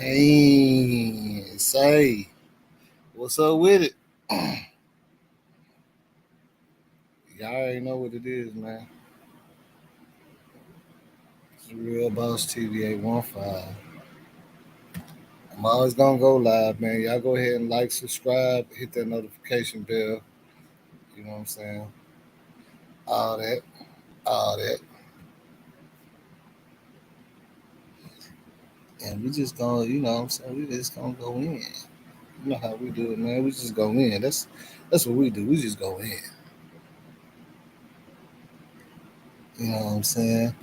Hey, say, what's up with it? Y'all already know what it is, man. It's Real Boss TV 815. I'm always gonna go live, man. Y'all go ahead and like, subscribe, hit that notification bell. You know what I'm saying? All that, all that. And we just gonna, you know what I'm saying? We just gonna go in. You know how we do it, man. We just go in. That's what we do. We just go in. You know what I'm saying?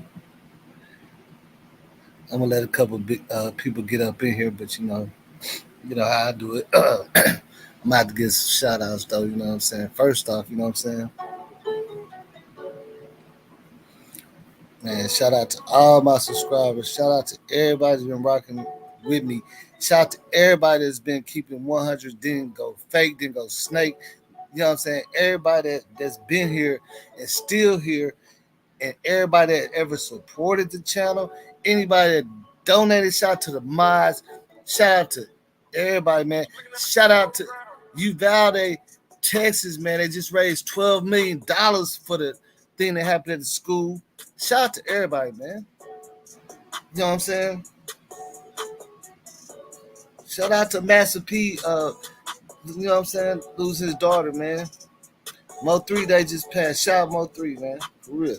I'm gonna let a couple big people get up in here, but you know how I do it. I'm about to get some shout outs though, you know what I'm saying? First off, you know what I'm saying? Man, shout out to all my subscribers. Shout out to everybody that's been rocking with me. Shout out to everybody that's been keeping 100, didn't go fake, didn't go snake. You know what I'm saying? Everybody that's been here and still here, and everybody that ever supported the channel, anybody that donated, shout out to the mods, shout out to everybody, man. Shout out to Uvalde, Texas, man. They just raised $12 million for the thing that happened at the school. Shout out to everybody, man. You know what I'm saying? Shout out to Master P. You know what I'm saying? Lose his daughter, man. Mo 3 they just passed. Shout out Mo 3, man. For real.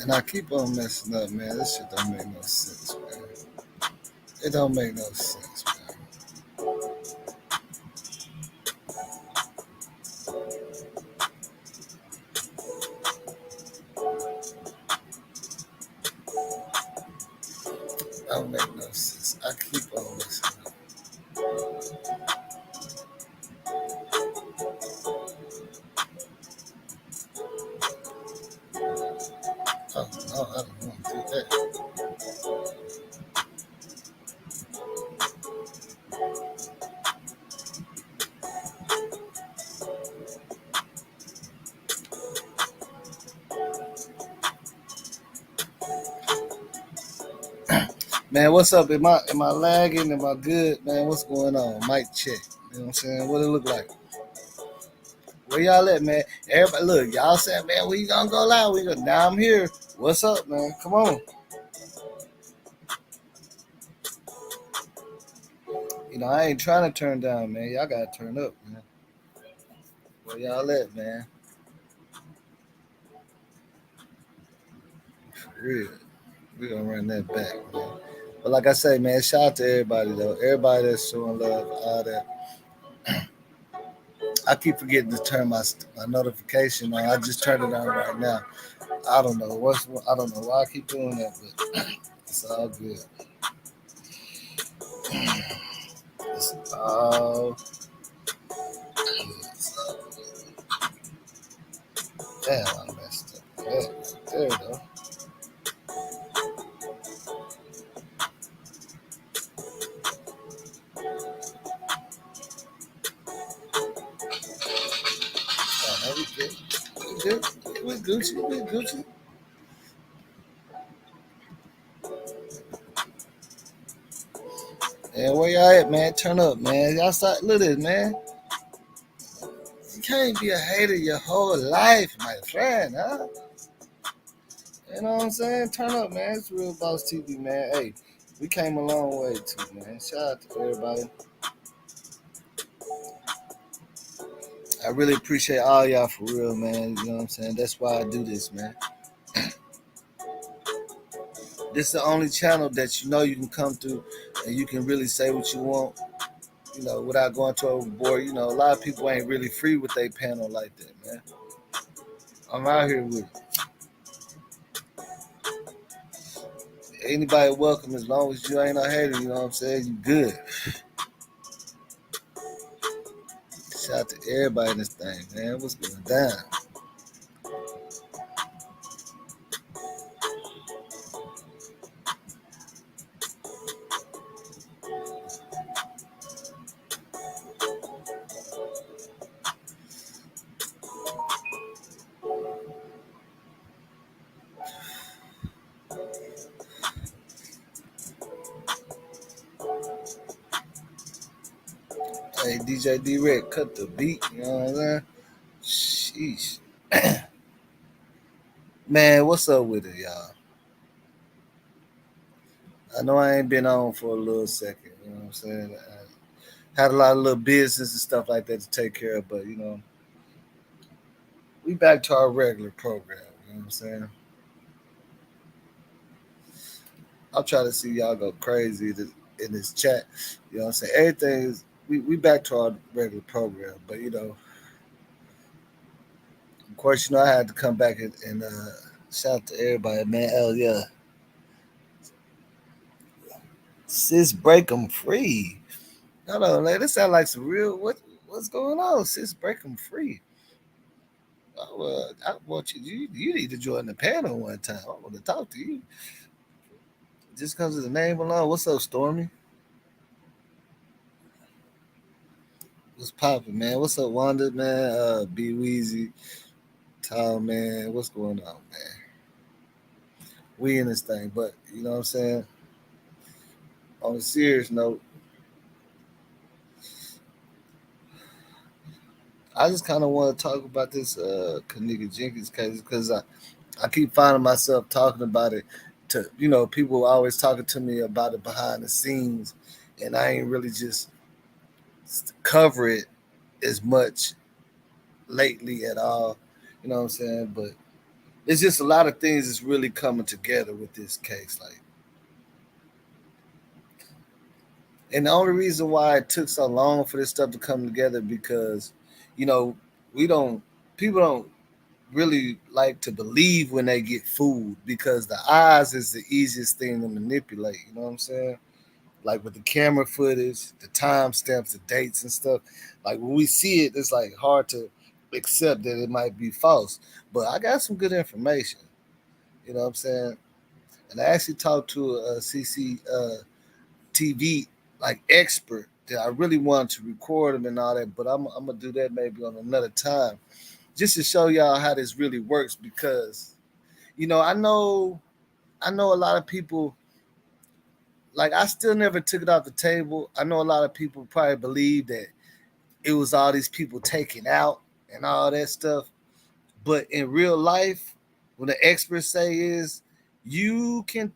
And I keep on messing up, man. This shit don't make no sense, man. It don't make no sense, man. It don't make no sense. I keep on messing up. Oh, no, I don't want to do that. Man, what's up? Am I lagging? Am I good? Man, what's going on? Mic check. You know what I'm saying? What it look like? Where y'all at, man? Everybody, look, y'all saying, man, we gonna go live? We go. Now I'm here. What's up, man? Come on. I ain't trying to turn down, man. Y'all gotta turn up, man. Where y'all at, man? For real. We gonna run that back, man. But like I say, man, shout out to everybody though. Everybody that's showing love, all that. I keep forgetting to turn my notification on. I just turned it on right now. I don't know why I keep doing that, but it's all good. It's all good. It's all good. Damn, I messed up. Yeah, there we go. good. We Gucci. We Gucci. And where y'all at, man? Turn up, man. Y'all start look at this, man. You can't be a hater your whole life, my friend, huh? You know what I'm saying? Turn up, man. It's Real Boss TV, man. Hey, we came a long way too, man. Shout out to everybody. I really appreciate all y'all for real, man. You know what I'm saying? That's why I do this, man. This is the only channel that you know you can come through and you can really say what you want, without going to overboard. A lot of people ain't really free with their panel like that, man. I'm out here with anybody welcome as long as you ain't a hater, you know what I'm saying? You good. Shout out to everybody in this thing, man. What's going down? Hey, DJ D-Red, cut the beat, you know what I'm saying? Sheesh. Man, what's up with it, y'all? I know I ain't been on for a little second, you know what I'm saying? I had a lot of little business and stuff like that to take care of, but, we back to our regular program, you know what I'm saying? I'll try to see y'all go crazy in this chat, you know what I'm saying? Everything is, we back to our regular program, but, of course, I had to come back and shout out to everybody, man. Hell yeah. Sis, break them free. Hold on, man. This sound like some real. What's going on? Sis, break them free. I want you. You need to join the panel one time. I want to talk to you. Just because of the name alone. What's up, Stormy? What's popping, man? What's up, Wanda, man? B Weezy, Tom, man. What's going on, man? We in this thing, but you know what I'm saying. On a serious note, I just kind of want to talk about this Kenneka Jenkins case because I keep finding myself talking about it to people always talking to me about it behind the scenes, and I ain't really just cover it as much lately at all. You know what I'm saying? But it's just a lot of things that's really coming together with this case. Like, and the only reason why it took so long for this stuff to come together because, you know, we don't people don't really like to believe when they get fooled because the eyes is the easiest thing to manipulate. You know what I'm saying? Like with the camera footage, the time stamps, the dates and stuff. Like when we see it, it's like hard to accept that it might be false. But I got some good information. You know what I'm saying? And I actually talked to a CCTV like expert that I really wanted to record them and all that. But I'm gonna do that maybe on another time, just to show y'all how this really works. Because I know a lot of people, like, I still never took it off the table. I know a lot of people probably believe that it was all these people taken out and all that stuff. But in real life, what the experts say is the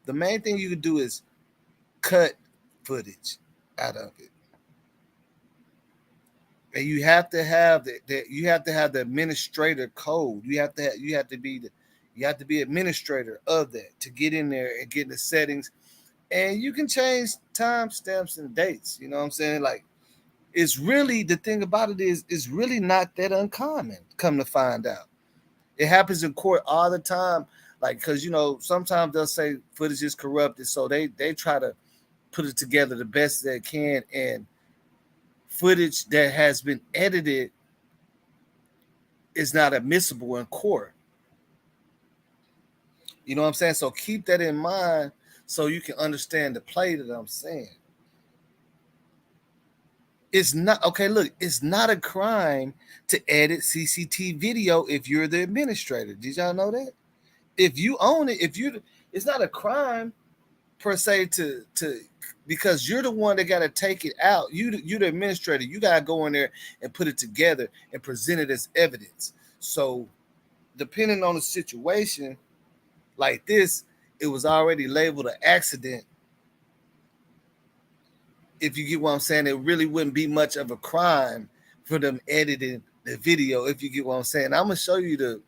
main thing you can do is cut footage out of it. And you have to have the administrator code. You have to be administrator of that to get in there and get in the settings. And you can change timestamps and dates. You know what I'm saying? Like, it's really, the thing about it is it's really not that uncommon. Come to find out, it happens in court all the time. Like, because sometimes they'll say footage is corrupted, so they try to put it together the best they can, and footage that has been edited is not admissible in court. You know what I'm saying? So keep that in mind so you can understand the play that I'm saying. It's not okay. Look, it's not a crime to edit CCTV video if you're the administrator. Did y'all know that? If you own it, it's not a crime per se to because you're the one that got to take it out. You the administrator. You got to go in there and put it together and present it as evidence. So depending on the situation like this, it was already labeled an accident. If you get what I'm saying, it really wouldn't be much of a crime for them editing the video. If you get what I'm saying, I'm gonna show you the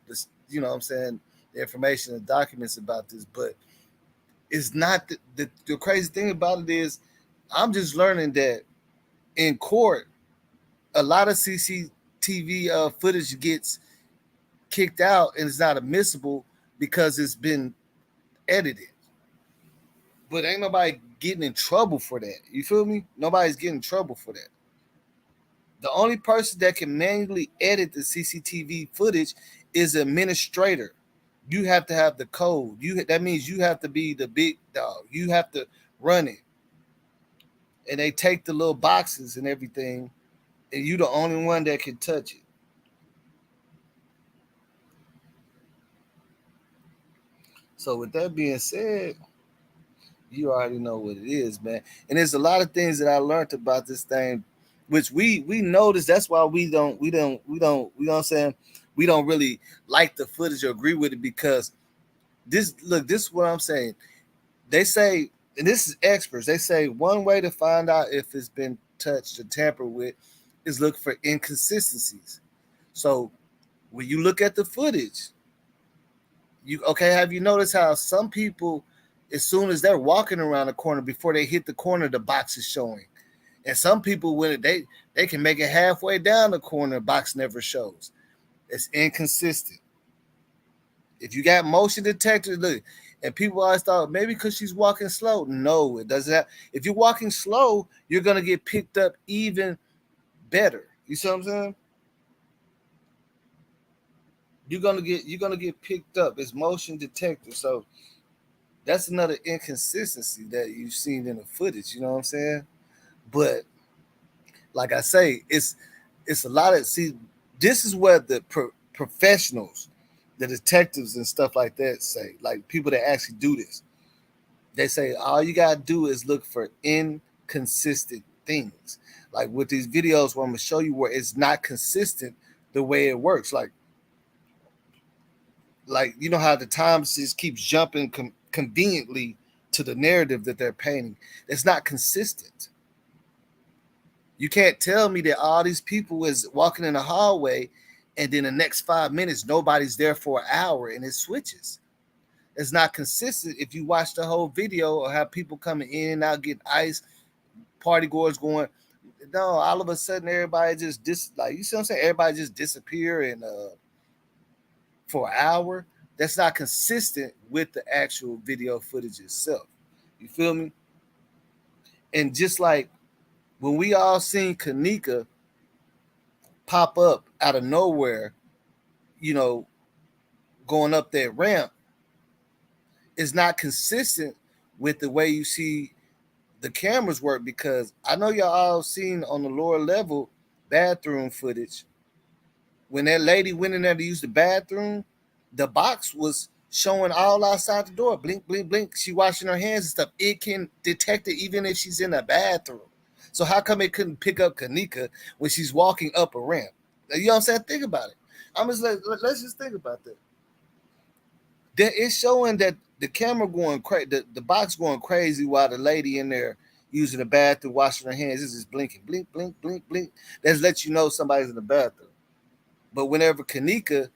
you know what I'm saying, the information and documents about this, but it's not the crazy thing about it is I'm just learning that in court a lot of CCTV footage gets kicked out and it's not admissible because it's been edited. But ain't nobody getting in trouble for that. You feel me? Nobody's getting in trouble for that. The only person that can manually edit the CCTV footage is an administrator. You have to have the code. That means you have to be the big dog. You have to run it. And they take the little boxes and everything, and you the only one that can touch it. So with that being said, you already know what it is, man. And there's a lot of things that I learned about this thing, which we noticed. That's why we don't say we don't really like the footage or agree with it because this is what I'm saying. They say, and this is experts. They say one way to find out if it's been touched or tampered with is look for inconsistencies. So when you look at the footage, you okay? Have you noticed how some people, as soon as they're walking around the corner, before they hit the corner, the box is showing, and some people when they can make it halfway down the corner, the box never shows. It's inconsistent. If you got motion detectors, look, and people always thought maybe because she's walking slow. No, it doesn't have. If you're walking slow, you're gonna get picked up even better. You see what I'm saying? You're gonna get picked up. It's motion detector. So that's another inconsistency that you've seen in the footage. You know what I'm saying? But like I say, it's a lot of see. This is where the professionals, the detectives and stuff like that say, like people that actually do this. They say all you gotta do is look for inconsistent things. Like with these videos, where I'm gonna show you where it's not consistent the way it works. Like you know how the time just keeps jumping conveniently to the narrative that they're painting. It's not consistent. You can't tell me that all these people is walking in the hallway and then the next 5 minutes nobody's there for an hour and it switches. It's not consistent if you watch the whole video or have people coming in and out getting ice, party goers going. No, all of a sudden everybody just like you see what I'm saying? Everybody just disappear and for an hour. That's not consistent with the actual video footage itself. You feel me? And just like when we all seen Kenneka pop up out of nowhere, you know, going up that ramp, is not consistent with the way you see the cameras work because I know y'all all seen on the lower level bathroom footage. When that lady went in there to use the bathroom, the box was showing all outside the door. Blink, blink, blink. She washing her hands and stuff. It can detect it even if she's in the bathroom. So how come it couldn't pick up Kenneka when she's walking up a ramp? You know what I'm saying? Think about it. I'm just let's just think about that. That it's showing that the camera going crazy, the box going crazy while the lady in there using the bathroom, washing her hands, is just blinking, blink, blink, blink, blink. That's let you know somebody's in the bathroom. But whenever Kenneka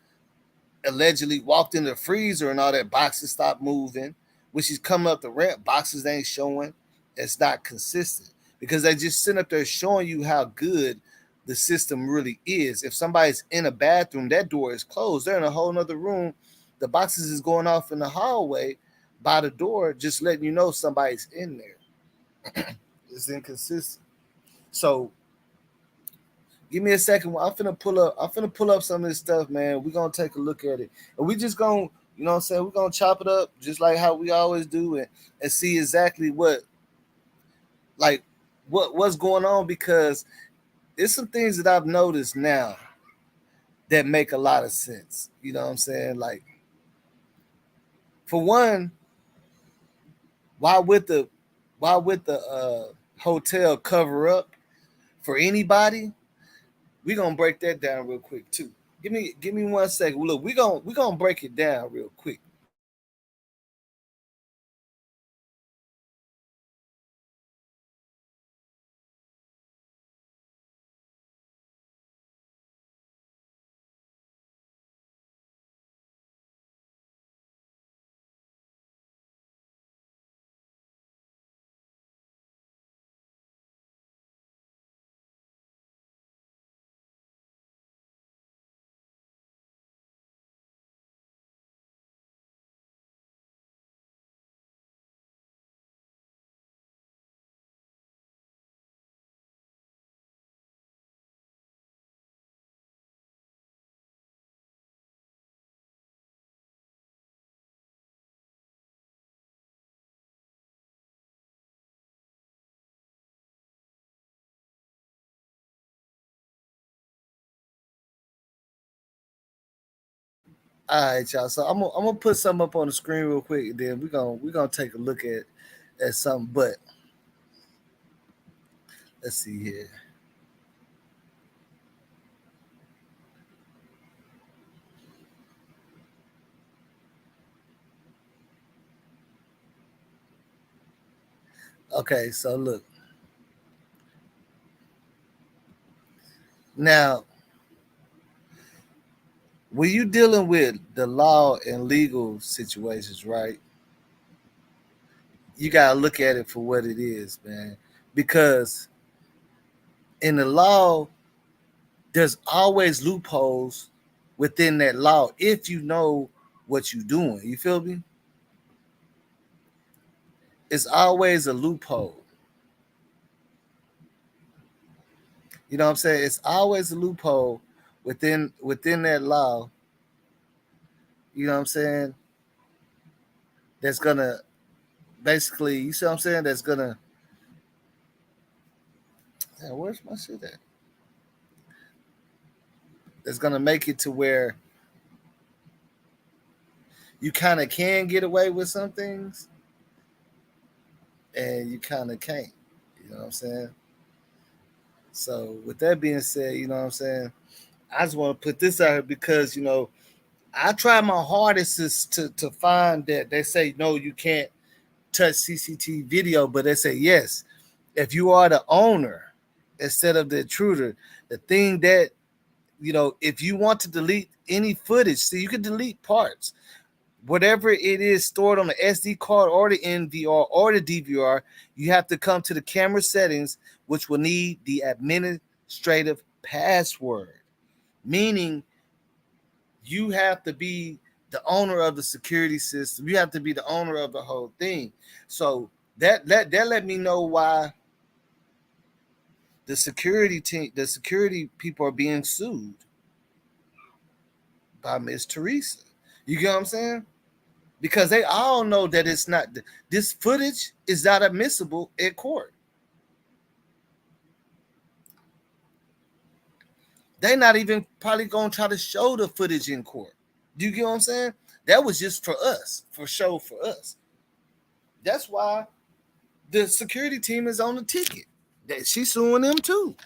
allegedly walked in the freezer and all that, boxes stopped moving. When she's coming up the ramp, boxes ain't showing. It's not consistent because they just sit up there showing you how good the system really is. If somebody's in a bathroom, that door is closed. They're in a whole nother room. The boxes is going off in the hallway by the door, just letting you know somebody's in there. It's inconsistent. So give me a second. I'm finna pull up. I'm finna pull up some of this stuff, man. We're gonna take a look at it. And we just gonna, you know what I'm saying? We're gonna chop it up just like how we always do and see exactly what's going on because It's some things that I've noticed now that make a lot of sense. You know what I'm saying? Like, for one, why would the hotel cover up for anybody? We gonna break that down real quick too. Give me 1 second. Look, we gonna break it down real quick. All right, y'all. So I'm gonna put something up on the screen real quick, and then we gonna take a look at something. But let's see here. Okay, so look now, when you dealing with the law and legal situations, right? You gotta look at it for what it is, man. Because in the law, there's always loopholes within that law if you know what you're doing. You feel me? It's always a loophole. You know what I'm saying? It's always a loophole within that law. You know what I'm saying? That's gonna basically, you see what I'm saying? That's gonna, yeah, where's my shit at? That's gonna make it to where you kind of can get away with some things, and you kind of can't. You know what I'm saying? So with that being said, you know what I'm saying? I just want to put this out here because I try my hardest to find that they say no, you can't touch CCTV video, but they say yes if you are the owner instead of the intruder. The thing that if you want to delete any footage, see, you can delete parts, whatever it is stored on the SD card or the NVR or the DVR. You have to come to the camera settings, which will need the administrative password, meaning you have to be the owner of the security system. You have to be the owner of the whole thing. So that let me know why the security people are being sued by Miss Teresa. You get what I'm saying? Because they all know that it's not, this footage is not admissible at court. They're not even probably gonna try to show the footage in court. Do you get what I'm saying? That was just for us, for show for us. That's why the security team is on the ticket. That she's suing them too.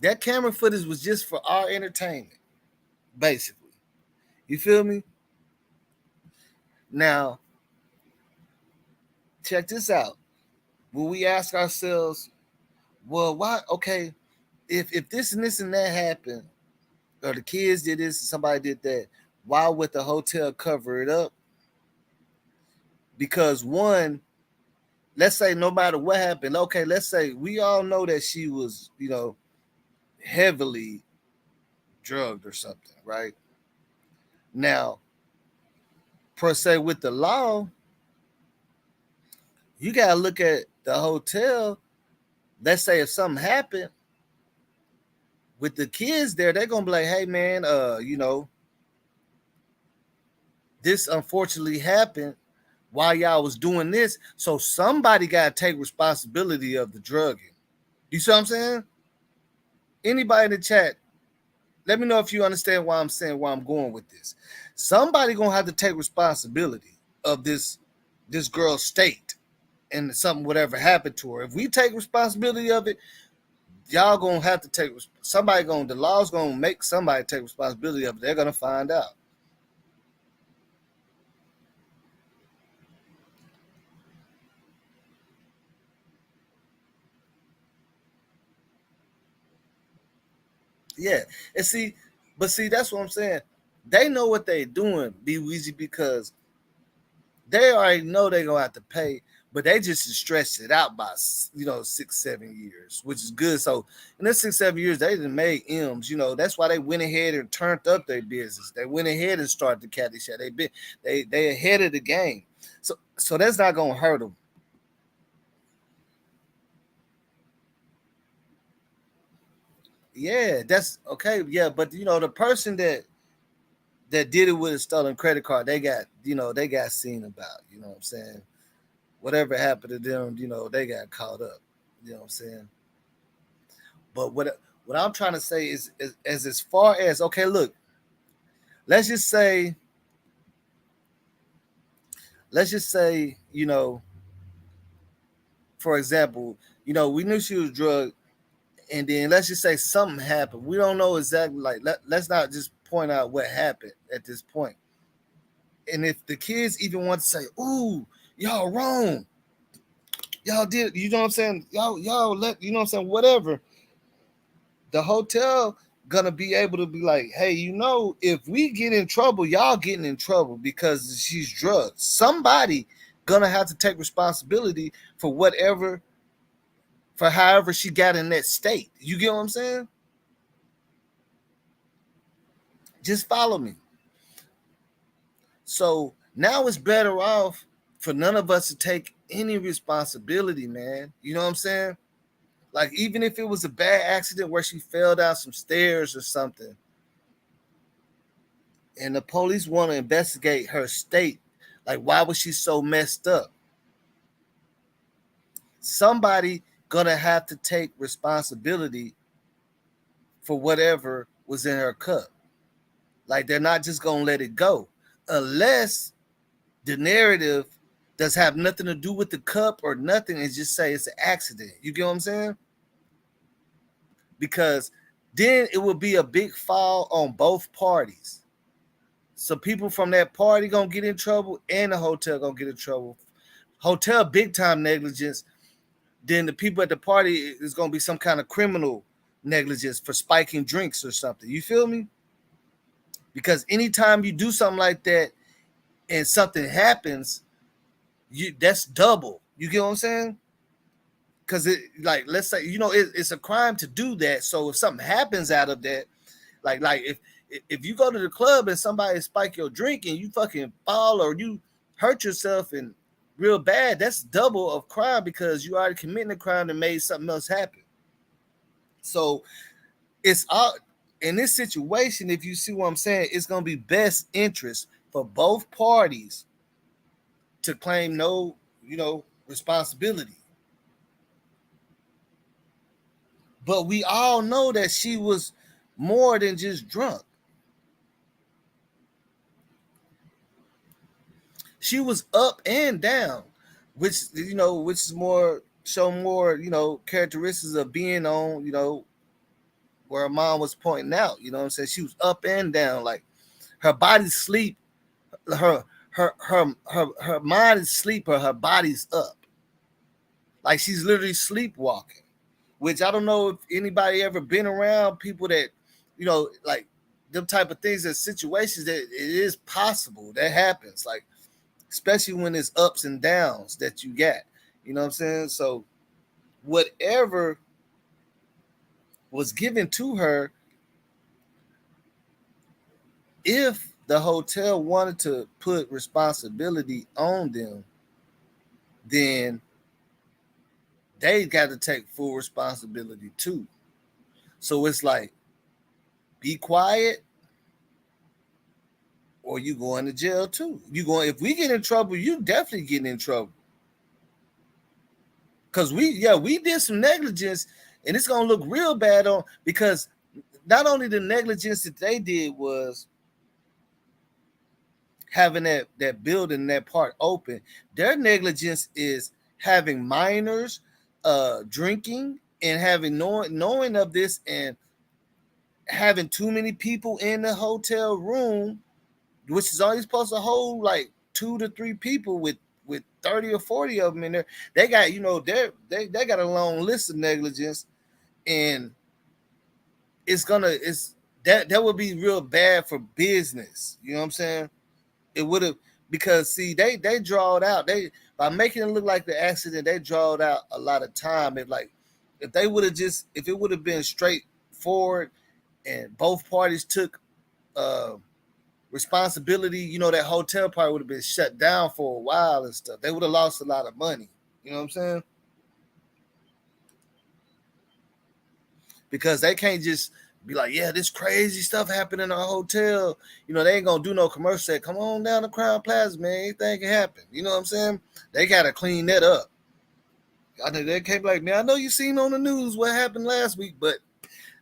That camera footage was just for our entertainment, basically. You feel me? Now, check this out. When we ask ourselves, well, why? Okay, if this and this and that happened, or the kids did this, and somebody did that, why would the hotel cover it up? Because one, let's say no matter what happened, okay, let's say we all know that she was, heavily drugged or something, right? Now, per se, with the law, you gotta look at the hotel. Let's say if something happened with the kids there, they're gonna be like, hey man, this unfortunately happened, while y'all was doing this. So somebody got to take responsibility of the drugging. You see what I'm saying? Anybody in the chat, let me know if you understand why I'm saying why I'm going with this. Somebody gonna have to take responsibility of this girl's state and something whatever happened to her. If we take responsibility of it, y'all gonna have to take somebody gonna the law's gonna make somebody take responsibility of it. They're gonna find out. Yeah, and see, that's what I'm saying. They know what they're doing, Be Weezy, because they already know they're gonna have to pay, but they just stretched it out by 6-7 years, which is good. So in this 6-7 years, they done made M's. That's why they went ahead and turned up their business. They went ahead and started the caddy shot. They ahead of the game. So that's not gonna hurt them. Yeah, that's okay. Yeah, but the person that did it with a stolen credit card, they got seen about. You know what I'm saying? Whatever happened to them, they got caught up. You know what I'm saying? But what I'm trying to say is as far as, okay, look, let's just say let's just say, for example, we knew she was drugged, and then let's just say something happened. We don't know exactly, like, let's not just point out what happened at this point. And if the kids even want to say, "Ooh, y'all wrong, y'all did," you know what I'm saying? Y'all let, you know what I'm saying? Whatever. The hotel gonna be able to be like, "Hey, if we get in trouble, y'all getting in trouble because she's drugged." Somebody gonna have to take responsibility for whatever, for however she got in that state. You get what I'm saying? Just follow me. So now it's better off for none of us to take any responsibility, man. You know what I'm saying? Like, even if it was a bad accident where she fell down some stairs or something, and the police want to investigate her state, like, why was she so messed up? Somebody gonna have to take responsibility for whatever was in her cup. Like, they're not just gonna let it go unless the narrative does have nothing to do with the cup or nothing, and just say it's an accident. You get what I'm saying? Because then it will be a big fall on both parties. So people from that party gonna get in trouble, and the hotel gonna get in trouble. Hotel big time negligence. Then the people at the party is gonna be some kind of criminal negligence for spiking drinks or something. You feel me? Because anytime you do something like that and something happens, that's double. You get what I'm saying? Because like, let's say, it's a crime to do that. So if something happens out of that, like if you go to the club and somebody spike your drink and you fucking fall or you hurt yourself and real bad, that's double of crime because you already committing a crime and made something else happen. So it's all in this situation. If you see what I'm saying, it's gonna be best interest for both parties to claim no, responsibility. But we all know that she was more than just drunk. She was up and down, which is more show more, characteristics of being on, where her mom was pointing out. You know what I'm saying? She was up and down, like her body's sleep, her mind is sleep, her body's up. Like, she's literally sleepwalking. Which I don't know if anybody ever been around people that, like them type of things, that situations that it is possible that happens. Like, especially when it's ups and downs that you got. You know what I'm saying? So whatever was given to her, if the hotel wanted to put responsibility on them, then they got to take full responsibility too. So it's like, be quiet or you going to jail too. You going if we get in trouble, you definitely getting in trouble. Cause we did some negligence, and it's gonna look real bad on because not only the negligence that they did was having that building that part open, their negligence is having minors drinking and having knowing of this and having too many people in the hotel room, which is only supposed to hold like 2 to 3 people with 30 or 40 of them in there. They got they got a long list of negligence, and it's that would be real bad for business. You know what I'm saying? It would have because see they drawed out they by making it look like the accident they drawed out a lot of time. If they would have just if it would have been straightforward and both parties took uh responsibility, that hotel part would have been shut down for a while and stuff. They would have lost a lot of money. You know what I'm saying? Because they can't just be like, yeah, this crazy stuff happened in our hotel. They ain't gonna do no commercial. Say, come on down to Crown Plaza, man. Anything can happen. You know what I'm saying? They gotta clean that up. I think they can't be like, man, I know you seen on the news what happened last week, but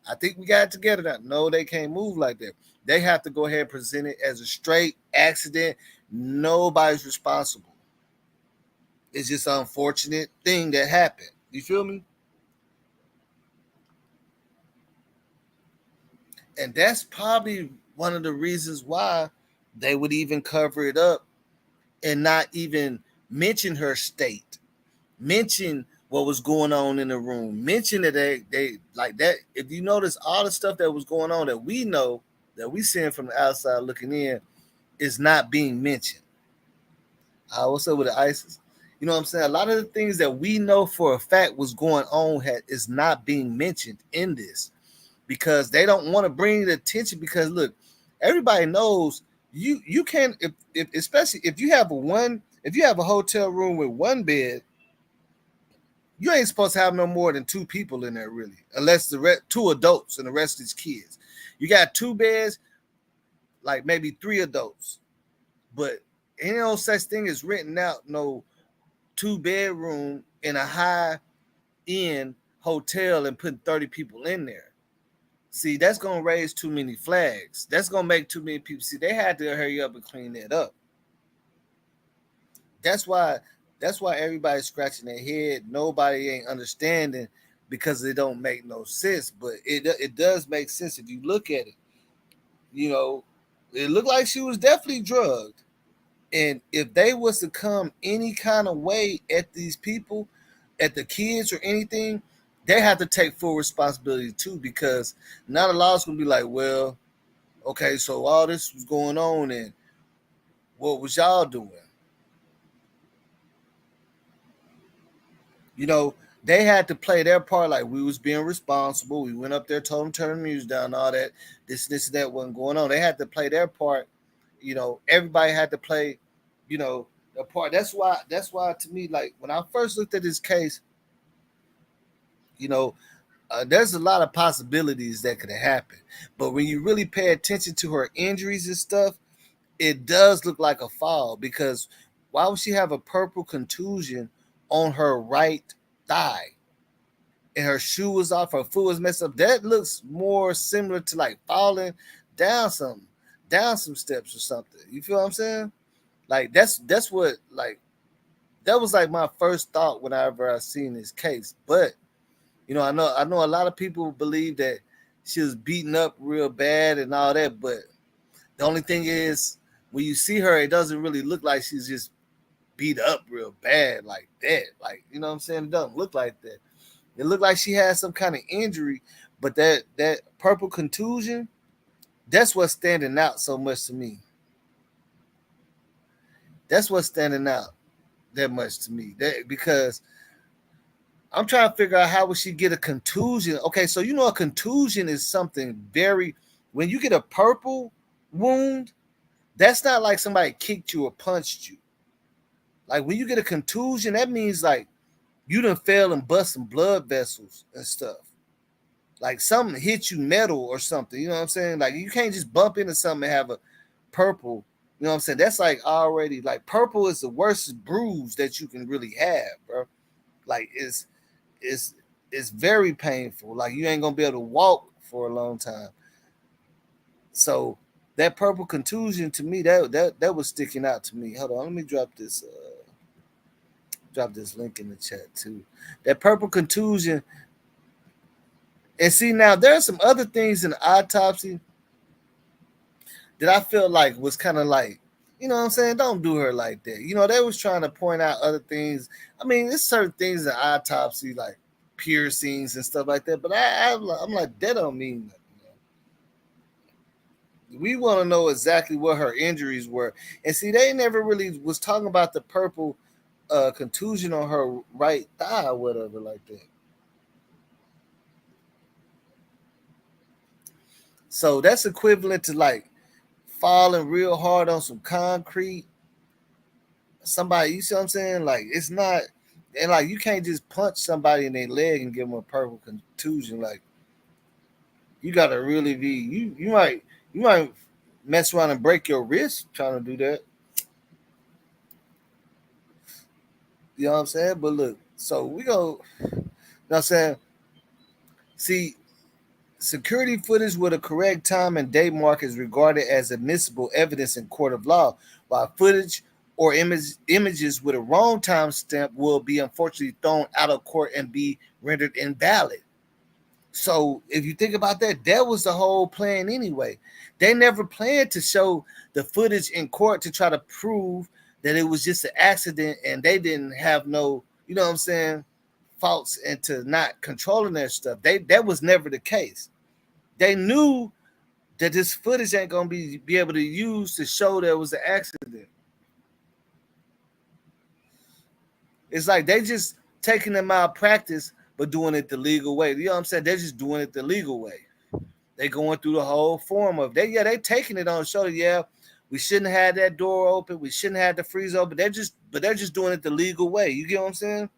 I think we got it together now. No, they can't move like that. They have to go ahead and present it as a straight accident. Nobody's responsible. It's just an unfortunate thing that happened. You feel me? And that's probably one of the reasons why they would even cover it up and not even mention her state, mention what was going on in the room, mention that they like that. If you notice all the stuff that was going on that we know that we seeing from the outside looking in is not being mentioned. What's up with the ISIS? You know what I'm saying? A lot of the things that we know for a fact was going on is not being mentioned in this because they don't want to bring the attention. Because look, everybody knows you can if especially if you have a hotel room with one bed, you ain't supposed to have no more than 2 people in there really, unless two adults and the rest is kids. You got 2 beds, like maybe 3 adults, but ain't no such thing as renting out no 2 bedroom in a high end hotel and putting 30 people in there. See, that's gonna raise too many flags. That's gonna make too many people see. They had to hurry up and clean that up. That's why. That's why everybody's scratching their head. Nobody ain't understanding because it don't make no sense. But it does make sense if you look at it. You know, it looked like she was definitely drugged. And if they was to come any kind of way at these people, at the kids or anything, they have to take full responsibility too, because not a law's gonna be like, well, okay, so all this was going on and what was y'all doing? You know, they had to play their part like we was being responsible. We went up there, told them turn the music down, all that, this, and that wasn't going on. They had to play their part. Everybody had to play, the part. That's why to me, like when I first looked at this case, you know, there's a lot of possibilities that could have happened. But when you really pay attention to her injuries and stuff, it does look like a fall because why would she have a purple contusion on her right thigh? And her shoe was off, her foot was messed up. That looks more similar to like falling down some steps or something. You feel what I'm saying? Like that's what like that was like my first thought whenever I seen this case. But I know a lot of people believe that she was beaten up real bad and all that, but the only thing is when you see her, it doesn't really look like she's just beat up real bad like that. Like, you know what I'm saying? It doesn't look like that. It looked like she had some kind of injury, but that purple contusion, that's what's standing out so much to me. That's what's standing out that much to me. Because I'm trying to figure out how would she get a contusion. Okay, so a contusion is something very when you get a purple wound, that's not like somebody kicked you or punched you. Like when you get a contusion, that means like you done fell and bust some blood vessels and stuff. Like something hit you metal or something. You know what I'm saying? Like you can't just bump into something and have a purple. You know what I'm saying? That's like already like purple is the worst bruise that you can really have, bro. Like it's it's very painful. Like you ain't gonna be able to walk for a long time. So that purple contusion to me, that was sticking out to me. Hold on, let me drop this link in the chat too. That purple contusion, and see now there's some other things in the autopsy that I feel like was kind of like, you know what I'm saying? Don't do her like that. You know, they was trying to point out other things. I mean, there's certain things in autopsy like piercings and stuff like that, but I'm like that don't mean nothing. We want to know exactly what her injuries were. And see, they never really was talking about the purple contusion on her right thigh or whatever like that. So that's equivalent to like falling real hard on some concrete. Somebody, you see what I'm saying? Like it's not, and like you can't just punch somebody in their leg and give them a purple contusion. Like you gotta really be you might mess around and break your wrist trying to do that. You know what I'm saying? But look, so we go. You know what I'm saying? See, security footage with a correct time and date mark is regarded as admissible evidence in court of law, while footage or images with a wrong time stamp will be unfortunately thrown out of court and be rendered invalid. So if you think about that, that was the whole plan anyway. They never planned to show the footage in court to try to prove that it was just an accident and they didn't have no, you know what I'm saying, faults into not controlling their stuff. That was never the case. They knew that this footage ain't gonna be able to use to show there was an accident. It's like they just taking the malpractice but doing it the legal way. You know what I'm saying? They're just doing it the legal way. They going through the whole form of they taking it on show. Yeah, we shouldn't have that door open. We shouldn't have the freezer open. They're just doing it the legal way. You get what I'm saying?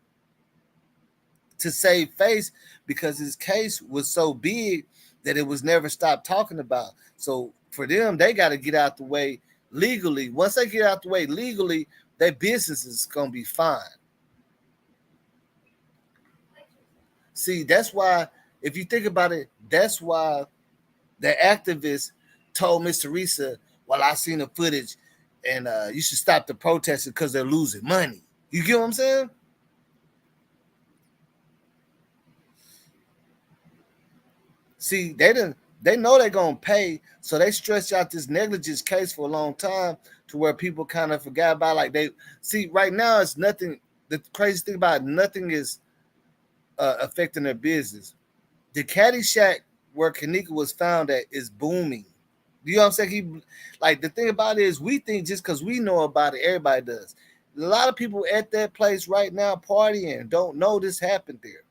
To save face because his case was so big that it was never stopped talking about. So for them, they got to get out the way legally. Once they get out the way legally, their business is gonna be fine. See, that's why if you think about it, that's why the activist told Miss Teresa, "Well, I seen the footage, and you should stop the protesting because they're losing money." You get what I'm saying? See, they know they're gonna pay, so they stretched out this negligence case for a long time to where people kind of forgot about. Like they see right now, it's nothing. The crazy thing about it, nothing is affecting their business. The Caddyshack where Kenneka was found at is booming. You know what I'm saying? Like the thing about it is we think just because we know about it, everybody does. A lot of people at that place right now partying don't know this happened there.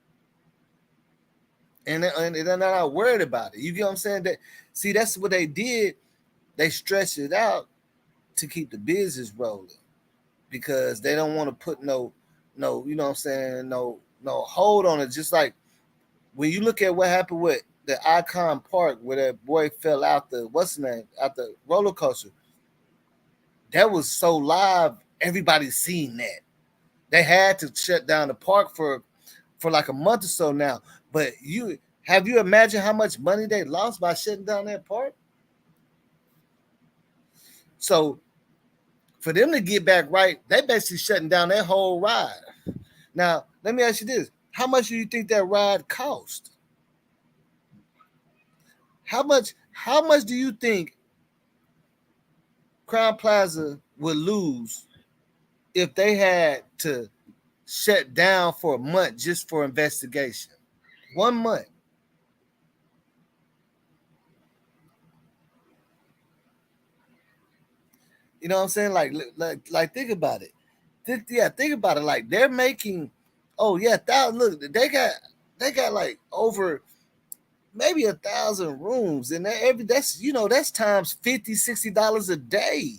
And they're not worried about it. You get what I'm saying? That see, that's what they did. They stretched it out to keep the business rolling because they don't want to put no, you know what I'm saying, no hold on it. Just like when you look at what happened with the Icon Park where that boy fell out the what's the name out the roller coaster, that was so live. Everybody's seen that. They had to shut down the park for like a month or so now. But you imagined how much money they lost by shutting down that park? So for them to get back right, they basically shutting down that whole ride. Now, let me ask you this. How much do you think that ride cost? How much do you think Crown Plaza would lose if they had to shut down for a month just for investigation? 1 month. You know what I'm saying? Like think about it. Think about it. Like they're making, oh yeah, look, they got like over maybe 1,000 rooms, and that's times 50, $60 a day.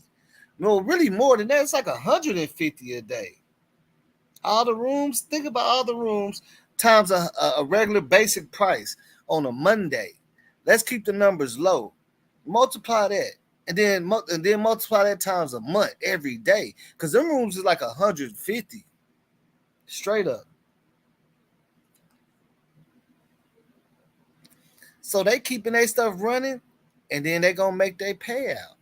No, really more than that. It's like 150 a day. All the rooms. Think about all the rooms times a regular basic price on a Monday. Let's keep the numbers low. Multiply that. and then multiply that times a month every day, because them rooms is like 150 straight up. So they keeping their stuff running, and then they gonna make their payout.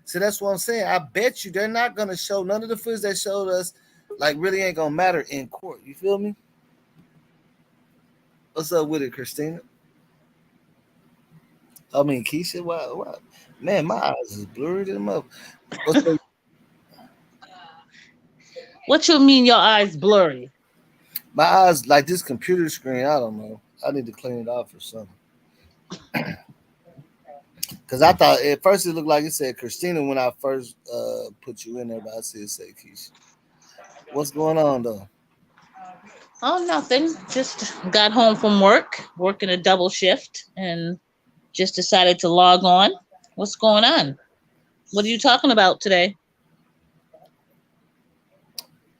So that's what I'm saying. I bet you they're not gonna show none of the footage they showed us. Like, really ain't gonna matter in court. You feel me? What's up with it, Christina? I mean, Keisha. Why? Man, my eyes is blurry to them up. What's up? What you mean your eyes blurry? My eyes like this computer screen. I don't know. I need to clean it off or something. Cause I thought at first it looked like it said Christina when I first put you in there, but I see it say Keisha. What's going on though? Oh, nothing. Just got home from work, working a double shift, and just decided to log on. What's going on? What are you talking about today?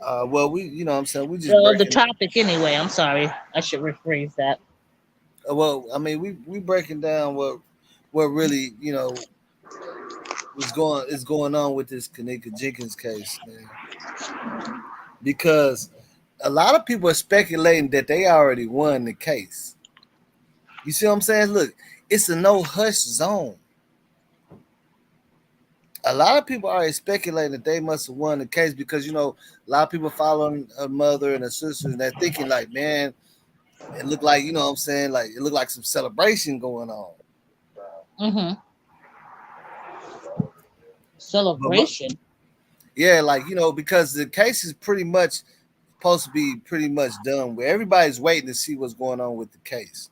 Well, you know what I'm saying, we just Well, the breaking. topic anyway. I'm sorry. I should rephrase that. Well, I mean, we breaking down what really is going on with this Kenneka Jenkins case, man. Because a lot of people are speculating that they already won the case. You see what I'm saying? Look, it's a no hush zone. A lot of people are speculating that they must have won the case because a lot of people following her mother and her sister, and they're thinking like, man, it looked like what I'm saying, like it looked like some celebration going on. Mm-hmm. But Celebration. yeah, like because the case is pretty much supposed to be pretty much done. Where everybody's waiting to see what's going on with the case,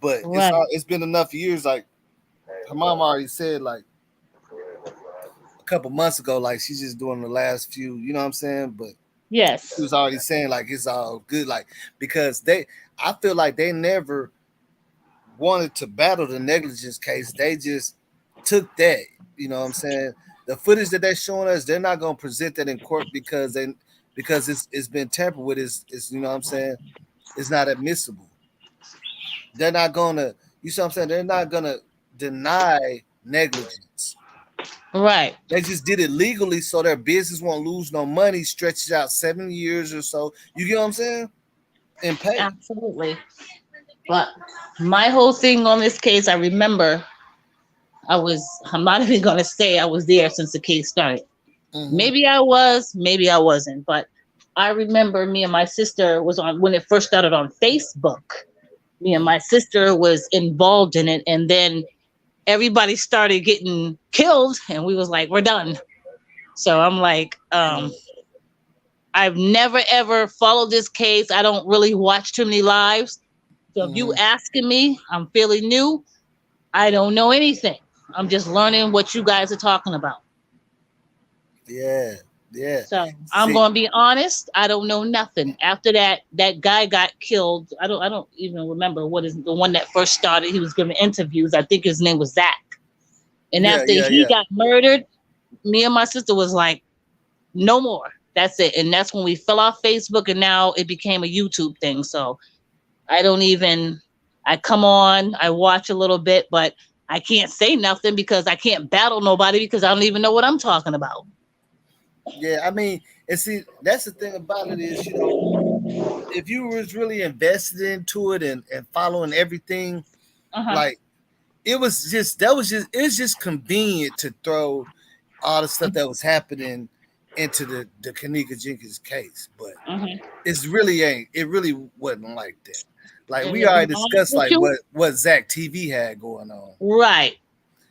but Right. it's been enough years. Like her mom already said, like a couple months ago, like she's just doing the last few. You know what I'm saying? But she Yes. was already saying like it's all good, like because I feel like they never wanted to battle the negligence case. They just took that. You know what I'm saying? The footage that they're showing us, they're not gonna present that in court because it's been tampered with. Is you know what I'm saying? It's not admissible. They're not gonna. You see what I'm saying? They're not gonna deny negligence. Right. They just did it legally so their business won't lose no money. Stretches out 7 years or so. You get what I'm saying? And pay. Absolutely. But my whole thing on this case, I remember I'm not even going to say I was there since the case started. Hmm. Maybe I was, maybe I wasn't. But I remember me and my sister was on when it first started on Facebook. Me and my sister was involved in it. And then everybody started getting killed. And we was like, we're done. So I'm like, I've never ever followed this case. I don't really watch too many lives. So if you Hmm. asking me, I'm fairly new. I don't know anything. I'm just learning what you guys are talking about. Yeah. Yeah. So I'm See. gonna be honest. I don't know nothing. After that guy got killed. I don't even remember what is the one that first started. He was giving interviews. I think his name was Zach. And Yeah. after Yeah. he Yeah. got murdered, me and my sister was like, no more. That's it. And that's when we fell off Facebook, and now it became a YouTube thing. So I don't even. I come on. I watch a little bit, but I can't say nothing because I can't battle nobody because I don't even know what I'm talking about. Yeah. I mean, and see, that's the thing about it is, if you was really invested into it and following everything, Uh huh. like it's just convenient to throw all the stuff that was happening into the Kenneka Jenkins case, but Uh-huh. it really wasn't like that. Like And we to be already honest discussed, with like you, what Zach TV had going on. right,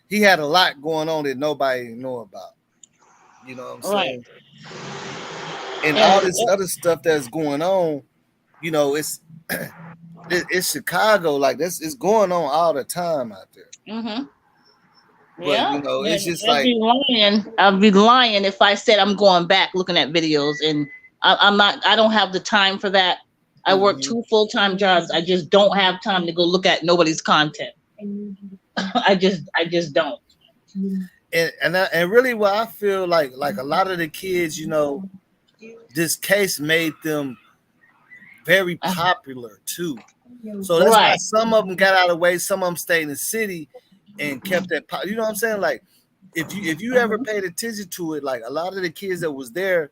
He had a lot going on that nobody know about. You know what I'm right, saying? And all and this other stuff that's going on, it's it's Chicago. Like this, it's going on all the time out there. mm-hmm. But Yeah, it's and just like, I'd be lying if I said I'm going back looking at videos, and I'm not. I don't have the time for that. I work mhm. 2 full-time jobs. I just don't have time to go look at nobody's content. I just don't. And really, what I feel like a lot of the kids, this case made them very popular too. So that's why Right. some of them got out of the way, some of them stayed in the city, and kept that. You know what I'm saying? Like if you ever Mhm. paid attention to it, like a lot of the kids that was there,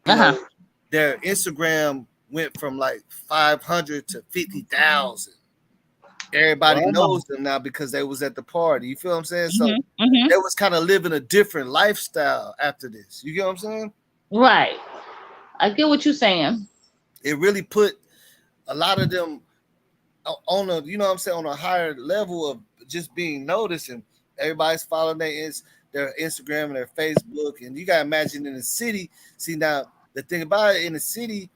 you Uh-huh. know, their Instagram went from like 500 to 50,000. Everybody Wow. knows them now because they was at the party. You feel what I'm saying? So Hmm. Hmm. they was kind of living a different lifestyle after this. You get what I'm saying? Right. I get what you're saying. It really put a lot of them on a, you know what I'm saying, on a higher level of just being noticed, and everybody's following their Instagram and their Facebook. And you gotta imagine in the city. See, now the thing about it, in the city,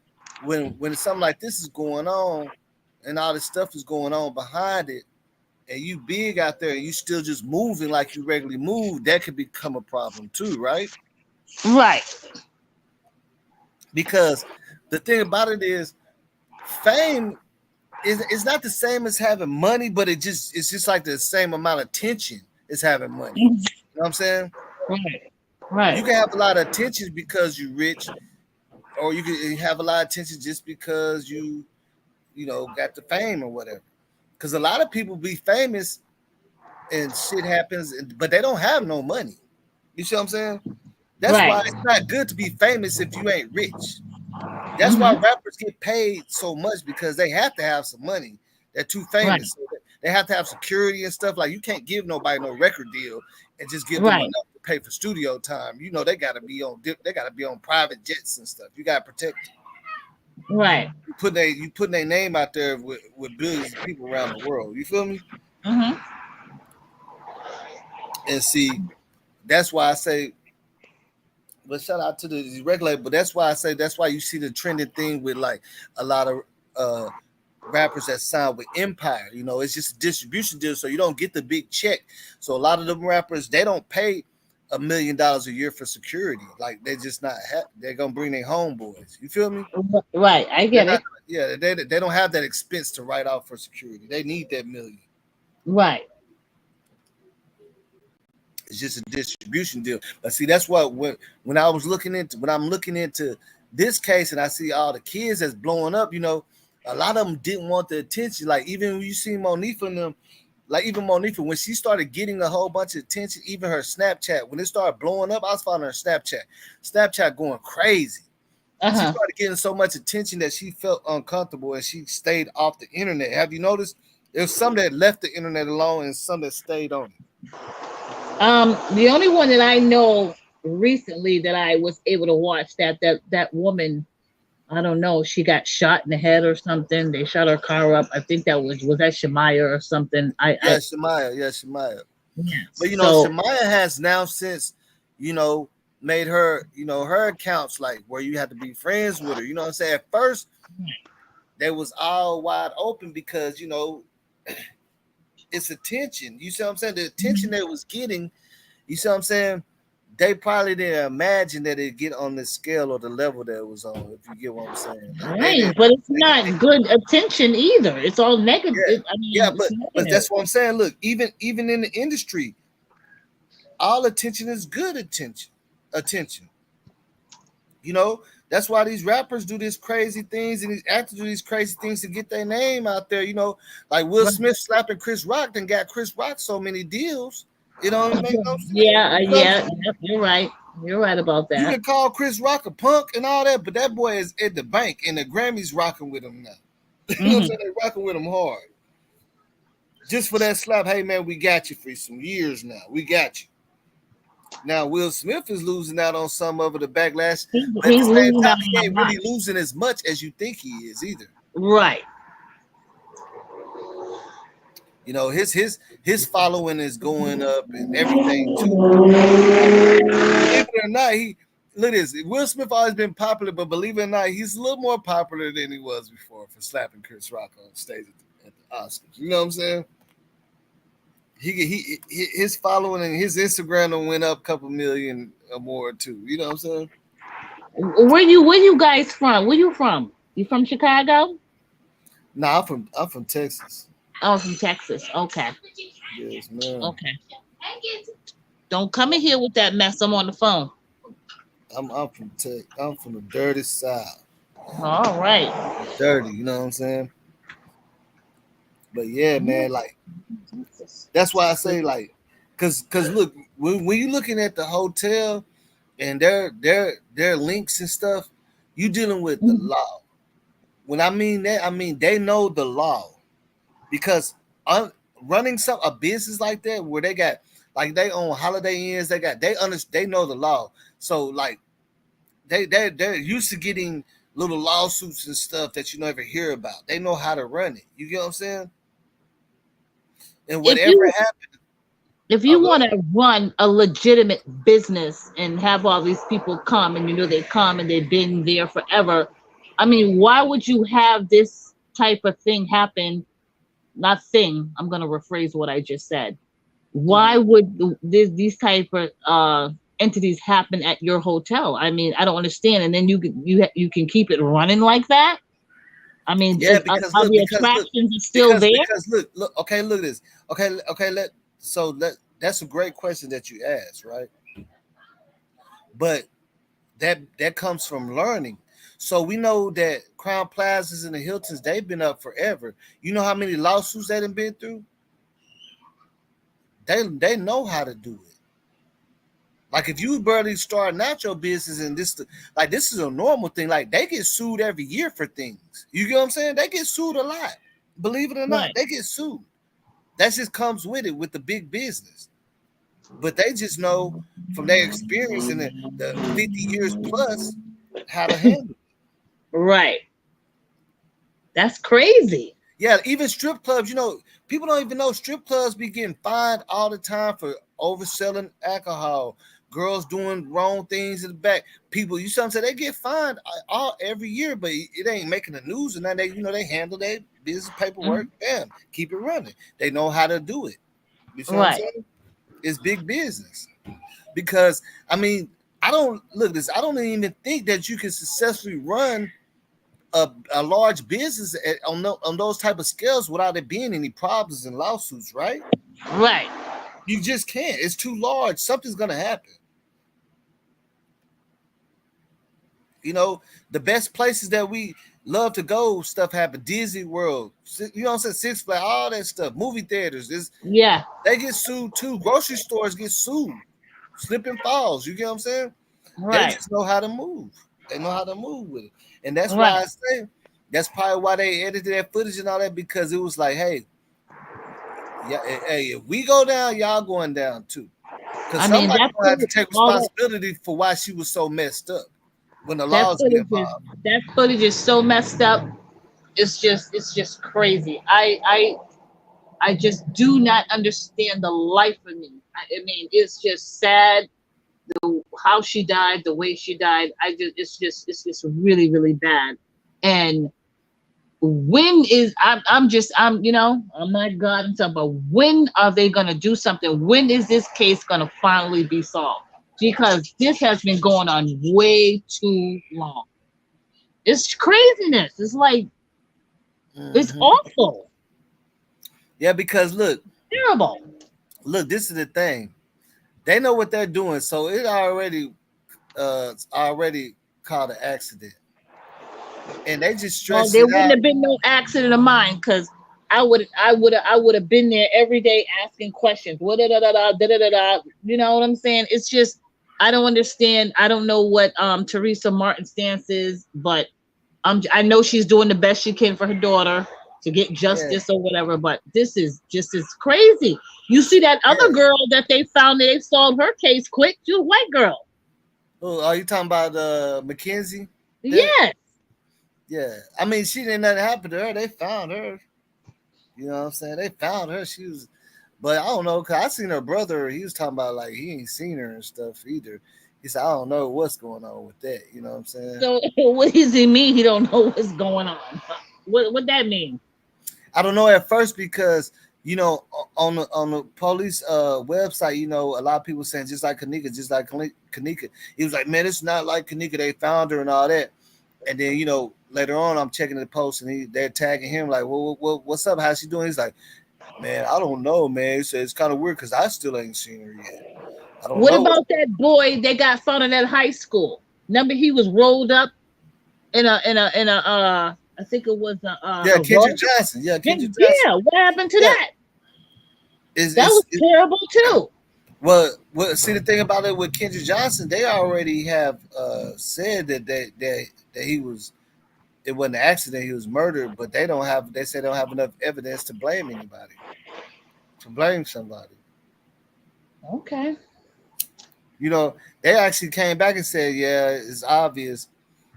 when something like this is going on and all this stuff is going on behind it, and you big out there and you still just moving like you regularly move, that could become a problem too, right? Right. Because the thing about it is fame is it's not the same as having money, but it's just like the same amount of attention as having money. Mhm. You know what I'm saying? Right. Right. You can have a lot of attention because you're rich, or you can have a lot of attention just because you know got the fame or whatever. Because a lot of people be famous and shit happens, but they don't have no money. You see what I'm saying? That's why Right. it's not good to be famous if you ain't rich. That's why Hmm. rappers get paid so much because they have to have some money. They're too Right. famous. So they have to have security and stuff. Like you can't give nobody no record deal and just give them Right. enough to pay for studio time. You know they gotta be on private jets and stuff. You gotta protect them. Right. You putting their name out there with billions of people around the world. You feel me? Hmm. And see, that's why I say, but shout out to the regulator. But that's why I say that's why you see the trending thing with like a lot of uh rappers that sign with Empire. You know, it's just a distribution deal, so you don't get the big check. So a lot of them rappers they don't pay $1 million a year for security. Like they just not they're gonna bring their homeboys. You feel me? Right. I They're get not. it. Yeah, they don't have that expense to write off for security. They need that million. Right. It's just a distribution deal. But see, that's what when I was looking into when I'm looking into this case and I see all the kids that's blowing up, you know, a lot of them didn't want the attention. Like even when you see Monifa and them, like even Monifa, when she started getting a whole bunch of attention, even her Snapchat, when it started blowing up, I was following her Snapchat going crazy. She Uh-huh. started getting so much attention that she felt uncomfortable and she stayed off the internet. Have you noticed? There's some that left the internet alone and some that stayed on it. The only one that I know recently that I was able to watch, that woman, I don't know, she got shot in the head or something. They shot her car up. I think was that Shemaya or something. Yeah, Shemaya. Yeah, Shemaya. But Yes. you know, So Shemaya has now since, you know, made her, you know, her accounts like where you have to be friends with her. You know what I'm saying? At first, they was all wide open because, you know, it's attention. You see what I'm saying? The attention they was getting, you see what I'm saying? They probably didn't imagine that it'd get on the scale or the level that it was on, if you get what I'm saying. They right, didn't but it's they, not good attention either. It's all negative. yeah. I Yeah, mean, it's but negative. that's what I'm saying. Look, even in the industry, all attention is good attention. Attention. You know, that's why these rappers do these crazy things and these actors do these crazy things to get their name out there. You know, like Will Right. Smith slapping Chris Rock and got Chris Rock so many deals. It don't make no sense. Yeah, You know what I'm yeah, saying? yep, you're right. You're right about You that. can call Chris Rock a punk and all that, but that boy is at the bank and the Grammys rocking with him now. You know what I'm Hmm. saying? They rocking with him hard. Just for that slap, hey man, we got you for some years now. We got you. Now Will Smith is losing out on some of the backlash, but at the He's same losing time, out he on a ain't lot. really losing as much as you think he is either. Right. You know, his following is going up and everything too. Believe it or not, he look at this. Will Smith always been popular, but believe it or not, he's a little more popular than he was before for slapping Chris Rock on stage at the Oscars. You know what I'm saying? His following and his Instagram done went up a couple million or more too. You know what I'm saying? Where you guys from? Where you from? You from Chicago? Nah, I'm from Texas. Oh, from Texas. Okay. Yes, man. Okay. Don't come in here with that mess. I'm on the phone. I'm from the dirty South. All right. Dirty, you know what I'm saying? But yeah, man, like that's why I say like Cause look, when you looking at the hotel and their links and stuff, you dealing with the Mhm. law. When I mean that, I mean they know the law because running a business like that where they got like they own Holiday Inns, they know the law. So like they're used to getting little lawsuits and stuff that you never hear about. They know how to run it. You get what I'm saying? And If whatever you happened, if oh you go want ahead. to run a legitimate business and have all these people come and you know they come and they've been there forever, I mean, why would you have this type of thing happen? Not thing. I'm going to rephrase what I just said. Why Hmm. would these type of entities happen at your hotel? I mean, I don't understand. And then you can keep it running like that. I mean, Yeah, are the attractions still there? because look, okay, look at this. Okay, let that's a great question that you asked, right? But that comes from learning. So we know that Crown Plazas and the Hiltons, they've been up forever. You know how many lawsuits they done been through? They know how to do it. Like if you barely starting out your business and this is a normal thing. Like they get sued every year for things. You get what I'm saying? They get sued a lot. Believe it or not, Right, they get sued. That just comes with it with the big business. But they just know from their experience in the 50 years plus how to handle it. right. That's crazy. Yeah, even strip clubs, people don't even know strip clubs be getting fined all the time for overselling alcohol, girls doing wrong things in the back. People, you something say they get fined all every year, but it ain't making the news and then they handle their business paperwork, Mhm. bam, keep it running. They know how to do it. You see what I'm Right. saying? It's big business. Because I mean, I don't look this. I don't even think that you can successfully run a large business on those type of scales without it being any problems and lawsuits, right? Right. You just can't. It's too large. Something's gonna happen. You know, the best places that we love to go, stuff happen. Disney World, you know what I'm saying? Six Flags, all that stuff. Movie theaters, Yeah. they get sued too. Grocery stores get sued. Slip and falls. You get what I'm saying? They Right. just know how to move. They know how to move with it, and that's why Right. I say that's probably why they edited that footage and all that because it was like, hey, yeah, hey, if we go down, y'all going down too. Because I mean, somebody gonna have to take all that responsibility for why she was so messed up when the that laws get footage is involved. that footage is so messed up. It's just crazy. I just do not understand the life of me. I mean, it's just sad how she died, the way she died. It's just really really bad. And when is I'm not God and stuff, but when are they gonna do something? When is this case gonna finally be solved? Because this has been going on way too long. It's craziness. It's like it's Hmm. awful, Yeah, because terrible. look, this is the thing. They know what they're doing, so it already called an accident, and they just Well, stretched there it wouldn't out. have been no accident of mine because I would have been there every day asking questions. What da da da da da da da. You know what I'm saying? It's just I don't understand. I don't know what Teresa Martin's stance is, but I know she's doing the best she can for her daughter to get Yeah, justice or whatever. But this is just as crazy. You see that other yeah. girl that they found that they solved her case quick, too, white girl. Oh, are you talking about Mackenzie? That Yes. yeah. I mean, she didn't nothing happen to her. They found her. You know what I'm saying? They found her. She was, but I don't know. Cause I seen her brother. He was talking about like he ain't seen her and stuff either. He said I don't know what's going on with that. You know what I'm saying? So what does it mean? He don't know what's going on. What that mean? I don't know at first because on the police website, a lot of people saying just like Kenneka. He was like, man, it's not like Kenneka. They found her and all that. And then later on, I'm checking the post and they're tagging him like, what's up? How's she doing? He's like, man, I don't know, man. He said it's kind of weird because I still ain't seen her yet. I don't What know what's about going that boy they got found in that high school? Remember he was rolled up in a I think it was Yeah, a rug. Kendrick Johnson. Yeah, Kendrick Johnson. Yeah, what happened to Yeah, that? is That was it's terrible too. Well, see the thing about it with Kendrick Johnson, they already have said that he was it wasn't an accident, he was murdered, but they don't have they say they don't have enough evidence to blame anybody, to blame somebody. Okay. You know, they actually came back and said, yeah, it's obvious.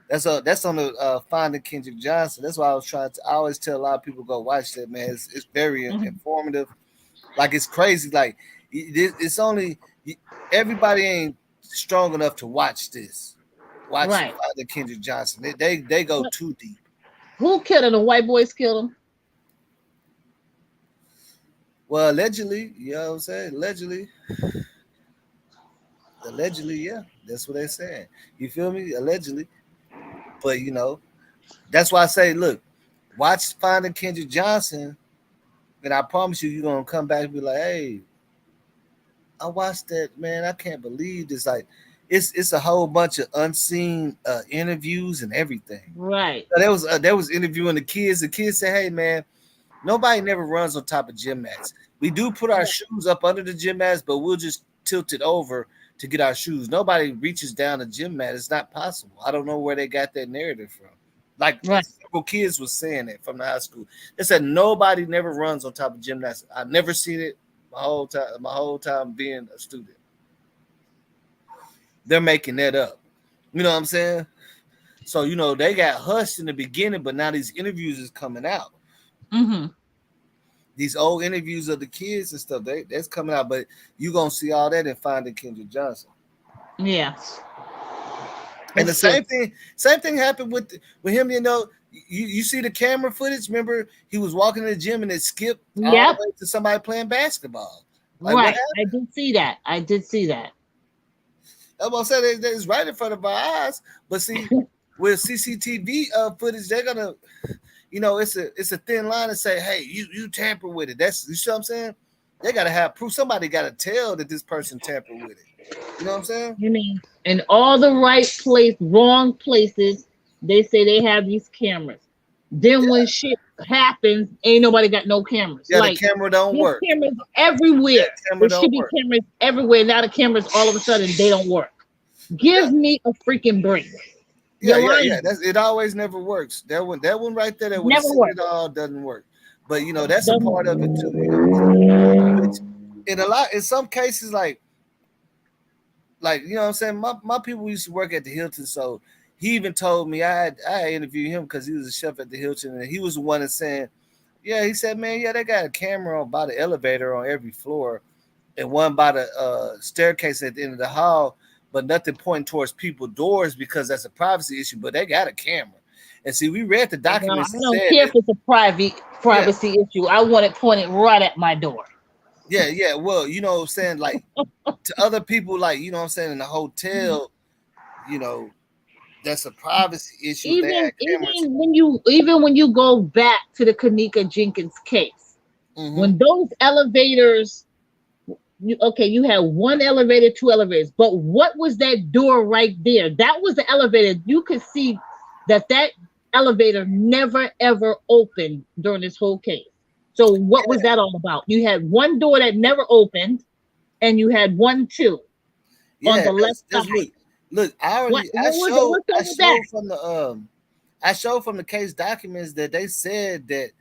That's on the Finding Kendrick Johnson. That's why I was trying to. I always tell a lot of people go watch that, man. It's very Mhm. informative. Like it's crazy. Like it's only everybody ain't strong enough to watch this. Watch Right. Finding Kendrick Johnson. They go But too deep. who killed him? The white boys killed him. Well, allegedly, you know what I'm saying? Allegedly, yeah, that's what they're saying. You feel me? Allegedly, but that's why I say, look, watch Finding Kendrick Johnson, and I promise you, you're gonna come back and be like, hey, I watched that, man. I can't believe this. Like, it's a whole bunch of unseen interviews and everything. Right. So there was interviewing the kids. The kids say, hey, man, nobody never runs on top of gym mats. We do put our shoes up under the gym mats, but we'll just tilt it over to get our shoes. Nobody reaches down the gym mat. It's not possible. I don't know where they got that narrative from. Like Right. several kids was saying it from the high school. They said nobody never runs on top of gym mats. I never seen it my whole time being a student. They're making that up. You know what I'm saying? So they got hushed in the beginning, but now these interviews is coming out. Mm-hmm. These old interviews of the kids and stuff, that's coming out. But you gonna see all that in Finding Kendrick Johnson. Yeah. And the That's true. same thing happened with him. You see the camera footage. Remember, he was walking in the gym and it skipped all the Yep. way to somebody playing basketball. Like what Right. I happened? did see that. I did see that. That's what I said. It's right in front of our eyes. But see, with CCTV footage, they're gonna, it's a thin line to say, hey, you tamper with it. That's you see what I'm saying? They gotta have proof. Somebody gotta tell that this person tampered with it. You know what I'm saying? You mean in all the right place, wrong places, they say they have these cameras. Then when Yeah, shit happens, ain't nobody got no cameras. yeah. The Like camera don't there's work. cameras everywhere. Yeah, camera There should don't be work. cameras everywhere. Now the cameras all of a sudden they don't work. Give Yeah, me a freaking break. You're yeah. lying. That's it. Always never works. That one right there, that would have Never seen work. it all, doesn't work. But that's a Doesn't part of work. it too. Which in some cases, like what I'm saying, my people used to work at the Hilton, so he even told me I interviewed him because he was a chef at the Hilton, and he was the one that saying, yeah, he said, man, yeah, they got a camera by the elevator on every floor, and one by the staircase at the end of the hall, but nothing pointing towards people doors because that's a privacy issue. But they got a camera, and see, we read the Well, documents I and don't said care if that, it's a private yeah, privacy issue. I want it pointed right at my door. yeah. Well, what I'm saying, like to other people, like what I'm saying in the hotel, you know, that's a privacy issue if they even had cameras. even when you go back to the Kenneka Jenkins case, Hmm. when those elevators, you had one elevator, two elevators, but what was that door right there? That was the elevator. You could see that elevator never ever opened during this whole case. So what was that all about? You had one door that never opened, and you had one two on Yeah, the left that's side. look. What was it? What's up with that? I showed from the case documents that they said that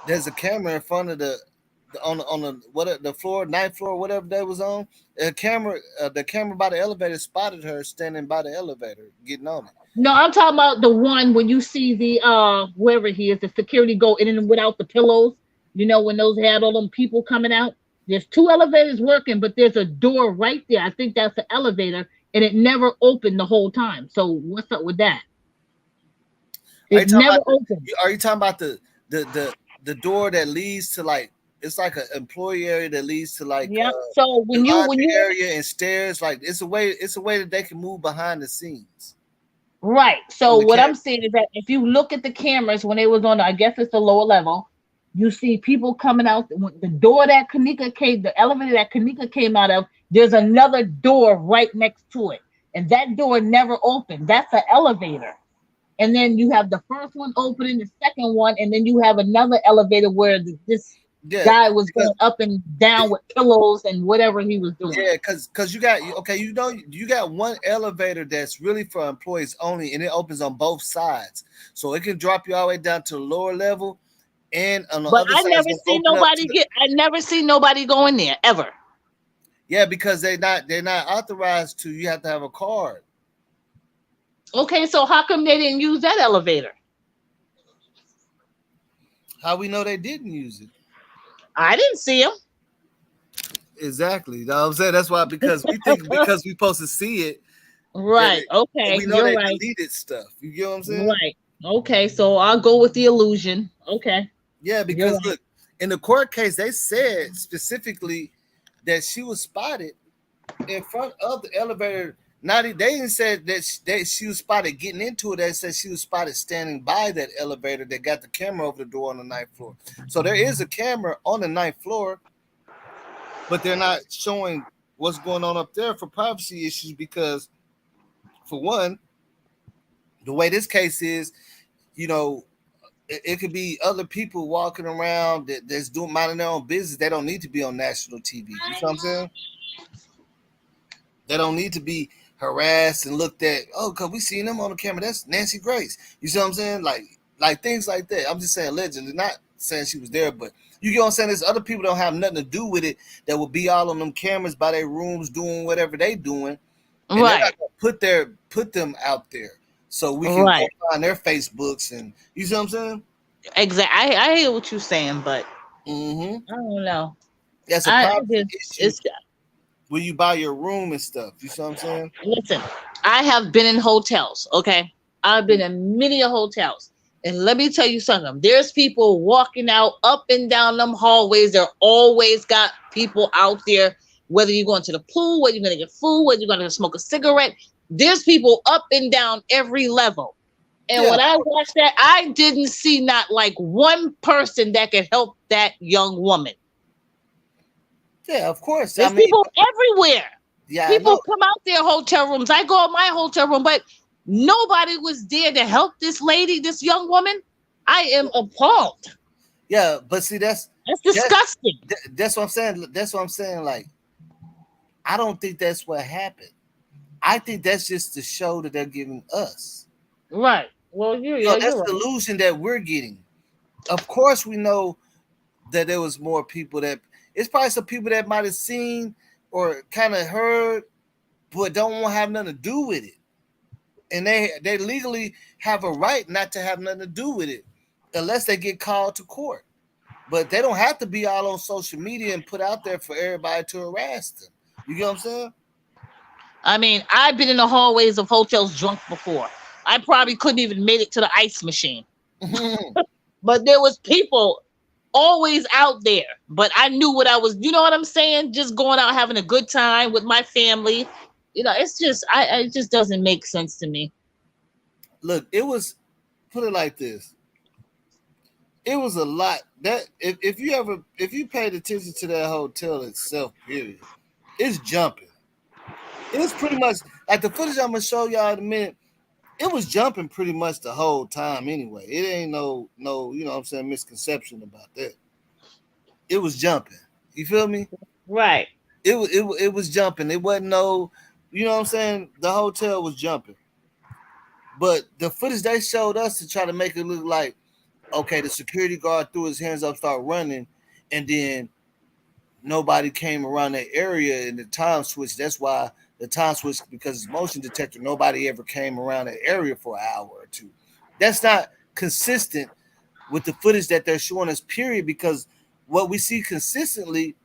there's a camera in front of on the what the floor, ninth floor, whatever that was on. The camera by the elevator spotted her standing by the elevator, getting on it. No, I'm talking about the one when you see the whoever he is, the security go in and without the pillows. You know when those had all them people coming out. There's two elevators working, but there's a door right there. I think that's the elevator, and it never opened the whole time. So what's up with that? Are you It talking never about opened. Are you talking about the the door that leads to like it's like an employee area that leads to like Yep. So the when laundry you area and stairs. Like it's a way that they can move behind the scenes right. from So the what camera. I'm saying is that if you look at the cameras when they was on, I guess it's the lower level, you see people coming out the door that Kenneka came, the elevator that Kenneka came out of. There's another door right next to it, and that door never opened. That's an elevator. And then you have the first one opening, the second one, and then you have another elevator where this. Yeah, Guy was because going up and down with pillows and whatever he was doing. yeah, because you got okay, you got one elevator that's really for employees only, and it opens on both sides, so it can drop you all the way down to the lower level, and on the But other I side it's never gonna see open up to nobody the get. I never see nobody go in there ever. yeah, because they're not authorized to. You have to have a card. Okay, so how come they didn't use that elevator? How we know they didn't use it? I didn't see him. Exactly. You know what I'm saying? That's why because we think because we supposed to see it that Right. Okay. we know You're they right. deleted stuff. You get what I'm saying? Right. Okay. So I'll go with the illusion. Okay. Yeah, You're because right. look, in the court case, they said specifically that she was spotted in front of the elevator. Not they didn't say that she was spotted getting into it. They said she was spotted standing by that elevator that got the camera over the door on the ninth floor. So there is a camera on the ninth floor, but they're not showing what's going on up there for privacy issues because, for one, the way this case is, you know, it could be other people walking around that's doing minding their own business. They don't need to be on national TV. You know what I'm saying? They don't need to be harassed and looked at. Oh, cause we seen them on the camera. That's Nancy Grace. You see what I'm saying? Like things like that. I'm just saying legend. They're not saying she was there, but you get what I'm saying. There's other people that don't have nothing to do with it that will be all on them cameras by their rooms doing whatever they doing, and they're not Right. gonna put them out there so we can go Right. find their Facebooks and you see what I'm saying? Exactly. I hear what you're saying, but Mm-hmm. I don't know. That's a I privacy just issue it's when you buy your room and stuff. You see what I'm saying? listen. I have been in hotels. Okay, I've been in many hotels, and let me tell you something. There's people walking out up and down them hallways. They're always got people out there. Whether you're going to the pool, whether you're going to get food, whether you're going to smoke a cigarette, there's people up and down every level. And Yeah, when I watched that, I didn't see not like one person that could help that young woman. yeah, of course. I There's mean, people everywhere. yeah, I People know. come out their hotel rooms. I go in my hotel room, but nobody was there to help this lady, this young woman. I am appalled. Yeah, but see, That's that disgusting. that's what I'm saying. That's what I'm saying. Like, I don't think that's what happened. I think that's just the show that they're giving us. Right. Well, You know, you're that's right. the illusion that we're getting. Of course, we know that there was more people that it's probably some people that might have seen or kind of heard, but don't want to have nothing to do with it. And they legally have a right not to have nothing to do with it unless they get called to court. But they don't have to be all on social media and put out there for everybody to harass them. You get what I'm saying? I mean, I've been in the hallways of hotels drunk before. I probably couldn't even made it to the ice machine. But there was people always out there. But I knew what I was, you know what I'm saying? Just going out having a good time with my family. It's just it just doesn't make sense to me. Look, it was put it like this. It was a lot that if you paid attention to that hotel itself, period, it's jumping. It's pretty much like the footage I'm gonna show y'all in a minute. It was jumping pretty much the whole time anyway. It ain't no you know what I'm saying misconception about that. It was jumping. You feel me? Right. It was jumping. It wasn't no you know what I'm saying. The hotel was jumping, but the footage they showed us to try to make it look like okay, the security guard threw his hands up, started running, and then nobody came around that area in the time switch. That's why the time switch because it's motion detector. Nobody ever came around that area for an hour or two. That's not consistent with the footage that they're showing us. Period. Because what we see consistently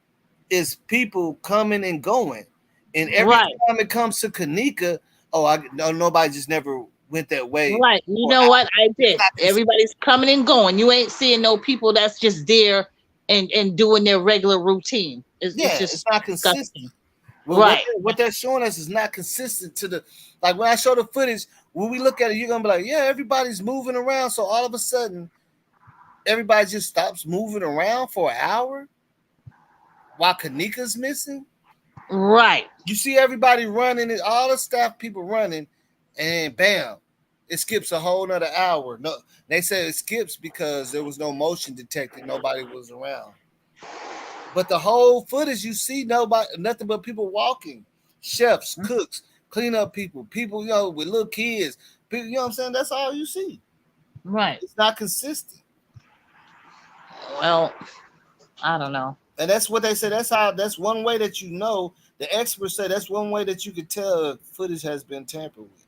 is people coming and going, and every Right. time it comes to Kenneka, oh, I no nobody just never went that way Right. You for know what? hours. I It's did. not consistent. Everybody's coming and going. You ain't seeing no people that's just there and doing their regular routine. It's Yeah, it's just not consistent. disgusting. Well, what Right. they're, what they're showing us is not consistent to the like when I show the footage. When we look at it, you're gonna be like, yeah, everybody's moving around. So all of a sudden, everybody just stops moving around for an hour while Kanika's missing. Right. You see everybody running, and all the staff people running, and bam, it skips a whole nother hour. No, they said it skips because there was no motion detected. Nobody was around. But the whole footage you see nobody, nothing but people walking, chefs, cooks, cleanup people, people with little kids. People, you know what I'm saying? That's all you see. Right. It's not consistent, Well, I don't know. and that's what they say. That's how. That's one way that you know. The experts say that's one way that you could tell if footage has been tampered with.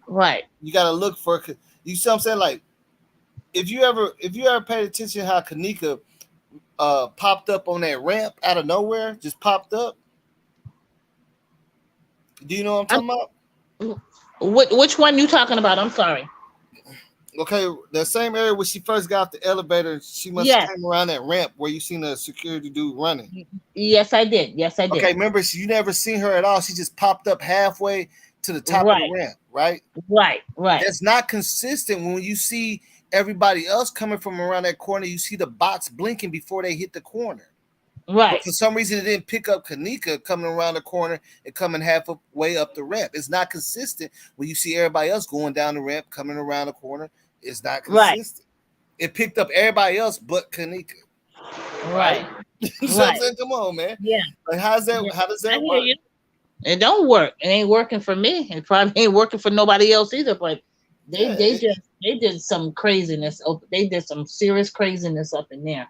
Right. You got to look for. You see what I'm saying? Like if you ever paid attention how Kenneka popped up on that ramp out of nowhere, just popped up. Do you know what I'm I'm, talking about? which one you talking about? I'm sorry. Okay, the same area where she first got off the elevator, she must have Yes. came around that ramp where you seen the security dude running. Yes, I did. Yes, I Okay, did. remember you never seen her at all. She just popped up halfway to the top of the Right. ramp, right? Right. Right. That's not consistent when you see everybody else coming from around that corner. You see the bots blinking before they hit the corner. But Right. for some reason, it didn't pick up Kenneka coming around the corner and coming halfway up the ramp. It's not consistent when you see everybody else going down the ramp, coming around the corner. It's not Right. consistent. It picked up everybody else but Kenneka, right? Right. So I'm Right. saying, come on, man. Yeah. Like, how's that? Yeah. How does I that hear work? you. It don't work. It ain't working for me. It probably ain't working for nobody else either. But Yeah, they did some craziness. They did some serious craziness up in there,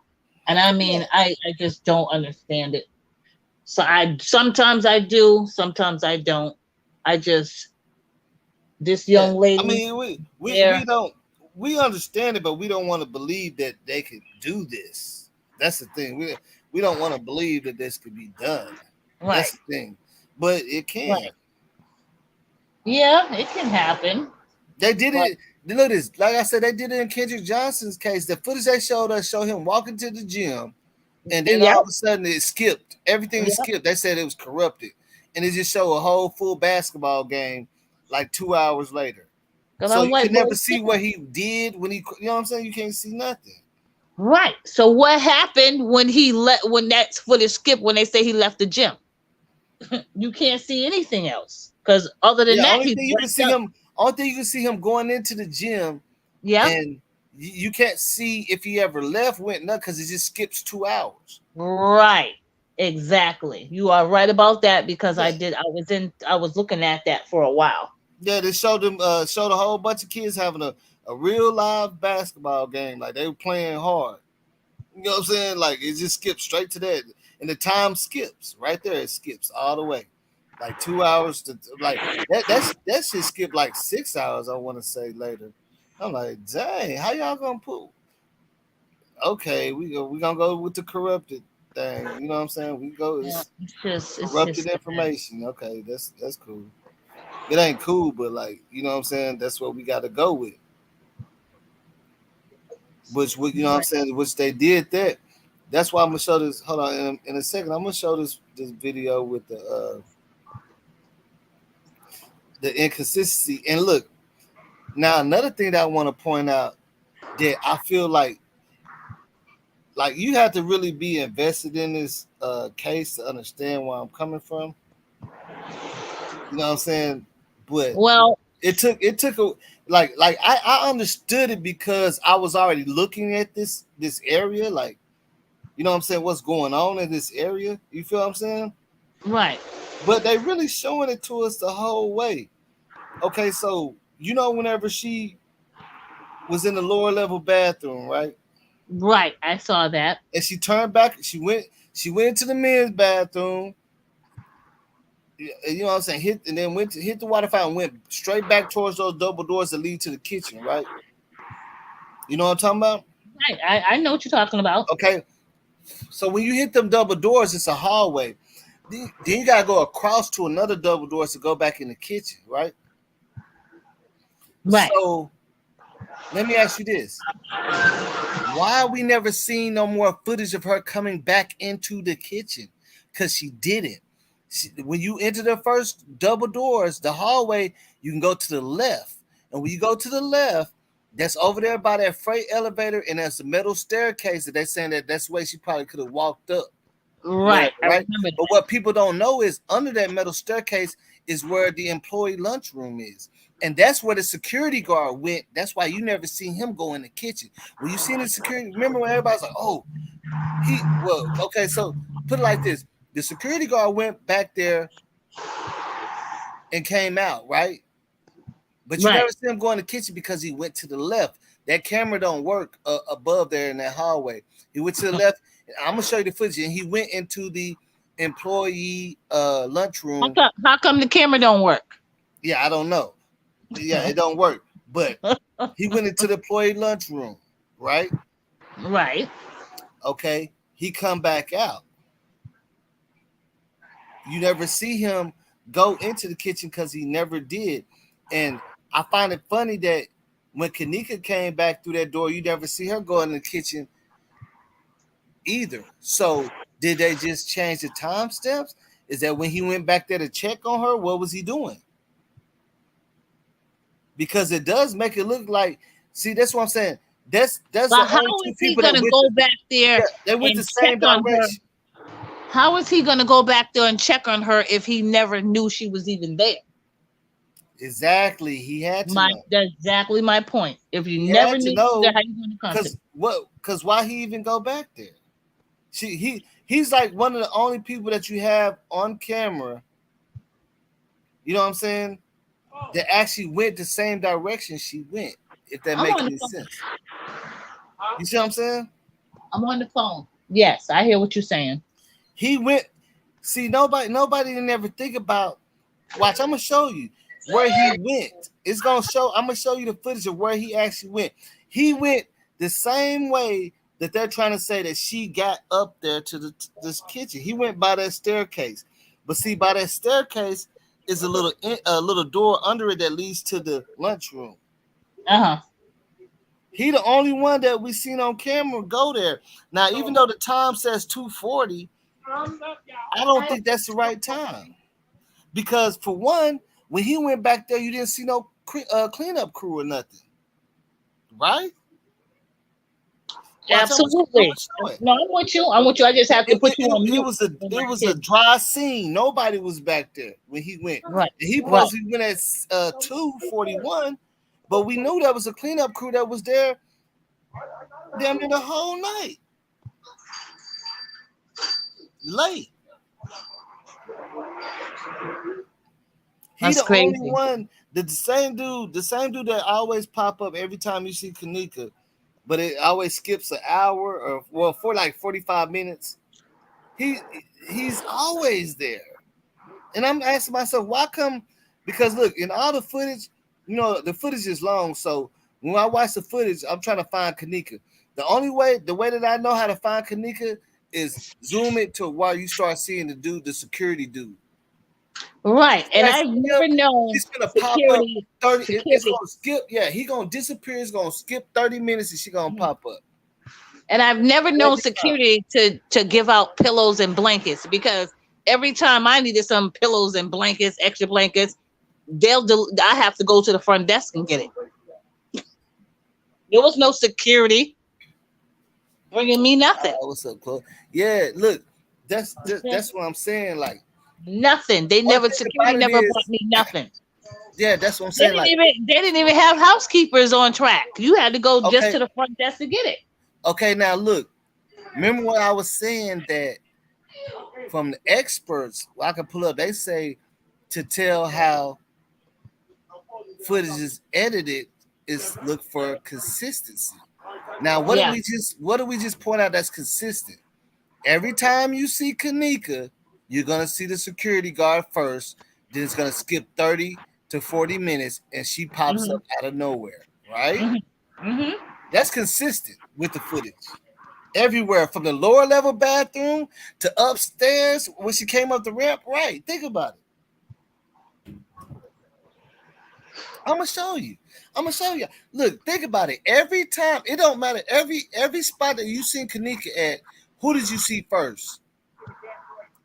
and I yeah, mean I just don't understand it. So I sometimes I do, sometimes I don't. I just this yeah. young I lady mean, we there, don't we understand it, but we don't want to believe that they could do this. That's the thing. We don't want to believe that this could be done. right, That's the thing. But it can. right. Yeah, it can happen, They did but it. Look at this. Like I said, they did it in Kendrick Johnson's case. The footage they showed us show him walking to the gym, and then yep, all of a sudden it skipped. Everything yep. skipped. They said it was corrupted, and it just showed a whole full basketball game like 2 hours later. Because So I'm you like, could well, never see what he did when he. You know what I'm saying? You can't see nothing. right. So what happened when when that footage skipped when they say he left the gym? You can't see anything else because other than Yeah, that, only he thing you can wrapped see up. him. Only thing you can see him going into the gym, Yep. and you can't see if he ever left, went nothing because it just skips 2 hours. Right. Exactly. You are right about that because Yeah. I was looking at that for a while. Yeah, they showed them showed a whole bunch of kids having a real live basketball game. Like they were playing hard. You know what I'm saying? Like it just skips straight to that. And the time skips right there, it skips all the way. Like 2 hours to like that shit skipped like 6 hours, I want to say later. I'm like, dang, how y'all gonna put okay, we gonna go with the corrupted thing. You know what I'm saying? We go Yeah, it's it's corrupted just sad. information. Okay, that's cool. It ain't cool, but like you know what I'm saying. That's what we got to go with. Which you know what I'm Right. saying. Which they did that. That's why I'm gonna show this. Hold on, in a second. I'm gonna show this video with the inconsistency. And look, now another thing that I want to point out that I feel like you have to really be invested in this case to understand where I'm coming from. You know what I'm saying? But Well, it took a like I understood it because I was already looking at this area, like you know what I'm saying, what's going on in this area. You feel what I'm saying? right. But they really showing it to us the whole way. Okay, so whenever she was in the lower level bathroom, right? Right. I saw that. And she turned back, she went into the men's bathroom, you know what I'm saying, hit and then hit the water fountain, went straight back towards those double doors that lead to the kitchen, right? You know what I'm talking about? Right. I know what you're talking about. Okay, so when you hit them double doors, it's a hallway. Then you gotta go across to another double doors to go back in the kitchen, right? Right. So let me ask you this: why we never seen no more footage of her coming back into the kitchen? Because she didn't. When you enter the first double doors, the hallway, you can go to the left, and when you go to the left, that's over there by that freight elevator, and there's a metal staircase that they're saying that's the way she probably could have walked up. Right. whatever, I right? remember But that. what people don't know is under that metal staircase is where the employee lunchroom is. And that's where the security guard went. That's why you never seen him go in the kitchen. When you seen the security, remember when everybody's like, oh, okay, so put it like this. The security guard went back there and came out, right? But you never Right. see him go in the kitchen because he went to the left. That camera don't work above there in that hallway. He went to the left. I'm gonna show you the footage. And he went into the employee lunchroom. How come the camera don't work? Yeah, I don't know. Yeah, it don't work. But he went into the employee lunchroom, right? Right. Okay. He come back out. You never see him go into the kitchen because he never did. And I find it funny that when Kenneka came back through that door, you never see her go in the kitchen either. So did they just change the timestamps? Is that when he went back there to check on her? What was he doing? Because it does make it look like. See, that's what I'm saying. That's But the how only two is he people that gonna went. go back Yeah, there they went the and check same on her? direction. How is he gonna go back there and check on her if he never knew she was even there? Exactly. He had to My know. That's exactly my point. If you He never had to knew she was there, know how you gonna contact? because why he even go back there? He's like one of the only people that you have on camera. You know what I'm saying? That actually went the same direction she went. If that I'm makes on the any phone. sense. You see what I'm saying? I'm on the phone. Yes, I hear what you're saying. He went. See, nobody didn't ever think about. Watch, I'm gonna show you where he went. It's gonna show. I'm gonna show you the footage of where he actually went. He went the same way that they're trying to say that she got up there to this kitchen. He went by that staircase, but see, by that staircase is a little door under it that leads to the lunchroom. Uh-huh. He the only one that we seen on camera go there. Now, even though the time says 2:40, I don't think that's the right time. Because for one, when he went back there, you didn't see no cleanup crew or nothing, right? Watch, I'm Absolutely. gonna show it. No, I'm with you. I'm with you. I just have to put you on It mute was a when it my was a kids. dry scene. Nobody was back there when he went. Right. And he Right. supposedly went at 2:41, but we knew that was a cleanup crew that was there damn near the whole night, late. He That's the only crazy. one. The same dude that always pop up every time you see Kenneka, but it always skips an hour or for like 45 minutes. He he's always there. And I'm asking myself, why come? Because look, in all the footage, the footage is long. So when I watch the footage, I'm trying to find Kenneka. The way that I know how to find Kenneka is zoom it to while you start seeing the security dude. Right. And That's I've skip. never known She's gonna pop up security 30. It's security. gonna skip. Yeah, he gonna disappear. It's gonna skip 30 minutes and she gonna pop up And I've never known every time. security to give out pillows and blankets because every time I needed some pillows and blankets, extra blankets, I have to go to the front desk and get it. There was no security bringing me nothing. What's up, Chloe? Yeah, look, that's what I'm saying. Like, Nothing. only thing Security about it never brought is, me nothing. yeah, that's what I'm saying. Like, They didn't even have housekeepers on track. You had to go just okay, to the front desk to get it. okay, now look, remember what I was saying that from the experts, I can pull up. They say to tell how footage is edited is look for consistency. Now, Yeah. what do we just point out that's consistent? Every time you see Kenneka, you're gonna see the security guard first. Then it's gonna skip 30 to 40 minutes, and she pops Hmm. up out of nowhere. Right? Hmm. Hmm. That's consistent with the footage. Everywhere from the lower level bathroom to upstairs when she came up the ramp. Right? Think about it. I'm gonna show you. I'm gonna show you. Look, think about it. Every time, it don't matter. Every spot that you seen Kenneka at, who did you see first?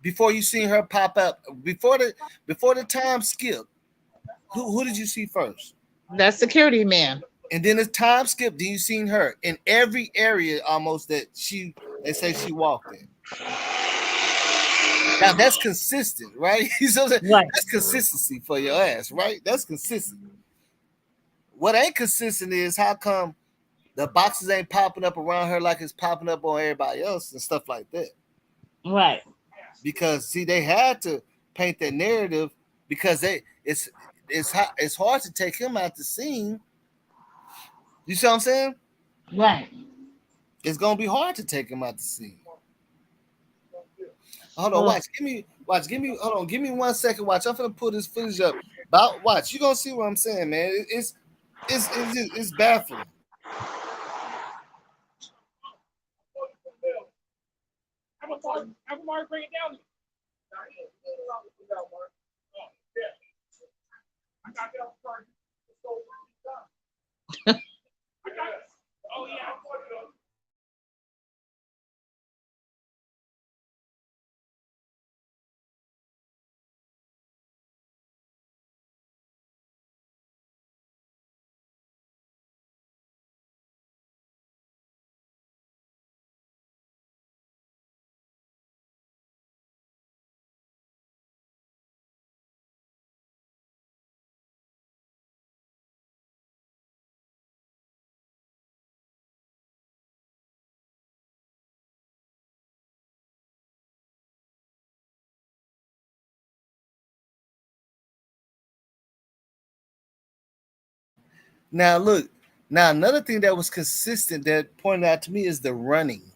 Before you seen her pop up, before the time skip, who did you see first? That security man. And then as time skip, then you seen her in every area almost they say she walked in. Now that's consistent, right? So Right. that's consistency for your ass, right? That's consistent. What ain't consistent is how come the boxes ain't popping up around her like it's popping up on everybody else and stuff like that. Right. Because see, they had to paint that narrative because it's hard to take him out the scene. You see what I'm saying? Right. It's gonna be hard to take him out the scene. Hold on, Ugh. watch. Give me. Hold on, give me 1 second. Watch. I'm gonna pull this footage up. About watch. You gonna see what I'm saying, man? It's baffling. Now look. Now another thing that was consistent that pointed out to me is the running.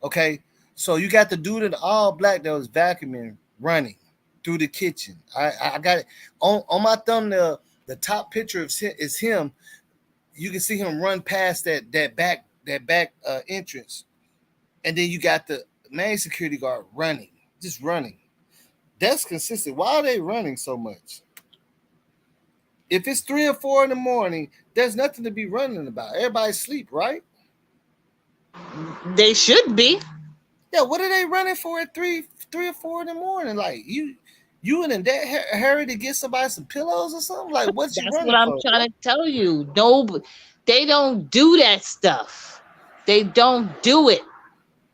Okay, so you got the dude in all black that was vacuuming running through the kitchen. I got it on my thumbnail. The top picture is him. You can see him run past that back entrance, and then you got the main security guard running, just running. That's consistent. Why are they running so much? If it's 3 or 4 in the morning, there's nothing to be running about. Everybody's asleep, right? They should be. Yeah, what are they running for at 3 or 4 in the morning? Like you in a that hurry to get somebody some pillows or something? Like what you That's what running I'm for, bro? trying to tell you. No, they don't do that stuff. They don't do it.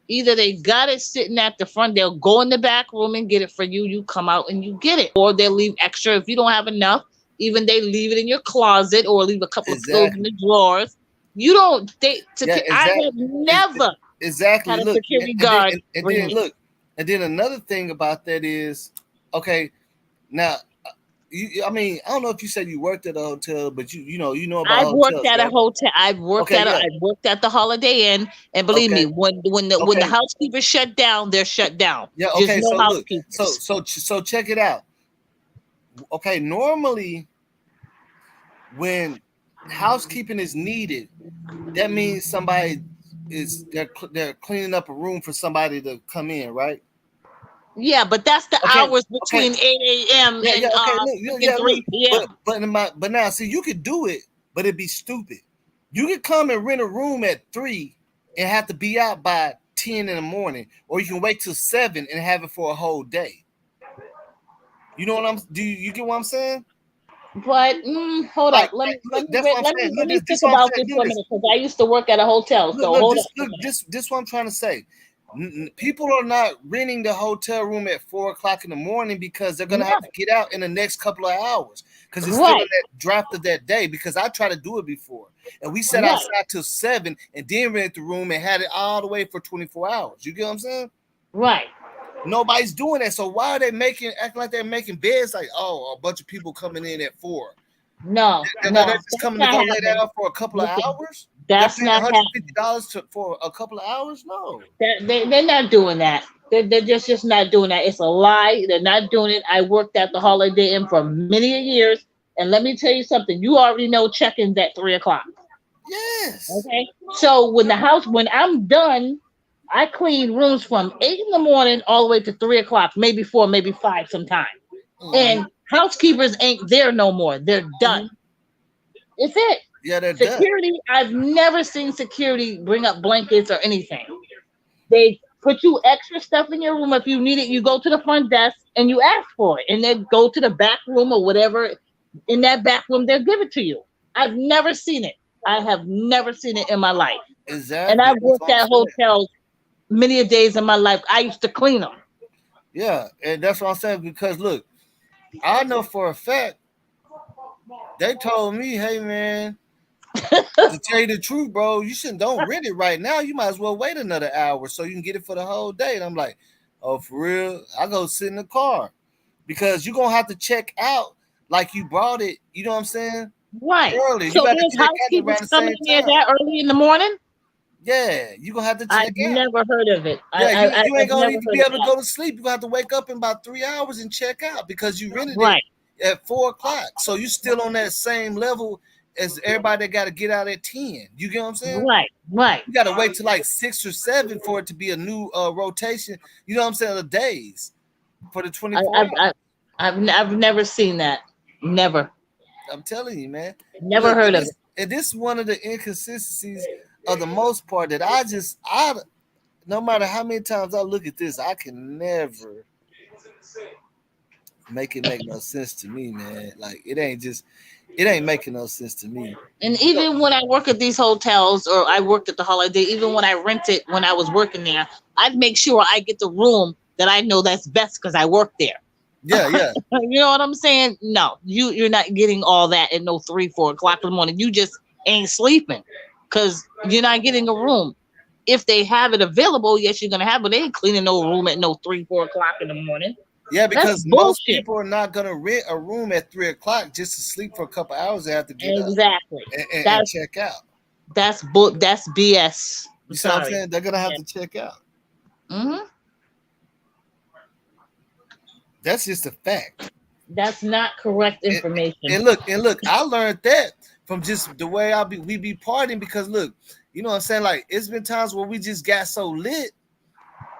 Either they got it sitting at the front, they'll go in the back room and get it for you. You come out and you get it. Or they'll leave extra if you don't have enough. Even they leave it in your closet or leave a couple of pillows in Exactly. the drawers. You don't Yeah, I exactly. have never Exactly. had a Look, security guard and bring then me. look, and then another thing about that is, okay, now I mean, I don't know if you said you worked at a hotel, but you know about I've worked hotels, at a right? hotel. Okay, yeah, I've worked at the Holiday Inn, and believe okay, me, when the okay, housekeepers shut down, they're shut down. yeah, Just okay. no So look, so housekeepers. so so check it out. Okay, normally when housekeeping is needed, that means somebody they're cleaning up a room for somebody to come in, right? Yeah, but that's the Okay, hours okay, between 8 a.m. yeah, yeah, and okay. Look, freaking yeah, look, 3 p.m. but now, see, you could do it, but it'd be stupid. You could come and rent a room at 3 and have to be out by 10 in the morning, or you can wait till 7 and have it for a whole day. You know what I'm? Do you get what I'm saying? But hold up, Like, let look, me that's what I'm let saying. me let Look, me this think what I'm about saying. this Look for a this. minute because I used to work at a hotel. Look, So look, hold up this, for a look, minute. this what I'm trying to say. People are not renting the hotel room at 4 o'clock in the morning because they're gonna have to No, get out in the next couple of hours because it's still in right, that draft of that day. Because I tried to do it before, and we sat right, outside till 7, and then rented the room and had it all the way for 24 hours. You get what I'm saying? right. Nobody's doing that. So why are they acting like they're making beds? Like, oh, a bunch of people coming in at 4. No, They're no, just that's coming to not go lay happening. down for a couple of Listen, hours. They're that's paying one not hundred fifty happening. dollars for a couple of hours. No. They're not doing that. They're just not doing that. It's a lie. They're not doing it. I worked at the Holiday Inn for many years, and let me tell you something. You already know check-ins at 3 o'clock. Yes. Okay, so when I'm done, I clean rooms from 8 in the morning all the way to 3 o'clock, maybe 4, maybe 5 sometimes. Hmm. And housekeepers ain't there no more. They're done. Hmm. It's it. Yeah, they're done. Security, I've never seen security bring up blankets or anything. They put you extra stuff in your room. If you need it, you go to the front desk and you ask for it. And then go to the back room or whatever. In that back room, they'll give it to you. I've never seen it. I have never seen it in my life. And Exactly. I've That's worked what I'm at saying. hotels many a days in my life. I used to clean them. Yeah, and that's what I'm saying. Because look, I know for a fact they told me, "Hey man, to tell you the truth, bro, you shouldn't don't rent it right now. You might as well wait another hour so you can get it for the whole day." And I'm like, "Oh, for real?" I go sit in the car because you're gonna have to check out like you brought it. You know what I'm saying? Right. Early, you So got to there's check out housekeepers around the coming same in there time. that early in the morning. Yeah, you gonna have to check I've out. never heard of it. Yeah, you ain't I've gonna never even heard be of able to that. go to sleep. You gonna have to wake up in about 3 hours and check out because you rented it Right. at 4 o'clock. So you still on that same level as everybody that got to get out at 10. You get what I'm saying? Right. Right. You got to wait till like 6 or 7 for it to be a new rotation. You know what I'm saying? The days for the I, 24 I've, hours. I've I've never seen that. Never. I'm telling you, man. Never Look, heard of it. and this is one of the inconsistencies of the most part that I no matter how many times I look at this, I can never make it make no sense to me, man. Like it ain't making no sense to me. And You know, even when I work at these hotels or I worked at the Holiday, even when I rented when I was working there, I'd make sure I get the room that I know that's best because I work there. yeah, yeah, You know what I'm saying? No, you're not getting all that at no 3, 4 o'clock in the morning. You just ain't sleeping because you're not getting a room. If they have it available, yes, you're gonna have, but they ain't cleaning no room at no 3, 4 o'clock in the morning. yeah. That's Because most bullshit. people are not gonna rent a room at 3 o'clock just to sleep for a couple hours and have to get up Exactly. and That's check out. that's BS. I'm You see what I'm sorry. saying? They're gonna have Yeah. to check out. Hmm. That's just a fact. That's not correct And, information. and look, I learned that from just the way we be partying because look, you know what I'm saying? Like it's been times where we just got so lit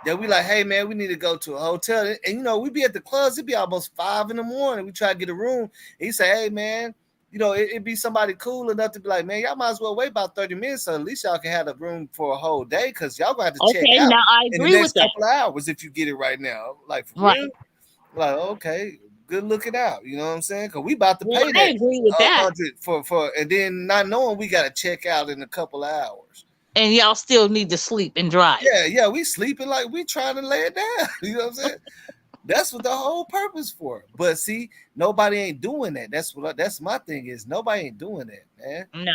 that we like, hey man, we need to go to a hotel. And you know, we be at the clubs, it'd be almost 5 in the morning. We try to get a room. And he say, hey man, you know, it'd be somebody cool enough to be like, man, y'all might as well wait about 30 minutes so at least y'all can have the room for a whole day because y'all gonna have to check Okay, out now I in the agree with next that. couple of hours if you get it right now. Like for Right. real? Like, okay, good looking out. You know what I'm saying? Because we about to Well, pay I that agree with that. 100 for and then not knowing we gotta check out in a couple of hours. And y'all still need to sleep and drive. Yeah, yeah, we sleeping like we trying to lay it down. You know what I'm saying? That's what the whole purpose for. But see, nobody ain't doing that. That's my thing is nobody ain't doing that, man. No.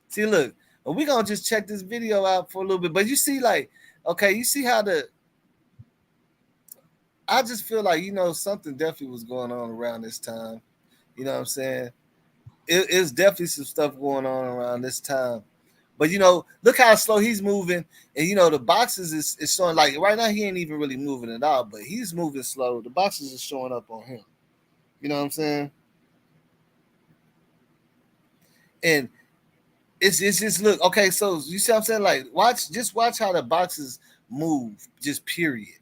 See, look, we gonna just check this video out for a little bit. But you see, like, okay, you see how I just feel like something definitely was going on around this time. You know what I'm saying? It's definitely some stuff going on around this time. But look how slow he's moving, and the boxes is showing like right now he ain't even really moving at all, but he's moving slow. The boxes is showing up on him. You know what I'm saying? And it's just look okay. So you see what I'm saying? Like watch how the boxes move. Just period.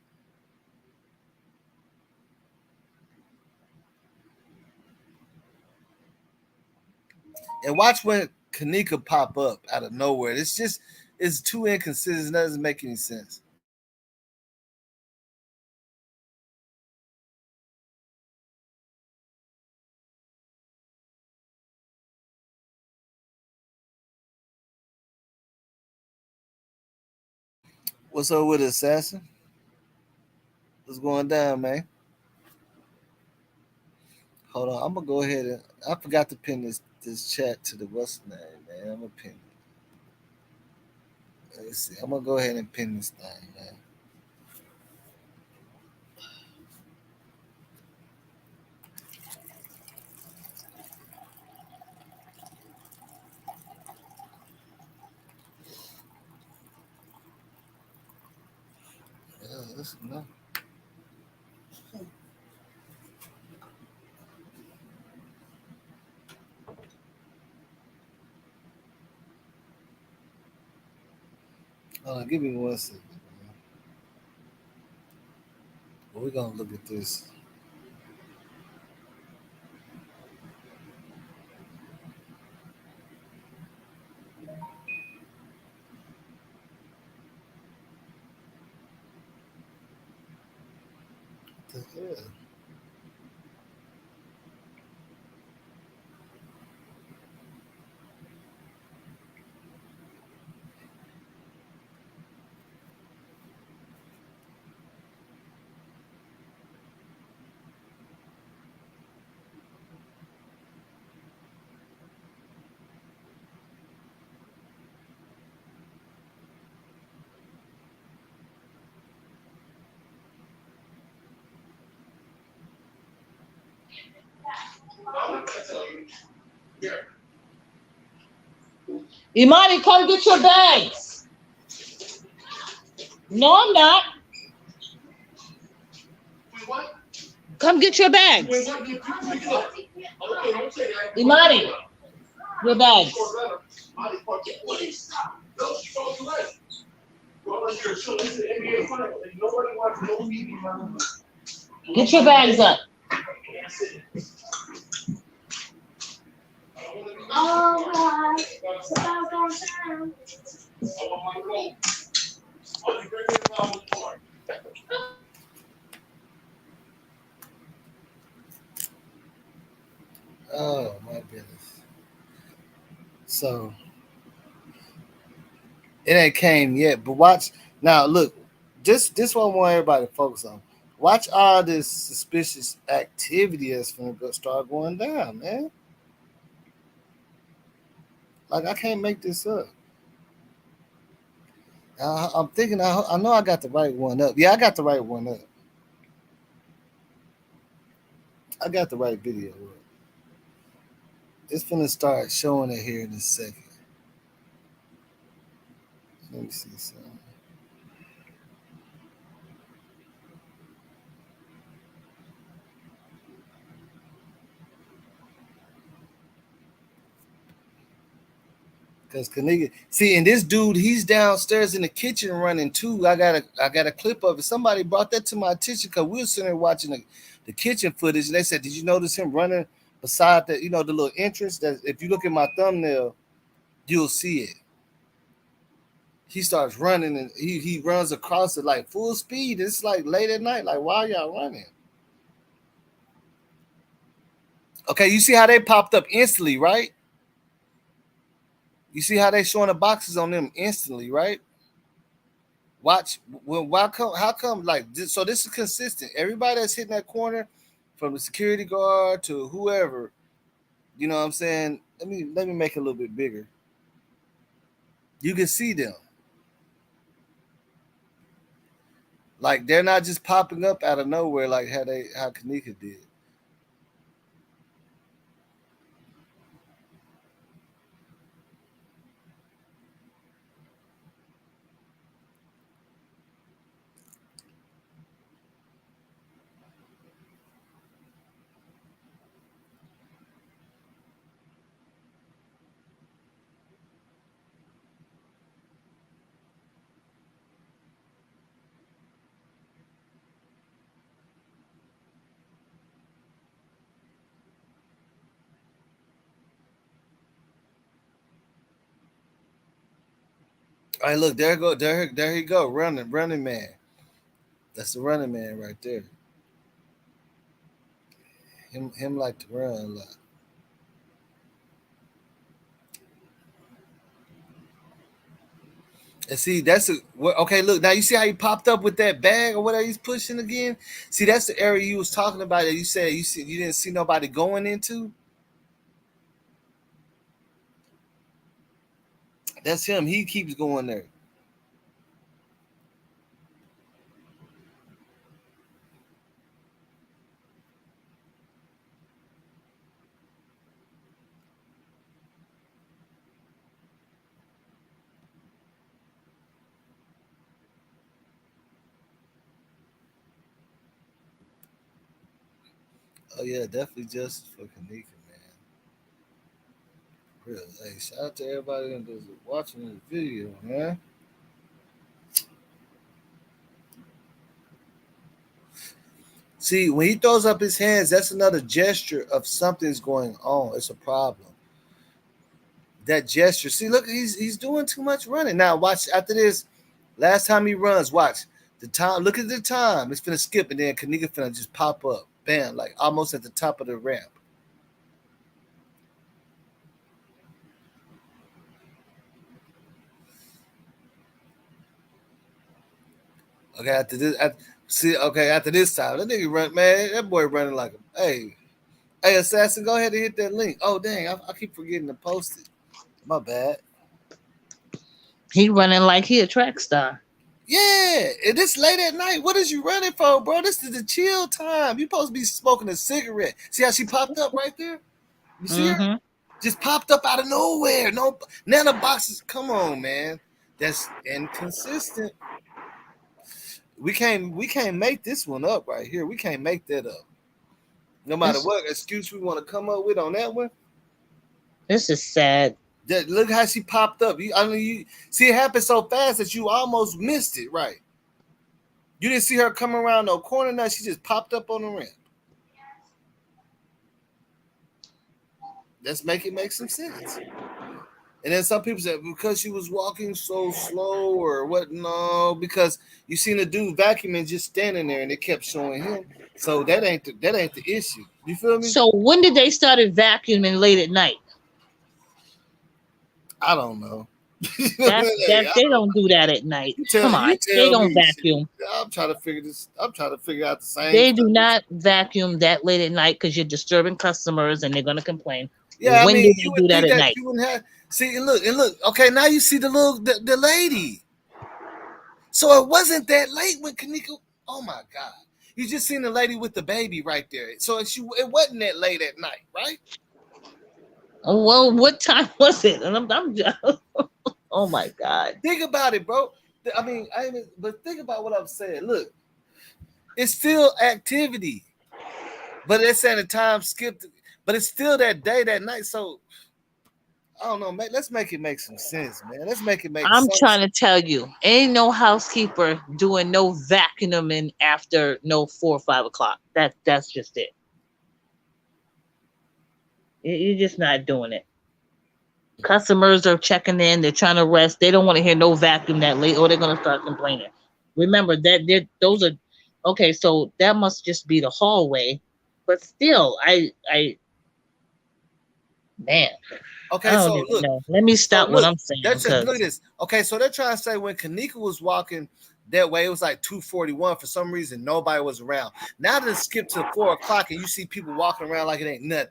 And watch when Kenneka pop up out of nowhere. It's too inconsistent. It doesn't make any sense. What's up with Assassin? What's going down, man? Hold on, I'm gonna go ahead and I forgot to pin this chat to the what's the name, man. I'm gonna pin it. Let's see. I'm gonna go ahead and pin this thing, man. No. Hold on, give me 1 second. Man. Well, we're gonna look at this. What the hell? Imani, come get your bags. No, I'm not. Come get your bags. Imani, your bags. Get your bags up. Oh my goodness. So it ain't came yet, but watch now. Look, this one I want everybody to focus on. Watch all this suspicious activity that's gonna start going down, man. Like I can't make this up. I'm thinking. I know I got the right one up. Yeah, I got the right one up. I got the right video up. It's gonna start showing it here in a second. Let me see something. Cause Kenneka, see, and this dude, he's downstairs in the kitchen running too. I got a clip of it. Somebody brought that to my attention because we were sitting there watching the kitchen footage, and they said, "Did you notice him running beside the little entrance? That if you look at my thumbnail, you'll see it. He starts running and he runs across it like full speed. It's like late at night. Like, why are y'all running? Okay, you see how they popped up instantly, right? You see how they showing the boxes on them instantly, right? Watch. Well, why come? How come? Like this, so, this is consistent. Everybody that's hitting that corner, from the security guard to whoever, you know what I'm saying. Let me make it a little bit bigger. You can see them. Like they're not just popping up out of nowhere like how Kenneka did. All right, look, there he go, running man. That's the running man right there. Him like to run a lot. And see, okay. Look, now you see how he popped up with that bag or whatever he's pushing again. See, that's the area you was talking about that you said you didn't see nobody going into. That's him. He keeps going there. Oh yeah, definitely justice for Kenneka, man. Real. Hey, shout out to everybody that's watching this video, man. See, when he throws up his hands, that's another gesture of something's going on. It's a problem. That gesture. See, look, he's doing too much running. Now watch after this. Last time he runs, watch the time. Look at the time. It's finna skip, and then Kenneka finna just pop up, bam, like almost at the top of the ramp. Okay, after this time, that nigga run, man. That boy running like a hey, assassin, go ahead and hit that link. Oh dang, I keep forgetting to post it. My bad. He running like he a track star. Yeah, and this late at night. What is you running for, bro? This is the chill time. You supposed to be smoking a cigarette. See how she popped up right there? You see her? Mm-hmm. Just popped up out of nowhere. No nano boxes. Come on, man. That's inconsistent. We can't make this one up right here. We can't make that up. No matter This what excuse we want to come up with on that one. this is sad. That look how she popped up. I mean, you see it happened so fast that you almost missed it. Right? You didn't see her come around no corner. Now she just popped up on the ramp. Let's make it make some sense. And then some people said because she was walking so slow or what? No, because you seen the dude vacuuming just standing there, and it kept showing him. So that ain't the issue. You feel me? So when did they started vacuuming late at night? I don't know. That Hey, I they don't. don't do that at night. You tell Come you on, they tell don't me. Shit. vacuum. I'm trying to figure this. I'm trying to figure out the same They do stuff. not vacuum that late at night because you're disturbing customers and they're gonna complain. Yeah, I When mean, do they you do would that think at that night? you wouldn't have. See, and look. Okay, now you see the lady. So it wasn't that late when Kenneka. Oh my God, you just seen the lady with the baby right there. So it wasn't that late at night, right? Well, what time was it? And I'm just, oh my god. Think about it, bro. I mean, but think about what I'm saying. Look, it's still activity, but it's at a time skipped. But it's still that day, that night. So I don't know. Let's make it make some sense, man. Let's make it make I'm sense. trying to tell you, ain't no housekeeper doing no vacuuming after no 4 or 5 o'clock. That's just it. You're just not doing it. Customers are checking in, they're trying to rest. They don't want to hear no vacuum that late, or they're gonna start complaining. Remember that those are okay. So that must just be the hallway, but still, man, I Okay, don't so even look, know. Let me so stop what look, I'm saying that's just look at because this. Okay, so they're trying to say when Kenneka was walking that way, it was like 2:41. For some reason, nobody was around. Now that it's skipped to 4 o'clock, and you see people walking around like it ain't nothing.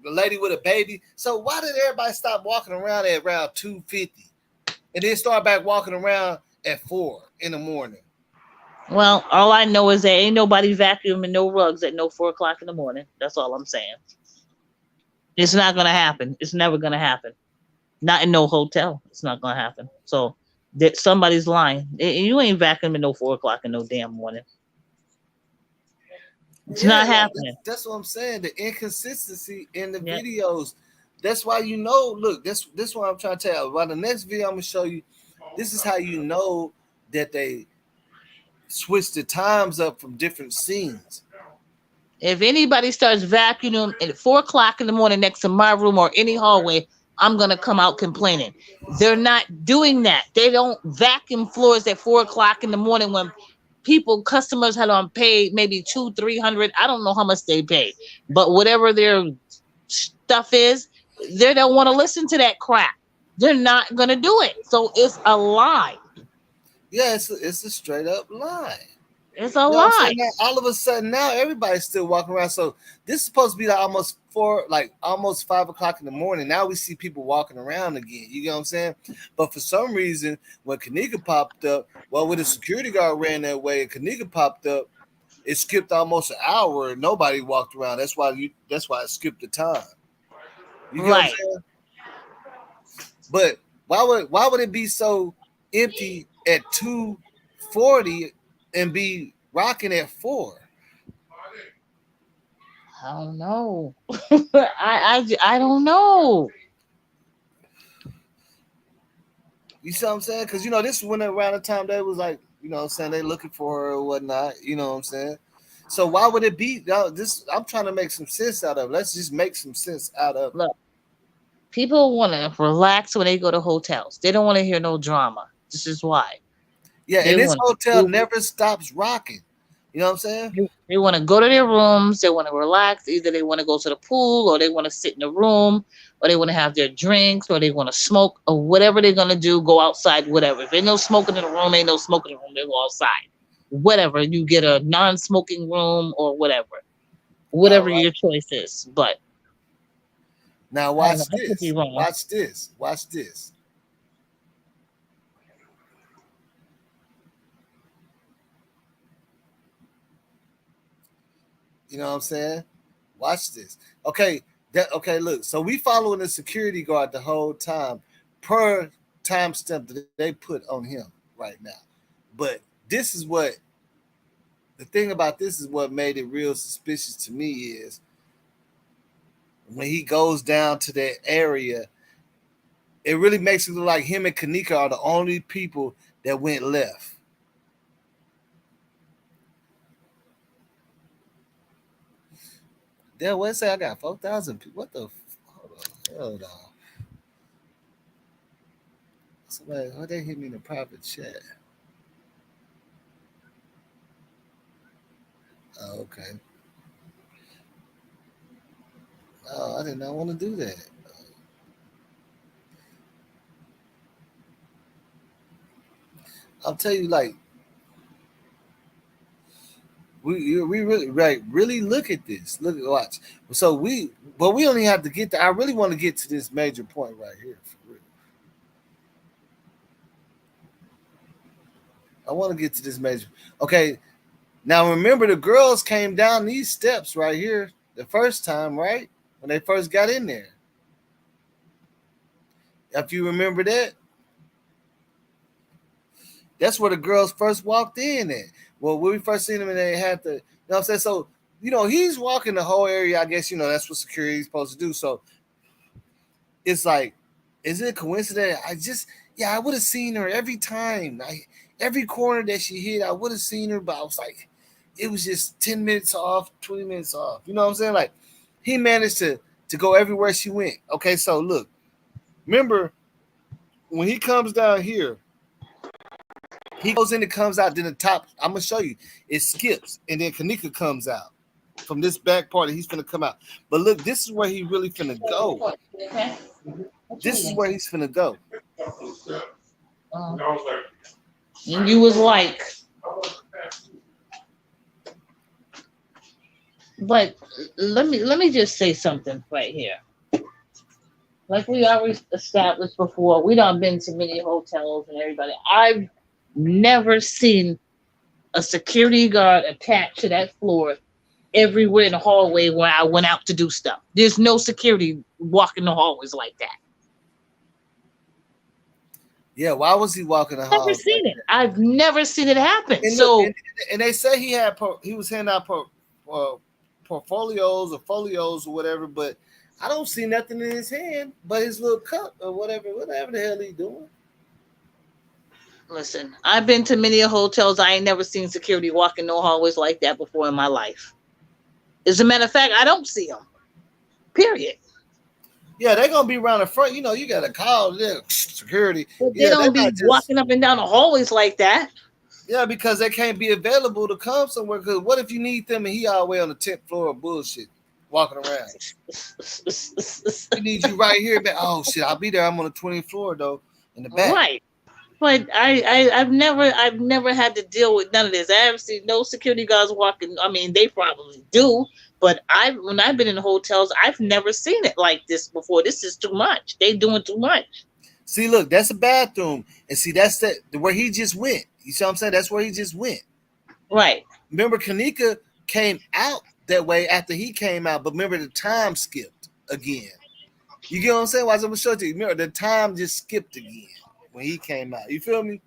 The lady with a baby. So why did everybody stop walking around at around 2:50 and then start back walking around at 4 in the morning? well, all I know is there ain't nobody vacuuming no rugs at no 4 o'clock in the morning. That's all I'm saying. It's not gonna happen. It's never gonna happen. Not in no hotel. It's not gonna happen. So that somebody's lying. You ain't vacuuming no 4 o'clock in no damn morning. It's Yeah, not like happening. that's what I'm saying. The inconsistency in the Yeah. videos. That's why you know. Look, this what I'm trying to tell you. By the next video, I'm gonna show you. This is how you know that they switch the times up from different scenes. If anybody starts vacuuming at 4 o'clock in the morning next to my room or any hallway, I'm gonna come out complaining. They're not doing that. They don't vacuum floors at 4 o'clock in the morning when people, customers had on paid maybe 200, 300. I don't know how much they pay, but whatever their stuff is, they don't want to listen to that crap. They're not gonna do it. So it's a lie. Yeah, it's a straight up lie. It's a You know what I'm lie. saying? Now, all of a sudden, now everybody's still walking around. So this is supposed to be like almost four, like almost 5 o'clock in the morning. Now we see people walking around again. You know what I'm saying? But for some reason, when Kenneka popped up, well, when the security guard ran that way and Kenneka popped up, it skipped almost an hour and nobody walked around. That's why it skipped the time. You get what I'm Right. saying? But why would it be so empty at 2:40 and be rocking at 4? I don't know. I don't know. You see what I'm saying? Because this went around the time they was like, what I'm saying, they looking for her or whatnot. You know what I'm saying? So why would it be this? I'm trying to make some sense out of it. Let's just make some sense out of it. Look, people want to relax when they go to hotels. They don't want to hear no drama. This is why. Yeah, They and this want hotel to never stops rocking. You know what I'm saying? they want to go to their rooms. They want to relax. Either they want to go to the pool, or they want to sit in the room, or they want to have their drinks, or they want to smoke, or whatever they're gonna do. Go outside, whatever. If ain't no smoking in the room, ain't no smoking in the room. They go outside. Whatever. You get a non-smoking room or whatever. All Whatever right. your choice is. But Now I don't know. watch I could be this. wrong. Watch this. Watch this. You know what I'm saying? Watch this. Okay, That okay? Look, so we following the security guard the whole time per timestamp that they put on him right now. But this is what the thing about this is what made it real suspicious to me is when he goes down to that area, it really makes it look like him and Kenneka are the only people that went left. There, what say I got 4,000 people? What the? Hold on. Somebody, why they hit me in the private chat? Oh, okay. Oh, I did not want to do that. I'll tell you, like we really right really look at this. Look at watch. So but we only have to get to. I really want to get to this major point right here. For real. I want to get to this major. Okay, now remember the girls came down these steps right here the first time, right? When they first got in there. If you remember that, that's where the girls first walked in at. Well, when we first seen them and they had to, you know what I'm saying? So, he's walking the whole area. I guess, that's what security is supposed to do. So it's like, is it a coincidence? I would have seen her every time. Every corner that she hit, I would have seen her, but I was like, it was just 10 minutes off, 20 minutes off. You know what I'm saying? Like, he managed to go everywhere she went. Okay, so look, remember when he comes down here, he goes in and comes out. Then the top, I'm gonna show you. It skips, and then Kenneka comes out from this back part. And he's gonna come out. But look, this is where he really finna go. This is where he's finna go. And you was like, but let me just say something right here. Like we always established before, we done been to many hotels and everybody. I've never seen a security guard attached to that floor everywhere in the hallway where I went out to do stuff. There's no security walking the hallways like that. Yeah, why was he walking the Never halls? seen it. I've never seen it happen. And So look, and they say he was handing out portfolios or folios or whatever, but I don't see nothing in his hand but his little cup or whatever the hell he doing. listen, I've been to many hotels. I ain't never seen security walking no hallways like that before in my life. As a matter of fact, I don't see them. Period. Yeah, they're gonna be around the front. You got to call their security. But they Yeah, they're don't be not just walking up and down the hallways like that. because they can't be available to come somewhere. Because what if you need them and he all the way on the 10th floor of bullshit walking around? We need you right here, man. Oh shit, I'll be there. I'm on the 20th floor though, in the back. Right. But I've never had to deal with none of this. I haven't seen no security guards walking. I mean, they probably do, but when I've been in hotels, I've never seen it like this before. This is too much. They doing too much. See, look, that's a bathroom, and see that's where he just went. You see what I'm saying? That's where he just went. Right. Remember, Kenneka came out that way after he came out, but remember the time skipped again. You get what I'm saying? Why I'm gonna show it to you. Remember, the time just skipped again when he came out. You feel me?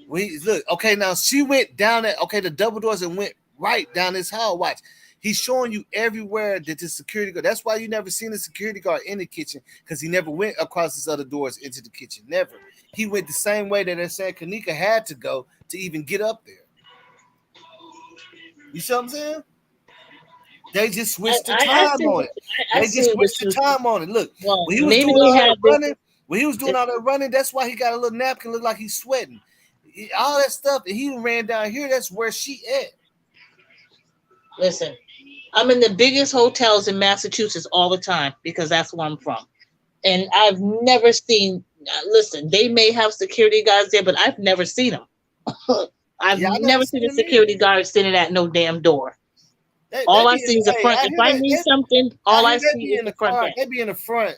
Look, okay, now she went down the double doors and went right down this hall. Watch. He's showing you everywhere that the security guard. That's why you never seen a security guard in the kitchen, because he never went across these other doors into the kitchen. Never. He went the same way that they're saying Kenneka had to go to even get up there. You see what I'm saying? They just switched the time on it. They just switched the time on it. Look, Well, when he was maybe doing they all that have running, that's why he got a little napkin, look like he's sweating. All that stuff, and he ran down here. That's where she at. Listen, I'm in the biggest hotels in Massachusetts all the time because that's where I'm from. And I've never seen, listen, they may have security guards there, but I've never seen them. I've never seen a security guard sitting at no damn door. All I see is the front. If I need something, all I see is the front desk. They be in the front,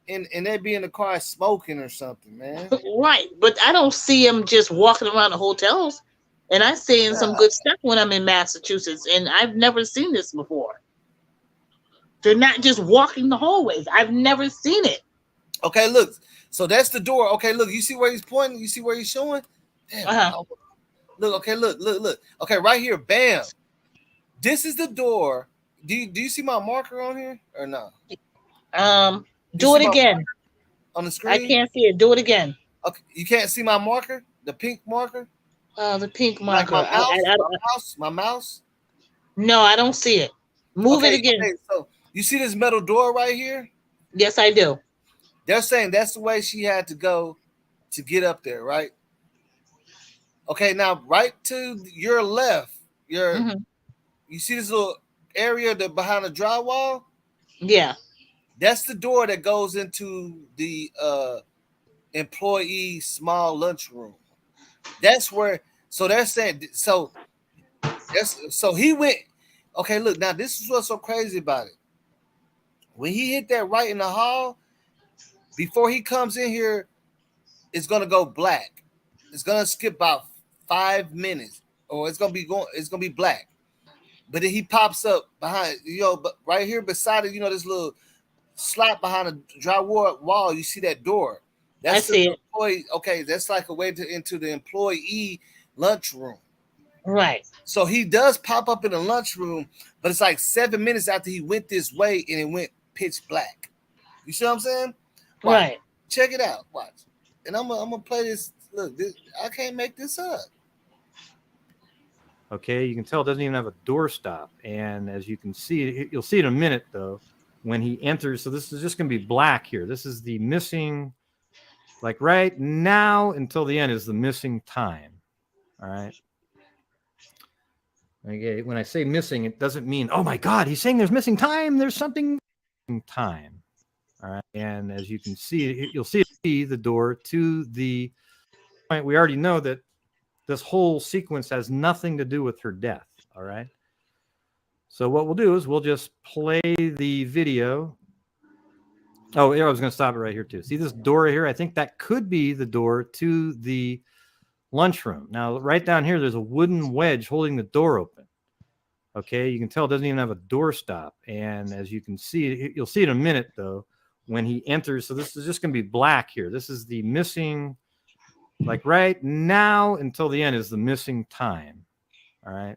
and they be in the car smoking or something, man. Right, but I don't see them just walking around the hotels. And I'm seeing some good stuff when I'm in Massachusetts, and I've never seen this before. They're not just walking the hallways. I've never seen it. Okay, look. So that's the door. Okay, look. You see where he's pointing? You see where he's showing? Damn. Uh-huh. Look. Okay, look. Okay, right here. Bam. This is the door. Do you see my marker on here or no? You Do see it my again. on the I screen? can't see it. Do it again. Okay, you can't see my marker, the pink marker, The pink like marker. my mouse. No, I don't see it. Move it Okay, again. okay. So you see this metal door right here? Yes, I do. They're saying that's the way she had to go to get up there, right? Okay, now right to your left, Hmm. you see this little area that behind the drywall? Yeah, That's the door that goes into the employee small lunchroom. That's where. So they're saying. So he went. Okay, look now. This is what's so crazy about it. When he hit that right in the hall, before he comes in here, it's gonna go black. It's gonna skip about 5 minutes, or it's gonna be going. It's gonna be black. But then he pops up behind, but right here beside it, this little slot behind the drywall wall. You see that door? I That's the see it. employee. Okay, that's like a way to into the employee lunchroom. Right, So he does pop up in the lunchroom, but it's like 7 minutes after he went this way, and it went pitch black. You see what I'm saying? Watch, right. check it out. Watch, and I'm gonna play this. Look, I can't make this up. Okay, you can tell it doesn't even have a doorstop. And as you can see, you'll see in a minute though, when he enters. So this is just going to be black here. This is the missing, like right now until the end is the missing time. All right. Okay, when I say missing, it doesn't mean, oh my God, he's saying there's missing time. There's something time. All right. And as you can see, you'll see the door to the point. We already know that this whole sequence has nothing to do with her death. All right. So what we'll do is we'll just play the video. Oh, yeah, I was going to stop it right here too. See this door here? I think that could be the door to the lunchroom. Now, right down here, there's a wooden wedge holding the door open. Okay, you can tell it doesn't even have a doorstop. And as you can see, you'll see in a minute though, when he enters. So this is just going to be black here. This is the missing, like right now until the end is the missing time. All right.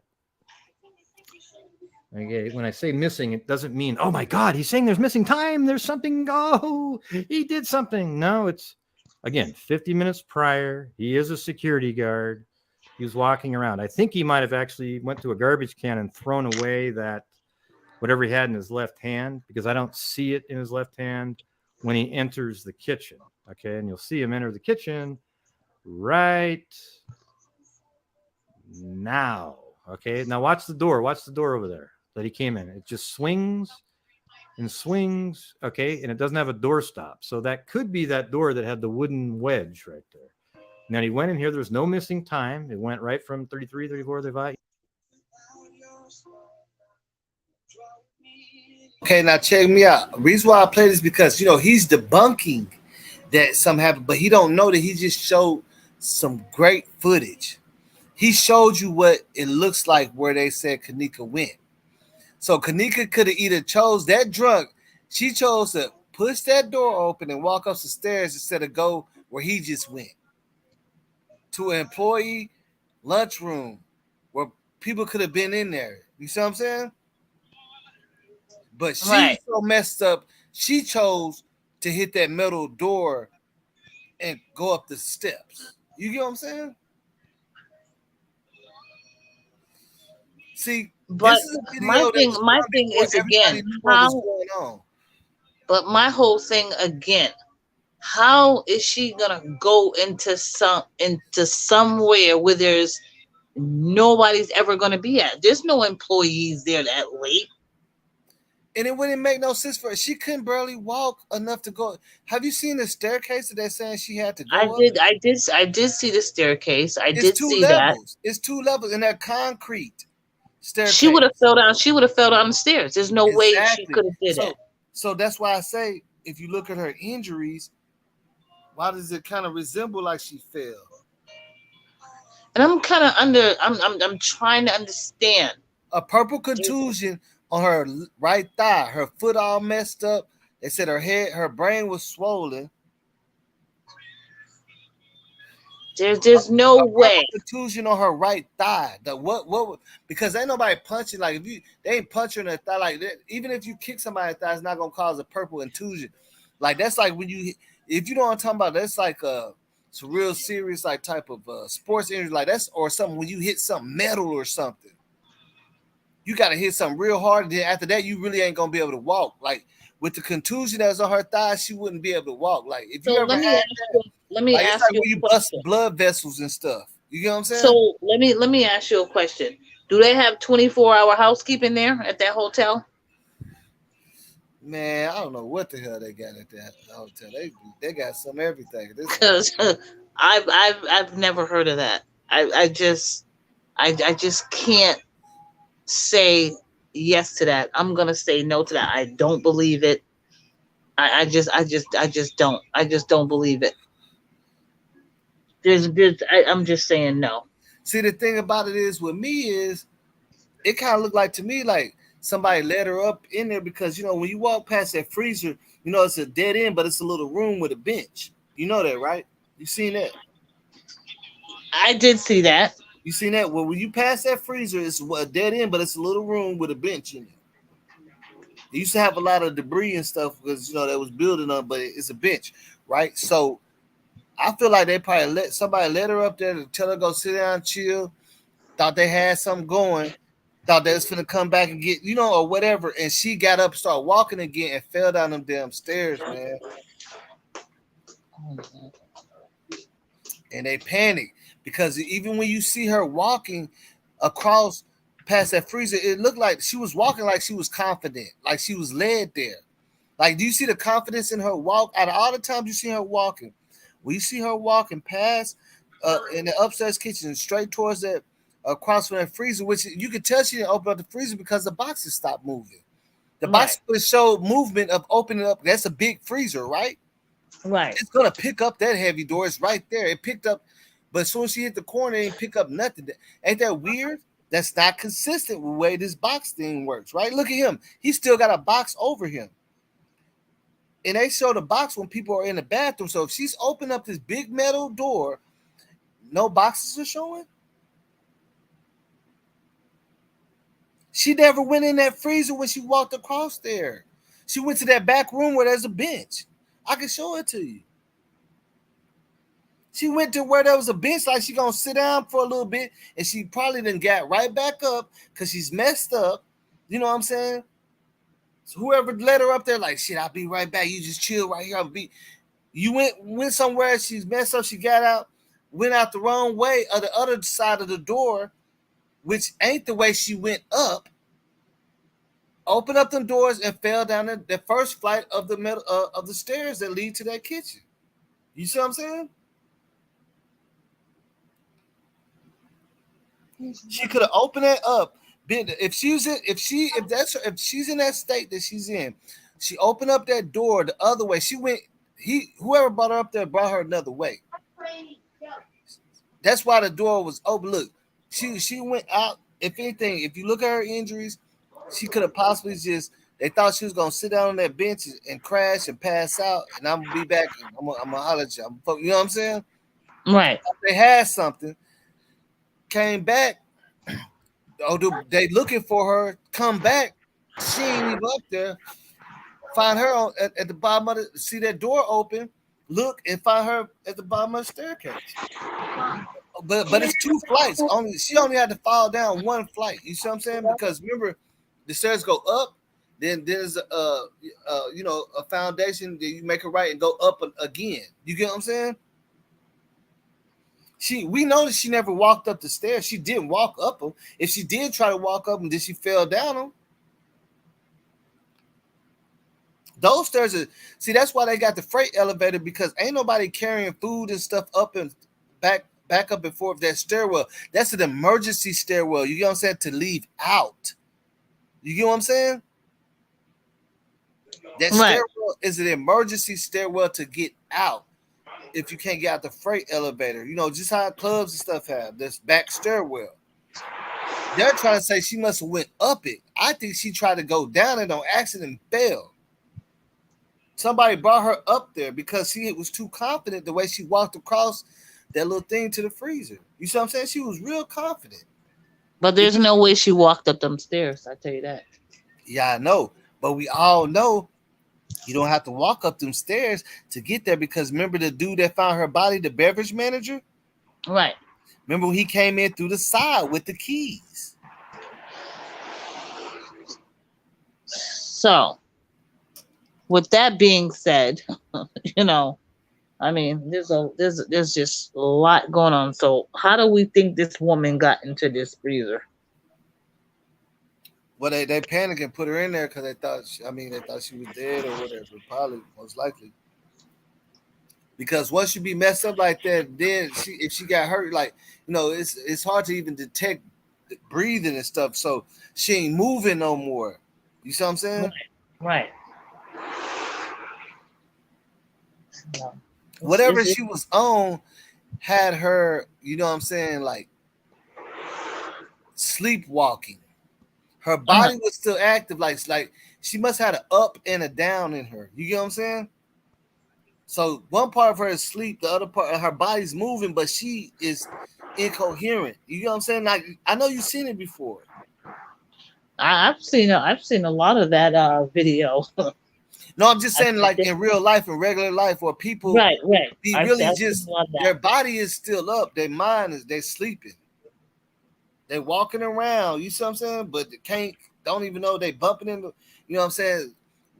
Okay, when I say missing, it doesn't mean, oh my God, he's saying there's missing time. There's something. Oh, he did something. No, it's again 50 minutes prior. He is a security guard. He was walking around. I think he might have actually went to a garbage can and thrown away that whatever he had in his left hand, because I don't see it in his left hand when he enters the kitchen. Okay, and you'll see him enter the kitchen right now. Okay, now watch the door. Watch the door over there that he came in. It just swings and swings. Okay, and it doesn't have a doorstop. So that could be that door that had the wooden wedge right there. Now he went in here. There was no missing time. It went right from 33, 34, 35. Okay, now check me out. The reason why I play this is because he's debunking that something happened, but he don't know that he just showed some great footage. He showed you what it looks like where they said Kenneka went. So Kenneka could have either chose that drunk. She chose to push that door open and walk up the stairs instead of go where he just went to an employee lunchroom where people could have been in there. You see what I'm saying? But she was Right. so messed up, she chose to hit that metal door and go up the steps. You get what I'm saying? See, But this is a my video that thing, was my done thing before is everybody again, knew what was how, going on. but my whole thing again, how is she gonna go into somewhere where there's nobody's ever gonna be at? There's no employees there that late. And it wouldn't make no sense for her. She couldn't barely walk enough to go. Have you seen the staircase that they're saying she had to I go up? did, I did, I did see the staircase. I It's did two see that. levels. It's two levels in that concrete She would have staircase. fell down. She would have fell down the stairs. There's no way she Exactly. could have did that. So that's why I say if you look at her injuries, why does it kind of resemble like she fell? And I'm kind of under. I'm trying to understand. A purple contusion on her right thigh. Her foot all messed up. They said her brain was swollen. There's no A purple way. contusion on her right thigh. The what? Because ain't nobody punching like if you they ain't punching her thigh like that. Even if you kick somebody's thigh, it's not gonna cause a purple contusion. Like that's like when you if you know what I'm talking about, that's like it's a real serious like type of sports injury like that's or something when you hit something metal or something. You gotta hit something real hard, and then after that, you really ain't gonna be able to walk. Like with the contusion that's on her thigh, she wouldn't be able to walk. Like if you So ever had let me like it's ask like you when you a bust question. blood vessels and stuff. You get what I'm saying? So let me ask you a question. Do they have 24-hour housekeeping there at that hotel? Man, I don't know what the hell they got at that hotel. They got some everything at this hotel. Because I've never heard of that. I just can't say yes to that. I'm gonna say no to that. I don't believe it. I just don't believe it. I'm just saying no. See, the thing about it is with me is it kind of looked like to me like somebody let her up in there because you know when you walk past that freezer, you know it's a dead end, but it's a little room with a bench. You know that, right? You seen that? I did see that. You seen that? Well, when you pass that freezer, it's a dead end, but it's a little room with a bench in it. They used to have a lot of debris and stuff because you know that was building up, but it's a bench, right? So I feel like they probably let somebody let her up there to tell her go sit down, chill. Thought they had something going. Thought they was gonna come back and get you know or whatever, and she got up, started walking again, and fell down them damn stairs, man. And they panicked because even when you see her walking across past that freezer, it looked like she was walking like she was confident, like she was led there. Like, do you see the confidence in her walk? Out of all the times you see her walking, when you see her walking past in the upstairs kitchen straight towards that across from that freezer, which you could tell she didn't open up the freezer because the boxes stopped moving. The Right. box would show movement of opening up. That's a big freezer, right? Right. It's gonna pick up that heavy door. It's right there. It picked up, but as soon as she hit the corner, it ain't pick up nothing. Ain't that weird? That's not consistent with the way this box thing works, right? Look at him. He still got a box over him. And they show the box when people are in the bathroom. So if she's opened up this big metal door, no boxes are showing. She never went in that freezer when she walked across there. She went to that back room where there's a bench. I can show it to you. She went to where there was a bench, like she gonna sit down for a little bit, and she probably done got right back up because she's messed up. You know what I'm saying? So whoever let her up there, like shit, I'll be right back. You just chill right here. I'll be. You went somewhere. She's messed up. She got out, went out the wrong way, or the other side of the door, which ain't the way she went up. Opened up them doors and fell down the first flight of the middle of the stairs that lead to that kitchen. You see what I'm saying? She could have opened it up. If she's in, if she's in that state that she's in, she opened up that door the other way. She went. Whoever brought her up there brought her another way. That's why the door was open. Look, she went out. If anything, if you look at her injuries, she could have possibly just. They thought she was gonna sit down on that bench and crash and pass out, and I'm gonna be back. I'm gonna holler at you. You know what I'm saying? Right. They had something, came back. Oh, they looking for her. Come back. She ain't even up there. Find her at the bottom of the. See that door open. Look and find her at the bottom of the staircase. But it's two flights. She only had to fall down one flight. You see what I'm saying? Because remember, the stairs go up. Then there's a foundation that you make it right and go up again. You get what I'm saying? We know that she never walked up the stairs. She didn't walk up them. If she did try to walk up them, then she fell down them. Those stairs are that's why they got the freight elevator because ain't nobody carrying food and stuff up and back up and forth that stairwell. That's an emergency stairwell. You get what I'm saying? To leave out. You get what I'm saying? That Right. stairwell is an emergency stairwell to get out. If you can't get out the freight elevator, just how clubs and stuff have this back stairwell. They're trying to say she must have went up it. I think she tried to go down it on accident and fell. Somebody brought her up there because she was too confident the way she walked across that little thing to the freezer. You see what I'm saying? She was real confident. But there's no way she walked up them stairs. I tell you that. Yeah, I know. But we all know you don't have to walk up them stairs to get there because remember the dude that found her body, the beverage manager? Right. Remember when he came in through the side with the keys? So, with that being said, you know, I mean, there's just a lot going on. So, how do we think this woman got into this freezer? Well, they panicked and put her in there because they thought, they thought she was dead or whatever. Probably, most likely. Because once you be messed up like that, then if she got hurt, like it's hard to even detect breathing and stuff. So she ain't moving no more. You see what I'm saying? Right. No. Whatever she was on had her, you know what I'm saying, like sleepwalking. Her body was still active, like she must have had an up and a down in her. You get what I'm saying? So one part of her is sleep, the other part of her body's moving, but she is incoherent. You know what I'm saying? Like I know you've seen it before. I've seen a lot of that video. No, I'm just saying, like in real life, in regular life, where people right. be really just their body is still up, their mind is they sleeping, they walking around. You see what I'm saying? But they don't even know they bumping into. You know what I'm saying?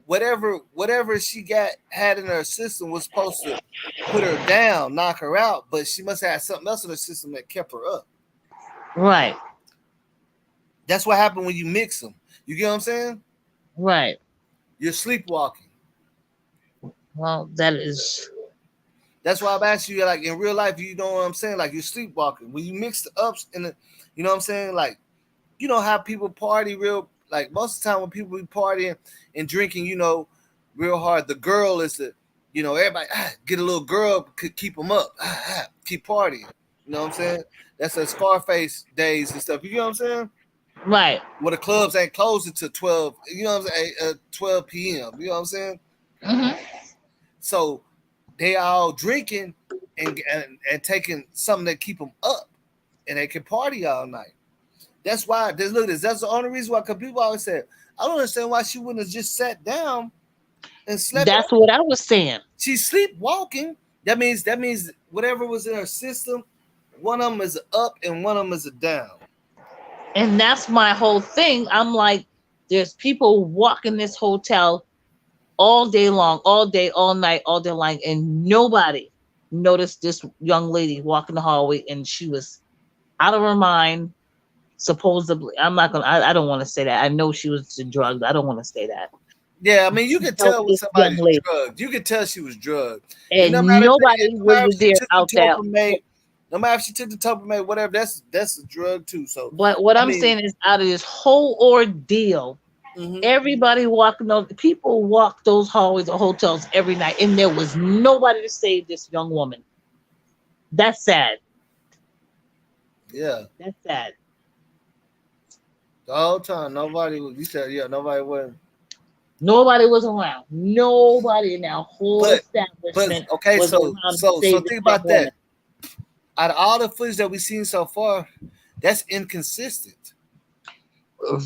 Whatever she had in her system was supposed to put her down, knock her out, but she must have had something else in her system that kept her up. Right. That's what happened when you mix them. You get what I'm saying? Right. You're sleepwalking. Well, that's why I'm asking you, like in real life, you know what I'm saying? Like you're sleepwalking. When you mix the ups and the, you know what I'm saying? Like, you know how people party like most of the time when people be partying and drinking, real hard, the girl is everybody get a little girl, could keep them up, keep partying. You know what I'm saying? That's a Scarface days and stuff. You know what I'm saying? Right. Where the clubs ain't closed until 12, 12 p.m. You know what I'm saying? Mm-hmm. So they all drinking and taking something that keep them up, and they can party all night. That's why. That's the only reason why. Because people always say, I don't understand why she wouldn't have just sat down and slept. That's what I was saying. She's sleepwalking. That means whatever was in her system, one of them is a up and one of them is a down. And that's my whole thing. I'm like, there's people walking this hotel all day long, all day, all night, all day long, and nobody noticed this young lady walking the hallway, and she was out of her mind. Supposedly, I don't want to say that. I know she was drugged. I don't want to say that. Yeah, I mean, you can tell when somebody's drugged. You can tell she was drugged. And nobody was there out there. No matter if she took the Tuppermate, whatever, that's a drug too. So, but what I'm saying is, out of this whole ordeal, everybody people walk those hallways of hotels every night, and there was nobody to save this young woman. That's sad. Yeah, that's sad. The whole time, nobody was. You said, yeah, nobody was. Nobody was around. Nobody in that whole establishment. But okay, so think about that. Out of all the footage that we've seen so far, that's inconsistent.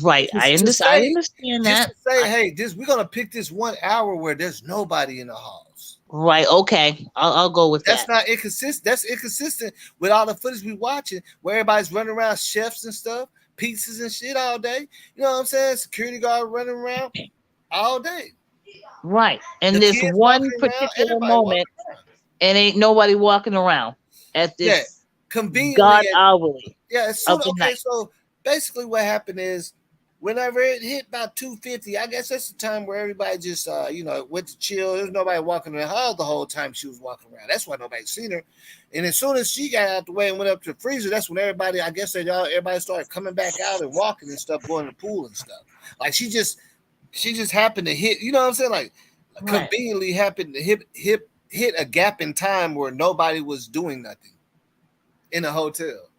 Right. I understand that. Just to say, hey, we're gonna pick this 1 hour where there's nobody in the house. Right. Okay. I'll go with that. That's not inconsistent. That's inconsistent with all the footage we watching where everybody's running around, chefs and stuff, pizzas and shit all day. You know what I'm saying? Security guard running around all day. Right. And this one particular moment, and ain't nobody walking around at this conveniently God hourly. Yeah. So okay. So basically, what happened is, whenever it hit about 2:50, I guess that's the time where everybody just went to chill. There's nobody walking around the whole time she was walking around. That's why nobody seen her. And as soon as she got out the way and went up to the freezer, that's when everybody, I guess everybody started coming back out and walking and stuff, going to the pool and stuff. Like she just happened to hit. You know what I'm saying? Like conveniently happened to hit a gap in time where nobody was doing nothing in a hotel.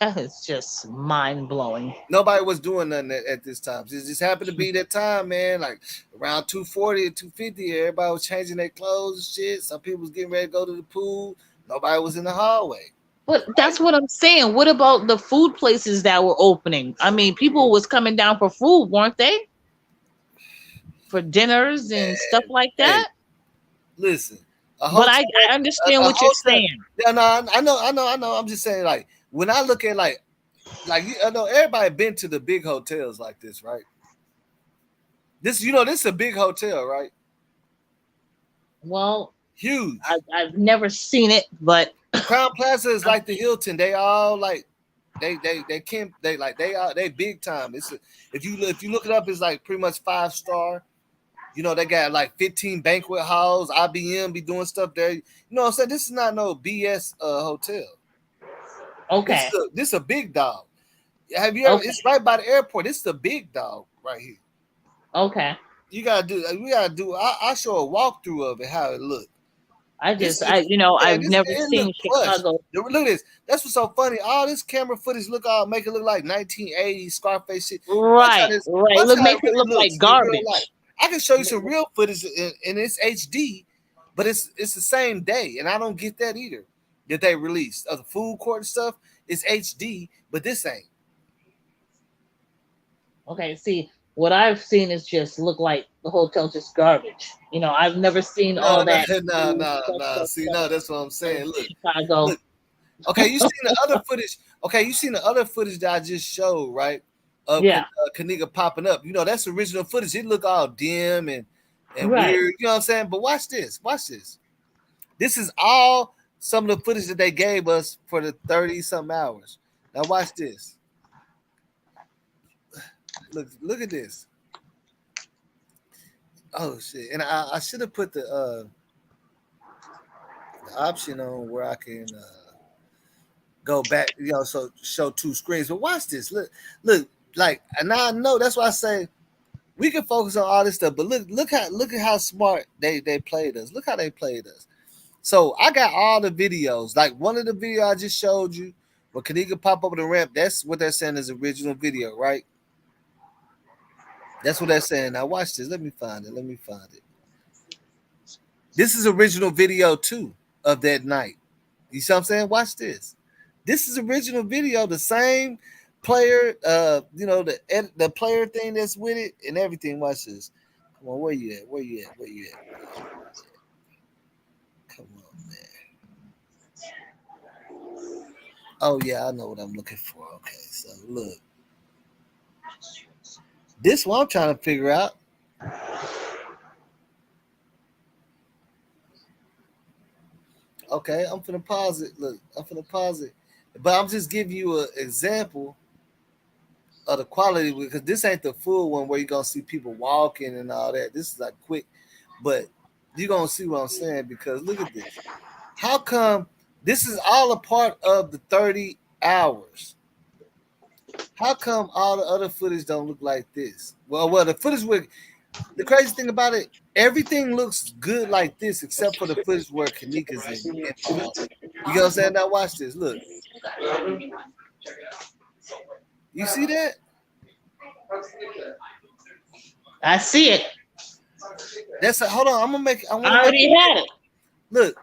That is just mind blowing. Nobody was doing nothing at this time. It just happened to be that time, man. Like around 2:40 or 2:50, everybody was changing their clothes and shit. Some people was getting ready to go to the pool. Nobody was in the hallway. But Right? that's what I'm saying. What about the food places that were opening? I mean, people was coming down for food, weren't they? For dinners and stuff And like hey, that. listen, a But hotel, I understand a what you're hotel. saying. Yeah, no, I know. I'm just saying, like when I look at I know everybody been to the big hotels like this, right? This, this is a big hotel, right? Well, Huge. I've never seen it, but Crown Plaza is like the Hilton. They all like they can't they big time. If you look it up, it's like pretty much 5 star. They got like 15 banquet halls. IBM be doing stuff there. You know what I'm saying? This is not no BS hotel. okay, This is a big dog. Have you ever? okay, It's right by the airport. It's the big dog right here. okay. You gotta do. We gotta do. I show a walkthrough of it how it look. This is yeah. I've This never it seen look plush. Chicago. Look at this. That's what's so funny. All this camera footage make it look like 1980s Scarface shit. Right, right. Watch Look, how it makes it really look like looks in real life. garbage. I can show you some real footage and it's HD, but it's the same day, and I don't get that either. That they released of the food court and stuff. It's HD, but this ain't. Okay, see, what I've seen is just look like the hotel just garbage. I've never seen No, all no, that no, new no, stuff, no. stuff, See, stuff no, that's what I'm of saying. Chicago. Look. Okay, you seen the other footage. Okay, you seen the other footage that I just showed, right? Of Yeah, Kenneka popping up. That's original footage. It look all dim and right. weird. You know what I'm saying? But watch this. Watch this. This is all some of the footage that they gave us for the 30 something hours. Now watch this. Look at this. Oh shit! And I should have put the option on where I can go back, so show two screens. But watch this. Look, like, and I know that's why I say we can focus on all this stuff. But look at how smart they played us. Look how they played us. So I got all the videos. Like one of the videos I just showed you, where Kenneka pop over the ramp. That's what they're saying is original video, right? That's what they're saying. Now watch this. Let me find it. This is original video too of that night. You see what I'm saying? Watch this. This is original video, the same player, the player thing that's with it and everything. Watch this. Come on, where you at? Where you at? Come on, man. Oh yeah, I know what I'm looking for. Okay, so look. This one I'm trying to figure out. Okay, I'm finna pause it. Look, I'm finna pause it. But I'm just giving you an example of the quality because this ain't the full one where you're gonna see people walking and all that. This is like quick, but you're gonna see what I'm saying because look at this. How come this is all a part of the 30 hours? How come all the other footage don't look like this? Well, the footage with the crazy thing about it, everything looks good like this except for the footage where Kenneka's involved. You know what I'm saying? Now watch this. Look, you see that? I see it. Hold on. I want I to make already had it. look.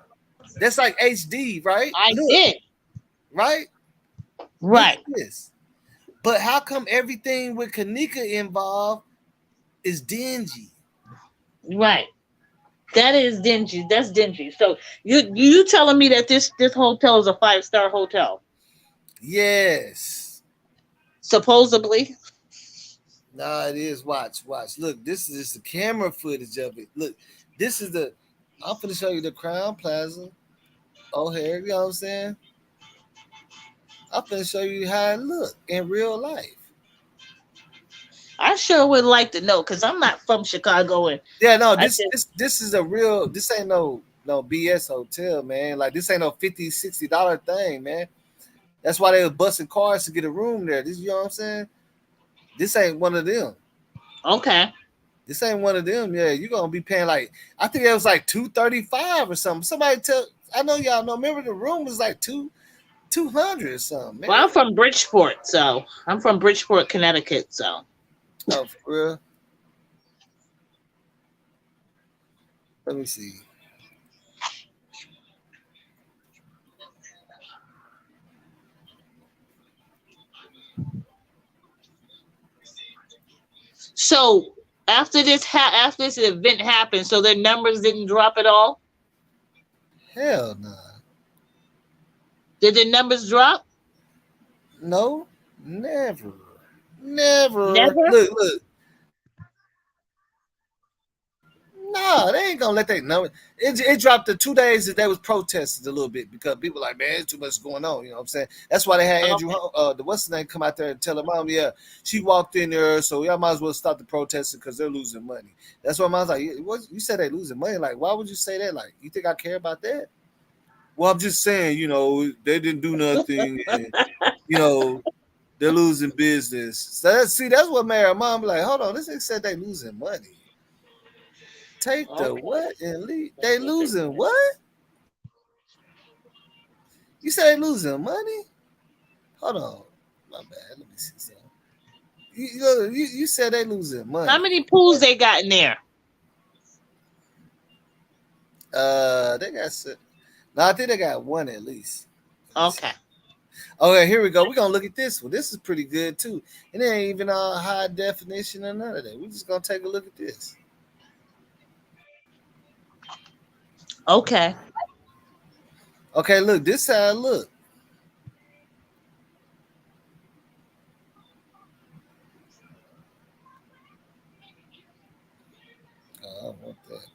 That's like HD, right? I Look, did. right? Look Right, at this. But how come everything with Kenneka involved is dingy? right. That is dingy. That's dingy. So you telling me that this hotel is a 5-star hotel? Yes. Supposedly. Nah, it is. Watch. Look, this is just the camera footage of it. Look, this is the. I'm gonna show you the Crown Plaza. O'Hare, you know what I'm saying? I'm gonna show you how it look in real life. I sure would like to know because I'm not from Chicago and Yeah, no, I this just this this is a real. This ain't no BS hotel, man. Like this ain't no $50, $60 thing, man. That's why they were busting cars to get a room there. This, you know what I'm saying? This ain't one of them. okay. This ain't one of them. Yeah, you're gonna be paying like I think it was like $235 or something. Somebody tell I know y'all know. Remember the room was like 200 or something, Well, I'm man. from Bridgeport, so I'm from Bridgeport, Connecticut. So Oh, for real. Let me see. so after this event happened, so their numbers didn't drop at all. Hell nah. Did their numbers drop? No, never. Never. Never. Look. Nah, they ain't gonna let that number. It dropped the 2 days that they was protested a little bit because people like, man, it's too much going on. You know what I'm saying? That's why they had Andrew, Okay. the what's his name, come out there and tell them, mom, yeah, she walked in there, so y'all might as well stop the protesting because they're losing money. That's why I was like, what you said they losing money? Like, why would you say that? Like, you think I care about that? Well, I'm just saying, they didn't do nothing, and you know, they're losing business. So that's what made her mom be like, hold on, this nigga said they losing money. Take the Okay. what and leave? They losing what? You say they losing money? Hold on, my bad. Let me see something. You said they losing How money. many pools they got in there? They got. No, I think they got one at least. Let me see. Okay. Okay, here we go. We're gonna look at this one. This is pretty good too. It ain't even all high definition or none of that. We're just gonna take a look at this. Okay. Okay, look. This how it look. Oh, I don't want that.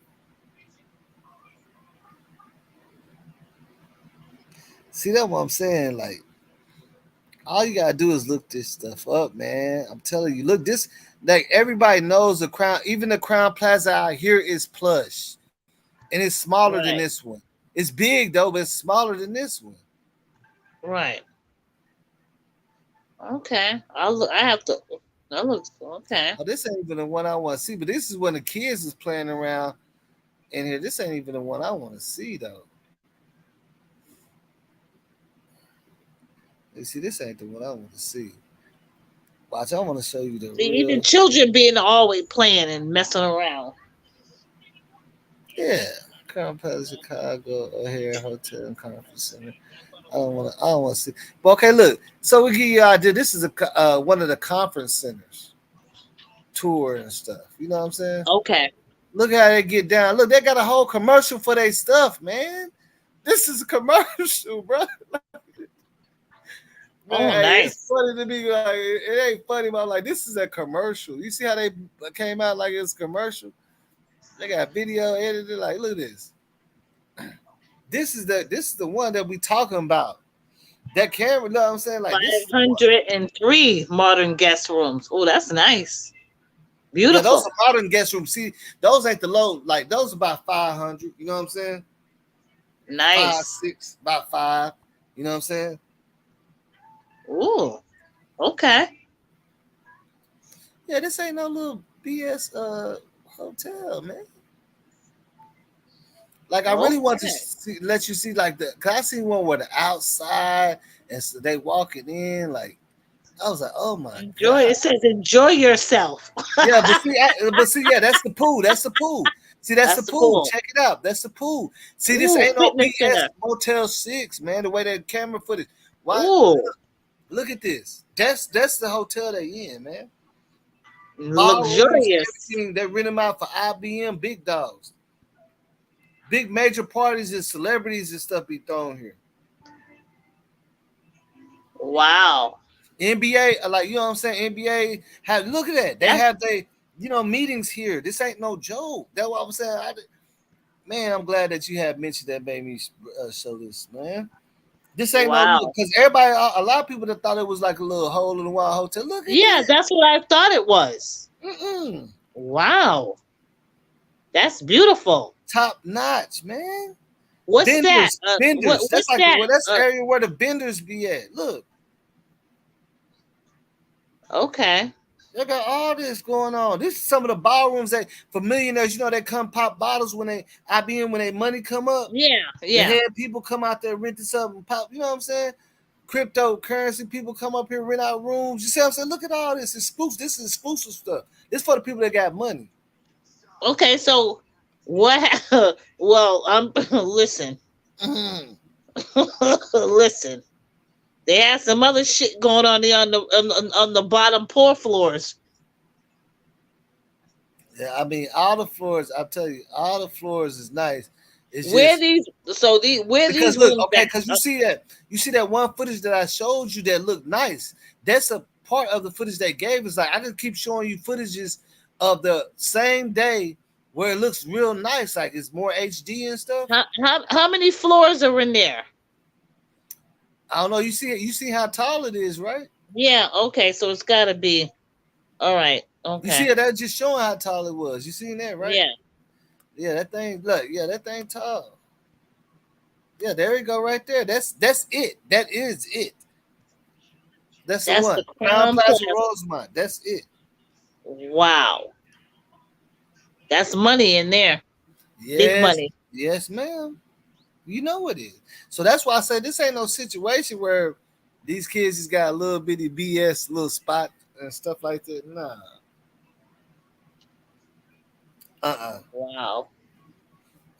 See, that's what I'm saying. Like, all you gotta do is look this stuff up, man. I'm telling you, look this. Like everybody knows the Crown, even the Crown Plaza out here is plush, and it's smaller than Right. this one. It's big though, but it's smaller than this one. Right. Okay. I'll look. I have to. That looks okay. Oh, this ain't even the one I want to see, but this is when the kids is playing around in here. This ain't even the one I want to see though. You see, this ain't the one I want to see. Watch, I want to show you the See, even real. children being always playing and messing around. Yeah, Crown Plaza, Chicago, O'Hare Hotel and Conference Center. I don't want to. I don't want to see. But okay, look. So we give you an idea. This is one of the conference centers tour and stuff. You know what I'm saying? Okay. Look how they get down. Look, they got a whole commercial for their stuff, man. This is a commercial, bro. Man, Oh, hey, it's nice. funny to me. Like it ain't funny, but I'm like, this is a commercial. You see how they came out like it's a commercial? They got video edited. Like, look at this. This is the one that we talking about. That camera, you know what I'm saying? Like this is the one. 503 modern guest rooms. Oh, that's nice. Yeah, those are Beautiful. modern guest rooms. See, those ain't the low. Like those are about 500. You know what I'm saying? Five, Nice. six, about five. You know what I'm saying? Ooh. Okay. Yeah, this ain't no little BS hotel, man. Like I really want to Okay. see, let you see like the. Cause I seen one where the outside and so they walking in. Like I was like, oh my Enjoy. god. It says enjoy yourself. Yeah, but see, yeah, that's the pool. That's the pool. See, that's the That's the pool. pool. Check it out. That's the pool. See, this Ooh, ain't no fitness BS center. Motel 6, man. The way that camera footage. Why? Ooh, Look at this. That's the hotel they in, man. Ballrooms, luxurious. everything. They rent them out for IBM big dogs. Big major parties and celebrities and stuff be thrown here. Wow. NBA, like you know what I'm saying? NBA have look at that. They That's have meetings here. This ain't no joke. That's what I'm saying. Man, I'm glad that you have mentioned that made me show this, man. This ain't no look wow. because everybody, a lot of people that thought it was like a little hole in the wall hotel. Look at Yeah, that. that's what I thought it was. Mm-mm. Wow. That's beautiful. Top notch, man. What's that? Vendors. That's What's like that? that's the area where the vendors be at. Look, Okay. they got all this going on. This is some of the ballrooms that for millionaires, they come pop bottles when they IBM when they money come up. Yeah, The yeah. head people come out there renting something pop. You know what I'm saying? cryptocurrency people come up here, rent out rooms. You see what I'm saying? Look at all this exclusive. This is exclusive stuff. This for the people that got money. Okay, so what? Well, I'm listen, Mhm. listen. They had some other shit going on there on the bottom poor floors. Yeah, I mean, all the floors. I tell you, all the floors is nice. It's Where just these? So the where because these look, rooms okay, at? because you see that one footage that I showed you that looked nice. That's a part of the footage they gave us. Like I just keep showing you footages of the same day where it looks real nice, like it's more HD and stuff. How many floors are in there? I don't know. You see it. You see how tall it is, right? Yeah. Okay. So it's got to be. All right. You see Okay. it. That's just showing how tall it was. You seen that, right? Yeah. Yeah, that thing. Look, yeah, that thing tall. Yeah, there you go, right there. That's it. That is it. That's the That's one. the Crown Crown Plaza Plaza. Rosemont. That's it. Wow. That's money in there. Big Yes, money. yes, ma'am. You know it is. So that's why I say this ain't no situation where these kids just got a little bitty BS little spot and stuff like that. Nah. Uh-uh. Wow.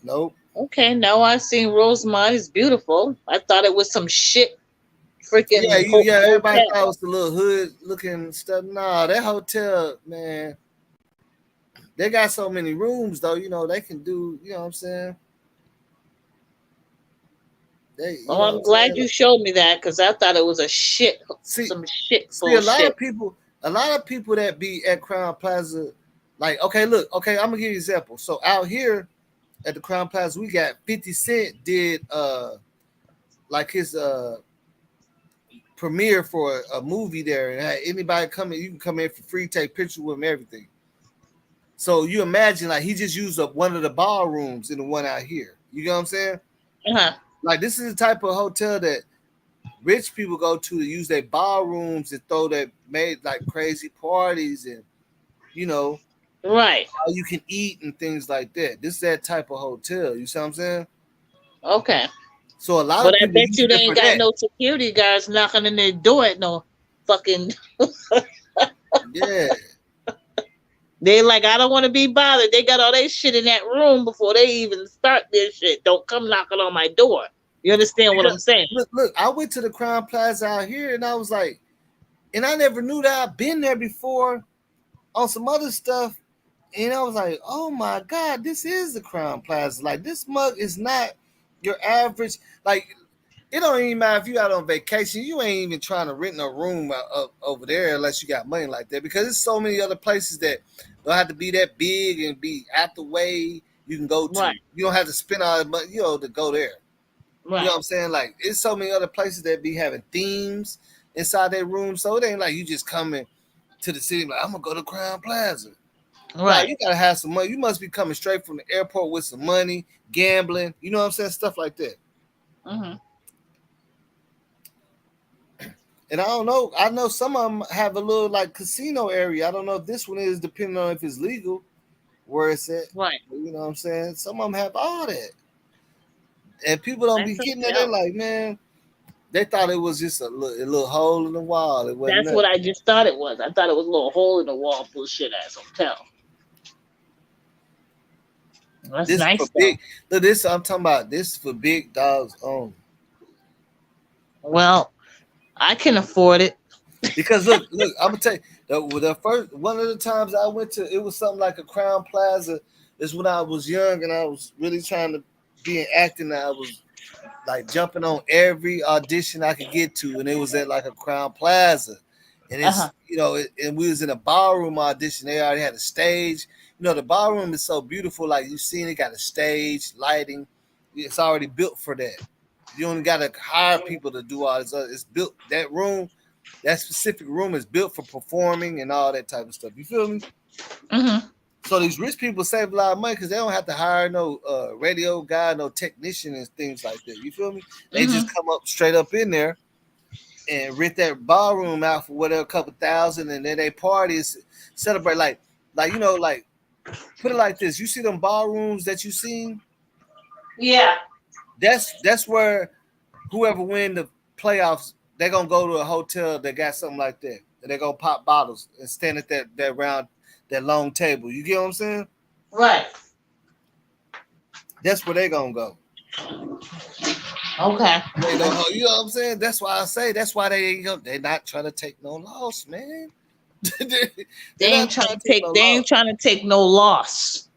Nope. Okay. Now I seen Rosemont. It's beautiful. I thought it was some shit Yeah, freaking everybody hotel. thought it was the little hood looking stuff. Nah, that hotel, man, they got so many rooms though, they can do, you know what I'm saying? They, you Oh, know what I'm I'm glad saying? you showed me that because I thought it was a shit, See, some shit see, bullshit. a lot of people that be at Crown Plaza, like, okay, look, okay, I'm gonna give you an example. So out here at the Crown Plaza, we got 50 Cent did like his premiere for a movie there, and had anybody come in, you can come in for free, take pictures with him, everything. So you imagine like he just used up one of the ballrooms in the one out here. You know what I'm saying? Uh-huh. Like this is the type of hotel that rich people go to use their ballrooms and throw that made like crazy parties and you know Right. how you can eat and things like that. This is that type of hotel. You see what I'm saying? Okay. So a lot But of I people bet use you they it for ain't got that. no security guards knocking on their door at no fucking. Yeah. They like, I don't want to be bothered. They got all their shit in that room before they even start their shit. Don't come knocking on my door. You understand what Because I'm saying? look, I went to the Crown Plaza out here and I was like, and I never knew that I'd been there before on some other stuff. And I was like, oh my God, this is the Crown Plaza. Like this mug is not your average. Like it don't even matter if you out on vacation. You ain't even trying to rent a room up over there unless you got money like that. Because there's so many other places that don't have to be that big and be out the way. You can go to. Right. You don't have to spend all that money, to go there. You know Right. what I'm saying? Like it's so many other places that be having themes inside their room. So it ain't like you just coming to the city like I'm gonna go to Crown Plaza. No, Right. you gotta have some money. You must be coming straight from the airport with some money, gambling. You know what I'm saying? Stuff like that. Mm-hmm. And I don't know. I know some of them have a little like casino area. I don't know if this one is, depending on if it's legal where it's at. Right. But you know what I'm saying? Some of them have all that, and people don't be That's a getting that. They're no. like, man, they thought it was just a little hole in the wall. It wasn't That's what nothing. I just thought it was. I thought it was a little hole in the wall bullshit ass hotel. That's This is for nice though. big. Look, this I'm talking about. This is for big dogs only. Well, I can afford it. Because look, I'm gonna tell you the first one of the times I went to, it was something like a Crown Plaza. Is when I was young and I was really trying to be in acting. I was like jumping on every audition I could get to, and it was at like a Crown Plaza, and Uh-huh. it's and we was in a ballroom audition. They already had a stage. The ballroom is so beautiful. Like you've seen, it got a stage, lighting. It's already built for that. You only got to hire people to do all this. It's built that room. That specific room is built for performing and all that type of stuff. You feel me? Mm-hmm. So these rich people save a lot of money because they don't have to hire no radio guy, no technician, and things like that. You feel me? They just Mm-hmm. come up straight up in there and rent that ballroom out for whatever, a couple thousand, and then they parties, celebrate like put it like this. You see them ballrooms that you seen? Yeah. That's where whoever win the playoffs They're gonna go to a hotel that got something like that. And they're gonna pop bottles and stand at that round that long table. You get what I'm saying? Right. That's where they gonna go. Okay. They know how, you know what I'm saying? That's why I say that's why they ain't go. They're not trying to take no loss, man. They're not trying to take no They ain't loss. trying to take no loss.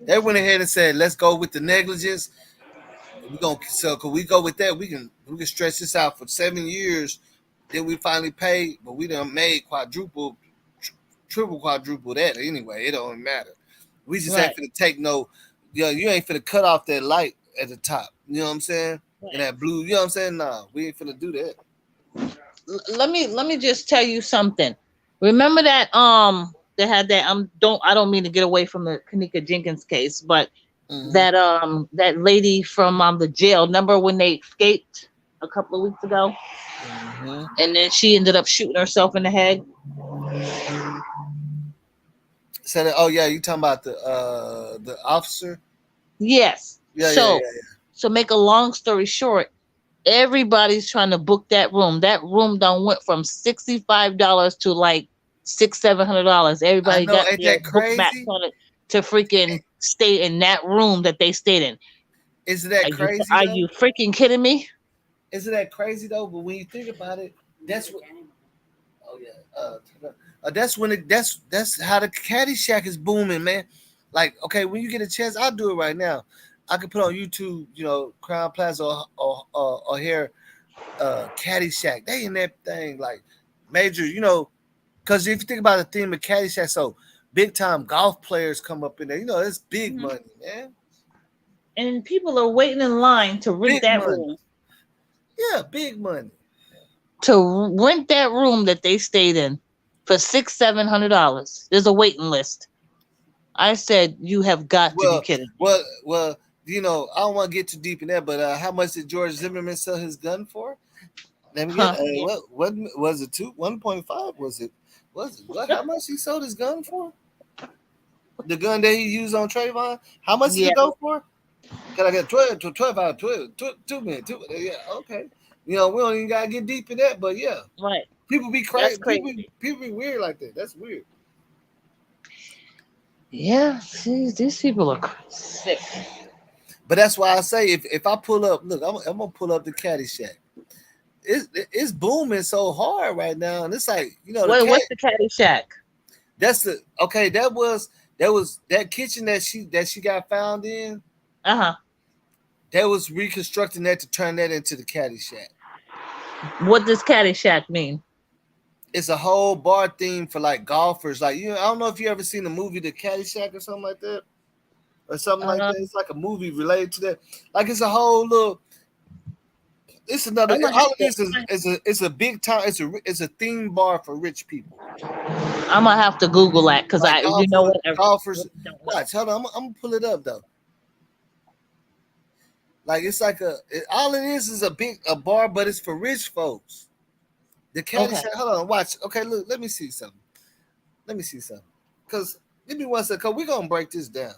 They went ahead and said, let's go with the negligence. We gonna so cause we go with that, we can stretch this out for 7 years. Then we finally pay, but we done made quadruple, triple, quadruple that anyway. It don't matter. We just ain't Right. finna take no. You ain't finna cut off that light at the top. You know what I'm saying? And Right. that blue. You know what I'm saying? Nah, we ain't finna do that. Let me just tell you something. Remember that they had that I don't mean to get away from the Kenneka Jenkins case, but Mm-hmm. that lady from the jail. Remember when they escaped a couple of weeks ago, Mm-hmm. and then she ended up shooting herself in the head. So that, oh yeah, you talking about the officer? Yes. Yeah, yeah, yeah, So make a long story short, everybody's trying to book that room. That room done went from $65 to like $700. I Everybody know. got Ain't their that book back crazy? on it to freaking stay in that room that they stayed in. Isn't that crazy Are though? you freaking kidding me? Isn't that crazy though? But when you think about it, that's what. Oh yeah. That's when that's how the Caddyshack is booming, man. Like, okay, when you get a chance, I'll do it right now. I can put on YouTube, Crown Plaza or here, Caddyshack. They in that thing like major, because if you think about the theme of Caddyshack, so big time golf players come up in there. It's big Mhm. money, man. And people are waiting in line to rent Big that money. room. Yeah, big money. To rent that room that they stayed in for $700. There's a waiting list. I said, you have got to be Well, kidding me. well. I don't want to get too deep in that, but how much did George Zimmerman sell his gun for? Let me get. Huh? Yeah. What was it? 1.5? Was it? Was it? What? How much he sold his gun for? The gun that he used on Trayvon. How much did Yeah. it go for? Can I get 2 minutes? Yeah, okay. We don't even gotta get deep in that, but yeah, Right. people be That's crazy. crazy. People be weird like that. That's weird. Yeah. See, these people are sick. But that's why I say if I pull up, look, I'm gonna pull up the Caddyshack. It's booming so hard right now, and it's like the cat. What's the Caddyshack? That's the okay. That kitchen that she got found in. Uh huh. They was reconstructing that to turn that into the Caddyshack. What does Caddyshack mean? It's a whole bar theme for like golfers. Like I don't know if you ever seen the movie The Caddyshack or something like that, or something like that. Um, It's like a movie related to that. Like it's a whole little. It's another. I'm gonna All have it to. is a big time. It's a theme bar for rich people. I'm gonna have to Google that because Like you know what, I golfers. really don't know. Watch, hold on. I'm gonna pull it up though. Like it's like all it is a bar, but it's for rich folks. The Okay. Caddyshack. Hold on, watch. Okay, look. Let me see something. Let me see something. Cause give me one second. Cause we're gonna break this down.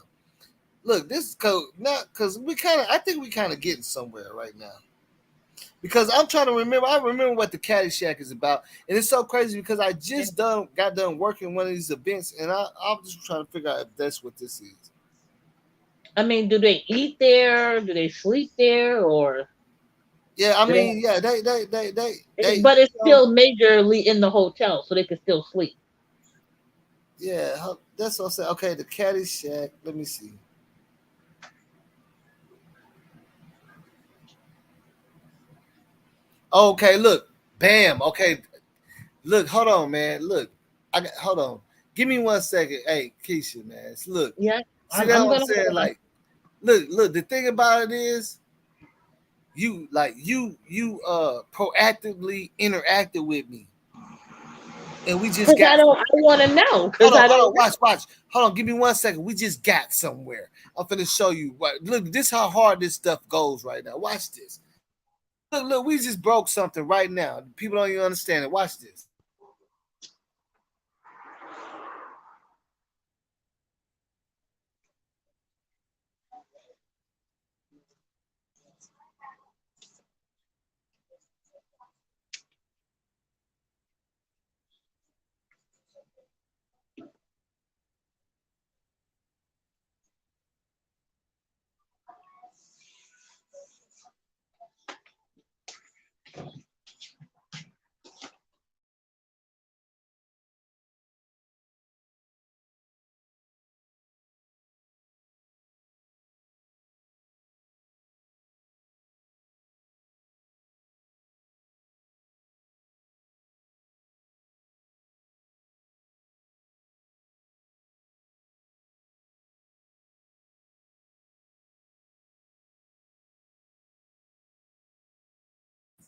Look, this code not because we kind of. I think we kind of getting somewhere right now. Because I'm trying to remember. I remember what the Caddyshack is about, and it's so crazy because I just got done working one of these events, and I'm just trying to figure out if that's what this is. I mean, do they eat there? Do they sleep there? Or Yeah, I do they? mean, yeah, they But it's still majorly in the hotel, so they can still sleep. yeah, that's what I'm saying. Okay, the Caddyshack. Let me see. Okay, look, bam. Okay, look, hold on, man. Look, hold on. Give me one second. Hey, Keisha, man. Look, Yeah, see that I'm what I'm gonna saying? hold on. Like, look. The thing about it is, you proactively interacted with me, and we just Because got. I don't. I want to know. Because I Hold don't on, watch. Hold on, give me one second. We just got somewhere. I'm finna show you. What, look, this how hard this stuff goes right now. Watch this. Look. We just broke something right now. People don't even understand it. Watch this.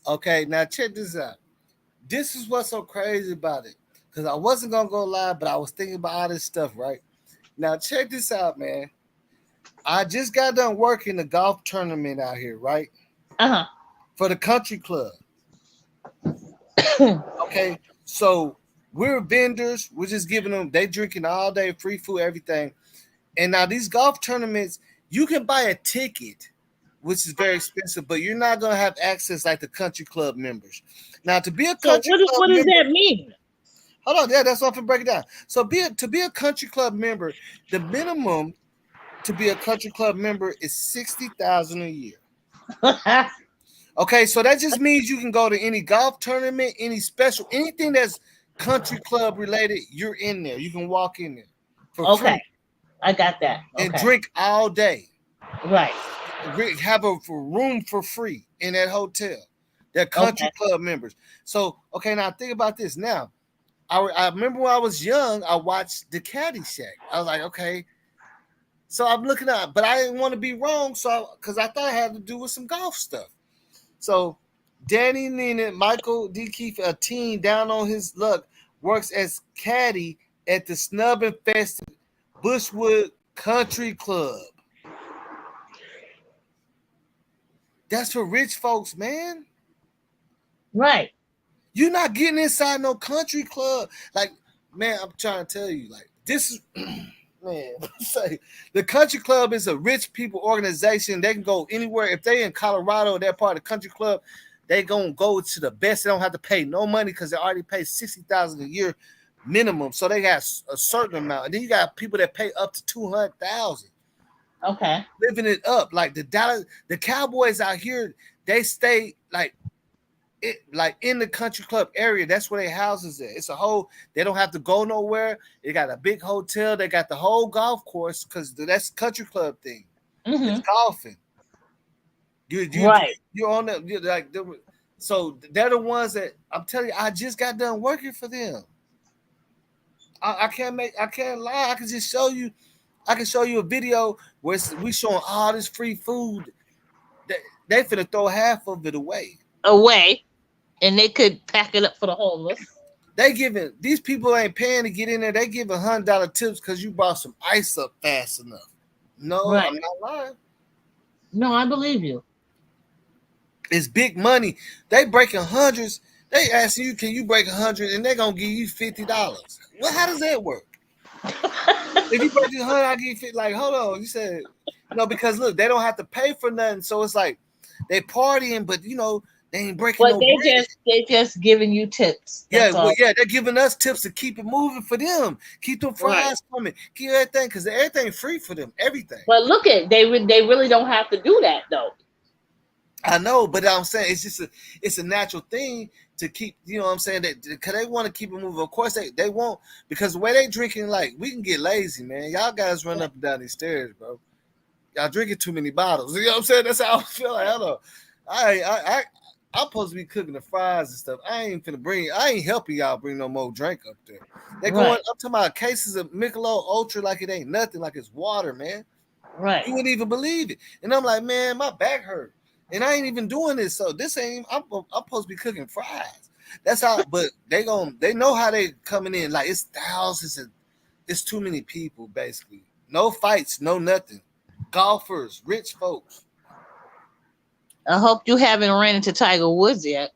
Okay, now check this out. This is what's so crazy about it. Because I wasn't gonna go live, but I was thinking about all this stuff, right? Now check this out, man. I just got done working the golf tournament out here, right? Uh For the country club. huh. Okay. So we're vendors, we're just giving them they drinking all day, free food, everything. And now these golf tournaments, you can buy a ticket, which is very expensive, but you're not gonna have access like the country club members. Now, to be a So country club what does member, that mean? hold on, yeah, that's what I'm gonna break it down. So to be a country club member, the minimum to be a country club member is 60,000 a year. Okay, so that just means you can go to any golf tournament, any special, anything that's country club related, you're in there. You can walk in there for Okay, free I got that. and Okay, drink all day. right. Have a room for free in that hotel. They're country Okay, club members. So, okay, now think about this. Now, I remember when I was young, I watched the Caddy Shack. I was like, okay. So I'm looking up, but I didn't want to be wrong. So, because I thought it had to do with some golf stuff. So, Danny Nina, Michael D. Keefe, a teen down on his luck, works as caddy at the Snub Infested Bushwood Country Club. That's for rich folks, man. right. You're not getting inside no country club. Like, man, I'm trying to tell you, like, this is man, say the country club is a rich people organization. They can go anywhere. If they in Colorado, they're part of the country club, they gonna go to the best. They don't have to pay no money because they already pay 60,000 a year minimum. So they got a certain amount. And then you got people that pay up to 200,000. Okay, Living it up. Like the Cowboys out here, they stay like in the country club area. That's where their houses at. It's a whole. They don't have to go nowhere. They got a big hotel. They got the whole golf course because that's country club thing. It's mm-hmm. golfing. You Right. you're on them. You're like so they're the ones that I'm telling you. I just got done working for them. I can't lie. I can just show you. I can show you a video where we showing all this free food. They finna throw half of it away. Away, and they could pack it up for the homeless. They giving these people ain't paying to get in there. They giving $100 tips because you brought some ice up fast enough. No, Right. I'm not lying. No, I believe you. It's big money. They breaking hundreds. They asking you, can you break 100, and they gonna give you $50. Well, how does that work? If you break 100, I give you 50. Like, hold on, you said because look, they don't have to pay for nothing, so it's like they partying, but they ain't breaking But no bread. they just giving you tips. Yeah, That's all. well, yeah, they're giving us tips to keep it moving for them. Keep them Right. fries coming. Keep everything because everything free for them. Everything. But look at they really don't have to do that though. I know, but I'm saying it's a natural thing to keep. You know what I'm saying? Because they want to keep it moving. Of course, they won't because the way they drinking, like we can get lazy, man. Y'all guys run up and down these stairs, bro. Y'all drinking too many bottles. You know what I'm saying? That's how I feel. Like, I don't know. I'm supposed to be cooking the fries and stuff. I ain't helping y'all bring no more drink up there. They're going Right. up to my cases of Michelob Ultra like it ain't nothing, like it's water, man. Right. You wouldn't even believe it. And I'm like, man, my back hurt. And I ain't even doing this. So this ain't I'm supposed to be cooking fries. That's how, but they know how they coming in. Like it's thousands and it's too many people, basically. No fights, no nothing. Golfers, rich folks. I hope you haven't ran into Tiger Woods yet.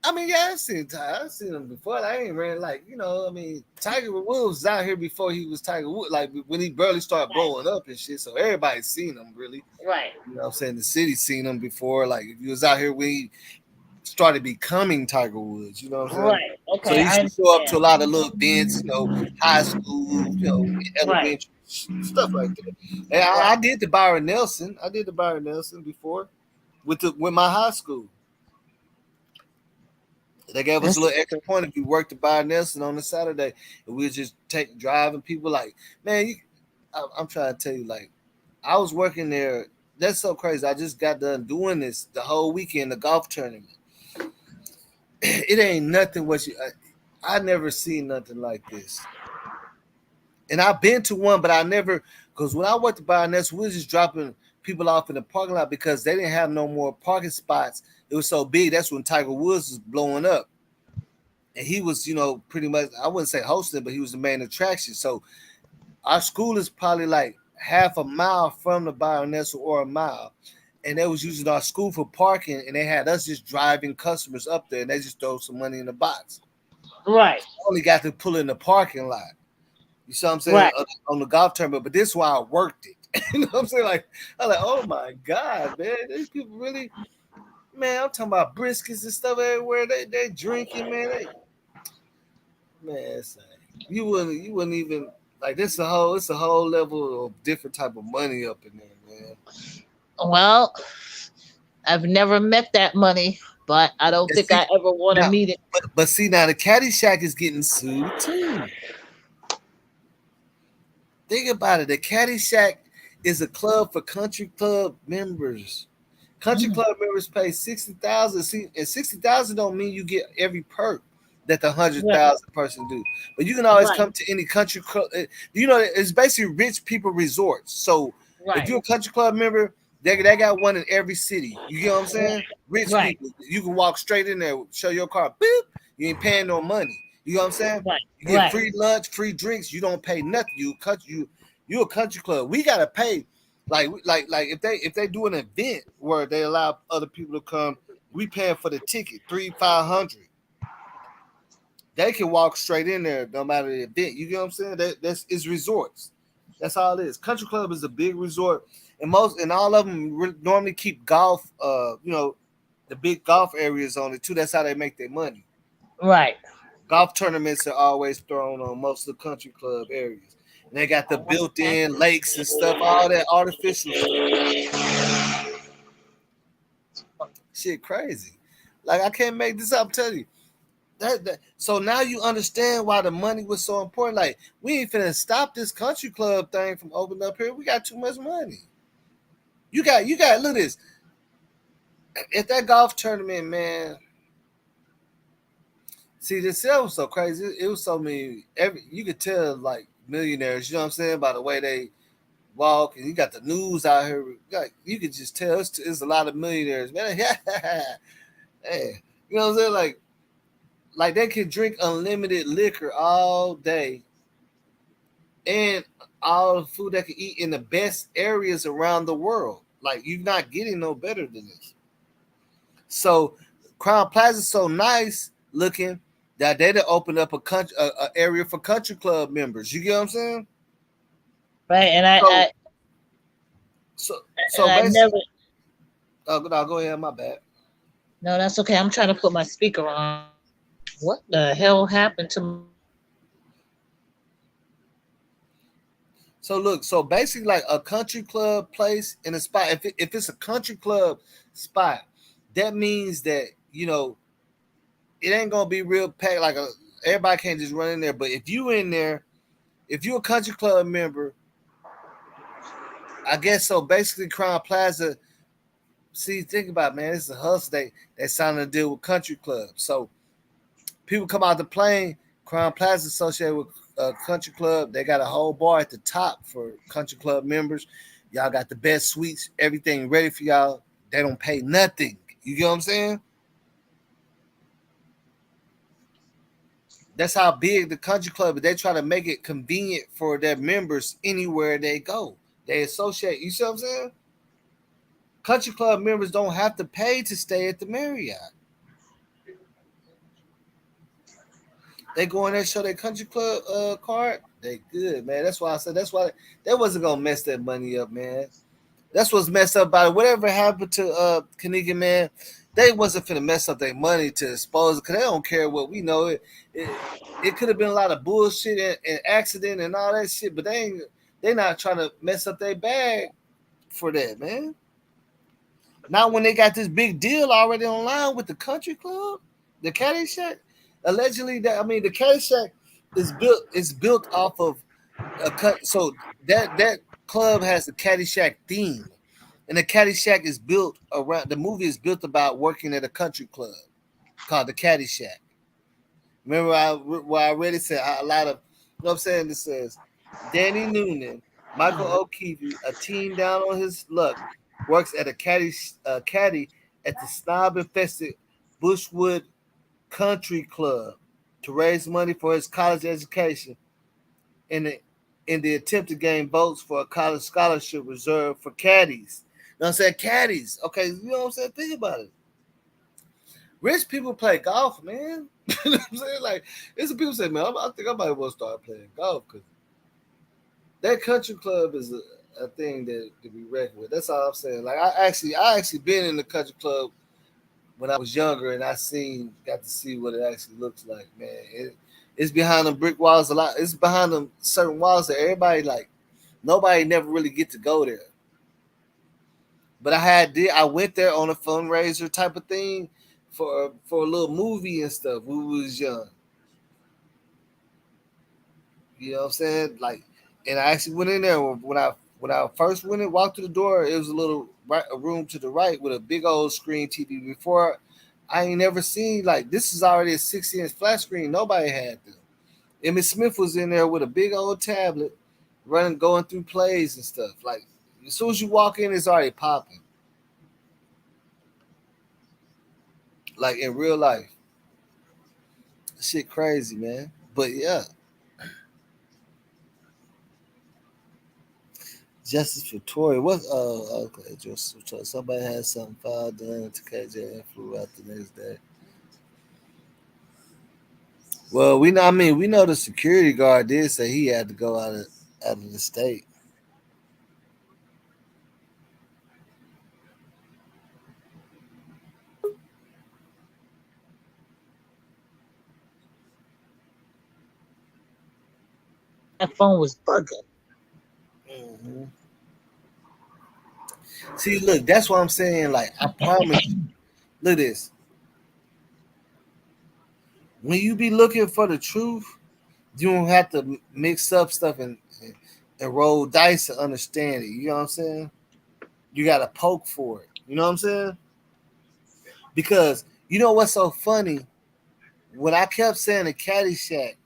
I mean, yeah, I've seen him before. I ain't ran Tiger Woods was out here before he was Tiger Woods, like when he barely started blowing up and shit. So everybody's seen him, really. Right. You know what I'm saying? The city's seen him before. Like if he was out here when he started becoming Tiger Woods, you know what I'm saying? Right. So Okay. he used to show up to a lot of little events, high school, elementary stuff like that. And I did the Byron Nelson. I did the Byron Nelson before with my high school. They gave us a little extra point if we worked the Byron Nelson on a Saturday, and we would just driving people like, man, I'm trying to tell you, like, I was working there. That's so crazy. I just got done doing this the whole weekend, the golf tournament. It ain't nothing I never seen nothing like this. And I've been to one, but I never, because when I worked the Byron Nelson, we was just dropping people off in the parking lot because they didn't have no more parking spots It was so big. That's when Tiger Woods was blowing up, and he was, pretty much, I wouldn't say hosting, but he was the main attraction. So our school is probably like half a mile from the Byron Nestle or a mile. And they was using our school for parking, and they had us just driving customers up there, and they just throw some money in the box. Right. Only got to pull in the parking lot. You see what I'm saying? Right. On the golf tournament, but this is why I worked it. You know what I'm saying? Like, I'm like, oh my God, man, these people really, man, I'm talking about briskets and stuff everywhere. They drinking, man. Man, it's like, you wouldn't even like this. It's a whole level of different type of money up in there, man. Well, I've never met that money, but I don't And think see, I ever want to now, meet it. but see now the Caddy Shack is getting sued too. Think about it. The Caddy Shack is a club for country club members. Country Mm, club members pay 60,000. See, and 60,000 don't mean you get every perk that the hundred right. thousand person do. But you can always Right. come to any country club. It's basically rich people resorts. So if Right. you're a country club member, they got one in every city. You get what I'm saying? Rich Right. people. You can walk straight in there, show your car, boop. You ain't paying no money. You know what I'm saying? Right. You get Right. free lunch, free drinks. You don't pay nothing. You a country club. We gotta pay like if they do an event where they allow other people to come, we paying for the ticket 300-500. They can walk straight in there no matter the event. You get what I'm saying? That's it's resorts. That's all it is. Country club is a big resort, and all of them normally keep golf. The big golf areas on it too. That's how they make their money. Right. Golf tournaments are always thrown on most of the country club areas. And they got the built-in lakes and stuff, all that artificial stuff. Shit, crazy. Like I can't make this up. I'm telling you. So now you understand why the money was so important. Like we ain't finna stop this country club thing from opening up here. We got too much money. You got look at this. At that golf tournament, man. See, this was so crazy. It was so many. You could tell like millionaires. You know what I'm saying by the way they walk, and you got the news out here. Like, you could just tell it's a lot of millionaires, man. Hey, you know what I'm saying? Like they can drink unlimited liquor all day and all the food they can eat in the best areas around the world. Like you're not getting no better than this. So Crown Plaza is so nice looking that they done opened up a area for country club members. You get what I'm saying? Right. And So I so and so I basically, never. no, go ahead. My bad. No, that's okay. I'm trying to put my speaker on. What the hell happened to? So look, so basically, like a country club place in a spot. If it's a country club spot, that means that it ain't gonna be real packed. Everybody can't just run in there. But if you in there, if you're a country club member, I guess so. Basically, Crown Plaza. See, think about it, man. It's a hustle. They signed a deal with country clubs. So people come out the plane. Crown Plaza associated with country club. They got a whole bar at the top for country club members. Y'all got the best suites, everything ready for y'all. They don't pay nothing. You get what I'm saying? That's how big the country club is. They try to make it convenient for their members anywhere they go. They associate. You see what I'm saying? Country club members don't have to pay to stay at the Marriott. They go in there, show their country club card. They good, man. That's why I said that's why they wasn't gonna mess that money up, man. That's what's messed up about it. Whatever happened to Kenneka, man, they wasn't finna mess up their money to expose it because they don't care what we know. It could have been a lot of bullshit and accident and all that shit, but they not trying to mess up their bag for that, man. Now when they got this big deal already online with the country club, the Caddy Shack, allegedly the Caddy Shack is built off of a cut. So that club has a Caddyshack theme, and the Caddyshack is built around. The movie is built about working at a country club called the Caddyshack. Remember, I read it said a lot of, you know what I'm saying? It says Danny Noonan, Michael O'Keefe, a teen down on his luck, works at a caddy at the snob infested Bushwood Country Club to raise money for his college education in the attempt to gain votes for a college scholarship reserved for caddies. You know what I'm saying? Caddies. Okay, you know what I'm saying? Think about it. Rich people play golf, man. You know what I'm saying? Like, there's some people say, man, I think I might well start playing golf because that country club is a thing that to be reckoned with. That's all I'm saying. Like, I actually been in the country club when I was younger, and got to see what it actually looks like, man. It's behind them brick walls a lot. It's behind them certain walls that everybody like. Nobody never really get to go there. But I went there on a fundraiser type of thing for a little movie and stuff. When we was young. You know what I'm saying? Like, and I actually went in there when I first went and walked through the door. It was a room to the right with a big old screen TV. Before, I ain't never seen like this is already a 60-inch flat screen. Nobody had them. Emmett Smith was in there with a big old tablet, going through plays and stuff. Like as soon as you walk in, it's already popping. Like in real life, shit crazy, man. But yeah, Justice for Tory. What? Okay. Justice for Tory. Somebody had something filed done to KJ and flew out the next day. Well, we know. I mean, we know the security guard did say he had to go out of the state. That phone was bugging. Hmm. See, look, that's what I'm saying. Like, I promise you. Look at this. When you be looking for the truth, you don't have to mix up stuff and roll dice to understand it. You know what I'm saying? You got to poke for it. You know what I'm saying? Because you know what's so funny? When I kept saying the Caddyshack,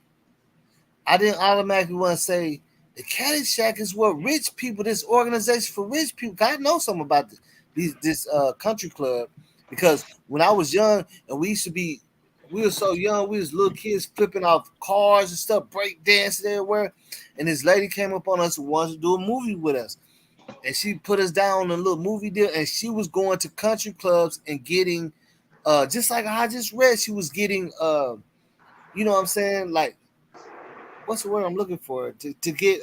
I didn't automatically want to say the Caddyshack is what rich people, this organization for rich people. I know something about this country club because when I was young and we were so young, we was little kids flipping off cars and stuff, break dancing everywhere. And this lady came up on us who wanted to do a movie with us. And she put us down on a little movie deal, and she was going to country clubs and getting just like I just read, she was getting you know what I'm saying, like what's the word I'm looking for to get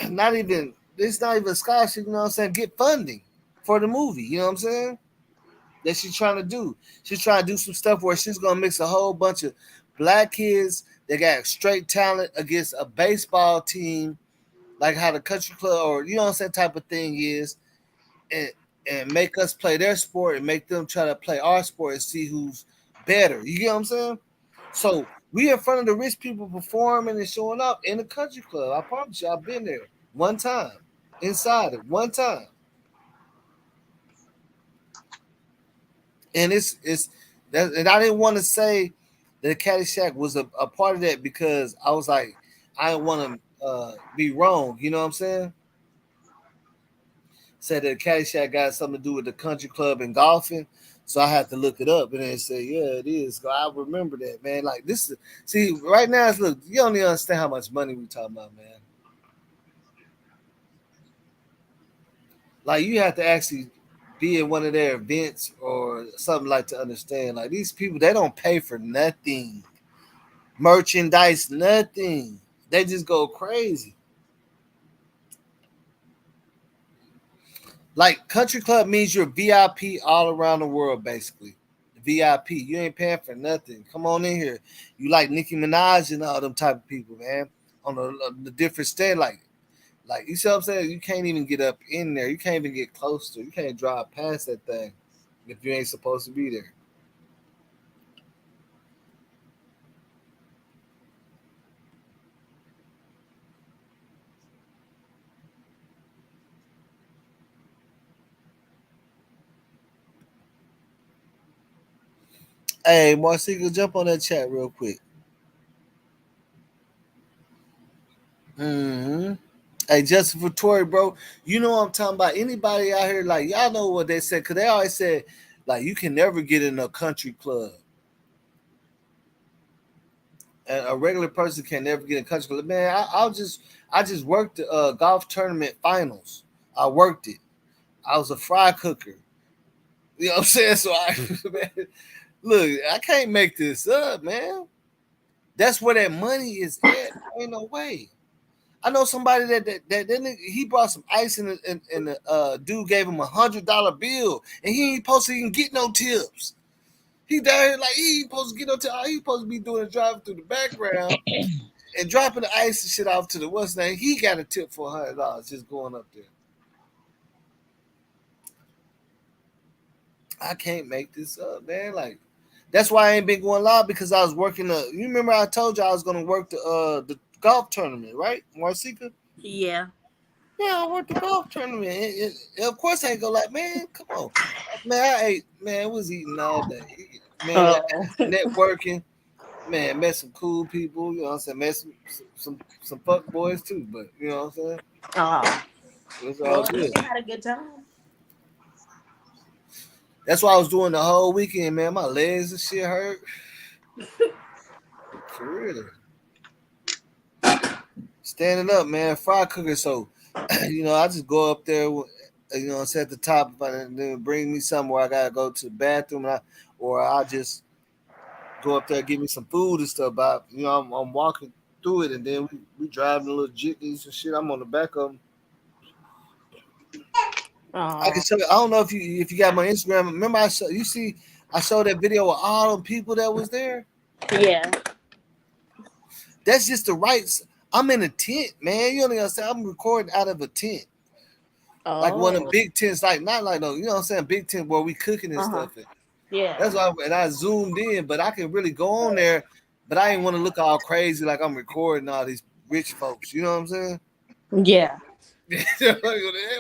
not even it's not even scholarship, you know what I'm saying, get funding for the movie, you know what I'm saying? That she's trying to do. She's trying to do some stuff where she's gonna mix a whole bunch of black kids that got straight talent against a baseball team, like how the country club or you know what I'm saying type of thing is, and and make us play their sport and make them try to play our sport and see who's better. You get what I'm saying? So we in front of the rich people performing and showing up in the country club. I promise you, I've been there one time, inside it one time, and it's that. And I didn't want to say that Caddyshack was a part of that because I was like, I didn't want to be wrong. You know what I'm saying? Said that Caddyshack got something to do with the country club and golfing. So I had to look it up and then say, yeah, it is. I remember that, man. Like this is see, right now it's look, you don't even understand how much money we talking about, man. Like you have to actually be at one of their events or something like to understand. Like these people, they don't pay for nothing. Merchandise, nothing. They just go crazy. Like country club means you're VIP all around the world, basically. VIP. You ain't paying for nothing. Come on in here. You like Nicki Minaj and all them type of people, man. On the different stand, like you see what I'm saying? You can't even get up in there. You can't even get close to. You can't drive past that thing if you ain't supposed to be there. Hey, Marcelo, jump on that chat real quick. Hmm. Hey, Justin for Tory, bro. You know what I'm talking about. Anybody out here, like, y'all know what they said, because they always said, like, you can never get in a country club. And a regular person can never get in a country club. Man, I just worked the golf tournament finals. I worked it. I was a fry cooker. You know what I'm saying? So man, look, I can't make this up, man. That's where that money is at. Ain't no way. I know somebody that he brought some ice and the dude gave him $100 bill and he ain't supposed to even get no tips. He down here like he ain't supposed to get no tips. He supposed to be doing a drive through the background and dropping the ice and shit off to the what's name. He got a tip for $100 just going up there. I can't make this up, man. Like that's why I ain't been going live because I was working. You remember I told you I was gonna work the golf tournament, right, Marcika? Yeah. Yeah, I worked the golf tournament. Of course, I ain't go like, man, come on, man. I ate, man. I was eating all day, man. Oh. Networking, man. Met some cool people. You know what I'm saying? Met some fuck boys too. But you know what I'm saying? Oh. It's Well, all at good. least you had a good time. That's why I was doing the whole weekend, man. My legs and shit hurt. For real. Standing up, man. Fry cooker. So, I just go up there, sit at the top and then bring me something where I gotta go to the bathroom, or I just go up there and give me some food and stuff. But I'm walking through it, and then we driving a little jitneys and shit. I'm on the back of them. I can Oh. show you. I don't know if you got my Instagram. Remember, I showed that video of all them people that was there. Yeah. That's just the rights. I'm in a tent, man. You know what I'm saying? I'm recording out of a tent. Like one of them Oh. big tents, like not like no, you know what I'm saying, big tent where we cooking and Uh-huh. stuff. Yeah. That's why, and I zoomed in, but I can really go on there, but I didn't want to look all crazy like I'm recording all these rich folks. You know what I'm saying? Yeah. Hey,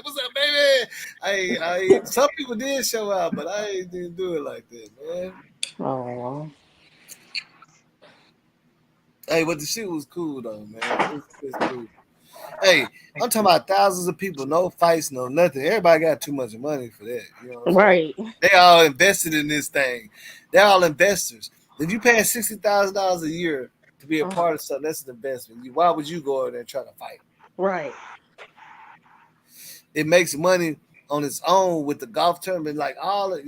what's up, baby? Some people did show out, but I didn't do it like that, man. Oh. Hey, but the shit was cool though, man. It's cool. Hey, I'm talking about thousands of people, no fights, no nothing. Everybody got too much money for that. You know what I'm saying? Right. They all invested in this thing. They're all investors. If you paying $60,000 a year to be a Uh-huh. part of something, that's an investment. Why would you go over there and try to fight? Right. It makes money on its own with the golf tournament, like all of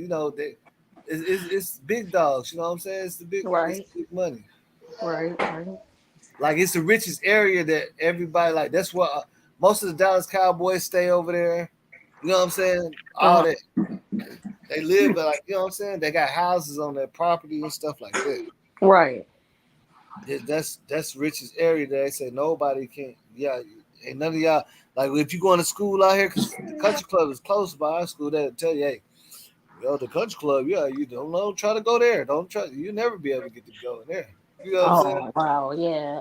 it's big dogs. You know what I'm saying? It's Right. big money. Right. Right. Like it's the richest area that everybody like. That's what most of the Dallas Cowboys stay over there. You know what I'm saying? All Uh-huh. that they live like you know what I'm saying. They got houses on their property and stuff like that. Right. That's the richest area that they say nobody can. Yeah, ain't none of y'all like if you going to school out here because the country club is close by our school. They'll tell you, hey, the country club, yeah, you don't know, try to go there. Don't try. You never be able to get to go in there. You know what I'm saying? Oh, wow. Yeah.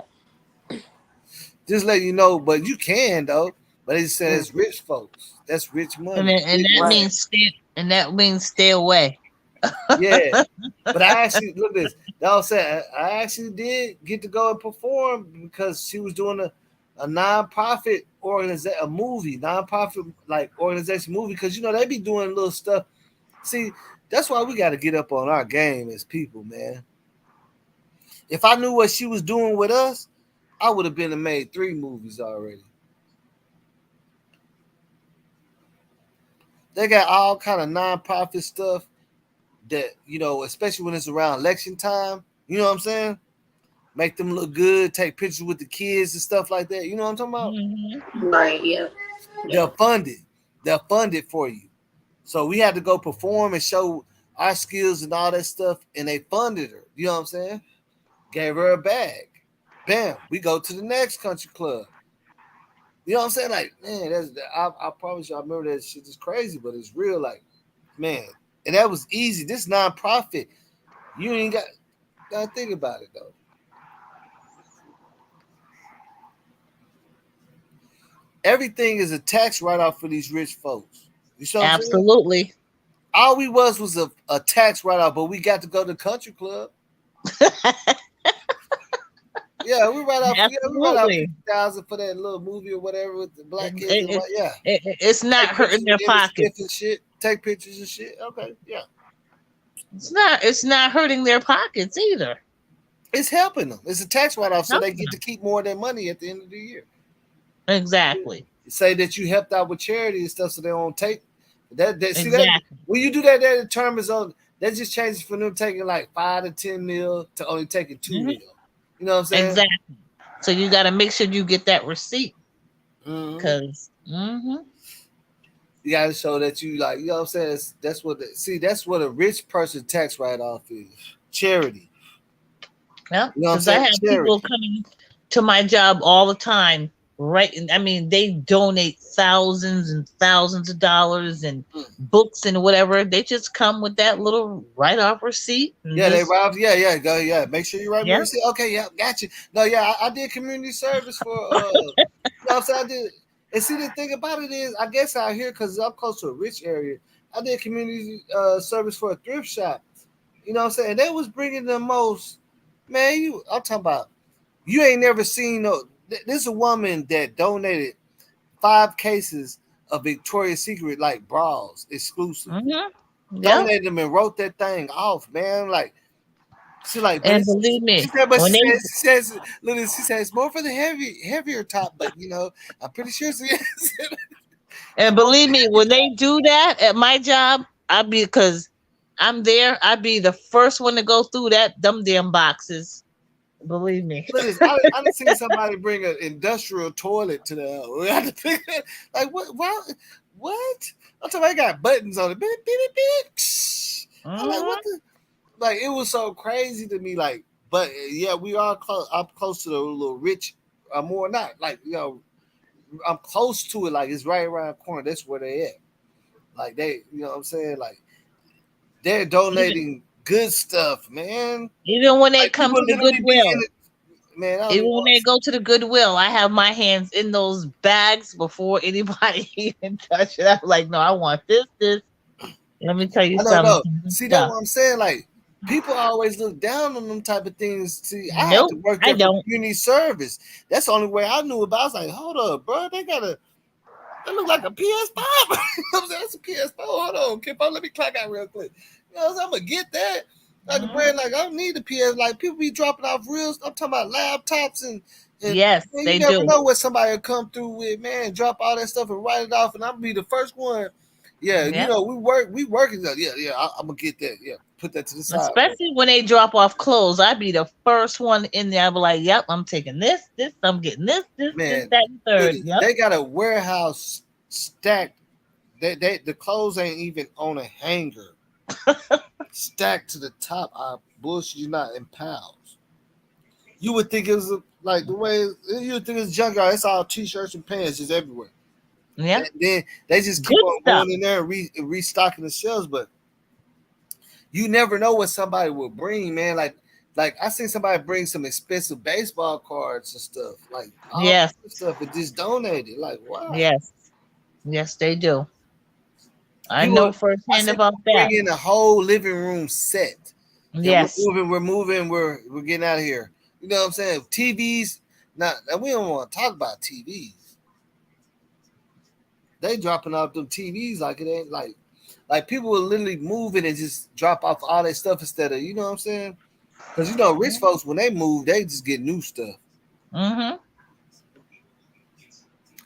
Just let you know, but you can though. But they said Mm. it's rich folks. That's rich And money. then, and that Right. means stay away. Yeah. But I actually look at this. That was saying I actually did get to go and perform because she was doing a nonprofit organization, a movie, nonprofit like organization movie. Because they be doing little stuff. See, that's why we got to get up on our game as people, man. If I knew what she was doing with us, I would have been and made 3 movies already. They got all kind of nonprofit stuff that especially when it's around election time. You know what I'm saying? Make them look good, take pictures with the kids and stuff like that. You know what I'm talking about? Hmm. Right. Yeah. Yeah. They'll fund it. They'll fund it for you. So we had to go perform and show our skills and all that stuff, and they funded her. You know what I'm saying? Gave her a bag. Bam. We go to the next country club. You know what I'm saying? Like, man, I promise you, I remember that shit is crazy, but it's real. Like, man, and that was easy. This nonprofit, you ain't gotta think about it though. Everything is a tax write-off for these rich folks. You see what I'm saying? Absolutely. All we was a tax write-off, but we got to go to the country club. You Yeah, we write out. Yeah, we write out Absolutely. 50,000 for that little movie or whatever with the black It, kids and it, what. Yeah, it's not take hurting pictures their of Emmitt Smith pockets. and shit. Take pictures and shit. Okay, yeah, It's not hurting their pockets either. it's helping them. It's a tax write off, so they Helping get to them. keep more of their money at the end of the year. Exactly. Say that you helped out with charity and stuff, so they don't take that. See that Exactly. when you do that, that determines on that just changes from them taking like 5 to 10 mil to only taking 2 mil. Mhm. You know what I'm saying? Exactly. So you got to make sure you get that receipt Mm-hmm. because You got to show that you like. You know what I'm saying? That's what. That's what a rich person tax write off is. Charity. yeah, You know what I'm because I saying? have people Charity. coming to my job all the time. Right, I mean, they donate thousands and thousands of dollars and books and whatever. They just come with that little write-off receipt and Yeah, they just robbed. Yeah. Go. Yeah. Make sure you write me a yeah, receipt. Okay. Yeah. Got you. No. Yeah. I did community service for. You know what I'm saying? I did. And see, the thing about it is, I guess out here, because I'm close to a rich area, I did community service for a thrift shop. You know what I'm saying? They was bringing the most. Man, I'm talking about. You ain't never seen no. This is a woman that donated 5 cases of Victoria's Secret like bras exclusive. yeah. Donated them and wrote that thing off, man. Like she like, but And it's believe she me, said, but when they she says, look, she says it's more for the heavier top, but I'm pretty sure she is. and believe me, when they do that at my job, I be because I'm there. I be the first one to go through them damn boxes. Believe me. Look, I done seen somebody bring an industrial toilet to the house. We had to pick it. Like what? What? I'm talking about, I got buttons on it. Beep, beep, beep, beep. I'm like, what the? Like it was so crazy to me. Like, but yeah, we are close. I'm close to the little rich. More not like I'm close to it. Like it's right around the corner. That's where they at. Like they, you know what I'm saying? Like they're Even, donating good stuff, man. even when they Like come people to the literally be in Goodwill, it. Man, I don't even even when want they to. go to the Goodwill, I have my hands in those bags before anybody even touch it. I'm like, no, I want this. Let me tell you I don't know. something. See, that's Stuff. what I'm saying. Like, people always look down on them type of things. See, I had to Nope, work I there for don't. community service. That's the only way I knew about. I was like, hold up, bro. They look like a PS5. You know what I'm saying? That's a PS4. Hold on, Kip. Let me clock out real quick. You know what I'm saying? I'm going to get that. Like a Mhm. brand, like, I don't need the PS. Like, people be dropping off reels. I'm talking about laptops and Yes, man, you they never do. know what somebody will come through with, man. Drop all that stuff and write it off, and I'll be the first one. Yeah, Yeah. we working. Yeah. I'm gonna get that. Yeah, put that to the side. But Especially when they drop off clothes. I'd be the first one in there. I'd be like, yep, I'm taking this, I'm getting this, man, that, and look, third. Yep. they got a warehouse stacked. The clothes ain't even on a hanger, stacked to the top. I bullshit you not in piles. You would think it was like the way you would think it's junkyard. It's all t-shirts and pants just everywhere. Yeah. And then they just keep Good on stuff. going in there and restocking the shelves, but you never know what somebody will bring, man. Like I seen somebody bring some expensive baseball cards and stuff, like all Yes. this stuff, and just donate it. Like wow, Yes. Yes, they do. I people. know I firsthand seen about people that. bring in a whole living room set. Yeah, Yes. we're moving, we're getting out of here. You know what I'm saying? TVs. Not we don't want to talk about TVs. They dropping off them TVs like it ain't like people will literally move it and just drop off all that stuff instead of, you know what I'm saying? Because rich folks when they move, they just get new stuff Mm-hmm.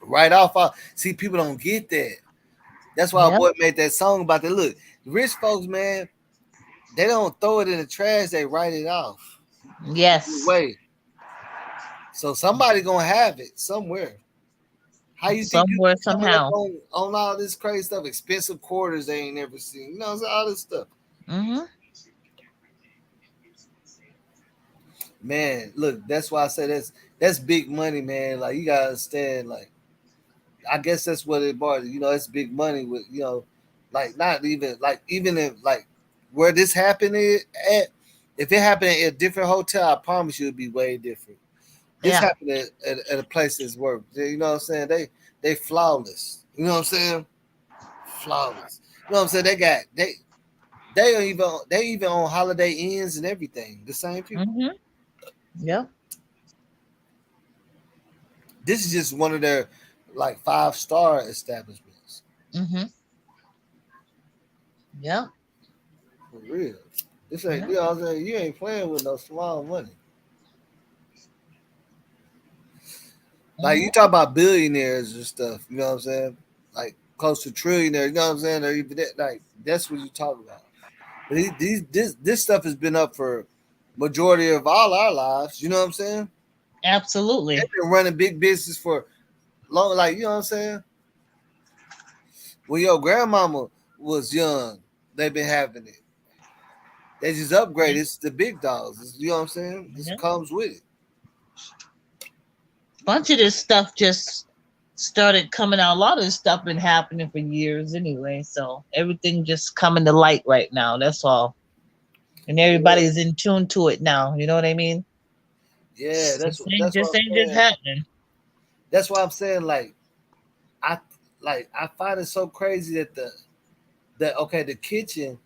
right off. See, people don't get that. That's why our Yep. boy made that song about that. Look, the rich folks, man, they don't throw it in the trash; they write it off. Yes. Wait, so somebody gonna have it somewhere. How you think you Somewhere, coming up somehow. on all this crazy stuff? Expensive quarters they ain't never seen. You know, all this stuff. Mm-hmm. Man, look, that's why I say that's big money, man. Like you gotta understand, like I guess that's what it brought. It's big money with like not even like even if like where this happened at, if it happened at a different hotel, I promise you it'd be way different. This Yeah. happened at a place that's work. You know what I'm saying? They flawless. You know what I'm saying? Flawless. You know what I'm saying? They even on Holiday Inns and everything. The same people. Mm-hmm. Yep. This is just one of their like 5-star establishments. Mm-hmm. Yeah. For real. This ain't, Yeah. you know what I'm saying? You ain't playing with no small money. Like you Mm-hmm. talk about billionaires and stuff, you know what I'm saying? Like close to trillionaires, you know what I'm saying? Or even that, like that's what you talk about. But this stuff has been up for majority of all our lives, you know what I'm saying? Absolutely. They've been running big business for long, like you know what I'm saying? When your grandmama was young, they've been having it. They just upgrade. Yeah. It's the big dogs. You know what I'm saying? This Yeah. comes with it. Bunch of this stuff just started coming out. A lot of this stuff been happening for years anyway. So everything just coming to light right now. That's all. And Yeah, everybody's in tune to it now. You know what I mean? yeah. That's what Just I'm ain't just saying. happening. That's why I'm saying I I find it so crazy that that okay the kitchen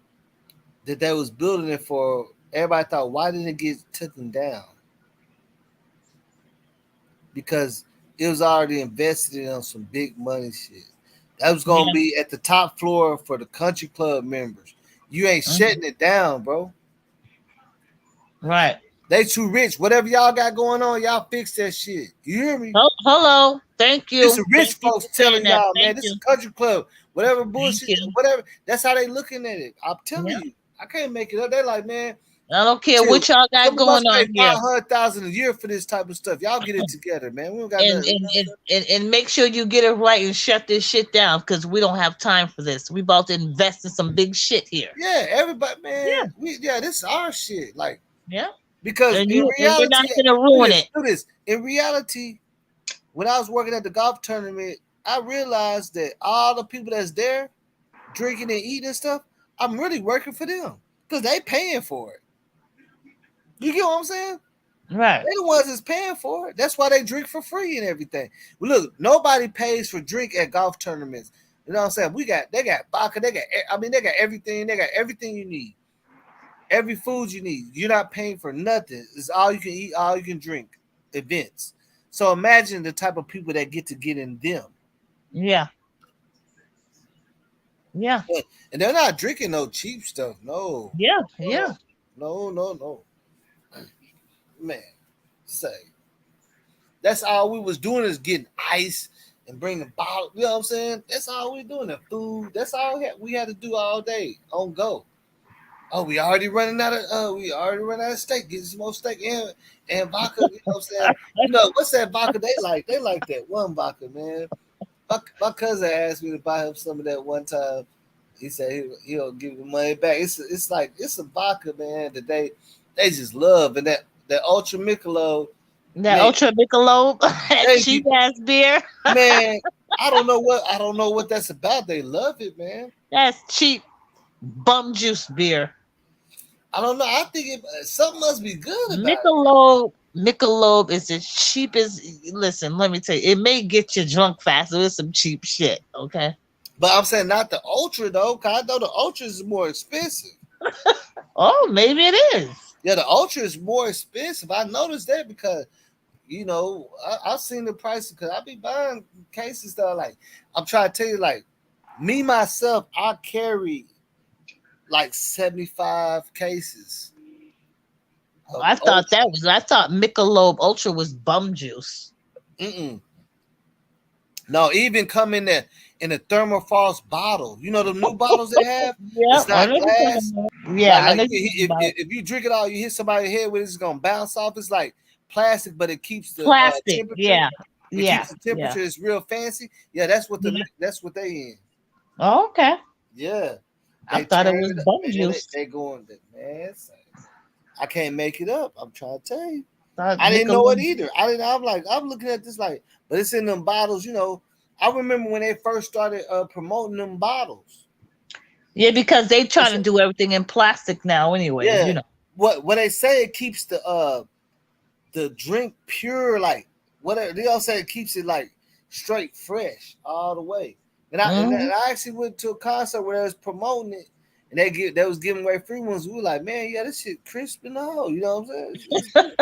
that they was building it for everybody thought why didn't it get taken down because it was already invested in on some big money shit. That was gonna Yeah. be at the top floor for the country club members. You ain't Mhm. shutting it down, bro. Right. They too rich. Whatever y'all got going on, y'all fix that shit. You hear me? Oh, hello. Thank This you. is rich Thank you folks for saying telling that. y'all, man, Thank this is you. country club. Whatever Thank bullshit, you. whatever. That's how they looking at it. I'm telling Yeah. you. I can't make it up. They're like, man, I don't care chill. what y'all got Some of us going pay on here. 500,000 a year for this type of stuff. Y'all get it together, man. We don't got And nothing. and, and, and make sure you get it right and shut this shit down because we don't have time for this. We about to invest in some big shit here. Yeah, everybody, man. Yeah. This is our shit. Like, Yeah. because And in we're not reality, gonna do ruin this, it. do this. In reality, when I was working at the golf tournament, I realized that all the people that's there drinking and eating and stuff, I'm really working for them because they paying for it. You get what I'm saying? Right. They the ones that's paying for it. That's why they drink for free and everything. Well, look, nobody pays for drink at golf tournaments. You know what I'm saying? They got vodka, they got everything. They got everything you need. Every food you need. You're not paying for nothing. It's all you can eat, all you can drink. Events. So imagine the type of people that get to get in them. Yeah. Yeah. And they're not drinking no cheap stuff. No. Yeah. No, Yeah. no, no, no. Man, say that's all we was doing is getting ice and bringing bottles. You know what I'm saying? That's all we doing. The food. That's all we had to do all day on go. Oh, we already running out of steak. Get some more steak and vodka. You know what I'm saying? You know what's that vodka they like? They like that one vodka, man. My cousin asked me to buy him some of that one time. He said he'll give the money back. It's like it's a vodka, man. That they just love and that Ultra Michelob, That man. Ultra Michelob, that Thank cheap you, ass beer. man. I don't know what that's about. They love it, man. That's cheap bum juice beer. I don't know. I think something must be good about it. Michelob is the cheapest. Listen, let me tell you, it may get you drunk faster with some cheap shit. Okay. But I'm saying not the Ultra though, cause I know the Ultra is more expensive. Oh, maybe it is. Yeah, the Ultra is more expensive. I noticed that because I've seen the prices because I be buying cases that are like I'm trying to tell you like me myself I carry like 75 cases of Ultra. I thought Michelob Ultra was bum juice. Mm-mm. No, even come in a thermoforce bottle. You know the new bottles they have. Yeah, It's I not know you're talking glass. about. Yeah, I Like know you're talking about if you drink it all, you hit somebody's head with it, it's gonna bounce off. It's like plastic, but it keeps the plastic. temperature. Yeah, It yeah, keeps the yeah. temperature. It's real fancy. Yeah, Yeah. that's what they in. Oh, okay. Yeah, I they thought it turn was it up, bum man. juice. They going, man. I can't make it up. I'm trying to tell you. Thought I didn't know it Michelob. either. I didn't. I'm like, I'm looking at this like, but it's in them bottles. You know, I remember when they first started promoting them bottles. Yeah, because they trying It's to do everything in plastic now, anyways. yeah. You know. What they say it keeps the drink pure, like whatever they all say it keeps it like straight fresh all the way. And Hmm. I actually went to a concert where they was promoting it, and they was giving away free ones. We were like, man, yeah, this shit crisp and all. You know what I'm saying? It's good.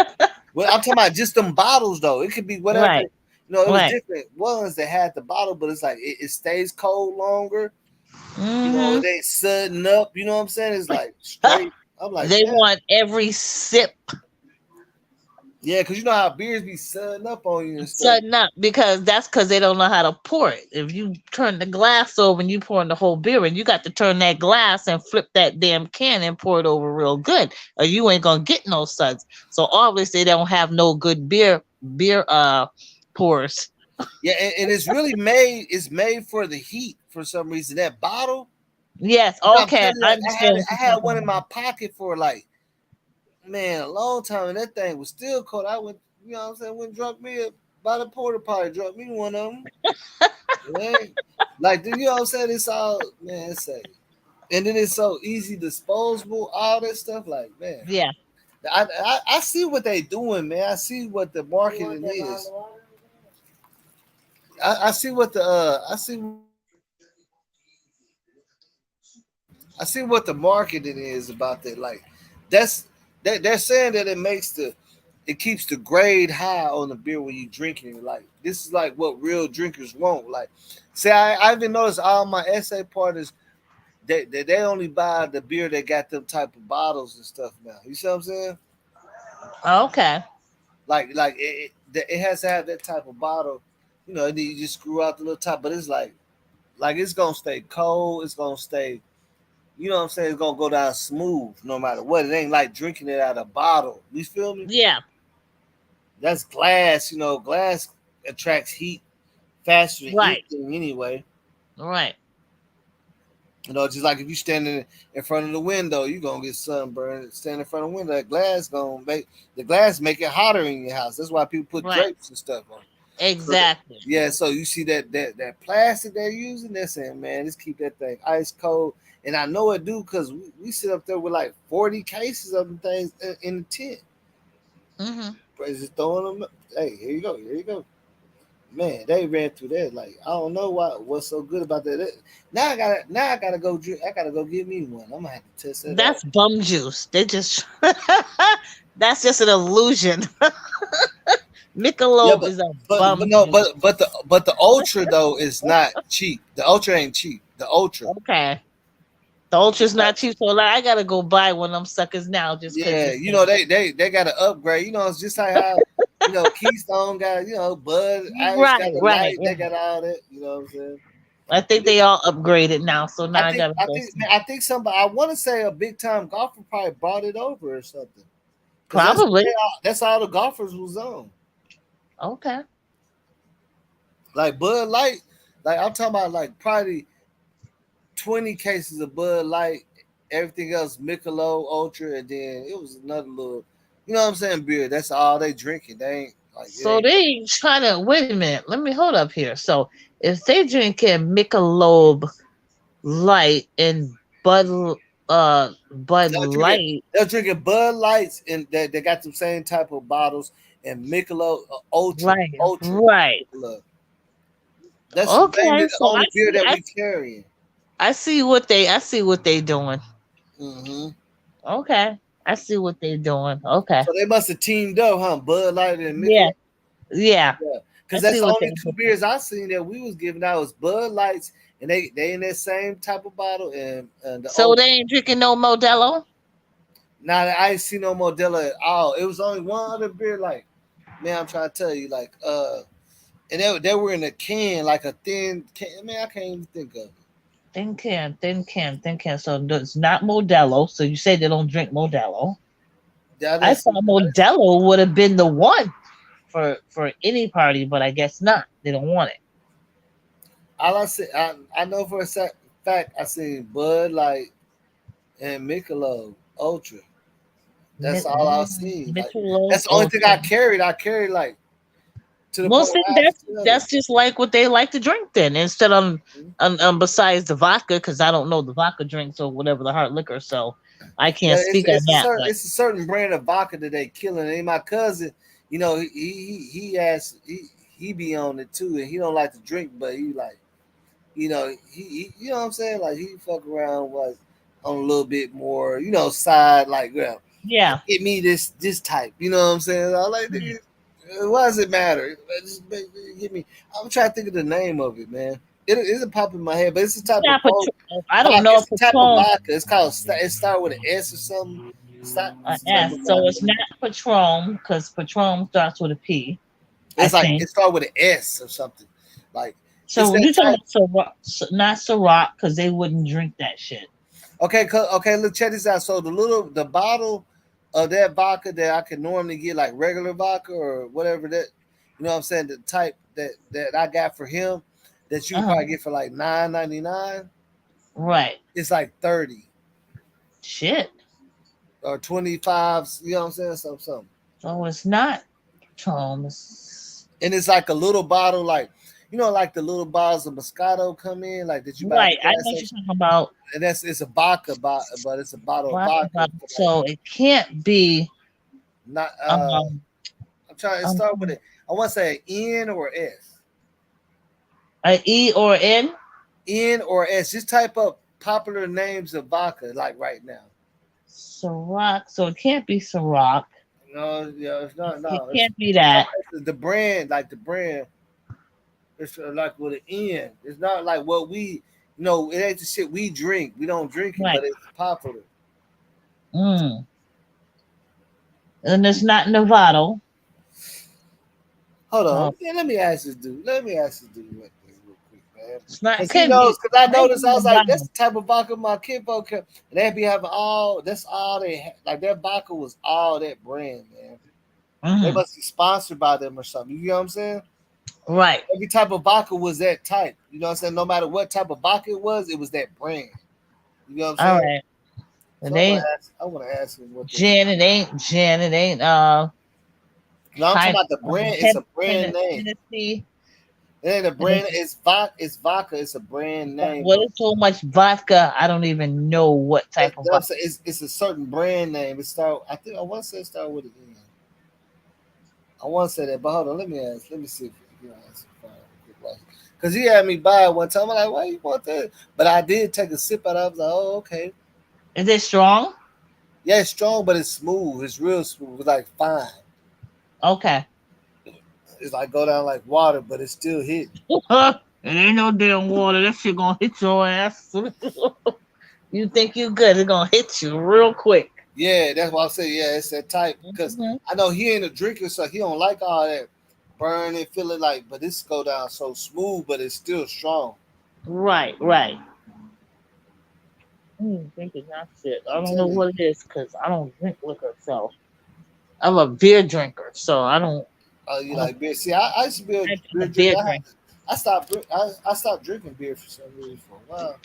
Well, I'm talking about just them bottles though. It could be whatever. Right. You know, it was Right. different ones that had the bottle, but it's like it stays cold longer. You know, Hmm. it ain't sudden up. You know what I'm saying? It's like straight. I'm like, They damn. want every sip Yeah, because you know how beers be sudden up on you and stuff. sudden up because that's because they don't know how to pour it. If you turn the glass over and you pour in the whole beer and you got to turn that glass and flip that damn can and pour it over real good, or you ain't gonna get no suds. So obviously they don't have no good beer pours. Yeah, and it's really made. It's made for the heat for some reason. That bottle. Yes, I'm okay, telling you, I I had understand it. what I you're had talking one in my about. pocket for like man a long time, and that thing was still cold. I went, you know what I'm saying, went and drunk me by the porta potty, drunk me one of them. Man, like you know what I'm saying? It's all man. It's a, and then it's so easy disposable. All that stuff, like man. Yeah. I see what they doing, man. I see what the marketing is. I see what the I see what the marketing is about that. Like that's they're saying that it keeps the grade high on the beer when you drinking it. Like this is like what real drinkers want. Like see, I even noticed all my essay partners they only buy the beer that got them type of bottles and stuff now. You see what I'm saying? Okay. It has to have that type of bottle. You know, and then you just screw out the little top, but it's like it's gonna stay cold. It's gonna stay. You know what I'm saying? It's gonna go down smooth no matter what. It ain't like drinking it out of a bottle. You feel me? Yeah. That's glass. You know, glass attracts heat faster than Right. anything anyway. Right. You know, just like if you standing in front of the window, you gonna get sunburned. Standing in front of the window, that glass gonna make the glass make it hotter in your house. That's why people put Right. drapes and stuff on. So that, Exactly. yeah, so you see that plastic they're using, they're saying, man, let's keep that thing ice cold. And I know it do because we sit up there with like 40 cases of them things in the tent. Hmm. Just throwing them. Hey, here you go, here you go. Man, they ran through that. Like I don't know what's so good about that. Now I gotta go drink. I gotta go get me one. I'm gonna have to test that out. That's bum juice. They just that's just an illusion. Yeah, Michelob is a but bum no, juice. but the ultra though is not cheap. The ultra ain't cheap. The ultra. Okay. The ultra's Like, not cheap, so like, I gotta go buy one of them suckers now just because yeah, it's you know they got to upgrade. You know, it's just like how Keystone got Bud Ice right, got the right, light. They right. got all that. You know what I'm saying? I think they all upgraded now, so now I gotta go see. I think somebody. I want to say a big time golfer probably brought it over or something. Because Probably. that's all the golfers was on. Okay. Like Bud Light, like I'm talking about like probably 20 cases of Bud Light, everything else Michelob Ultra, and then it was another little, you know what I'm saying, beer. That's all they drinking. They ain't like it So ain't. they trying to wait a minute. Let me hold up here. So if they drinking Michelob Light and Bud They're drinking, Light, they're drinking Bud Lights, and they got the same type of bottles, and Michelob right, Ultra right. Michelob. That's mainly Okay, the so only I beer see, that we carrying. I see what they doing. Hmm. Okay, I see what they doing. Okay, So they must have teamed up, huh? Bud Light and yeah, Michelob. yeah, Yeah, I because that's see the what only they two doing. beers I seen that we was giving out was Bud Lights, and they in that same type of bottle, and the So old. they ain't drinking no Modelo. Now I ain't seen no Modelo at all. It was only one other beer. Like man, I'm trying to tell you, like and they were in a can, like a thin can. Man, I can't even think of it. Thin can. So it's not Modelo. So you say they don't drink Modelo. Yeah, I that's thought Modelo would have been the one for any party, but I guess not. They don't want it. all I see. I know for a fact I seen Bud Light and Michelob Ultra. That's all I seen. Like Michelob that's the only thing Ultra. I carried. I carried like to the Well, point see, where I have to tell them. that's just like what they like to drink then, instead besides the vodka, because I don't know the vodka drinks or whatever the hard liquor, so I Yeah, can't speak on that. But it's a certain brand of vodka that they killing. And my cousin, he be on it too, and he don't like to drink, but he like you know what I'm saying, like he fuck around like on a little bit more side like yeah, get me this type, you know what I'm saying? I like yeah. nigga, Why does it matter? Give me. I'm trying to think of the name of it, man. It isn't popping in my head, but it's a It's type of not Patron. I don't know It's if a type of Patron vodka. It's called. It starts with an S or something. Start S. with So it's not Patron because Patron starts with a P, I it's like think. it starts with an S or something. Like it's So that you talking type. about not Ciroc because they wouldn't drink that shit. Okay, okay. Look, check this out. So the bottle of that vodka that I can normally get like regular vodka or whatever that, you know what I'm saying, the type that I got for him that you can Uh-huh. probably get for like $9.99. Right. It's like 30 Shit. or 25. You know what I'm saying? Something. So it's not Patron. And it's like a little bottle, like like the little bottles of Moscato come in, like that you buy at Right. the I gas know what you're station. talking about. And it's a vodka, but it's a bottle of vodka. For like So it can't be not. um I'm trying. It um start with it. I want to say N or S. a E or N. N or S. Just type up popular names of vodka, like right now. Ciroc. So it can't be Ciroc. No, yeah, it's not. It No, can't be that. it's the brand, like the brand. It's like with an N. It's not like what we, it ain't the shit we drink. We don't drink it, Right. but it's popular. Mm. And it's not Novato. Hold Uh, on. Yeah, let me ask this dude. Real quick, man. it's not. It Cause he can't knows. be. Cause I Might noticed. be I was like, that's Novato. the type of vodka my kid vodka. And they be having all. That's all they like. That vodka was all that brand, man. They Hmm. must be sponsored by them or something. You know what I'm saying? Right. Every type of vodka was that type. You know what I'm saying? No matter what type of vodka it was that brand. You know what I'm All saying? right. It So I want ain't to ask. I want to ask him what they. gin. It ain't gin. It ain't No, I'm talking Hy- about the brand. It's a brand name. Hennessy. It ain't a It ain't- brand. It's vodka. It's vodka. It's a brand name, What bro. is so much vodka? I don't even know what type of That I'm vodka. saying it's a certain brand name. It start. I think I want to say it start with an N. I want to say that, but hold on. Let me ask. Let me see if you know answer. Because he had me buy it one time. I'm like, why you want that? But I did take a sip out of it. I was like, oh, okay. Is it strong? Yeah, it's strong, but it's smooth. It's real smooth. It's like fine. Okay. It's like go down like water, but it's still hit. It ain't no damn water. That shit gonna hit your ass. You think you good? It's gonna hit you real quick. Yeah, that's why I say yeah, it's that type. Because Mhm. I know he ain't a drinker, so he don't like all that burning, feeling like. But this go down so smooth, but it's still strong. Right, right. Drinking that shit. I I'm don't know telling you. what it is because I don't drink liquor. So I'm a beer drinker. So I don't. Oh, you I don't. like beer? See, I used to be a I'm beer a beer drinker. drinker. I stopped drinking beer for some reason for a while.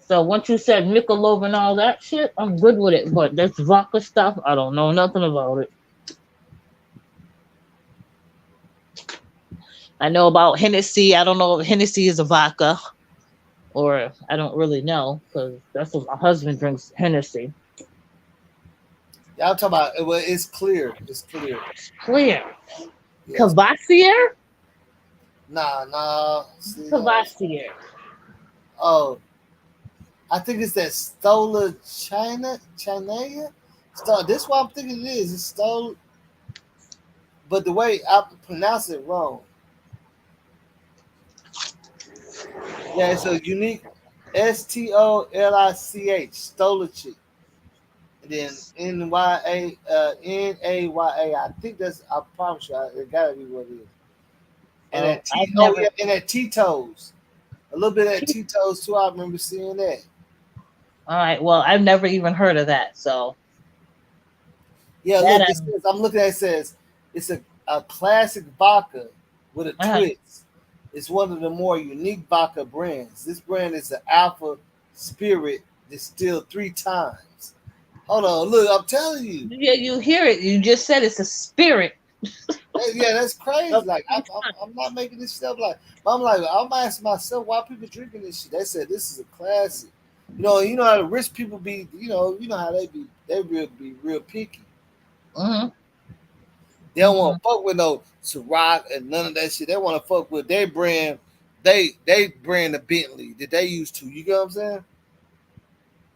So once you said Michelob and all that shit, I'm good with it. But this vodka stuff, I don't know nothing about it. I know about Hennessy. I don't know if Hennessy is a vodka, or I don't really know because that's what my husband drinks Hennessy. Yeah, I'm talking about. Well, it's clear. It's clear. Clear. Yes. Cavassier? Nah. See, no. Cavassier. Oh, I think it's that Stola China. This what I'm thinking it is. It's Stola, but the way I pronounce it wrong. Yeah, it's a unique Stolich Stolich. And then Naya. I think that's. I promise you, it gotta be what it is. And Oh, that I've T. Oh never. yeah, and that Tito's. A little bit of that Tito's too. I remember seeing that. All right. Well, I've never even heard of that. So Yeah, that look, it says I'm looking at it says it's a classic vodka with a uh twist. It's one of the more unique vodka brands. This brand is the Alpha Spirit distilled 3 times. Hold on, look, I'm telling you. yeah, you hear it. You just said it's a spirit. Yeah, that's crazy. Of Like three I'm not making this stuff like. I'm like I'm asking myself why people drinking this shit. They said this is a classic. You know how the rich people be. You know how they be. They be real picky. times. They don't Hmm. want to fuck with no Ciroc and none of that shit. They want to fuck with their brand. They brand the Bentley that they used to. You get what I'm saying?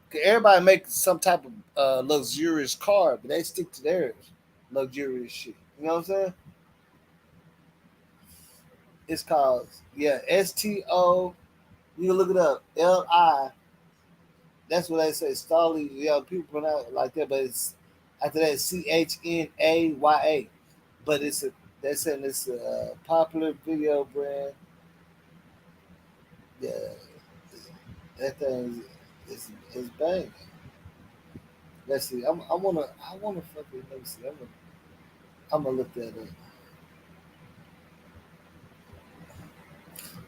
'Cause everybody makes some type of luxurious car, but they stick to theirs luxurious shit. You know what I'm saying? It's called STO. You can look it up. LI. That's what they say. Stolly. Yeah, people pronounce it like that, but it's after that CHNAYA. But they're saying it's a popular video brand. Yeah, that thing is banging. Let's see. I wanna fucking let me see. I'm gonna look that up.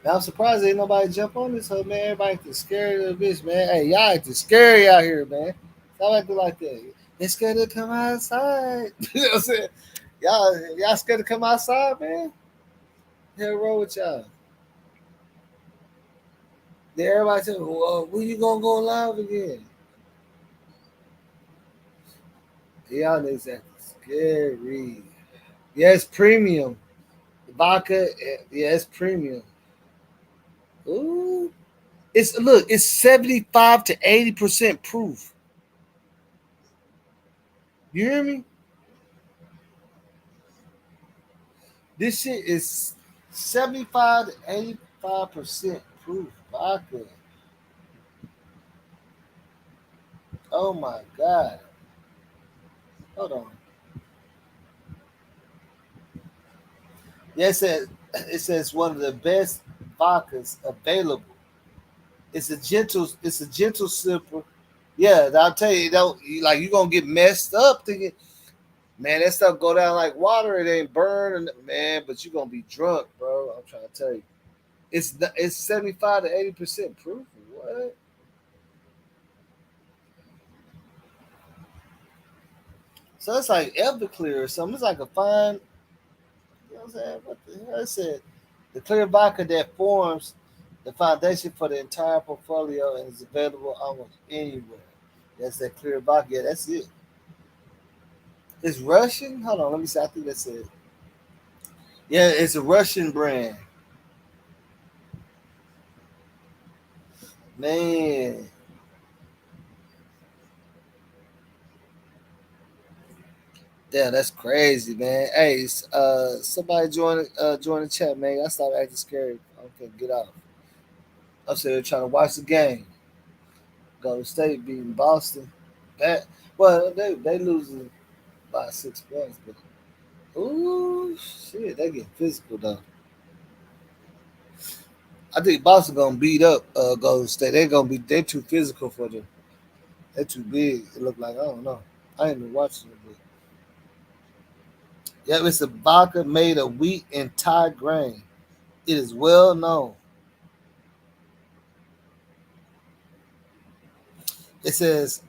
Now I'm surprised ain't nobody jump on this hoe, man. Everybody acting scary of this bitch, man. Hey, y'all acting scary out here, man. Stop acting like that. They scared to come outside. You know what I'm saying? Y'all scared to come outside, man. Hell wrong with y'all. Then everybody said, well, when you gonna go live again? Y'all niggas acting scary. Yes, premium. Vodka, yes, premium. Ooh. It's 75 to 80% proof. You hear me? This shit is 75 to 85% proof vodka. Oh my god. Hold on. Yeah, it says one of the best vodkas available. It's a gentle sipper. Yeah, I'll tell you, like you're gonna get messed up thinking, man, that stuff go down like water, it ain't burn, man, but you're gonna be drunk, bro. I'm trying to tell you. It's 75 to 80% proof. What? So it's like Everclear or something. It's like a fine, you know what I'm saying? What the hell? It said the clear vodka that forms the foundation for the entire portfolio and is available almost anywhere. That's that clear vodka. Yeah, that's it. It's Russian? Hold on, let me see. I think that's it. Yeah, it's a Russian brand. Man. Damn, that's crazy, man. Hey, somebody join the chat, man. I stopped acting scared. Okay, get off. I'm sitting there trying to watch the game. Golden State beating Boston. That well, they losing by 6 points, but ooh shit, they get physical though. I think Boston gonna beat up Golden State. They too physical for them. They too big. It look like I don't know. I ain't been watching it, but yeah, it's a vodka made of wheat and Thai grain. It is well known. It says,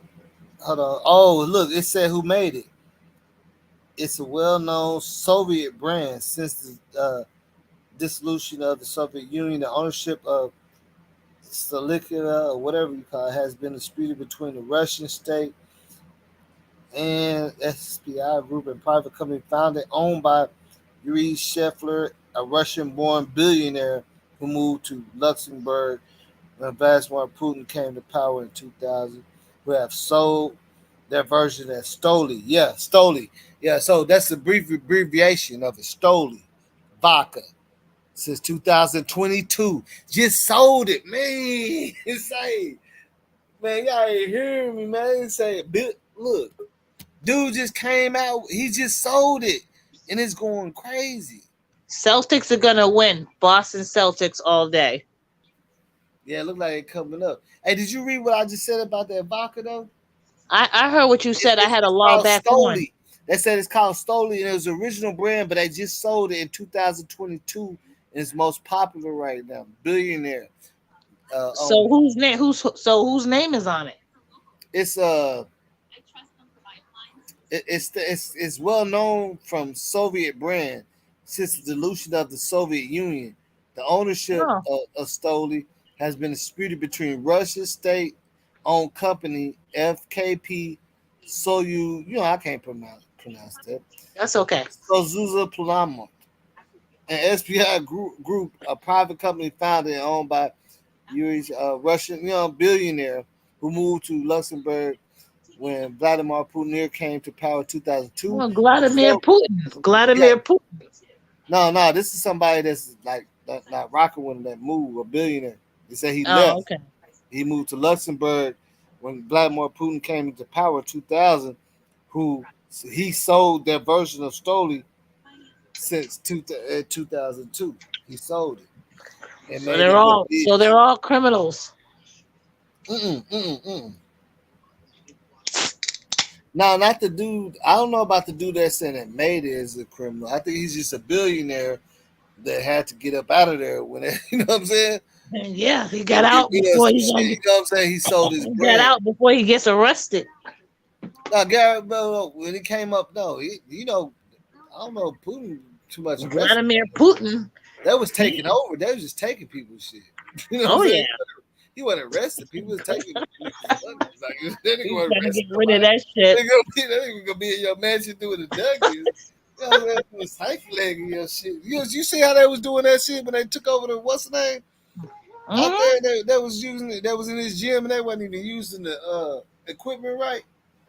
hold on. Oh, look, it said who made it. It's a well-known Soviet brand since the dissolution of the Soviet Union. The ownership of Stalika, or whatever you call it, has been disputed between the Russian state and SPI Group, a private company founded, owned by Yuri Shefler, a Russian-born billionaire who moved to Luxembourg when Vladimir Putin came to power in 2000, who have sold their version as Stoli. Yeah, Stoli. Yeah, so that's the brief abbreviation of it, Stoli. Vodka. Since 2022. Just sold it, man. Say, man, y'all ain't hearing me, man. Say, look, dude just came out. He just sold it, and it's going crazy. Celtics are gonna win. Boston Celtics all day. Yeah, it look like it coming up. Hey, did you read what I just said about that vodka though? I heard what you said. I had a It's log called back on. Stoli. They said it's called Stoli, and it was the original brand, but they just sold it in 2022, and it's most popular right now. Billionaire So owner. whose name is on it? It's it's well known from Soviet brand since the dissolution of the Soviet Union. The ownership Oh, of Stoli has been disputed between Russia's state-owned company FKP Soyu. You know I can't pronounce that. that's okay. Sozuza Plama, an SPI group, a private company founded and owned by Yuri, Russian, billionaire who moved to Luxembourg when Vladimir Putin came to power in 2002. Well, Vladimir So, Putin. yeah, Vladimir Putin. no, this is somebody that's like not rocking with him that moved, a billionaire. They said he Oh, left. okay. He moved to Luxembourg when Vladimir Putin came into power in 2000. Who he sold that version of Stoli since 2002. He sold it and So made him look big. they're all criminals. Mm-mm, mm-mm, mm. No, not the dude. I don't know about the dude that said that made it as a criminal. I think he's just a billionaire that had to get up out of there when it, you know what I'm saying? And yeah, he got And get out rid of before some he shit. gonna You know what I'm saying? He sold his he got brand. out before he gets arrested. No, Garrett, no, when he came up, no, you know, I don't know Putin too much arrested. Vladimir Putin. That was taking He, over. They was just taking people's shit. You know what I'm oh saying? yeah, He wasn't arrested. People was taking niggas' money. Like that nigga he's wasn't trying to get arrested rid of nobody. that shit. That nigga gonna be in your mansion doing the Dougies. You know what I'm saying? Doing psyche leg and your shit. You see how they was doing that shit when they took over the what's the name? Out Mhm. there they was using it, that was in his gym and they wasn't even using the equipment right.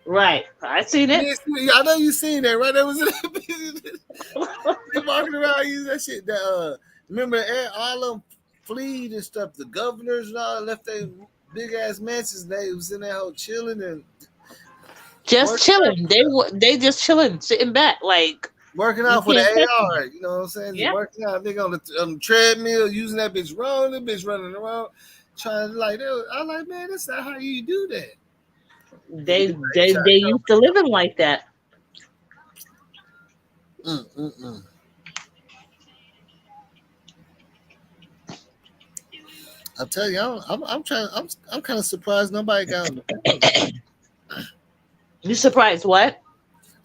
Right, I seen it. I know you seen that, right? That was in that. They walking around using that shit. Remember all them fleed and stuff. The governors and all left their big ass mansions. They was in that whole chilling and Just working out, chilling. They just chilling, sitting back. Like working you out for the can't touch them. AR. You know what I'm saying? Just Yeah, working out. Nigga on the treadmill, using that bitch wrong. That bitch running around, trying to like. I'm like, man, that's not how you do that. they Niggas ain't they trying they to used to living like that. tell me. I tell you, I'm trying. I'm kind of surprised nobody got on the panel. You surprised? What?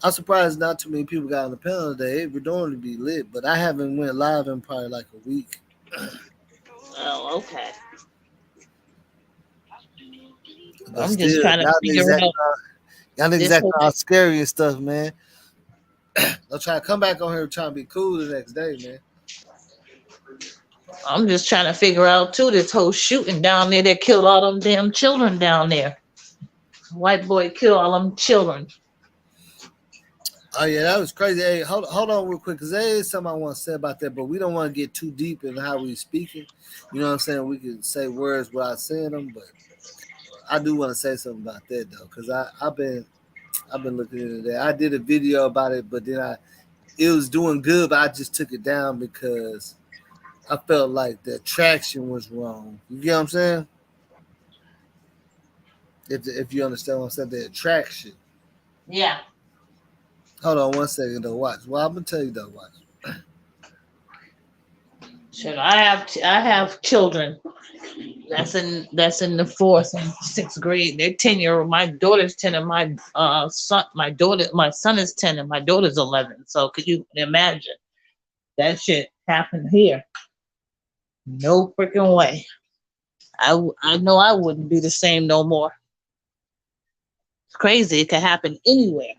I'm surprised not too many people got on the panel today. It would normally be lit, but I haven't went live in probably like a week. Oh, okay. But I'm just still, trying to figure out y'all niggas this acting whole. all scary and stuff, man. I'll try to come back on here trying to be cool the next day, man. I'm just trying to figure out too this whole shooting down there that killed all them damn children down there. White boy killed all them children. Oh yeah, that was crazy. Hey, hold on real quick, because there is something I want to say about that, but we don't want to get too deep in how we speaking. You know what I'm saying? We can say words without saying them, but I do want to say something about that though, because I've been looking into that. I did a video about it, but then it was doing good, but I just took it down because I felt like the attraction was wrong. You get what I'm saying? If you understand what I'm saying, the attraction. Yeah. Hold on one second though. Watch. Well, I'm gonna tell you though. Watch. Shit, I have children. That's in the fourth and sixth grade. They're 10 year. My daughter's 10, and my son is 10, and my daughter's 11. So could you imagine that shit happened here? No freaking way. I know I wouldn't be the same no more. It's crazy. It could happen anywhere.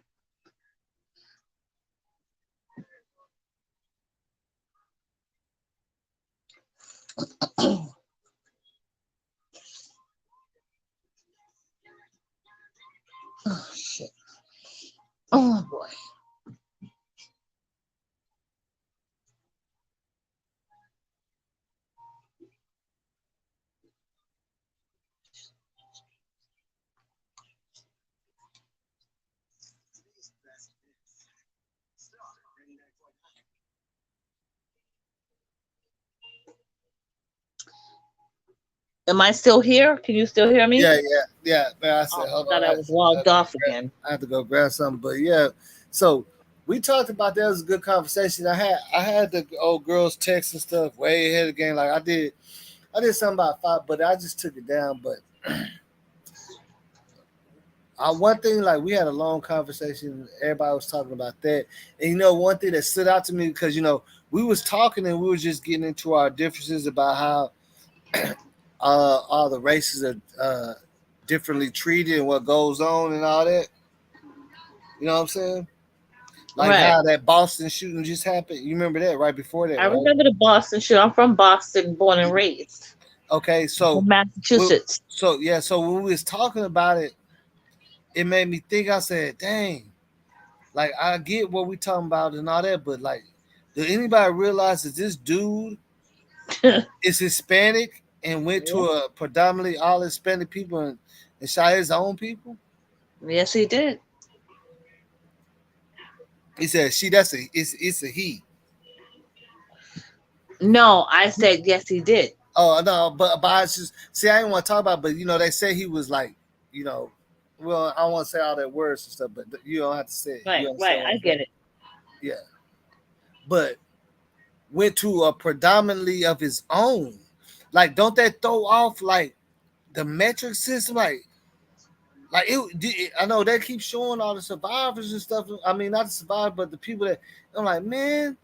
Oh shit. Oh boy. Am I still here? Can you still hear me? Yeah. Man, I said, Oh, I hold thought on. I was logged off again. I have to go grab something, but yeah. So we talked about that. It was a good conversation. I had the old girls text and stuff way ahead of the game. Like I did something about 5, but I just took it down. But one thing, like we had a long conversation. Everybody was talking about that, and one thing that stood out to me because we was talking and we were just getting into our differences about how all the races are differently treated and what goes on and all that. You know what I'm saying? Like Right. how that Boston shooting just happened. You remember that right before that, I right? remember the Boston shoot. I'm from Boston, born and raised. Okay, From Massachusetts. so when we was talking about it, it made me think. I said, "Dang, like I get what we talking about and all that, but like, did anybody realize that this dude is Hispanic and went to a predominantly all Hispanic people and shot his own people? Yes, he did. He said, "She." That's it's a he. No, I said yes, he did. Oh no, but I just see. I didn't want to talk about, but they say he was like, you know, well, I don't want to say all that words and stuff, but you don't have to say it. Right, You right. understand what I I'm get saying? it. Yeah, but went to a predominantly of his own. Like, don't that throw off like the metric system? Like I know they keep showing all the survivors and stuff. I mean, not the survivors, but the people that I'm like, man,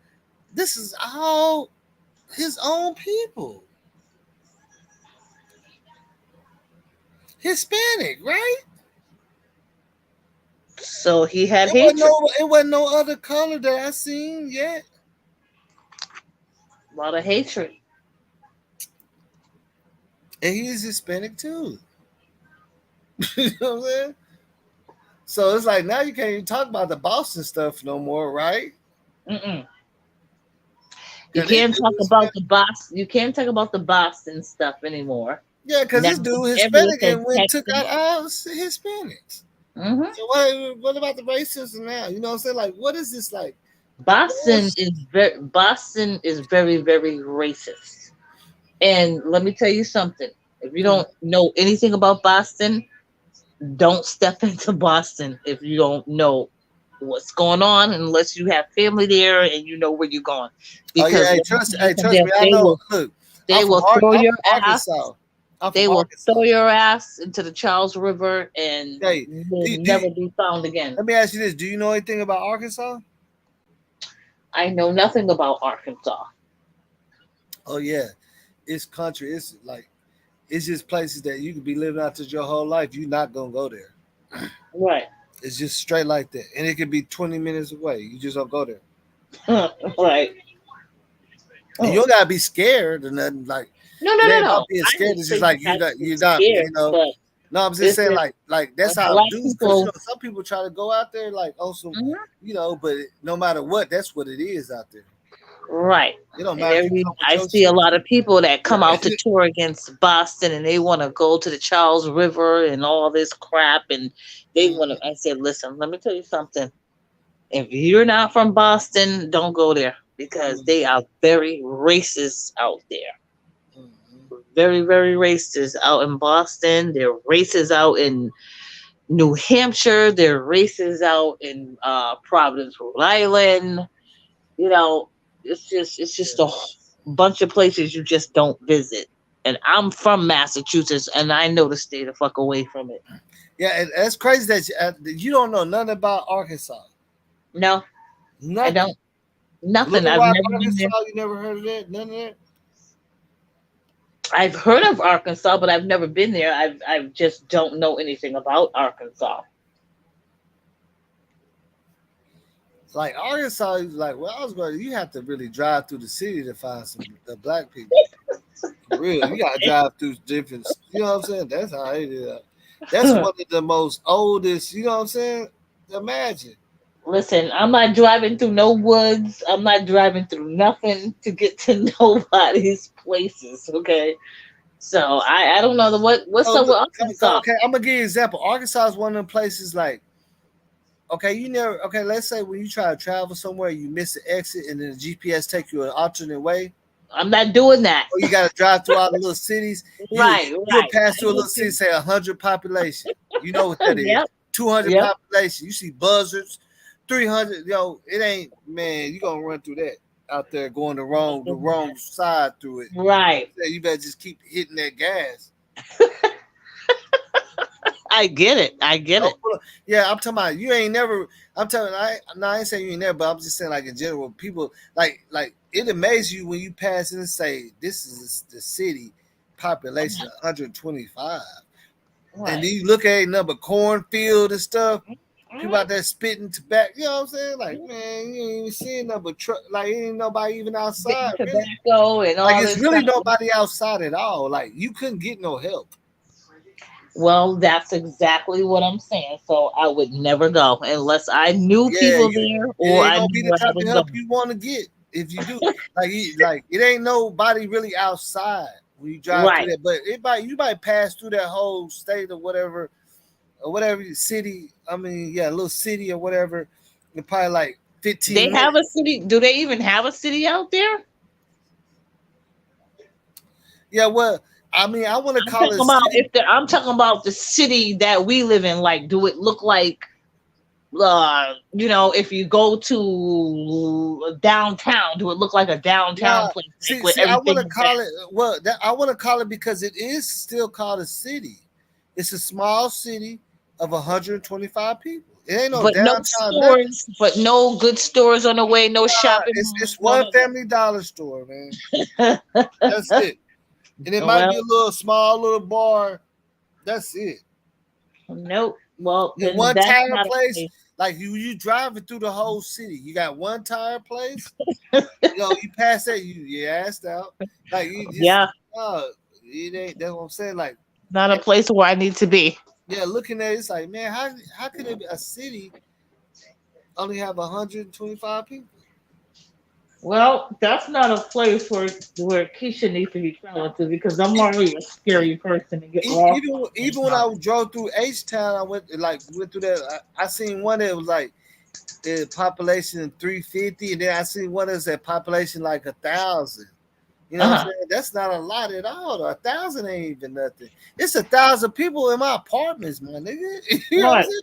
this is all his own people. Hispanic, right? So he had It wasn't hatred. no other color that I seen yet. A lot of hatred. And he's Hispanic too. You know what I'm saying? So it's like now you can't even talk about the Boston stuff no more, right? Mm-mm. You 'Cause this can't dude talk about Hispanic. the Boston. You can't talk about the Boston stuff anymore. Yeah, because Now this dude everyone Hispanic says and went took Texas. out all Hispanics. Hmm. So what about the racism now? You know what I'm saying? Like, what is this like? Boston is very, very racist. And let me tell you something. If you Mhm. don't know anything about Boston, don't step into Boston if you don't know what's going on, unless you have family there and you know where you're going. Oh yeah, Because let me tell you hey, something, trust me. I know. Look, they will throw I'm your from ass. Arkansas. I'm They from will throw Arkansas. your ass into the Charles River and Hey, you will do, do, never be found again. let me ask you this: do you know anything about Arkansas? I know nothing about Arkansas. Oh yeah, it's country. It's like it's just places that you could be living out just your whole life. You're not gonna go there. Right. It's just straight like that, and it could be 20 minutes away. You just don't go there, Right. and you Mm. don't gotta be scared or nothing. Like No, no, it no, ain't about no. being I scared. didn't It's say just you like have to be you're not. scared, but No, I'm just it's saying just like that's how black dudes. Because people. some people try to go out there like on some, Mhm. but no matter what, that's what it is out there. Right. It don't And matter if you come with I your see a shit. lot of people that come out to tour against Boston and they want to go to the Charles River and all this crap. And they want to, I said, listen, let me tell you something. If you're not from Boston, don't go there because they are very racist out there. Very, very racist out in Boston. They're racist out in New Hampshire. They're racist out in Providence, Rhode Island. You know, it's just a bunch of places you just don't visit. And I'm from Massachusetts, and I know to stay the fuck away from it. Yeah, and that's crazy that you don't know nothing about Arkansas. No, I Nothing. don't. Nothing. Little I've Rock, never been Arkansas. there. You never heard of that? None of that. I've heard of Arkansas, but I've never been there. I just don't know anything about Arkansas. Like Arkansas, is like well, I was going. You have to really drive through the city to find some the black people. For real, you gotta drive through different. You know what I'm saying? That's how it is. That's one of the most oldest. You know what I'm saying? Imagine. Listen, I'm not driving through no woods. I'm not driving through nothing to get to nobody's places. Okay, so I don't know what's So, up with so Arkansas. okay, I'm gonna give you an example. Arkansas is one of them places like okay, you never okay. Let's say when you try to travel somewhere, you miss the exit, and then the GPS take you an alternate way, I'm not doing that. or you got to drive through all the little cities. Right, You'll right. pass I through a little get city, you. say 100 population. You know what that is? Yep, 200 yep. population. You see buzzards, 300. Yo, it ain't man. You gonna run through that out there going the wrong side through it. Right. You better just keep hitting that gas. I get it. I get it. Yeah, I'm talking about you ain't never. I'm telling. I ain't saying you ain't never, but I'm just saying like in general, people like it amazes you when you pass and say this is the city population 125, and then Right. you look at a number cornfield and stuff. People out there spitting tobacco. You know what I'm saying? Like man, you ain't even seeing number truck. Like ain't nobody even outside. Spitting Really, tobacco and like all it's this really stuff. nobody outside at all. Like you couldn't get no help. Well, that's exactly what I'm saying. So I would never go unless I knew Yeah, people you. there It or ain't I gonna knew be the where I type was of help going. you want to get. If you do, like it ain't nobody really outside when you drive through Right. that, but you might pass through that whole state or whatever city. I mean, yeah, a little city or whatever, in probably like They 15 have minutes. a city. Do they even have a city out there? Yeah, well, I mean, I want to I'm call talking it about city. I'm talking about the city that we live in. Like, do it look like if you go to downtown, do it look like a downtown Nah, place, like see, where see, I want everything to is at? call it I want to call it because it is still called a city. It's a small city of 125 people. It ain't no But no downtown nothing. stores, but no good stores on the way, no shopping It's malls, no one nothing. family dollar store, man. That's it. And it might be a Well, little small little bar. That's it. nope. Well, And then one that's tire not a place, place. like you driving through the whole city. You got one tire place. You pass that, you assed out. Like you just Yeah, it ain't that's what I'm saying. Like not a place where I need to be. yeah, looking at it, it's like, man, how could it be a city only have 125 people? Well, that's not a place where Keisha needs to be traveling to because I'm already a scary person to get lost Even when I drove through H Town, I went through that. I seen one that was like population 350, and then I seen one that's at population like 1,000. You know what I'm Uh-huh. saying? That's not a lot at all. 1,000 ain't even nothing. It's 1,000 people in my apartments, my nigga. You know what I'm Right. saying?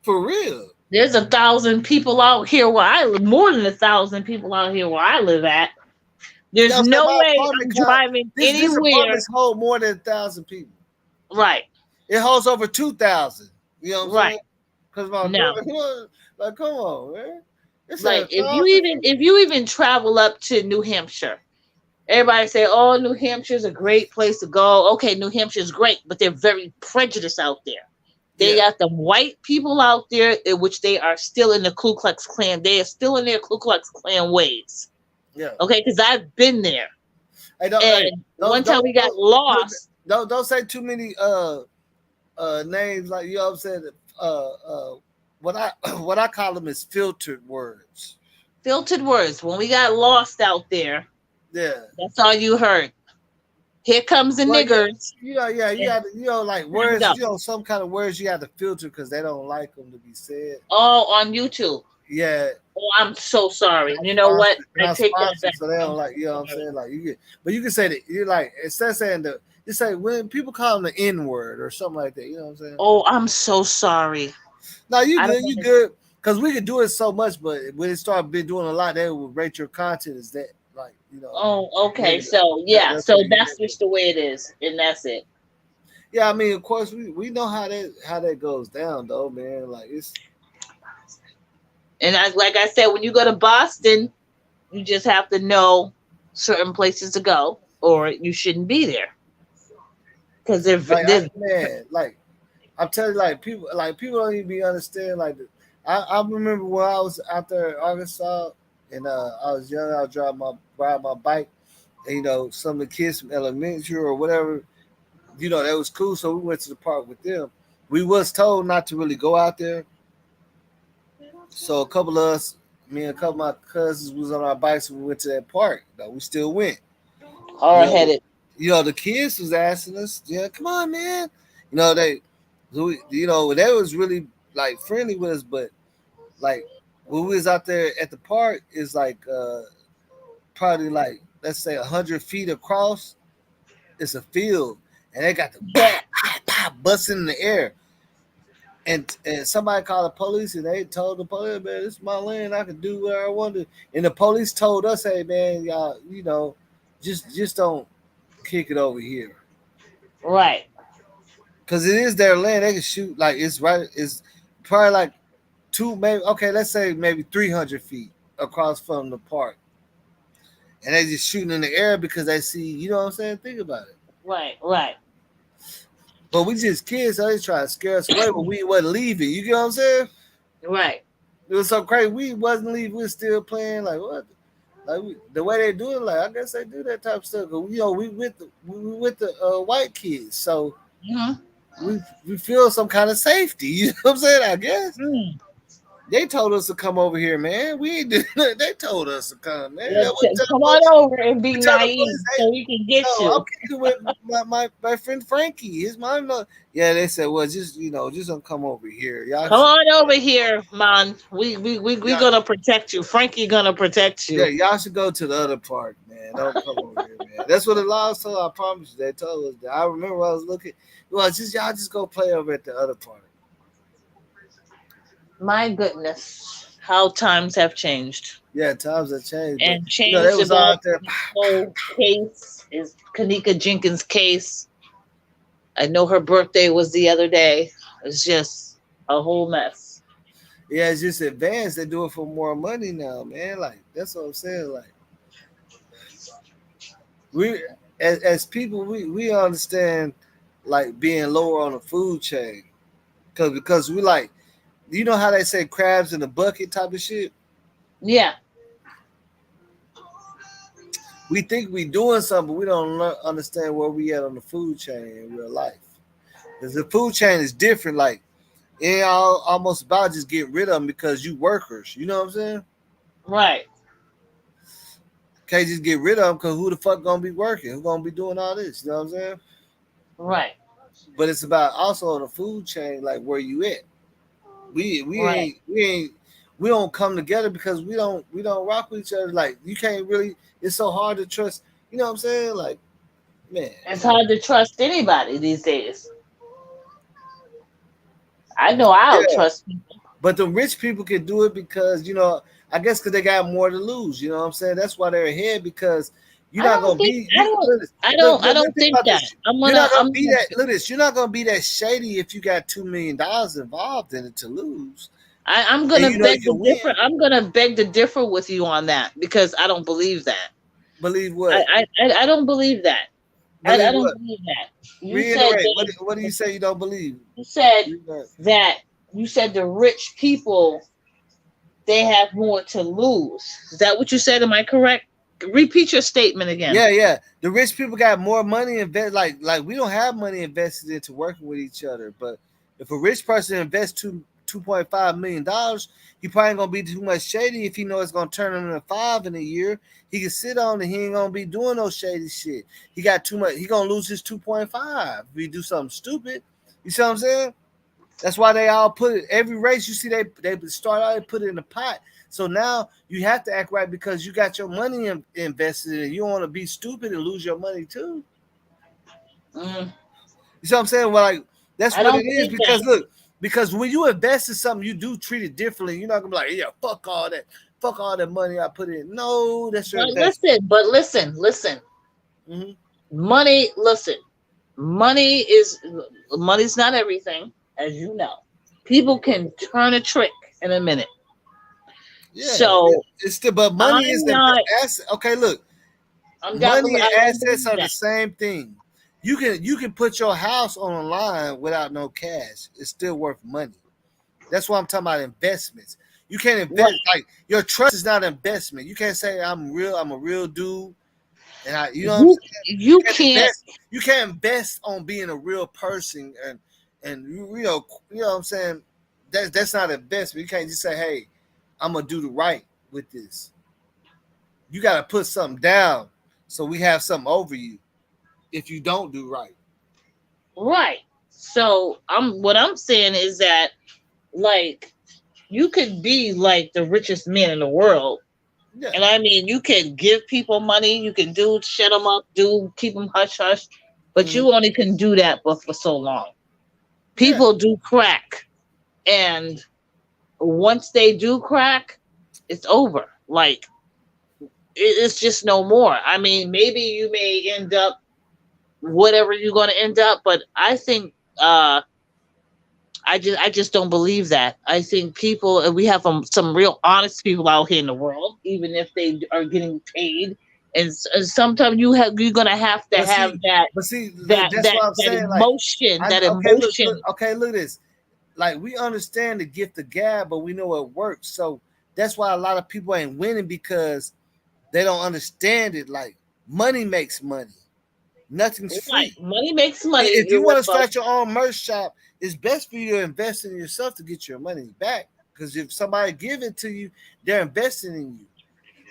For real. There's 1,000 people out here where I live, more than 1,000 people out here where I live at. You know There's what I'm saying? no My way apartment I'm driving this anywhere. apartments hold more than 1,000 people. Right. It holds over 2,000. You know what I'm saying? Right. Because my No. daughter, like, come on, man. It's Like at 1,000. if you even travel up to New Hampshire, everybody say, "Oh, New Hampshire's a great place to go." Okay, New Hampshire's great, but they're very prejudiced out there. They Yeah, got the white people out there, in which they are still in the Ku Klux Klan. They are still in their Ku Klux Klan ways. yeah. Okay, because I've been there. Hey, And one time we got don't lost. don't say too many names, like, you know what I'm saying. Uh uh what I what I call them is filtered words. Filtered words. When we got lost out there, Yeah. that's all you heard. Here comes the Well, yeah, niggers. yeah, you And got to, like time to words, go. some kind of words you have to filter because they don't like them to be said. All on YouTube. Yeah, Oh, I'm so sorry. I'm You know what? sponsored, and I I'm take that sponsored, back. so they I'm don't so like. You know what I'm sorry. saying? Like but you can say that you're like, instead of saying you say when people call them the N word or something like that. You know what I'm saying? Oh, I'm so sorry. No, I don't you want to. good. Because we could do it so much, but when it started been doing a lot, they would rate your content as that, like, Oh, okay. negative. So yeah, That's so where you that's negative. just the way it is, and that's it. Yeah, I mean, of course, we know how that goes down, though, man. Like it's And like I said, when you go to Boston, you just have to know certain places to go, or you shouldn't be there because they're man, like I'm telling you, like people don't even be understand. Like I remember when I was out there in Arkansas, and I was young. I was ride my bike, and some of the kids from elementary or whatever, that was cool. So we went to the park with them. We was told not to really go out there. So a couple of us, me and a couple of my cousins, was on our bikes and we went to that park. We still went. You hard know, headed. the kids was asking us, yeah, come on, man. They, they was really like friendly with us, but like when we was out there at the park, is like probably like, let's say 100 feet across. It's a field, and they got the Yeah. busting in the air. And somebody called the police, and they told the police, man, this is my land. I can do whatever I want to. And the police told us, hey, man, y'all, just don't kick it over here, Right. because it is their land. They can shoot, like, it's right. It's probably like maybe, okay, let's say maybe 300 feet across from the park, and they just shooting in the air because they see. You know what I'm saying? Think about it. Right. Right. But we just kids, so they try to scare us away, but we wasn't leaving. You get what I'm saying? Right. It was so crazy. We wasn't leaving. We was still playing. Like what? Like the way they do it. Like I guess they do that type of stuff. Cause we with the white kids, so Hmm. we feel some kind of safety. You know what I'm saying? I guess. Mm. They told us to come over here, man. We ain't doing nothing. They told us to come, man. Let's What tell come the on police? over and be Tell the naive police, so we can get no, I'm you. kicking with my friend Frankie. His mom. Yeah, they said, well, just just don't come over here. Y'all, Come on over here, man. We y'all, gonna protect you. Frankie gonna protect yeah, you. y'all should go to the other park, man. Don't come over here, man. That's what the laws told. I promise you, they told us that. I remember I was looking. Well, just y'all just go play over at the other park. My goodness, how times have changed. Yeah, times have changed, but And they changed was all about out there. this whole case is Kenneka Jenkins case. I know her birthday was the other day. It's just a whole mess. Yeah, it's just advanced. They do it for more money now, man. Like that's what I'm saying. Like we as people, we understand like being lower on the food chain because we like you know how they say crabs in the bucket type of shit. Yeah, We think we doing something, but we don't understand where we at on the food chain in real life. Because the food chain is different. Like it ain't almost about just getting rid of them because you workers. You know what I'm saying? right, Can't just get rid of them because who the fuck gonna be working? Who gonna be doing all this? You know what I'm saying? right, But it's about also on the food chain, like where you at. right. We don't come together because we don't rock with each other. Like you can't really. It's so hard to trust. You know what I'm saying? Like man, It's hard to trust anybody these days. I know I'll yeah. trust people. But the rich people can do it because I guess because they got more to lose. You know what I'm saying? That's why they're ahead because you're I not don't gonna think be. I You don't look, this- I look, don't I look, look, don't think think about that. this. I'm You're gonna not gonna I'm be gonna that. Look this. You're not gonna be that shady if you got $2 million involved in it to lose, I'm and gonna you know you beg to can win. differ. I'm gonna beg to differ with you on that because I don't believe that. Believe what? I don't believe that. I Believe don't what? believe that. You said Reiterate. What? that What do you say you don't believe? you said Reiterate. that you said the rich people they have more to lose. Is that what you said? Am I correct? Repeat your statement again. Yeah, yeah. The rich people got more money invest. Like we don't have money invested into working with each other. But if a rich person invests $2.5 million, he probably ain't gonna be too much shady if he knows it's gonna turn him into five in a year. He can sit on it. He ain't gonna be doing no shady shit. He got too much. He gonna lose his 2.5 if he do something stupid. You see what I'm saying? That's why they all put it. Every race you see, they start out and put it in the pot. So now you have to act right because you got your money invested in it. You don't want to be stupid and lose your money too. Mm, You see what I'm saying? Well, like that's I what don't it is. believe that. Because look, because when you invest in something, you do treat it differently. You're not gonna be like, yeah, fuck all that money I put in. No, that's your investment. But listen. Mm-hmm. Money, listen. Money is money's not everything, as you know. People can turn a trick in a minute. Yeah, So it's still, but money is I'm the not. asset. Okay, look, I'm not. money and I don't assets believe are the that. same thing. You can put your house on a line without no cash. It's still worth money. That's why I'm talking about investments. You can't invest Right. like your trust is not an investment. You can't say I'm real. I'm a real dude, and you know what I'm You saying. You you can't can't. invest. You can't invest on being a real person, and you know what I'm saying. That's not investment. You can't just say, hey, I'm gonna do the right with this. You got to put something down so we have something over you if you don't do right. Right. So what I'm saying is that like you could be like the richest man in the world. Yeah, And I mean, you can give people money, you can do shut them up, do keep them hush hush, but mm-hmm. you only can do that but for so long. Yeah, People do crack, and once they do crack, it's over. Like it's just no more. I mean, maybe you may end up whatever you're going to end up, but I think I just don't believe that. I think people, and we have some real honest people out here in the world, even if they are getting paid. And sometimes you're gonna have to but have see, that that that's that what I'm that saying. Like, emotion, that okay, emotion. look at this. Like, we understand the gift of gab, but we know it works. So that's why a lot of people ain't winning because they don't understand it. Like, money makes money. Nothing's Right, free. money makes money. If you You're want right to about start your own merch shop, it's best for you to invest in yourself to get your money back. because if somebody give it to you, they're investing in you.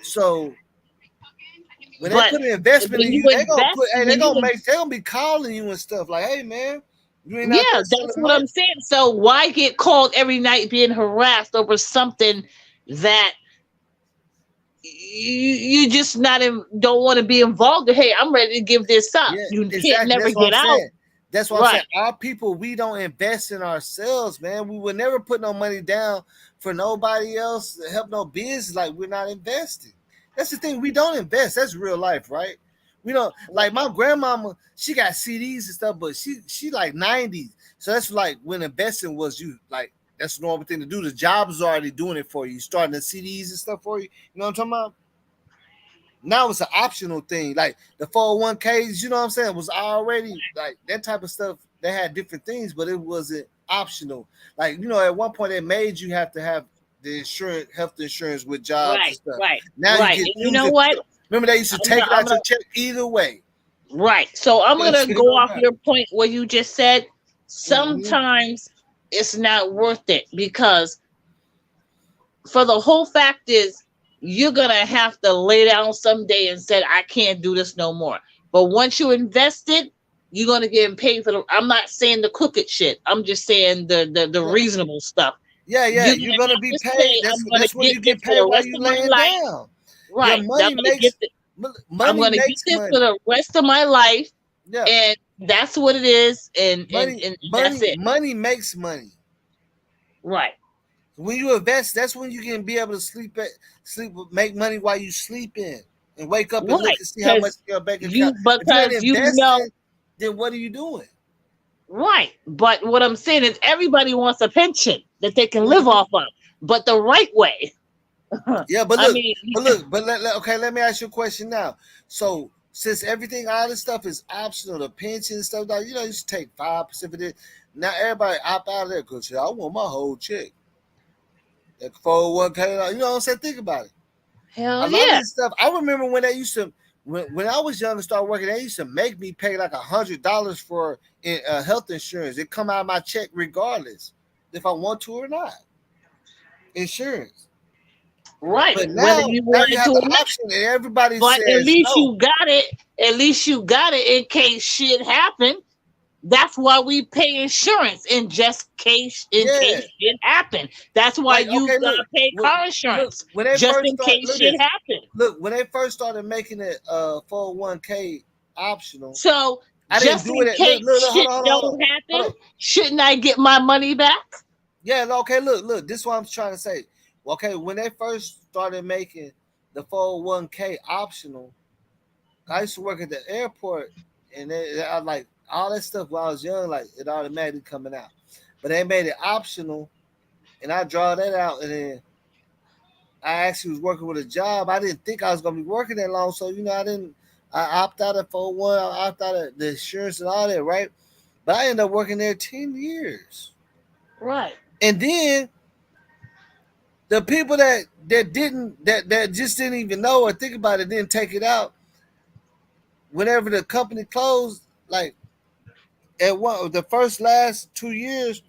So when they But put an investment when in you you, they gonna invest, put, hey, they're gonna be calling you and stuff like, hey man, you ain't out yeah, there that's selling what I'm money. saying. So why get called every night being harassed over something that you just not don't want to be involved in? Hey, I'm ready to give this up. Yeah, You can't exactly. never That's what I'm get out. saying. That's what I'm saying. Right. Our people, we don't invest in ourselves, man. We would never put no money down for nobody else to help no business. Like we're not investing. That's the thing. We don't invest. That's real life, right? We don't like my grandmama. She got CDs and stuff, but she like 90s. So that's like when investing was you like that's the normal thing to do. The job is already doing it for you. Starting the CDs and stuff for you. You know what I'm talking about? Now it's an optional thing. Like the 401ks, you know what I'm saying, was already like that type of stuff. They had different things, but it wasn't optional. Like, you know, at one point they made you have to have the insurance, health insurance with jobs and Right. stuff. Right. Now you Right. get And you choose know it. what? Remember they used to take it I'm out gonna your check either way. right. So I'm That gonna shit go don't off matter. your point where you just said Mm-hmm. sometimes it's not worth it because for the whole fact is you're gonna have to lay down someday and say I can't do this no more. But once you invest it, you're gonna get paid for the. I'm not saying the crooked shit. I'm just saying the Yeah, reasonable stuff. yeah. You're You're gonna gonna have be to paid. say I'm gonna That's when get you this get for paid the while rest you of my laying life. down. Your Right. I'm money gonna get makes this. I'm money gonna get makes this for money. the rest of my life, Yeah. and that's what it is, and Money, that's it. money makes money. Right. When you invest, that's when you can be able to make money while you sleeping, and wake up and look Right. and see how much Because in your bank you account. If you ain't because you know investing, then what are you doing? right. But what I'm saying is everybody wants a pension that they can live Mhm. off of, but the right way. Yeah, I mean, okay. Let me ask you a question now. So, since everything, all this stuff is optional, the pension stuff, like, you know, you should take 5% of it. Now everybody opt out of there because I want my whole check. That 401k, you know what I'm saying? Think about it. A hell lot of yeah. this stuff, I remember when they used to, when I was young and started working, they used to make me pay like $100 for health insurance. It come out of my check regardless if I want to or not. Insurance. Right. But Whether now, you now want you to have do the it or not. option, and everybody But at says least no. you got it. At least you got it in case shit happen. That's why we pay insurance in Yeah, case shit happen. That's why like you okay, gotta look, pay car look insurance when they just first in start. case Look at shit this. happen. Look when they first started making it 401k optional. So I didn't just do it in at case hold shit on, don't hold happen, on. shouldn't I get my money back? Yeah, okay, look. This is what I'm trying to say. Okay, when they first started making the 401k optional, I used to work at the airport, and I like all that stuff when I was young, like it automatically coming out. But they made it optional, and I draw that out, and then I actually was working with a job. I didn't think I was gonna be working that long, so you know, I didn't. I opt out of 401, I opt out of the insurance and all that, right? But I ended up working there 10 years, Right. and then the people that just didn't even know or think about it didn't take it out. Whenever the company closed, like at one the first last 2 years,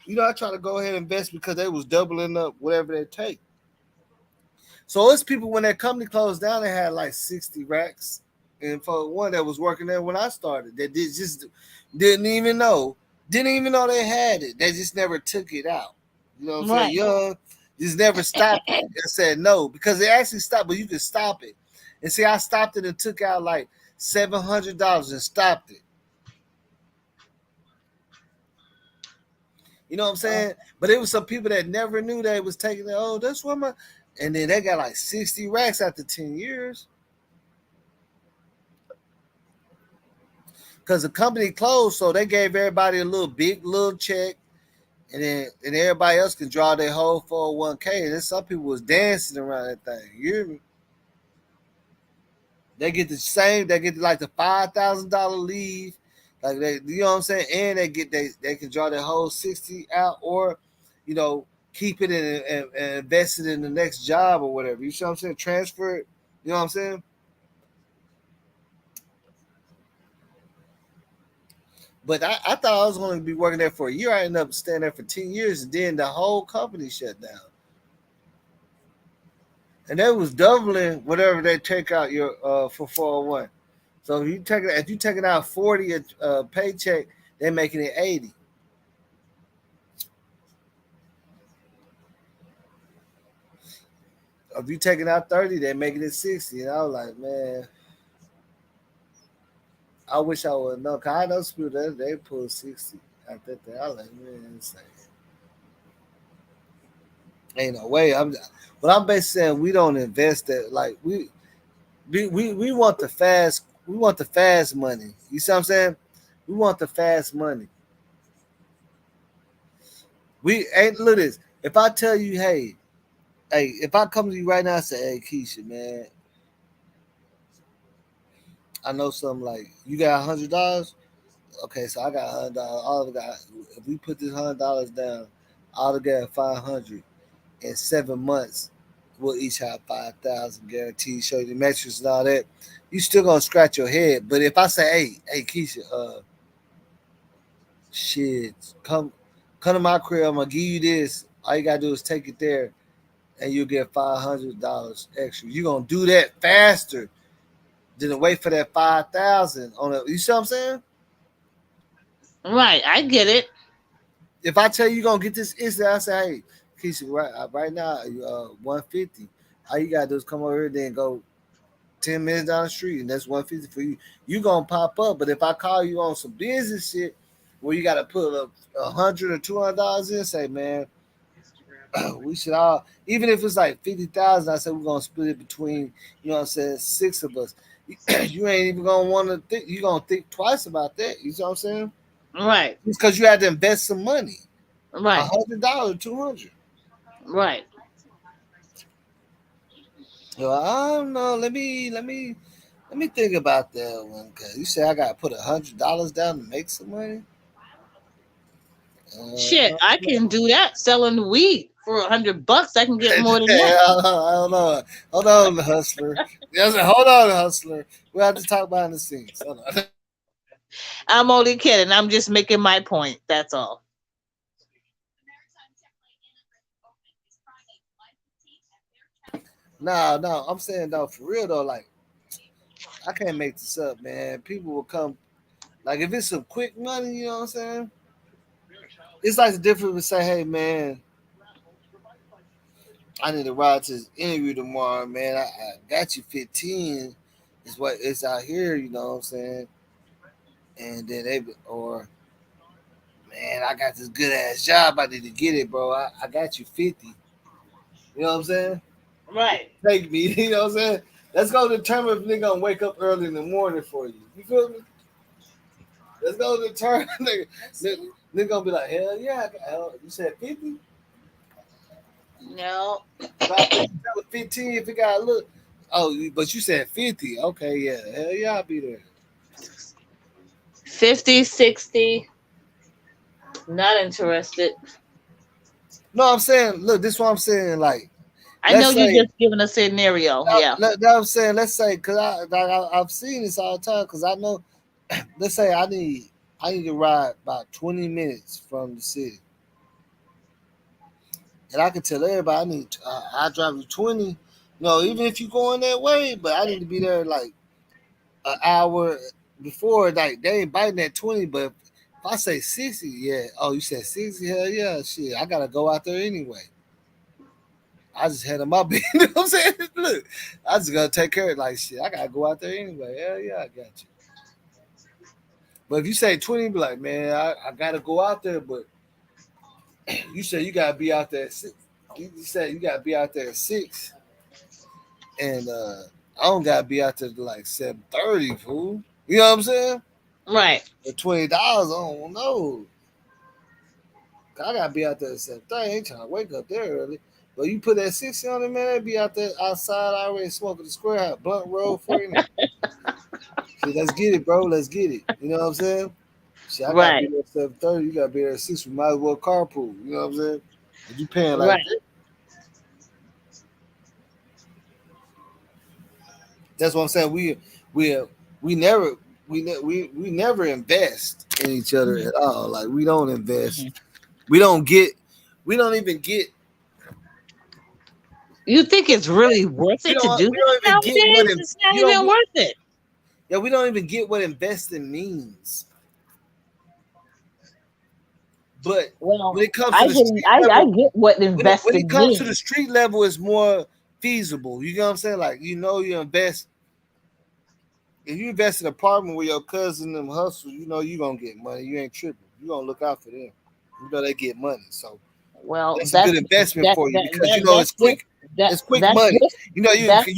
you know, I try to go ahead and invest because they was doubling up whatever they take. So it's people when that company closed down, they had like 60 racks. And for one that was working there when I started, that just didn't even know, didn't even know they had it. They just never took it out. You know what I'm saying? Right. Young, just never stopped it. They said no because they actually stopped, but you can stop it. And see, I stopped it and took out like $700 and stopped it. You know what I'm Uh, saying? But it was some people that never knew they was taking it. Oh, that's what my, and then they got like 60 racks after 10 years. Because the company closed, so they gave everybody a little check, and then and everybody else can draw their whole 401k. And then some people was dancing around that thing. You hear me? They get the same. They get like the $5,000 leave, like they, you know what I'm saying, and they can draw their whole 60 out, or you know, keep it and invest it in the next job or whatever. You see what I'm saying? Transfer it. You know what I'm saying? But I thought I was going to be working there for a year. I ended up staying there for 10 years, and then the whole company shut down. And that was doubling whatever they take out your for 401. So if you taking out 40 a paycheck, they're making it 80. If you taking out 30, they're making it 60. And I was like, man, I wish I would know. Cause I know people that they pull 60 at that thing. I was like, man, it's like, ain't no way. But I'm basically saying we don't invest that. Like we want the fast money. You see what I'm saying? We want the fast money. We ain't look at this. If I tell you, hey, if I come to you right now and say, hey, Keisha, man, I know something like you got $100. Okay, so I got $100. All of got if we put this $100 down, all together 500 in 7 months, we'll each have 5,000 guaranteed. Show you the metrics and all that. You still gonna scratch your head. But if I say, hey, Keisha, shit, come to my crib. I'm gonna give you this. All you gotta do is take it there, and you'll get $500 extra. You're gonna do that faster than to wait for that 5,000 on it. You see what I'm saying? Right, I get it. If I tell you you're gonna get this instant, I say, hey, Keisha, right now, 150. All you gotta do is come over here, then go 10 minutes down the street, and that's 150 for you. You gonna pop up. But if I call you on some business shit where you gotta put up $100 or $200 in, say, man, we should all, even if it's like 50,000, I said we're gonna split it between, you know what I'm saying, six of us. You ain't even gonna want to think. You gonna think twice about that. You see what I'm saying? Right, It's because you had to invest some money, right, $100, 200. right. Well, I don't know. Let me think about that one. Cause you say I gotta put $100 down to make some money. Shit, Uh, I can do that selling weed for $100. I can get more than that. I don't know. Hold on, hustler. Yes, hold on, hustler. We have to talk behind the scenes. Hold on. I'm only kidding. I'm just making my point. That's all. No, I'm saying though, for real though, like I can't make this up, man. People will come, like if it's some quick money, you know what I'm saying? It's like the difference with say, hey man, I need to ride to this interview tomorrow, man. I got you 15 is what it's out here, you know what I'm saying? And then or man, I got this good ass job, I need to get it, bro. I got you 50. You know what I'm saying? Right. Take me, you know what I'm saying? Let's go determine if they're gonna wake up early in the morning for you. You feel me? Let's go determine they're gonna be like, hell yeah, you said 50? No. But I think you tell 15 if it got a look. Oh, but you said 50. Okay, yeah. Hell yeah, I'll be there. 50, 60. Not interested. No, I'm saying, look, this is what I'm saying. Like, I know let's you're say, just giving a scenario. Yeah. I'm saying, let's say, because I've seen this all the time, because I know, let's say I need to ride about 20 minutes from the city. And I can tell everybody I drive you 20. Even if you're going that way, but I need to be there like an hour before. Like they ain't biting at 20, but if I say 60, yeah. Oh, you said 60? Hell yeah, shit. I gotta go out there anyway. I just had them up. You know what I'm saying? Look, I just gotta take care of it. Like shit. I gotta go out there anyway. Hell yeah, I got you. But if you say 20, be like, man, I gotta go out there, but you said you gotta be out there at 6. You said you gotta be out there at 6. And I don't gotta be out there to like 7:30, fool. You know what I'm saying? Right. For $20, I don't know. I gotta be out there at 7:30. I ain't trying to wake up there early. But you put that 60 on it, man, they be out there outside already smoking the square out, blunt roll for you. Shit, let's get it, bro. Let's get it. You know what I'm saying? Shit, I gotta be Right. there at 7:30. You gotta be there at 6. We might as well carpool. You know what I'm saying? If you paying like Right. that. That's what I'm saying. We we never invest in each other at all. Like we don't invest. We don't even get. You think it's really worth it to do We don't that even get what nowadays? It's not even worth it. Yeah, we don't even get what investing means. But Well, when it comes I to the get, street I level, get what when investing it comes to the means. street level, it's more feasible. You know what I'm saying? Like you invest. If you invest in an apartment where your cousin them hustle, you know you gonna get money. You ain't tripping. You gonna look out for them. You know they get money, so Well, that's a good investment for you because you know it's quick. It's quick that's money. just You know that's That's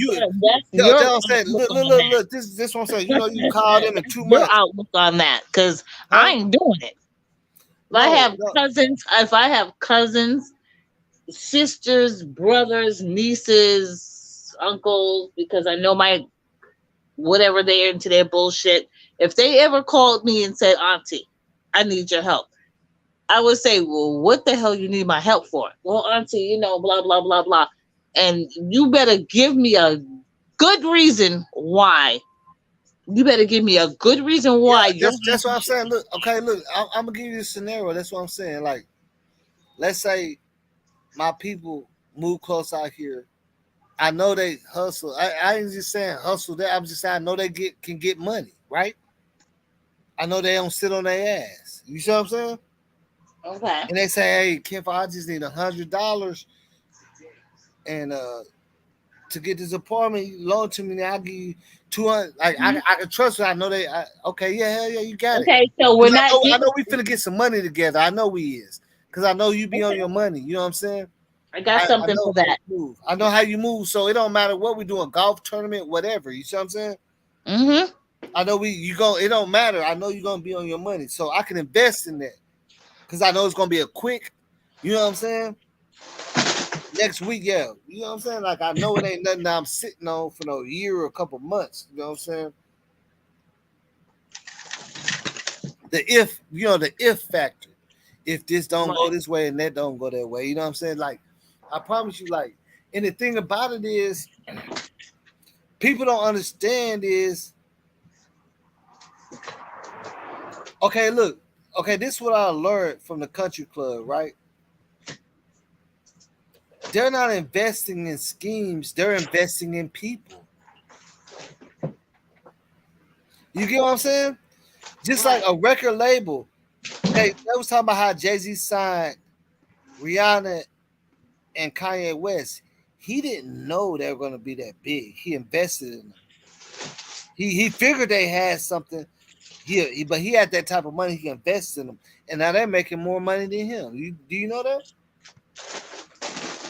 your what I'm saying. outlook on that. Look. This what I'm saying. You know you call them in That's 2 your months, outlook on that, because I huh? ain't doing it. No. If I have cousins, sisters, brothers, nieces, uncles, because I know my whatever they're into their bullshit. If they ever called me and said, "Auntie, I need your help," I would say, "Well, what the hell you need my help for?" "Well, Auntie, blah blah blah blah," and you better give me a good reason why. You better give me a good reason Yeah, why your that's what auntie I'm should. saying. Look, okay, look. I'm gonna give you a scenario. That's what I'm saying. Like, let's say my people move close out here. I know they hustle. I ain't just saying hustle. That I'm just saying I know they can get money, right? I know they don't sit on their ass. You see what I'm saying? Okay. And they say, "Hey, Kim, I just need $100 and to get this apartment, you loan to me. Now I give you 200. Like I can trust you. I know they. Okay, yeah, hell yeah, you got it. Okay, so we're Because not I getting. know we finna get some money together. I know we is. Because I know you be on Okay, your money. You know what I'm saying? I got I something know for how that. you move. I know how you move. So it don't matter what we do, a golf tournament, whatever. You see what I'm saying? Mm-hmm. I know it don't matter. I know you're gonna be on your money. So I can invest in that. Because I know it's gonna be a quick, you know what I'm saying? Next week, yeah. You know what I'm saying? Like I know it ain't nothing that I'm sitting on for no year or a couple months. You know what I'm saying? The if factor. If this don't go Right. this way and that don't go that way, you know what I'm saying? Like, I promise you, like, and the thing about it is, people don't understand is, okay, look, okay, this is what I learned from the country club, right? They're not investing in schemes, they're investing in people. You get what I'm saying? Just like Right. a record label. Okay, they was talking about how Jay-Z signed Rihanna and Kanye West. He didn't know they were going to be that big. He invested in them. He figured they had something. But he had that type of money. He invested in them, and now they're making more money than him. Do you know that?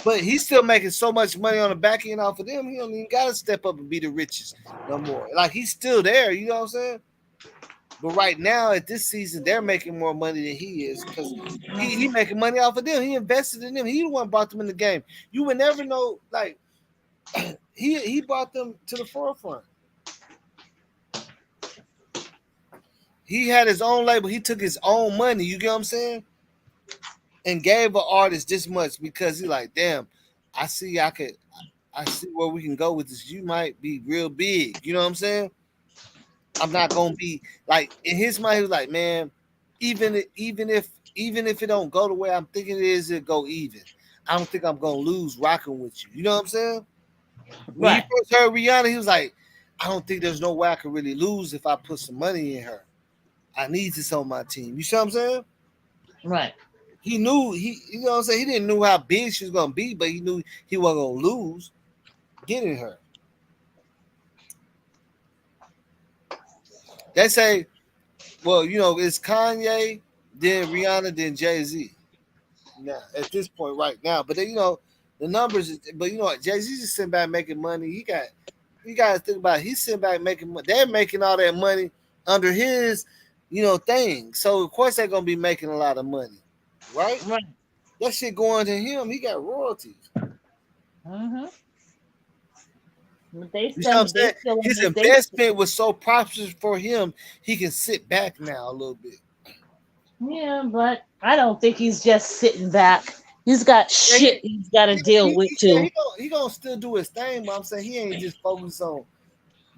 But he's still making so much money on the back end off of them. He don't even got to step up and be the richest no more. Like he's still there. You know what I'm saying? But right now at this season, they're making more money than he is because he making money off of them. He invested in them. He the one brought them in the game. You would never know. Like he brought them to the forefront. He had his own label. He took his own money. You get what I'm saying? And gave an artist this much because he's like, damn, I see I see where we can go with this. You might be real big. You know what I'm saying? I'm not gonna be like in his mind. He was like, man, even if it don't go the way I'm thinking it is, it go even. I don't think I'm gonna lose rocking with you. You know what I'm saying? When he Right. first heard Rihanna, he was like, I don't think there's no way I can really lose if I put some money in her. I need this on my team. You see what I'm saying? Right. He knew you know what I'm saying? He didn't know how big she was gonna be, but he knew he wasn't gonna lose getting her. They say, well, it's Kanye, then Rihanna, then Jay-Z. Now, at this point right now. But then, the numbers, but you know what, Jay-Z's just sitting back making money. You gotta think about it. He's sitting back making money. They're making all that money under his, thing. So of course they're gonna be making a lot of money. Right? Right. That shit going to him. He got royalties. Mm-hmm. You see what I'm They saying? still His they investment was so prosperous for him, he can sit back now a little bit. yeah, but I don't think he's just sitting back. He's got Yeah, shit he's got to deal with yeah, too. he gonna still do his thing, but I'm saying he ain't just focused on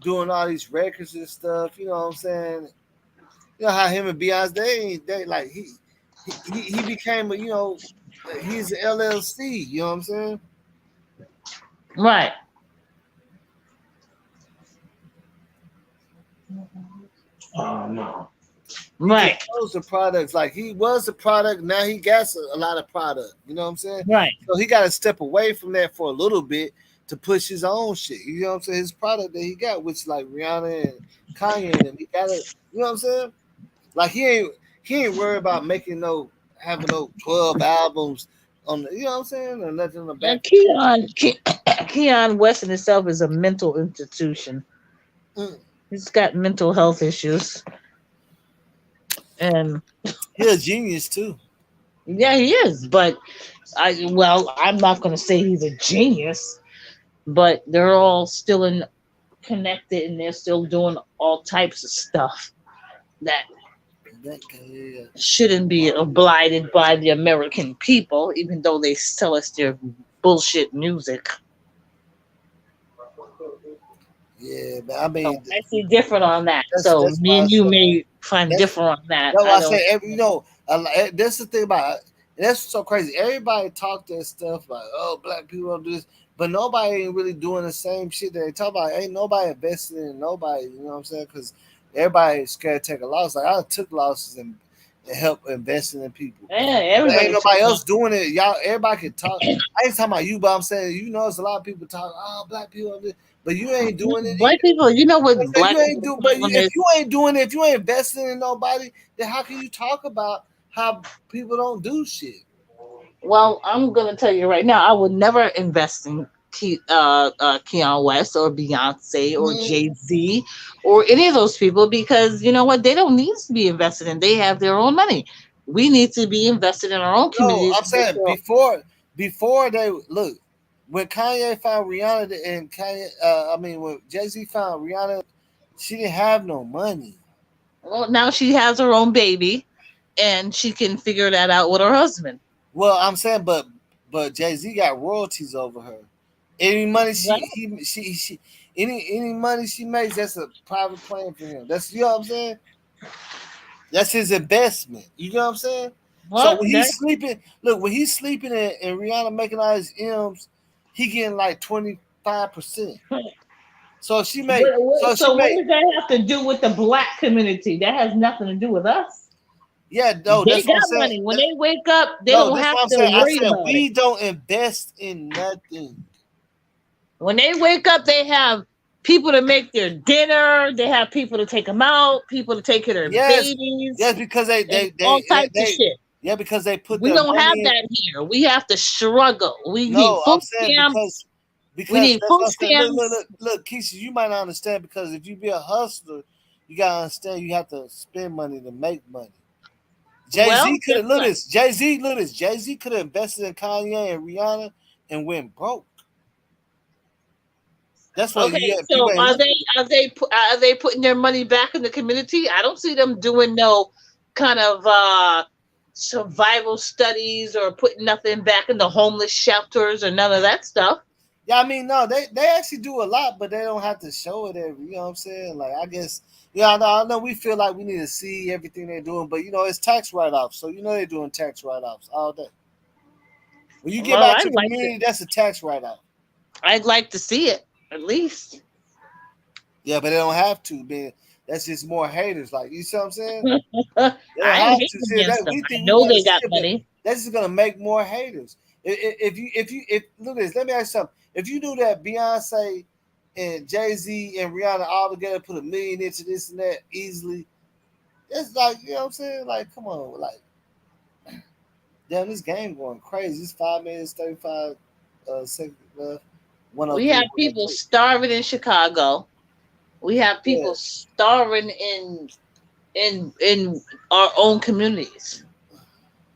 doing all these records and stuff. You know what I'm saying? You know how him and Beyonce, they like he became a, you know, he's an LLC. You know what I'm saying? Right. Oh no. He Right. controls the products. Like he was a product, now he got a lot of product. You know what I'm saying? Right. So he got to step away from that for a little bit to push his own shit. You know what I'm saying? His product that he got, which like Rihanna and Kanye and them, he got it. You know what I'm saying? Like he ain't worried about making no having no 12 albums on the, you know what I'm saying, or nothing on the And back. Keon West in itself is a mental institution. Mm. He's got mental health issues, and He a genius too. yeah, he is. But I'm not going to say he's a genius, but they're all still connected, and they're still doing all types of stuff that That guy, yeah. shouldn't be obliged by the American people, even though they sell us their bullshit music. Yeah, but I So mean, I see different on that. So that's me why I and you said. may find That's different on that. that's why I I don't. say every, you know, that's the thing about it. That's so crazy. Everybody talk that stuff like, oh, black people don't do this, but nobody ain't really doing the same shit that they talk about. Ain't nobody investing in nobody. You know what I'm saying? Because everybody is scared to take a loss. Like I took losses and help investing in people. Yeah, But ain't everybody nobody took else doing it. Y'all, everybody can talk. I ain't talking about you, but I'm saying, you know, there's a lot of people talk. Oh, black people do this, but you ain't doing it Black either. people, you know what I said black you ain't people do, but problem if is? you ain't doing it, if you ain't investing in nobody, then how can you talk about how people don't do shit? Well, I'm gonna tell you right now, I would never invest in Keon West or Beyonce or Mm, Jay Z or any of those people because you know what? They don't need to be invested in. They have their own money. We need to be invested in our own no, communities I'm to make saying sure. before they look when Kanye found Rihanna and Kanye, I mean when Jay Z found Rihanna, she didn't have no money. Well, now she has her own baby, and she can figure that out with her husband. Well, I'm saying, but Jay Z got royalties over her. Any money Right? she any money she makes, that's a private plane for him. That's, you know what I'm saying. That's his investment. You know what I'm saying? So What? when That he's sleeping, look, when he's sleeping and Rihanna making all his M's, he getting like 25%. So if she made, so what does that have to do with the black community? That has nothing to do with us. yeah, no, They that's what I'm got saying. money. When they wake up, they No, don't that's have what I'm to saying. I worry said about it. we don't invest in nothing. When they wake up, they have people to make their dinner. They have people to take them out, people to take care of their Yes, babies, yes, because and all types of shit. yeah, because they put We their don't have money in. that here. We have to struggle. We need No, I'm food saying stamps. We because need that's food what I'm saying. stamps. Look, Keisha, you might not understand because if you be a hustler, you gotta understand you have to spend money to make money. Jay Well, Z could guess have look what? this. Jay Z could have invested in Kanye and Rihanna and went broke. That's what Okay, people so ain't looking. are they putting their money back in the community? I don't see them doing no kind of survival studies or putting nothing back in the homeless shelters or none of that stuff. Yeah, I mean, no, they actually do a lot, but they don't have to show it every. You know what I'm saying? Like, I guess, yeah, I know. We feel like we need to see everything they're doing, but you know, it's tax write offs, so you know they're doing tax write offs all day. When you give Well, back to the community, that's a tax write off. I'd like to see it at least. Yeah, but they don't have to. Man, that's just more haters. Like, you see what I'm saying? They don't I ain't have hating to see it. against That them. we I think we know want to they see got it, but money. that's just gonna make more haters. If look at this, let me ask you something. If you do that, Beyonce and Jay Z and Rihanna all together put $1 million into this and that easily. It's like, you know what I'm saying? Like, come on, like, damn, this game going crazy. It's 5 minutes 35 seconds left. We 103. have people starving in Chicago. We have Yeah, people starving in our own communities.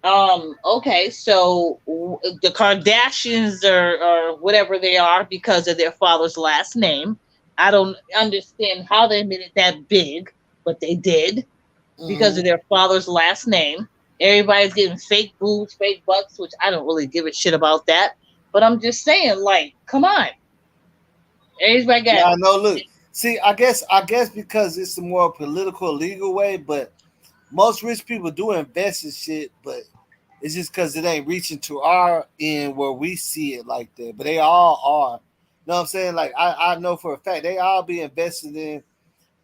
Okay, so the Kardashians or whatever they are because of their father's last name. I don't understand how they made it that big, but they did because mm-hmm. of their father's last name. Everybody's getting fake boobs, fake butts, which I don't really give a shit about that. But I'm just saying, like, come on. Everybody Yeah, got I know. Look, See, I guess because it's a more political, legal way, but most rich people do invest in shit, but it's just because it ain't reaching to our end where we see it like that. But they all are. You know what I'm saying? Like I know for a fact they all be invested in,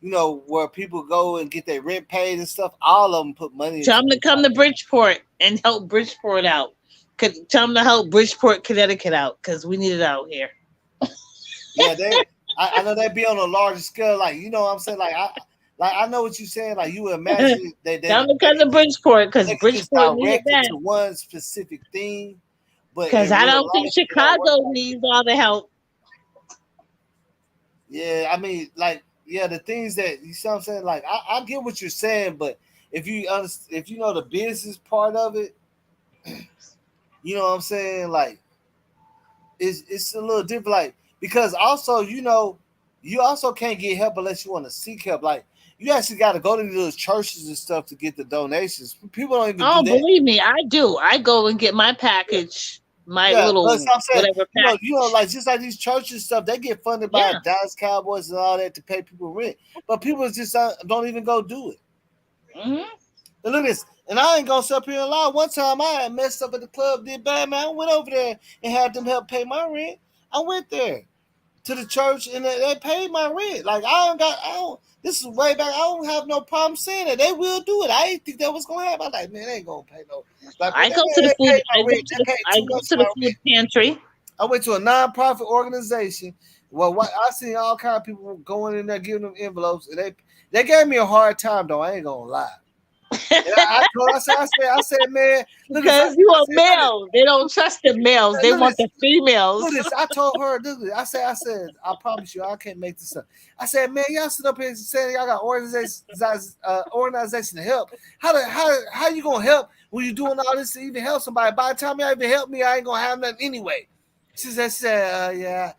where people go and get their rent paid and stuff. All of them put money Tell into them to it. come to Bridgeport and help Bridgeport out. Tell them to help Bridgeport, Connecticut out because we need it out here. Yeah, I know they be on a larger scale. Like, you know what I'm saying? Like I know what you're saying. Like, you would imagine that Tell them to come to Bridgeport because they could just Bridgeport needed direct it that. to one specific thing, but Because in I real don't think life, it don't work Chicago like needs all the help. yeah, I mean, like, yeah, the things that you see what I'm saying, like, I get what you're saying, but if you know the business part of it, you know what I'm saying, like, it's a little different, like, because also, you also can't get help unless you want to seek help, like, you actually got to go to those churches and stuff to get the donations. People don't even do Oh, that. believe me, I do. I go and get my package, my Yeah, but little I'm saying, whatever like package. just like these churches and stuff, they get funded by Yeah. Dallas Cowboys and all that to pay people rent, but people just don't even go do it. Hmm. And look at this. And I ain't gonna sit up here and lie. One time I had messed up at the club, did bad, man. I went over there and had them help pay my rent. I went there to the church and they paid my rent. Like I don't. This is way back. I don't have no problem saying that they will do it. I didn't think that was gonna happen. I'm like, man, they ain't gonna pay no. Like, but I go to the they food. paid my rent. They paid I 2 months go of to the my food rent. pantry. I went to a non-profit organization. Well, what I seen all kind of people going in there giving them envelopes, and they gave me a hard time though. I ain't gonna lie. And I said, man, look at this. Because you I are said, male. They don't trust the males. They look at want this. the females. Look at this. I told her, look at this. I said, I promise you, I can't make this up. I said, man, y'all sit up here saying y'all got organization to help. How you gonna help when you doing all this to even help somebody? By the time y'all even help me, I ain't gonna have nothing anyway. She said, yeah.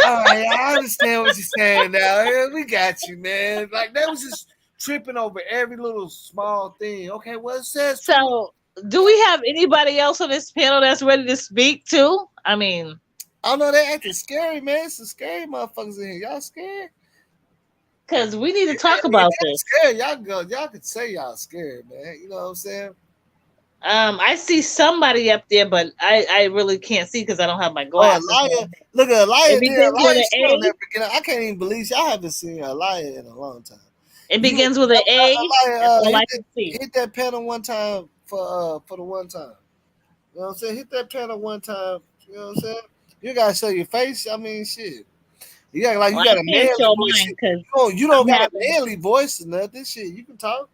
All right, I understand what you're saying now. Yeah, we got you, man. Like they was just tripping over every little small thing. Okay, well it says two. So, do we have anybody else on this panel that's ready to speak too? I mean, I don't know they acting scary, man. Some scary motherfuckers in here. Y'all scared? because we need to If talk about y'all this. scared, y'all can say y'all scared, man. You know what I'm saying? I see somebody up there, but I really can't see because I don't have my Oh, glasses Elia. on. Look at It Elia there. begins with Elia, an she don't A. never get out. I can't even believe I haven't seen Elia in a long time. It You begins with an A. Elia, That's all I can see. hit that panel one time for the one time. You know what I'm saying? Hit that panel one time. You know what I'm saying? You gotta show your face. I mean, shit. You got like Well, you I got a can't manly show voice. mine Shit. because You don't I'm got a having. manly voice or nothing. Shit, you can talk.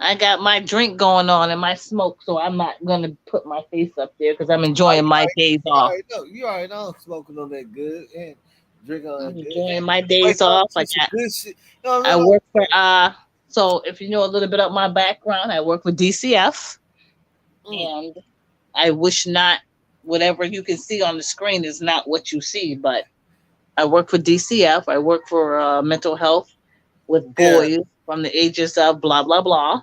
I got my drink going on and my smoke, so I'm not gonna put my face up there because I'm Oh, enjoying my days off. you already know I'm smoking on that good and drinking on I'm that good. enjoying my Wake days up off. to some good shit. You know what I I'm work for so if you know a little bit of my background, I work for DCF saying? and I wish not whatever you can see on the screen is not what you see, but I work for DCF. I work for mental health with Yeah. boys from the ages of blah blah blah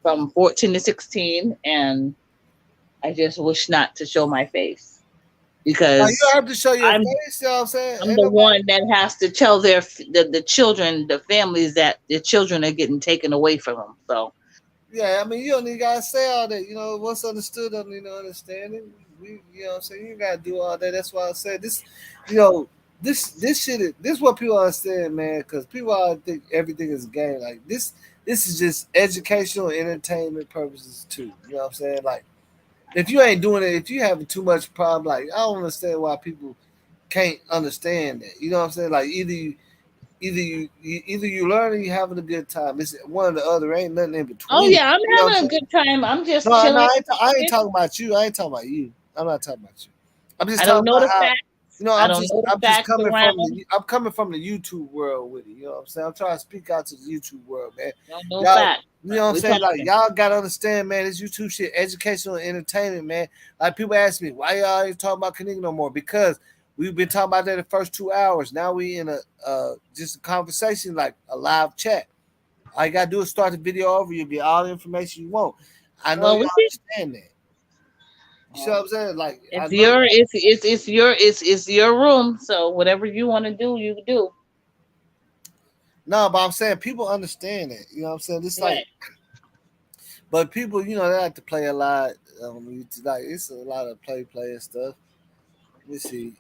from 14 to 16 and I just wish not to show my face Now you because have to show your I'm face. You know what I'm saying? I'm Ain't the nobody. one that has to tell the children, the families that the children are getting taken away from them. So Yeah, I mean, you don't even gotta say all that. You know, what's understood don't need no understanding. You know what I'm saying? You gotta do all that. That's why I said this. You know, this shit. This is what people understand, man. Because people all think everything is a game. Like this. This is just educational, entertainment purposes too. You know what I'm saying? Like if you ain't doing it, if you having too much problem, like I don't understand why people can't understand that. You know what I'm saying? Like either you learn or you having a good time. It's one or the other. Ain't nothing in oh between. yeah, I'm You know what I'm having a saying? good time. I'm No, just chilling. I ain't talking about you. I ain't talking about you. I'm not talking about you. I'm just I talking don't know about the how facts. I I'm don't just know the I'm just facts coming from around. I'm coming from the YouTube world with it. You know what I'm saying? I'm trying to speak out to the YouTube world, man. Don't know Y'all, facts. you know what I'm We saying? Like talking. y'all gotta understand, man. This YouTube shit, educational and entertainment, man. Like people ask me, why y'all ain't talking about Kenneka no more? Because we've been talking about that the first 2 hours. Now we in a just a conversation, like a live chat. All you gotta do is start the video over. You'll get all the information you want. I know Well, y'all we can. understand that. You see what I'm saying? Like I It's know. your it's your room. So whatever you want to do, you do. No, but I'm saying people understand it. You know what I'm saying? It's like, Right. but people, they like to play a lot. Like it's a lot of play and stuff. Let me see.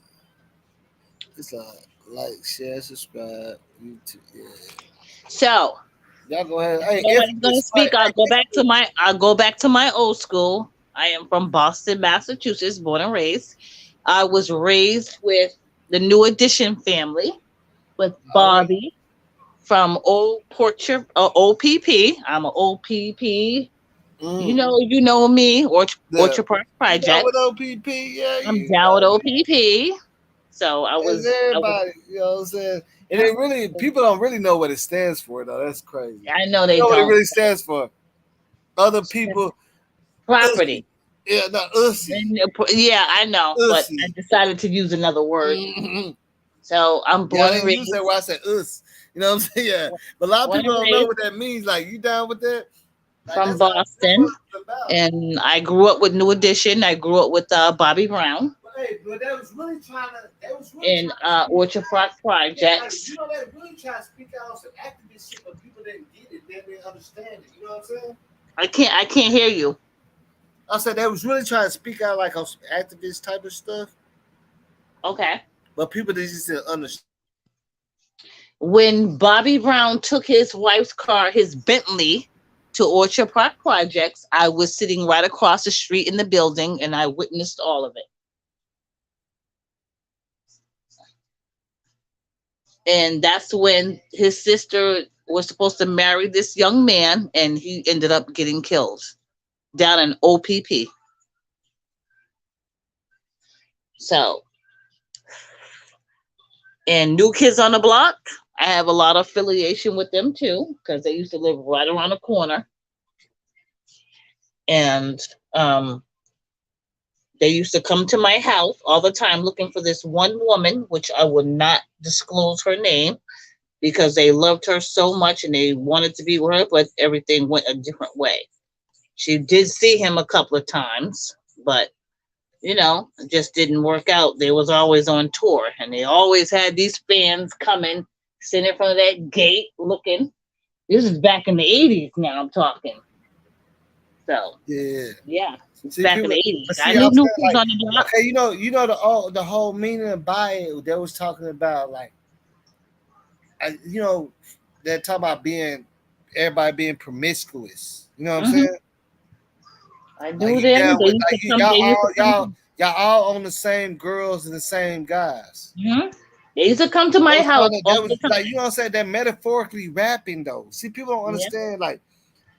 It's a like, share, subscribe, YouTube. Yeah. So Y'all go ahead. Hey, nobody's gonna infamous. Hey, speak. I'll go back to my old school. I am from Boston, Massachusetts, born and raised. I was raised with the New Edition family, with all right. Bobby from Old Portrait, OPP. I'm an OPP. Mm. You know me, The Orchard Park you down with Projects. OPP? Yeah, I'm you down with know. OPP. So It's I was, everybody. You know what I'm saying? And yeah, it really, people don't really know what it stands for, though. That's crazy. I know You they know what it don't. really stands for? Other people, ussy. Property. Yeah, not ussy. Yeah, I know, but I Ussy. decided to use another word. Mm-hmm. So I'm Yeah, I born and didn't use that where raised, I said us. You know what I'm saying? Yeah. But a lot of born people and don't know raised what that means. Like, you down with that? Like, from that's what Boston, it's about. and I grew up with New Edition. I grew up with Bobby Brown But hey, but they was really in trying to speak Orchard out. Park Yeah, like, Projects. they really trying to speak out on some activist shit, but people didn't get it. They didn't understand it. You know what I'm saying? I can't hear you. I said they was really trying to speak out like on some activist type of stuff, Okay. but people just didn't understand. When Bobby Brown took his wife's car, his Bentley, to Orchard Park Projects, I was sitting right across the street in the building, and I witnessed all of it. And that's when his sister was supposed to marry this young man, and he ended up getting killed down in OPP. So, and New Kids on the Block, I have a lot of affiliation with them too because they used to live right around the corner, and um, they used to come to my house all the time looking for this one woman, which I would not disclose her name because they loved her so much and they wanted to be with her, but everything went a different way. She did see him a couple of times, but it just didn't work out. They was always on tour, and they always had these fans coming, sitting in front of that gate, looking. This is back in the '80s. Now I'm talking. So Yeah. yeah, it's See back in people, the '80s. but I see, knew I'm New saying Kids like, on the Block. okay, the whole meaning by it. They was talking about like, you know, they're talking about being everybody being promiscuous. You know what I'm Hmm. saying? I Like knew you them. down They with used to like you, come. They used to come to. y'all all on the same girls and the same guys. Hmm. They used to come to That my was house kind of all that was the like, you time. know what I'm saying, that metaphorically rapping though. See, people don't Yeah. understand like,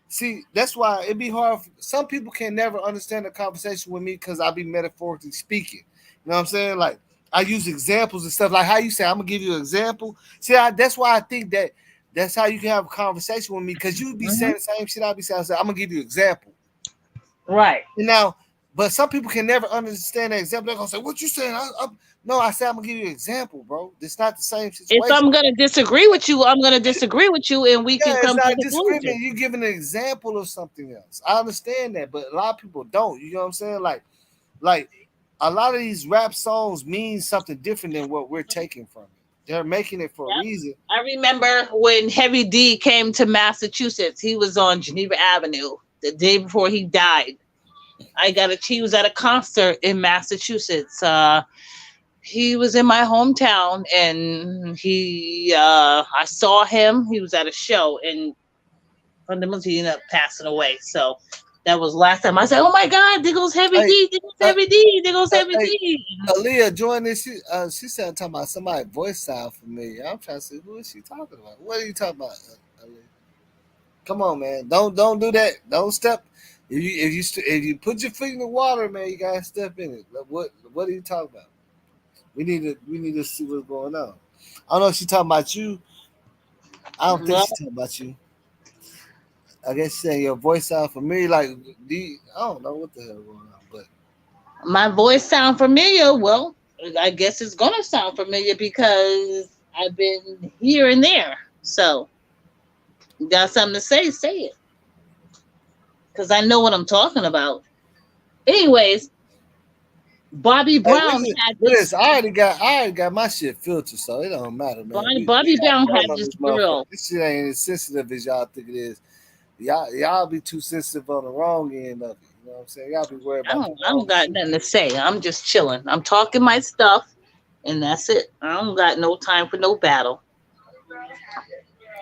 see, that's why it'd be hard. Some people can never understand a conversation with me because I be metaphorically speaking. You know what I'm saying? Like I use examples and stuff. Like how you say, I'm gonna give you an example. See, that's why I think that that's how you can have a conversation with me because you be saying Hmm. the same shit I be saying. I'm gonna give you an example. Right. And now, but some people can never understand that example. They're gonna say, "What you saying?" No, I said I'm gonna give you an example, bro. It's not the same If situation. I'm gonna disagree with you, I'm gonna disagree with you, and we can Yeah, it's come to not a a disagreement. conclusion. You're giving an example of something else. I understand that, but a lot of people don't. You know what I'm saying? Like a lot of these rap songs mean something different than what we're taking from it. They're making it for a Yep. reason. I remember when Heavy D came to Massachusetts. He was on Geneva Avenue the day before he died. He was at a concert in Massachusetts. He was in my hometown, and I saw him. He was at a show, and fundamentally he ended up passing away. So that was last time I said, "Oh my God, there goes Heavy Hey, D, there goes uh, Heavy D, there goes Heavy hey, D." Aaliyah joined this. She said talking about somebody voice sound familiar. I'm trying to see who is she talking about. What are you talking about, Aaliyah? Come on, man. Don't do that. Don't step. If you put your feet in the water, man, you gotta step in it. Like, what are you talking about? We need to see what's going on. I don't know if she talking about you. I don't think Well, she talking about you. I guess she saying your voice sound familiar. Like, I don't know what the hell going on, but my voice sound familiar. Well, I guess it's gonna sound familiar because I've been here and there. So you got something to say it. Because I know what I'm talking about. Anyways, Bobby Hey, Brown had look at this. this. I already got my shit filtered, so it don't matter, man. We Bobby got Brown cameras had on this this motherfucker. girl. This shit ain't as sensitive as y'all think it is. Y'all be too sensitive on the wrong end of it. You know what I'm saying? Y'all be worried about the I don't wrong got shit. nothing to say. I'm just chilling. I'm talking my stuff, and that's it. I don't got no time for no battle.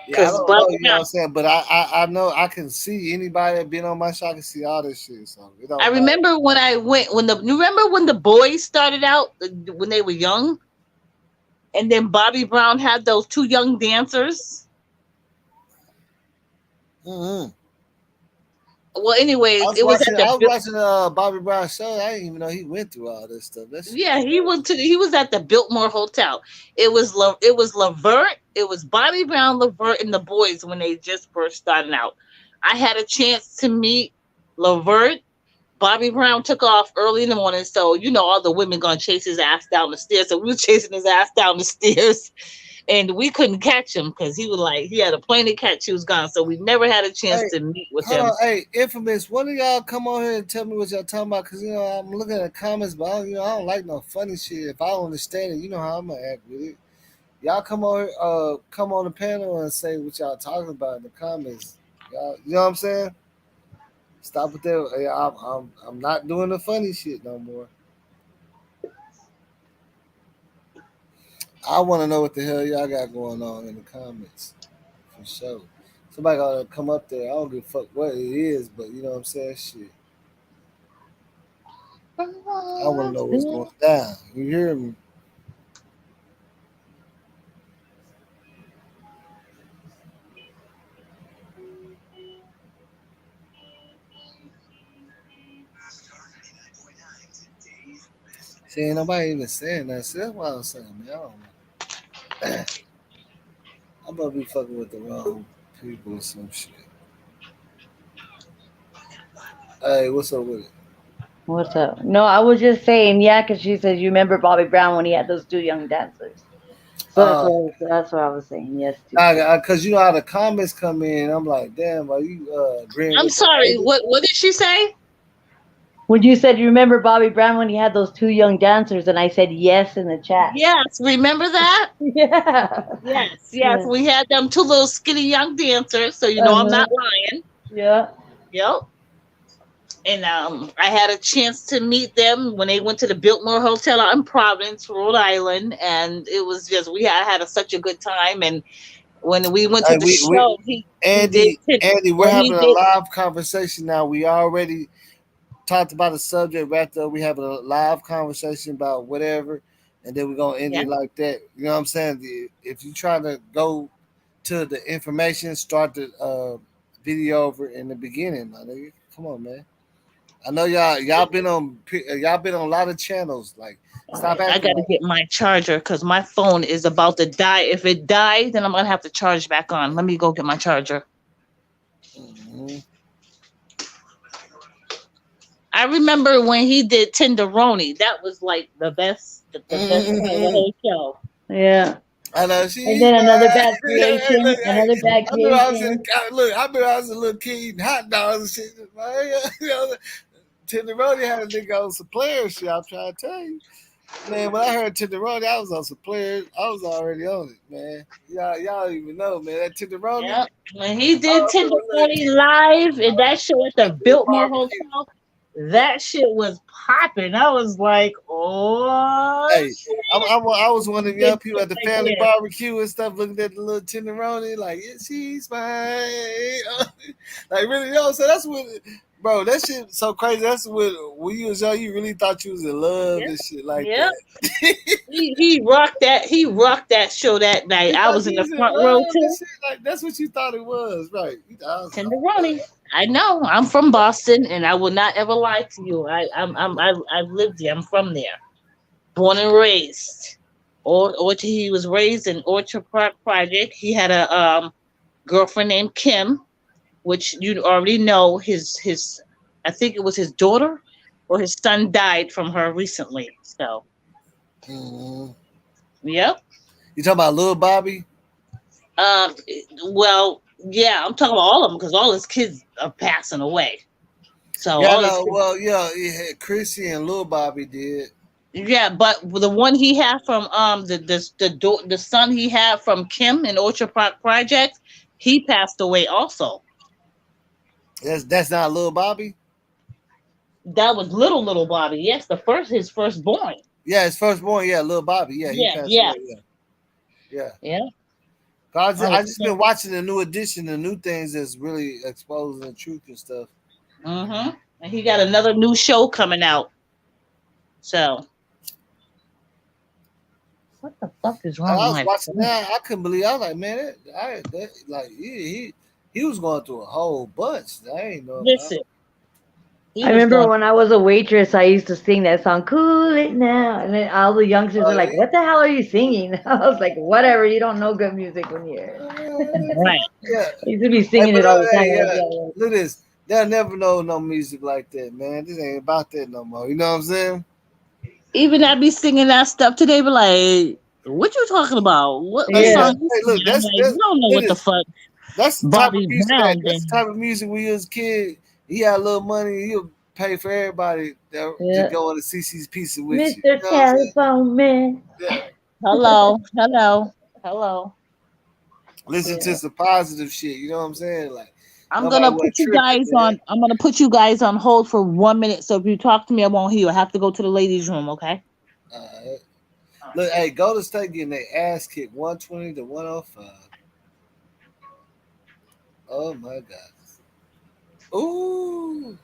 Yeah, I Cause don't know, Bobby you know what Brown, I'm saying? But I know I can see anybody that been on my show, I can see all this shit. So it I don't matter. remember when I went when the you remember when the boys started out when they were young, and then Bobby Brown had those two young dancers. Mm-hmm. Well, anyways, it was at the I was watching Bobby Brown show. I didn't even know he went through all this stuff. That shit yeah, was crazy. he was at the Biltmore Hotel. It was Lavert, it was Bobby Brown, Lavert, and the boys when they just first started out. I had a chance to meet Lavert. Bobby Brown took off early in the morning, so you know all the women gonna chase his ass down the stairs. So we was chasing his ass down the stairs, and we couldn't catch him because he had a plane to catch. He was gone, so we never had a chance Hey, to meet with hold him. on. Hey, Infamous, one of y'all come on here and tell me what y'all talking about? Because, I'm looking at the comments, but I don't like no funny shit. If I don't understand it, you know how I'm going to act with it. Y'all come on here, come on the panel and say what y'all talking about in the comments. Y'all, you know what I'm saying? Stop with that. Hey, I'm not doing the funny shit no more. I want to know what the hell y'all got going on in the comments. For sure. Somebody got to come up there. I don't give a fuck what it is, but you know what I'm saying? Shit. I want to know what's going down. You hear me? See, ain't nobody even saying that. See, that's what I'm saying, man. I don't know. I'm gonna be fucking with the wrong people or some shit. Hey, what's up with it? What's up? No, I was just saying, yeah, because she says you remember Bobby Brown when he had those two young dancers. So Uh, that's what I was saying. Yes, too. cause you know how the comments come in. I'm like, damn, are you agreeing I'm with the sorry. lady? What did she say? When you said you remember Bobby Brown when he had those two young dancers, and I said yes in the chat. Yes, remember that? Yeah. Yes. Yeah. We had them two little skinny young dancers, so you know I'm Uh-huh. not lying. Yeah. Yep. And I had a chance to meet them when they went to the Biltmore Hotel out in Providence, Rhode Island, and it was just had such a good time. And when we went to Hey, the show, he did Andy, we're when he having a did live conversation now. We already talked about the subject, wrapped up. We having a live conversation about whatever, and then we're gonna end yeah. it like that. You know what I'm saying? If you try to go to the information, start the video over in the beginning, my nigga. Come on, man. I know y'all been on a lot of channels. Like, All stop right, I acting got to like. get my charger because my phone is about to die. If it dies, then I'm gonna have to charge back on. Let me go get my charger. Mm-hmm. I remember when he did Tenderoni. That was like the best part of the Mm-hmm. whole show. Yeah. I know And she's then fine. another bad Hey, creation. look, hey, Another bad I remember I was creation. look. I remember I was a little kid eating hot dogs and shit. Tenderoni had a nigga on some player shit. I'm trying to tell you, man. When I heard Tenderoni, I was on some players. I was already on it, man. Y'all don't even know, man. That Tenderoni. Yeah, when he did Oh, look, Tenderoni live and that show at the that little Biltmore barbecue. Hotel, that shit was popping. I was like, oh Hey, shit, I was one of the good young people shit at the right family there. barbecue and stuff, looking at the little tenderoni, like, yeah, she's fine. Like, really, so that's what, bro, that shit so crazy. That's what, when you was young, you really thought you was in love Yep, and shit like yep. that. He rocked that show that night. You I thought was in you the was in front row love and too. shit. Like, that's what you thought it was, right? You thought I was in love. Tenderoni. I know. I'm from Boston, and I will not ever lie to you. I've lived there. I'm from there, born and raised. Or he was raised in Orchard Park Project. He had a girlfriend named Kim, which you already know. His I think it was his daughter or his son died from her recently. So Mhm. yep. You talking about Lil Bobby? Um. Well, yeah. I'm talking about all of them because all his kids are passing away. So Yeah, all his no, kids. well, yeah, Chrissy and Lil Bobby did. Yeah, but the one he had from the son he had from Kim in Orchard Park Project, he passed away also. That's not Lil Bobby. That was little Bobby. Yes, his firstborn. Yeah, his firstborn. Yeah, Lil Bobby. Yeah, he Yeah, passed yeah, away. Yeah, yeah. yeah. 'Cause I I was. just been watching the new edition, the new things that's really exposing the truth and stuff. Mm-hmm. And he got another new show coming out. So what the fuck is And wrong I with was my watching phone? that. I couldn't believe. I was like, man, like he was going through a whole bunch. I ain't know. Listen, he I was remember going. when I was a waitress, I used to sing that song, Cool It Now. And then all the youngsters are Oh, like, what the hell are you singing? I was like, whatever, you don't know good music when you hear it. Right. yeah. I used to be Hey, singing but it all the time. hey, I was yeah. young. Look at this. They'll never know no music like that, man. This ain't about that no more. You know what I'm saying? Even I be singing that stuff today, be like, "What you talking about? What Hey, Yeah. song you hey, singing?" look, I'm like, "You don't know look what at the this. fuck That's the type of Bobby music Brown that's the did." type of music we as a kid. He had a little money, he'll pay for everybody to Yeah. go on the CC's pizza with you. You Mr. know what I'm saying? Telephone Man. Yeah. Hello, hello, hello. Listen to Yeah. some positive shit. You know what I'm saying? Like I'm nobody gonna wasn't put you tripping, guys man. on. I'm gonna put you guys on hold for 1 minute. So if you talk to me, I won't hear you. I have to go to the ladies' room. Okay. Uh, Look, hey, Golden State getting their ass kicked 120 to 105. Oh my god. Ooh.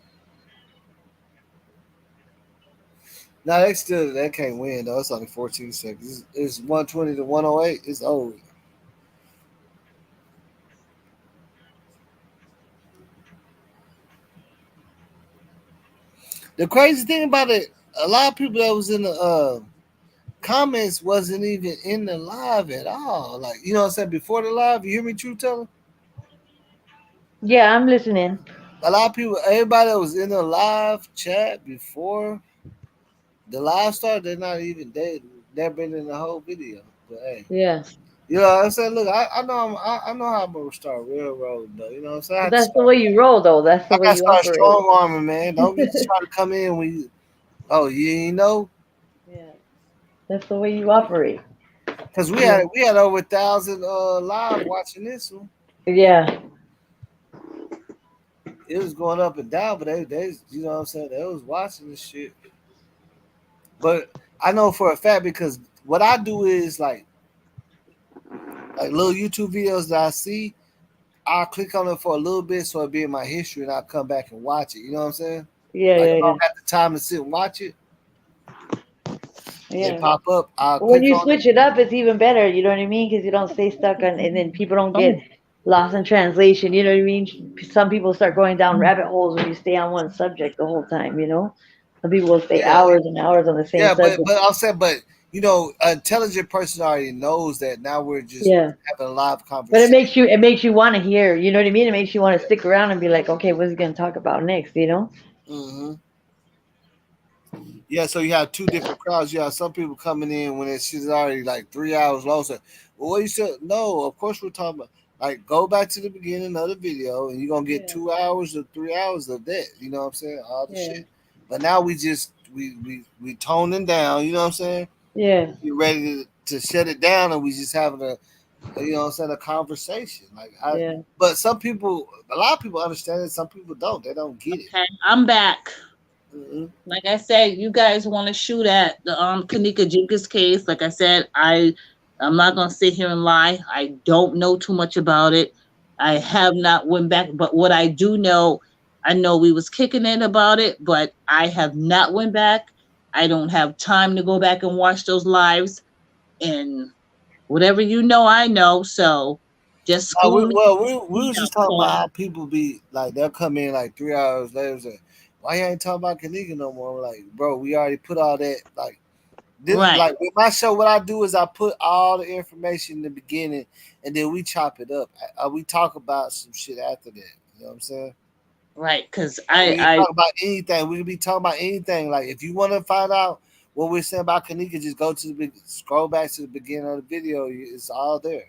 Now they can't win though. It's only 14 seconds. It's 120 to 108. It's over. The crazy thing about it, a lot of people that was in the comments wasn't even in the live at all. Like, you know what I'm saying? Before the live, you hear me, True Teller? Yeah, I'm listening. A lot of people, everybody that was in the live chat before the live started, they're not even they've been in the whole video. But hey, Yeah. you know what I'm saying? Look, I know how I'm gonna start railroad though. You know what I'm saying? But that's the way you roll, though. That's the I way gotta you start operate. strong arming, man. Don't be just trying to come in when you you ain't know. Yeah. That's the way you operate. Cause Yeah. we had over 1,000 live watching this one. Yeah. It was going up and down, but they you know what I'm saying, they was watching this shit. But I know for a fact because what I do is like little YouTube videos that I see, I'll click on it for a little bit so it be in my history and I'll come back and watch it. You know what I'm saying? Yeah. Like Yeah. if I Yeah. don't have the time to sit and watch it, it Yeah. pop up. I'll But when click you on it. switch it up, it's even better. You know what I mean? Because you don't stay stuck on, and then people don't get Oh, lost in translation. You know what I mean? Some people start going down rabbit holes when you stay on one subject the whole time. You know, some people will stay Yeah, hours and hours on the same yeah, subject. but I'm saying, but you know, an intelligent person already knows that. Now we're just Yeah, having a live but conversation. it makes you want to hear. You know what I mean? It makes you want to stick around and be like, okay, what's he gonna talk about next? You know? hmm Yeah, so you have two different crowds. You have some people coming in when it's shit's already like 3 hours long. So, well, what you said? No, of course we're talking about. Like, go back to the beginning of the video, and you're gonna get Yeah, 2 hours or 3 hours of that. You know what I'm saying? All the yeah, shit. But now we just we toning down. You know what I'm saying? yeah, You're ready to shut it down, and we just having you know what I'm saying, a conversation. yeah. But some people, a lot of people understand it. Some people don't. They don't get it. okay. I'm back. Mm-hmm. Like I said, you guys want to shoot at the Kenneka Jenkins case. Like I said, I'm not gonna sit here and lie. I don't know too much about it. I have not went back, but what I do know, I know we was kicking it about it, but I have not went back. I don't have time to go back and watch those lives. And whatever you know, I know. So just school me. We was just talking about how people be like they'll come in like 3 hours later and say, "Why you ain't talking about Kenneka no more?" I'm like, bro, we already put all that. Like this, Right. like with my show, what I do is I put all the information in the beginning, and then we chop it up. We talk about some shit after that. You know what I'm saying? Right. Because We can I talk about anything. We can be talking about anything. Like if you want to find out what we're saying about Kenneka, just go to scroll back to the beginning of the video. It's all there.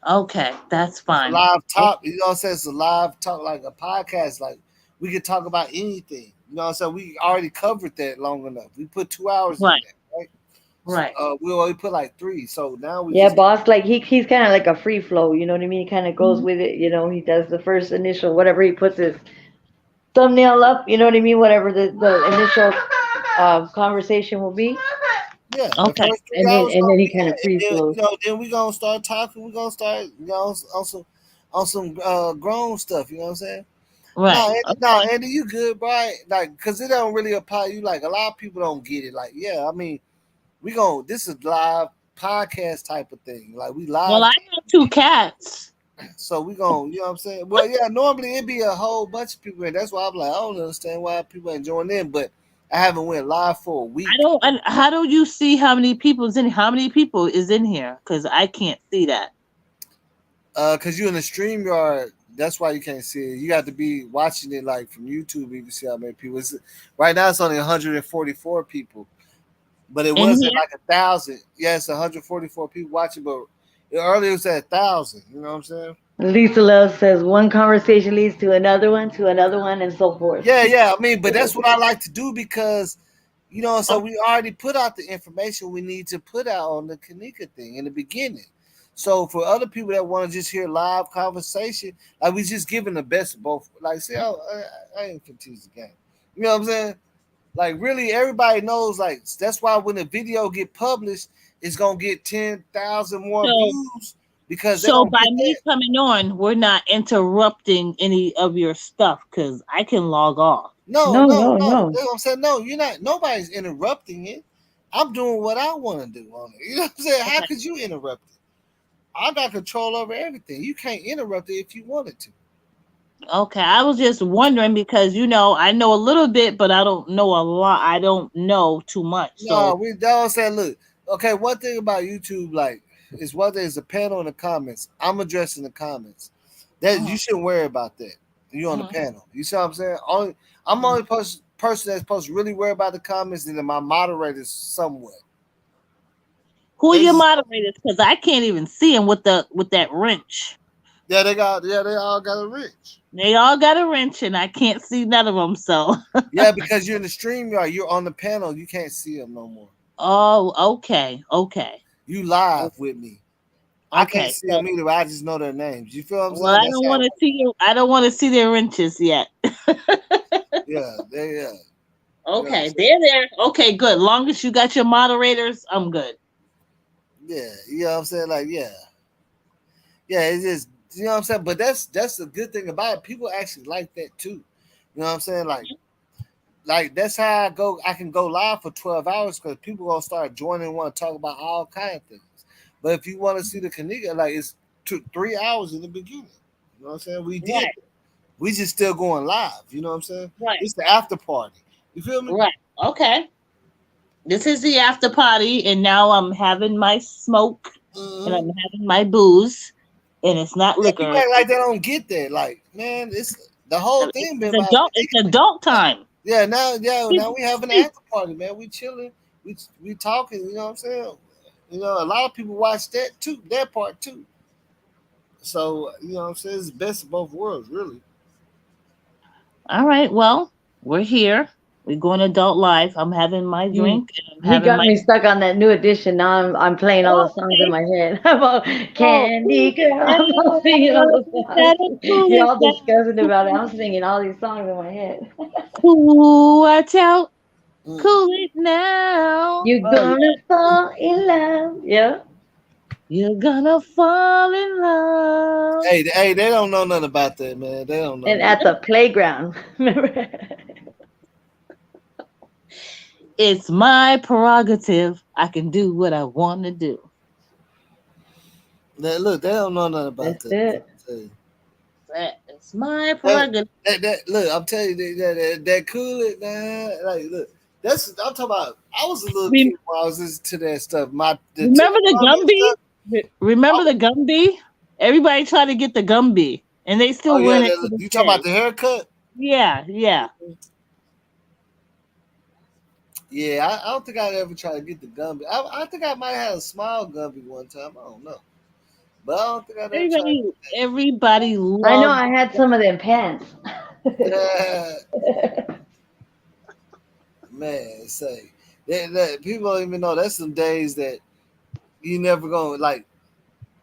okay, that's It's a fine. live talk. You know what I'm saying? It's a live talk, like a podcast. Like we could talk about anything. You know, so we already covered that long enough. We put 2 hours in Right. that, right? Right. We only put like 3. So now we Yeah, just boss, like he's kind of like a free flow, you know what I mean? He kind of goes with it, you know. He does the first initial, whatever he puts his thumbnail up, you know what I mean? Whatever the initial conversation will be, yeah. The Okay. first three and then hours gonna he be kind of that, and free then flows. then we gonna start talking. We gonna start on some grown stuff. You know what I'm saying? Right. No, Okay. Andy, you good, bro? Like, cause it don't really apply to you. Like, a lot of people don't get it. Like, yeah, I mean, this is live podcast type of thing. Like, we Well, live, I have 2 cats. so we gonna, you know what I'm saying? Well, yeah, normally it'd be a whole bunch of people, and that's why I'm like, I don't understand why people ain't joining in, but I haven't went live for a I week. don't. How do you see how many people's in? How many people is in here? Because I can't see that. Cause you in the stream yard, that's why you can't see it. You got to be watching it like from YouTube. You can see how many people. Right now, it's only 144 people. But it In was at here? like 1,000. Yes, 144 people watching, but earlier it was at 1,000. You know what I'm saying? Lisa Love says one conversation leads to another one, and so forth. Yeah, yeah. I mean, but that's what I like to do because, so Okay. we already put out the information we need to put out on the Kenneka thing in the beginning. So for other people that want to just hear live conversation, like we just giving the best of both. Like, see, I ain't confused the game. You know what I'm saying? Like, really, everybody knows. Like, that's why when the video get published, it's gonna get 10,000 more So, views because they so don't by get me that. coming on, we're not interrupting any of your stuff because I can log off. No, No, no, no, no. no. That's what I'm saying. No, you're not. Nobody's interrupting it. I'm doing what I want to do on it. You know what I'm saying? How Okay. could you interrupt it? I got control over everything. You can't interrupt it if you wanted to. Okay. I was just wondering because I know a little bit, but I don't know a lot. I don't know too much. No, So. we don't say, look, okay, one thing about YouTube, like, is one thing is a panel in the comments. I'm addressing the comments. That you Mhm, shouldn't worry about that. You on the mhm. panel. You see what I'm saying? I'm only person that's supposed to really worry about the comments and then my moderators somewhat. Who are They your just, moderators? Because I can't even see them with that wrench. they all got a rich. They all got a wrench, and I can't see none of them. So, Yeah, because you're in the stream yard, you're on the panel, you can't see them no more. oh, okay, okay, You live with me. I can't okay. see So, them either, but I just know their names. You feel what I'm well, saying? I That's don't how want it to works. see you. I don't want to see their wrenches yet. Yeah, yeah. You know what I'm Okay, saying? they're there. Okay, good. Long as you got your moderators, I'm good. Yeah, you know what I'm saying? Like, yeah. Yeah, it's just, you know what I'm saying? But that's the good thing about it. People actually like that too. You know what I'm saying? Like that's how I can go live for 12 hours because people gonna start joining and want to talk about all kind of things. But if you want to see the Kenneka, like it's 3 hours in the beginning. You know what I'm saying? We did Right, it. We just still going live. You know what I'm saying? right, It's the after party. You feel me? right. Okay. This is the after party, and now I'm having my smoke and Mm-hmm. I'm having my booze, and it's not Yeah, people liquor. act like they don't get that. Like, man, it's the whole thing been about It's Kenneka. adult time. Yeah, now we having an after party, man. We chilling, we talking. You know what I'm saying? A lot of people watch that too, that part too. So you know what I'm saying? It's the best of both worlds, really. All right, well, we're here. We're going adult life. I'm having my He drink and I'm he having got my. me stuck on that new edition. Now I'm playing all the songs in Okay. my head. About Oh, Candy cool Girl. it I'm all singing all the down. Gotta songs. cool You're it all discussing about it. down. I'm singing all these songs in my head. Ooh, watch out. Mm. Cool it now. You're Oh, yeah. gonna fall in love. Yeah. You're gonna fall in love. Hey, they don't know nothing about that, man. They don't know And nothing. at the playground. Remember? It's my prerogative. I can do what I want to do. Look, they don't know nothing about That's that. it. Tell you. It's my That, prerogative. look, I'm telling you that cool it, man. Like, look, I'm talking about. I was a little kid Rem- when I was listening to that stuff. The Remember the Telefunny and stuff. Gumby? Remember the Gumby? Everybody tried to get the Gumby, and they Oh still yeah, run it to this you talking about day. the haircut? Yeah, yeah. Yeah, I don't think I'd ever try to get the Gumby. I think I might have had a small Gumby one time. I don't know, but I don't think I'd ever try to Everybody I know loved. I had some of them pants. get that. Man, say that people don't even know that's some days that you never gonna like.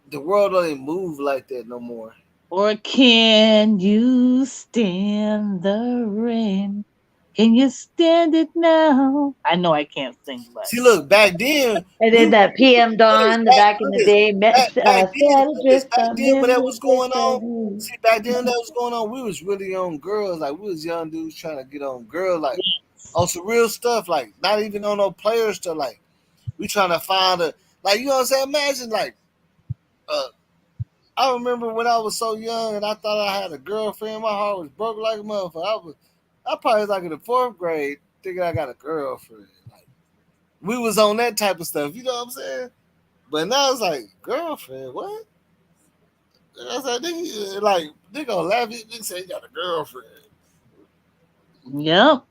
The world don't even move like that no more. Or can you stand the rain? Can you stand it now? I know I can't sing, but See, look, back then And we then that PM look this, Dawn, the back in look the this, day, back then, Scatter look this, Drift back on then when that memory was drift going of on. you. See, back then that was going on. We was really on girls, like we was young dudes trying to get on girls, like on some real stuff, like not even on no player stuff. Like we trying to find a, like you know what I'm saying. Imagine like, uh, I remember when I was so young and I thought I had a girlfriend. My heart was broke like a motherfucker. I probably was like in the fourth grade thinking I got a girlfriend. Like we was on that type of stuff. You know what I'm saying? But now it's like girlfriend. What? I was like, nigga, like they gonna laugh at nigga say you got a girlfriend. yep.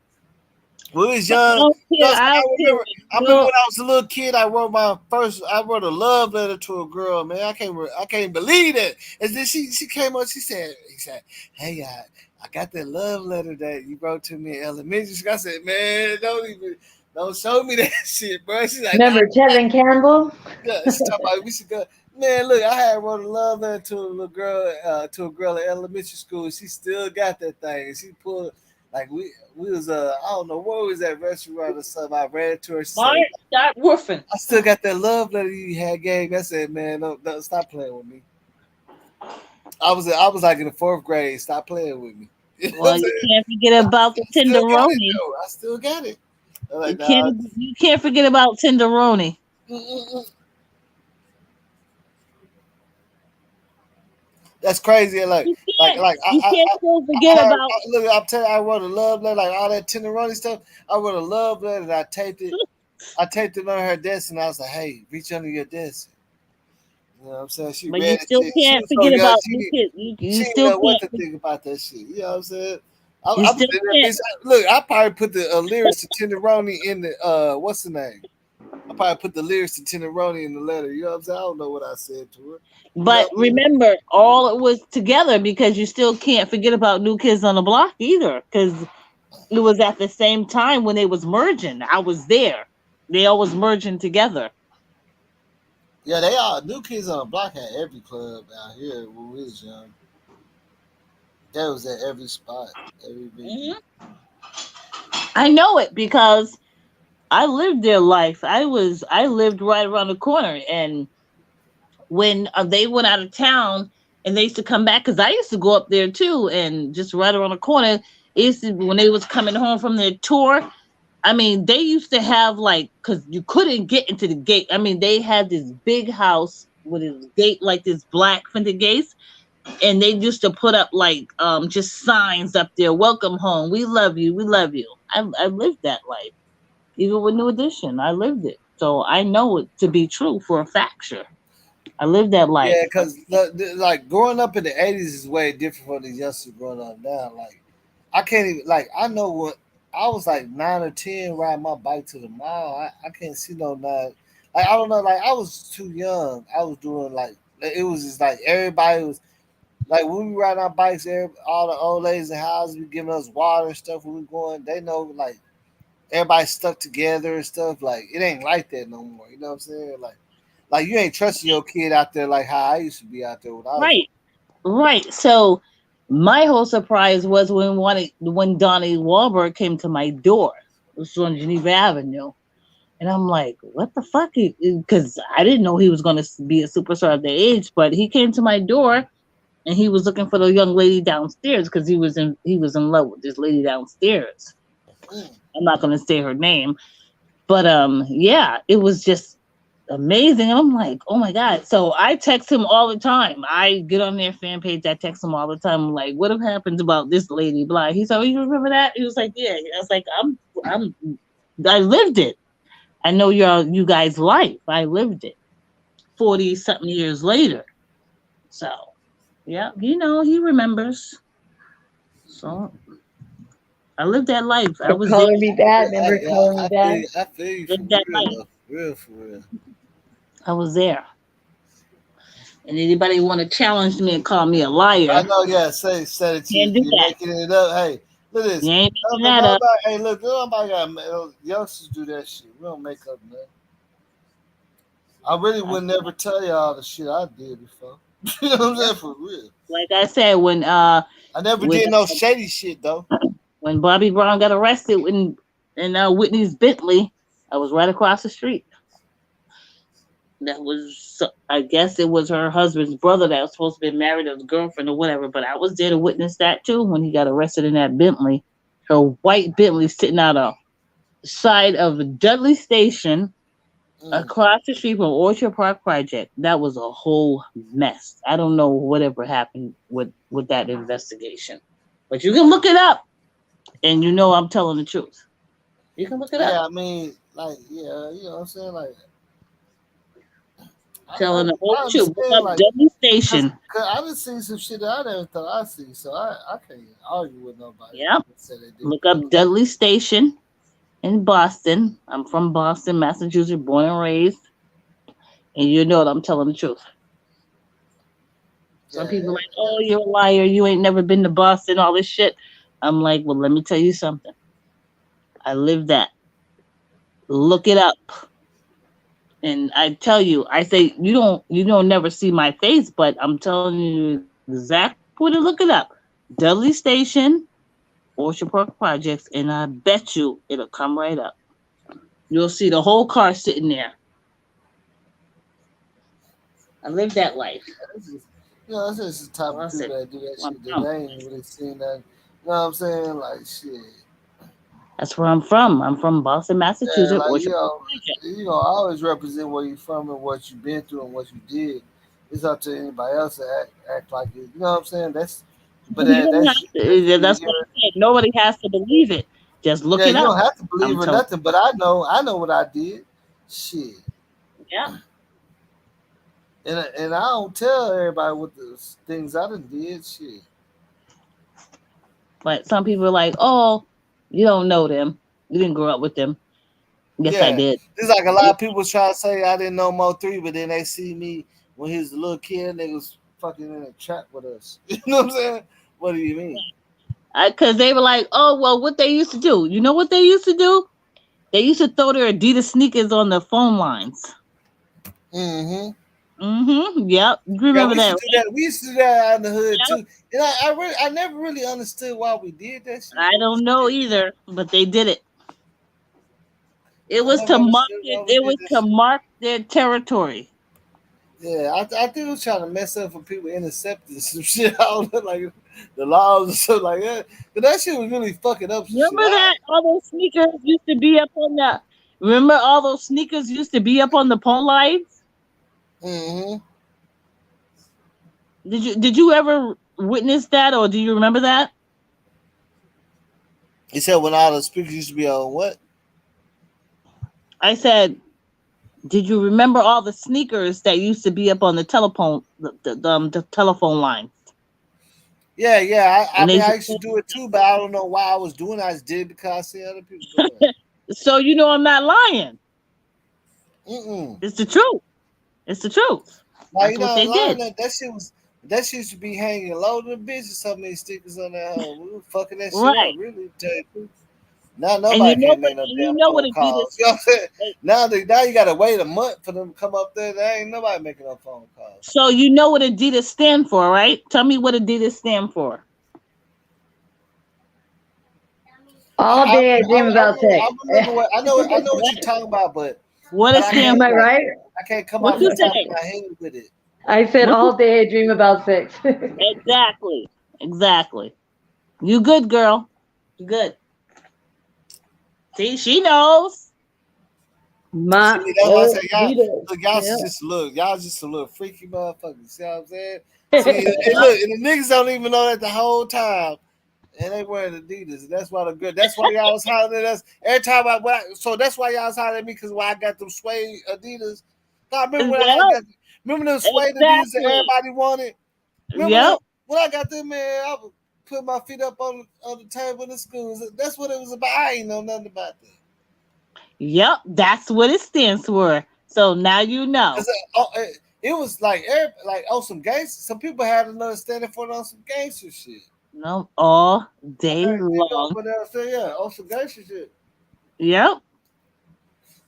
When we was I young, don't you know care. what I'm I saying? don't care. I remember when I was a little kid, I wrote a love letter to a girl, man. I can't believe it. And then she came up, he said, hey, I got that love letter that you wrote to me in elementary school. I said, man, don't show me that shit, bro. She's like, nah, Remember Tevin Campbell? yeah. She talking about we should go. Man, look, I had wrote a love letter to a girl at elementary school. She still got that thing. She pulled like we was I don't know where we was at restaurant or something. I ran to her. She Mark, said, stop woofing. I still got that love letter you had gave me. I said, man, don't stop playing with me. I was like in the fourth grade. Stop playing with me. You know what Well, I'm you saying? can't forget about the I still got it tenderoni. though. I still got it. I'm You like, nah. can't. You can't forget about tenderoni. Mm-mm-mm. That's crazy. You can't. You can't still I forget had about. look. I'm telling you, I wrote a love letter, like all that tenderoni stuff. I wrote a love letter and I taped it. I taped it on her desk and I was like, "Hey, reach under your desk." You know what I'm saying? She But you read it. still She can't was so forget young. about new kids. You She didn't still know what can't. to think about that shit. You know what I'm saying? You I was still in that can't. bitch. Look, I probably put the lyrics to tenderoni in the what's the name? I probably put the lyrics to tenderoni in the letter. You know what I'm saying? I don't know what I said to her. You know But what I'm saying? remember, all it was together because you still can't forget about New Kids on the Block either. Because it was at the same time when they was merging. I was there. They all was merging together. Yeah, they are. New Kids on the Block had every club out here when we was young. That was at every spot, every venue. Mhm. I know it because I lived their life. I lived right around the corner, and when they went out of town and they used to come back, because I used to go up there too, and just right around the corner. It used to, when they was coming home from their tour. I mean, they used to have like, because you couldn't get into the gate. I mean, they had this big house with a gate like this black fender gates, and they used to put up like just signs up there, "Welcome home, we love you, we love you." I lived that life, even with New Edition. I lived it, so I know it to be true for a fact. Sure, I lived that life. Yeah, because like growing up in the '80s is way different from these youngsters growing up now. Like I can't even like I know what I was like 9 or 10 riding my bike to the mall. I can't see no nine. Like I don't know. Like I was too young. I was doing like it was just like everybody was like when we ride our bikes. All the old ladies in houses be giving us water and stuff when we going. They know like everybody stuck together and stuff. Like it ain't like that no more. You know what I'm saying? Like you ain't trusting your kid out there like how I used to be out there when I was young. Right, right. So my whole surprise was when Donnie Wahlberg came to my door. It was on Geneva Avenue. And I'm like, what the fuck? Because I didn't know he was going to be a superstar at that age. But he came to my door and he was looking for the young lady downstairs because he was in love with this lady downstairs. Mm. I'm not going to say her name, but yeah, it was just amazing. And I'm like, oh my god. So I text him all the time. I get on their fan page. I text him all the time. I'm like, what have happened about this lady? Blah. He said, oh, you remember that? He was like, yeah. I was like, I'm I lived it. I know you guys' life. I lived it 40 something years later. So, yeah, he remembers. So, I lived that life. I Or was there. Color Me Bad. Remember Color Me Bad? I feel you for Lived that real life. though, for real, for real. I was there. And anybody want to challenge me and call me a I liar, know, yeah. Say that can't do you're that. making it up. Hey, Look at this. You ain't making that up. Hey, look, nobody got youngsters do that shit. We don't make up nothing. I really would never tell y'all the shit I did before. You know what I'm saying? For real. Like I said, I never did no shady shit though. when Bobby Brown got arrested in Whitney's Bentley, I was right across the street. That was, I guess it was her husband's brother that was supposed to be married to his girlfriend or whatever, but I was there to witness that too when he got arrested in that Bentley. Her white Bentley sitting out on the side of Dudley Station across the street from Orchard Park Project. That was a whole mess. I don't know whatever happened with that investigation, but you can look it up and you know I'm telling the truth. You can look it up. Yeah, I mean, like, yeah, you know what I'm saying? Like, telling the whole truth. Look up Dudley Station. Cause I done seen some shit that I never thought I'd see, so I can't argue with nobody. Yep. Look up Dudley Station in Boston. I'm from Boston, Massachusetts, born and raised. And you know that I'm telling the truth. Some people are like, oh, you're a liar. You ain't never been to Boston, all this shit. I'm like, well, let me tell you something. I live that. Look it up. And I tell you, I say you don't never see my face, but I'm telling you exactly where to look it up. Dudley Station, Orchard Park Projects, and I bet you it'll come right up. You'll see the whole car sitting there. I live that life. You know, that's just the type of people that do that shit that they ain't really seen that. You know what I'm saying? Like, shit. That's where I'm from. I'm from Boston, Massachusetts. Yeah, like, you know, I always represent where you're from and what you've been through and what you did. It's up to anybody else to act like it. You know what I'm saying? That's what I said. Nobody has to believe it. Just look it up. You don't have to believe or nothing, but I know what I did. Shit. Yeah. And I don't tell everybody what the things I done did. Shit. But some people are like, oh, you don't know them. You didn't grow up with them. Yes, I did. It's like a lot of people try to say I didn't know Mo3, but then they see me when he was a little kid and they was fucking in a trap with us. You know what I'm saying? What do you mean? Because they were like, oh, well, what they used to do. You know what they used to do? They used to throw their Adidas sneakers on the phone lines. Mm-hmm. Mm-hmm. Yep. You remember that? We used to do that out in the hood too. And I never really understood why we did that shit. I don't know either, but they did it. It was to mark it was to mark their territory. Yeah, I think it was trying to mess up for people intercepting some shit out like the laws and stuff like that. But that shit was really fucking up. Remember that all those sneakers used to be up on the. Remember all those sneakers used to be up on the pole lines. Mm-hmm. Did you ever witness that, or do you remember that? You said when all the speakers used to be on what? I said, did you remember all the sneakers that used to be up on the telephone, the telephone lines? Yeah. I mean, I used to do it too, but I don't know why I was doing it. I just did it because I see other people doing it. So you know I'm not lying. Mm-mm. It's the truth. It's the truth. Like, that's what they did. That shit used to be hanging low to the bitch or so many stickers on that home. We were fucking that shit right. up, really. Now nobody can make no damn phone calls. You know what I'm saying? Now you gotta wait a month for them to come up there. There ain't nobody making no phone calls. So you know what Adidas stand for, right? Tell me what Adidas stand for. All day I dream about sex. I know what you're talking about, but what it stands for? Am I right? I can't come off the top of my head with it. I said all day I dream about sex. Exactly. You good, girl. You good. See, she knows. Y'all just a little freaky motherfuckers. See what I'm saying? See, and the niggas don't even know that the whole time. And they wearing Adidas. That's why y'all was hollering at us every time so that's why y'all was hollering at me because I got them suede Adidas. I remember when them suede Adidas that everybody wanted. Remember when I got them, man, I would put my feet up on the table in the schools. That's what it was about. I ain't know nothing about that. Yep, that's what it stands for. So now you know. It was like some gangster. Some people had an understanding for it on some gangster shit. No, all day Hey, you know long. what else? Yeah, on some gangster shit. Yep.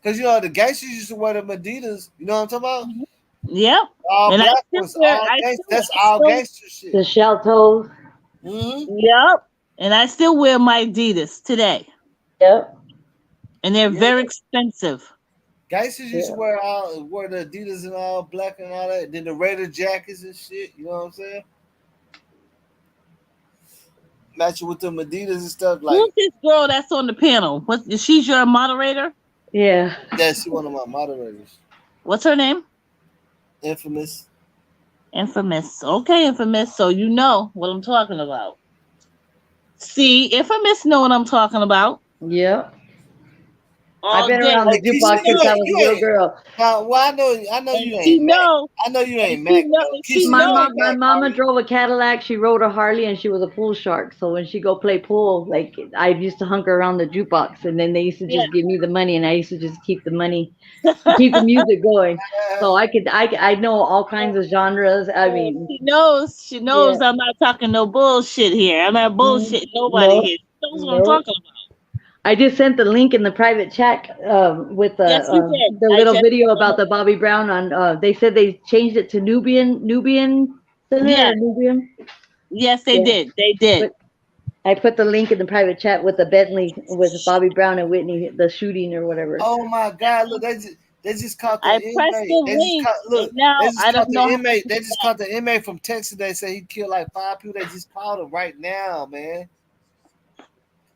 Cause you know the gangsters used to wear the Adidas. You know what I'm talking about? Yep. All And I black still was wear. all gangster. That's I all still. gangster The shit. shell toes. Mm-hmm. Yep. And I still wear my Adidas today, Yep. and they're Yeah, very expensive. gangsters used to Yeah. wear the Adidas and all black and all that. Then the Raider jackets and shit. You know what I'm saying? Matching with them Adidas and stuff. Who's Like this girl that's on the panel? What? She's your moderator? Yeah. that's one of my moderators. What's her name? Infamous. Infamous. Okay, Infamous. So you know what I'm talking about. See, Infamous know what I'm talking about Yep. I've all been day. around the Hey, Keisha, She jukebox you since know, I ain't was a you little ain't. girl. Well, I know and you she ain't Mac. know, I know you and ain't she Mac know, though. and she Keisha, My you know. ain't mom, my Mac, are mama you? drove a Cadillac. She rode a Harley, and she was a pool shark. So when she go play pool, like I used to hunker around the jukebox, and then they used to Yeah, just give me the money, and I used to just keep the money, keep the music going. So I know all kinds of genres. I yeah, mean, she knows. She yeah. knows I'm not talking no bullshit here. I'm not bullshit nobody Nope. here. She knows what I'm Nope. talking about. I just sent the link in the private chat with Yes, you did. the I little just video about the Bobby Brown on. They said they changed it to Nubian Center yes, or Nubian. yes, they Yeah, did. They did. but I put the link in the private chat with the Bentley with Bobby Brown and Whitney, the shooting or whatever. Oh my God! Look, they just caught the I pressed the inmate. They just link, caught and look. They now just I caught don't know the how to inmate. do They just that. caught the inmate from Texas. They say he killed like 5 people. They just caught him right now, man.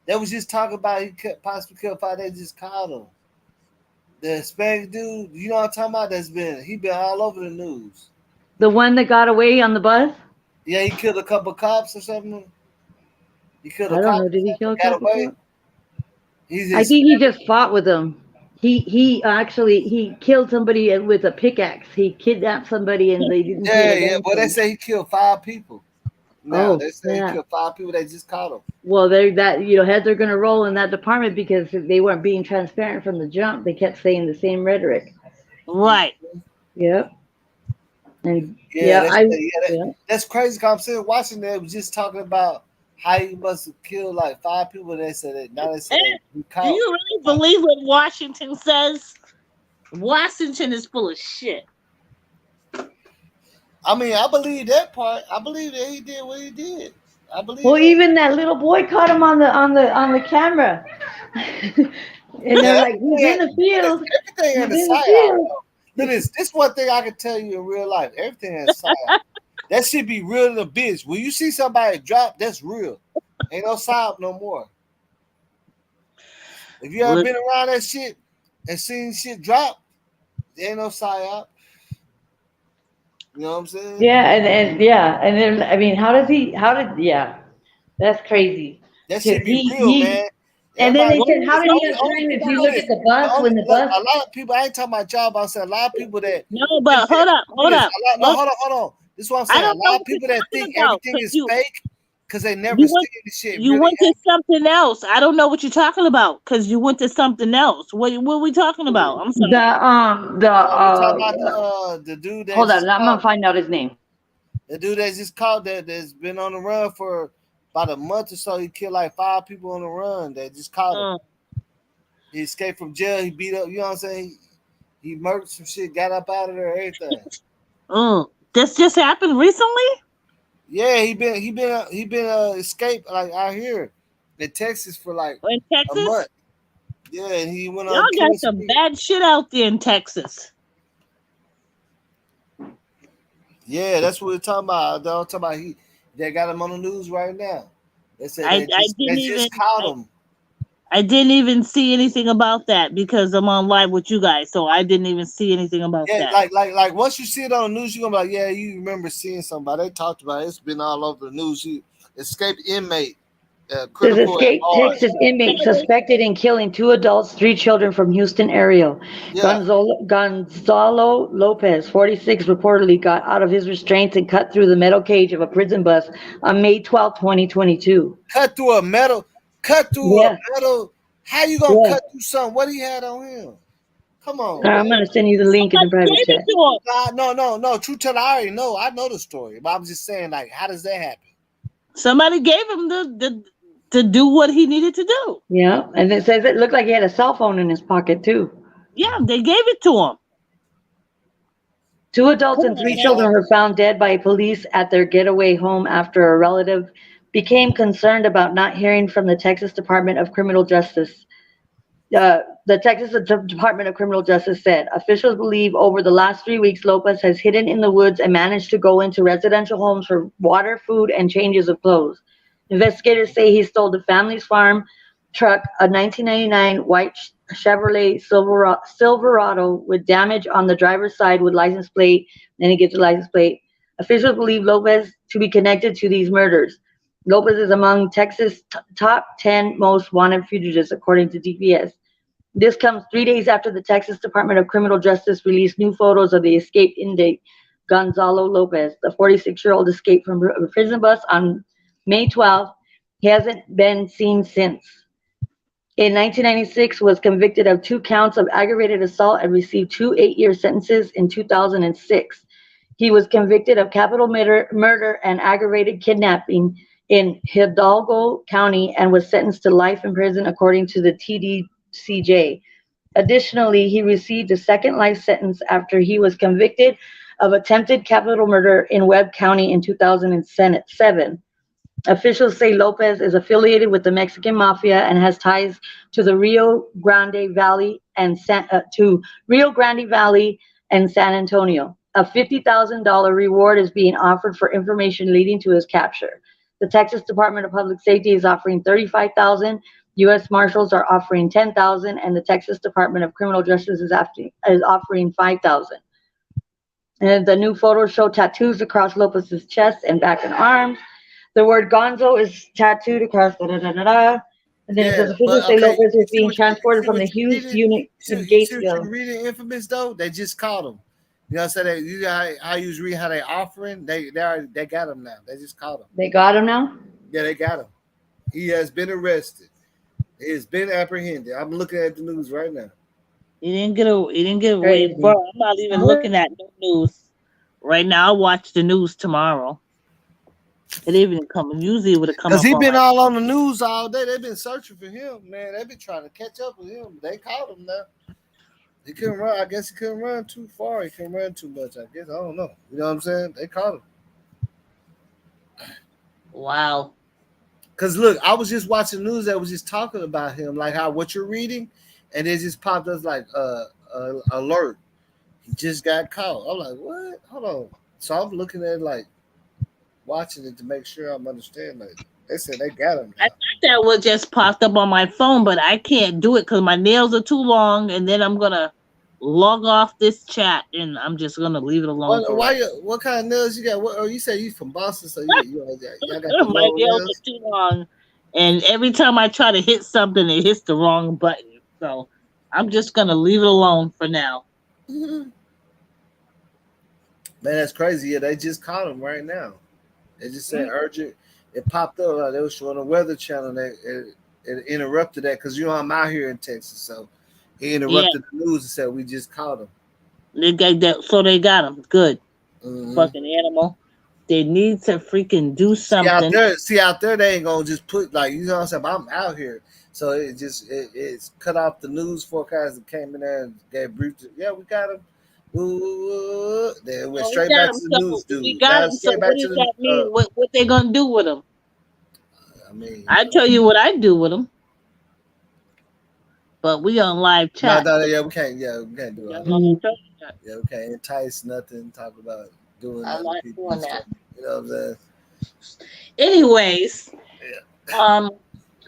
They was just talking about he could possibly killed 5. They just caught him. The Hispanic dude, you know what I'm talking about? He been all over the news. The one that got away on the bus. Yeah, he killed a couple cops or something. He killed a I don't cop know. or Did he kill a something. Got couple away. cops? He's I think he Hispanic. just fought with them. He actually he killed somebody with a pickaxe. He kidnapped somebody and they didn't pay Yeah, the yeah. But they ransom. say he killed 5 people. Now Oh they say he yeah. killed 5 people. They just caught him. Well, they that heads are going to roll in that department because they weren't being transparent from the jump. They kept saying the same rhetoric. Right. Yep. And Yeah, yeah, yeah. that's crazy. Cause I'm sitting watching that. Was just talking about how he must have killed like 5 people. They said that now they Eh, said that he do caught. you really believe what Washington says? Washington is full of shit. I mean, I believe that part. I believe that he did what he did. I believe Well, that. even that little boy caught him on the camera, and Yeah, they're like, "He's in the field. everything in He's the in the psyop. field." Though. Look, this one thing I can tell you in real life. Everything in psyop. That should be real in a bitch. When you see somebody drop, that's real. Ain't no psyop no more. If you ever Look, been around that shit and seen shit drop, there ain't no psyop. You know what I'm saying? Yeah, and yeah, and then I mean, how does he? How did? Yeah, that's crazy. That Cause should be real, man. and then Everybody, they what said, are you how it's did he only have only time? If people you know look this. at the bus, when the Look, bus, a lot of people. I ain't talking about job. I'm saying a lot of people that no, think but that. hold up, Look hold at this. up. No, Look, hold on. This is what I'm I saying. don't A know lot what of you're people that talking think about everything because is fake because they never you went seen the shit you really went to happen. something else. I don't know what you're talking about because you went to something else. What are we talking about? I'm sorry. We talking about the dude that hold just on, I'm gonna caught. find out his name. The dude that just caught that's been on the run for about a month or so. He killed like 5 people on the run. That just caught him. Mm, He escaped from jail. He beat up. You know what I'm saying? He murdered some shit. Got up out of there. Everything. this just happened recently Yeah, he been escaped like out here in Texas for like in a month. Texas. Yeah, and he went Y'all on got killing some spree. bad shit out there in Texas. Yeah, that's what we're talking about. They're talking about they got him on the news right now. They said I they I just they didn't even just caught I, him. I didn't even see anything about that because I'm on live with you guys, so I didn't even see anything about Yeah, that. like once you see it on the news, you're gonna be like, yeah, you remember seeing somebody. They talked about it. It's been all over the news. He escaped inmate, Says critical at escaped large. Texas inmate That was suspected in killing 2 adults, 3 children from Houston area. Yeah, Gonzalo Lopez, 46, reportedly got out of his restraints and cut through the metal cage of a prison bus on May 12, 2022. cut through a metal, cut through a Yeah, metal. How you gonna yeah. cut through something? What he had on him? Come on, I'm man. gonna send you the link in the somebody private gave it chat. to him. Nah, no. True tell, I already know. I know the story, but I'm just saying, like, how does that happen? Somebody gave him the to do what he needed to do. Yeah, and it says it looked like he had a cell phone in his pocket too. Yeah, they gave it to him. 2 adults Come and on, three man. children were found dead by police at their getaway home after a relative became concerned about not hearing from the Texas Department of Criminal Justice. The Texas Department of Criminal Justice said officials believe over the last 3 weeks, Lopez has hidden in the woods and managed to go into residential homes for water, food, and changes of clothes. Investigators say he stole the family's farm truck, a 1999 white Chevrolet Silverado with damage on the driver's side with license plate. Then he gets a license plate. Officials believe Lopez to be connected to these murders. Lopez is among Texas' top 10 most wanted fugitives, according to DPS. This comes 3 days after the Texas Department of Criminal Justice released new photos of the escaped inmate Gonzalo Lopez. The 46-year-old escaped from a prison bus on May 12th. He hasn't been seen since. In 1996, was convicted of 2 counts of aggravated assault and received 2 8-year sentences in 2006. He was convicted of capital murder and aggravated kidnapping in Hidalgo County and was sentenced to life in prison, according to the TDCJ. Additionally, he received a second life sentence after he was convicted of attempted capital murder in Webb County in 2007. Officials say Lopez is affiliated with the Mexican mafia and has ties to the Rio Grande Valley and San Antonio. A $50,000 reward is being offered for information leading to his capture. The Texas Department of Public Safety is offering $35,000. U.S. Marshals are offering $10,000, and the Texas Department of Criminal Justice is offering $5,000. And the new photos show tattoos across Lopez's chest and back and arms. The word Gonzo is tattooed across And then it says officials say Lopez is being transported from the Hughes unit to You see what Gatesville. you're reading, Infamous, though? They just caught him. You know what I'm saying? You got how you was reading how they offering. They got him now. They just caught him. They got him now? Yeah, they got him. He has been arrested. He has been apprehended. I'm looking at the news right now. He didn't get away, Crazy. bro. I'm not even looking at the news right now. I'll watch the news tomorrow. It even come. Usually it would have come Because up he on been my. all on the news all day. They've been searching for him, man. They've been trying to catch up with him. They caught him now. He couldn't run. I guess he couldn't run too far. He couldn't run too much. I guess. I don't know. You know what I'm saying? They caught him. Wow. Because look, I was just watching news that was just talking about him, like how what you're reading, and it just popped up like alert. He just got caught. I'm like, what? Hold on. So I'm looking at it like watching it to make sure I'm understanding. Like they said they got him now. I thought that was just popped up on my phone, but I can't do it because my nails are too long, and then I'm gonna log off this chat, and I'm just gonna leave it alone. What kind of nails you got? What? Oh, you said you from Boston, so y'all got the My long nails nails. are too long, and every time I try to hit something, it hits the wrong button. So I'm just gonna leave it alone for now. Man, that's crazy. Yeah, they just caught him right now. They just said urgent. It popped up. They were showing a weather channel. That it interrupted that because I'm out here in Texas, so he interrupted the news and said we just caught him. They got that, so they got him. Good, Mm-hmm. fucking animal. They need to freaking do something. See out there, they ain't gonna just put like you know what I'm saying. I'm out here, so it's cut off the news forecast that came in there and gave brief. Yeah, we got him. Then went straight back to the news, dude. We got him. So what does that mean? What they gonna do with him? I mean, I tell you what I do with him. But we on live chat. No, we can't do it. Yeah, we can't entice nothing. Talk about doing I like doing that. You know what I'm saying? Anyways,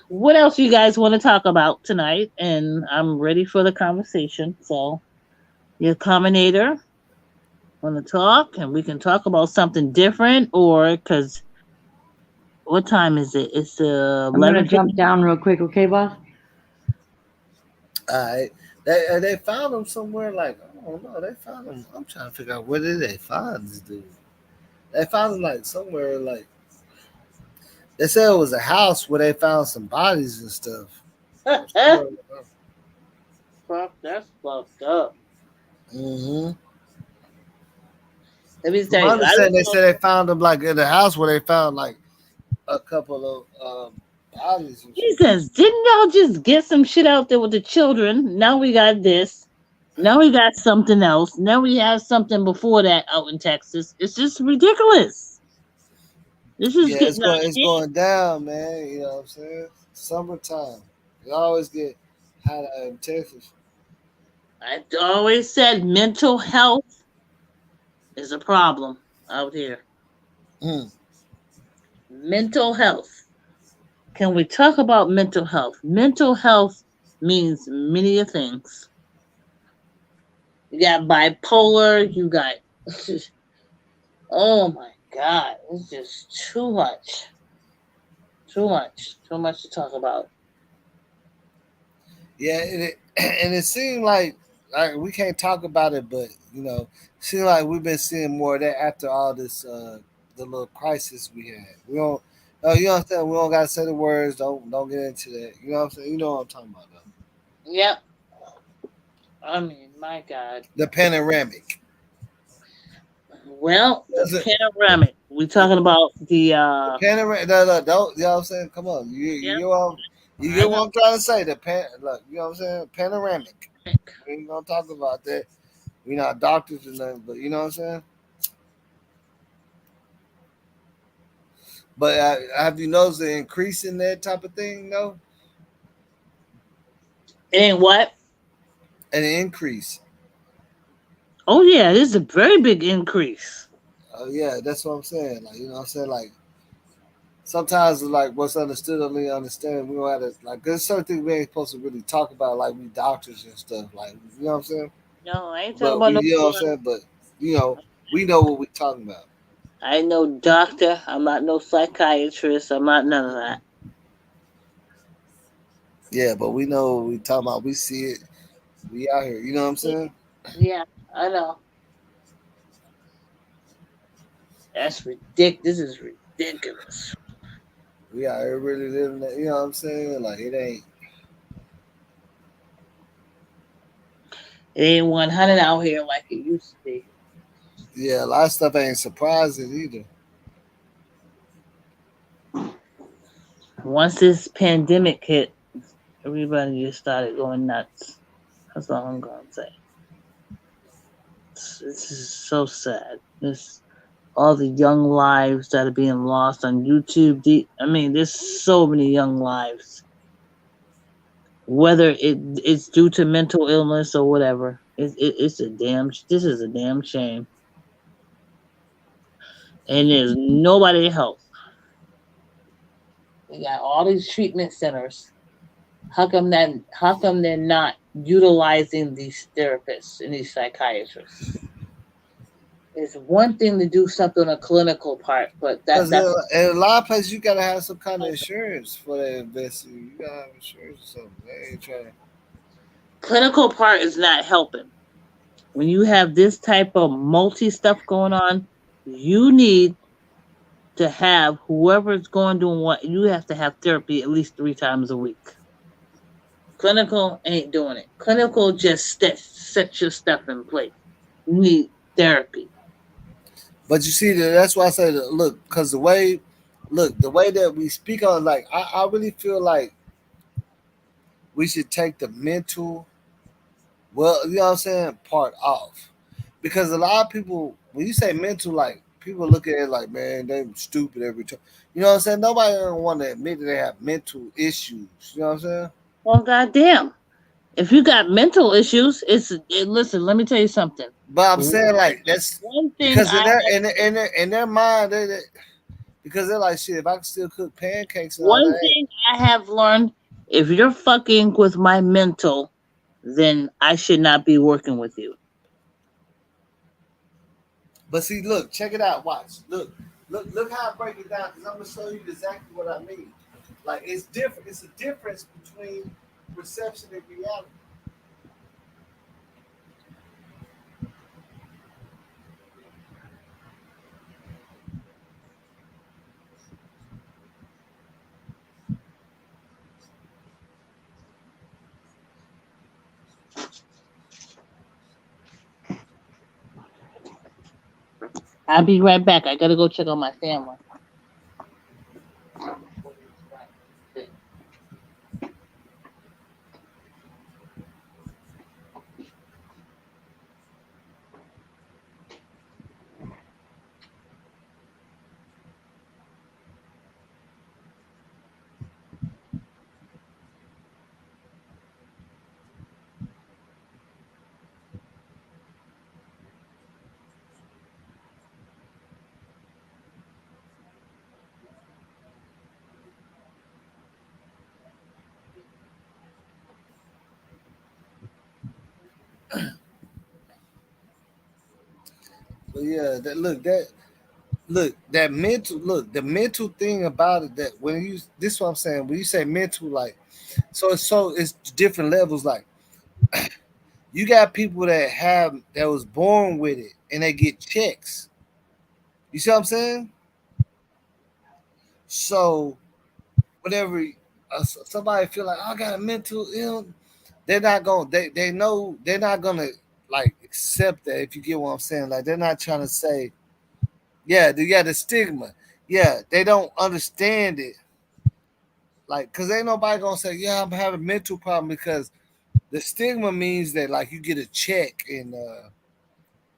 what else you guys want to talk about tonight? And I'm ready for the conversation. So, your commentator want to talk, and we can talk about something different, or because what time is it? It's I'm gonna jump down real quick, okay, boss? All right. They found him somewhere like I don't know. They found him. I'm trying to figure out where did they find this dude. They found him like somewhere like they said it was a house where they found some bodies and stuff. Fuck, that's fucked up. Mm-hmm. Let me tell you. They said they found him like in the house where they found like a couple of bodies and shit. Jesus, didn't y'all just get some shit out there with the children? Now we got this. Now we got something else. Now we have something before that out in Texas. It's just ridiculous. This is Yeah, getting out of it's hand. going down, man. You know what I'm saying? Summertime. You always get hot out in Texas. I always said mental health is a problem out here. Mm. Mental health. Can we talk about mental health? Mental health means many things. You got bipolar, you got oh my god, it's just too much. Too much. Too much to talk about. Yeah, and it seemed like we can't talk about it, but you know, it seemed like we've been seeing more of that after all this the little crisis we had. We don't. Oh, you know what I'm saying? We don't gotta say the words. Don't get into that. You know what I'm saying? You know what I'm talking about though. Yep. I mean, my god. The panoramic. Well, the That's it. panoramic. We talking about the The panoramic. No, no, don't. You know what I'm saying? Come on. yep, You I get know. what I'm trying to say? Look. You know what I'm saying? Panoramic. We ain't gonna talk about that. We not doctors or nothing, but you know what I'm saying. But have you noticed the increase in that type of thing? No, And what? an increase. Oh yeah, this is a very big increase. Oh yeah, that's what I'm saying. Like you know what I'm saying. Like sometimes like what's understood or really understand. We don't have to like there's certain things we ain't supposed to really talk about like we doctors and stuff. Like you know what I'm saying. No, I ain't talking But about we no. you know what I'm saying. But you know we know what we talking about. I know doctor. I'm not no psychiatrist. I'm not none of that. Yeah, but we know what we talking about. We see it. We out here. You know what I'm saying. Yeah, I know. That's ridiculous. This is ridiculous. We out here really living that. You know what I'm saying. Like it ain't. It ain't 100 out here like it used to be. Yeah, a lot of stuff ain't surprising either. Once this pandemic hit, everybody just started going nuts. That's all I'm gonna say. This is so sad. This all the young lives that are being lost on YouTube. I mean, there's so many young lives. Whether it's due to mental illness or whatever, it's a damn. This is a damn shame, and there's nobody to help. We got all these treatment centers. How come they're not utilizing these therapists and these psychiatrists? It's one thing to do something on a clinical part, but Because that's in a lot of places, you gotta have some kind of insurance for that investment. You gotta have insurance or something. They ain't trying. clinical part is not helping. When you have this type of multi stuff going on, you need to have whoever's going doing what you have to have therapy at least 3 times a week. Clinical ain't doing it. Clinical just set your stuff in place. You need therapy. But you see, that's why I say, that, look, because the way that we speak on, like, I really feel like we should take the mental, well, you know what I'm saying, part off. Because a lot of people, when you say mental, like, people look at it like, man, they stupid every time. You know what I'm saying? Nobody don't want to admit that they have mental issues. You know what I'm saying? Well, goddamn. If you got mental issues, listen. Let me tell you something. But I'm One saying like that's one thing because I have, in their mind because they're like shit. If I can still cook pancakes and all one that, thing I have learned: if you're fucking with my mental, then I should not be working with you. but see, look, check it out. Watch, look how I break it down because I'm gonna show you exactly what I mean. Like it's different. It's a difference between perception and reality. I'll be right back. I gotta go check on my family. But yeah, that mental the mental thing about it, that when you this is what I'm saying, when you say mental, like, it's different levels. Like, you got people that was born with it and they get checks. You see what I'm saying? So whenever somebody feel like, "Oh, I got a mental ill," they're not going. They know they're not gonna like accept that. If you get what I'm saying, like they're not trying to say, yeah, the stigma. Yeah, they don't understand it. Like, cause ain't nobody gonna say, yeah, I'm having a mental problem, because the stigma means that like you get a check and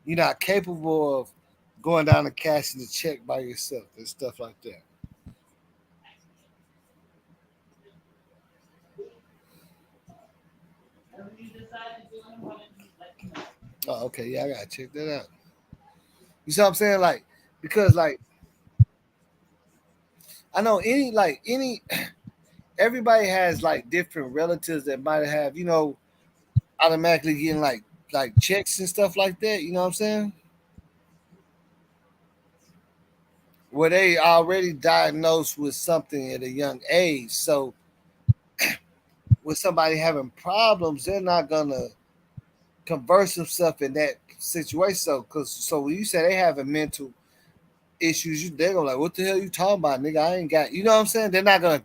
you're not capable of going down and cashing the check by yourself and stuff like that. Oh, okay, yeah, I gotta check that out. You see what I'm saying? Like, because like I know any everybody has like different relatives that might have, automatically getting like checks and stuff like that. You know what I'm saying? Where they already diagnosed with something at a young age. So with somebody having problems, they're not gonna converse themselves in that situation. So when you say they having mental issues, they're gonna like, what the hell you talking about, nigga? I ain't got, you know what I'm saying? They're not gonna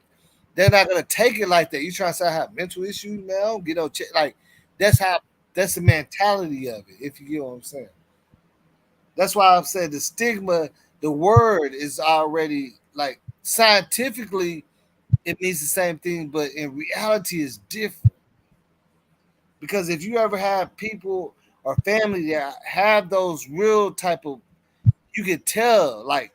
take it like that. You trying to say I have mental issues now? Get on check. Like, that's how that's the mentality of it. If you get what I'm saying, that's why I've said the stigma. The word is already like scientifically it means the same thing, but in reality it's different. Because if you ever have people or family that have those real type of, you can tell like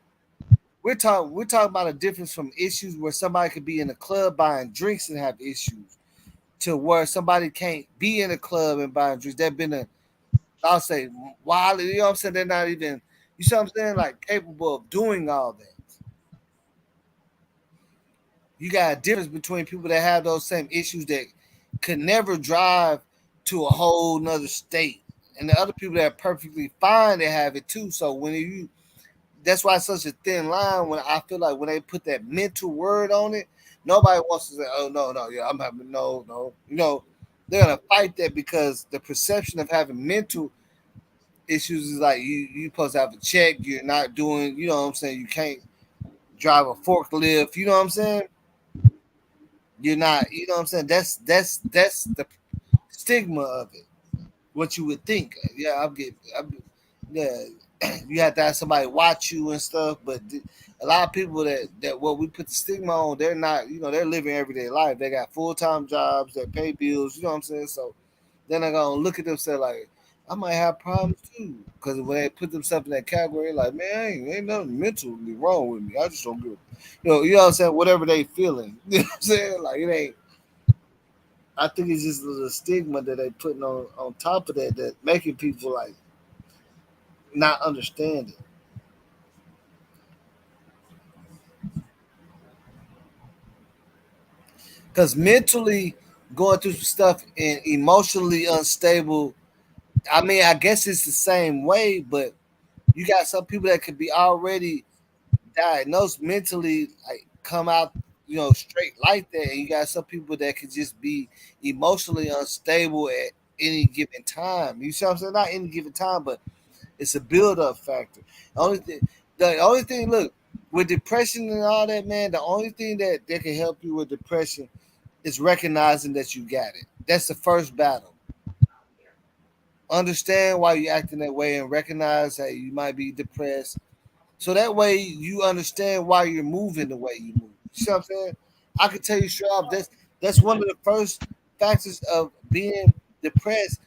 we're talking about a difference from issues where somebody could be in a club buying drinks and have issues, to where somebody can't be in a club and buying drinks. They've been I'll say wild, you know what I'm saying? They're not even, you see what I'm saying, like capable of doing all that. You got a difference between people that have those same issues that could never drive to a whole nother state, and the other people that are perfectly fine that have it too. So when you that's why it's such a thin line. When I feel like when they put that mental word on it, nobody wants to say, "Oh no, no, yeah, I'm having no, no." They're gonna fight that, because the perception of having mental issues is like you supposed to have a check. You're not doing. You know what I'm saying? You can't drive a forklift. You know what I'm saying? You're not. You know what I'm saying? That's the stigma of it. What you would think. Yeah, yeah, you have to have somebody watch you and stuff. But a lot of people that what we put the stigma on, they're not. They're living everyday life. They got full-time jobs. They pay bills. You know what I'm saying? So then they're gonna look at themselves like, I might have problems too. Because when they put themselves in that category, like, man, ain't nothing mentally wrong with me. I just don't give. You know what I'm saying? Whatever they feeling. You know what I'm saying? Like, it ain't. I think it's just the stigma that they putting on top of that making people like not understand it. Because mentally going through some stuff and emotionally unstable, I mean, I guess it's the same way, but you got some people that could be already diagnosed mentally, like come out, straight like that. And you got some people that could just be emotionally unstable at any given time. You see what I'm saying? Not any given time, but it's a build up factor. The only thing, look, with depression and all that, man, the only thing that can help you with depression is recognizing that you got it. That's the first battle. Understand why you're acting that way and recognize that you might be depressed. So that way you understand why you're moving the way you move. You see what I'm saying? I can tell you straight up, that's one of the first factors of being depressed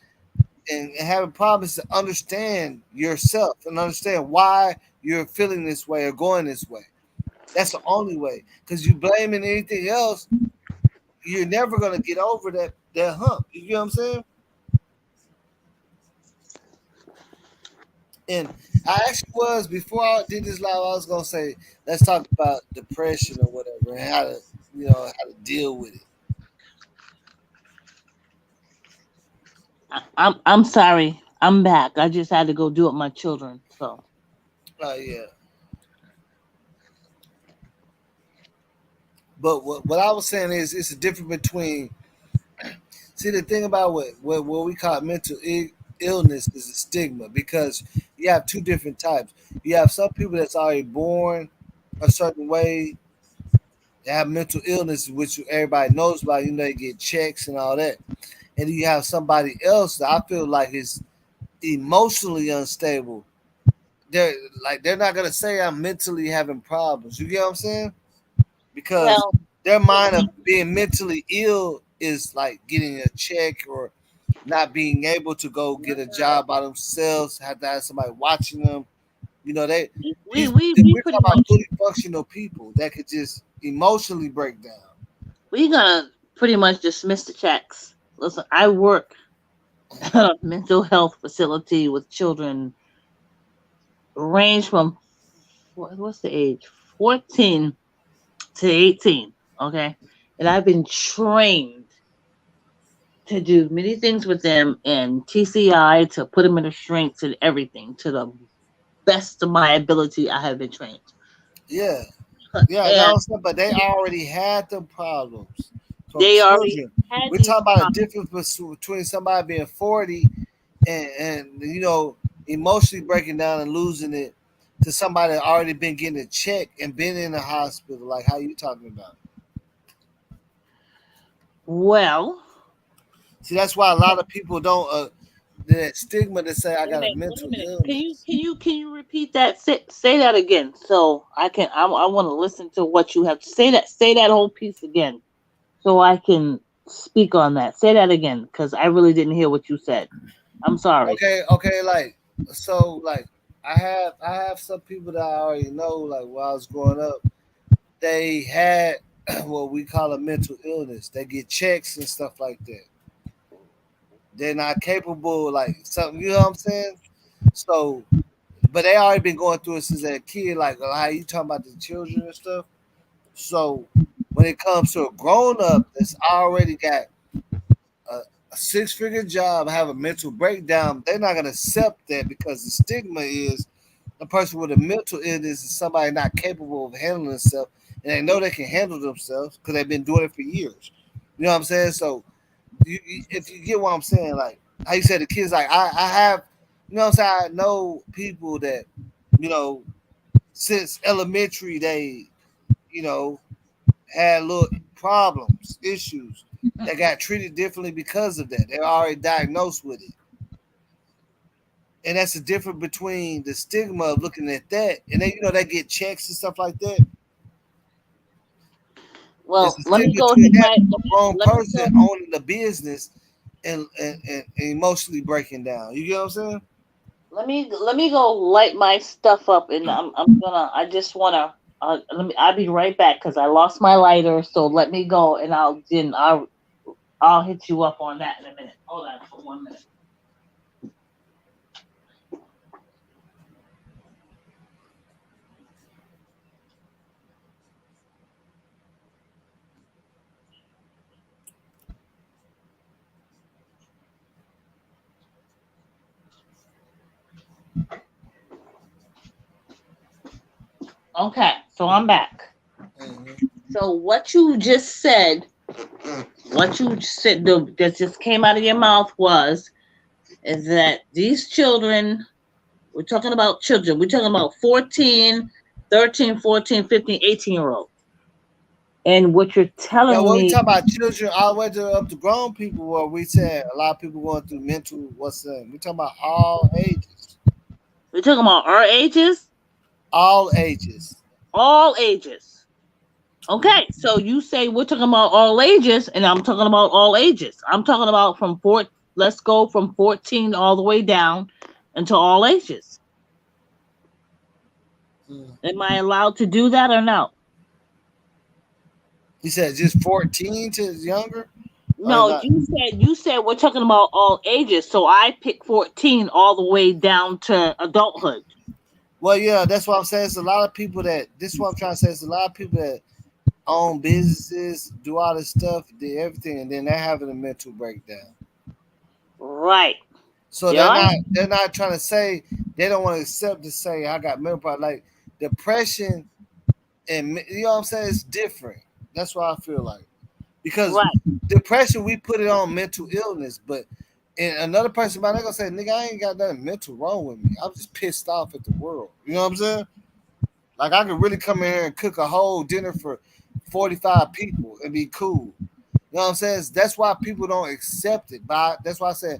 and having problems, to understand yourself and understand why you're feeling this way or going this way. That's the only way. Because you blaming anything else, you're never gonna get over that hump. You know what I'm saying? And I actually was, before I did this live, I was gonna say let's talk about depression or whatever, and how to deal with it. I'm sorry. I'm back. I just had to go do it with my children. So Oh yeah. But what I was saying is it's a difference between. See, the thing about what we call mental illness is a stigma because you have two different types. You have some people that's already born a certain way. They have mental illness, which everybody knows about. You know, they get checks and all that. And then you have somebody else that I feel like is emotionally unstable. They're they're not gonna say I'm mentally having problems. You get what I'm saying? Because well, their mind of being mentally ill is like getting a check or not being able to go get a job by themselves, have to have somebody watching them. You know, we we we we're talking pretty about much fully functional people that could just emotionally break down. we gonna pretty much dismiss the checks. Listen, I work at a mental health facility with children range from what's the age? 14 to 18. Okay. And I've been trained to do many things with them and TCI to put them in the strengths and everything to the best of my ability. I have been trained. Yeah, yeah, And no, but they already had the problems from they already children. had We're these talking about a problems. difference between somebody being 40 and emotionally breaking down and losing it to somebody that already been getting a check and been in the hospital. Like how you talking about? Well, See, that's why a lot of people don't that stigma to say I wait a got a minute. Wait a mental minute. illness. Can you repeat that? Say that again, so I can. I want to listen to what you have to say. Say that whole piece again, so I can speak on that. Say that again, because I really didn't hear what you said. I'm sorry. Okay, like so, like I have some people that I already know. Like while I was growing up, they had what we call a mental illness. They get checks and stuff like that. They're not capable, like something. You know what I'm saying? So, but they already been going through it since they're a kid. Like how you talking about the children and stuff. So when it comes to a grown up that's already got a, a 6 figure job, have a mental breakdown, they're not gonna accept that because the stigma is a person with a mental illness is somebody not capable of handling themselves, and they know they can handle themselves because they've been doing it for years. You know what I'm saying? So, if you get what I'm saying, like how you said the kids, like I have, you know what I'm saying? I know people that, you know, since elementary they, you know, had little problems, issues that got treated differently because of that. They're already diagnosed with it. And that's the difference between the stigma of looking at that and they, they get checks and stuff like that. It's Well, the let me stigma go between hit that my and a grown let me person go owning the business and emotionally breaking down. You get what I'm saying? let me go light my stuff up, and I'm gonna I just wanna let me I'll be right back because I lost my lighter. So let me go, and I'll hit you up on that in a minute. Hold on for 1 minute. Okay, so I'm back. Mm-hmm. So what you said that just came out of your mouth was is that these children, we're talking about children, we're talking about 14, 13, 14, 15, 18-year olds. And what you're Yeah, telling when we me, talk about children all the way to up to grown people, where we said a lot of people going through mental, what's that? We talking about all ages, we're talking about our ages, all ages. all ages. Okay, so you say we're talking about all ages, and I'm talking about all ages. I'm talking about from let's go from 14 all the way down into all ages. Mm. Am I allowed to do that or no? He said just 14 to younger, or No, not? you said we're talking about all ages, so I picked 14 all the way down to adulthood. Well, yeah, that's what I'm saying. It's a lot of people that. This is what I'm trying to say. It's a lot of people that own businesses, do all this stuff, do everything, and then they're having a mental breakdown. Right. So Yeah. they're not trying to say they don't want to accept to say I got mental problem. Like depression and you know what I'm saying, it's different. That's what I feel like. Because Right. depression we put it on mental illness, but and another person might not gonna say, nigga, I ain't got nothing mental wrong with me. I'm just pissed off at the world. You know what I'm saying? Like I could really come in here and cook a whole dinner for 45 people and be cool. You know what I'm saying? That's why people don't accept it. But that's why I said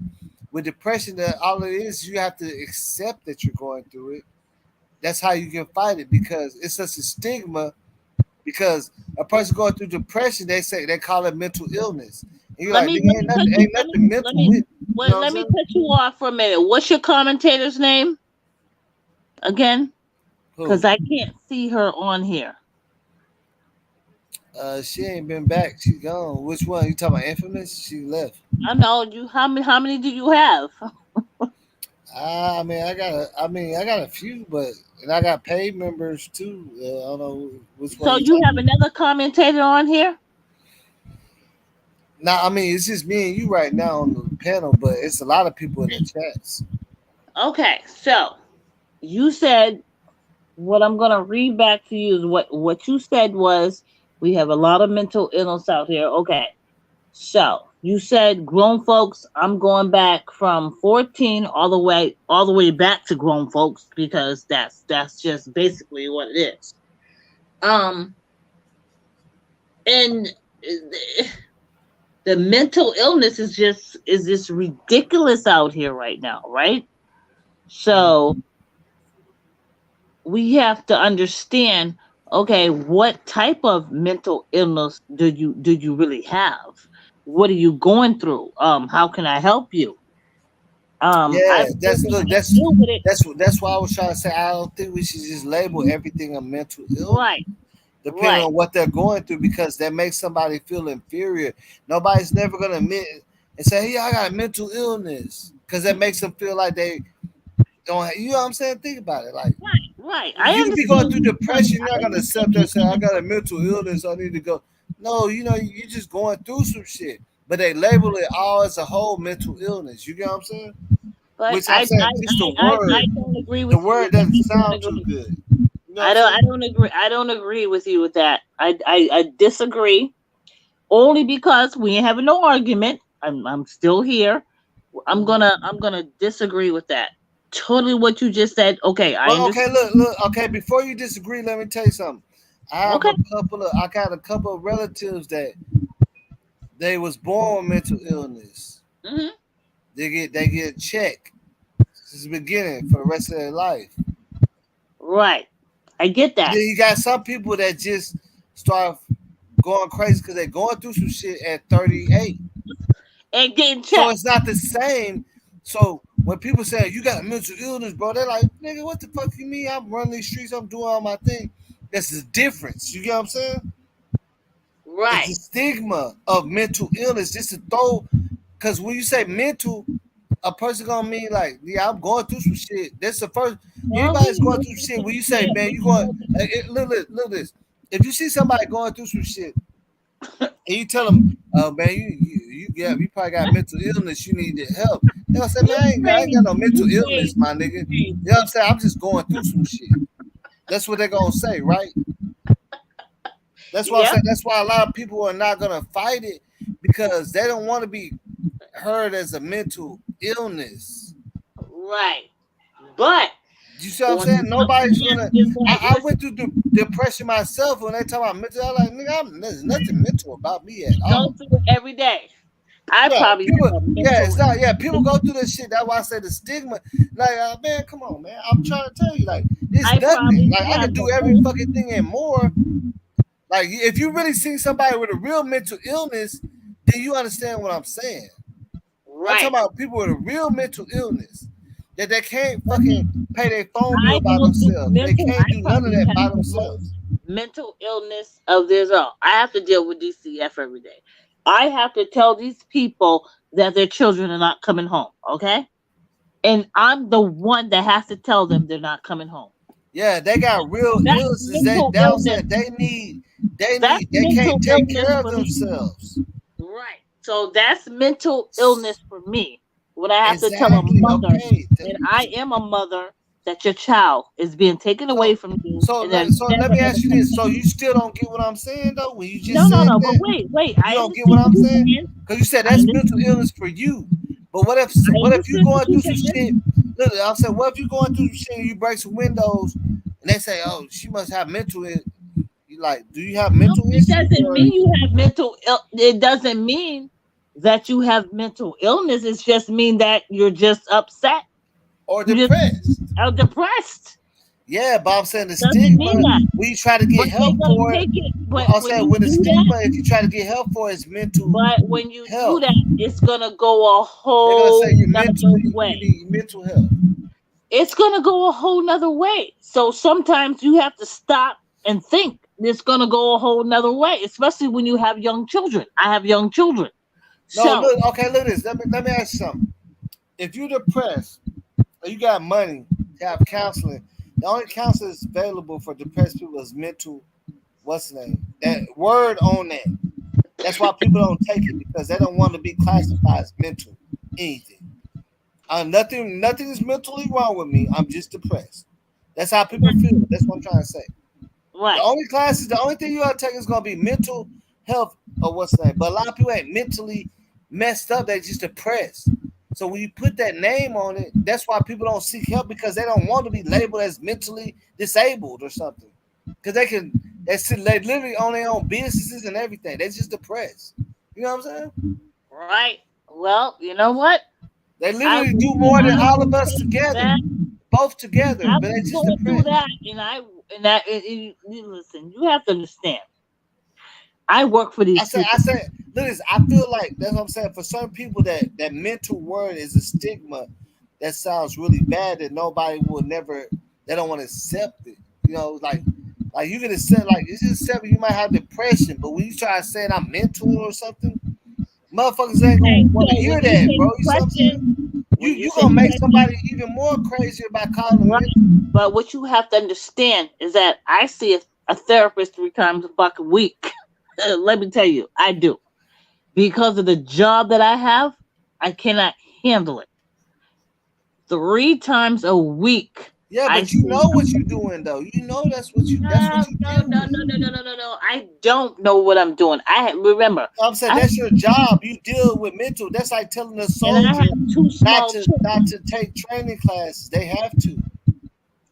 with depression, that all it is, you have to accept that you're going through it. That's how you can fight it because it's such a stigma. Because a person going through depression, they call it mental illness. And you're Let like, me nigga, ain't nothing mental with it. You know what I'm let me saying? cut you off for a minute. What's your commentator's name again? Because Who? I can't see her on here. She ain't been back. She gone. Which one? You talking about Infamous? She left. I know you. How many do you have? I got a few, but and I got paid members too. I don't know which one So you you talking have about. another commentator on here? Now, I mean, it's just me and you right now on the panel, but it's a lot of people in the chats. Okay. So you said what I'm gonna read back to you is what you said was we have a lot of mental illness out here. Okay. So you said grown folks. I'm going back from 14 all the way back to grown folks because that's just basically what it is. Um, and the mental illness is just ridiculous out here right now, right? So we have to understand, okay, what type of mental illness do you really have? What are you going through? How can I help you? Yeah, I've been that's able look, to deal with it. that's why I was trying to say I don't think we should just label everything a mental illness, Right, depending right. on what they're going through, because that makes somebody feel inferior. Nobody's never gonna admit and say, "Hey, I got a mental illness," because that makes them feel like they don't. You know what I'm saying? Think about it. Like Right. I you could be going understand through you coming. depression, you're not I gonna understand accept that you and say, "I coming got a from. mental illness. I need to go." No, you know, you're just going through some shit, but they label it all as a whole mental illness. You get what I'm saying? But Which I'm saying, just I don't agree the with you. word With that. doesn't I don't sound too agree. good. You know what I'm I saying? don't agree. I don't agree with you with that. I disagree only because we ain't having no argument. I'm still here. I'm gonna disagree with that. Totally what you just said. Okay, I Well, okay, understand. look. Okay, before you disagree, let me tell you something. Okay. I got a couple of relatives that they was born with mental illness. Hmm. They get checked since the beginning for the rest of their life. Right. I get And that. then you got some people that just start going crazy because they're going through some shit at 38. And getting So checked. it's not the same. So when people say you got mental illness, bro, they're like, nigga, what the fuck you mean? I'm running these streets, I'm doing all my thing. That's the difference. You get what I'm saying? It's Right. the stigma of mental illness. Just to throw, because when you say mental, a person gonna mean like, yeah, I'm going through some shit. That's the first. Well, Anybody's going we through shit. can When you say, say man, we you can going, go. look this. If you see somebody going through some shit, and you tell them, oh man, you probably got mental illness. You need help. They gonna say, man, You I ain't got no mental you illness, say my nigga. You know what I'm saying? I'm just going through some shit. That's what they're gonna say, right? That's why I'm yep. saying. That's why a lot of people are not gonna fight it because they don't want to be heard as a mental illness. Right. But You see what I'm on saying? Nobody's gonna. like, I listen, went through depression myself when they talk about mental. I'm like, nigga, there's nothing mental about me at go all. through it every day. I Yeah, probably people. have a Yeah, mental. it's not. Yeah, people go through this shit. That's why I say the stigma. Like, man, come on, man. I'm trying to tell you, like, it's I nothing. probably Like, I have can the do every most. fucking thing and more. Like, if you really see somebody with a real mental illness, then you understand what I'm saying. I'm talking Right. about people with a real mental illness that they can't fucking pay their phone bill I by go through themselves. They mental. can't I do none of probably that by have the most themselves. mental illness of this all. I have to deal with DCF every day. I have to tell these people that their children are not coming home. Okay, and I'm the one that has to tell them they're not coming home. Yeah, they got real That's illnesses. mental They illness. saying That's they can't mental take illness care of for me. themselves. Right. So that's mental illness for me. when I have to tell a Exactly. mother, Okay. and I am a mother, that your child is being taken away So, from you, so, and they're so let never me ever ask you coming this. back. So you still don't get what I'm saying though? When you just No, no, said no. But that, wait. you I don't get what understand what I'm you're saying? saying. Because you said I that's mental understand. illness for you. But I what if you understand going what you're through some saying. shit? Look, I'm saying, what if you going through some shit and you break some windows and they say, oh, she must have mental. You like, do you have No, mental it issues doesn't or mean you have mental. It doesn't mean that you have mental illness. It's just mean that you're just upset. You just depressed? are depressed. Yeah, but I'm saying the Doesn't stigma mean that. when you try to But get they're help gonna for it. take it. Well, But I'm when saying you when the do that, stigma, if you try to get help for it, is mental but when you do health. that, it's gonna go a They're gonna say whole you're nother mentally, you way. need mental health. It's gonna go a whole nother way. So sometimes you have to stop and think. It's gonna go a whole nother way, especially when you have young children. I have young children. No, So look, okay, look at this. Let me ask you something. If you're depressed or you got money to have counseling, the only counseling that's available for depressed people is mental. What's the name? That word on that. That's why people don't take it because they don't want to be classified as mental anything. Nothing is mentally wrong with me. I'm just depressed. That's how people feel. That's what I'm trying to say. right. The only thing you gotta take is gonna be mental health or what's the name. But a lot of people ain't mentally messed up. They just depressed. So when you put that name on it, that's why people don't seek help because they don't want to be labeled as mentally disabled or something. Because they literally own their own businesses and everything. They're just depressed. You know what I'm saying? Right. Well, you know what? They literally do more than I all of will us take together, that. both together, I but they was just going through depressed. that, and listen. You have to understand. I work for these I people. said, listen, I feel like that's what I'm saying. For some people, that mental word is a stigma that sounds really bad that nobody will never. They don't want to accept it. You know, like you can accept, like it's just accept you might have depression, but when you try to say I'm mental or something, motherfuckers ain't gonna Okay, want to so hear when you that, say bro. You see what I'm saying? depression, when you You say gonna make depression, somebody even more crazier by calling them right? mental. But what you have to understand is that I see a therapist 3 times a fucking week. Let me tell you, I do because of the job that I have. I cannot handle it. 3 times a week, Yeah, I but you see. know what you're doing though. You know that's what No, you no, deal no, no, with. no, no, no, no, no. I don't know what I'm doing. Remember, I'm saying I that's your job. You deal with mental. That's like telling a and I soldier have two small not children, to take training classes. They have to.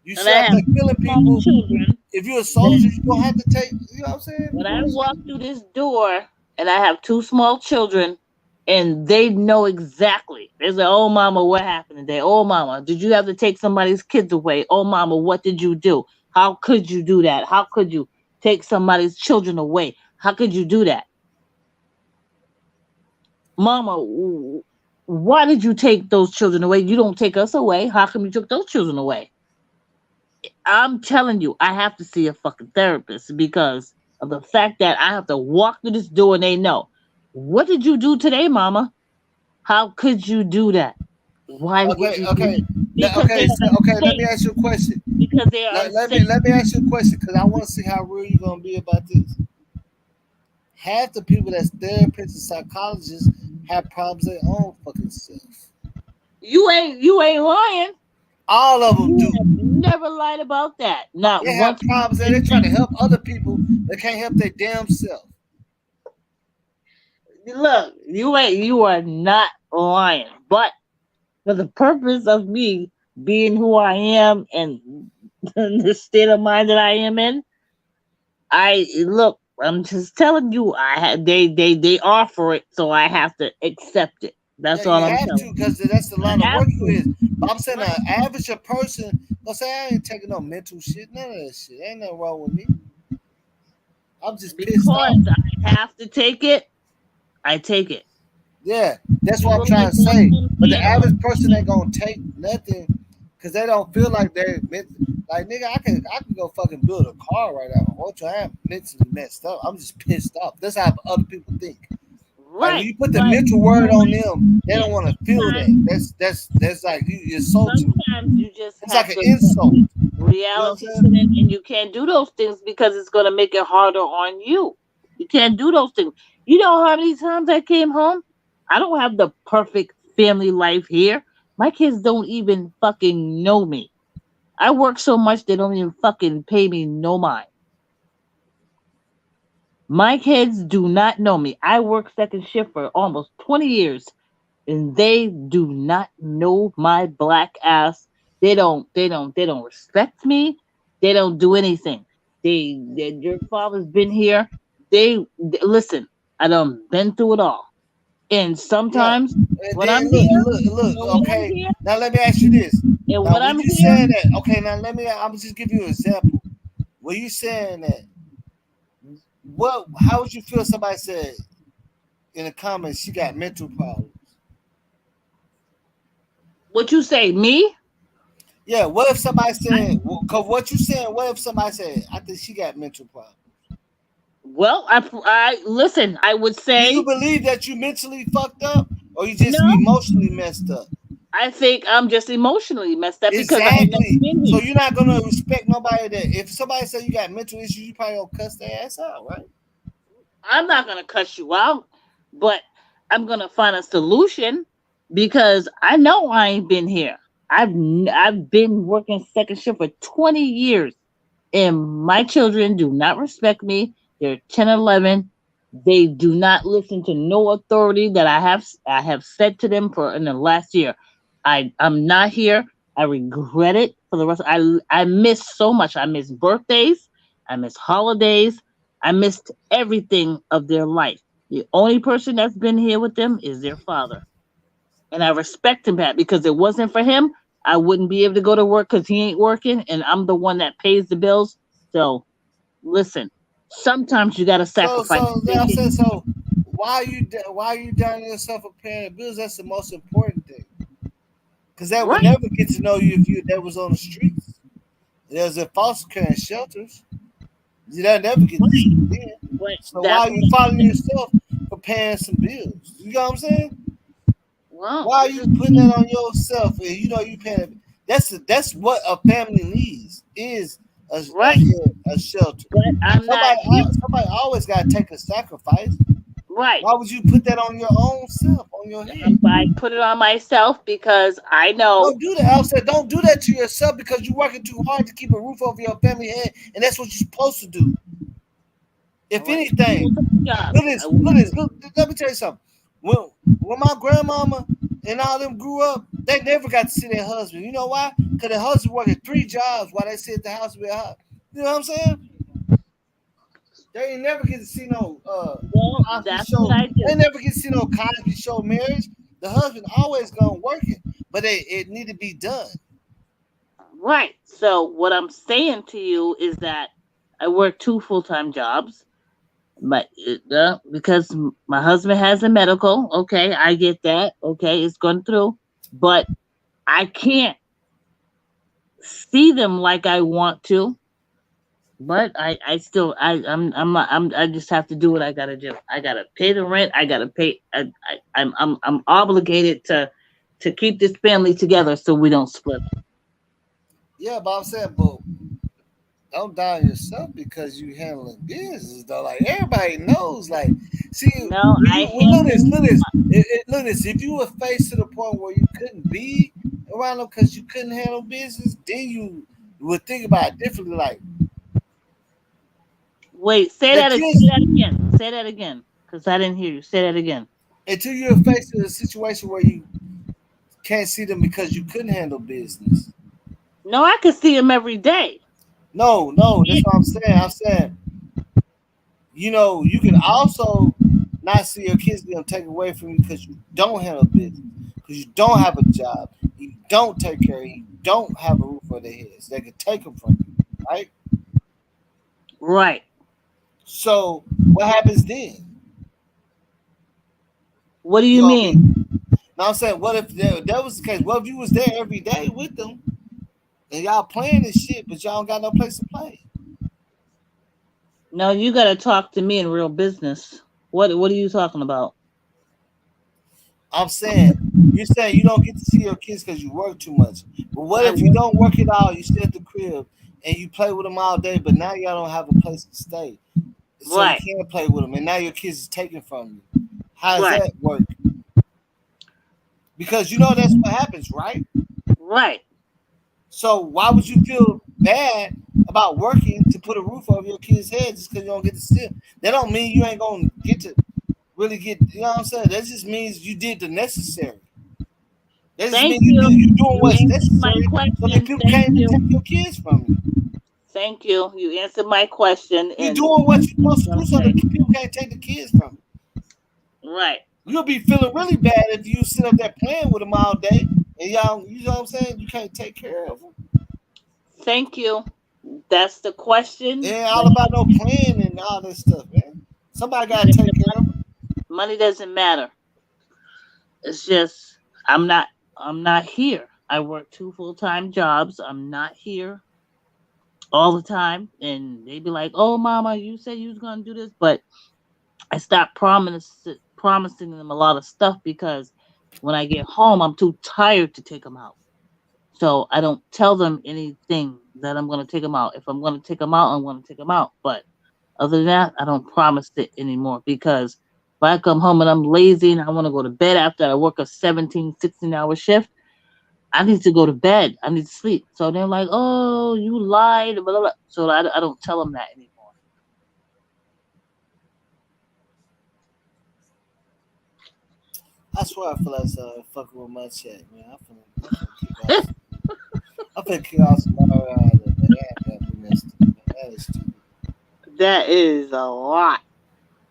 You and see I out have there two killing small people. children. If you're a That soldier, you gonna have to take. You know what I'm when saying? I walk through this door, and I have two small children, and they know exactly. They say, "Oh, mama, what happened today? Oh, mama, did you have to take somebody's kids away? Oh, mama, what did you do? How could you do that? How could you take somebody's children away? How could you do that, mama? Why did you take those children away? You don't take us away. How come you took those children away?" I'm telling you, I have to see a fucking therapist because of the fact that I have to walk through this door and they know. What did you do today, mama? How could you do that? Why would Okay, you do okay, that? Because they are okay. Let me unsafe. ask you a question. Because they are unsafe. Let me ask you a question because I want to see how real you're gonna be about this. Half the people that's therapists and psychologists have problems their own fucking self. You ain't lying. All of them You do. have never lied about that. Not They have once. problems and they're trying to help other people. They can't help their damn self. Look, you are not lying. But for the purpose of me being who I am and the state of mind that I am in, I look. I'm just telling you. They offer it, so I have to accept it. Yeah, That's all you I'm have telling to you. because that's the line I of have work you to. is. But I'm saying Right. an average person gonna say I ain't taking no mental shit, none of that shit. Ain't nothing wrong with me. I'm just pissed Because off. I have to take it. I take it. Yeah, that's what I'm People trying like to say. Malcolm But the X. average person ain't gonna take nothing because they don't feel like they're like nigga. I can go fucking build a car right now. What I am mentally messed up. I'm just pissed off. That's how other people think. Like when Right. you put the But mental you know word on what? them, they don't Yeah. want to feel that. Sometimes, That's like you insult you. sometimes you just It's like have an to let insult. You know what reality I'm sit in, saying? and you can't do those things because it's gonna make it harder on you. You can't do those things. You know how many times I came home? I don't have the perfect family life here. My kids don't even fucking know me. I work so much they don't even fucking pay me no mind. My kids do not know me. I work second shift for almost 20 years and they do not know my black ass. They don't respect me. They don't do anything. Your father's been here. Listen, I done been through it all. And Yeah. sometimes And when I'm then look, here, look, look. and when I'm Okay, here, now let me ask you this. and Now, when when I'm you here, saying that, okay, now let me. I'm just give you an example. When you saying that, what? How would you feel? Somebody said in the comments she got mental problems. what you say, me? Yeah. What if somebody said? Cause what you saying? What if somebody said? I think she got mental problems. Well, I listen. I would Do you say believe that you mentally fucked up, or you just no. emotionally messed up? I think I'm just emotionally messed up because I never Exactly. been So here. you're not gonna respect nobody that if somebody say you got mental issues, you probably gonna cuss their ass out, right? I'm not gonna cuss you out, but I'm gonna find a solution because I know I ain't been here. I've been working second shift for 20 years, and my children do not respect me. They're 10, 11. They do not listen to no authority that I have said to them for in the last year. I'm not here. I regret it for the rest. I miss so much. I miss birthdays. I miss holidays. I missed everything of their life. The only person that's been here with them is their father. And I respect him that because it wasn't for him, I wouldn't be able to go to work because he ain't working and I'm the one that pays the bills. So listen, sometimes you gotta So sacrifice so to then make I'm it. saying so why are you down yourself for paying the bills? That's the most important thing. Cause that would Right, never get to know you if you that was on the streets. There's a foster care and shelters. They'll never get to see right. you then. But So why that's are what you I'm following saying. yourself for paying some bills? You know what I'm saying? Well, Why are this you is putting that on yourself? And you know you paying. That's what a family needs is right. a shelter. But I'm not here. Somebody always got to take a sacrifice. Right. Why would you put that on your own self, on your head? I put it on myself because I know. Don't do that. I said, don't do that to yourself because you're working too hard to keep a roof over your family head, and that's what you're supposed to do. I If work two anything, full-time jobs. look at I this. work Look at this. Look, let me tell you something. When my grandmama and all them grew up, they never got to see their husband. You know why? Because their husband working 3 jobs while they sit at the house with her. You know what I'm saying? They ain't never get to see no well, Cosby that's what show. I They do. never get to see no Cosby show marriage. The husband always gonna work it, but it need to be done. Right. So what I'm saying to you is that I work two full-time jobs, but because my husband has a medical, okay, I get that. Okay, it's going through, but I can't see them like I want to. But I still, I just have to do what I gotta do. I gotta pay the rent. I gotta pay. I'm obligated to keep this family together so we don't split. Yeah, but I'm saying, but don't down yourself because you handling business though. Like everybody knows. Like, see, No, when I you look handle. this, look this, look this. If you were faced to the point where you couldn't be around them because you couldn't handle business, then you would think about it differently. Like Wait, the say kids, that again. Say that again, because I didn't hear you. Say that again. until you're faced with a situation where you can't see them because you couldn't handle business. No, I can see him every day. No, no, that's what I'm saying. I'm saying, you can also not see your kids being taken away from you because you don't handle business, because you don't have a job, you don't take care of, you don't have a roof over their heads. They can take them from you, right? Right. So what happens then? What do You you know what I mean? mean? Now I'm saying, what if that was the case? What if you was there every day with them and y'all playing this shit, but y'all don't got no place to play? No, you got to talk to me in real business. What are you talking about? I'm saying, you're saying you don't get to see your kids because you work too much. But what I if you work. don't work it out? You stay at the crib and you play with them all day, but now y'all don't have a place to stay, so you Right. can't play with them, and now your kids is taken from you. How does Right. that work? Because you know that's what happens, right? Right. So why would you feel bad about working to put a roof over your kids' heads just because you don't get to see them? That don't mean you ain't gonna get to really get. You know what I'm saying? That just means you did the necessary. That just Thank means you. you doing You what's answered my necessary so that question. people Thank can't even you. take your kids from you. Thank you. You answered my question, You and doing what you're supposed to do so okay. that people can't take the kids from you. Right. You'll be feeling really bad if you sit up there playing with them all day and y'all, you know what I'm saying? You can't take care of them. Thank you. That's the It question. ain't all about no playing and all this stuff, man. Somebody gotta take care of them. Money doesn't matter. It's just I'm not I'm not here. I work two full-time jobs. I'm not here all the time, and they be like, "Oh, mama, you said you was gonna do this," but I stopped promising them a lot of stuff because when I get home, I'm too tired to take them out. So I don't tell them anything that I'm going to take them out. If I'm going to take them out, I'm going to take them out. But other than that, I don't promise it anymore because if I come home and I'm lazy and I want to go to bed after I work a 17, 16-hour shift, I need to go to bed. I need to sleep. So they're like, oh, you lied. Blah, blah, blah. So I don't tell them that anymore. I swear I feel like fucking with my chat, man. I'm finna kick off. I'm finna kick off some more that is stupid. That is a lot.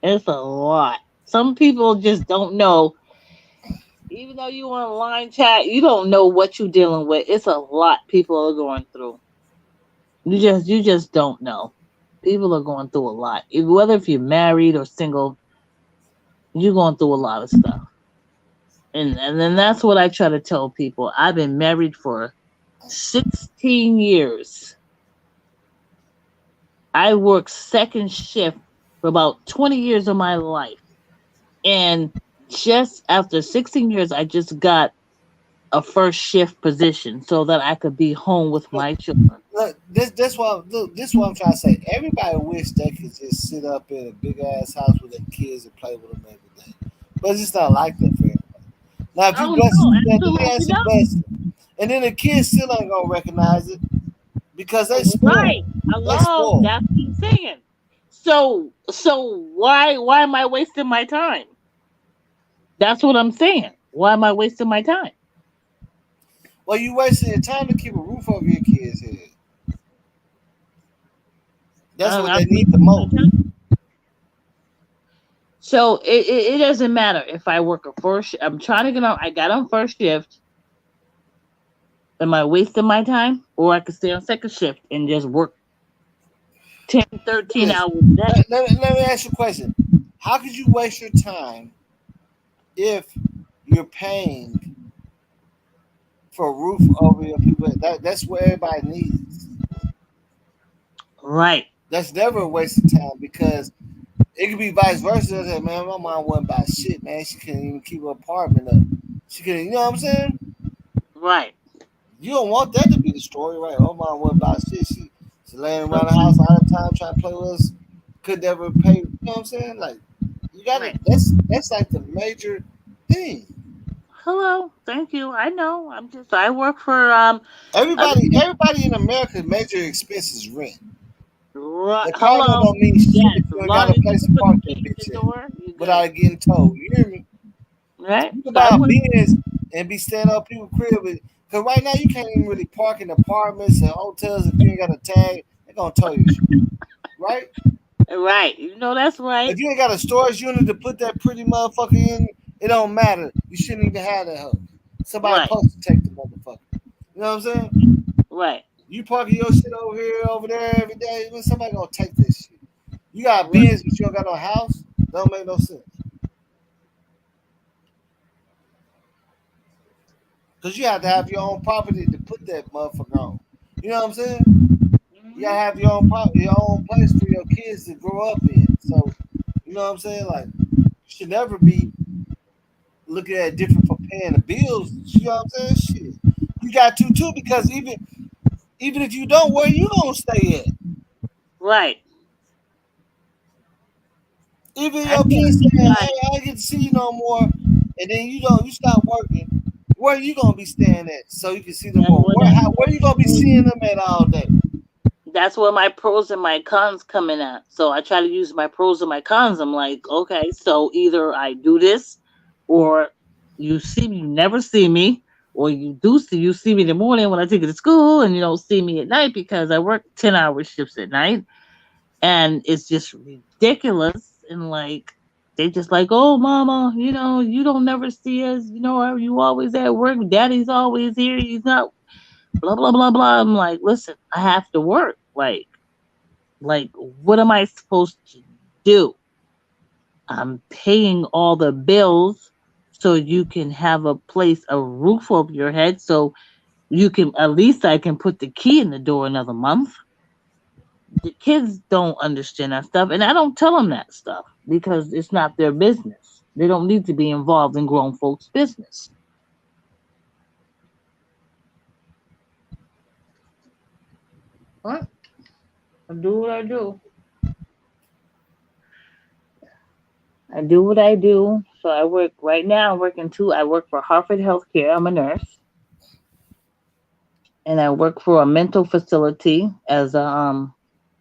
It's a lot. Some people just don't know. Even though you on line chat, you don't know what you're dealing with. It's a lot people are going through. You just don't know. People are going through a lot. Whether if you're married or single, you're going through a lot of stuff. And then that's what I try to tell people. I've been married for 16 years. I worked second shift for about 20 years of my life. And just after 16 years, I just got a first shift position so that I could be home with Look, my children. this what I'm trying to say. Everybody wish they could just sit up in a big ass house with their kids and play with them every day. But it's just not like that for everybody. Now if you Oh bless no, let me absolutely ask you a not. question. And then the kids still ain't gonna recognize it because they Right. spoiled. They Hello, spoiled. that's what I'm saying. So why am I wasting my time? That's what I'm saying. Why am I wasting my time? Well, you wasting your time to keep a roof over your kids' head. That's what I'm they need the wasting my most. time. So it doesn't matter if I work a first. I'm trying to get on. I got on first shift. Am I wasting my time, or I could stay on second shift and just work 10, thirteen Listen, hours a day? let me ask you a question. How could you waste your time if you're paying for a roof over your people? That's what everybody needs. Right. That's never a waste of time because it could be vice versa. That, man, my mom wasn't buy shit, man. She couldn't even keep her apartment up. She couldn't, you know what I'm saying? Right. You don't want that to be the story, right? Oh, my mom wasn't buy shit. She laying around the Hello. house all the time trying to play with us. Could never pay. You know what I'm saying? Like, you gotta. Right. That's like the major thing. Hello. Thank you. I know. I work for other Everybody in America's major expense is rent. The car note hello. don't mean shit Yes. if As you ain't got long a as you place can to put the park that key in bitch the at door, you're without good. it getting towed. You hear me? Right. You can So I buy a work. Benz and be staying up people's crib, because right now you can't even really park in apartments and hotels if you ain't got a tag. They're gonna tow your shit, right? Right. You know that's right. If you ain't got a storage unit to put that pretty motherfucker in, it don't matter. You shouldn't even have that hoe. Somebody Right. supposed to take the motherfucker. You know what I'm saying? Right. You parking your shit over here, over there every day. When somebody gonna take this shit? You got Right. Benz, but you don't got no house. Don't make no sense. Cause you have to have your own property to put that motherfucker on. You know what I'm saying? You gotta Mhm. have your own property, your own place for your kids to grow up in. So, you know what I'm saying? Like, you should never be looking at different for paying the bills. You know what I'm saying? Shit, you got to too because even if you don't, where you gonna stay at? Right. Even I your tell kids saying, "Hey, everybody. I ain't get to see you no more," and then you stop working. Where you gonna be staying at so you can see them That's more? what that's Where you gonna be seeing them at all day? that's where my pros and my cons come in at. So I try to use my pros and my cons. I'm like, okay, so either I do this, or you never see me, or you see me in the morning when I take you to school, and you don't see me at night because I work 10-hour shifts at night, and it's just ridiculous. And like they just like, oh, mama, you don't never see us. Are you always at work? Daddy's always here. He's not. Blah blah blah blah. I'm like, listen, I have to work. Like, what am I supposed to do? I'm paying all the bills so you can have a roof over your head, so you can at least I can put the key in the door another month. The kids don't understand that stuff, and I don't tell them that stuff because it's not their business. They don't need to be involved in grown folks' business. What? I do what I do. I do what I do. So I work right now. I'm working too. I work for Hartford Healthcare. I'm a nurse, and I work for a mental facility as a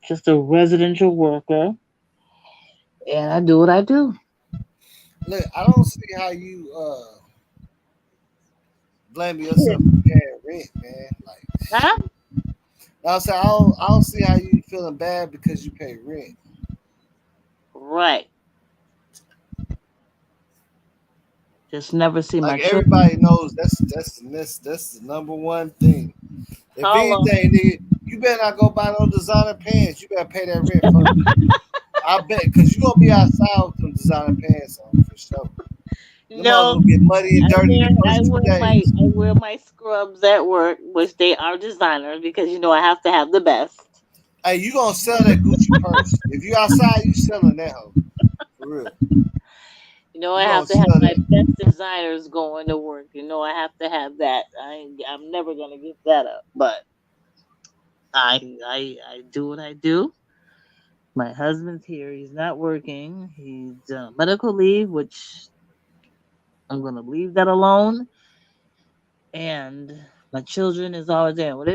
just a residential worker. And I do what I do. Look, I don't see how you blaming yourself for paying rent, man. Like, Huh? I don't see how you feeling bad because you pay rent. Right. Just never see my Like children. everybody knows that's the number one thing. If Hello. anything, nigga, you better not go buy no designer pants. You better pay that rent first. I bet because you gonna be outside with them designer pants on for sure. Them hoes No, gonna get muddy and dirty the I first two wear my days. I wear my scrubs at work, which they are designers because I have to have the best. Hey, you gonna sell that Gucci purse. If you outside, you selling that hoe. For real. I You have gonna to have sell my that. best designers going to work. I have to have that. I'm never gonna give that up. But I do what I do. My husband's here. He's not working. He's medical leave, which I'm gonna leave that alone. And my children is always there. As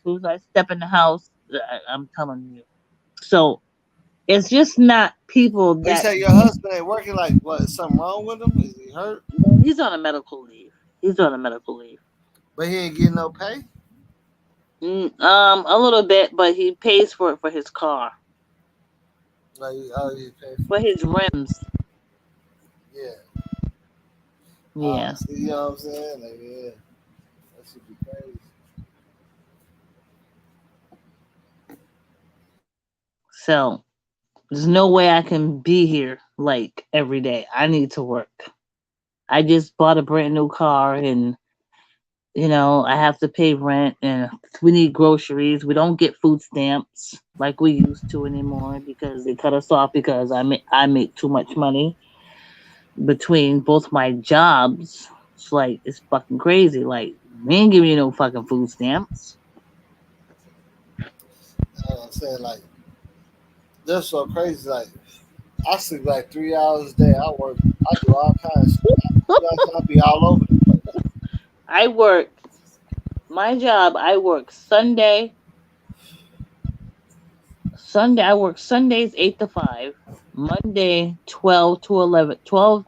soon as I step in the house, I'm telling you. So it's just not people Oh, you that say your husband ain't working? Like what? Is something wrong with him? Is he hurt? he's on a medical leave. He's on a medical leave. But he ain't getting no pay. A little bit, but he pays for it for his car, Like oh, he pay for for it. his rims. Yeah. Yeah. See, you know what I'm saying? Like yeah, that should be crazy. So there's no way I can be here like every day. I need to work. I just bought a brand new car, and I have to pay rent, and we need groceries. We don't get food stamps like we used to anymore because they cut us off because I make too much money between both my jobs. It's like it's fucking crazy. Like we ain't giving you no fucking food stamps. I'm saying like that's so crazy. Like I sleep like 3 hours a day. I work. I do all kinds of shit. I be all over the place. I work my job. I work Sunday. I work Sundays 8 to 5. Monday 12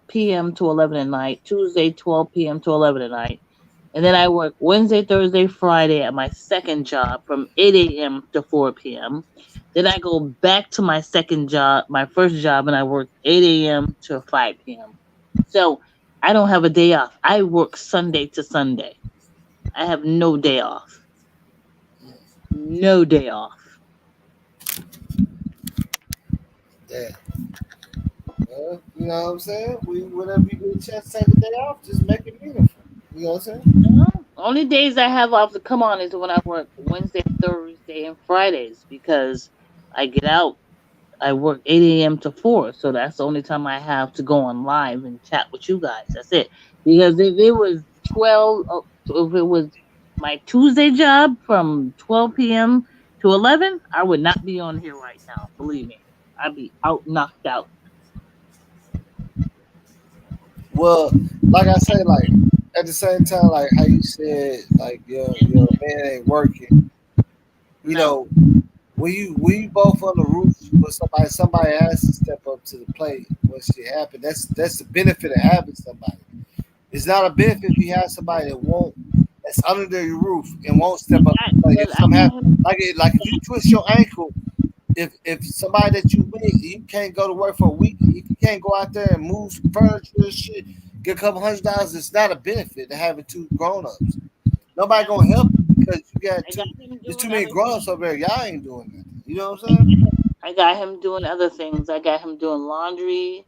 p.m. to 11 at night. Tuesday 12 p.m. to 11 at night. And then I work Wednesday, Thursday, Friday at my second job from 8 a.m. to 4 p.m. Then I go back to my second job, my first job, and I work 8 a.m. to 5 p.m. So I don't have a day off. I work Sunday to Sunday. I have no day off. No day off. Yeah. Well, you know what I'm saying? Whenever you get a chance to take a day off, just make it meaningful. You know what I'm saying? Only days I have off to come on is when I work Wednesday, Thursday, and Fridays because I get out. I work 8 a.m. to 4, so that's the only time I have to go on live and chat with you guys. That's it. Because if it was 12, if it was my Tuesday job from 12 p.m. to 11, I would not be on here right now. Believe me, I'd be out, knocked out. Well, like I say, like at the same time, like how you said, like your man ain't working. You No. know, when you both on the roof with somebody has to step up to the plate when shit happen. That's the benefit of having somebody. It's not a benefit if you have somebody that won't that's under your roof and won't step up to the plate. If But I something got happen, him. like if you twist your ankle, if somebody that you with, you can't go to work for a week, if you can't go out there and move furniture and shit, get a couple $100, it's not a benefit to having two grown ups. Nobody Yeah, gonna help you because you got I got two. him There's too doing many other grown ups things. over there. Y'all ain't doing nothing. You know what I I'm saying? I got him doing other things. I got him doing laundry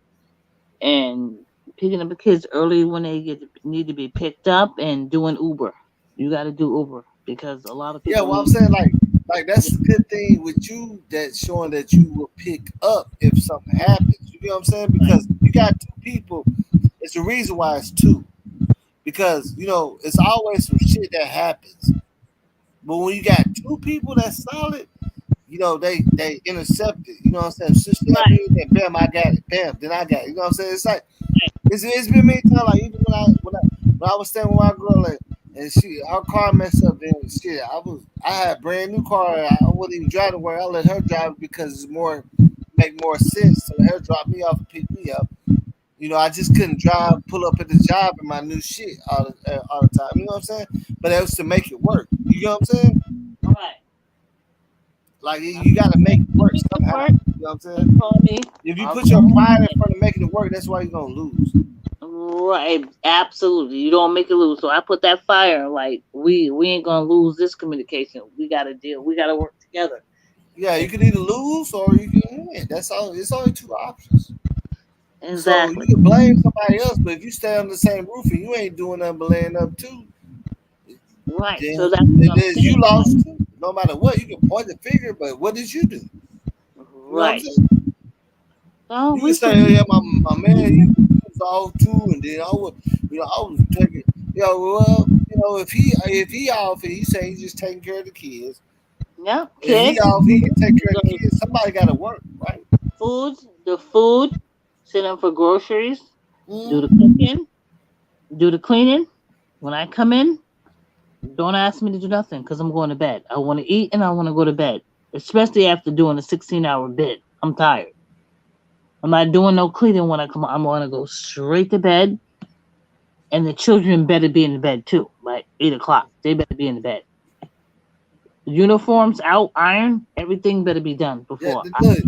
and picking up the kids early when they need to be picked up and doing Uber. You got to do Uber because a lot of Yeah, people well, I'm need. saying like Yeah, that's the good thing with you that's showing that you will pick up if something happens. You know what I'm saying? right, Because you got two people. It's the reason why it's two. Because it's always some shit that happens. But when you got two people that's solid, they intercept it. You know what I'm saying? So shit right, happen, then bam, I got it. Bam, then I got it. You know what I'm saying? It's like right. it's been many times. Like even when I was staying with my girl and she her car messed up. Then shit, I had a brand new car. I wasn't even driving where I let her drive because it's more make more sense to let her drop me off and pick me up. I just couldn't drive, pull up at the job in my new shit all the time. You know what I'm saying? But that was to make it work. You know what I'm saying? All right. Like you got to Make make it work it somehow. work. You know what I'm saying? Don't call me. If you I'll put your call pride in him. front of making it work, that's why you're gonna lose. Right, absolutely. You don't make it lose. So I put that fire. Like we ain't gonna lose this communication. We gotta deal. We gotta work together. Yeah, you can either lose or you can win. That's all. It's only two options. So you Exactly. can blame somebody else, but if you stay under the same roof and you ain't doing nothing but laying up too, Right. then So that's what I'm you saying. lost too. No matter what, you can point the finger, but what did you do? You know what I'm Right. saying? So You can we say, should oh, be. yeah, my man, he was off too, and then I was taking, well, if he off and he saying he's just taking care of the kids, Yeah, and he kids, off, he can take care of the the kids. Somebody got to work, right? food, the food, send them for groceries, do the Mm-hmm. cooking, do the cleaning. When I come in, don't ask me to do nothing because I'm going to bed. I want to eat and I want to go to bed, especially after doing a 16-hour bid. I'm tired. I'm not doing no cleaning when I come. I'm going to go straight to bed, and the children better be in the bed too. By 8 o'clock, they better be in the bed. The uniforms out, iron, everything better be done Yeah, before I. look,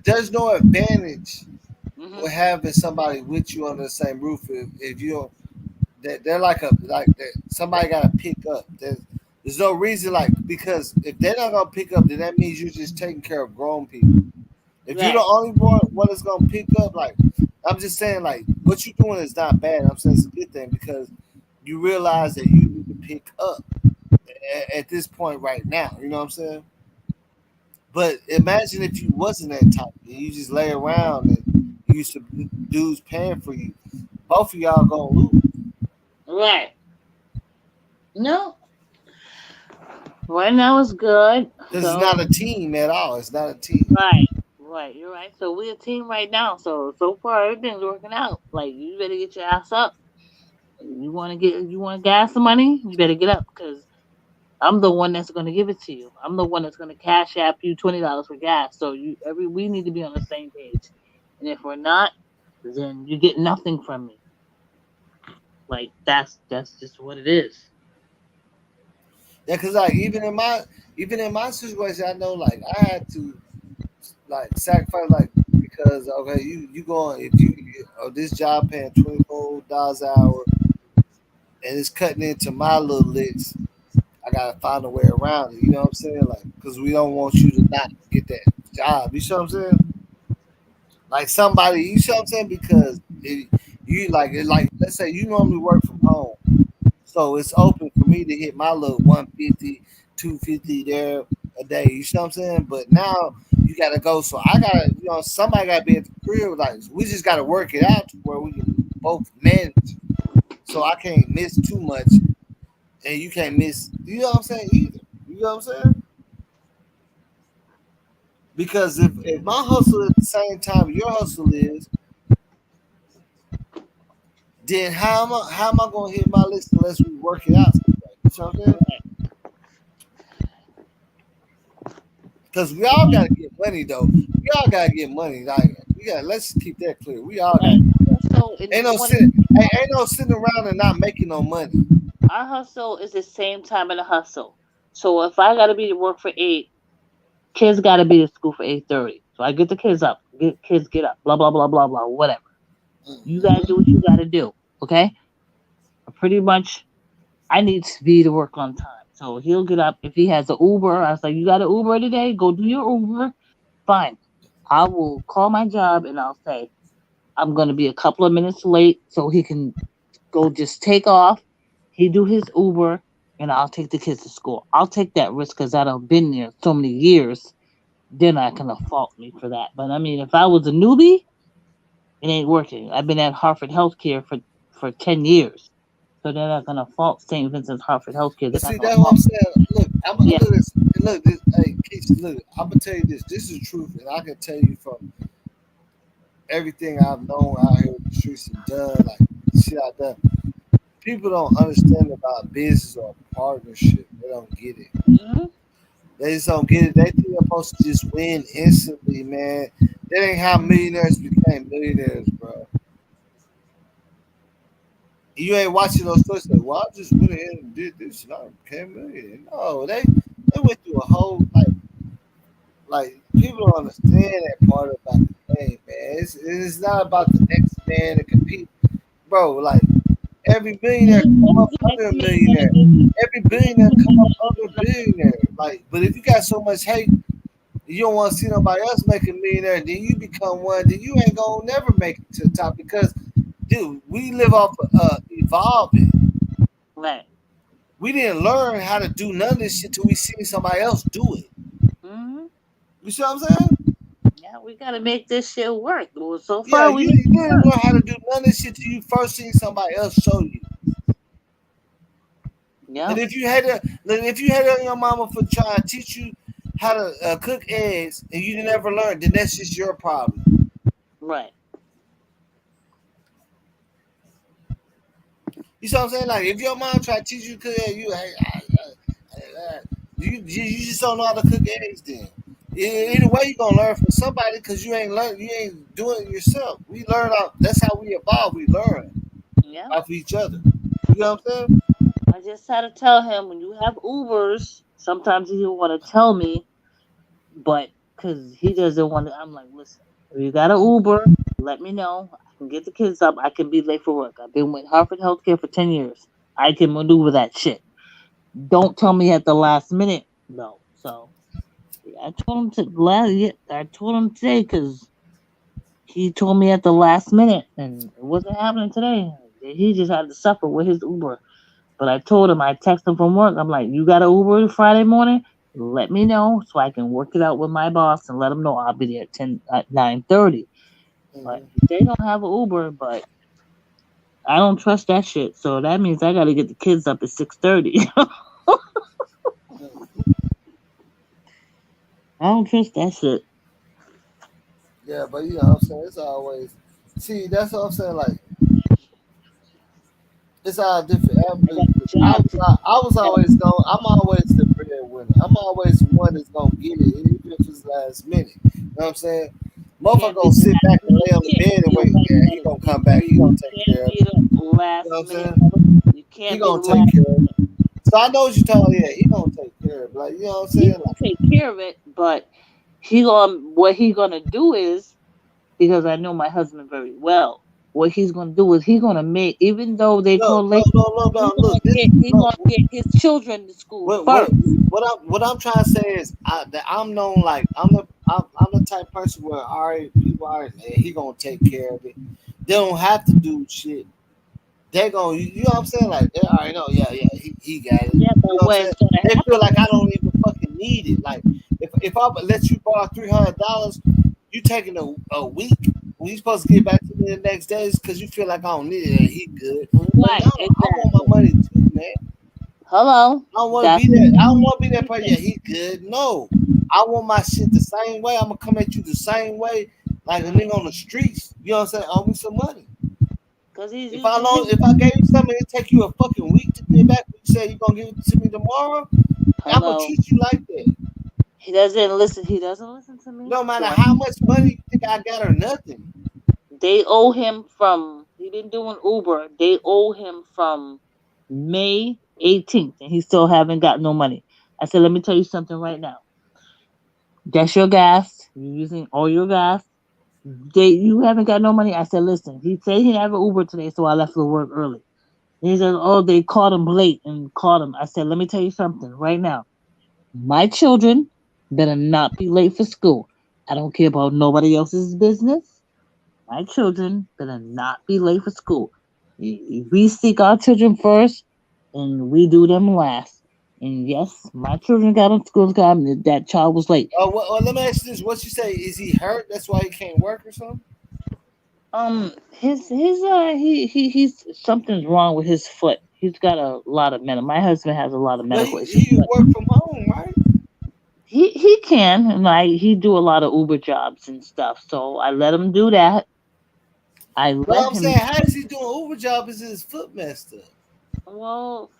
there's no advantage Hmm. with having somebody with you under the same roof if you don't. They're like that. Somebody got to pick up. There's no reason because if they're not gonna pick up, then that means you're just taking care of grown people. If you're the Right, only one that's gonna pick up, I'm just saying, like what you're doing is not bad. I'm saying it's a good thing because you realize that you need to pick up at this point right now. You know what I'm saying? But imagine if you wasn't that type and you just lay around and you used to dudes paying for you. Both of y'all gonna lose right. No, right now it's good. because it's So not a team at all. It's not a team. right, right. You're right. So we're a team right now. So far everything's working out. Like you better get your ass up. You want gas money? You better get up because I'm the one that's going to give it to you. I'm the one that's going to cash app you $20 for gas. So we need to be on the same page. And if we're not, then you get nothing from me. Like that's just what it is. Yeah, because like even in my situation, I know like I had to like sacrifice because okay, you going if you this job paying $24 an hour and it's cutting into my little licks. I gotta find a way around it. You know what I'm saying? Like, because we don't want you to not get that job. You see what I'm saying? Like somebody, you see what I'm saying? Because you like let's say you normally work from home, so it's open for me to hit my little 150, 250 there a day. You see what I'm saying? But now you gotta go. So I gotta, somebody gotta be at the crib. Like we just gotta work it out to where we can both manage. So I can't miss too much, and you can't miss. You know what I'm saying? Either. You know what I'm saying? Because if my hustle at the same time your hustle is, then how am I gonna hit my list unless we work it out? You know what I'm saying? Because we all gotta get money though. We all gotta get money. Like we got. Let's keep that clear. We all got. Like so in the Ain't no morning, sitting. Ain't no sitting around and not making no money. our hustle is the same time in the hustle. So if I gotta be to work for 8, kids gotta be to school for 8:30. So I get the kids up. Get up. Blah blah blah blah blah. Whatever. You gotta do what you gotta do. Okay. Pretty much, I need to be to work on time. So he'll get up. If he has an Uber, I was like, you got an Uber today? Go do your Uber. Fine. I will call my job and I'll say, I'm going to be a couple of minutes late so he can go just take off. He do his Uber and I'll take the kids to school. I'll take that risk because I've been there so many years. They're not going to fault me for that. But I mean, if I was a newbie, it ain't working. I've been at Harvard Healthcare for 10 years. So they're not gonna fault St. Vincent's Hartford Healthcare. They're But not see, gonna that's what I'm fault. saying. Look, Yeah. look this. Look, this. Hey, Keisha, look. I'm gonna tell you this. This is the truth, and I can tell you from everything I've known out here in the streets and done, like shit I've done. People don't understand about business or partnership. They don't get it. Mhm. They just don't get it. They think they're supposed to just win instantly, man. That ain't how millionaires became millionaires, bro. You ain't watching those stories like, well, I just went ahead and did this and I became a millionaire. No, they went through a whole like people don't understand that part about the game, man. It's not about the next man to compete, bro. Like every millionaire come up under a millionaire. Every billionaire come up under a billionaire. Like, but if you got so much hate, you don't want to see nobody else make a millionaire, then you become one, then you ain't gonna never make it to the top because, dude, we live off of evolving. Right. We didn't learn how to do none of this shit till we seen somebody else do it. Hmm. You see what I'm saying? Yeah, we gotta make this shit work. Well, so Yeah, far we you make it didn't work. learn how to do none of this shit till you first seen somebody else show you. And Yep. if you had on your mama for trying to teach you how to cook eggs and you never learned, then that's just your problem. Right. You see what I'm saying? Like if your mom try to teach you to cook eggs, you just don't know how to cook eggs. Then either way, you gonna learn from somebody because you ain't doing it yourself. We learn out. That's how we evolve. We learn Yeah. off each other. You know what I'm saying? I just had to tell him when you have Ubers, sometimes he don't want to tell me, but because he doesn't want to, I'm like, listen, if you got an Uber, let me know. I can get the kids up. I can be late for work. I've been with Harvard Healthcare for 10 years. I can maneuver that shit. Don't tell me at the last minute, though. So yeah, I told him today because he told me at the last minute, and it wasn't happening today. He just had to suffer with his Uber. But I told him, I texted him from work. I'm like, you got an Uber Friday morning? Let me know so I can work it out with my boss and let him know I'll be there at 9:30. But Mhm. they don't have an Uber, but I don't trust that shit. So that means I got to get the kids up at 6:30. I don't trust that shit. Yeah, but you know what I'm saying? It's always see. That's what I'm saying. Like it's all different I got avenues. a job to I was do. always going. I'm always the breadwinner. I'm always the one that's gonna get it, even if it's last minute. You know what I'm saying? Motherfucker Can't be gonna the sit last back and minute lay on the shit. bed and You wait. wait Yeah, a he minute. gonna come back. He gonna You take can't care of be it. the You know last what I'm minute, saying? mother. You He can't be the gonna take last care of it. minute. So I know what you're talking. Yeah, he gonna take care of it. Like you know what I'm He saying? gonna take care of it, but what he gonna do is because I know my husband very well. What he's gonna do is he's gonna make even though they No, call no, late, no, no, no. Look, this he no. gonna get his children to school What what first. what I'm trying to say is that I'm known like I'm the type of person where already people already man, he gonna take care of it. They don't have to do shit. They gonna you know what I'm saying like they already know he got it. Yeah, You but know what I'm what saying? is gonna They feel happen like I is don't even fucking need it. Like if I let you borrow $300, you taking a week. When you supposed to get back to me the next day, because you feel like I don't need it and he good. But no, right, I want my exactly. money too, man. Hello, I don't want to that's be what there. I don't he want to be that person. Yeah, he good. No, I want my shit the same way. I'm gonna come at you the same way, like a nigga on the streets. You know what I'm saying? Owe me some money. Cause If I gave you something, it take you a fucking week to get back. You say you gonna give it to me tomorrow. I'm gonna hello. treat you like that. He doesn't listen. He doesn't listen to me. No matter So how much money you think I got or nothing. they owe him from. He been doing Uber. They owe him from May 18th, and he still haven't got no money. I said, let me tell you something right now. That's your gas. You're using all your gas. You haven't got no money. I said, listen. He said he didn't have an Uber today, so I left for work early. And he said, oh, they caught him late and caught him. I said, let me tell you something right now. My children better not be late for school. I don't care about nobody else's business. My children better not be late for school. We seek our children first, and we do them last. And yes, my children got on school time. That child was late. Let me ask you this: what you say? Is he hurt? That's why he can't work or something? He's something's wrong with his foot. He's got a lot of medical. My husband has a lot of But medical issues. he work from home, right? He can, and he do a lot of Uber jobs and stuff. So I let him do that. I Well, let I'm him. saying, how is he doing Uber job? Is his foot messed up? Well,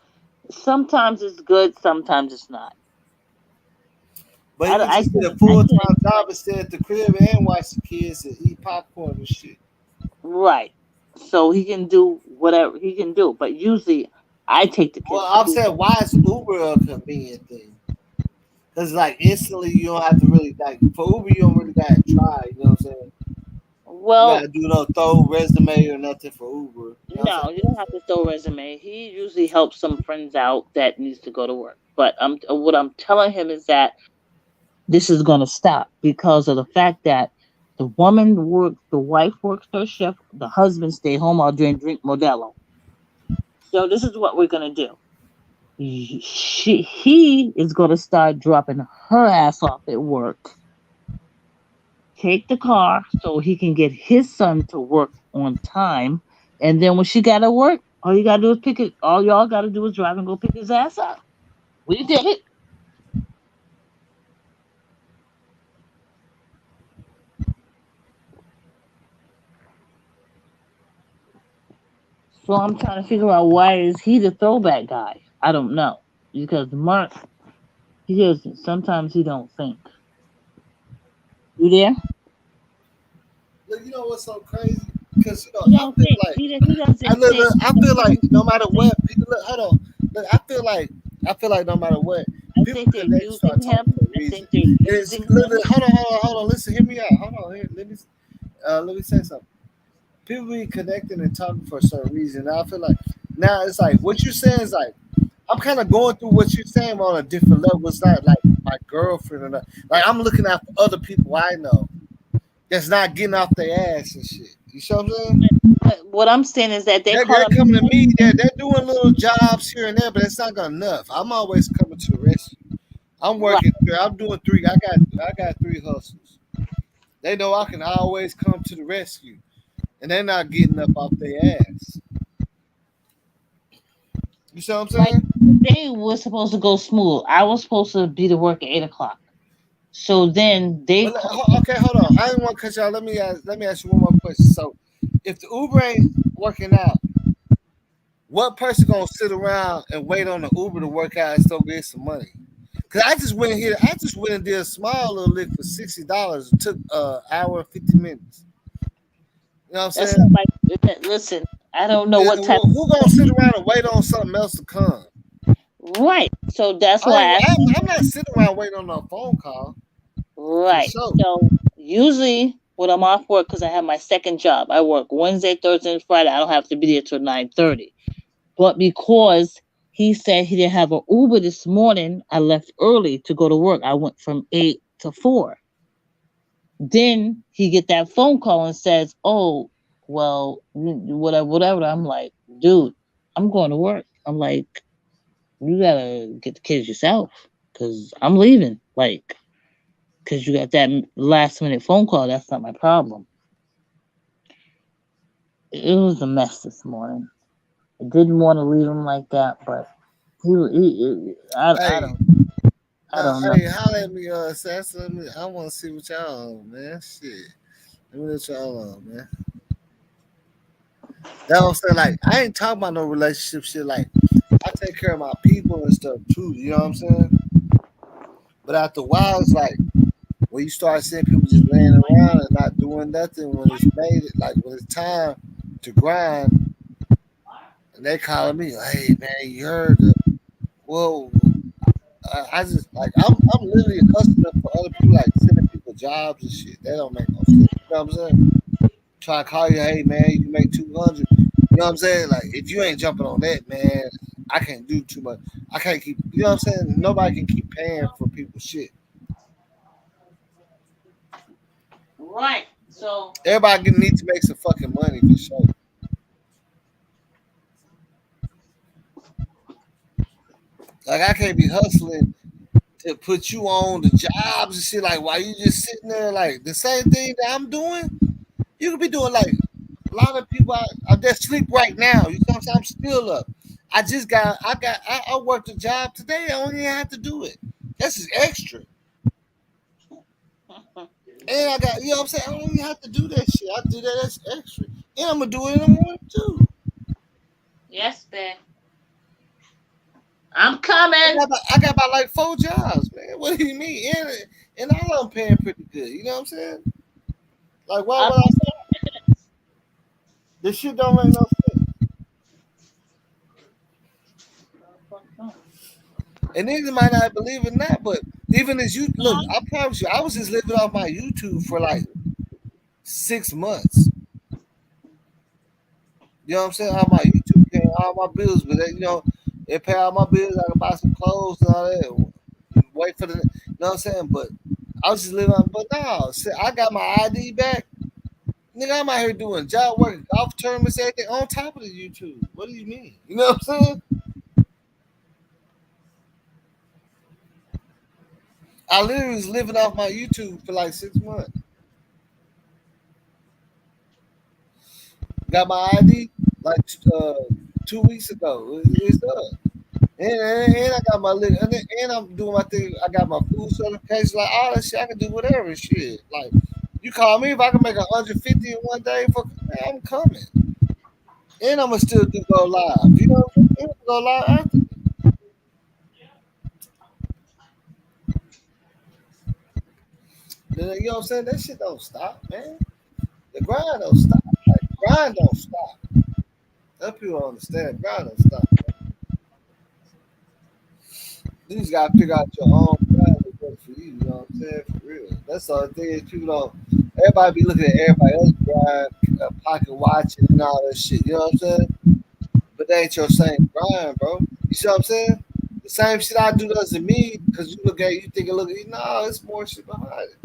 sometimes it's good, sometimes it's not. But he can I just get a can't. I full can't time explain. job and stay at the crib and watch the kids and eat popcorn and shit. Right. So he can do whatever he can do, but usually I take the Well, kids to I'm do. saying, why is Uber a convenient thing? Because like instantly, you don't have to really like for Uber, you don't really gotta try. You know what I'm saying? You Well, gotta do no throw resume or nothing for Uber. You know what I'm no, you don't have to throw a resume. He usually helps some friends out that needs to go to work. But what I'm telling him is that this is going to stop because of the fact that the wife works her shift, the husband stay home or drink Modelo. So this is what we're going to do. He is going to start dropping her ass off at work, take the car so he can get his son to work on time, and then when she got to work, all you got to do is pick it. All y'all got to do is drive and go pick his ass up. We did it. So I'm trying to figure out why is he the throwback guy? I don't know because Mark he doesn't. Sometimes he don't think. You there? saying? Look, you know what's so crazy? Because He I don't feel think. like He doesn't think. I feel like Sometimes no he matter think. what, people look. Hold on. Look, I feel like no matter what, I people think they're connect start using talking him. for a I reason. think they're And it's using look, him. look, hold on. Listen, hear me out. Hold on. Here, let me say something. People be connecting and talking for a certain reason. Now I feel like now it's like what you're saying is like I'm kind of going through what you're saying on a different level. It's not like my girlfriend or not. Like I'm looking out for other people I know that's not getting off their ass and shit. You see what I'm saying? But what I'm saying is that they call They're him coming to me. They're doing little jobs here and there, but it's not gonna enough. I'm always coming to the rescue. I'm right. working. I'm doing three. I got three hustles. They know I can always come to the rescue, and they're not getting up off their ass. You see what I'm Like saying? they were supposed to go smooth. I was supposed to be to work at 8 o'clock. So then they But called. okay, hold on. I didn't want to cut y'all. Let me ask you one more question. So, if the Uber ain't working out, what person gonna sit around and wait on the Uber to work out and still get some money? Cause I just went here. I just went and did a small little lick for $60. It took hour and 50 minutes. You know what I'm That's saying? not like. Listen, I don't know Yeah, what type. who gonna sit around and wait on something else to come? Right. So that's why I asked I'm not sitting around waiting on a phone call for right. sure. So usually when I'm off work, because I have my second job, I work Wednesday, Thursday, and Friday. I don't have to be there till 9:30. But because he said he didn't have an Uber this morning, I left early to go to work. I went from 8 to 4. Then he get that phone call and says, "Oh, well, whatever, whatever." I'm like, "Dude, I'm going to work." I'm like, "You gotta get the kids yourself, cause I'm leaving." Like, cause you got that last minute phone call. That's not my problem. It was a mess this morning. I didn't want to leave him like that, but Hey, I now, don't know. hey, holla at me, Sass. I want to see what y'all on, man. Shit. Let me let y'all on, man. That's what I'm saying. Like, I ain't talking about no relationship shit. Like, I take care of my people and stuff too. You know what I'm saying? But after a while, it's like when you start seeing people just laying around and not doing nothing when it's made it, like when it's time to grind, and they calling me, hey man, you heard? Well, I just like I'm literally hustling for other people, like sending people jobs and shit. That don't make no sense. You know what I'm saying? Try to call you, hey man, you can make 200. You know what I'm saying? Like if you ain't jumping on that, man, I can't do too much. I can't keep. You know what I'm saying? Nobody can keep paying for people's shit. Right. So Everybody needs to make some fucking money for sure. Like I can't be hustling to put you on the jobs and shit. Like while you just sitting there, like the same thing that I'm doing, you could be doing. Like a lot of people are just sleep right now. You know what I'm saying? I'm still up. I worked a job today. I only have to do it. That's just extra. And I got, you know what I'm saying? I don't even have to do that shit. I do that. That's extra. And I'm gonna do it in the morning too. yes, Ben. I'm coming. I got about like 4 jobs, man. What do you mean? And all of them paying pretty good. You know what I'm saying? Like why I'm would I stop? This shit don't make no sense. And niggas might not believe it or not, but even as you look, I promise you, I was just living off my YouTube for like 6 months. You know what I'm saying? All my YouTube paying all my bills, but they, it pay all my bills. I can buy some clothes and all that. Wait for the, you know what I'm saying? But I was just living on. But no, see, I got my ID back. Nigga, I'm out here doing job work, golf tournaments, everything on top of the YouTube. What do you mean? You know what I'm saying? I literally was living off my YouTube for like 6 months. Got my ID like 2 weeks ago. It's up. And I got my and I'm doing my thing. I got my food certification, like all that shit. I can do whatever shit. Like you call me if I can make 150 in one day. For man, I'm coming, and I'm gonna still do go live. You know, what I'm saying? Go live after. You know what I'm saying? That shit don't stop, man. The grind don't stop. Like grind don't stop. That people don't understand. Grind don't stop. You just gotta figure out your own grind that works for you. You know what I'm saying? For real. That's all the thing is people don't. Everybody be looking at everybody else grind, pocket watching and all that shit. You know what I'm saying? But that ain't your same grind, bro. You see what I'm saying? The same shit I do doesn't mean because you look at it, you think it look. No, it's more shit behind it.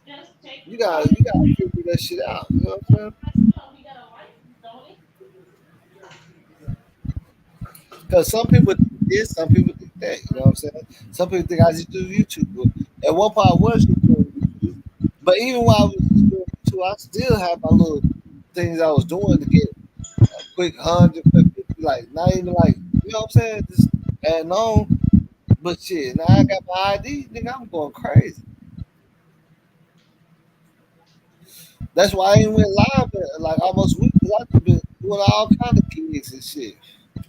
just take You the gotta time. you gotta figure that shit out. You know what I'm saying? We got a license, don't we? Because some people think this, some people think that. You know what I'm saying? Some people think I just do YouTube. But at one point, I was just doing YouTube. But even while I was just doing YouTube, I still have my little things I was doing to get a quick 100, quick 50, like not even like you know what I'm saying? Just adding on. But shit, now I got my ID, nigga. I'm going crazy. That's why I ain't went live in, like almost a week because I've been doing all kind of gigs and shit. You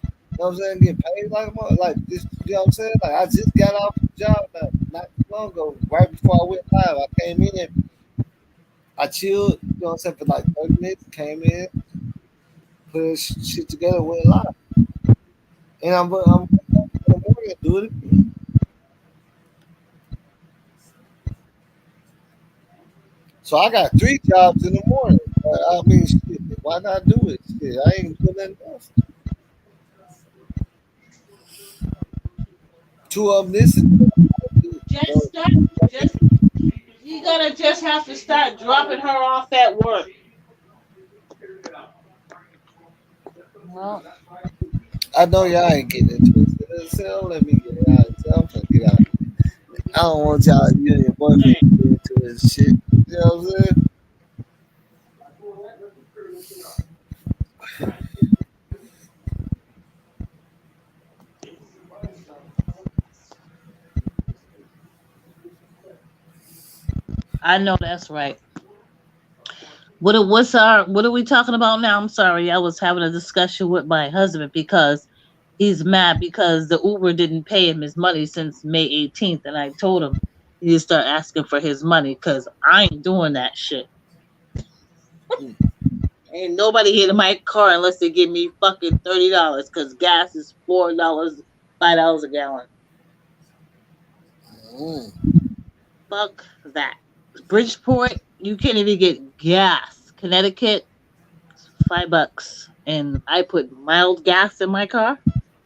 know what I'm saying? Getting paid like a like this. You know what I'm saying? Like I just got off the job not too long ago. Right before I went live, I came in, I chilled. You know what I'm saying? For like 30 minutes, came in, put shit together, went live, and I'm gonna do it. So I got 3 jobs in the morning. I mean, shit, why not do it? Shit, I ain't doing nothing else. 2 of them this and you Just know, start. Just you gotta just have to start dropping her off at work. Well, I know y'all ain't getting into it. So don't let me get out. So I'm trying to get out. I don't want y'all, you and your boyfriend to get into this shit. You know what I'm saying? I know that's right. what are we talking about now? I'm sorry. I was having a discussion with my husband because he's mad because the Uber didn't pay him his money since May 18th, and I told him he to start asking for his money because I ain't doing that shit. Mm. Ain't nobody hitting my car unless they give me fucking $30 because gas is $4, $5 a gallon. Mm. Fuck that. Bridgeport, you can't even get gas. Connecticut, $5, and I put mild gas in my car.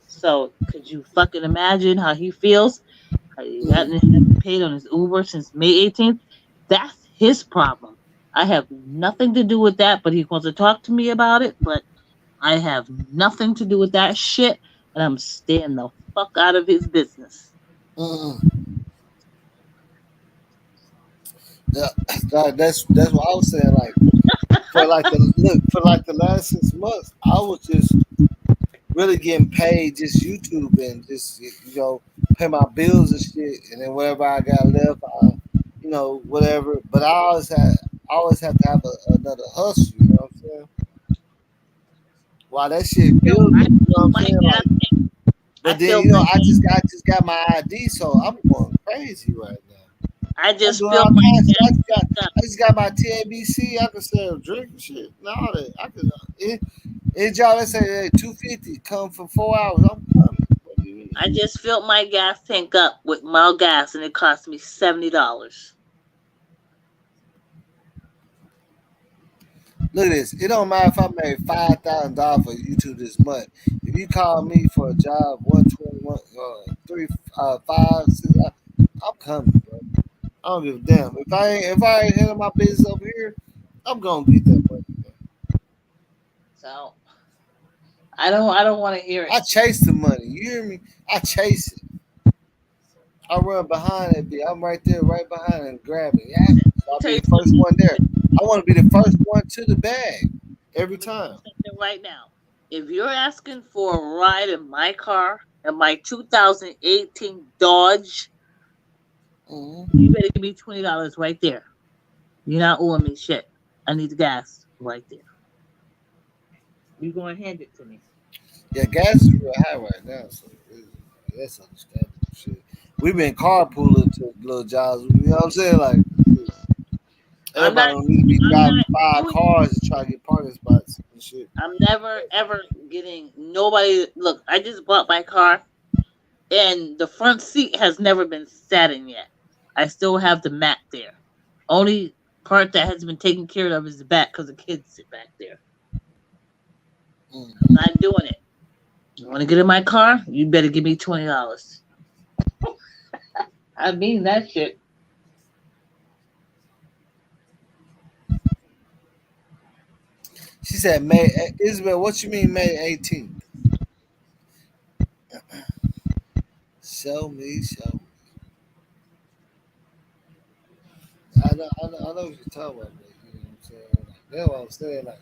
So could you fucking imagine how he feels? How he Mm. hadn't paid on his Uber since May 18th. That's his problem. I have nothing to do with that, but he wants to talk to me about it. But I have nothing to do with that shit, and I'm staying the fuck out of his business. Mm. Yeah, that's what I was saying. Like for like the last 6 months, I was just really getting paid just YouTube and just pay my bills and shit, and then whatever I got left, whatever. But I always have to have another hustle. You know what I'm saying? While that shit Yo, building, I you know what feel I'm my saying? gas. Like, I but then feel my I just got my ID, so I'm going crazy right now. I I'm just doing feel all my kinds of shit. gas picked up. I just got my TNBC. I can sell drink and shit and all that. I can. Any job that say hey, 250 come for 4 hours, I'm coming. What do you mean? I just filled my gas tank up with mild gas, and it cost me $70. Look at this. It don't matter if I made $5,000 for YouTube this month. If you call me for a job, 121, 3, 5, 6, I'm coming, bro. I don't give a damn. If I ain't handling my business over here, I'm gonna get that money. Man. So I don't want to hear it. I chase the money. You hear me? I chase it. I run behind it. I'm right there, right behind it, and grab it. Yeah. Let So me I'll tell be you the first something. one there. I want to be the first one to the bag every Let me tell you time. something right now. If you're asking for a ride in my car, in my 2018 Dodge, Mm-hmm. you better give me $20 right there. You're not owing me shit. I need the gas right there. You gonna hand it to me? Yeah, gas is real high right now, so that's understandable. Shit, we've been carpooling to little jobs. You know what I'm saying? Like I'm everybody not. don't need to be I'm driving not 5 cars to try to get parking spots and shit. I'm never ever getting nobody. Look, I just bought my car, and the front seat has never been sat in yet. I still have the mat there. Only part that has been taken care of is the back because the kids sit back there. I'm Mm-hmm. not doing it. You want to get in my car? You better give me $20. I mean that shit. She said, "May Isabel, what you mean May 18th? Show me, show me. I know what you're talking about, man. You know what I'm saying? Like, that's what I'm saying. Like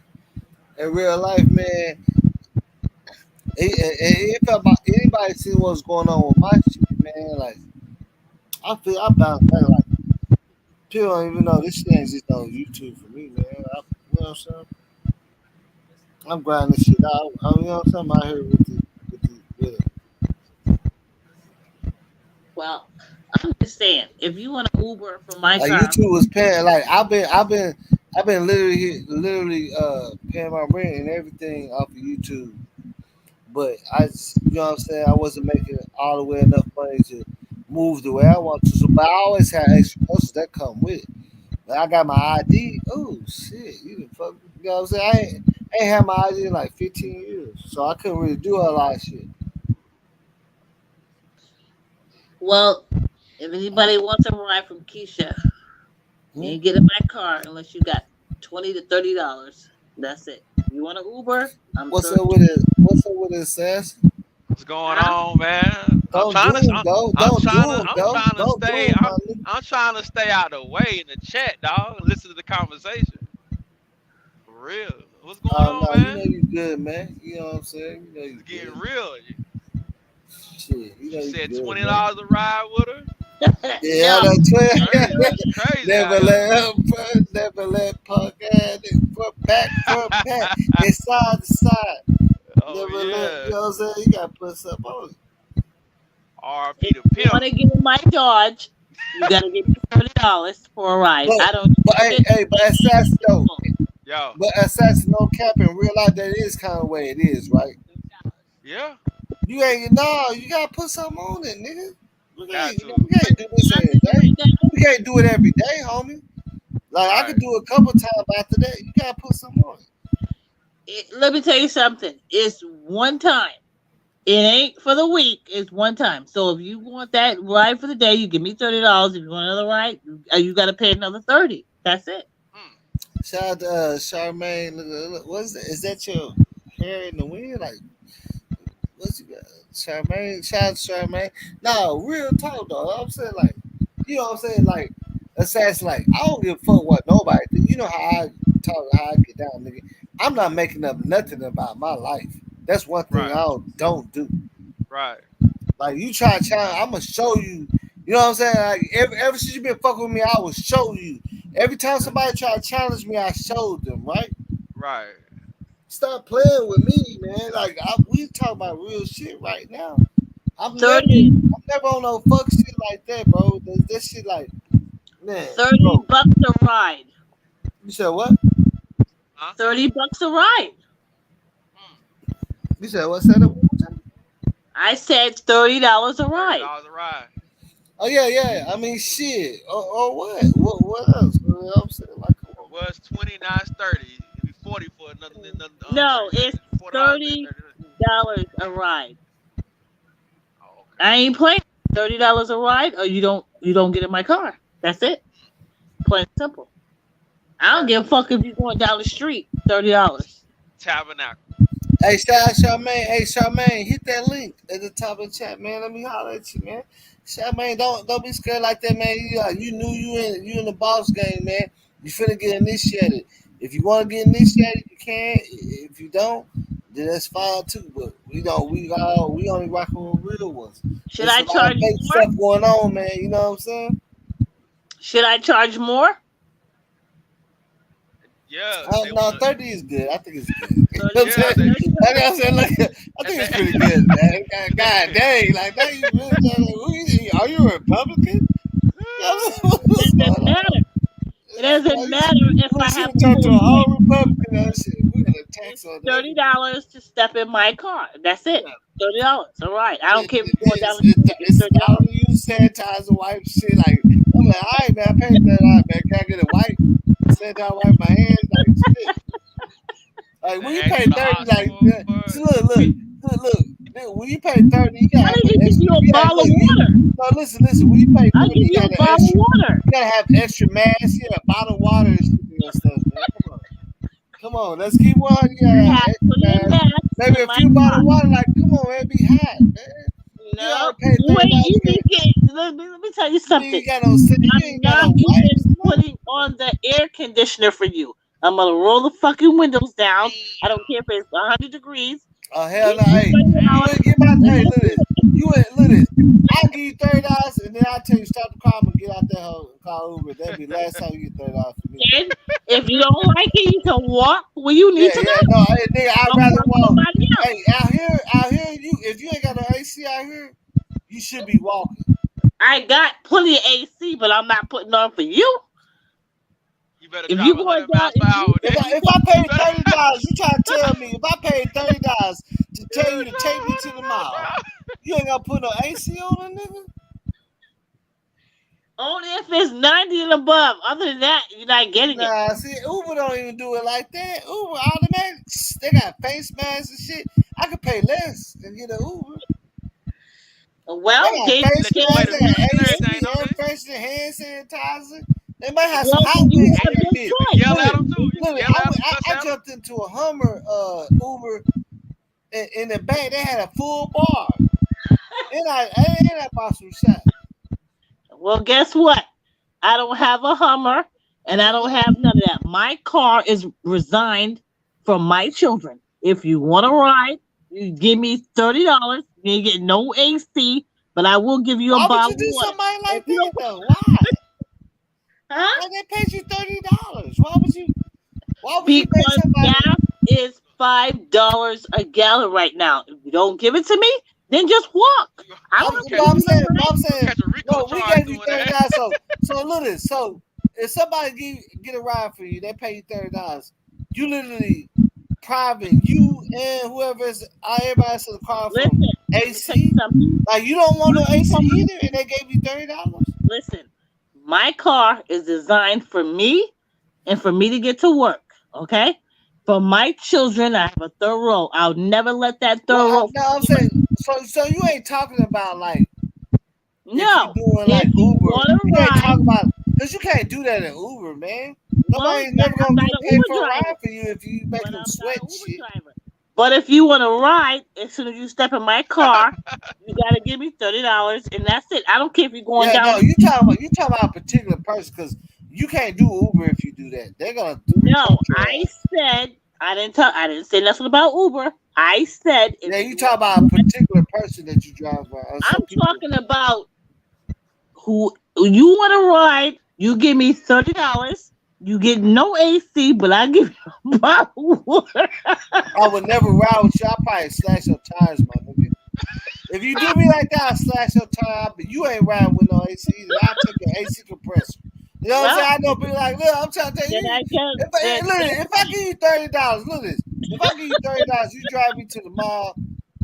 in real life, man, if about anybody see what's going on with my shit, man, like I bounce back. Like people don't even know this shit ain't just on YouTube for me, man. You know what I'm saying? I'm grinding this shit out. You know what I'm saying? I'm out here with it. Well, I'm just saying, if you want to Uber from my Like car, YouTube was paying. Like I've been literally paying my rent and everything off of YouTube. But you know what I'm saying? I wasn't making all the way enough money to move the way I want to. So, but I always had extra hustles that come with it. But I got my ID. Oh shit, you done fuck. You know what I'm saying? I ain't had my ID in like 15 years, so I couldn't really do a lot of shit. well, if anybody wants a ride from Keisha, you Hmm? ain't get in my car unless you got $20 to $30. That's it. You want an Uber? I'm What's throwing up with it? What's up with it, Sass? What's going huh? on, man? Don't do them, though. Don't do them, though. Don't do them, my nigga. I'm trying to stay out of the way in the chat, dog. Listen to the conversation. For real. What's going Oh on, no, you man? know you good, man. You know what I'm saying? You know you It's getting good. real. Shit, you know She you said good, $20 man. a ride with her. Yeah, No, I know. Crazy. It's crazy out Never here. let never let punk ass front back, and side to side. Oh Never let you yeah. know what I'm saying. You gotta put something on it. RP if the you pimp. want to get in my Dodge, you gotta give me $30 for a ride. But I don't hey, get but assassin though, Yo. but assassin no cap in real life that is kind of way it is, right? Yeah. You ain't no, you gotta put something on it, nigga. Got to. We can't do this every day. We can't do it every day, homie. Like I Right. could do it a couple times after that. You gotta put something on it. Let me tell you something. It's one time. It ain't for the week. It's one time. So if you want that ride for the day, you give me $30. If you want another ride, you got to pay another 30. That's it. Mm. Shout out to Charmaine. Look, what's that? Is that your hair in the wind? Like, what's you got? Charmaine. Shout out to Charmaine. No, real talk though. I'm saying like, you know what I'm saying? Like, assassin. Like, I don't give a fuck what nobody do. You know how I talk, how I get down, nigga. I'm not making up nothing about my life. That's one thing Right. I don't do. Right. Like you try to challenge, I'm gonna show you. You know what I'm saying? Like ever since you been fucking with me, I will show you. Every time somebody try to challenge me, I showed them. Right? Right. Stop playing with me, man. Like we talking about real shit right now. I'm never, 30, I'm never on no fuck shit like that, bro. This shit like, man, 30 bro. bucks a ride. You said what? Huh? 30 bucks a ride. Mm. You said what? Said it one more time? I said $30 a $30 ride. a ride. Oh yeah, yeah. I mean, shit. Or what? What else? You know what I'm saying? Like, come on, Well, it's 29, 30. It'd be 40 for another No, 30 it's minutes. $40 every $30 30 minutes. a ride. Oh, okay. I ain't playing. $30 a ride, or you don't get in my car. That's it. Plain and simple. I don't give a fuck if you're going down the street. $30. Tabernacle. hey, shout out Charmaine. Hey, Charmaine, hit that link at the top of the chat, man. Let me holler at you, man. Charmaine, don't be scared like that, man. You knew you in the boss game, man. You finna get initiated. If you want to get initiated, you can. If you don't, then that's fine too. But we only rocking with real ones. Should There's I a lot of charge fake more? stuff going on, man. You know what I'm saying? Should I charge more? Yeah, if they No, want to. 30 is good. I think it's good. You know what I'm 30, Yeah, saying? if they. Like I said, look, I If think it's they, pretty good, man. if God they dang, like that, you really are you a Republican? You know what I'm saying? it What's doesn't going on? matter. It No, doesn't you matter if I should have have a turned to full a tank. whole Republican. That shit. We're gonna tax It's on that. $30 to step in my car. That's it. $30. All right. I don't care if It you're going down is. the street. It's It's I $30. don't use sanitizer wipe shit. Like I'm like, all right, man, I paid $30, man. Can I get a wipe? Sanitizer wipe my hands, like shit. Like when you ask pay for the 30, like hospital for see, it. look. Nigga, when you pay 30, you gotta I have need an to give extra. you a Yeah, bottle look, of water. no, listen. When you pay 30, I'll give you you gotta a have bottle of extra. water. You gotta have extra mask. Yeah, bottled water and shit and stuff, man. Come on. Let's keep one. You gotta I have have extra plenty of mask. masks Maybe in a my few car. bottled water. Like, come on, man, be hot, man. You No, already paid you ain't $30. even get. Let me tell you You something. ain't got no. You I'm ain't got not no wipes, even man. putting on the air conditioner for you. I'm gonna roll the fucking windows down. I don't care if it's 100 degrees. Oh hell Give no! me Hey, you $30, wouldn't get my. and Hey, that's look this. it. You would look this. I'll give you $30, and then I'll tell you stop the car and get out that hole and call Uber. That'll be the last time you get $30 from me. And if you don't like it, you can walk where you Yeah, need to yeah, go. no, hey, nigga, I'd Go rather find walk. somebody else. Hey, out here, you if you ain't got no AC out here, you should be walking. I got plenty of AC, but I'm not putting on for you. You better If drive you going 100 down, miles per hour, If nigga. I You paid better. $30, you trying to tell me if I paid $30 to tell you to take me to the mall, you ain't gonna put no AC on a nigga? only if it's 90 and above. Other than that, you're not getting it. Nah, see, Uber don't even do it like that. Uber automatic, they got face masks and shit. I could pay less and get an Uber. They Well, got face Let you play masks, the they got music and everything, AC, don't air they? freshener, hand sanitizer. They might have some well, hot then you wings And have in a that good bitch. you can choice. yell at Look, them too. You can look, yell at them, cuss I at them. jumped into a Hummer Uber in the back. They had a full bar, and I bought some shots. Well, guess what? I don't have a Hummer, and I don't have none of that. My car is resigned from my children. If you want to ride, you give me $30. You get no AC, but I will give you a Why would bottle you of do water. somebody like If you that don't- though? Why? Huh? Like they paid you $30. Why would you make Because somebody? gas is $5 a gallon right now. If you don't give it to me, then just walk. You, I I'm, don't you have but to catch I'm give you saying, no ride. catch a Rico no, we charge gave you doing $30. that. So look this. So if somebody get a ride for you, they pay you $30. You literally private you and whoever is everybody else in the car from Listen, let me tell you AC. something. Like you don't want no My AC car, either, and they gave you $30. listen, my car is designed for me and for me to get to work. Okay? For my children, I have a third row. I'll never let that Well, third row. no, I'm saying so you ain't talking about like if you No, doing if like you Uber, want to you ain't ride, talking about because you can't do that in Uber, man. well, Nobody's never I'm gonna not get an paid Uber for a ride driver. for you if you make But them I'm not sweat an and Uber shit. driver. But if you want to ride, as soon as you step in my car, you gotta give me $30, and that's it. I don't care if you're going Yeah, down. no, you talking about a particular person because you can't do Uber if you do that. They're gonna report No, your I ass. said I didn't say nothing about Uber. I said if Yeah, you you talk want about a to ride, particular person that you drive by. Or I'm some people. talking about who you want to ride. You give me $30. You get no AC, but I give you a bottle of water. I would never ride with you. I'll probably slash your tires, my nigga. If you do me like that, I'll slash your tire. But you ain't riding with no AC either. I'll take your AC compressor. You know what I'm Well, saying? I know people like, look, I'm trying to tell then you. I can. If I give you $30, look at this. If I give you $30, you drive me to the mall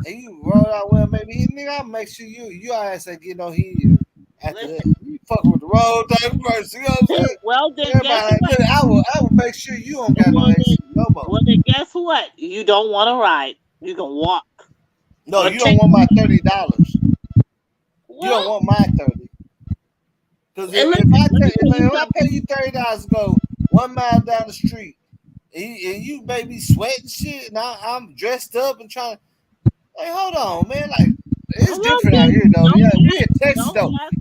and you roll out well, maybe nigga, I'll make sure you ass ain't get no heat after Listen. that. You fucking with the wrong type of person. You know what I'm saying? Well, then Everybody guess like, what? look, I will make sure you don't got no Well, AC then, no more. well, then guess what? You don't want to ride. You can walk. No, Or you don't take. want my $30. You don't Well, want my 30. Because and if listen, I let tell me tell you if I something. pay you $30 to go 1 mile down the street, and you made me sweating shit, and I'm dressed up and trying. Like, hold on, man. Like, it's Well, different out then here, though. don't Yeah, we in ask. Texas, Don't though. ask.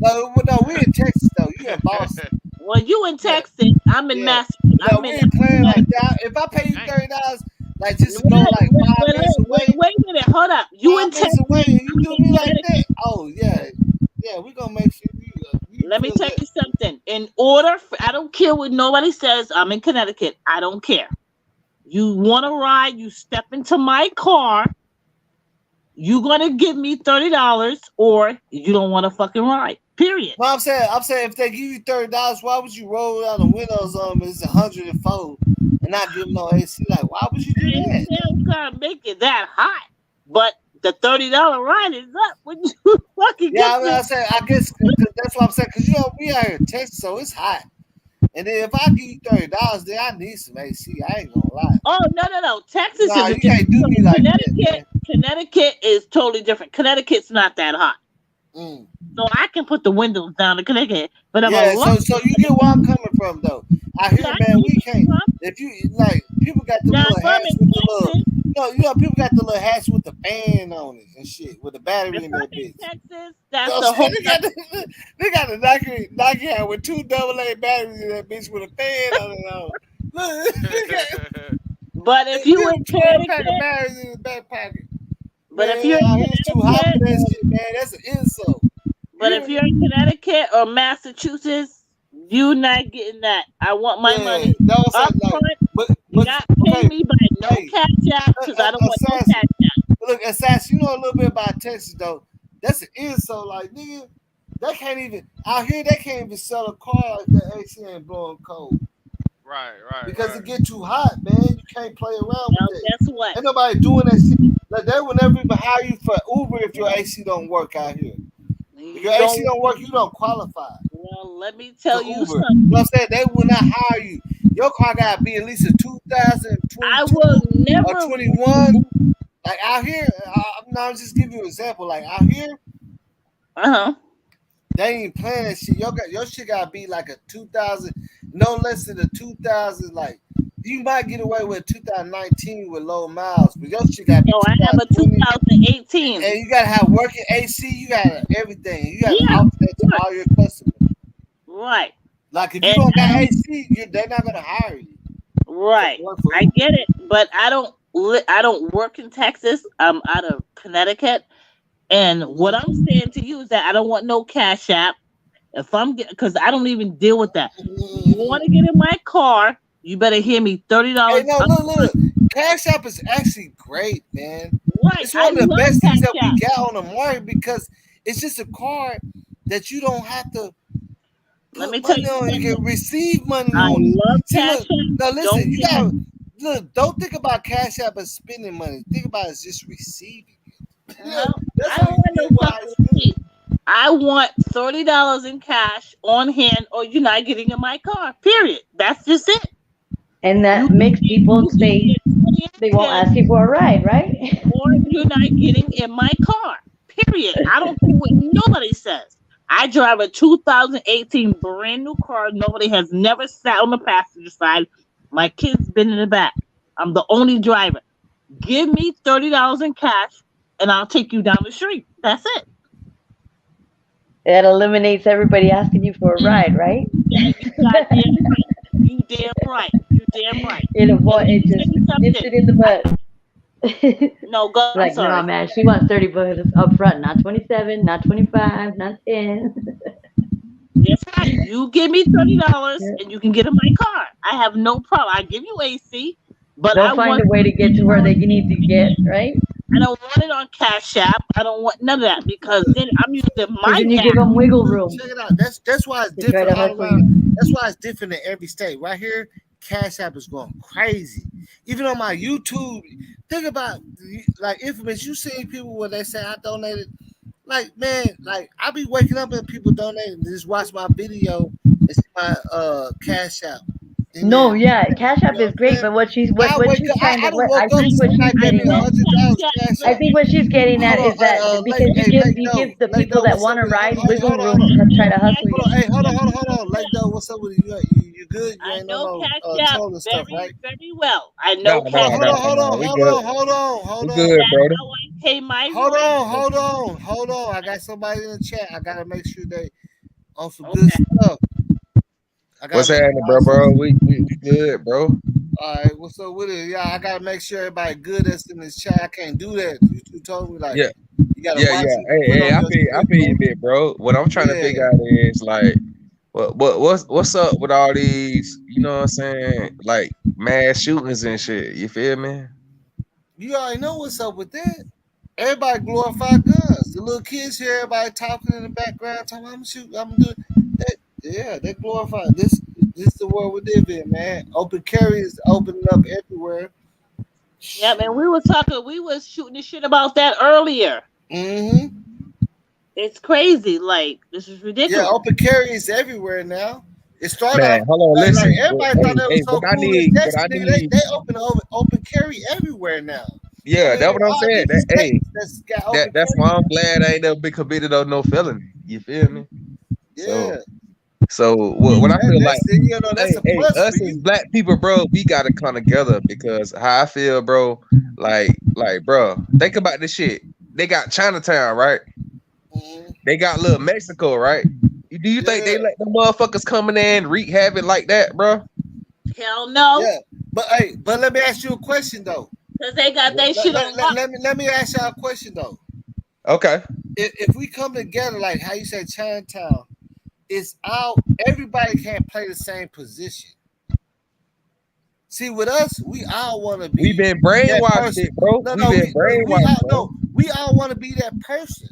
No, we in Texas, though. You in Boston. Well, you in Yeah, Texas. I'm in yeah. Mass. No, I'm we in ain't playing like Connecticut. that. If I pay you Dang. $30, like just to go like 5 minutes away, Wait a minute. Hold up. You in 5 minutes Texas? away, and you I'm do in me like that, Connecticut. oh yeah, yeah, we gonna make sure you Let me feel tell that. you something. In order, I don't care what nobody says. I'm in Connecticut. I don't care. You want to ride? You step into my car. You gonna give me $30, or you don't want to fucking ride. Period. No, I'm saying if they give you $30, why would you roll down the windows on them? It's 104 and not give them no AC? Like, why would you do I ain't that? saying I'm trying to make it that hot, but the $30 ride is up when you fucking Yeah, get I mean, there. I say, I guess 'cause that's what I'm saying. Cause you know we out here in Texas, so it's hot. And then if I give you $30, then I need some AC. I ain't gonna lie. Oh no! Texas Nah, is a you can't different do me story. like that, man. Connecticut is totally different. Connecticut's not that hot, Mm. so I can put the windows down in Connecticut. But I'm a Yeah, lot. so you get where I'm coming from though. Out Yeah, here, I man, see we where can't. you're from. If you like, people got the Now, little if I'm hats in with the little, Texas, people got the little hats with the fan on it and shit with the if battery in I'm that in bitch. Texas, You know that's what a I'm whole. saying? They got the Nike hat with two AA batteries in that bitch with a fan on it. Look, they But if give you him in 12 pack of Connecticut, batteries in his back pocket. but if Man, you're in out here it's too hot for Connecticut, that shit, man. That's an insult. but You if hear you're me? in Connecticut or Massachusetts, you not getting that. I want my Yeah, money that was up like, front. Do but not pay okay, me by no hey, cash app because I don't want no assassin. cash app. Look, assassin. You know a little bit about Texas though. That's an insult, like nigga. They can't even out here. They can't even sell a car if the AC ain't blowing cold because right. it get too hot, man. You can't play around with Well, that. guess what? Ain't nobody doing that shit. Like they will never even hire you for Uber if your AC don't work out here. If your You AC don't. don't work, you don't qualify Well, let me to tell you Uber. You know what something. I'm saying? They will not hire you. Your car gotta be at least a I 2022 will or never. 21. Like out here, I'm just give you an example. Like out here, Uh huh. they ain't playing that shit. Your shit gotta be like a 2000, no less than a 2000. Like you might get away with 2019 with low miles, but your shit gotta be No, I have a 2020, 2018. and you gotta have working AC. You gotta everything. You gotta Yeah, offer that to of course. all your customers. Right. Like if you And don't I got don't. AC, they're not gonna hire you to Right. work for I Uber. get it, but I don't. I don't work in Texas. I'm out of Connecticut. And what I'm saying to you is that I don't want no Cash App. If I'm because I don't even deal with that. If you want to get in my car, you better hear me Hey, $30. no, look. Cash App is actually great, man. Right. It's I one of the love best things Cash that we App. got on the market because it's just a card that you don't have to Let put me tell money you on. You something. can receive money I on it. love See, Cash look, App. now listen, Don't you get me. gotta look. Don't think about Cash App as spending money. Think about it as just receiving. No, That's I what don't you want get no what I fucking spend. receipt. I want $30 in cash on hand, or you're not getting in my car. Period. That's just it. And You that makes people you can say get 20 they on won't hand, ask you for a ride, right? or you're not getting in my car. Period. I don't care what nobody says. I drive a 2018 brand new car. Nobody has never sat on the passenger side. My kid's been in the back. I'm the only driver. Give me $30 in cash, and I'll take you down the street. That's it. That eliminates everybody asking you for a Mm, ride, right? you goddamn right. You damn right. You damn right. And let It me tell just you nips something. it in the bud. No, go. I'm Like, no, sorry. man, she wants 30 bucks up front, not 27, not 25, not 10. That's right. You give me $30 Yeah. and you can get in my car. I have no problem. I give you AC, but They'll I find want a way to get to where they need to get, $30. right? I don't want it on Cash App. I don't want none of that because then I'm using Because my then you gas. give them wiggle Look, room check it out. That's why it's to try different to all hustle around. you. That's why it's different in every state. Right here, Cash App is going crazy. Even on my YouTube, think about like infamous. You seen people where they say I donated. Like man, like I be waking up and people donating. Just watch my video and see my Cash App, and No, then yeah, Cash you App know is what I'm great, saying. but what she's I what wake she's up. trying to I don't what I woke up. think what Somebody she's gave me getting a at, $100 Cash App, Cash bro. I App. think what she's getting at Hold on, is that Lake, because hey, Lake you Doe, give the Lake people Doe, that what's want up to with it? ride Hey, wiggle hold room on. to try No to hustle Cash you. Hold on, App. hey, Very, hold on, very Lake well. Doe, what's up with it? You good? You I ain't on know no Cash App trolling stuff, very, right? very well. I No, know Hold no, on, Cash hold no, on, App. hold no. on, We hold good. on, hold on, We hold on, good, That's brother. how I pay my hold rent. on, hold on, hold on. I got somebody in the chat. I gotta make sure they on some good Okay. stuff. I gotta What's make happening, sure. bro? We good, bro. All right, what's up with it? Yeah, I gotta make sure everybody good that's in this chat. I can't do that. You told me like Yeah, you gotta yeah, watch yeah. it, Hey, put hey, on your I shit, feel bro. you, bit, bro. What I'm trying to Yeah. figure out is like, what's up with all these? You know what I'm saying? Like mass shootings and shit. You feel me? You already know what's up with that. Everybody glorify guns. The little kids hear everybody talking in the background, talking, I'm gonna shoot, I'm gonna do that. Yeah, they glorify this. This is the world we live in, man. Open carry is opening up everywhere. Yeah, man. We was shooting the shit about that earlier. Mm-hmm. It's crazy. Like, this is Yeah, ridiculous. open carry is everywhere now. It started Man, off hold on, like listen. everybody thought Hey, that was hey, so cool in what Texas, I nigga. need, They open carry everywhere now. I yeah, mean, that's what I'm all saying. different That hey, states that's got open that's carry why I'm now. glad I ain't never been convicted of no felony. You feel me? So Yeah, what I feel like, that's it. You know, that's hey, a hey, plus for us as you. black people, bro, we gotta come together because how I feel, bro, bro, think about this shit. They got Chinatown, right? Mhm. They got little Mexico, right? Do you think they Yeah, let the motherfuckers come in there and wreak havoc like that, bro? Hell no. yeah. But hey, but let me ask you a question though. Because they got Let, that let, shit let, on let, lock. let me let me ask y'all a question though. Okay. If we come together like how you say Chinatown, it's out. Everybody can't play the same position. See, with us, we all want to We be been that brainwashed, person. it, bro. No, We no, been we brainwashed, all bro. no, we all want to be that person.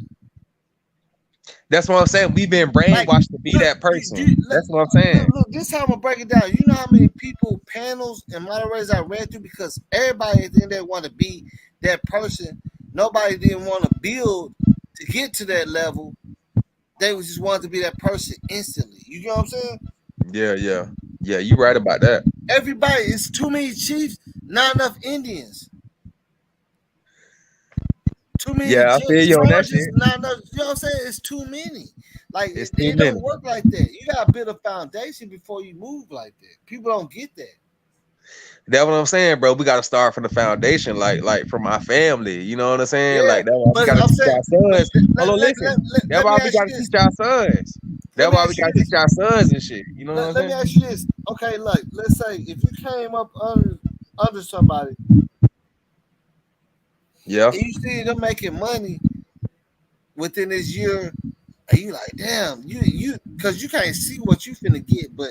That's what I'm saying. We've been Like, brainwashed to be look, that person. That's what I'm saying. look, this time I'm gonna break it down. You know how many people, panels, and moderators I read through because everybody at the end they want to be that person. Nobody didn't want to build to get to that level. They just wanted to be that person instantly. You know what I'm saying? Yeah, yeah. Yeah, you right about that. Everybody, it's too many chiefs, not enough Indians. Too many Yeah, I feel you on that Georgians, shit. not enough. You know what I'm saying? It's too many. Like It's too it many. don't work like that. You gotta build a foundation before you move like that. People don't get that. That's what I'm saying, bro. We gotta start from the foundation, like from our family. You know what I'm saying? Yeah, Like that's why we but gotta I'm teach saying, our but sons. Hold on, listen. That's let me why we ask you gotta this. teach our sons. Let That's me why we ask you gotta this. teach our sons and shit. You know what I'm Let me saying? ask you this. Okay, look, let's say if you came up under somebody Yeah. and you see them making money, within this year, and you like, damn, you, because you can't see what you finna get, but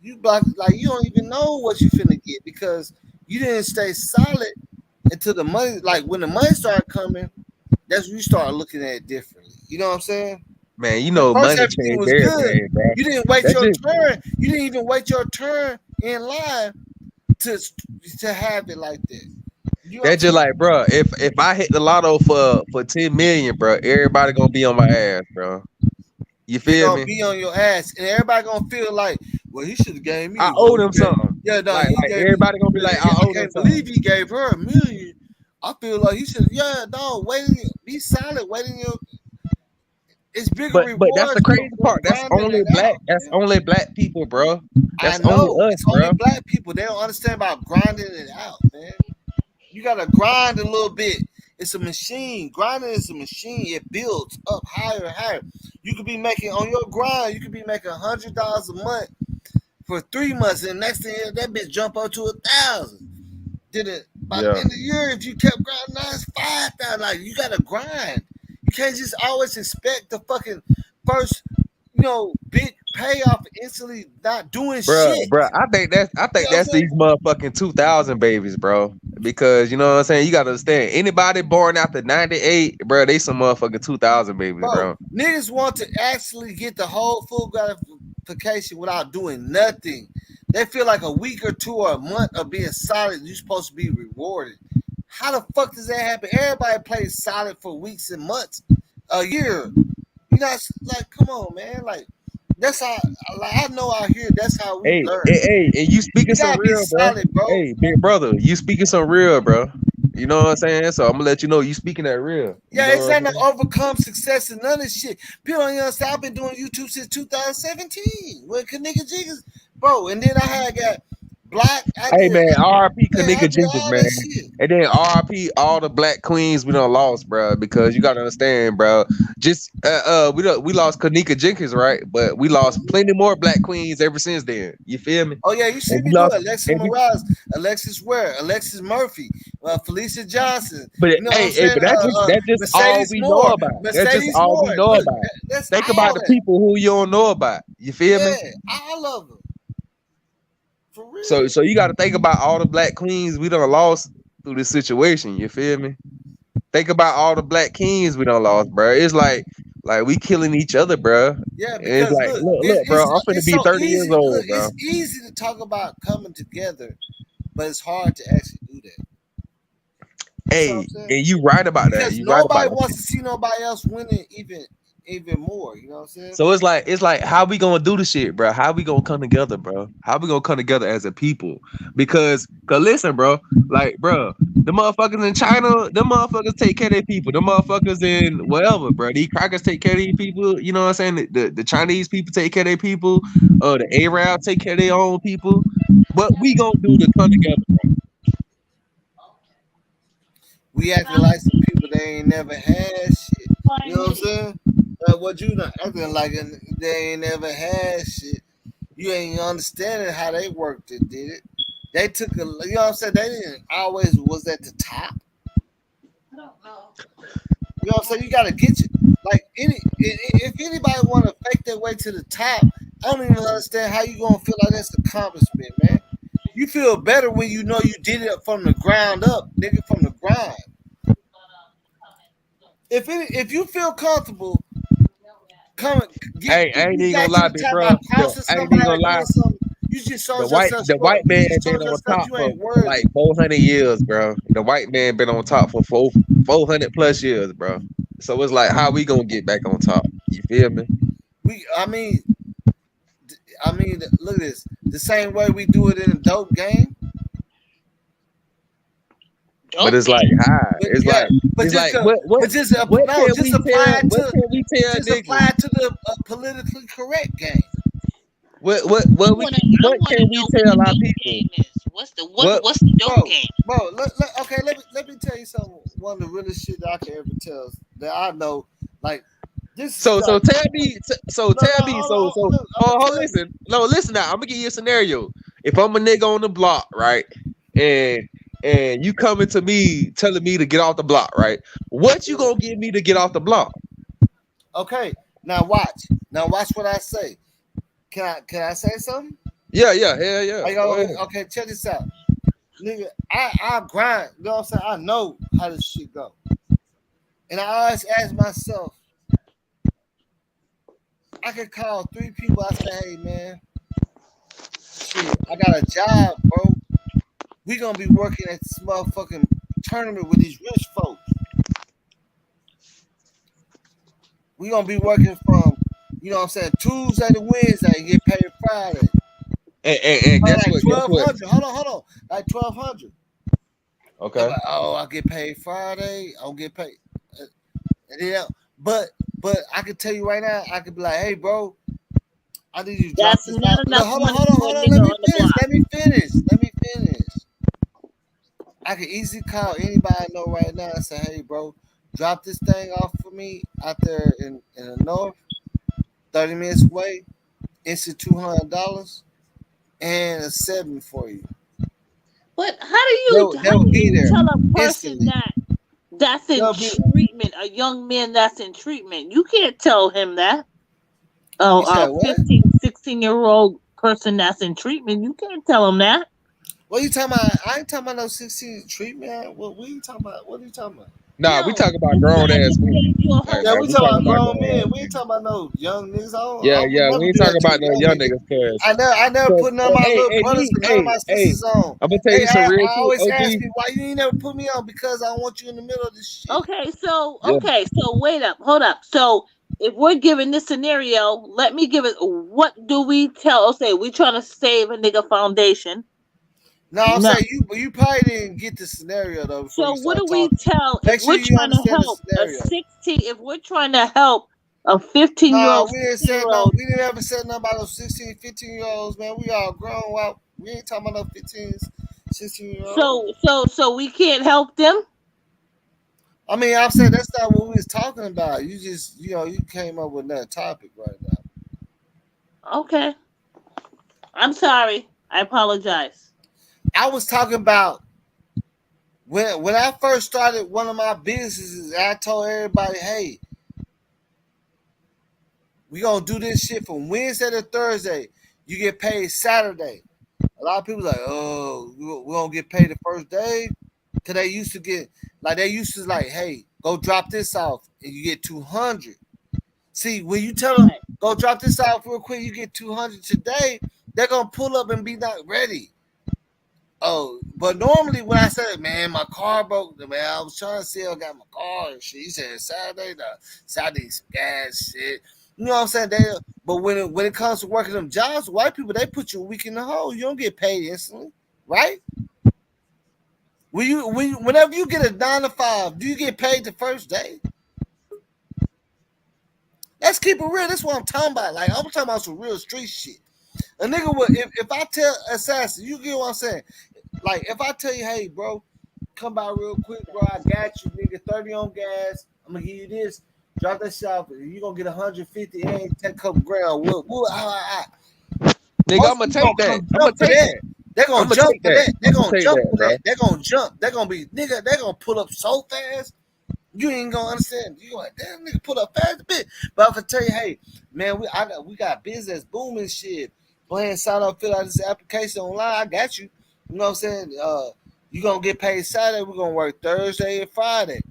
you like you don't even know what you finna get because you didn't stay solid until the money. Like when the money started coming, that's when you start looking at it differently. You know what I'm saying? Man, you At know, first, money everything changed was good. everything, bro. You didn't wait That your just turn. You didn't even wait your turn in line to to have it like that. You know what I'm That's just saying? like, bro. If I hit the lotto for 10 million, bro, everybody gonna be on my ass, bro. You They're feel gonna me? be on your ass, and everybody gonna feel like, well, he should have gave me I the owe one. them He gave, something. yeah, no, he Like gave me. everybody gonna be like, I I owe them can't something. believe he gave her $1 million. I feel like he should. Yeah, no, waiting. Be solid. Waiting your. It's bigger But that's the rewards crazy for part. That's grinding only it black. out. That's Man. only black people, bro. I That's only know us, it's only bro. black people. They don't understand about grinding it out, man. You gotta grind a little bit. It's a machine. Grinding is a machine. It builds up higher and higher. You could be making on your grind. You could be making $100 a month for 3 months, and next thing that bitch jump up to 1,000. Did it by the Yeah, end of the year? If you kept grinding, now it's 5,000. Like you gotta grind. You can't just always expect the fucking first, big payoff instantly not doing bro, shit. bro. I You know think what I'm that's saying? these motherfucking 2000 babies, bro. Because you know what I'm saying. You gotta understand. Anybody born after 98, bro, they some motherfucking 2000 babies, Bro, bro. niggas want to actually get the whole full gratification without doing nothing. They feel like a week or two or a month of being solid, you're supposed to be rewarded. How the fuck does that happen? Everybody plays solid for weeks and months, a year. You know, like, come on, man. Like, that's how, like, I know out here, that's how we learn. And you speaking You some gotta be real, bro. solid, bro. Hey, big brother, you speaking some real, bro. You know what I'm saying? So I'm gonna let you know you speaking that real. You Yeah, know it's what I'm not no saying? overcome success and none of this shit. People don't understand. I've been doing YouTube since 2017 with Kenneka Jenkins, bro. And then I had got Black. I Hey did, man, RP man. I Kenneka did Jenkins, all man. that shit. And then RP all the black queens we done lost, bro. Because you gotta understand, bro. Just we lost Kenneka Jenkins, right? But we lost plenty more black queens ever since then. You feel me? Oh yeah, you see And we me do lost it. Alexis and we Morales, Alexis Ware, Alexis Murphy, Felicia Johnson. but You know what I'm hey, saying? but that's just all Mercedes we know Moore, about. That's just Mercedes all we Moore. know Look, about. that's Think about all the that. people who you don't know about. You feel me? Yeah, I love them for So real. so you got to think about all the black queens we done lost through this situation. You feel me? Think about all the black kings we done lost, bro. It's like we killing each other, bro. And Yeah, it's because like, look, look, bro. I'm finna it's be so 30 years easy. Look, old, bro. it's easy to talk about coming together, but it's hard to actually do that. You see what I'm Hey, saying? and you right about that. Because You right about nobody that. wants to see nobody else winning even more. You know what I'm saying? So it's like how we gonna do the shit, bro? How we gonna come together, bro? How we gonna come together as a people? Cause listen, bro, like, bro, the motherfuckers in China, the motherfuckers take care of their people. The motherfuckers in wherever, bro, these crackers take care of these people. You know what I'm saying? The Chinese people take care of their people. The Arab take care of their own people. What we gonna do to come together? We acting like some people they ain't never had shit. You know what I'm saying? What you not acting like they ain't never had shit. You ain't understanding how they worked it, did it? They took a, you know what I'm saying? They didn't always was at the top. You know what I'm saying? You gotta get you like if anybody want to fake their way to the top, I don't even understand how you gonna feel like that's an accomplishment, man. You feel better when you know you did it from the ground up, nigga, from the grind. If you feel comfortable coming I ain't you even gonna got to lie, the big top by bro. crossing I ain't even somebody or gonna lie. doing something, you just The showed white yourself the white strong. You man just been showed on yourself top you for ain't like worthy. 400 years, bro. The white man been on top for 400 plus years, bro. So it's like, how we gonna get back on top? You feel me? We I mean look at this. The same way we do it in a dope game. But Dope it's like, game. how? But yeah, but It's just like, to, but just what no, can just we tell? apply it What to can we tell just niggas? apply it to the politically correct game. What we I what wanna can we know what tell the our dope people? game is. What What's the dope Bro, game? bro, okay, let me tell you something. One of the realest shit that I can ever tell that I know, like this is so like tell me so no, tell no, me hold on, look, I'm gonna oh tell you. listen, no, listen now, I'm gonna give you a scenario. If I'm a nigga on the block, right, and you coming to me telling me to get off the block, right, what you gonna give me to get off the block? Okay, now watch. Now watch what I say. Can I say something? Yeah, hell yeah. I Go go, ahead. okay, check this out. Nigga, I grind, you know what I'm saying? I know how this shit go. And I always ask myself, I could call 3 people, I say, hey man, shit, I got a job, bro. We gonna be working at this motherfucking tournament with these rich folks. We gonna be working from, you know what I'm saying, Tuesday to Wednesday and get paid Friday. And guess Like what? Guess twelve what? hundred. Hold on. Like 1,200. I'm Okay. like, oh, I get paid Friday. I don't get paid. And then, but I can tell you right now, I could be like, hey, bro, I need you to drop That's this out. not Look, enough money for a Let nigga me on the finish. block. Let me finish. I can easily call anybody I know right now and say, hey, bro, drop this thing off for me out there in the north, 30 minutes away, instant $200 and a 7 for you. But how do They'll be you there tell a person instantly. that's in They'll be. treatment, a young man that's in treatment? You can't tell him that. Oh, You said a what? 15, 16-year-old person that's in treatment, you can't tell him that. What you talking about? I ain't talking about no 16 treatment. What you talking about? What are you talking about? Nah, we Yo, talk about this grown guy ass just men. gave you a Like, whole Yeah, like we we talking talking about about grown grown men. ass We ain't men. talking about no young niggas. Yeah, I would yeah, never we ain't do that talking to a about no young young nigga. niggas, cuz. I never So, put none of my hey, little hey, brothers D, and none of hey, my hey, sisters on. I'm gonna tell Hey, you some real I shit, always ask OG. me why you ain't never put me on because I want you in the middle of this shit. Yeah. Okay, so wait up, hold up. So if we're given this scenario, let me give it. What do we tell? Okay, we trying to save a nigga foundation. No, I'm No. saying you probably didn't get the scenario though before So you what start do we talking. tell if Make sure we're you trying to understand the help a scenario. 16? If we're trying to help a 15-year-old, No, we didn't say no. 16-year-old. We didn't ever say nothing about those 16, 15-year-olds, man. We all grown. Well, we ain't talking about no 15s, 16-year-olds. So we can't help them. I mean, I'm saying that's not what we was talking about. You just, you came up with another topic right now. Okay, I'm sorry. I apologize. I was talking about when I first started one of my businesses. I told everybody, hey, we gonna do this shit from Wednesday to Thursday. You get paid Saturday. A lot of people like, oh, we don't get paid the first day, cause they used to get like, hey, go drop this off and you get 200. See, when you tell them Right. go drop this off real quick, you get 200 today. They're gonna pull up and be not ready. Oh, but normally when I said, man, my car broke, man, I was trying to see I got my car and shit. He said Saturday, Saturday some gas shit. You know what I'm saying? But when it comes to working them jobs, white people they put you a week in the hole. You don't get paid instantly, right? Whenever you get a 9 to 5, do you get paid the first day? Let's keep it real. That's what I'm talking about. Like I'm talking about some real street shit. A nigga would if I tell assassin, you get what I'm saying? Like if I tell you, hey, bro, come by real quick, bro. I got you, nigga. 30 on gas. I'm gonna give you this. Drop that shit off. You gonna get 150 and take a couple grand. Nigga, Most I'ma people take gonna that. come I'ma jump for take that. that. They're gonna I'ma jump take for that. that. They're I'ma gonna take jump that, for bro. that. They're gonna jump. They're gonna be nigga. They're gonna pull up so fast. You ain't gonna understand. You like damn nigga pull up fast a bit. But if I tell you, hey man, we got business booming shit. Go ahead and sign up, fill out this application online. I got you. You know what I'm saying? You gonna get paid Saturday. We're gonna work Thursday and Friday.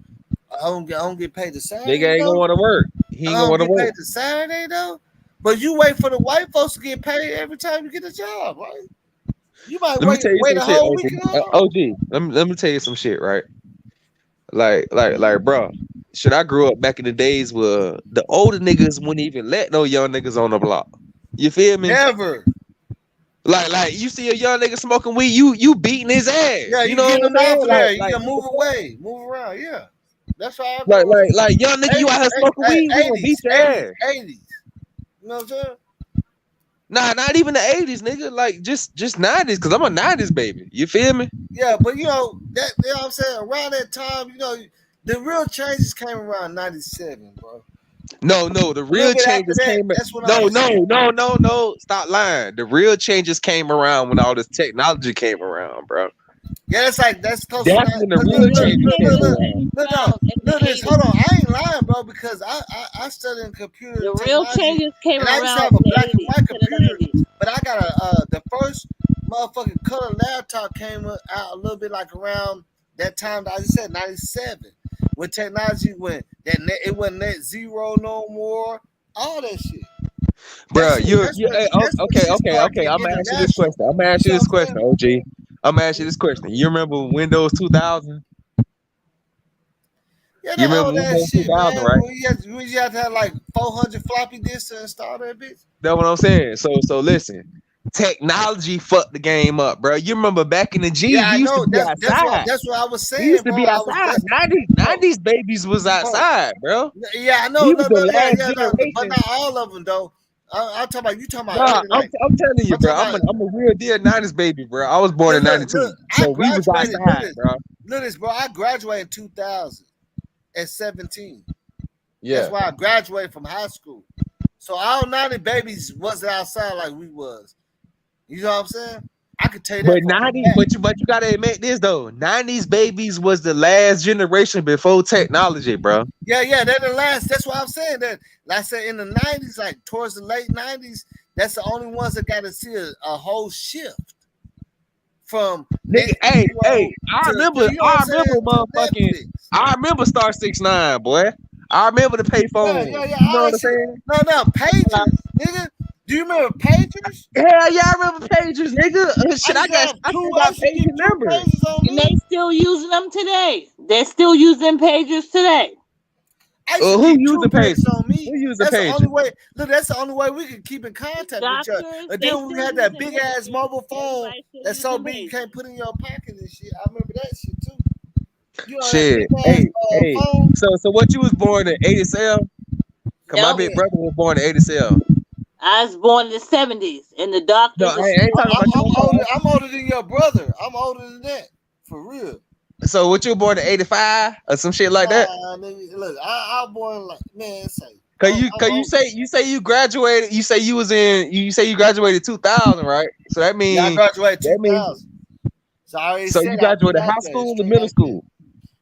I don't get paid the Saturday Nigga ain't gonna though. wanna work. He I ain't gonna don't wanna get work. paid the Saturday though. But you wait for the white folks to get paid every time you get a job, right? You might Let me tell you wait some a shit, whole OG. week and a half. OG. Let me tell you some shit, right? Like, bro. Shit, I grew up back in the days where the older niggas wouldn't even let no young niggas on the block. You feel me? Never. Like you see a young nigga smoking weed, you beating his ass. Yeah, You you know what getting I'm them off saying? of Like, there. You like gotta what the move fuck? away, move around. Yeah, that's how I Like, grew up. young nigga, you out here smoking weed, we gonna beat 80s, your 80s, ass. 80s. You know what I'm saying? Nah, not even the 80s, nigga. Like just 90s, cause I'm a 90s baby. You feel me? Yeah, but you know what I'm saying? Around that time, the real changes came around 97, bro. No, the A little real bit after changes that, came. that's when I No, understood. no. Stop lying. The real changes came around when all this technology came around, bro. Yeah, that's close That's to when the look, real look, changes look, came look, look, around. look, no, around in the look this. 80s. Hold on, I ain't lying, bro, because I studied in computer The real technology, changes came and I used to around have a in the black and 80s white to the computer, 90s. but I got the first motherfucking color laptop came out a little bit like around that time that I just said 97, when technology went it wasn't net zero no more, all that shit. Bro, That's when okay, shit okay, started okay. getting I'm gonna ask you this international. question. I'm gonna ask You you know this what I'm question, saying? OG. I'm gonna ask you this question. You remember Windows 2000? Yeah, You that remember old ass Windows shit, 2000, man. right? When you had to have like 400 floppy disks to install that bitch. That's what I'm saying. So listen. Technology fucked the game up, bro. You remember back in the G, Yeah, we I used to know. be outside. That's what I was We saying, used to bro. be I was outside. that's 90s, bro, 90s babies was bro. outside, bro. Yeah, I know. We No, was the no, yeah, last yeah, no, but generation. not all of them though. I'm talking about you talking about Nah, early I'm, like I'm telling you, I'm bro. talking I'm about a real deal 90s baby, bro. I was born in look. 92. I So we was graduated. outside, bro. Look this, bro. I graduated in 2000 at 17. That's Yeah. why I graduated from high school. So all 90 babies wasn't outside like we was. You know what I'm saying? I could tell you But that for a 90, fact. but you gotta admit this though. 90s babies was the last generation before technology, bro. Yeah, they're the last. That's what I'm saying. That, like I said, in the 90s, like towards the late 90s, that's the only ones that got to see a whole shift from Nigga, net hey, zero to you know what I'm saying, to motherfucking, Netflix. I remember Star 69, boy. I remember the payphone. Yeah, You know all what that I'm shit. saying? No, Hello. pagers, nigga. Do you remember pagers? Hell yeah, I remember pagers, nigga. I Shit, used to have I two. still I got used to pager keep two numbers. pages on And they me. still using them today. They're still using pagers today. I used to Who keep two using pages pagers? on me. Who using That's the only pagers? way. Look, that's the only way we can keep in contact with each other. Doctors, And they then we still had that using big ass pagers. mobile phone Everybody still that's so using big you pagers. can't put in your pocket and shit. I remember that shit too. You know that big Shit. ass Hey. phone? So what you was born in 87? Cause my No, big Yeah. brother was born in 87. I was born in the 70s, and the No, doctors are I ain't still talking about you. I'm talking I'm older than your brother. I'm older than that. For real. So what you were born in 85 or some shit like that? Nah, nigga, look, I born like man, say Cause you say you graduated. You say you say you graduated 2000, right? So yeah, I graduated that means 2000. So I already so said you I've been graduated out high there school or straight middle like that. school?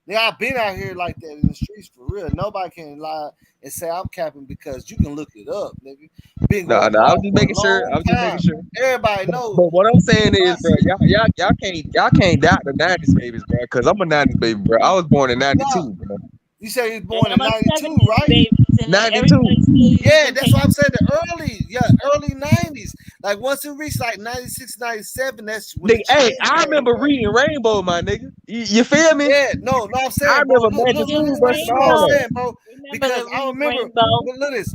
Yeah, I've been out here like that in the streets for real. Nobody can lie and say I'm capping because you can look it up, nigga. Been No, going no, I was on just for a making sure. I long was just making time. sure. Everybody knows. But what I'm Me saying and is, my bro, y'all can't doubt the 90s babies, bro. Cause I'm a 90s baby, bro. I was born in yeah, 92, bro. you say you was and born in I'm a '92, 70s right? baby, and 92. everybody still Yeah, using that's what I'm pagers. saying. Early '90s. Like once it reached like '96, '97, that's when Nigga, the hey, change I came, remember bro. reading Rainbow, my nigga. You feel me? Yeah, no, I'm I saying, bro. remember Magic Still School Look, Bus this and is what I'm all rainbow. that. saying, bro. Remember Because the I read remember, rainbow. look this,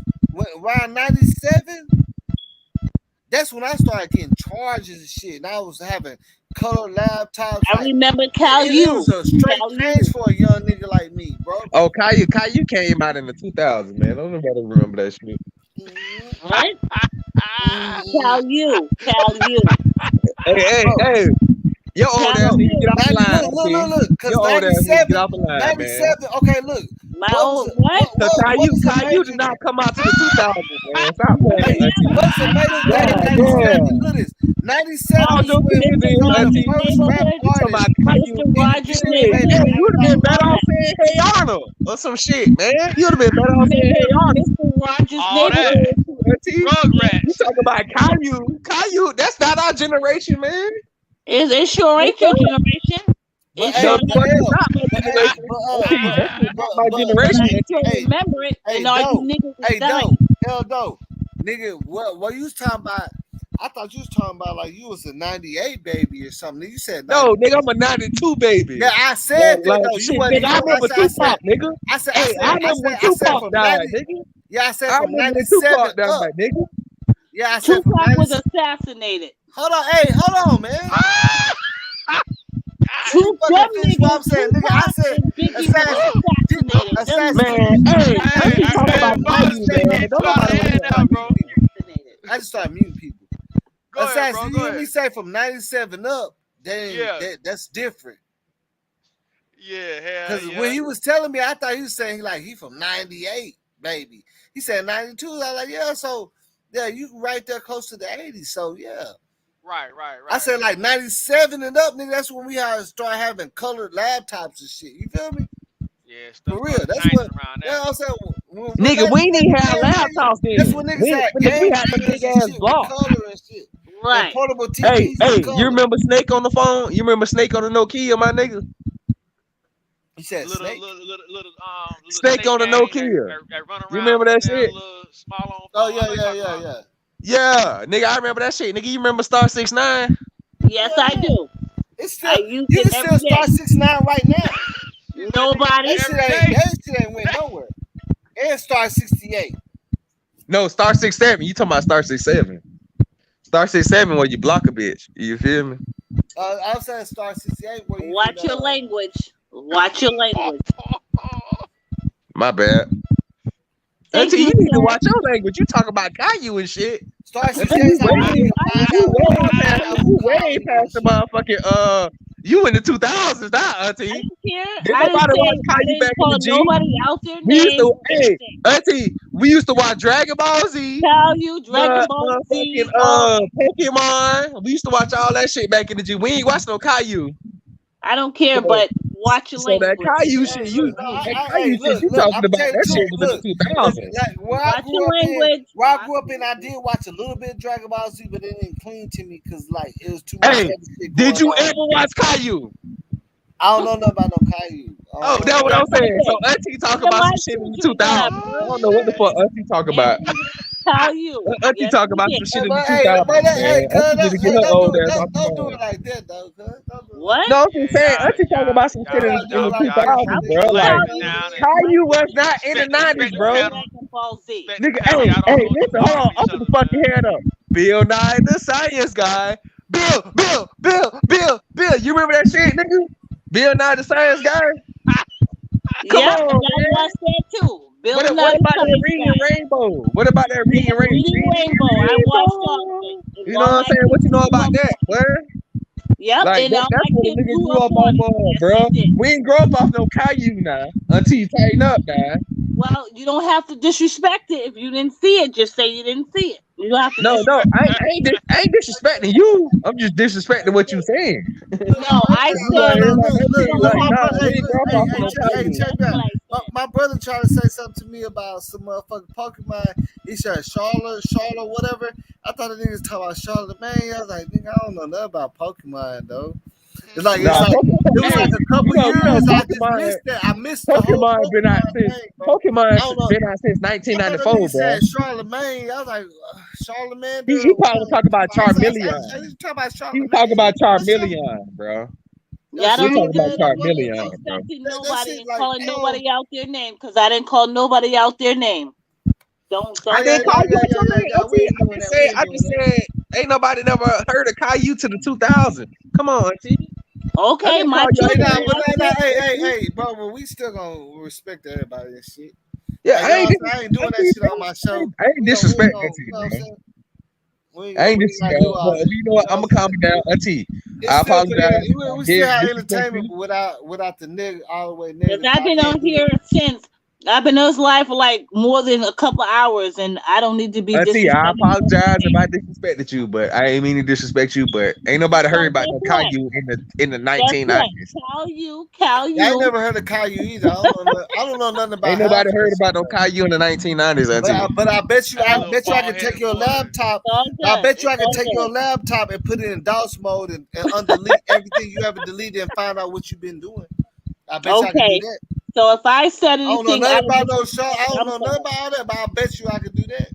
around '97, that's when I started getting charges and shit. And I was having color laptops. I Like remember it, Cal it, it was U. a straight Cal change U. for a young nigga like me, bro. Oh, Caillou came out in the 2000s, man. Don't nobody remember that shit. Mhm, What? mhm. Cal U. Cal U. Bro, Hey. Your old Cal ass bro. need to get U. off the 90, line, okay? look, cause Your old ass need to get 97, off the line, man. 97. Okay, look, My old what? Cause what is a Caillou did major? not come out to the 2000s, man. Stop playing, Hey, auntie. what's a major thing in God 97? damn. Look this. All 97 is your when kids we Mr. in here, was the Rogers' auntie. first rap neighborhood. You talking about artist Caillou. Mr. in the Rogers' game, Shit, baby. neighborhood. you Everybody would have been better Everybody know off that. saying Hey Arnold or some shit, man. You would have been better off saying Hey Arnold. Mr. Rogers' All that. neighborhood. Auntie. You Rugrats. talking about Caillou, that's not our generation, man. It sure ain't your Nigga. generation. But It No, sure hey, the but fuck ain't. is L, not my but hey, generation. but Auntie, that shit not my But generation, I auntie. still hey, remember it, hey, and all you dope, niggas is hey, dying. dope, nigga. What you was talking about? I thought you was talking about like you was a '98 baby or something. You said No, '92. nigga, I'm a 92 baby. Yeah, I said that though. You Shit, wasn't nigga, I here. remember Tupac, nigga. Hey, I remember when I said Tupac from died, 90. nigga. Yeah, I said I from remember when 97 Tupac died, up. nigga. Yeah, I said from Tupac 90. was assassinated. Hold on, hey, hold on, man. Let me Two fucking them finish what I'm niggas, saying, nigga. I Tupac said and Biggie was assassin, assassinated. Them assassin. Man, hey, Hey, auntie talking hey, about Hey, I boss, Caillou, just you say, man. getting Don't too out of nobody I want just hand that start now, shit. muting bro. people. assassinated. I just start muting people. Go ahead, Assassin, bro. you Go hear me ahead. say from 97 up? Yeah. That's different. Yeah, hell Cause when yeah. he was telling me, I thought he was saying like he from '98, baby. He said '92. I was like, yeah, so yeah, you right there close to the '80s. So yeah, Right. I said like 97 and up, nigga. That's when we start having colored laptops and shit. You feel me? Yeah, stuff For real. started That's changing what. around Yeah, there. I'm saying. When Nigga, we ain't even have game laptops then. that's when niggas had We game had the computers big and ass shit with block. color and shit. And Right. portable TVs Hey, with color. you remember Snake on the phone? You remember Snake on the Nokia, my nigga? You said Little Snake? Snake on the gang Nokia. that run around You remember with that them shit? little small on Oh, phone. I know you talking about. Yeah, nigga, I remember that shit. Nigga, you remember Star 69? Yes, I do. It's I still, use you it can every still start day. 69 right now. Nobody. That shit ain't went nowhere. And start 68. No, Star 67. You talking about Star 67? Star 67 where you block a bitch. You feel me? I was saying start 68 where you Watch can, your language. Watch your language. My bad. Thank Until you, you need to sir. watch your language. You talk about Caillou and shit. start Until 68 you is like way, when you can find out you way who past the motherfucking you in the 2000s now, I Auntie. didn't care. Did I didn't nobody say. watch I Caillou back didn't in the call G? nobody out their We used name. to, hey, Auntie, we used to watch Dragon Ball Z, Tell you Dragon Ball Z. Pokemon. We used to watch all that shit back in the G. We ain't watch no Caillou. I don't care, So, but watch your so that language. Caillou Hey, shit, look, you look, talking I'm about telling you that the shit truth. was Look, in the 2000s. like where Watch your language. I grew up in, I did watch a little bit of Dragon Ball Z, but it didn't cling to me because like it was too much Hey, other shit did going you on. ever watch Caillou? I don't know nothing about no Caillou. Oh, that's what I'm saying. So Auntie talk about some shit in the 2000s. I don't know what the fuck Auntie talk about. Tell you. Auntie Yes, talk we about did. some shit in the Hey, 2000s, but man. cuz, Auntie need to get her old ass off the don't do it phone. like that though, cuz. Don't do it like What? No, I'm just saying, Yeah, Auntie talk about some shit in the I'm 2000s, bro. gonna Like, tell relaxing you. down and Caillou was not in the respect 90s, the bro. panel. Dragon Ball Z. Respect the Nigga, panel. hey, Y'all don't supposed to listen, be hold on. bothering I'm each gonna other, fuck your man. head up. Bill Nye, the science guy. Bill. You remember that shit, nigga? Bill Nye, the science guy? Come Yep, on, and I man. watched that too. Bill What Nye the about that Science reading Guy. rainbow? What about that reading Yeah, rainbow? Reading Rainbow. I watched all of it. And You know all what I'm my saying? What kids you know grew about up that, on it. man? Yep, Like and all that's my what a kids nigga grew grew up up on off it. of, Yes, bro. they did. We ain't grow up off no Caillou now until you tighten up, now. Well, you don't have to disrespect it if you didn't see it. Just say you didn't see it. You don't have to No, disrespect. I ain't disrespecting you. I'm just disrespecting what you saying. No, I Like, said you Look, don't like, my have nah, brother. to we Hey, ain't look, grow up disrespect off of no nobody. Caillou. check me That's out. what I said. My brother tried to say something to me about some motherfucking Pokemon. He said Charlotte, whatever. I thought the niggas talking about Charlotte, man. I was like, nigga, I don't know nothing about Pokemon though. It's like Nah, it was like hey, a couple you know, years. I just Pokemon, missed that. I missed the whole Been out Pokemon since thing, bro. I don't know. Been out since I thought that 1994, nigga bro. said Charlemagne. I was like, Charlemagne. He probably was talking about I said, Charmeleon. you talking about He was Charlemagne? talking about That shit, Charmeleon, bro. Yeah, I We don't talking need to about hear no Charmeleon, bro. disrespecting that nobody shit and like, calling nobody out their name because I didn't call nobody out their name. Don't I yeah, didn't call you out your name. yeah. We ain't doing that. We ain't I doing just that. said, ain't nobody never heard of Caillou to the 2000s. Come on, Auntie. I Okay, didn't my call you out Hey, your children. name. hey, bro, but we still gonna respect everybody and shit. Yeah, Like, you know what I'm saying? I ain't doing that shit on my show. I ain't disrespecting Auntie, You know what I'm man. saying? I ain't We ain't gotta do disrespecting, all but that. you know what? I'm gonna calm it down, Auntie. It's I still for apologize. we still have Disrespect entertainment, you. but without the nigga all the way Because negative. I've been on here since I've been on this live for like more than a couple of hours, and I don't need to be Auntie, I disrespected. apologize if I disrespected you, but I ain't mean to disrespect you. But ain't nobody heard So about guess no what? Caillou in the Guess what? 1990s. I ain't never heard of Caillou either. I don't know nothing about Ain't half nobody of heard that about shit no though. Caillou in the 1990s, Auntie. But I bet you That I little bet you I bald can take headed your boy. laptop. It's all I good. bet you It's I can all take your good. laptop and put it in DOS mode and undelete everything you ever deleted and find out what you've been doing. I bet you I can do Okay. that. So if I said I don't know anything nothing out of about no show. I disrespect, don't I'm know nothing sorry. about all that, but I bet you I can do that.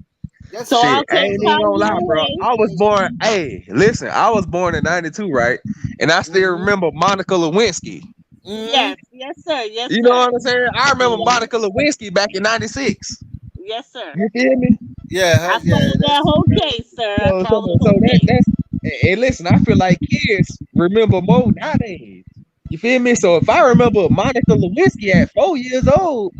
Yes, So sir. I'll Shit, I take ain't even gonna lie, Caillou bro. away. I was born. Hey, listen, I was born in '92, right? And I still remember Monica Lewinsky. Mm-hmm. Yes, sir. Yes, You know sir. what I'm saying? I remember Monica Lewinsky back in '96. Yes, sir. You feel me? Yeah, I followed that's that whole case, sir. I So, followed the whole case. that's and listen, I feel like kids remember more nowadays. You feel me? So if I remember Monica Lewinsky at 4 years old,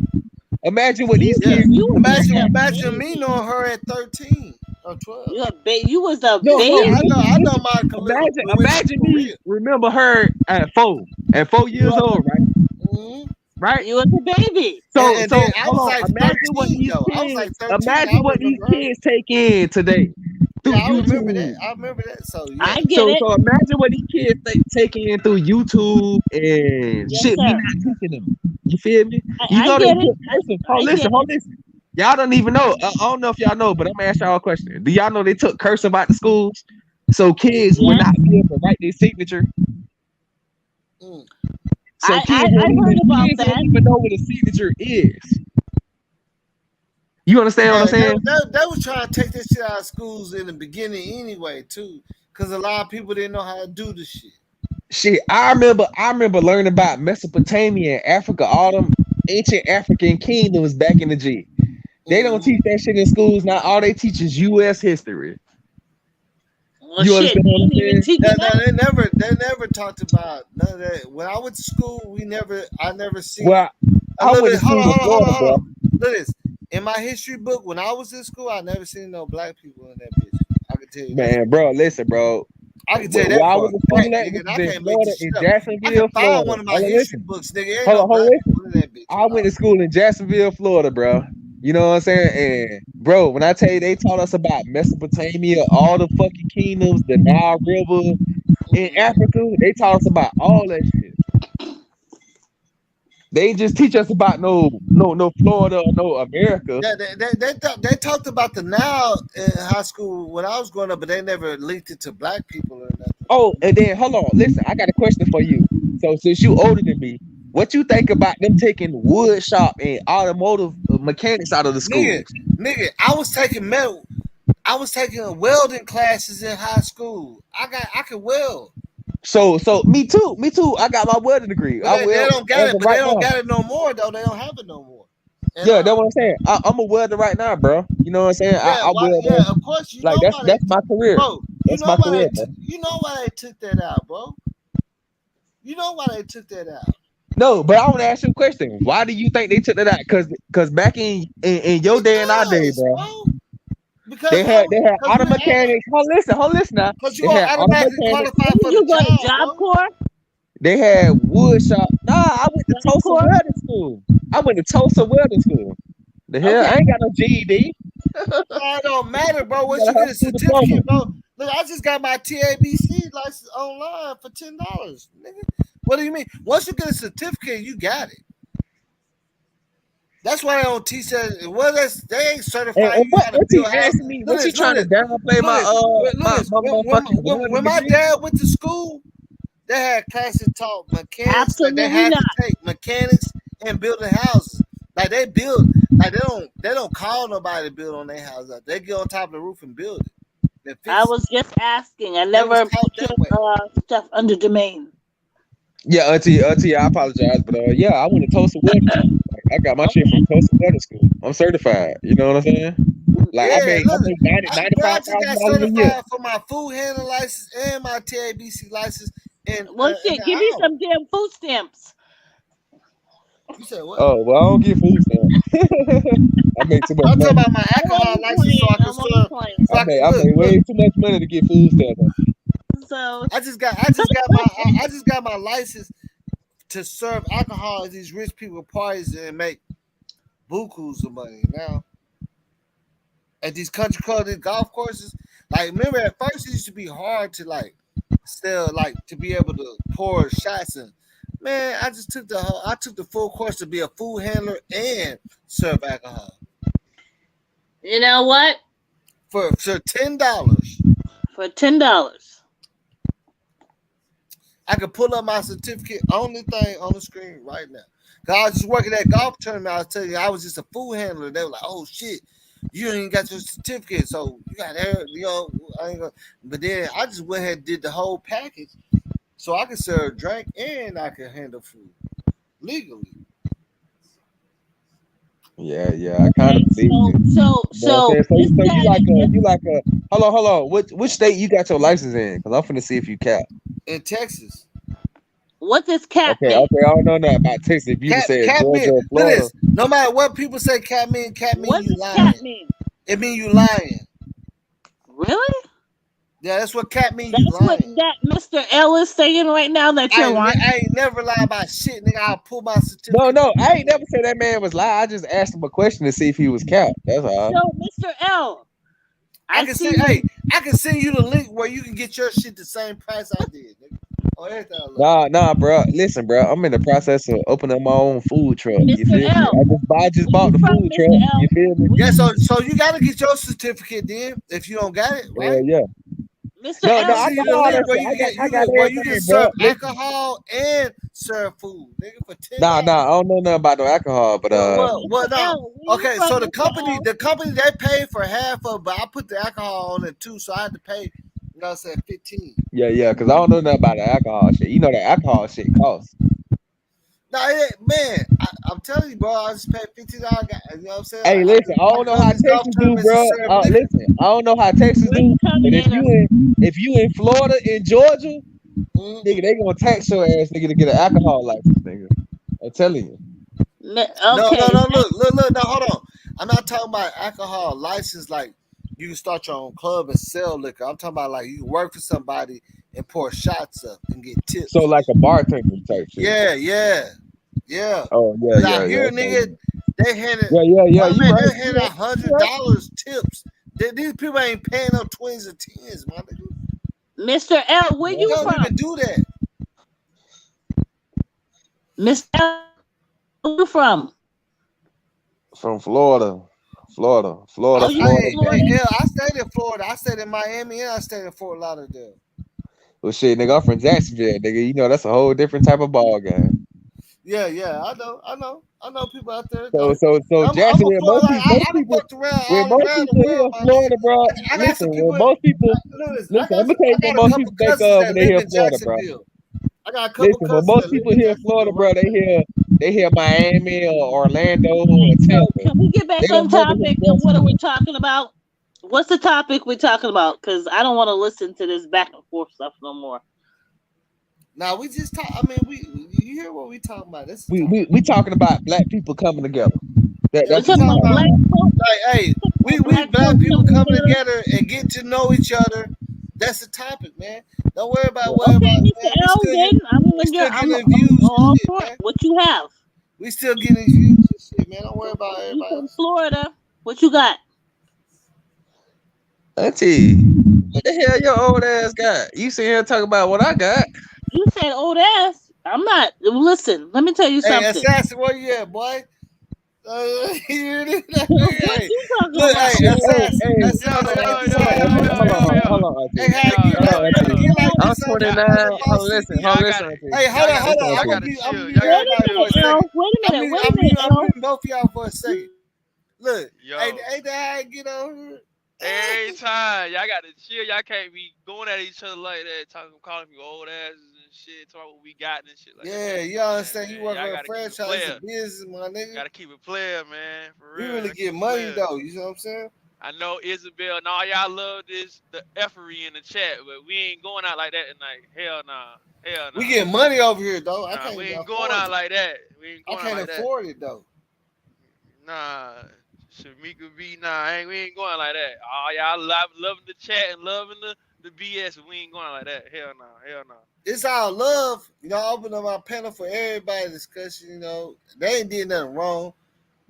imagine what these yeah. kids You was remember just now. a Imagine me baby. knowing her at 13 or 12. You was a No, Yeah, baby. I know Monica Lewinsky imagine for me real. remember her at 4 years old, right? Mm-hmm. Right? You was a baby. And then I Hold was on. like 13 though. I was like 13. I Imagine what these remember her. kids take in today. through I remember that. YouTube. I remember that. So yeah. I get So it. so imagine what these kids taking in through YouTube and Yes, shit we sir. not teaching them. You feel me? You I know they get it. took listen, I get it. listen. Y'all don't even know. I don't know if y'all know, but I'm gonna ask y'all a question. Do y'all know they took cursive out the schools so kids would Yes. not be able to write their signature? Mm. So I heard about kids don't that. even know what a signature is. You understand what I'm Yeah, saying? they was trying to take this shit out of schools in the beginning anyway, too. Because a lot of people didn't know how to do the shit. Shit, I remember learning about Mesopotamia and Africa, all them ancient African kingdoms back in the G. They don't teach that shit in schools now. All they teach is U.S. history. Well, You shit, understand they what I'm ain't even saying? teaching No, that. they never talked about none of that. When I went to school, I never seen. Well, I Look went to at hold school on, in hold on, hold on, Florida, hold bro. on. Look at this. In my history book, when I was in school, I never seen no black people in that bitch. I can tell you that. Man, bro, listen, bro. I can tell you Where that I for went a to school fact, at, nigga. which And is I in can't make Florida, this shit in up. I can Jacksonville, find Florida. one of my Hold on, history listen. books, nigga. There ain't Hold no on, hold on, black listen. people in that bitch I at went all. to school in Jacksonville, Florida, bro. You know what I'm saying? And bro, when I tell you they taught us about Mesopotamia, all the fucking kingdoms, the Nile River in Africa, they taught us about all that shit. They ain't just teach us about no Florida or no America. Yeah, they talked about the now in high school when I was growing up, but they never linked it to black people or nothing. Oh, and then hold on, listen, I got a question for you. So since you older than me, what you think about them taking wood shop and automotive mechanics out of the Nigga, schools? nigga, I was taking welding classes in high school. I could weld. So me too, me too. I got my welding degree. But I they weld don't got as it, of but they right don't now. got it no more though. They don't have it no more. And Yeah, that's what I'm saying. I'm a welder right now, bro. You know what I'm saying? yeah, I why weld yeah, of course you like know why that's my career. bro, That's my career, bro. you know why they took that out, bro. You know why they took that out. No, but I want to ask you a question. Why do you think they took that out? Because back in your day and our day, Because, bro, bro. Because they had because auto mechanics. Hold listen now. because you They gonna had auto automatically mechanics. qualify Didn't for the you go to job, Job bro. Corps? They had wood shop. Nah, I went to Job Tulsa Corps? welding school. I went to Tulsa welding school. The hell, I Okay. ain't got no GED. It don't matter, bro. I Once got you a high get a school diploma. certificate, bro. Look, I just got my TABC license online for $10, nigga. What do you mean? Once you get a certificate, you got it. That's why they don't teach that. Well, they ain't certifying And you how to what he build houses. asking me? Look Was at he this. Look trying at to this. downplay Look at this. Look at this. my motherfucking welding When my degree? dad went to school, they had classes taught mechanics. Like they Absolutely had to not. take mechanics and building houses. Like they build. Like they don't call nobody to build on their house. They get on top of the roof and build it. They I fix it. was just asking. I They was never taught put your that way. stuff under domain. Yeah, auntie, I apologize, but yeah, I went to Tulsa welding school. Like, I got my shit from Okay. Tulsa welding school. I'm certified. You know what I'm saying? Like Yeah, I look, make 90, bro, I just got $95,000 a year. certified for my food handler license and my TABC license Well, in shit, an give me hour. some damn food stamps. You said what? Oh well, I don't get food stamps. I make too much I'm talking money. about my I'm alcohol only license so playing. I can I'm only serve. playing. So I can I look, make way too much money to get food stamps. Auntie. So, I just got my license to serve alcohol at these rich people parties and make bukus of money now at these country clubs, these golf courses. Like, remember at first it used to be hard to like still like to be able to pour shots and man, I took the full course to be a food handler and serve alcohol you know what? for $10. For $10. I could pull up my certificate, only thing on the screen right now. Cause I was just working at golf tournament. I was telling you, I was just a food handler. They were like, "Oh shit, you ain't got your certificate, so you got there." You know, I ain't gonna. But then I just went ahead and did the whole package, so I could serve drink and I could handle food legally. Yeah, I kind of Okay, believe so it. so You know what so I'm saying? this So guy that you like a hold on. Which state you got your license in? Because I'm finna see if you cap. In Texas, what does cat Okay, mean? I don't know nothing about Texas. If you'd have said cat Georgia mean. or Look at Florida, this. No matter what people say, cat mean What you does cat lying. mean? It mean you lying. Really? Yeah, that's what cat mean. You That's what lying. that Mr. L is saying right now that you're lying. I ain't never lie about shit, nigga. I'll pull my certificate. no, I ain't never said that man was lying. I just asked him a question to see if he was cap. That's all. So, Mr. L, I can send. Hey, I can send you the link where you can get your shit the same price I did. Nigga. Oh, everything I love. Nah, bro. Listen, bro. I'm in the process of opening my own food truck. You Mr. feel me? L. I just Where bought you the from, food Mr. truck. L? You feel me? Where Yeah, you, so you gotta get your certificate then if you don't got it, Yeah, right? yeah. Mr. No, I'm gonna L? I send Where you got the you all link that from? where shit. you get I got where you can everything, bro. serve Listen. alcohol and serve food, nigga, for Nah, $10. I don't know nothing about no alcohol, but Well, Mr. no. L, where you Okay, from, so Mr. L? the company they paid for half of, but I put the alcohol on it too, so I had to pay. You know, what I'm saying 15. yeah, because I don't know nothing about the alcohol shit. You know the alcohol shit costs. Nah, man, I'm telling you, bro, I just paid $15. You know what I'm saying? Hey, Like I listen, just I don't know run how these golf Texas do, tournaments and bro. serve liquor. Listen, I don't know how Texas Where do, you but Terminator? if you in Florida, in Georgia, Mhm. nigga, they gonna tax your ass, nigga, to get an alcohol license, nigga. I'm telling you. No. Okay, Look. Now hold on. I'm not talking about alcohol license. Like you can start your own club and sell liquor. I'm talking about like you can work for somebody and pour shots up and get So tips. like a bartender type shit. Yeah. Oh Cause out yeah. here, Okay. nigga, they handed Yeah. oh You man, right. they You handed right. You right. $100 tips. These people ain't paying no 20s or 10s, my nigga. Mr. L, where They you don't from? even do that. Mr. L, where you from? From Florida. Oh, you from Florida Florida? gang. I stayed in Florida. I stayed in Miami and I stayed in Fort Lauderdale. Well shit, nigga, I'm from Jacksonville, nigga. You know that's a whole different type of ball game. Yeah. I know people out there So though. so so I'm a Jacksonville, Florida. Like most I done people fucked around when all most around the people world, hear my nigga. Florida, bro, I got some listen, people. when most people Look, this, listen, I'm gonna tell I you what got a most couple people think cousins of that when they live hear in Florida, bro. Jacksonville. I got a couple Listen, when cousins most that live people in hear Florida, Jacksonville, bro, right? they hear Miami or Orlando or Okay, so Tampa. can we get They back on don't never hear topic and what are we Jacksonville. talking about? What's the topic we're talking about? Because I don't want to listen to this back and forth stuff no more. Now we just talk. I mean, you hear what we talking about? That's the topic. We talking about black people coming together. Yeah, We're That's we what talking we talking about talking about black about. folk, like, hey, we black black folk people coming coming together. together and get to know each other. That's the topic, man. Don't worry about Okay, Mr. man. L, then We still getting I'm views and all shit, for it. man. What you have? We still getting views and shit, man. Don't worry about You everybody from else. Florida? What you got? Auntie, what the hell your old ass got? You sit here talking about what I got. You said old ass. I'm not. Listen, let me tell you Hey, something. assassin, where you at, boy? What Hey, you talking look, hey, about? assassin, Yo, hey, yo, this yo, how yo, you yo, work, yo, man. yo. Auntie. Hey, how you get Yo, like yo, when you yo. get like I'm this 29. on the Hold boss on, listen, TV. hold on, Y'all listen, gotta, Auntie. Hey, y'all gotta, hold Listen, on. y'all I'm gonna Auntie. gotta mute, I'm chill. mute Y'all gotta Wait a everybody chill, for minute, a man. second. L. Wait a minute. Wait a minute, I'm L. muting both of y'all for a second. Look, Yo, ain't that how I get over here? every time y'all gotta chill. Y'all can't be going at each other like that, talking, calling people old asses and shit, talking about what we got and shit like that. Yeah, Man, you come on, understand? You man. work Y'all on a gotta keep it franchise, it's a player. business, my nigga. Gotta keep it player, man. For We real, really gotta keep get it money player. though. You know what I'm saying? I know Isabel and all y'all love the effery in the chat, but we ain't going out like that tonight. Hell nah. Hell We nah. get money over here though. I Nah, can't we even ain't going afford out it. like that. We ain't I going out can't like that. afford it though. Nah. Shamika B, nah, we ain't going like that. All y'all loving the chat and loving the BS, but we ain't going like that. Hell no, hell no. It's all love. You know, I open up my panel for everybody discussion. You know, they ain't did nothing wrong,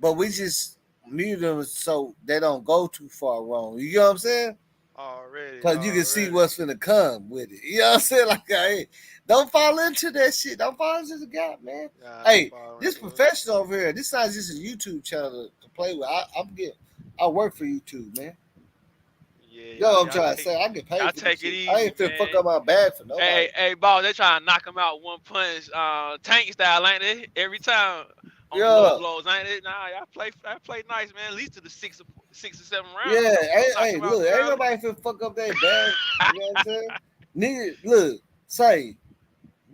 but we just mute them so they don't go too far wrong. You know what I'm saying? Already, Cause you can see already. what's finna come with it. You know what I'm saying? Like, hey, don't fall into that shit. Don't fall into the gap, man. Nah, don't Hey, fall this into it. professional over here. This not just a YouTube channel to play with. I work for YouTube, man. Yeah, You know what I'm y'all trying to take say? I get paid y'all for this take it shit. I easy, ain't finna fuck man. up my bag for nobody. Hey, boss, they trying to knock him out one punch, tank style, ain't they? Every time on the low Yeah. blows, ain't it? Nah, y'all play nice, man. At least to the six or seven rounds. Yeah, Don't knock hey, him out look, too ain't early. nobody finna fuck up their bag. You know what I'm saying? Nigga, look, say,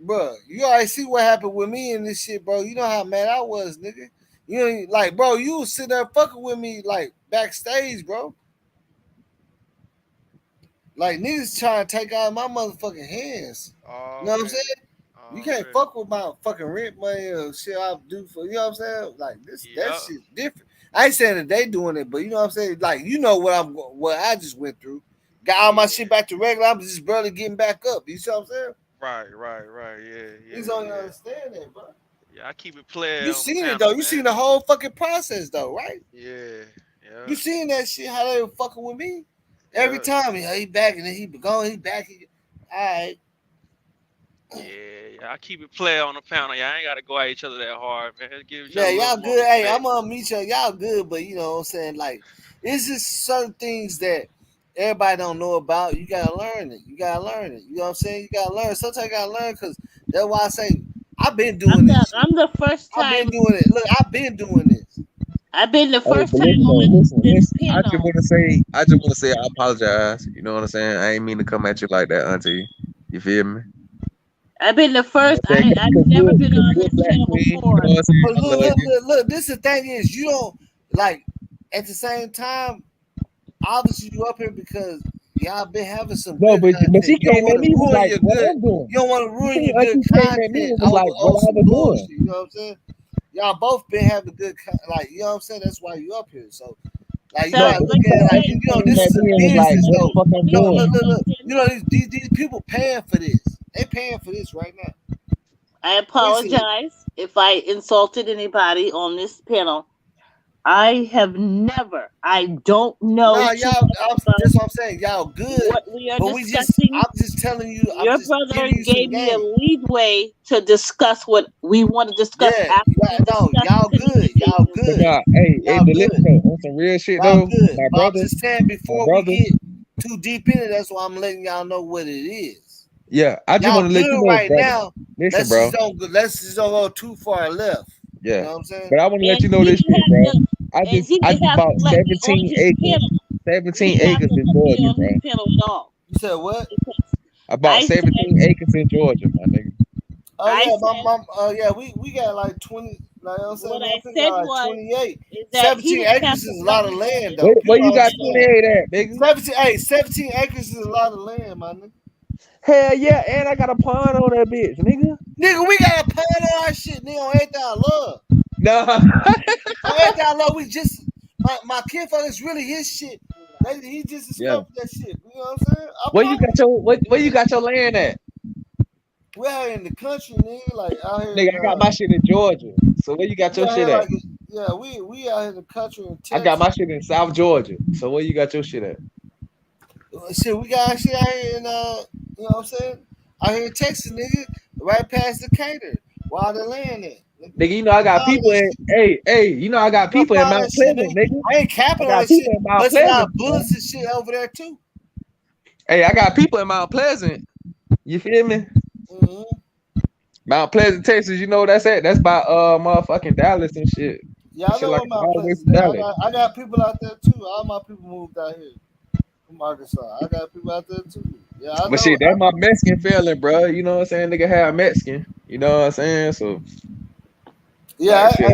bro, you already see what happened with me in this shit, bro. You know how mad I was, nigga. You ain't like, bro, you was sitting there fucking with me like backstage, bro. Like niggas trying to take out of my motherfucking hands. You know what I'm saying? Already, You can't already. fuck with my fucking rent money or shit I do for you know what I'm saying? Like this that Yep. shit's different. I ain't saying that they doing it, but you know what I'm saying? Like you know what I just went through. Got all my Yeah. shit back to regular. I'm just barely getting back up. You see what I'm saying? Right. Niggas don't Yeah. understand that, bro. Yeah, I keep it player You on the seen it panel, though. You man. seen the whole fucking process though, right? Yeah. Yeah. You seen that shit how they were fucking with me. Every Yeah, time he back and then he be gone, he back. All right. yeah. I keep it player on the panel. Yeah, I ain't gotta go at each other that hard, man. Give each Yeah, other a little y'all more good. Hey, respect. I'm gonna meet y'all. Y'all good, but you know what I'm saying? Like, it's just certain things that everybody don't know about. You gotta learn it. You gotta learn it. You know what I'm saying? You gotta learn. Sometimes you gotta learn because that's why I say I've been doing this shit. I'm the first I've been time. doing it. Look, I've been doing this. I've been the Hey, first but time listen though, on listen, this listen. panel. I just wanna say I apologize. You know what I'm saying? I ain't mean to come at you like that, auntie. You feel me? I've been the You know first. what I'm saying? I've Cause never been cause on you're a this black panel queen. You before. know what I'm saying? But I look, love look, you. look, look. This the thing is, you don't like. At the same time, obviously you up here because y'all been having some No, good but content. she You don't came want at to me was ruin like your what good. I'm doing. You don't want to You ruin see, your good auntie came at me content and was over like what I some was doing. bullshit. You know what I'm saying? Y'all both been having good, like you know what I'm saying. That's why you up here. So like you No, So gotta but look she let at me it like say, auntie you know came this at is a me and was like business what the though. fuck I'm No, doing. look. You know these people paying for this. They paying for this right now. I Listen, apologize if I insulted anybody on this panel. I have never. I don't know nah, too y'all. much about That's what I'm saying. Y'all good, what we are but discussing. I'm just telling you. I'm Your just brother giving you some gave me a game. leadway to discuss what we want to discuss Yeah, after we no, discuss the y'all good. Y'all communication. But good. nah, hey, Y'all but listen good. though, on some real shit Y'all though, good. But I'm just saying my before we brother, get too deep in it, that's why I'm letting y'all know what it is. yeah, I just Y'all want to let you good know, right brother. now. Listen, bro, Let's just don't go too far left. You yeah, know what I'm saying? but I want to let And you know he this didn't shit, have bro. to. And he I didn't just have to bought let me on 17 his acres, panel. He 17 didn't have acres to in let me Georgia, on his bro. panel at all. You said what? Because I bought I said, 17 acres in Georgia, my nigga. Oh I yeah, my said, mom. Yeah, we got like 20. Like I'm saying, what we I got said like was, 28. is that he 17 didn't have acres to is a let lot of me on land his though. Where People you don't got understand. 28 at, nigga? 17 acres is a lot of land, my nigga. Hell yeah, and I got a pond on that bitch, nigga. Nigga, we got a pond on our shit, nigga, on everything I love. Nah. On everything I love, we just my kinfolk is really his shit. He just Yeah. discovered that shit. You know what I'm saying? I Where you promise got you. your where you got your land at? We out here in the country, nigga, like out here Nigga, in I got my shit in Georgia. So where you got we your out shit here at? like yeah, we out here in the country in I got Texas. my shit in South Georgia. So where you got your shit at? Shit, we got shit out here in you know what I'm saying? Out here in Texas, nigga, right past the Decatur. Where the land at, nigga. Nigga, you know I got Find people that in shit. you know I got Come people in find Mount that shit, Pleasant, nigga. nigga. I ain't I capping on got that shit, people in Mount but it's a lot Pleasant, of man. bullets and shit over there too. Hey, I got people in Mount Pleasant. You feel me? Mm-hmm. Mount Pleasant, Texas, you know where that's at? That's by motherfucking Dallas and shit. Yeah, That I shit know like where an my hour away place is from at. Dallas. I got people out there too. All my people moved out here from Arkansas. I got people out there too. Yeah, I But know. shit, that's my Mexican feeling, bro. You know what I'm saying? Nigga have Mexican. You know what I'm saying? So Yeah, like shit, I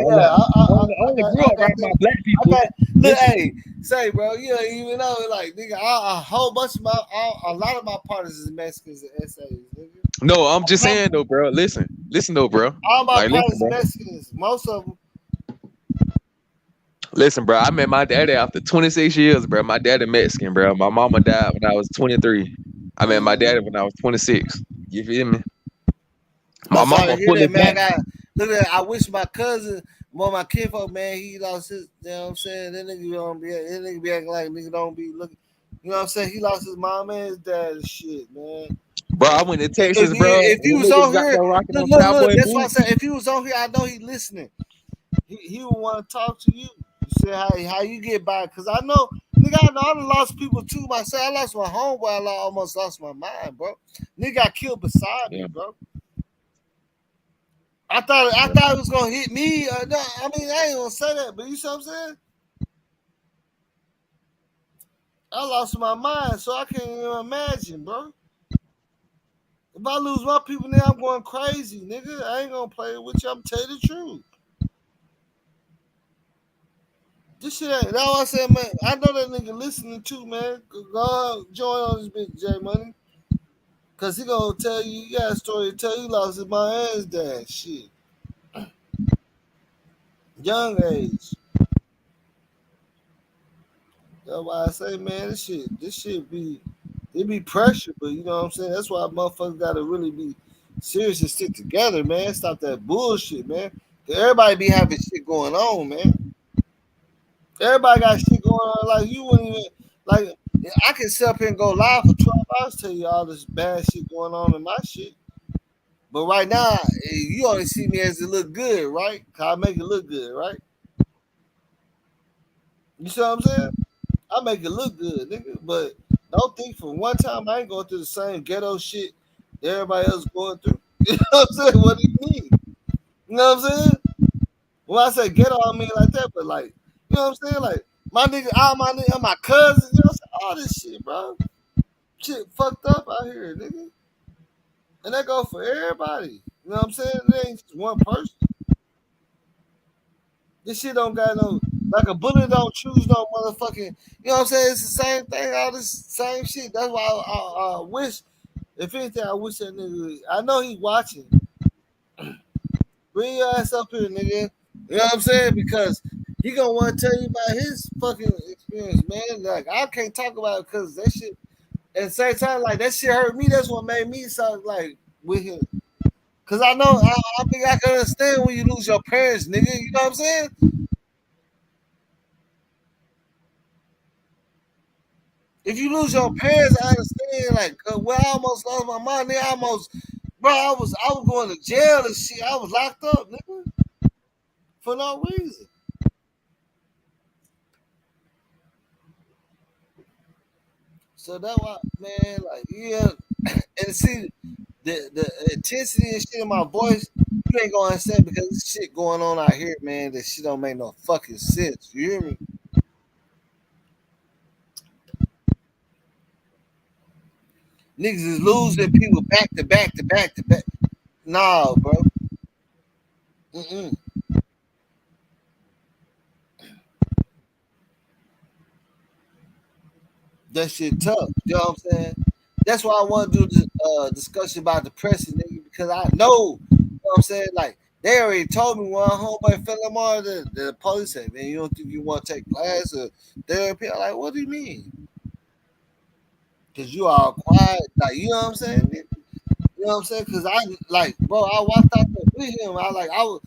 only grew I up got around my that. black I people. got look, Listen, hey, say, bro, you don't even know, like, nigga, a whole bunch of a lot of my partners is Mexicans and essays, nigga. no, I'm I just saying promise though, you, bro. Listen though, bro. all my Like, listen, partners bro. Mexicans, most of them. Listen, bro. I met my daddy after 26 years, bro. My daddy Mexican, bro. My mama died when I was 23. I met my daddy when I was 26. You feel me? I'm My sorry mama to hear fully that, man. black. Look at that. I wish my cousin, one of my kinfolk, man, he lost his. You know what I'm saying? That nigga be acting like nigga don't be looking. You know what I'm saying? He lost his mom and his dad and shit, man. Bro, I And went to Texas, bro. if he When was niggas on got here, there rocking them look, cowboy that's why I boots. said if he was on here, I know he listening. He would want to talk to you. You say how you get by, cause I know, nigga, I know I done lost people too myself. I lost my homeboy. Almost lost my mind, bro. Nigga got killed beside me, Yeah, bro. I yeah. thought it was gonna hit me. No, I mean I ain't gonna say that, but you see what I'm saying? I lost my mind, so I can't even imagine, bro. If I lose my people now, I'm going crazy, nigga. I ain't gonna play with you. I'm tell you the truth. This shit ain't. That's why I said, man. I know that nigga listening too, man. Go join on this bitch, J Money, cause he gonna tell you. He got a story to tell you. Lost his my ass, dad. Shit, young age. That's why I say, man, this shit be, it be pressure, but you know what I'm saying. That's why motherfuckers gotta really be serious and stick together, man. Stop that bullshit, man. 'Cause everybody be having shit going on, man. Everybody got shit going on. Like you wouldn't even like I can sit up here and go live for 12 hours, tell you all this bad shit going on in my shit. But right now, you only see me as it look good, right? Cause I make it look good, right? You see what I'm saying? I make it look good, nigga. But don't think for one time I ain't going through the same ghetto shit that everybody else going through. You know what I'm saying? What do you mean? You know what I'm saying? When I say ghetto, I mean like that, but like, you know what I'm saying? Like my nigga, all my nigga, my cousins, you know what I'm saying? All this shit, bro. Shit fucked up out here, nigga. And that go for everybody. You know what I'm saying? It ain't just one person. This shit don't got no, like a bullet don't choose no motherfucking, you know what I'm saying? It's the same thing, all this same shit. That's why I wish, if anything, I wish that nigga, I know he watching. Bring your ass up here, nigga. You know what I'm saying? Because he gonna want to tell you about his fucking experience, man. Like, I can't talk about it because that shit, at the same time, like, that shit hurt me. That's what made me sound like with him. Cause I know I think I can understand when you lose your parents, nigga. You know what I'm saying? If you lose your parents, I understand. Like, well, I almost lost my mom, nigga. I was going to jail and shit. I was locked up, nigga, for no reason. So that why, man, like, yeah, and see the intensity and shit in my voice, you ain't gonna understand because this shit going on out here, man. That shit don't make no fucking sense. You hear me? Niggas is losing people back to back to back to back. Nah, bro. Mm-mm. That shit tough. You know what I'm saying? That's why I want to do this discussion about depression, nigga, because I know, you know what I'm saying? Like, they already told me when I homeboy fell in more, the police said, man, you don't think you want to take class or therapy? I'm like, what do you mean? Because you all quiet. Like, you know what I'm saying? Nigga? You know what I'm saying? Because I, like, bro, I walked out there with him. I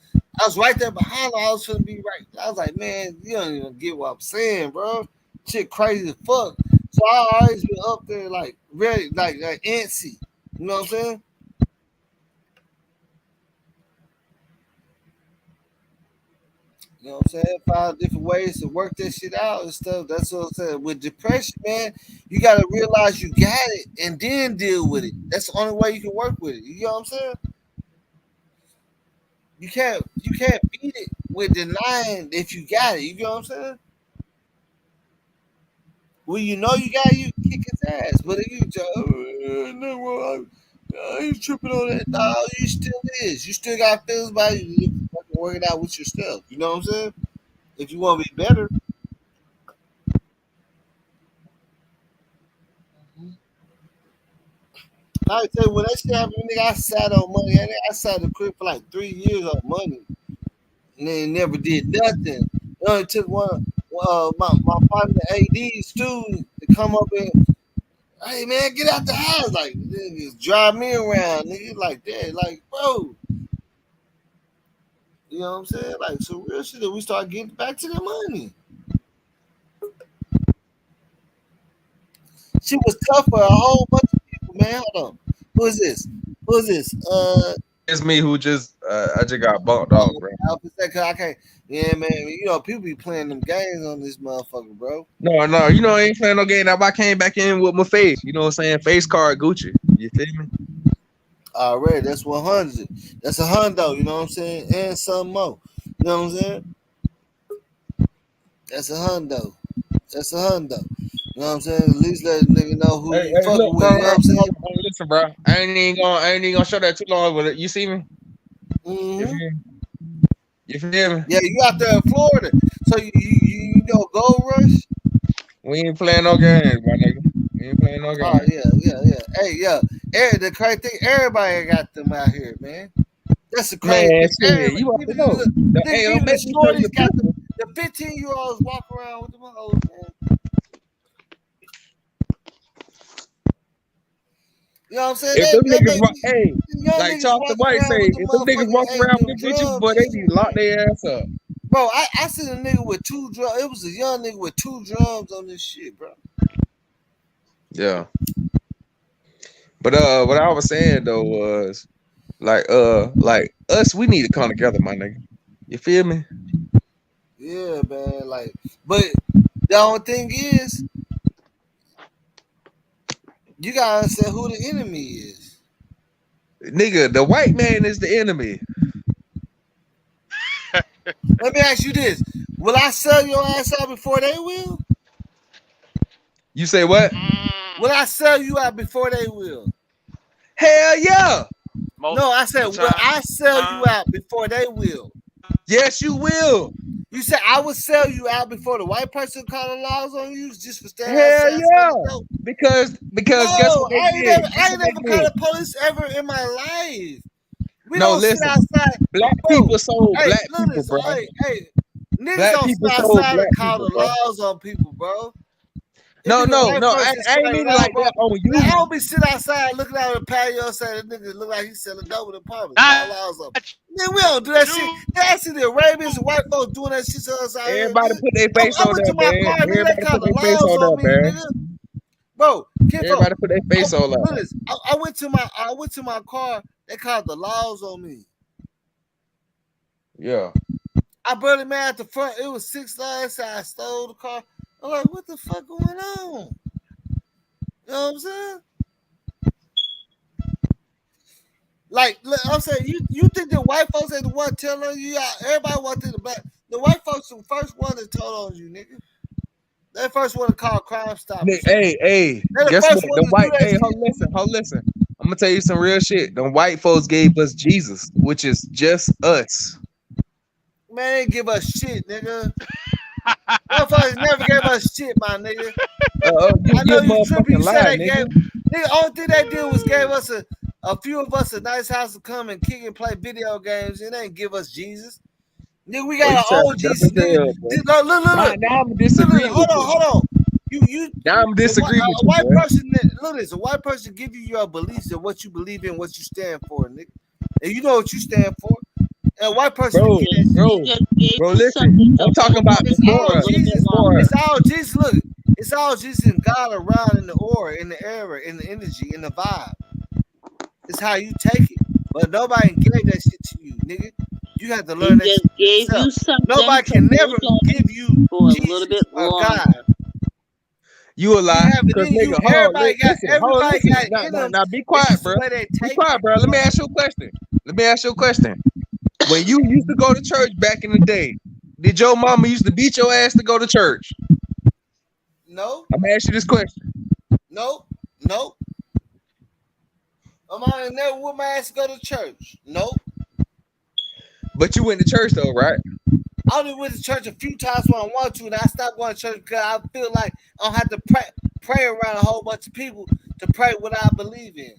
was right there behind him. I was gonna be right. I was like, man, you don't even get what I'm saying, bro. Shit crazy as fuck. So I always been up there like ready, like antsy. You know what I'm saying? You know what I'm saying? Find different ways to work that shit out and stuff. That's what I'm saying. With depression, man, you gotta realize you got it and then deal with it. That's the only way you can work with it. You know what I'm saying? You can't beat it with denying if you got it. You know what I'm saying? When you know you got it, you kick his ass. But if you just, no, well, I ain't tripping on that. No, you still is. You still got feelings about it. You fucking work it out with yourself. You know what I'm saying? If you want to be better. I tell you, when that shit happened, nigga, I sat on money. I sat in the crib for like 3 years on money. And they never did nothing. It only took my partner AD's too to come up and, hey man, get out the house. Like, niggas drive me around, nigga, like that. Like, bro. You know what I'm saying? Like, so real shit that we start getting back to the money. She was tough for a whole bunch of people, man. Hold on. Who is this? Who is this? It's me who just I just got bumped off, bro. I can't. Yeah, man. You know, people be playing them games on this motherfucker, bro. No, you know I ain't playing no game. Now I came back in with my face. You know what I'm saying? Face card Gucci. You feel me? Already, that's 100. That's a hundo. You know what I'm saying? And some more. You know what I'm saying? That's a hundo. That's a hundo. You know what I'm saying? At least let a nigga know who you fucking Look, with. bro, You know what I'm saying? listen, bro. I ain't even gonna show that too long with it. You see me? Mm-hmm. You feel me? Yeah, you out there in Florida. So you know Gold Rush? We ain't playing no games, my nigga. We ain't playing no Oh games. yeah. Hey, yeah. The crazy thing, everybody got them out here, man. That's the crazy Man, thing. shit, you Even already know. Hey, don't even the make me show you shorties the got picture. the 15-year-olds walk around with them hoes, man. You know what I'm saying? If them They niggas make walk, hey, young like niggas Charleston walking White around with say, the if them niggas motherfucking walk around them with them bitches, drums boy, and they need shit, to lock man. their ass up. Bro, I seen a nigga with 2 drums. It was a young nigga with 2 drums on this shit, bro. Yeah. But what I was saying though was like us, we need to come together, my nigga. You feel me? Yeah, man. Like, but the only thing is, you gotta understand who the enemy is. Nigga, the white man is the enemy. Let me ask you this: will I sell your ass out before they will? You say what? Will I sell you out before they will? Hell yeah. Most No, I said, of the will time. I sell you out before they will? Yes, you will. You said I would sell you out before the white person call the laws on you just for standing Hell outside yeah. selling dope? Because guess No, what they I ain't did? never, Guess I ain't what never they called did? the police ever in my life. We No, don't sit listen. outside, Black bro. people sold Hey, black look at people, this. bro. Hey, niggas Black don't sit people sold outside black and call people, the bro. laws on people, bro. It No, be the no, white no. folks that I ain't straight mean it law, like bro. that on Like, I you. don't be sitting outside looking out the patio saying the nigga look like he's selling dope in the apartment. Not Call laws on. Man, we don't do that shit. you. I see the Arabians and white folks doing that shit to us out here, Everybody nigga. put their face I on went to there, my man. car, nigga. They Everybody called put the their face laws on on there, me, man. nigga. Bro, Everybody put their face on look there. at this. I went to my car. They called the laws on me. Yeah. I barely made at the front. It was 6 lines. I stole the car. I'm like, what the fuck going on? You know what I'm saying? Like, look, I'm saying, you think the white folks ain't the one telling you out? Everybody want to the black. The white folks the first one that told on you, nigga. They first one to call Crime Stoppers. Hey, They're the guess what? first one The to do white, that hey, shit. listen. I'm gonna tell you some real shit. The white folks gave us Jesus, which is just us. Man, they ain't give us shit, nigga. Motherfuckers never gave us shit, my nigga. I You know a you tripping. motherfucking You said lie, they gave. nigga. Nigga, only thing they did was gave us a few of us a nice house to come and kick and play video games. And they ain't give us Jesus. Nigga, we Boy, got you an trying old to dumb as Jesus, nigga. hell, boy. Now I'm disagreeing with you. Hold on. You Now I'm disagreeing with a you, white boy. person. Look, this a white person give you your beliefs and what you believe in, what you stand for, nigga. And you know what you stand for. And a white person Bro, can get that shit. He just gave you listen. something to I'm talking hold about on It's to all for a little bit Jesus. longer. It's all Jesus. Look, it's all Jesus and God around in the aura, in the era, in the energy, in the vibe. It's how you take it. But nobody gave that shit to you, nigga. You have to He learn that just shit gave yourself. you something Nobody to can hold never on give you for a little Jesus bit or God. longer. you a You lie, have it cause in you. nigga, hold on, Everybody listen. got it in them. Now, be It's quiet, just the bro. way they Be take quiet, it. bro. Let me ask you a question. When you used to go to church back in the day, did your mama used to beat your ass to go to church? No, I'm gonna ask you this question. no. I never would my ass go to church. Nope. But you went to church though, right? I only went to church a few times when I want to, and I stopped going to church because I feel like I don't have to pray around a whole bunch of people to pray what I believe in.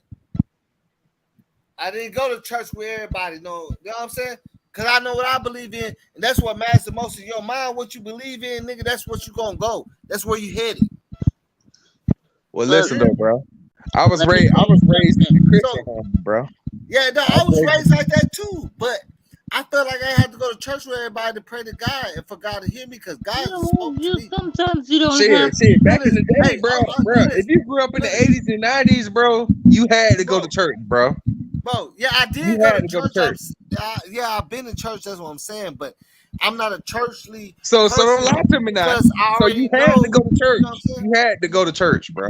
I didn't go to church with everybody, you know what I'm saying? Because I know what I believe in, and that's what matters the most in your mind. What you believe in, nigga, that's what you gonna go. That's where you headed. Well, Look, listen though, bro. I was let me raised tell you raised in something. a Christian So, home, bro. yeah, no, I I was was raised. raised like that too, but I felt like I had to go to church with everybody to pray to God and for God to hear me because God You, spoke to you me. sometimes you don't have Shit. Look Back at in this. the day, Hey, bro. look at If this. you grew up in the Look at this. '80s and '90s, bro, you had to go to Bro, church, bro. bro, yeah, I did You go had to to go to church. church. Yeah, I've been in church. That's what I'm saying. But I'm not a churchly So don't person lie to me now. because I So you already had to know. go to You church. know what I'm saying? You had to go to church, bro.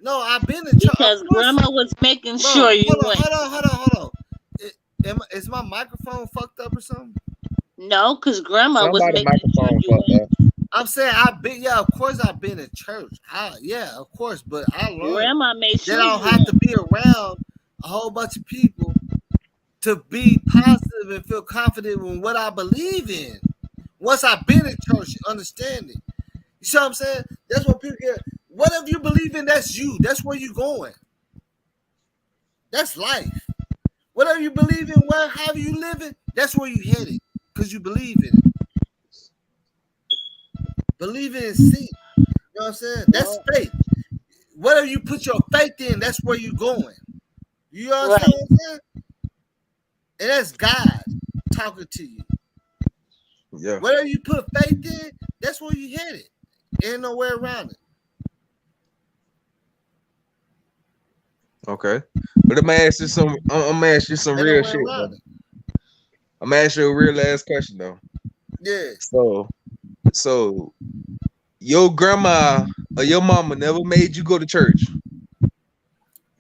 No, I've been in church. Of because course, grandma was making bro. sure you went. Hold on. Is my microphone fucked up or something? No, because grandma was Somebody making sure microphone you fucked went. up. I'm saying I've been. Yeah, of course I've been in church. Yeah, of course. But I learned Grandma made that sure I don't you have went. to be around a whole bunch of people to be positive and feel confident in what I believe in. Once I've been in church, understand it. You see what I'm saying? That's what people get. Whatever you believe in, that's you. That's where you're going. That's life. Whatever you believe in, however you live it, that's where you headed. Because you believe in it. Believe in see. You know what I'm saying? That's Well, faith. Whatever you put your faith in, that's where you're going. You understand right. what I'm saying? And that's God talking to you. Yeah. Whatever you put faith in, that's where you headed. Ain't no way around it. Okay. But I'm gonna ask you some. I'm gonna ask you some They don't real way shit, bro. around it. I'm gonna ask you a real last question though. Yeah. So your grandma or your mama never made you go to church.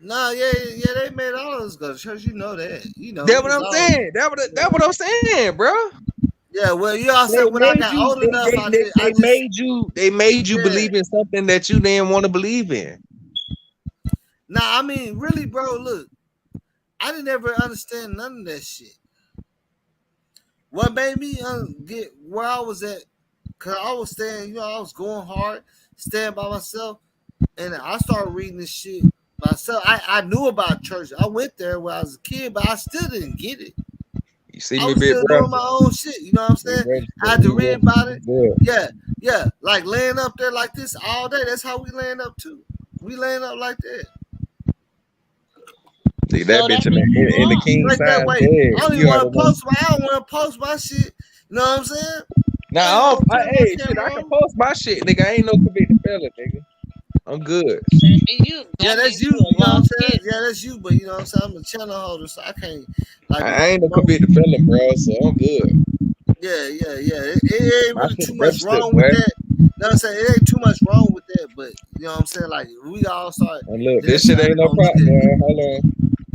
Nah, yeah, they made all of us go to church. You know that. You know, we That's what was I'm all. saying. That what I'm saying, bro. Yeah, well, you all They said when I made got you. old enough, I They just, made you. They made you yeah. believe in something that you didn't want to believe in. Nah, I mean, really, bro. Look, I didn't ever understand none of that shit. What made me get where I was at, cause I was staying, I was going hard, staying by myself, and I started reading this shit myself. I knew about church. I went there when I was a kid, but I still didn't get it. You see I me, was big still bro. doing my own shit. You know what I'm Big saying? bro, I had to we read ready. about it. Good. Yeah, like laying up there like this all day. That's how we laying up too. We laying up like that. See that So bitch that in means you in the lost. king Like that size way. bed. I don't even You want already to know. post I don't want to post my shit. You know what I'm saying? I ain't Now, gonna turn my hey, shit, camera I can on. post my shit, nigga. I ain't no convicted felon, nigga. I'm good. That means you. Yeah, That that's means you. you a You know what I'm lost saying? kid. Yeah, that's you. But you know what I'm saying? I'm a channel holder, so I can't like I ain't no promote. convicted felon, bro. So I'm good. Yeah. It ain't My really shit too much registered, wrong with boy. that. You know what I'm saying? It ain't too much wrong with that, but you know what I'm saying? Like we all start, And look, then that this shit shit I ain't no gonna look prop, at. man. Hold on.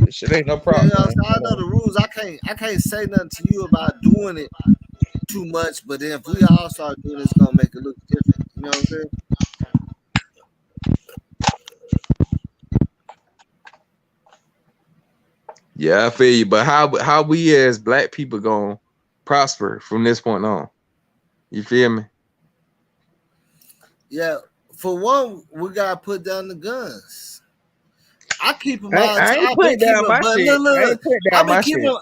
This shit ain't no Yeah, prop, you know what I'm man. saying? I Hold know on. the rules. I can't say nothing to you about doing it too much, but then if we all start doing it, it's gonna make it look different. You know what I'm saying? Yeah, I feel you. But how we as black people gonna prosper from this point on? You feel me? Yeah. For one, we gotta put down the guns. I keep them all the I time. ain't I've been putting keeping down them, my but shit. I ain't look. putting down I've been my keeping shit. them.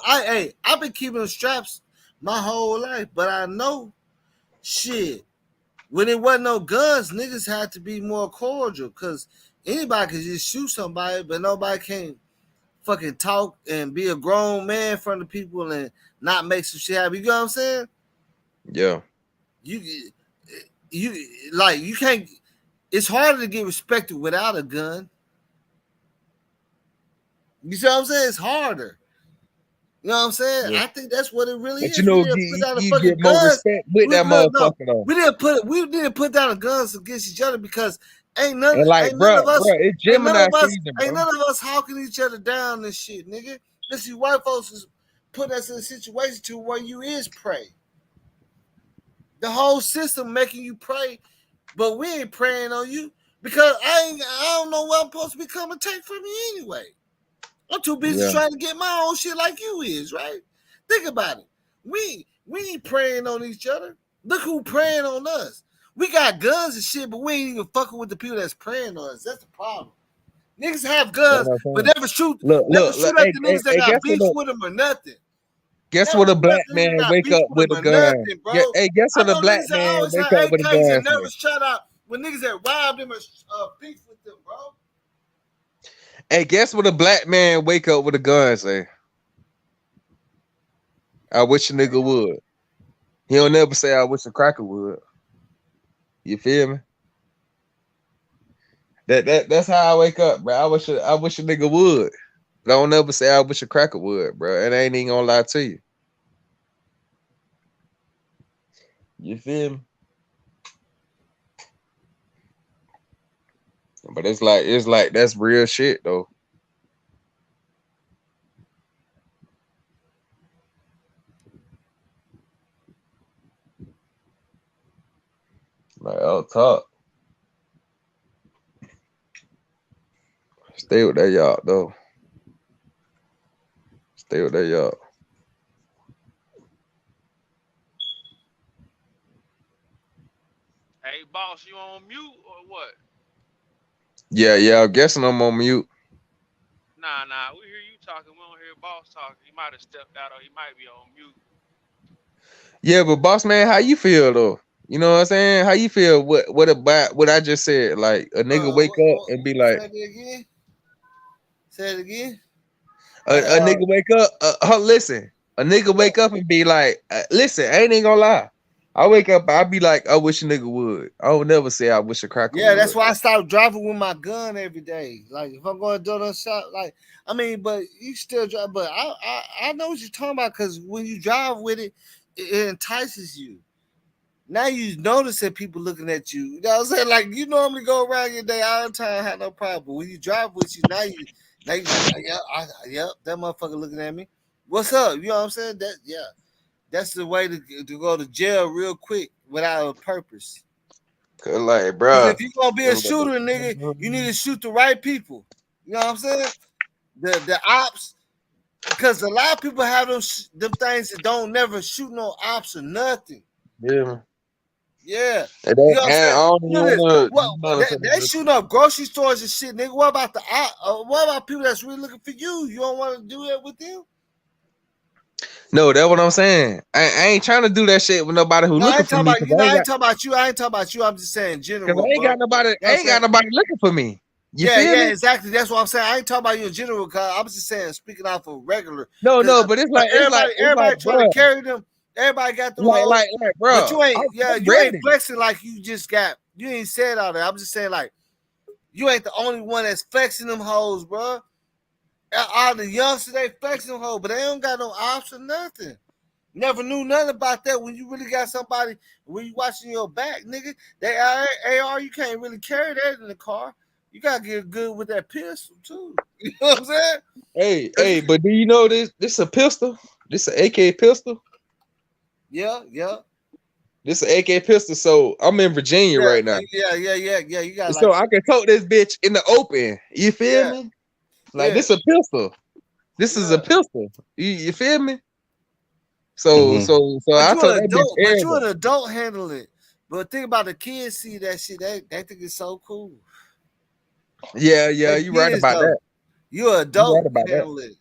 I've been keeping them straps my whole life, but I know shit. When it wasn't no guns, niggas had to be more cordial because anybody could just shoot somebody, but nobody can fucking talk and be a grown man in front of people and not make some shit happen. You know what I'm saying? Yeah. You like you can't. It's harder to get respected without a gun. You see what I'm saying? It's harder. You know what I'm saying? Yeah. I think that's what it really But you is. We know, didn't put down the you get fucking more guns. respect with We that look, no, motherfucker though. we didn't put down the guns against each other because And like, ain't none of us it's Gemini season, ain't bro. none of us hawking each other down and shit, nigga. This is white folks is put us in a situation to where you is prey. The whole system making you pray, but we ain't praying on you because I don't know what I'm supposed to be coming take from you anyway. I'm too busy Yeah. trying to get my own shit like you is, right? Think about it. We ain't praying on each other. Look who praying on us. We got guns and shit, but we ain't even fucking with the people that's praying on us. That's the problem. Niggas have That's guns, what I'm but saying. never Look. shoot at the niggas that Hey, got beef with them or nothing. guess Never what a shoot at black the niggas that man got wake beef up with with them a or gun? nothing, bro. Yeah, hey, guess I what a know black niggas that man always wake have up with a AKs gun and say? never shut out when niggas that robbed them or beef with them, bro. Hey, guess what a black man wake up with a gun say? I wish a nigga would. He don't never say I wish a cracker would. You feel me? That's how I wake up, bro. I wish a nigga would. Don't ever say I wish a cracker would, bro. And I ain't even gonna lie to you. You feel me? But it's like that's real shit though. Like I'll talk. Stay with that y'all though. Stay with that y'all. Hey, boss, you on mute or what? Yeah, I'm guessing I'm on mute. Nah. We hear you talking. We don't hear boss talking. He might have stepped out or he might be on mute. Yeah, but boss man, how you feel though? You know what I'm saying? How you feel? What about what I just said? Like a nigga wake up and be like, Say it again. Say it again. a nigga wake up. Listen, a nigga wake up and be like, listen, I ain't even gonna lie. I wake up, I be like, I wish a nigga would. I don't never say I wish a cracker Yeah, would. that's why I stopped driving with my gun every day. Like if I'm going to donut shop, like I mean, but you still drive. But I know what you're talking about because when you drive with it, it entices you. Now you notice that people looking at you. You know what I'm saying? Like you normally go around your day all the time, have no problem. But when you drive with you, now you like, yep, that motherfucker looking at me. What's up? You know what I'm saying? That's the way to go to jail real quick without a purpose. Cause like, Because bruh. if you gonna be a shooter, nigga, you need to shoot the right people. You know what I'm saying? The ops, because a lot of people have them things that don't never shoot no ops or nothing. Yeah. Yeah. And, You know what I'm I saying? don't Look at even this. wanna They shooting up grocery stores and shit, nigga. What about the what about people that's really looking for you? You don't want to do that with them? No, that's what I'm saying. I ain't trying to do that shit with nobody who No, I looking ain't for talking me about because you. I I ain't ain't got talking about you. I ain't talking about you. I'm just saying because general, I ain't bro. got nobody. You know I ain't got nobody looking for me. You yeah, feel me? exactly. That's what I'm saying. I ain't talking about you in general. Cause I'm just saying, speaking off of regular. No, Cause no, but it's like everybody trying to bro, carry them. Everybody got them hoes, but bro. you ain't. Yeah, I'm you ain't ready. flexing like you just got. You ain't said all that. I'm just saying like you ain't the only one that's flexing them hoes, bro. All the youngsters they flexing them hoes, but they don't got no ops or nothing. Never knew nothing about that when you really got somebody when you watching your back, nigga. They AR, you can't really carry that in the car. You gotta get good with that pistol too. You know what I'm saying? Hey, but do you know this? This a pistol. This an AK pistol. Yeah. This an AK pistol. So I'm in Virginia Yeah, right now. yeah. You got So like I can tote this bitch in the open. You feel yeah, me? Like yeah, this a pistol. This is a yeah. pistol. You feel me? Mhm. So But I you told an that bitch adult, but you an everything. adult handle it. But think about the kids see that shit, they think it's so cool. Yeah, They you right kids about that. though. You an You right adult about that. handle it.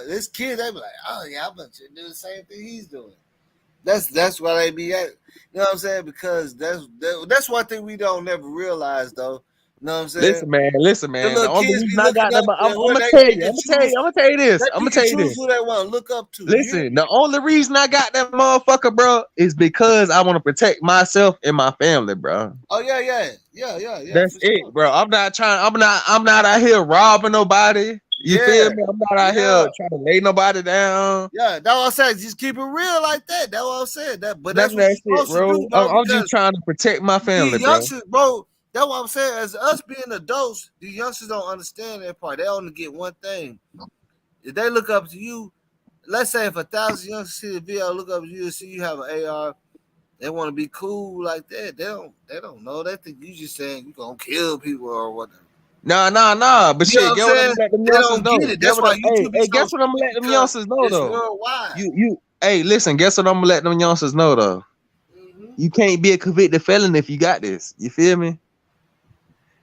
This kid, they be like, oh yeah, I'm gonna do the same thing he's doing. That's why they be at. You know what I'm saying? Because that's one thing we don't never realize though. You know what I'm saying? Listen, The man. The little only kids be reason I looking got up them, and I'm who gonna they tell pick you, and choose. I'm gonna tell you They this. I'm gonna pick and tell you choose this. who they want to look up to. You hear Listen, me? the only reason I got that motherfucker, bro, is because I want to protect myself and my family, bro. Oh yeah, That's for it, sure. bro. I'm not out here robbing nobody. You feel Yeah, me? I'm not out yeah. here trying to lay nobody down. Yeah, that's what I'm saying. Just keep it real like that. That's what I'm saying. But None that's of what that you're shit, supposed to do, bro. bro. I'm just Because trying to protect my family, these bro. youngsters, bro, that's what I'm saying. As us being adults, the youngsters don't understand that part. They only get one thing. If they look up to you, let's say if 1,000 youngsters see the video, look up to you and see you have an AR, they want to be cool like that. They don't know. They think you just saying you gonna kill people or whatever. Nah. But You know what shit, I'm get what I'm saying? gonna let them They youngsters don't know. get it. That's why YouTube is so Guess what I'm gonna strict let them because youngsters know it's though. worldwide. Hey, listen, guess what I'm gonna let them youngsters know though. Mm-hmm. You can't be a convicted felon if you got this. You feel me?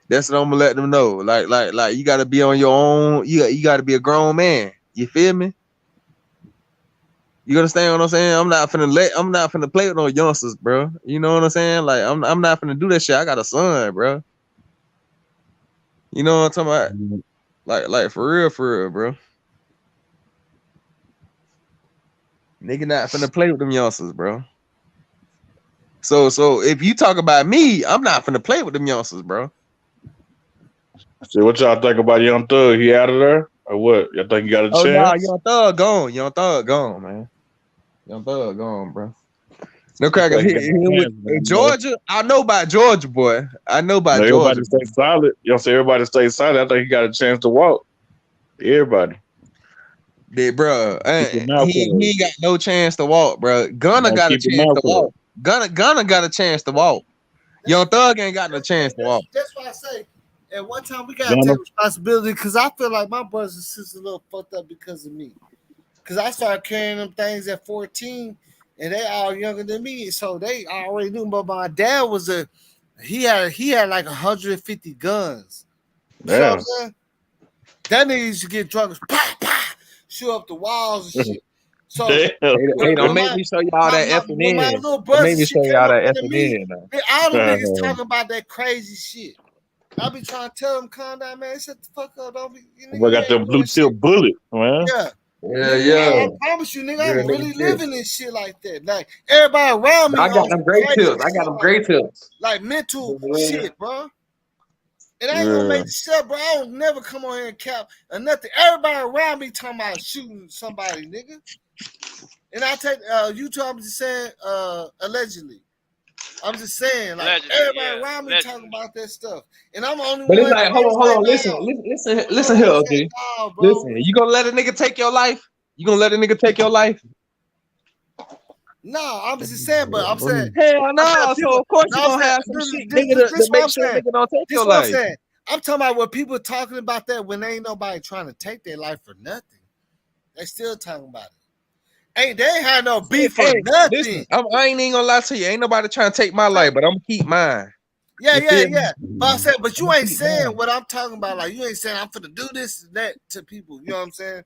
That's what I'm gonna let them know. Like you gotta be on your own. You gotta be a grown man. You feel me? You understand what I'm saying? I'm not finna play with no youngsters, bro. You know what I'm saying? Like I'm not finna do that shit. I got a son, bro. You know what I'm talking about? Like for real, bro. Nigga not finna play with them youngsters, bro. So if you talk about me, I'm not finna play with them youngsters, bro. So what y'all think about Young Thug? He out of there or what? Y'all think he got a Oh no, chance? Young Thug gone. Young Thug gone, man. Young Thug gone, bro. No I cracker think he hit got a him with chance, man. Georgia. I know about Georgia, boy. I know No, about everybody Georgia. stay solid. You know, say everybody stay solid. I think he got a chance to walk. Everybody. Bro, Keep your mouth he closed. ain't got no chance to walk, bro. Gunner No, got a keep your chance mouth to walk. closed. Gunner got a chance to walk. Young Thug ain't got no chance to walk. That's why I say at one time we gotta Gunner. take responsibility because I feel like my brothers and sisters a little fucked up because of me. Because I started carrying them things at 14 and they all younger than me. So they already knew. But my dad was he had like 150 guns. You see what I'm Damn. saying? That nigga used to get drunk and shoot up the walls and shit. So Damn. Hey, don't make me show y'all that effing when my in. little Don't brothers make and me shit show came y'all up that under effing me, in. Now. all them niggas talking about that crazy shit. I be trying to tell them, calm down, man. Shut the fuck up. Don't be, We got you the ain't blue doing tip shit. bullet, man. Yeah. I promise you, nigga, I'm really living this shit like that. Like everybody around me, I got them great crazy tips. I got shit, them great tips. like mental shit, bro. And I ain't gonna make this up, bro. I don't never come on here and cap or nothing. Everybody around me talking about shooting somebody, nigga. And I take YouTube. I'm just saying, allegedly. I'm just saying, like Allegedly, everybody yeah, around me allegedly. talking about that stuff, and I'm the only But one. it's like, hold on. Listen here, OG. Nah, bro. Listen, you gonna let a nigga take your life? You gonna let a nigga take your life? No, I'm just saying, but I'm saying, Hell no. So of course you I'm gonna saying, have some shit, nigga, to this what make I'm sure saying. nigga don't take This your what I'm life. saying. I'm talking about when people talking about that when they ain't nobody trying to take their life for nothing. They still talking about it. Ain't they ain't had no beef for nothing? Listen, I ain't even gonna lie to you. Ain't nobody trying to take my life, but I'm gonna keep mine. Yeah. You feel me? But I said, but you ain't keep saying mine. what I'm talking about. Like you ain't saying I'm finna do this and that to people. You know what I'm saying?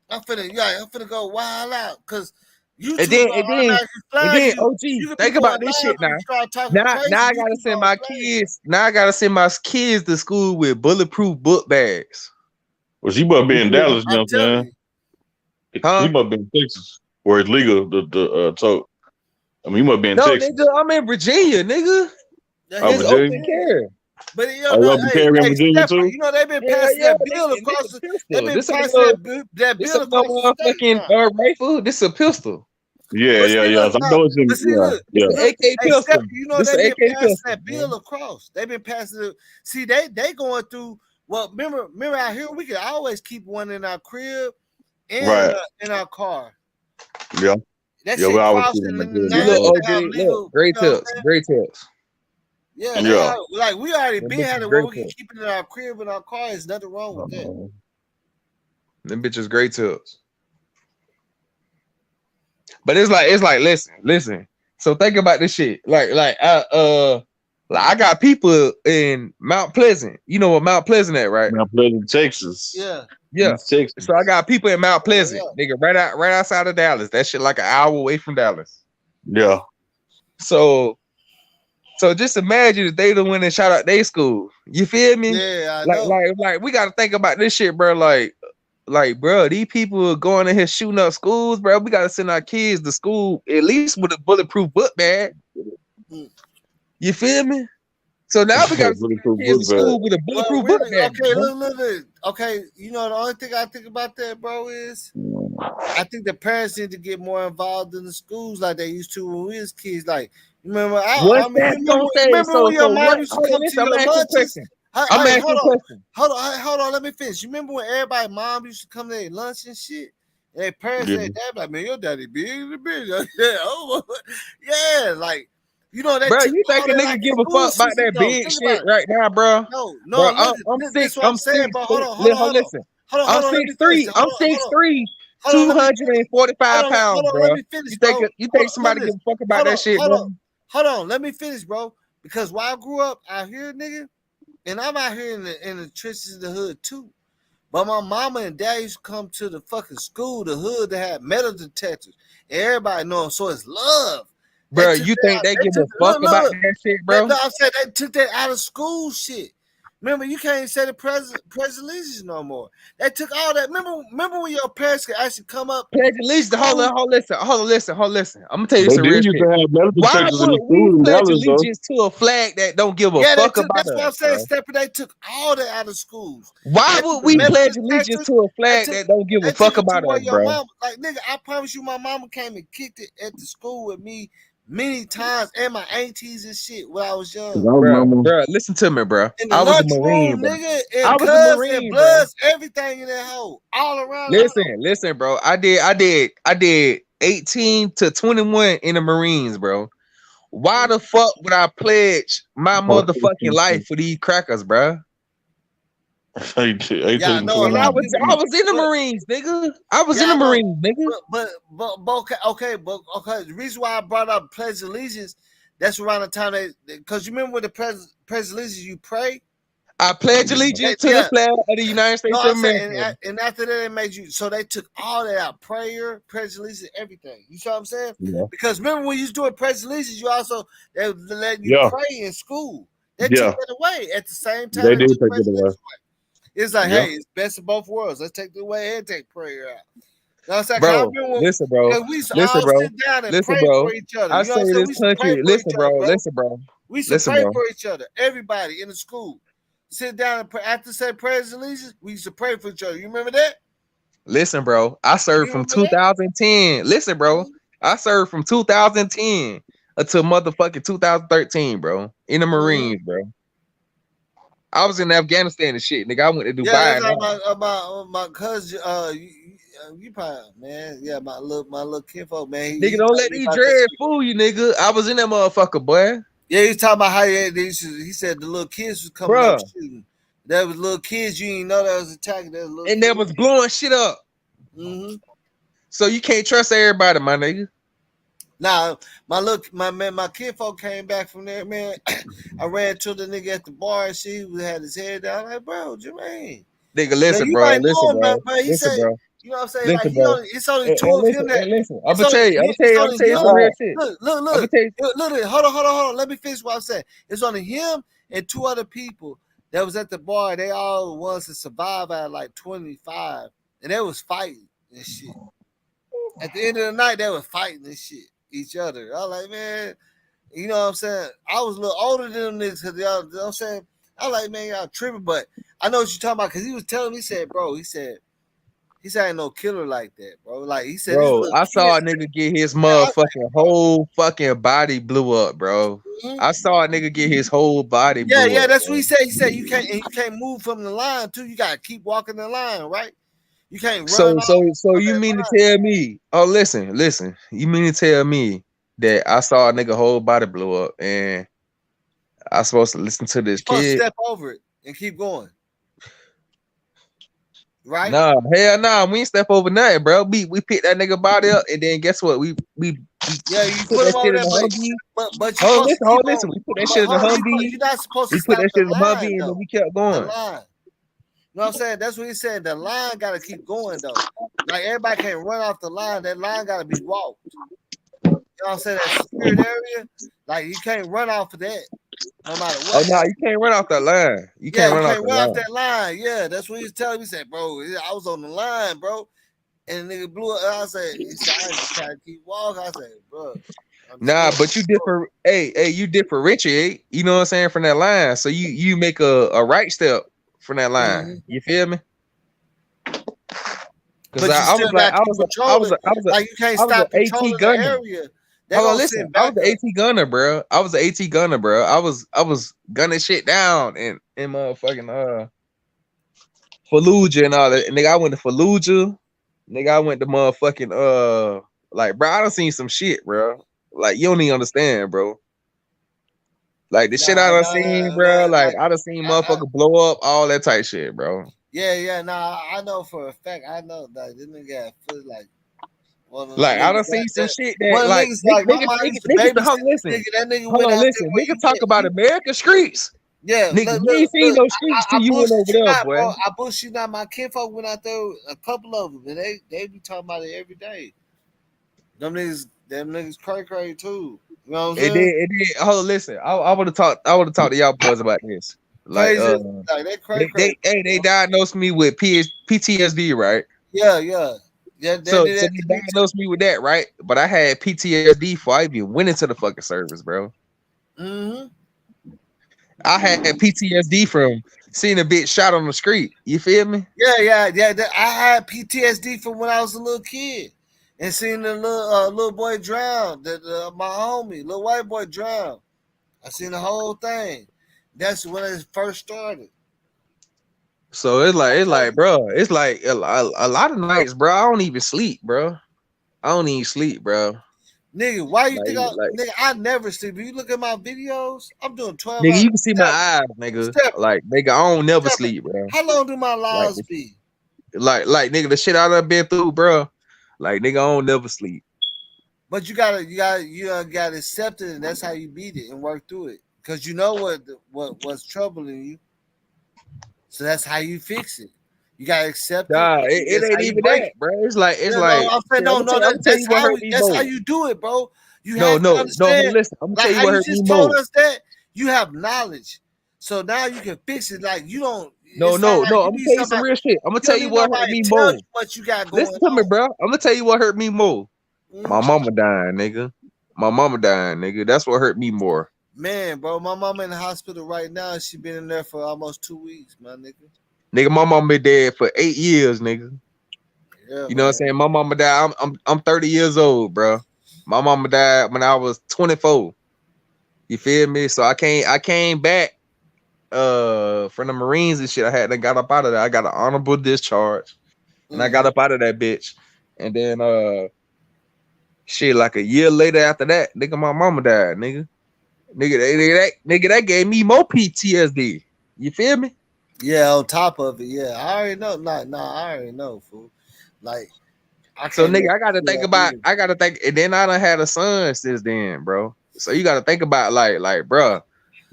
I'm finna go wild out because YouTube And then, automatically flash you. OG, You can be think going about this live shit and now. start talking Now crazy. I gotta YouTube send gonna my flash you. kids. Now I gotta send my kids to school with bulletproof book bags. Well, she must be in Dallas, you know I'm what I'm telling saying? you. Huh? He must be in Texas, where it's legal to tote. I mean, he must be in No, Texas. nigga, I'm in Virginia, nigga. Oh, It's Virginia? open carry. But you Oh, know, you up to carry in Virginia Stephanie, too? you know they've been Yeah, passing yeah, that bill nigga, across. this a They've pistol. been This ain't passing no, that this bill ain't no across the state now. motherfucking rifle. This a pistol. Yeah. But see, look, So I no, know it's in, but see, look, This an look, AK hey, pistol. Stephanie, you know This an they've been AK passing pistol. that bill across. They've been passing it. See, they going through. Well, remember out here we could always keep one in our crib and right. in our car. Yeah. That Yeah, we shit always crossed, keep them and in See, now look, you there. can have OG, look, legal. great You know what I'm tips, saying? great tips. Yeah, Yeah. like we already Them been bitches had it where great we can tips. keep it in our crib and our car. There's nothing wrong with that. Them bitches great tips. But it's like, listen. So think about this shit. Like I got people in Mount Pleasant. You know what Mount Pleasant at, right? Mount Pleasant, Texas. Yeah. Yeah. East Texas. So I got people in Mount Pleasant, Yeah. nigga, right outside of Dallas. That shit like an hour away from Dallas. Yeah. So just imagine if they the one that shot out their school. You feel me? Yeah, I know. Like we gotta think about this shit, bro. Like, bro, these people are going in here shooting up schools, bro. We gotta send our kids to school at least with a bulletproof book bag. You feel me? So now we gotta send our Bulletproof kids to book bag. school with a Well, bulletproof book really, bag. okay, Bro. look. Okay, you know the only thing I think about that, bro, is I think the parents need to get more involved in the schools like they used to when we was kids. Like, remember, What's that gonna say? remember when your So mom what? used to Hold on, come to listen, I'm your asking you a lunches? question. I'm Hey, asking you a question. hold on, let me finish. You remember when everybody mom used to come to their lunch and shit? And their parents and their dad like, man, your daddy big in the bitch. Yeah, like, you know, they Bro, took you think all a that nigga out the give a school fuck about system that though. big Think shit about it. right now, bro? No, Bro, look, this is what I'm saying, bro. Hold on. Listen. I'm Hold on, let me finish. 6'3", I'm 6'3", Hold on, let me finish. 245 pounds, Let bro. me finish, You bro. think somebody give a fuck about that shit, bro? Hold on, let me finish, bro. Because while I grew up out here, nigga, and I'm out here in the trenches of the hood too. But my mama and dad used to come to the fucking school, the hood, that had metal detectors. And everybody know them, so it's love. Bro, you think they give a fuck about that shit, bro? I'm saying they took that out of school shit. Remember, you can't say the presidential no more. They took all that. Remember when your parents could actually come up. Pledge allegiance. Hold on, listen. I'm gonna tell you They this did real used shit. to have metal Why detectors in the would we school in pledge Dallas, though. allegiance to a flag that don't give a Yeah, fuck about that's us, what I'm saying, bro? Stephanie. They took all that out of schools. Why They would took we metal pledge allegiance detectors. to a flag that don't give a They fuck took it to about where us, your bro? mom, like, nigga, I promise you, my mama came and kicked it at the school with me many times, and my aunties and shit when I was young. Bro, listen to me, bro. In the I was a Marine, lunchroom, bro. nigga, I and was a cuz and Marine, bro. bloods, everything in that hole, all around the house. Listen, bro. I did 18 to 21 in the Marines, bro. Why the fuck would I pledge my motherfucking life for these crackers, bro? Yeah, I know a And lot I of people. was in the Marines, nigga. I was in the Marines, nigga. But okay. The reason why I brought up Pledge of Allegiance, that's around the time because you remember when the Pledge of Allegiance you pray. I pledge allegiance to the flag of the United States of America. And after that, they made you. So they took all that out: prayer, Pledge of Allegiance, everything. You see what I'm saying? Yeah. Because remember when you was doing Pledge of Allegiance, you also they were letting you pray in school. They took that away at the same time. They did take it away. It's like, Yeah. hey, it's best of both worlds. Let's take the away and take prayer out. You know what I'm saying? 'Cause I Bro, remember when, listen, bro. because we used to Listen, all bro. sit down and Listen, pray bro. for each other. I You know what I'm say saying? this We used to pray country. for Listen, each other, bro. bro. Listen, bro. We used to Listen, pray bro. for each other. Everybody in the school. Sit down and pray. After say prayers and allegiance, we used to pray for each other. You remember that? Listen, bro. I served You from remember that? 2010. Listen, bro. Mhm. I served from 2010 until motherfucking 2013, bro. In the Mhm. Marines, bro. I was in Afghanistan and shit, nigga. I went to Yeah, Dubai that's and how all. my cousin. You probably, man. Yeah, my little kinfolk, man. Nigga, He don't told let me these about that dread shit. fool you, nigga. I was in that motherfucker, boy. Yeah, he was talking about how he said the little kids was coming up Bruh. shooting. That was little kids. You didn't know that was attacking. That was little And they kids. was blowing shit up. Mm-hmm. So you can't trust everybody, my nigga. Now, my kinfolk came back from there, man. I ran to the nigga at the bar and she had his head down. Like, bro, Jermaine. Nigga, Now listen, you bro. might know Listen, him, bro. but he Listen, said, bro. you know what I'm saying? Like Listen, bro. it's only And, two and of listen, him that and listen. I'm it's gonna only tell you. I'm gonna tell it's you. I'm only gonna tell you him. some real shit. Look. I'm gonna tell you. Look. Hold on. Let me finish what I'm saying. It's only him and two other people that was at the bar. They all was to survive at like 25, and they was fighting and shit. At the end of the night, they was fighting and shit each other. I was like, man, you know what I'm saying? I was a little older than them niggas, cause y'all, you know what I'm saying? I like, man, y'all tripping, but I know what you're talking about, cause he was telling me, he said, bro, he said, I ain't no killer like that, bro. Like he said, this Bro, little I kid. saw a nigga get his Man, I was motherfucking whole fucking body blew up, bro. like, I saw a nigga get his whole body blew yeah, up, that's what he bro. said. He said you can't move from the line too. You gotta keep walking the line, right? You can't run So, off you that mean to line. tell me? Oh, listen. You mean to tell me that I saw a nigga whole body blow up, and I supposed to listen to You're this supposed to kid? step over it and keep going, right? Nah, hell nah. We ain't step over nothing, bro. We picked that nigga body up, and then guess what? We Yeah, you put put that him over shit in there, the Humvee. but you're supposed to Hold keep on, on. listen. We put that But shit in the hold on, Humvee. you're not supposed to We put stop that the shit in the line Humvee, and then though. we kept The going. line. You know what I'm saying? That's what he said. The line got to keep going though. Like everybody can't run off the line. That line got to be walked. You know what I'm saying? That secured area, like you can't run off of that, no matter Oh what no, happens. you can't run off that line. You Yeah, can't you run off can't that run off line. that line. Yeah, that's what he was telling me. He said, bro, I was on the line, bro. And the nigga blew up. I said, he said, I just try to keep walking. I said, bro, I'm Nah, scared. but you differ. Hey, you differentiate. You know what I'm saying from that line. So you make a right step from that line. Mm-hmm. You feel me? Because But you I was still like got to keep controlling. Like you can't I was stop an AT controlling the gunner. area. They're Hold on, gonna listen. send I was back the up. AT gunner, bro. I was the AT gunner, bro. I was gunning shit down in motherfucking Fallujah and all that. And nigga, I went to Fallujah. Nigga, I went to motherfucking like, bro, I done seen some shit, bro. Like, you don't even understand, bro. Like the shit I done seen, bro. Like Like I done seen motherfucker blow up, all that type shit, bro. yeah. Nah, I know for a fact. I know that this nigga got foot like one of the Like I niggas done seen some that shit that one of the like niggas like my mom used to niggas babysit this listen. nigga. That nigga Hold went on, out there listen. where Nigga you talk get about American streets. yeah. Nigga, you ain't seen Look. no streets till I you went over bullshit you there, not, boy. bro. I bullshit you not. My kinfolk went out there, a couple of them, and they be talking about it every day. Them niggas cray too. You know what I'm saying? And then hold on, listen. I would have talked to y'all boys about this. Like Crazy, like they cray. they diagnosed me with PTSD, right? Yeah. They So did that they to me too. diagnosed me with that, right? But I had PTSD before I even went into the fucking service, bro. Mm-hmm. I had PTSD from seeing a bitch shot on the street. You feel me? Yeah. I had PTSD from when I was a little kid and seeing the little boy drown. My homie, little white boy drown. I seen the whole thing. That's when it first started. So bro, it's like a lot of nights, bro. I don't even sleep, bro. I don't even sleep, bro. Nigga, why you think Like nigga, I never sleep. If you look at my videos, I'm doing 12 nigga, hours. you can see my eyes, nigga. Stepper. Like nigga, I don't never Stepper. sleep, bro. How long do my Like lives be? like nigga, the shit I done been through, bro. Like nigga, I don't never sleep. But you gotta accept it, and that's how you beat it and work through it. Cause you know what's troubling you. So that's how you fix it. You gotta accept it. Nah, And it that's ain't how you even break that, it. bro. It's Yeah, no, like I'm saying I'm no, gonna tell you what hurt me that's how more. you do it, bro. You No, have to hold on, understand, listen. I'm gonna like tell you how what you hurt me just more. told us that you have knowledge. So now you can fix it. Like you don't, No, It's like no, no. you I'm gonna need tell you some somebody. real shit. I'm gonna You tell don't you need what hurt nobody me to tell more. you what you got going Listen to me, on. bro. I'm gonna tell you what hurt me more. My Mhm. mama dying, nigga. My mama dying, nigga. That's what hurt me more. Man, bro, my mama in the hospital right now. She been in there for almost 2 weeks, my nigga. Nigga, my mama been dead for 8 years, nigga. Yeah, You know what I'm man. saying? My mama died. I'm 30 years old, bro. My mama died when I was 24. You feel me? So I came back from the Marines and shit. I got up out of there. I got an honorable discharge. And I got Mhm. up out of that bitch. And then shit, like a year later after that, nigga, my mama died, nigga. Nigga, that gave me more PTSD. You feel me? Yeah, on top of it, yeah, I already know. Nah, I already know, fool. Like I So can't nigga, make I gotta think, and then I done had a son since then, bro. So you gotta think about like, bro,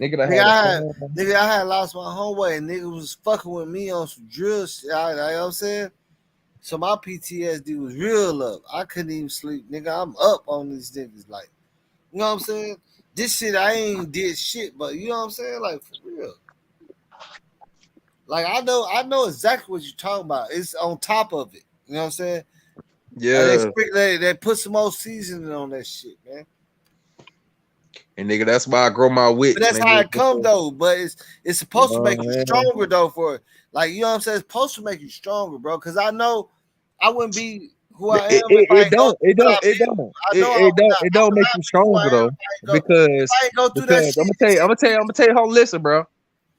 nigga done Nigga, had a I had, son. nigga, I had lost my homeboy and nigga was fucking with me on some drill shit. You know what I'm saying? So my PTSD was real up. I couldn't even sleep, nigga. I'm up on these niggas, like, you know what I'm saying? This shit, I ain't did shit, but you know what I'm saying? Like, for real. Like, I know exactly what you're talking about. It's on top of it. You know what I'm saying? And Yeah, they put some more seasoning on that shit, man. and nigga, that's why I grow my But wits, that's how nigga. it come though. But it's supposed to make you Man. stronger though. For like you know what I'm saying. It's supposed to make you stronger, bro. Because I know I wouldn't be who I am if I It ain't go don't, through what I've it been don't, through. I know it I don't would make not you be who I stronger am though, if I ain't go if because I ain't go through that shit. I'm gonna tell you, listen, bro.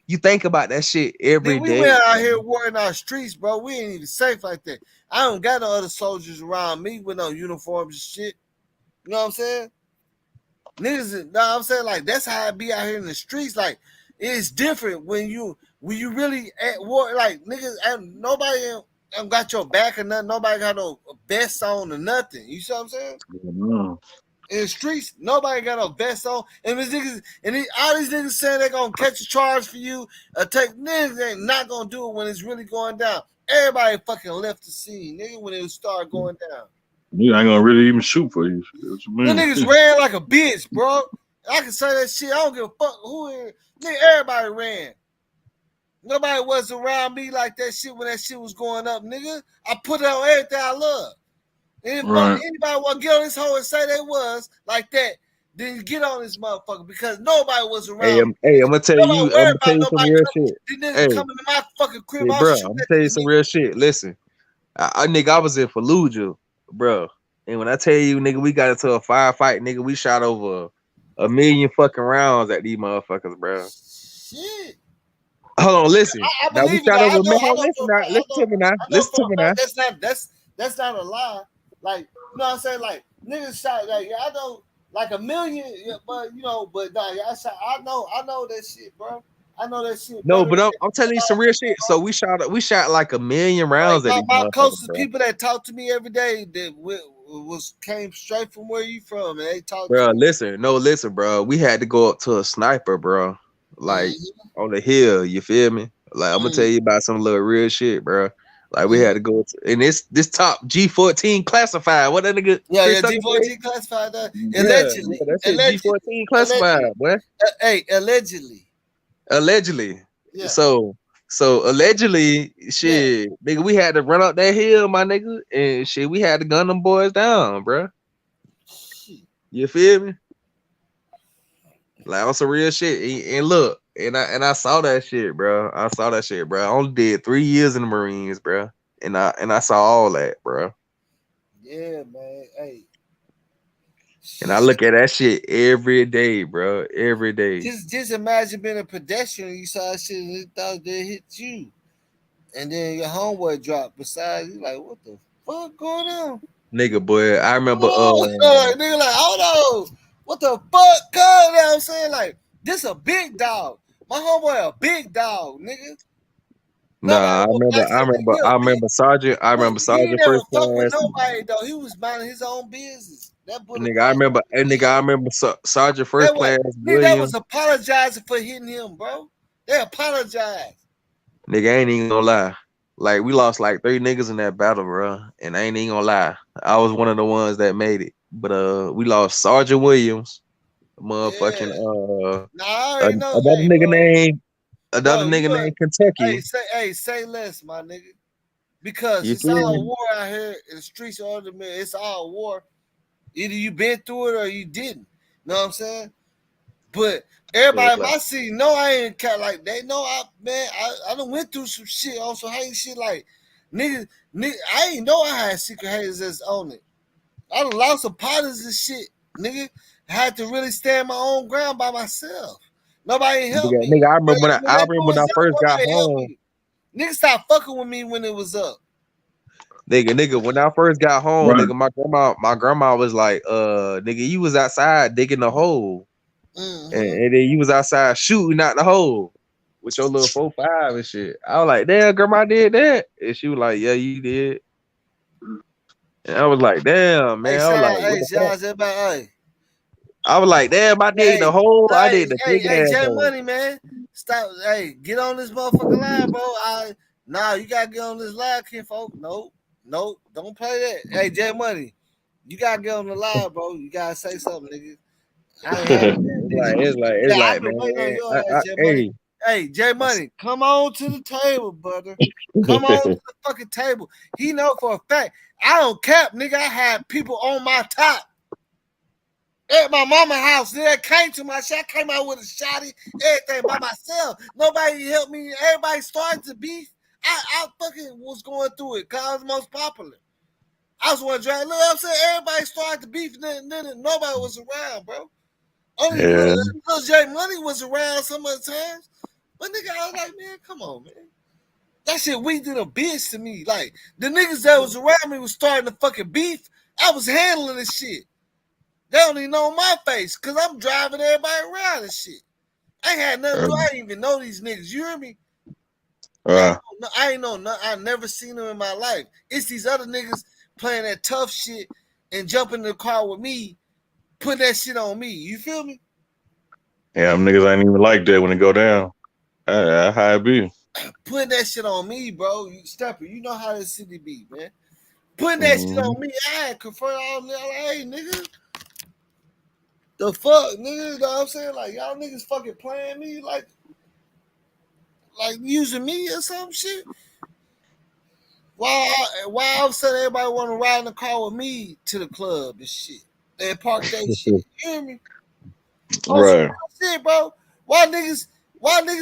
You think about that shit every Nigga, we day, went out bro. here warring our streets, bro. We ain't even safe like that. I don't got no other soldiers around me with no uniforms and shit. You know what I'm saying? Niggas, no, I'm saying like that's how I be out here in the streets. Like it's different when you really at war. Like niggas, and nobody ain't got your back or nothing. Nobody got no vest on or nothing. You see what I'm saying? Mm. In the streets, nobody got no vest on. And these niggas, all these niggas saying they gonna catch a charge for you, take niggas ain't not gonna do it when it's really going down. Everybody fucking left the scene, nigga, when it start going down. You ain't gonna really even shoot for you. What you The mean? niggas ran like a bitch, bro. I can say that shit. I don't give a fuck who is. Nigga, everybody ran. Nobody was around me like that shit when that shit was going up, nigga. I put it on everything I love. And if Right. anybody want to get on this hoe and say they was like that, then get on this motherfucker because nobody was Hey, around me, hey, nigga. Nobody I'm worried gonna tell about you some nobody real coming. shit. These niggas Hey, coming to my fucking crib. hey, I'll bro, shoot I'm gonna at tell you these some niggas. real shit. Listen, nigga, I was in Fallujah, bro. And when I tell you, nigga, we got into a firefight, nigga, we shot over a million fucking rounds at these motherfuckers, bro. Shit. Hold on, listen. I Now we believe it. shot over. Man, I know listen for a now. fact. Listen to me now. I know Listen for to a me now. fact that's not a lie. Like you know what I'm saying? Like niggas shot like I know like a million, yeah, but you know, but nah, yeah, I know that shit, bro. I know that shit No, better but than I'm telling you some real shit. So we shot like a million like rounds at these my motherfuckers, closest bro. people that talk to me every day that was came straight from where you from, and they talk to Bro, me. listen, bro. We had to go up to a sniper, bro. Like Mm-hmm, on the hill, you feel me? Like I'm gonna tell you about some little real shit, bro. Like we mm-hmm. had to go to, and this top G14 classified. What that nigga Yeah, Chris Tucker say? G14 classified that Yeah, that shit G14 classified, allegedly, boy. hey, allegedly, Allegedly. yeah, So allegedly, yeah. shit, nigga, we had to run up that hill, my nigga, and shit, we had to gun them boys down, bro. Shit. You feel me? Like on some real shit. And look, and I saw that shit, bro. I saw that shit, bro. I only did 3 years in the Marines, bro. And I saw all that, bro. Yeah, man. Hey, And I look at that shit every day, bro. Every day. just imagine being a pedestrian. You saw shit and it thought they hit you, and then your homeboy dropped beside you. Like, what the fuck going on? Nigga, boy. I remember Oh, nigga, like, hold on. What the fuck? You know what I'm saying? Like, this a big dog. My homeboy a big dog, nigga. Nobody nah, will mess with him. He a I big. remember He ain't Sergeant never first fuck with class. nobody though. He was minding his own business. That bullet Nigga, I passed. remember Sergeant That first was class nigga. That William. was apologizing for hitting him, bro. They apologized. Nigga, I ain't even gonna lie. Like we lost like 3 niggas in that battle, bro. And I ain't even gonna lie. I was one of the ones that made it. But we lost Sergeant Williams, Yeah. motherfucking Nah, I already know. another Hey, nigga bro. named another Bro, nigga named Kentucky. Say less, my nigga. Because You it's feel all me? war out here in the streets of the man. It's all war. Either you been through it or you didn't. Know what I'm saying? But everybody in my city know I ain't cat like they know I done went through some shit on some hate shit like niggas, I ain't know I had secret haters that's on it. I done lost some partners and shit, nigga. I had to really stand my own ground by myself. Nobody helped me. Nigga, I remember When I that remember shit when I was up, first got nobody helped home. me. Nigga stopped fucking with me when it was up. Nigga, when I first got home, Right. nigga, my grandma was like, nigga, you was outside digging the hole. Mm-hmm. And then you was outside shooting out the hole with your little 4.5 and shit. I was like, damn, grandma did that. And she was like, yeah, you did. And I was like, damn, man. I was like, what the Shout fuck? out to everybody. Hey. I was like, damn, I did the hole. I did the big ass J hole. Money, man. Stop. Hey, get on this motherfucking line, bro. You gotta get on this line, kinfolk. Nope. Don't play that. Hey, J Money, you gotta get on the line, bro. You gotta say something, nigga. I ain't happy that, nigga. It's like, I've been man. waiting on your ass, J Money. Hey. Hey, J Money, come on to the table, brother. Come on to the fucking table. He know for a fact. I don't cap, nigga. I had people on my top. At my mama's house, they came to my shot. I came out with a shotty, everything by myself. Nobody helped me. Everybody started to beef. I fucking was going through it because I was the most popular. I was one drive. Look, I'm saying everybody started to beef, and then nobody was around, bro. Only little J Money was around some of the times. But nigga, I was like, man, come on, man. That shit we did a bitch to me. Like, the niggas that was around me was starting to fucking beef. I was handling this shit. They don't even know my face because I'm driving everybody around and shit. I ain't had nothing to do. I didn't even know these niggas. You hear me? I ain't know nothing. I never seen them in my life. It's these other niggas playing that tough shit and jumping in the car with me, putting that shit on me. You feel me? Yeah, them niggas ain't even like that when it go down. That's how it be. Putting that shit on me, bro. You Stepper, you know how this city be, man. Putting that shit on me, I had confronted all them. Like, hey, nigga. The fuck, nigga, you know what I'm saying? Like, y'all niggas fucking playing me, like using me or some shit. Why all of a sudden everybody want to ride in the car with me to the club and shit? They park that shit. You hear me? Right. Shit, bro. Why niggas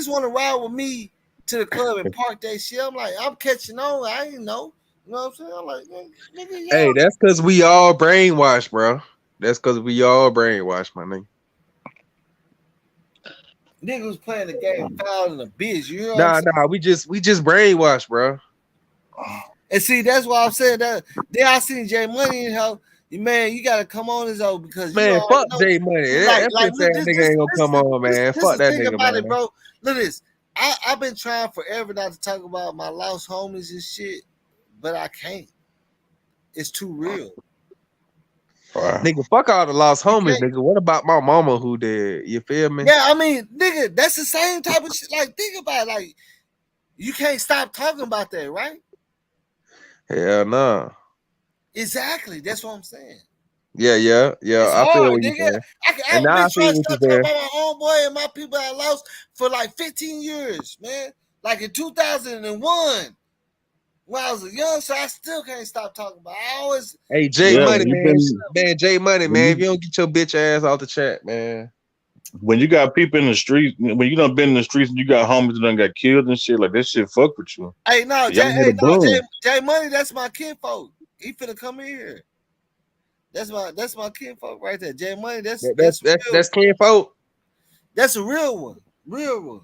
want to ride with me to the club and park that shit? I'm like, I'm catching on. I ain't know. You know what I'm saying? I'm like, nigga, y'all. Hey, that's because we all brainwashed, bro. That's because we all brainwashed, my nigga. Nigga was playing the game foul in a bitch. You know Nah, we just brainwashed, bro. And see, that's why I'm saying that. Then I seen J Money and how, man, you gotta come on his own because Man, fuck J Money. That bitch ass nigga ain't gonna come on, man. Fuck that nigga, man. It, bro. Look at this. I've been trying forever not to talk about my lost homies and shit, but I can't. It's too real. Wow. Nigga, fuck all the lost homies, nigga. What about my mama who did? You feel me? Yeah, I mean, nigga, that's the same type of shit. Like, think about it. Like, you can't stop talking about that, right? Hell no. Exactly. That's what I'm saying. Yeah. It's I feel hard, what you're nigga. saying. I've been trying to stop talking about my homeboy and my people I lost for like 15 years, man. Like in 2001, when I was a young, so I still can't stop talking about it. I always. Hey, J Money, man. J Money, man. You, if you don't get your bitch ass off the chat, man. When you got people in the streets, when you done been in the streets and you got homies that done got killed and shit, like that shit fuck with you. Hey, no, J Money, that's my kinfolk. He finna come in here. That's my kinfolk right there. J Money, that's kinfolk. That's a real one. Real one.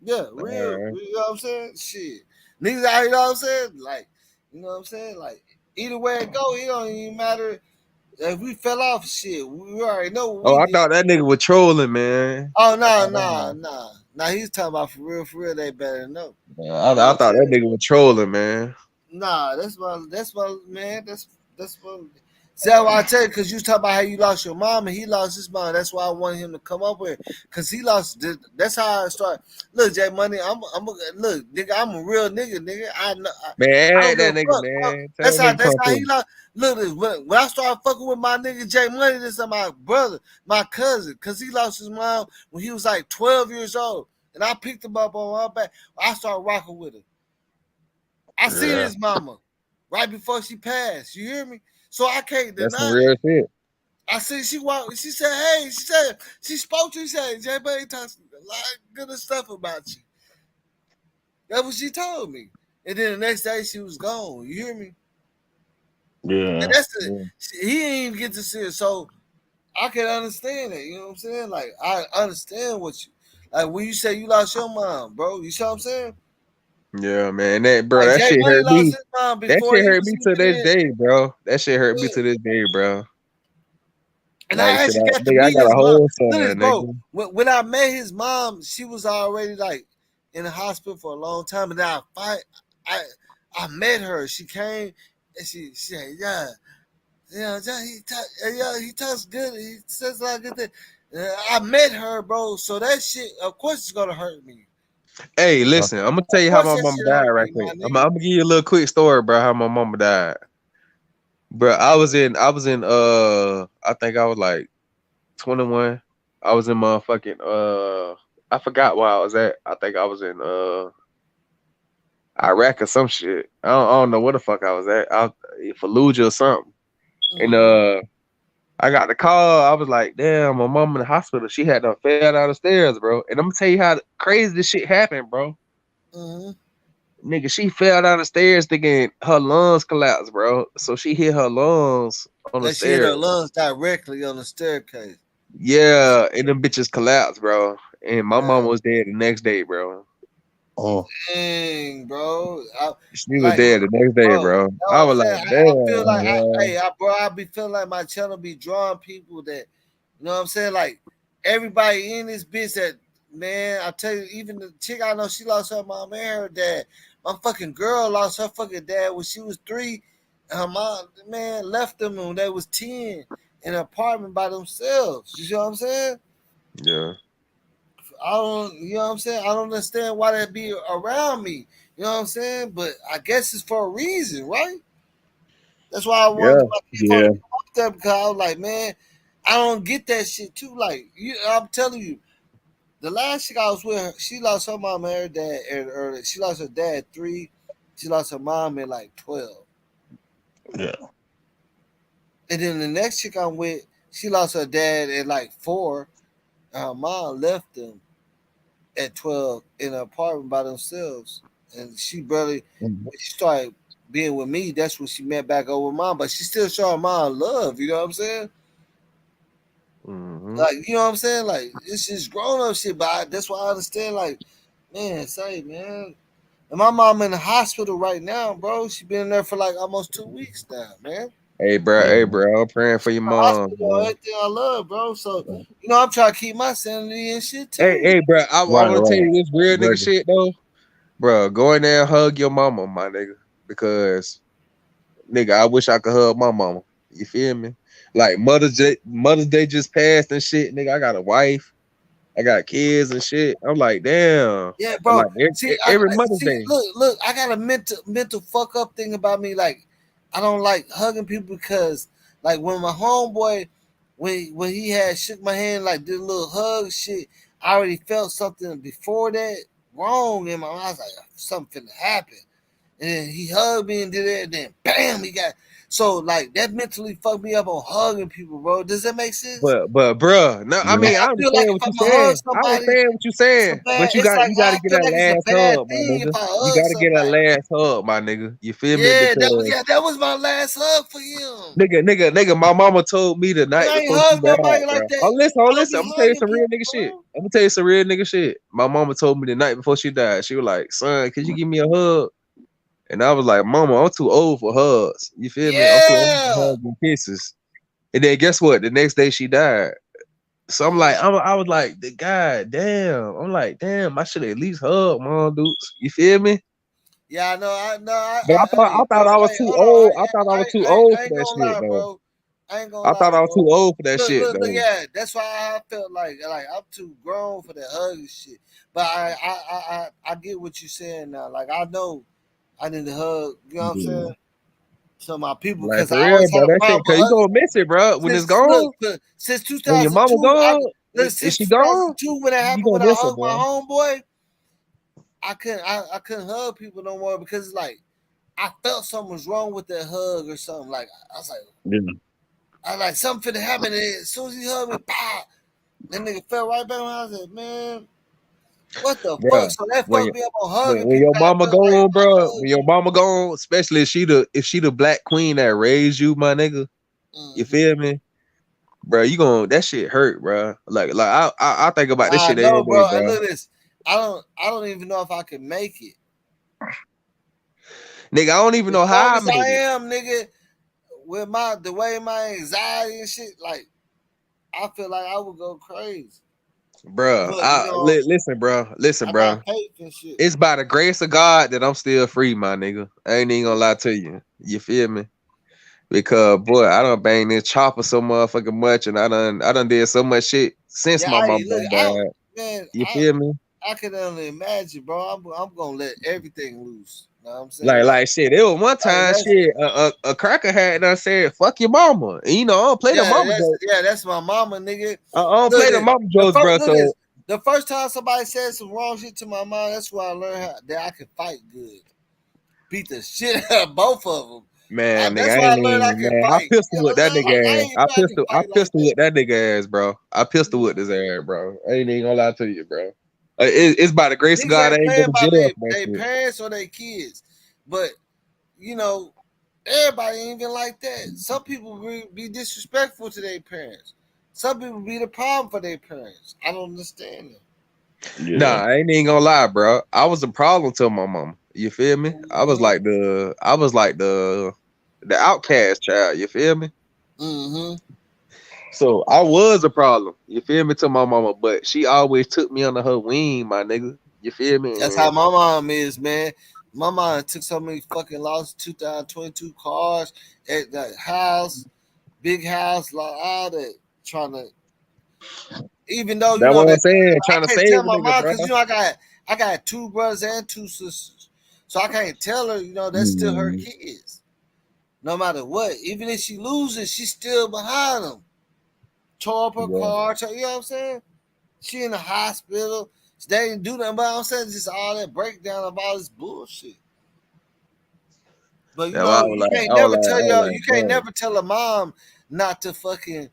Yeah, real. You know what I'm saying? Shit. Niggas out here, you know what I'm saying? Like, you know what I'm saying? Like, either way it go, it don't even matter if we fell off shit. We already know what we I did. thought that nigga was trolling, man. Oh, nah. Nah, he's talking about for real, they better know. I thought that nigga was trolling, man. Nah, that's my man. That's my. See how I tell you, because you talk about how you lost your mom and he lost his mom. That's why I wanted him to come up with, because he lost. That's how I started. Look, J Money, look, nigga, I'm a real nigga. I know, man, that nigga, man. That's how he lost. Look, when I started fucking with my nigga J Money, this is my brother, my cousin, because he lost his mom when he was like 12 years old. and I picked him up on my back. I started rocking with him. I seen Yeah. his mama right before she passed. You hear me? So I can't That's some deny real it. shit. I see she walked. She said, "Hey," she spoke to you. She said, "J Bay talks a lot of good stuff about you." That's what she told me. And then the next day she was gone. You hear me? Yeah. And that's the Yeah. he didn't even get to see it. So I can understand it. You know what I'm saying? Like I understand what you like when you say you lost your mom, bro. You see what I'm saying? Yeah, man. That bro, Like that Jay shit Money hurt lost me. his mom That before shit he hurt was me to this even in. day, bro. That shit hurt me Yeah. to this day, bro. And Like I shit, actually got to nigga, I meet got his a mom. whole son, Look at this, bro. nigga. When I met his mom, she was already like in the hospital for a long time. And then I met her. She came and she said, "Yeah, he talks good. He says a lot of good things." I met her, bro. So that shit, of course, it's gonna hurt me. Hey, listen, I'm gonna tell Of you how course, my that mama shit died hurt right me, quick. my I'm nigga. gonna give you a little quick story, bro, how my mama died. Bro, I was in I think I was like 21. I was in motherfucking I forgot where I was at. I think I was in Iraq or some shit. I don't know where the fuck I was at. Fallujah or something. And I got the call. I was like, damn, my mom in the hospital. She had to fell down the stairs, bro. And I'm gonna tell you how crazy this shit happened, bro. Mm-hmm. Nigga, she fell down the stairs thinking her lungs collapsed, bro. So she hit her lungs on the That she hit her stairs. lungs directly on the staircase. Yeah, and them bitches collapsed, bro. And my Yeah. mom was dead the next day, bro. Oh. Dang, bro. She was Like, dead the next day, bro, bro. you know I what I'm was saying? like, I feel damn, like bro. I be feeling like my channel be drawing people that, you know what I'm saying? Like everybody in this bitch that, man, I tell you, even the chick I know, she lost her mom and her dad. My fucking girl lost her fucking dad when she was 3. And her mom, man, left them when they was 10 in an apartment by themselves. You see what I'm saying? Yeah. I don't, you know what I'm saying? I don't understand why that be around me. You know what I'm saying? But I guess it's for a reason, right? That's why I Yeah. wanted my Yeah. folks to come up there because I was like, man, I don't get that shit too. Like, I'm telling you, the last chick I was with, she lost her mom and her dad early. She lost her dad at 3. She lost her mom at like 12. Yeah. And then the next chick I'm with, she lost her dad at like 4. And her mom left them at 12 in an apartment by themselves. And she barely, when she started being with me, that's when she met back up with mom. But she still showing mom love, you know what I'm saying? Mm-hmm. Like, you know what I'm saying? Like, it's just grown up shit, but that's why I understand, like, man, say, man. And my mom in the hospital right now, bro. She been in there for like almost 2 weeks now, man. Hey, bro, I'm praying for your The mom, hospital, bro. everything I love, bro. So, you know, I'm trying to keep my sanity and shit Hey, too. hey, bro, I Right, want to tell right. you this real nigga Exactly. shit though, bro. Go in there and hug your mama, my nigga, because nigga, I wish I could hug my mama. You feel me? Like Mother's Day just passed and shit, nigga. I got a wife, I got kids and shit. I'm like, damn. Yeah, Like bro. See, every Mother's see. Day. Look. I got a mental fuck up thing about me. Like, I don't like hugging people because, like, when my homeboy, when he had shook my hand, like did a little hug shit, I already felt something before that wrong in my mind. I was like, something finna happen. And then he hugged me and did it, and then bam, he got. So like that mentally fucked me up on hugging people, bro. Does that make sense? But bruh, no, I Yeah. Like mean I I feel like understand if what you're I'm gonna hug saying. I somebody, understand what you're it's a saying. bad. But It's like you gotta I get feel that like it's a last bad hug, my thing if nigga. I You hug gotta get that somebody. last hug, my nigga. You feel me? Yeah, Because that was my last hug for him. nigga, my mama told me the And night I ain't before she hugged died, nobody bro. like that. Oh, listen, I don't be I'm gonna tell you hugging some real people, nigga shit. bro. I'm gonna tell you some real nigga shit. My mama told me the night before she died. She was like, "Son, could you give me a hug?" And I was like, "Mama, I'm too old for hugs. You feel me? I'm too old for Yeah. hugs and kisses." And then guess what? The next day she died. So I'm like, I was like, the God damn. I'm like, damn, I should at least hug mom, dudes. You feel me? Yeah, I know. But Hey, I bro. thought I was Hey, too hold on. old. I thought I was too old I for ain't that gonna shit lie, though. bro. I ain't gonna I thought lie, I was too bro. old for that shit Look. though. Yeah, that's why I felt like I'm too grown for that hug and shit. But I get what you're saying now. Like I know I need to hug. You know what I'm Yeah. saying? To my people Like because I for real, always had bro. a That shit, problem cause with you hugging gonna miss it, bro. When it's gone, since when your mama 2002, gone, look, is since she gone? 2002 when that You happened gonna when I miss her, hugged my bro. homeboy, I couldn't hug people no more because it's like I felt something was wrong with that hug or something. Like I was like, Yeah. I was like something finna happen. And as soon as he hugged me, pow, that nigga fell right back. I was like, man, what the fuck? Bro. So that When fucked me up on hugging when people. your I mama felt like gone, I bro, hugged when your mama gone, especially if she the black queen that raised you, my nigga, you you. feel me? Bro, you gon' that shit hurt, bro. Like I think about this I shit every know, day, bro. And bro. look at this. I don't even know if I can make it. Nigga, I don't even As know strong how I as I made it, am, nigga, with the way my anxiety and shit, like I feel like I would go crazy. bro. But you know, Listen, bro. Listen, I got bro. faith and shit. It's by the grace of God that I'm still free, my nigga. I ain't even gonna lie to you. You feel me? Because boy, I done banged this chopper so motherfucking much, and I done did so much shit since Yeah, my mom look, done died. man, You feel me? I can only imagine, bro. I'm gonna let everything loose. You know what I'm saying? Like shit. It was one Like time that's shit. A cracker had done said, "Fuck your mama." And, you know, I don't play the mama joke. that's my mama, nigga. I don't Look play at the it. mama jokes, bro. Look at So this. The first time somebody said some wrong shit to my mom, that's why I learned that I can fight good. Beat the shit out of both of them. man, nigga, That's I why I ain't learned I even can man. I fight. pistol You know with what I'm that saying? I nigga ass. ain't know I can I fight like pistol that. with that nigga ass, bro. I pistol with his ass, bro. I ain't even gonna lie to you, bro. It's by the grace of Niggas God I ain't ain't go playing to by jail for that their shit. parents or their kids. But, you know, everybody ain't even like that. Some people be disrespectful to their parents. Some people be the problem for their parents. I don't understand that. Nah, Yeah. I ain't even gonna lie, bro. I was a problem to my mama. You feel me? I was like the outcast child. You feel me? Mm-hmm. So I was a problem. You feel me to my mama, but she always took me under her wing, my nigga. You feel me? That's how my mom is, man. My mom took so many fucking lost 2022 cars at the house, big house, like all that, trying to. Even though you That's know what I'm that saying. I Trying to can't save tell a my nigga, mom bro. because I got two brothers and two sisters, so I can't tell her. You know that's still her Mhm. kids. No matter what, even if she loses, she's still behind them. Tore up her Yeah. car. You know what I'm saying? She in the hospital. They didn't do nothing, but I'm saying just all that breakdown of all this bullshit. But you That's why know, I was like, you can't bro. never tell a mom not to fucking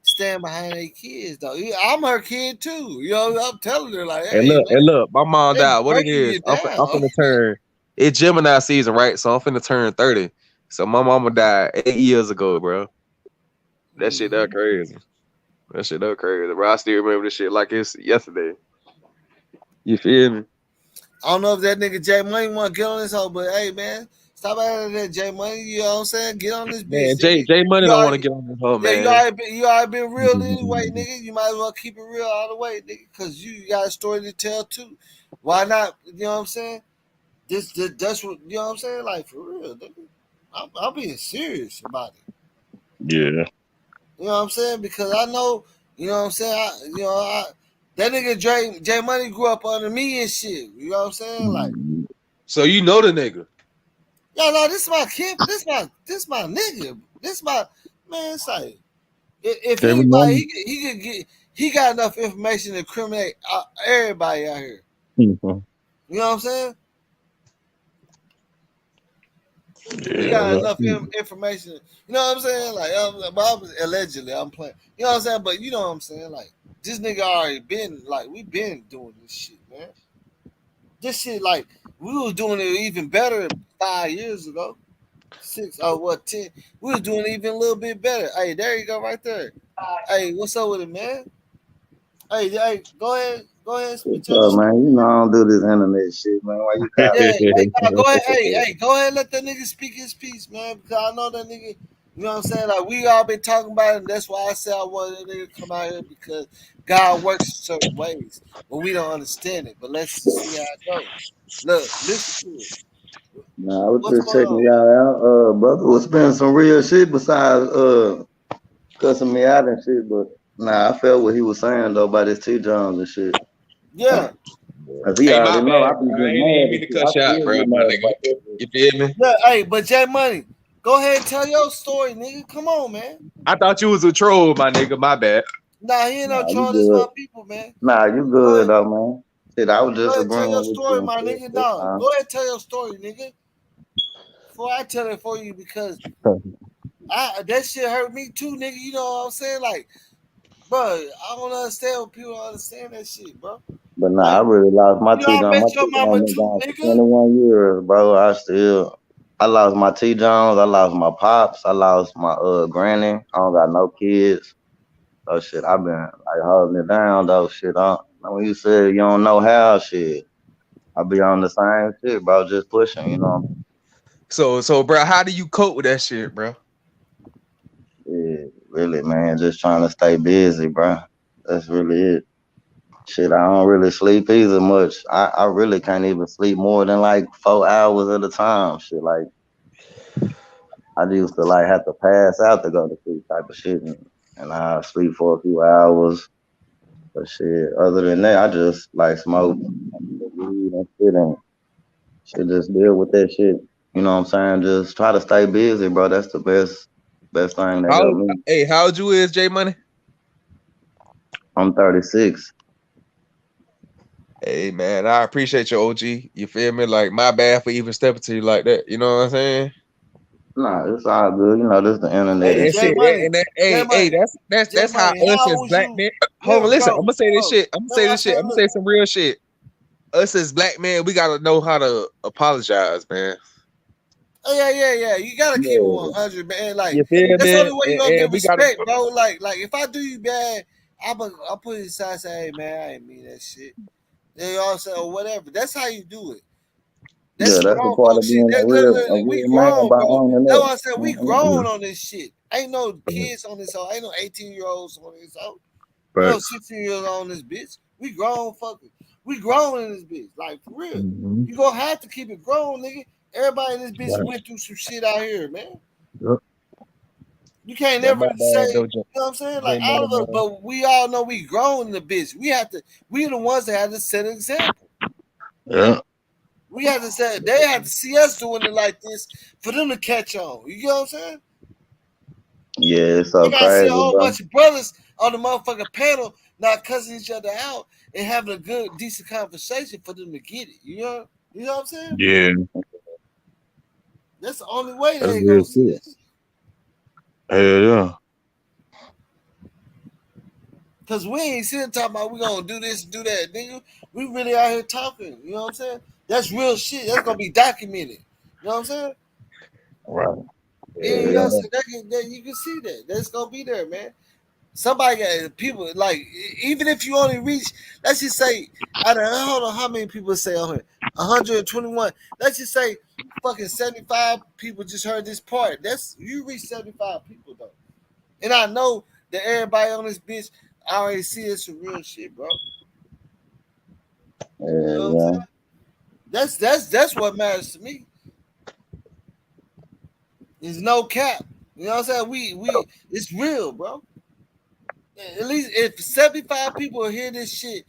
stand behind their kids though. I'm her kid too. You know, I'm telling her like, hey And man, look, my mom they died. What it breaking you is? I'm down. finna turn. It's Gemini season, right? So I'm finna turn 30. So my mama died 8 years ago, bro. That shit that Mm-hmm. crazy. That shit that crazy, bro. I still remember this shit like it's yesterday. You feel me? I don't know if that nigga J Money want to get on this hoe, but hey man, stop out that J Money. You know what I'm saying? Get on this Man, bitch, nigga. J Money You don't want to already, get on this hoe, yeah, man. you already been real anyway, nigga. You might as well keep it real all the way, nigga, because you got a story to tell too. Why not? You know what I'm saying? That's what you know what I'm saying. Like for real, nigga. I'm being serious about it. Yeah. You know what I'm saying? Because I know, you know what I'm saying. That nigga J Money grew up under me and shit. You know what I'm saying? Like, Mhm. So you know the nigga. yo, no, this is my kid. This my nigga. This my man. It's like if Every anybody, morning. he could get. He got enough information to incriminate everybody out here. Mhm. You know what I'm saying? He Yeah. got enough information. You know what I'm saying? Like, allegedly, I'm playing. You know what I'm saying? But you know what I'm saying? Like, this nigga already been like, we been doing this shit, man. This shit, like, we was doing it even better 5 years ago. 10? We was doing it even a little bit better. Hey, there you go, right there. Hey, what's up with it, man? Hey, go ahead, and speak What's your up, shit. man? You know I don't do this internet shit, man. Why you calling Yeah, me? hey, nah, go ahead. Hey, go ahead and let that nigga speak his piece, man. Because I know that nigga, you know what I'm saying? Like, we all been talking about it, and that's why I said I wanted that nigga to come out here because God works certain ways, but we don't understand it. But let's see how it goes. Look, listen to it. Nah, I was What's just going checking on? y'all out. Brother was spending some real shit besides cussing me out and shit, but nah, I felt what he was saying though about his T Jones and shit. Yeah. Cause he Hey, my already know I bad, be bro. I getting ain't even mad mean and to shit. I cut you out, still bro, get my mad nigga. about that shit. You feel me? Yeah, hey, but J Money, go ahead and tell your story, nigga. Come on, man. I thought you was a troll, my nigga. My bad. Nah, he ain't no Nah, you troll. This my good. people, man. Nah, you Go good ahead. though, man. Shit, I was Go just ahead and tell your agreeing with you story, and my shit. nigga. That's Dog. fine. Go ahead and tell your story, nigga. Before I tell it for you, because that shit hurt me too, nigga. You know what I'm saying? Like, bro, I don't understand when people don't understand that shit, bro. But nah, I Like, really lost my you know, T I Jones. My met T your Jones mama been too, gone for nigga. 21 years, bro. I lost my T Jones. I lost my pops. I lost my granny. I don't got no kids. So shit, I've been like holding it down though. Shit, when you said you don't know how, shit, I be on the same shit, bro. Just pushing, you know. So, bro, how do you cope with that shit, bro? Yeah, really, man. Just trying to stay busy, bro. That's really it. Shit, I don't really sleep either much. I really can't even sleep more than like 4 hours at a time. Shit, like I used to like have to pass out to go to sleep type of shit, and I sleep for a few hours. But shit, other than that, I just like smoke weed and shit, and shit just deal with that shit. You know what I'm saying? Just try to stay busy, bro. That's the best thing that How helped me. hey, how old you is, J Money? I'm 36. Hey man, I appreciate your OG. You feel me? Like my bad for even stepping to you like that. You know what I'm saying? Nah, it's all good. You know, this the internet Hey, and and J shit. shit, Money, and that, J hey, Money, J that's how Money. us How as was black you? men. Hold Yeah, on, listen. I'm bro, gonna say this bro. shit. I'm gonna That's say what I this shit. said. I'm gonna Look, say some real shit. Us as black men, we gotta know how to apologize, man. oh, yeah. You gotta keep it Yeah, 100, man. Like, You feel that's the me? only way you gonna And get we gotta. respect, bro. Like if I do you bad, I'll put it aside and say, hey, man, I ain't mean that shit. You know what I'm saying? Or whatever. That's how you do it. That's yeah, some that's a grown part folk of shit. being That a literally, we real man grown, by bro. owning That's up. what I said. We Mm-hmm. grown on this shit. Ain't no kids on this hoe. Ain't no 18-year-olds on this hoe. Ain't no Facts. 16-year-olds on this bitch. We grown fuckers. We grown in this bitch. Like, for real. Mm-hmm. You gonna have to keep it grown, nigga. Everybody in this bitch Right. went through some shit out here, man. Yep. You can't That never my say, bad you though, know what I'm saying? Like J all Money, of us, man. but we all know we grown in the bitch. We the ones that have to set an example. Yeah. We have to say they have to see us doing it like this for them to catch on. You get what I'm saying? Yeah, it's They so gotta see a crazy, whole bro. bunch of brothers on the motherfucking panel not cussing each other out and having a good, decent conversation for them to get it. You know what I'm saying? Yeah. That's the only way That's they real gonna see shit. this. Hell yeah. Cause we ain't sitting talking about we gonna do this, do that, nigga. We really out here talking. You know what I'm saying? That's real shit. That's gonna be documented. You know what I'm saying? Right. Yeah, Yeah, you know what I'm yeah. saying? You can see that. That's gonna be there, man. Somebody got people like even if you only reach, let's just say, I don't know, hold on, how many people say on here? 121. Let's just say, fucking 75 people just heard this part. That's you reach 75 people though, and I know that everybody on this bitch already see it's some real shit, bro. You know what I'm Yeah, saying? That's what matters to me. There's no cap. You know what I'm saying? We it's real, bro. At least if 75 people hear this shit,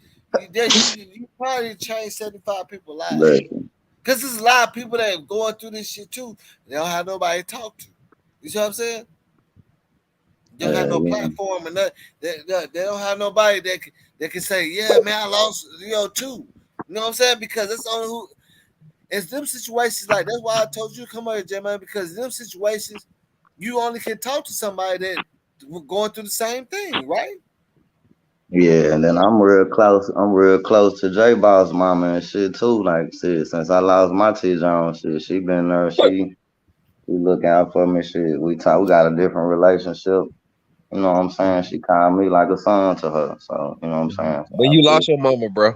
you probably change 75 people's lives. yeah. Because there's a lot of people that are going through this shit too. They don't have nobody to talk to. You see what I'm saying? They don't have no Yeah. platform and nothing. They don't have nobody that can say, yeah, man, I lost, too. You know what I'm saying? Because that's the only who. It's them situations like that's why I told you to come here, J man. Because in them situations, you only can talk to somebody that going through the same thing, right? Yeah, and then I'm real close. I'm real close to J Boss mama and shit too. Like shit, since I lost my T Jones, shit, she been there. She look out for me. Shit, we talk. We got a different relationship. You know what I'm saying? She called me like a son to her. So you know what I'm saying. So When you lost your mama, bro. I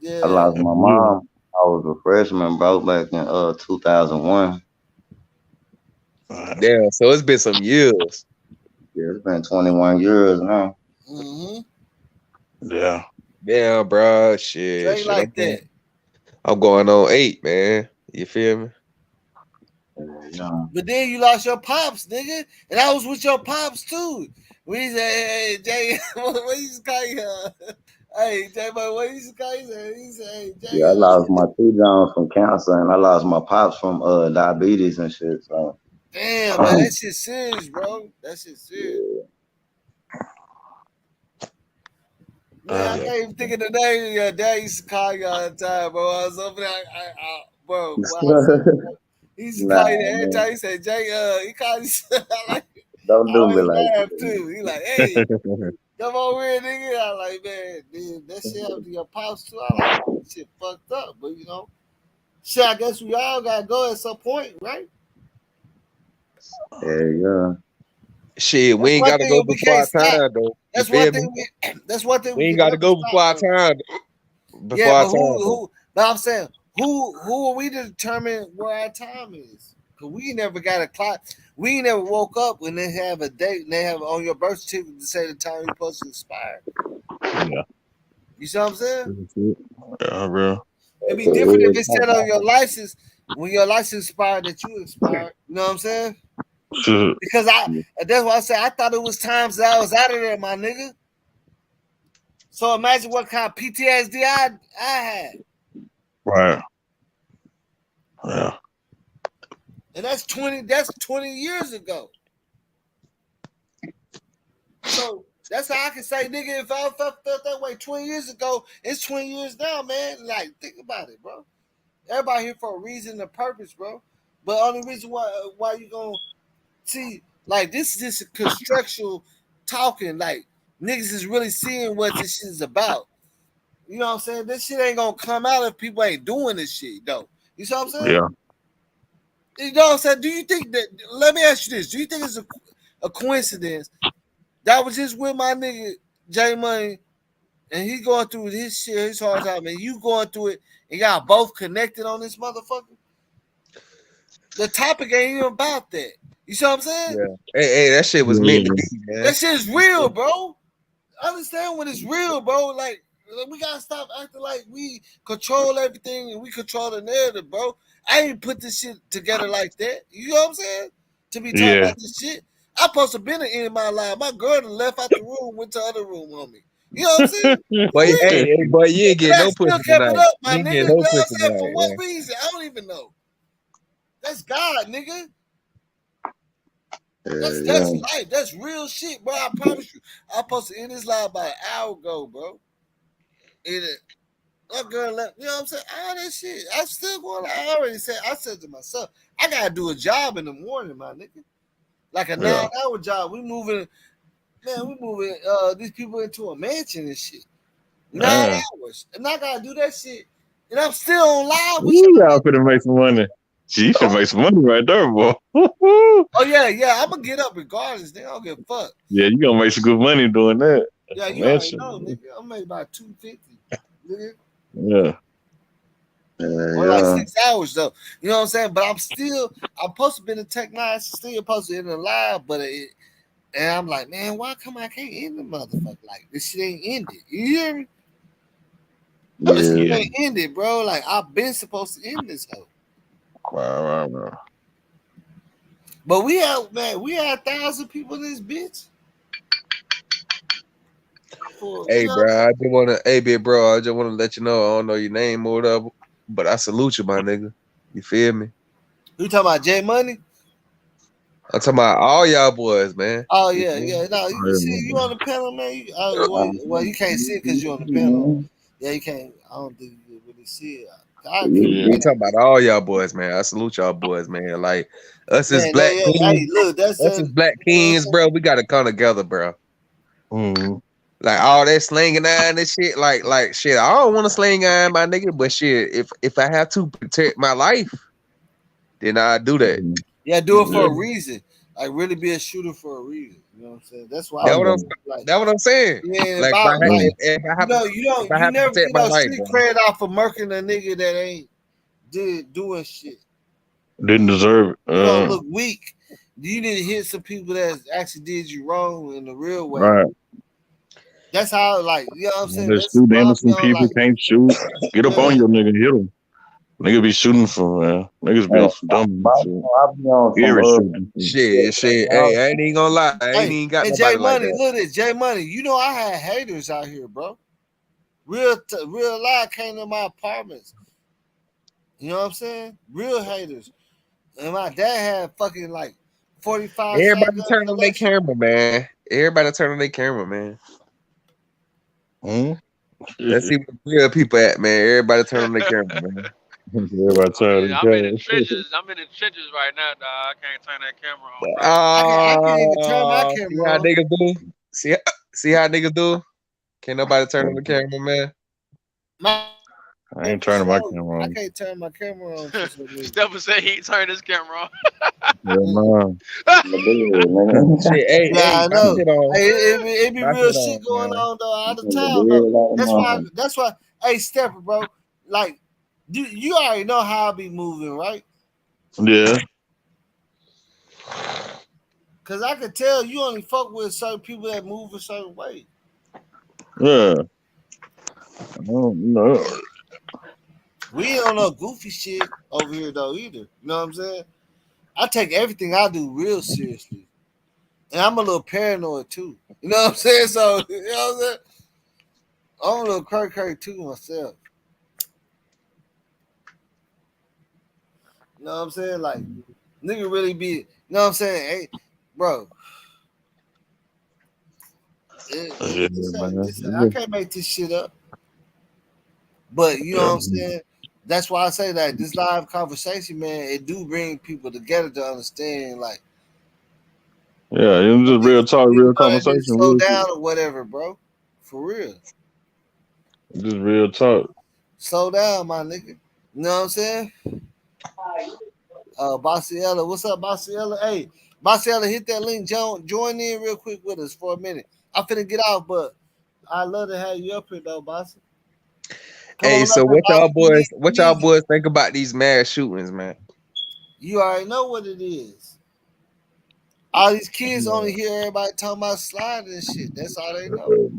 Yeah. lost my mom. I was a freshman, bro, back in 2001. Damn, so it's been some years. Yeah, it's been 21 years now. Mm-hmm. Yeah. Damn, bro. Shit, Straight shit. like that. I'm going on 8, man. You feel me? Yeah. But then you lost your pops, nigga. And I was with your pops too. We said, hey, Jay, what you used to call you? Hey, Jay, what you used to call you? He said, hey, Jay, Yeah, I lost my T Jones from cancer, and I lost my pops from diabetes and shit. So damn, man, that shit serious, bro. That shit serious. Man, I can't even think of the name. Your dad used to call you all the time, bro. I was over there, bro. He used to call you every man, time. He said, Jay, he called you. Like, don't I do me always like laugh that. too. He like, hey, come over here, nigga. I like, man, dude, that shit happened to your pops too. I like, shit fucked up, but you know, shit. I guess we all gotta go at some point, right? Yeah. Shit, we That's ain't one gotta go thing we before can't our stop. time though. You That's one feel me? thing we. That's one thing We we ain't can gotta never go stop, before our though. time. Before Yeah, our but time though. who? But I'm saying, who are we to determine where our time is? Cause we never got a clock. We never woke up when they have a date and they have on your birth certificate to say the time you're supposed to expire. Yeah. You see what I'm saying? Yeah, bro. It'd be So different if real it talk. said on your license when your license expired that you expired. You know what I'm saying? Shit. Because that's why I said I thought it was times that I was out of there, my nigga. So imagine what kind of PTSD I had. Right. Yeah. And that's 20 years ago. So that's how I can say, nigga, if I felt that way 20 years ago, it's 20 years now, man. Like, think about it, bro. Everybody here for a reason and purpose, bro. But only reason why you gonna see, like, this is just a constructual talking. Like, niggas is really seeing what this shit is about. You know what I'm saying? This shit ain't gonna come out if people ain't doing this shit, though. You see what I'm saying? Yeah. You know what I'm saying? Do you think that? Let me ask you this: do you think it's a coincidence that was just with my nigga J Money, and he going through his shit, his hard time, and you going through it, and y'all both connected on this motherfucker? The topic ain't even about that. You see what I'm saying? Yeah. Hey, that shit was meant to be, man. That shit is real, bro. Understand when it's real, bro. Like, we gotta stop acting like we control everything and we control the narrative, bro. I ain't put this shit together like that. You know what I'm saying? To be talking Yeah. about this shit. I supposed to been in my life. My girl done left out the room, went to the other room on me. You know what I'm saying? But For real. hey, boy, you ain't But getting I no still pussy kept it tonight. up, my You ain't nigga. getting You know no what I'm pussy saying? For tonight, what man. reason? I don't even know. That's God, nigga. That's Yeah. life. That's real shit, bro. I promise you. I supposed to end this live about an hour ago, bro. And my girl left. You know what I'm saying? All that shit. I'm still going. I already said. I said to myself, I gotta do a job in the morning, my nigga. Like a Yeah. 9-hour job. We moving, man. We moving these people into a mansion and shit. 9 Man. hours, and I gotta do that shit. And I'm still on live with Ooh, y'all. y'all finna make some money. Gee, you finna make some money right there, boy. Oh yeah. I'm gonna get up regardless. Nigga, I don't give a fuck. Yeah, you gonna make some good money doing that. Yeah, you already Mansion. know, nigga. I'm making about 250, nigga. Yeah. Or like Yeah. 6 hours though. You know what I'm saying? But I'm supposed to be in the Tech Nine, still supposed to be in the live, but and I'm like, man, why come I can't end the motherfucker? Like this shit ain't ended. You hear me? This shit Yeah. ain't ended, bro. Like I've been supposed to end this hoe. Wow. But we had 1,000 people in this bitch. Hey, bro, I just wanna, hey, big bro, I just wanna let you know I don't know your name or whatever, but I salute you, my nigga. You feel me? You talking about J Money? I'm talking about all y'all boys, man. Oh You yeah, feel me? yeah. No, you see, you on the panel, man. Well, you can't see it because you're on the panel. Yeah, you can't. I don't think you can really see it. Yeah. I'm talking about all y'all boys, man. I salute y'all boys, man. Like us as Man, black hey, kings, look, that's us as black kings, bro. We gotta come together, bro. Mm-hmm. Like all that slinging iron and shit, like shit. I don't want to sling iron, my nigga, but shit, if I have to protect my life, then I do that. Yeah, do it Yeah. for a reason. Like really be a shooter for a reason. You know what I'm saying? That's why That I what I'm, like. that what I'm saying. You ain't Like about like if I have to, if I you have to never protect get my no life, street bro. cred off of murking a nigga that ain't doing shit. Didn't deserve it. You don't look weak. You need to hit some people that actually did you wrong in the real way. Right. That's how, like, you know what I'm saying? There's That's shoot why I be innocent on, people like, can't shoot. Get up on man, your nigga, hit him. Nigga be shooting for niggas be on some dumb shit. I'll be on Scary some shooting. Shit. Hey, I ain't even gonna lie. I ain't hey, even got and J nobody like Money, that. look at J Money. You know I had haters out here, bro. Real life came to my apartments. You know what I'm saying? Real haters. And my dad had fucking like 45 Everybody shotgun turn on their collection. camera, man. Everybody turn on their camera, man. Hmm? Let's see where the real people at, man. Everybody turn on the camera, man. Everybody tired of I'm in the the trenches. I'm in the trenches right now, dog. I can't turn that camera on, bro. I can't even turn my See camera how on. niggas do? See how niggas do? Can't nobody turn on the camera, man. I ain't For turning my sure. camera I on. can't turn my camera on for some reason. Stephen said he turned his camera on. Yeah, man. In the bed, nigga. Shit, hey, Yeah, I my know. shit on. Hey, it be My real shit shit on, going man. on though all the In the time bed though. like a motherfucker. That's why. Hey, Stepper, bro. Like, you already know how I be moving, right? Yeah. Cause I can tell you only fuck with certain people that move a certain way. Yeah. I don't know. We don't know goofy shit over here though either. You know what I'm saying? I take everything I do real seriously, and I'm a little paranoid too. You know what I'm saying? So you know what I'm saying? I'm a little cray too myself. You know what I'm saying? Like, nigga really be. You know what I'm saying? Hey, bro. Yeah, man. I can't make this shit up. But you know Yeah. what I'm saying? That's why I say that this live conversation, man, it do bring people together to understand, like, Yeah, it was just real talk, you real know, to conversation, slow real shit. down or whatever, bro. For real. Just real talk. Slow down, my nigga. You know what I'm saying? Bassiella, what's up, Bassiella? Hey, Bassiella, hit that link. Join in real quick with us for a minute. I'm finna get off, but I love to have you up here, though, Bossy. Come Hey, on so up here, Bossy. what y'all boys think about these mass shootings, man? You already know what it is. All these kids Yeah. only hear everybody talking about sliding and shit. That's all they know.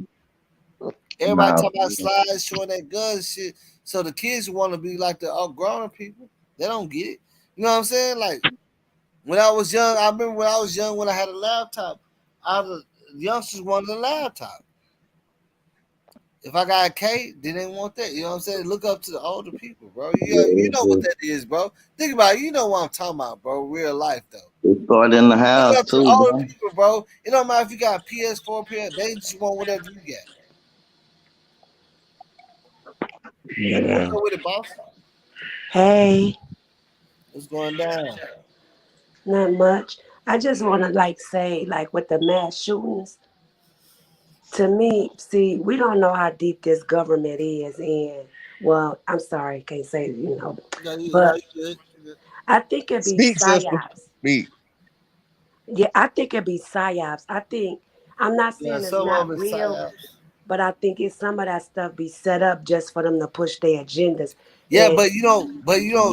Everybody Nah, talking about slides, showing that gun and shit. So the kids want to be like the grown people. They don't get it. You know what I'm saying? Like, when I was young, I remember when I was young, when I had a laptop, all the youngsters wanted a laptop. If I got a K, they didn't want that. You know what I'm saying? Look up to the older people, bro. You know what that is, bro. Think about it. You know what I'm talking about, bro. Real life, though. it started in the Look house up to too, older bro. people, bro. It don't matter if you got PS4, PS. They just want whatever you got. What's Yeah. up with it, boss? Hey, What's going down? not much. I just want to say like with the mass shootings. To me, see, we don't know how deep this government is in. Well, I'm sorry, can't say No, but you good. You good. I think it'd be Speak, sister. psyops. Speak. Yeah, I think it'd be psyops. I'm not Yeah, saying it's some of not them is real, psyops. but I think it's some of that stuff be set up just for them to push their agendas. Yeah, And but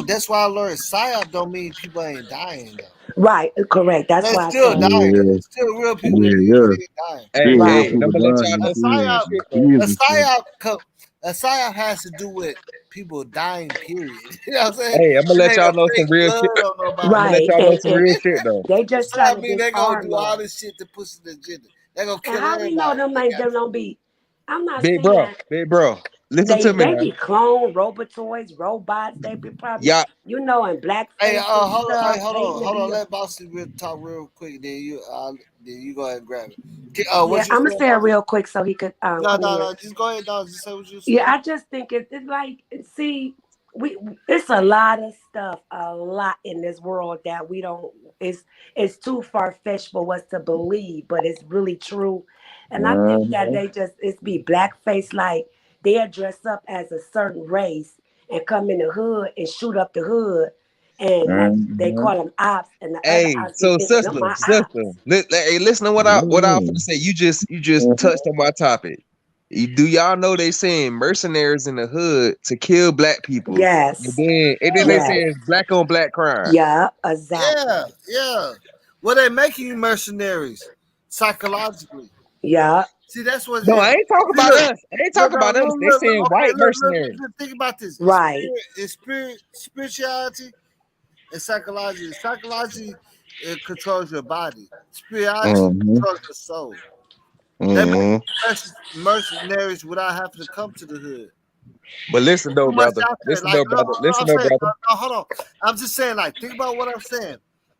that's why I learned psyop don't mean people ain't dying though. right, correct. That's They're why I still said dying. Yeah. There's still real people that Yeah. usually ain't dying. Still Hey, real right. and I'm people gonna let dying y'all and know A some real psyop, shit. shit though. a Kids and shit. psyop, a psyop has to do with people dying. Period. You know what I'm saying? Hey, I'm gonna It let ain't y'all no know some fake real shit. blood on I'm nobody. gonna let Right. y'all know some And real shit though. they A just trying psyop to mean they gonna do disarm all us. this shit to push the agenda. They gonna And kill how we know everybody. them They ain't got them to. don't be I'm not Big bro, saying big bro. Listen to me they now. be clone robotoids, robots, they be probably Y'all, in Hey, blackface and stuff, hating to hold on. be Let Bossy talk real quick. Then you go ahead and grab it. yeah, What you I'm gonna saying, say it Bossy? real quick so he could No, come in no, here. no. Just go ahead. No, just say what you Yeah, saying. I just think it's like see, we it's a lot of stuff, a lot in this world that we don't. It's too far fetched for us to believe, but it's really true. And I think that Uh-huh. they just it's be blackface like they'll dress up as a certain race and come in the hood and shoot up the hood, and like they Uh-huh. call them ops, and the other hey, ops be so thinking them sister, my sister, ops. hey, listen to what I finna say. You just touched on my topic. Do y'all know they saying mercenaries in the hood to kill black people, Yes, and then they Yeah, yes, saying it's black on black crime. yeah, exactly. yeah. Well, they making you mercenaries psychologically. Yeah, See, that's what it No, I is. ain't talking See, about look, us. I ain't talking about us. They saying Okay, white mercenaries. look. Think about this. right. Spirituality and psychology. Psychology, it controls your body. Spirituality Uh-huh. controls your soul. They make Uh-huh. mercenaries without having to come to the hood. But listen Too though, much brother. out there. Listen Like, though, brother. Listen I'm though, saying, brother. hold on. I'm just saying, like, think about what I'm saying.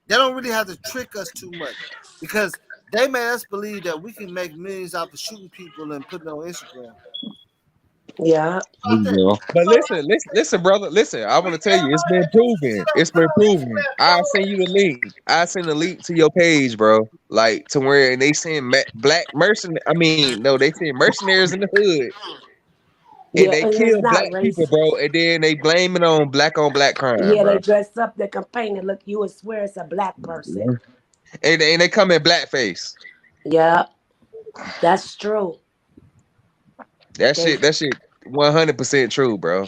They don't really have to trick us too much because They made us believe that we can make millions off of shooting people and putting it on Instagram. Yeah. Fuck that. But So listen, brother. Listen, I want to tell you, it's been proven. It's been proven. I send you the link. I send the link to your page, bro. Like to where they send black mercenaries. I mean, no, they send mercenaries in the hood, and Yeah, they and it's kill black not people, racist. bro. And then they blame it on black crime, Yeah, they bro. dress up, they campaign, and look, you would swear it's a black person. And they come in blackface. Yeah, that's true. That They shit. That shit. 100% true, bro.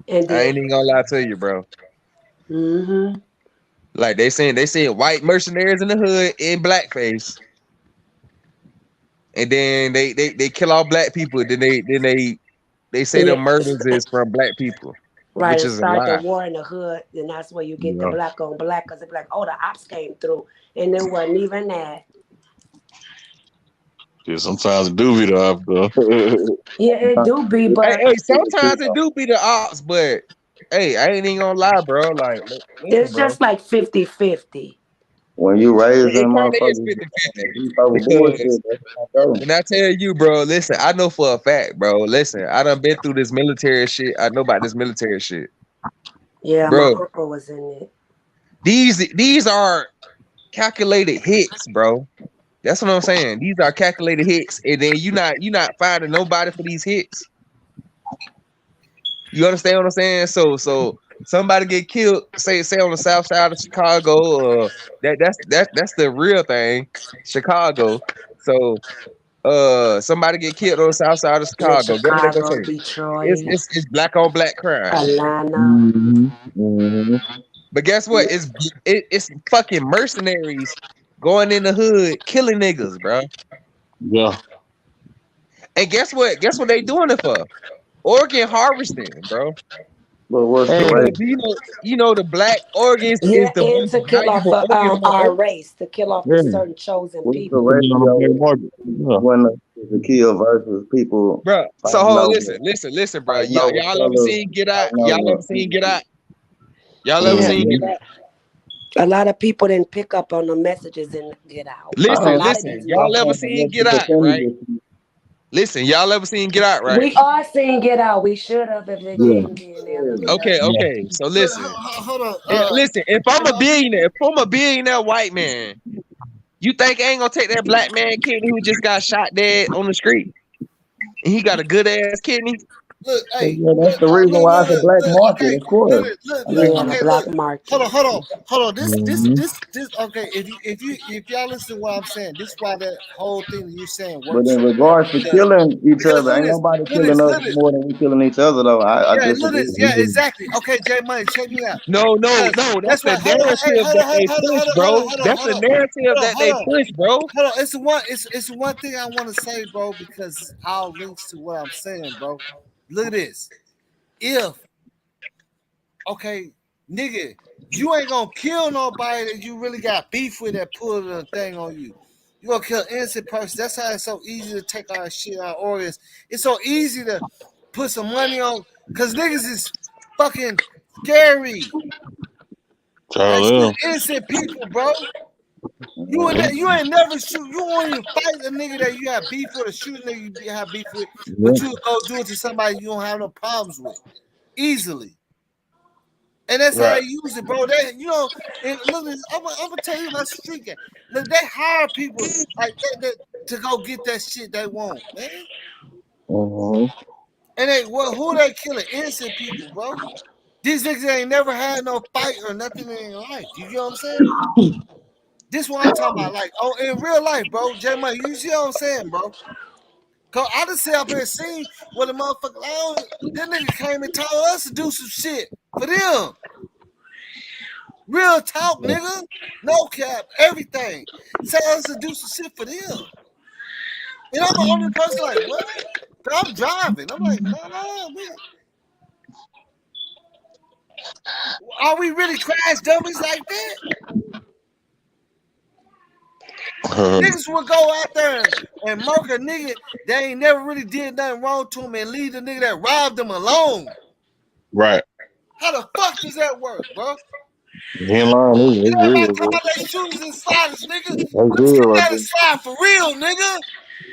and I then ain't even gonna lie to you, bro. mm-hmm. Like they saying white mercenaries in the hood in blackface, and then they kill all black people. They say the Yeah, murders is from black people, right. which And is a start the lie. war in the hood, and that's where you get the Yeah. black on black because they're like, oh, the ops came through, and it wasn't even that. Yeah, sometimes it do be the op though. Yeah, it do be, but Hey, sometimes it do be the ops, but hey, I ain't even gonna lie, bro. Like, listen, it's bro. just like 50-50. When you raising It kind of is motherfuckers 50-50 beef over because bullshit, that's how I go. when I tell you, bro, listen, I know for a fact, bro. Listen, I done been through this military shit. I know about this military shit, Yeah, my bro. uncle was in it. These are calculated hits, bro. That's what I'm saying. These are calculated hits, and then you not finding nobody for these hits. You understand what I'm saying? So somebody get killed, say on the south side of Chicago, that's the real thing, Chicago. So somebody get killed on the south side of In Chicago. Guess what they gonna Chicago, say? It's Detroit, it's it's black on black crime. Atlanta. Mm-hmm. But guess what? It's fucking mercenaries going in the hood killing niggas, bro. Yeah. And guess what? Guess what they doing it for? Organ harvesting, bro. But what's the Because rate? you know the black organs is Yeah, the and most to kill off valuable organ on our earth. race, to kill off the Yeah. certain chosen What's the people. Put it on the black ratio market. Yeah. when the kill versus people Bro, so fighting hold on, over listen, bro. fighting over Y'all ever colors, seen Get Out? fighting Y'all over ever seen Get Out? Y'all ever Yeah, seen Mm-hmm. Get Out? a lot of people didn't pick up on the messages and get out. A Listen, lot of listen. these Y'all movies. ever sometimes seen what's the Get Out, right? percentage? Listen, y'all ever seen Get Out, right? We are seeing Get Out. We should have if they Yeah. came in there. Look at Okay, us. Yeah. okay. So look, listen. hold on. Listen, if I'm a billionaire white man, you think I ain't gonna take that black man kidney who just got shot dead on the street and he got a good ass kidney? look, So, hey, yeah, that's look, the no, reason why it's a black look, market, okay, of course. look, Yeah, the okay, black look. market. Hold on. Mm-hmm. This. Okay, if y'all listen to what I'm saying, this is why that whole thing that you're saying But works in so well. regards to killing each Because other, ain't nobody look at killing this, us more than we killing each other, though. I yeah, disagree. yeah, exactly. Okay, J Money, check me out. No, Because that's that's the why. Hold on, hey, narrative that they push, bro. That's the narrative that hold they on. push, bro. Hold on, it's one thing I want to say, bro, because it's all links to what I'm saying, bro. Look at this. If okay, nigga, you ain't gonna kill nobody that you really got beef with that pulled the thing on you. You gonna kill an innocent person. That's how it's so easy to take our shit, our organs. It's so easy to put some money on because niggas is fucking scary. Like Child, shoot yeah. innocent people, bro. Mhm. You ain't never shoot. You won't even fight a nigga that you have beef with or shoot a nigga you have beef with, Yeah. but you go do it to somebody you don't have no problems with easily. And that's how Right. they use it, bro. They, and look, I'm gonna tell you about street gang. Look, they hire people like that to go get that shit they want, man. Mhm. And who they killing? Innocent people, bro. These niggas ain't never had no fight or nothing in their life. You get what I'm saying? This what I'm talking about. Like, oh, in real life, bro. J Money, you see what I'm saying, bro? Cause I just sit up here and seen what the motherfucker, that nigga came and told us to do some shit for them. Real talk, nigga. No cap, everything. Tell us to do some shit for them. And I'm the only person like, what? I'm driving. I'm like, no, man. Are we really crash dummies like that? Niggas would go out there and murk a nigga that ain't never really did nothing wrong to him and leave the nigga that robbed them alone. Right. How the fuck does that work, bro? He ain't lying. It's Everybody real, talking bro. about they shooters and sliders, nigga. That's Let's real get right that there. slide for real, nigga.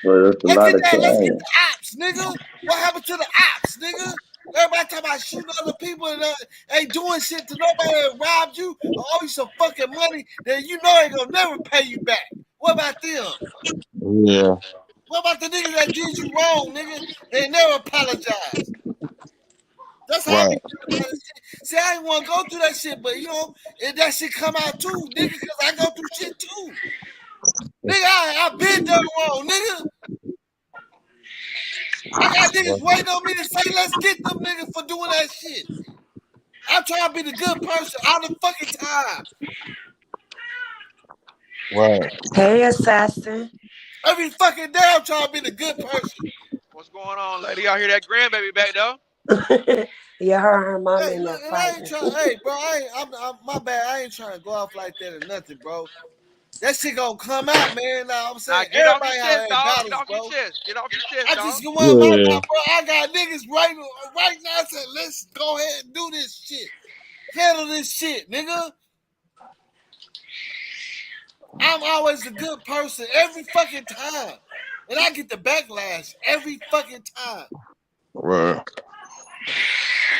But it's a Let's lot get of that. Let's get crime. the ops, nigga. What happened to the ops, nigga? Everybody talking about shooting other people and ain't doing shit to nobody that robbed you or owe you some fucking money that you know ain't gonna never pay you back. What about them? Yeah. What about the niggas that did you wrong, nigga? They never apologize. That's how I be Right. feeling about this shit. See, I ain't want to go through that shit, but you know, if that shit come out too, nigga, because I go through shit too. Nigga, I been done wrong, nigga. I got niggas waiting on me to say, let's get them niggas for doing that shit. I'm trying to be the good person all the fucking time. Right. Hey, assassin. Every fucking day I'm trying to be the good person. What's going on, lady? Y'all hear that grandbaby back though? Yeah, her mama Hey, in there look, and I ain't fighting. trying. Hey, bro, I'm my bad. I ain't trying to go off like that or nothing, bro. That shit gonna come out, man. Now I'm Now saying get off your everybody out chest, here dog. Get battles, off your bro. chest. Get off your chest, I dog. just want my Yeah. bro. I got niggas right now saying, let's go ahead and do this shit. Handle this shit, nigga. I'm always a good person every fucking time. And I get the backlash every fucking time. Right.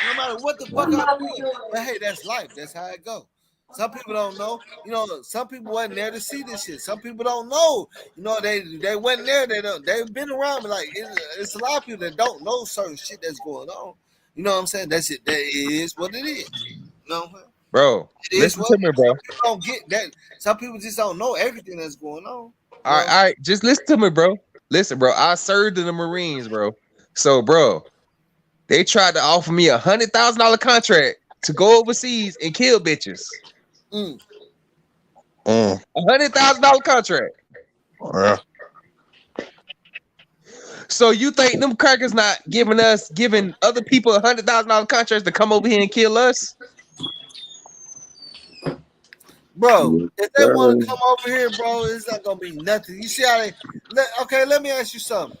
No matter what the fuck I'm doing. But hey, that's life. That's how it go. Some people don't know. You know, some people wasn't there to see this shit. Some people don't know. You know, they wasn't there. They've been around. But like it's a lot of people that don't know certain shit that's going on. You know what I'm saying? That's it. That is what it is. You know what I'm saying? Bro, It is listen what to me, bro. some people don't get that. Some people just don't know everything that's going on. You know? All right, just listen to me, bro. Listen, bro. I served in the Marines, bro. So, bro, they tried to offer me $100,000 contract to go overseas and kill bitches. Mm. $100,000 contract. Yeah. So you think them crackers not giving other people $100,000 contracts to come over here and kill us? Bro, Yes, if they want sir. to come over here, bro, it's not gonna be nothing. You see how they? Okay, let me ask you something.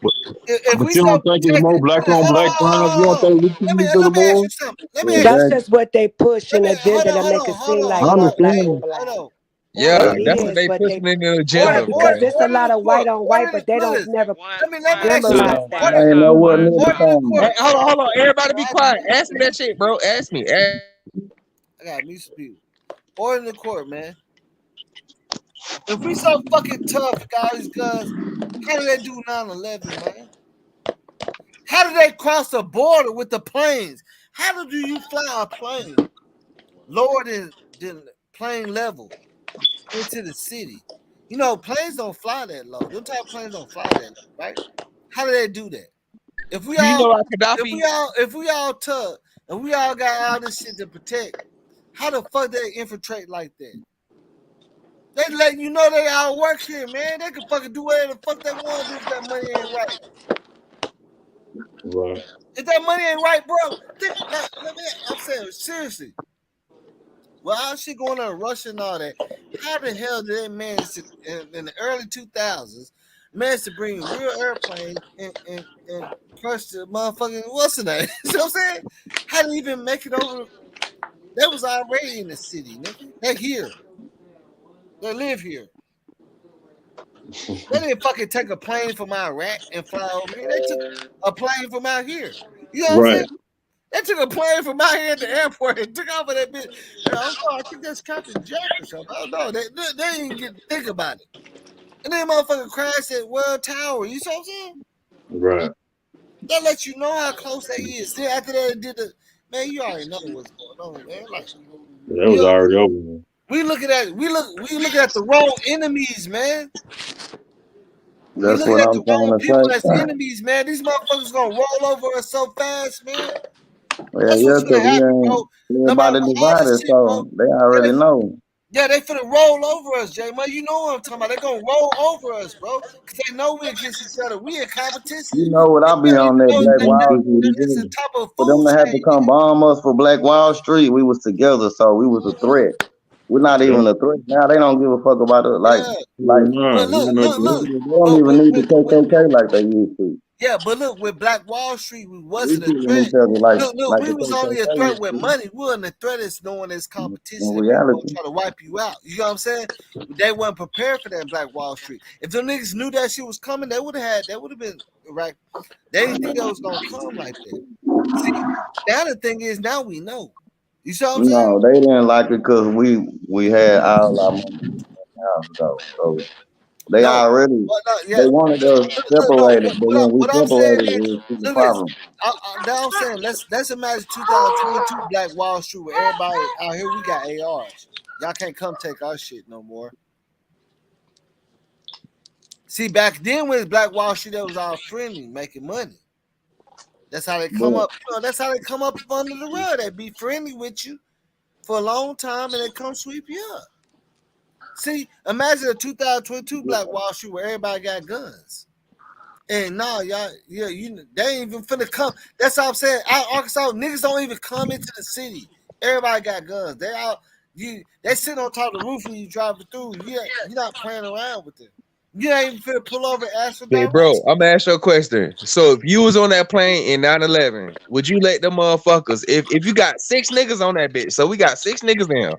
But, If but we you so don't think it's more protected, black hold on on, black hold on, crimes? hold You on, don't hold on. think we can get to the Let me ask board? you something. Let me ask you That's Exactly. something. just what they push Let an me agenda to hold make on, it hold seem on, like I hold on, more black hold on understand. on, black. hold on. Yeah, Order It the that's court. what is, they but pushing they in the Order, yeah, agenda, order, because bro. it's a order lot the of court. white on white, Order but they don't listen. never Let me One at a ask you Yeah. something. memorize time. One that. at a I ain't time. know One what at a nigga Order time. the talking Hey, court. about. hold on. Everybody be I got quiet. mute Ask some me people. that shit, bro. Ask me. I got mute some people. Order the court, man. If we so fucking tough, guys, guns, how did they do 9/11, man? How did they cross the border with the planes? How do you fly a plane lower than plane level into the city? You know, planes don't fly that low. Them type of planes don't fly that low, right? How do they do that? If we Do you all know if Gaddafi? we all tough and we all got all this shit to protect, how the fuck they infiltrate like that? They letting you know they all work here, man. They can fucking do whatever the fuck they want to do if that money ain't right. Right. If that money ain't right, bro, I'm saying seriously. Well, all shit going on in Russia and all that. How the hell did they manage to in the early 2000s manage to bring real airplanes and crush the motherfucking what's the name? You know what I'm saying? How did they even make it over? They was already in the city, nigga. They here. They live here. They didn't fucking take a plane from Iraq and fly over here. They took a plane from out here. You know what I'm saying? Right. They took a plane from out here at the airport and took off of that bitch. And I think that's Captain Jack or something. I don't know. They didn't get to think about it. And then motherfucker crashed at World Tower. You see what I'm saying? Right. That lets you know how close they is. Then after that, it did the man. You already know what's going on, man. Like That you was know, already over. we looking at the wrong enemies, man. We That's looking what at I'm the wrong trying to people as say. enemies, man. These motherfuckers gonna roll over us so fast, man. Well, That's yeah, what's gonna cause we happen, bro. ain't No matter everybody what all this divided, shit, bro. so they already know. Yeah, they finna roll over us, Jay. Man, you know what I'm talking about. They gonna roll over us, bro. Cause they know we against each other. We in competition. You know what And I they be don't on even that know Black Wall that Street. it's a type of For them food to have to chain, come nigga. bomb us for Black Wall Street, we was together, so we was a threat. We're not Yeah. even a threat now. They don't give a fuck about it. Yeah. Like But Nah, look, we look, not look, they look. don't But even need the KKK like they used to. Yeah, but look, with Black Wall Street, we We wasn't a treating threat. each other Look, like we the was only a threat with KKK money. We wasn't a threat as knowing as in competition and people gonna reality. try to wipe you out. You know what I'm saying? They weren't prepared for that Black Wall Street. If them niggas knew that shit was coming, they would have been right. They didn't think that was gonna come like that. See, now the thing is, now we know. You see what I'm saying? No, they didn't like it because we had all our money in the house though. So they No, already well, no, yeah. they wanted us No, separated, but when we what I'm saying separated, is, it was a look at this. problem. Now I'm saying let's imagine 2022 Black Wall Street where everybody out here we got ARs. Y'all can't come take our shit no more. See, back then when it's Black Wall Street, that was all friendly, making money. That's how they come But up. You know, that's how they come up under the rug. They be friendly with you for a long time, and they come sweep you up. See, imagine a 2022 Black Wall Street where everybody got guns. And no, y'all, yeah, they ain't even finna come. That's all I'm saying. Out Arkansas, niggas don't even come into the city. Everybody got guns. They out. They sit on top of the roof when you driving through. You're not playing around with them. You ain't even finna pull over and ask for Hey, directions. bro, I'm gonna ask you a question. So if you was on that plane in 9/11, would you let them motherfuckers, if you got 6 niggas on that bitch, so we got 6 niggas in,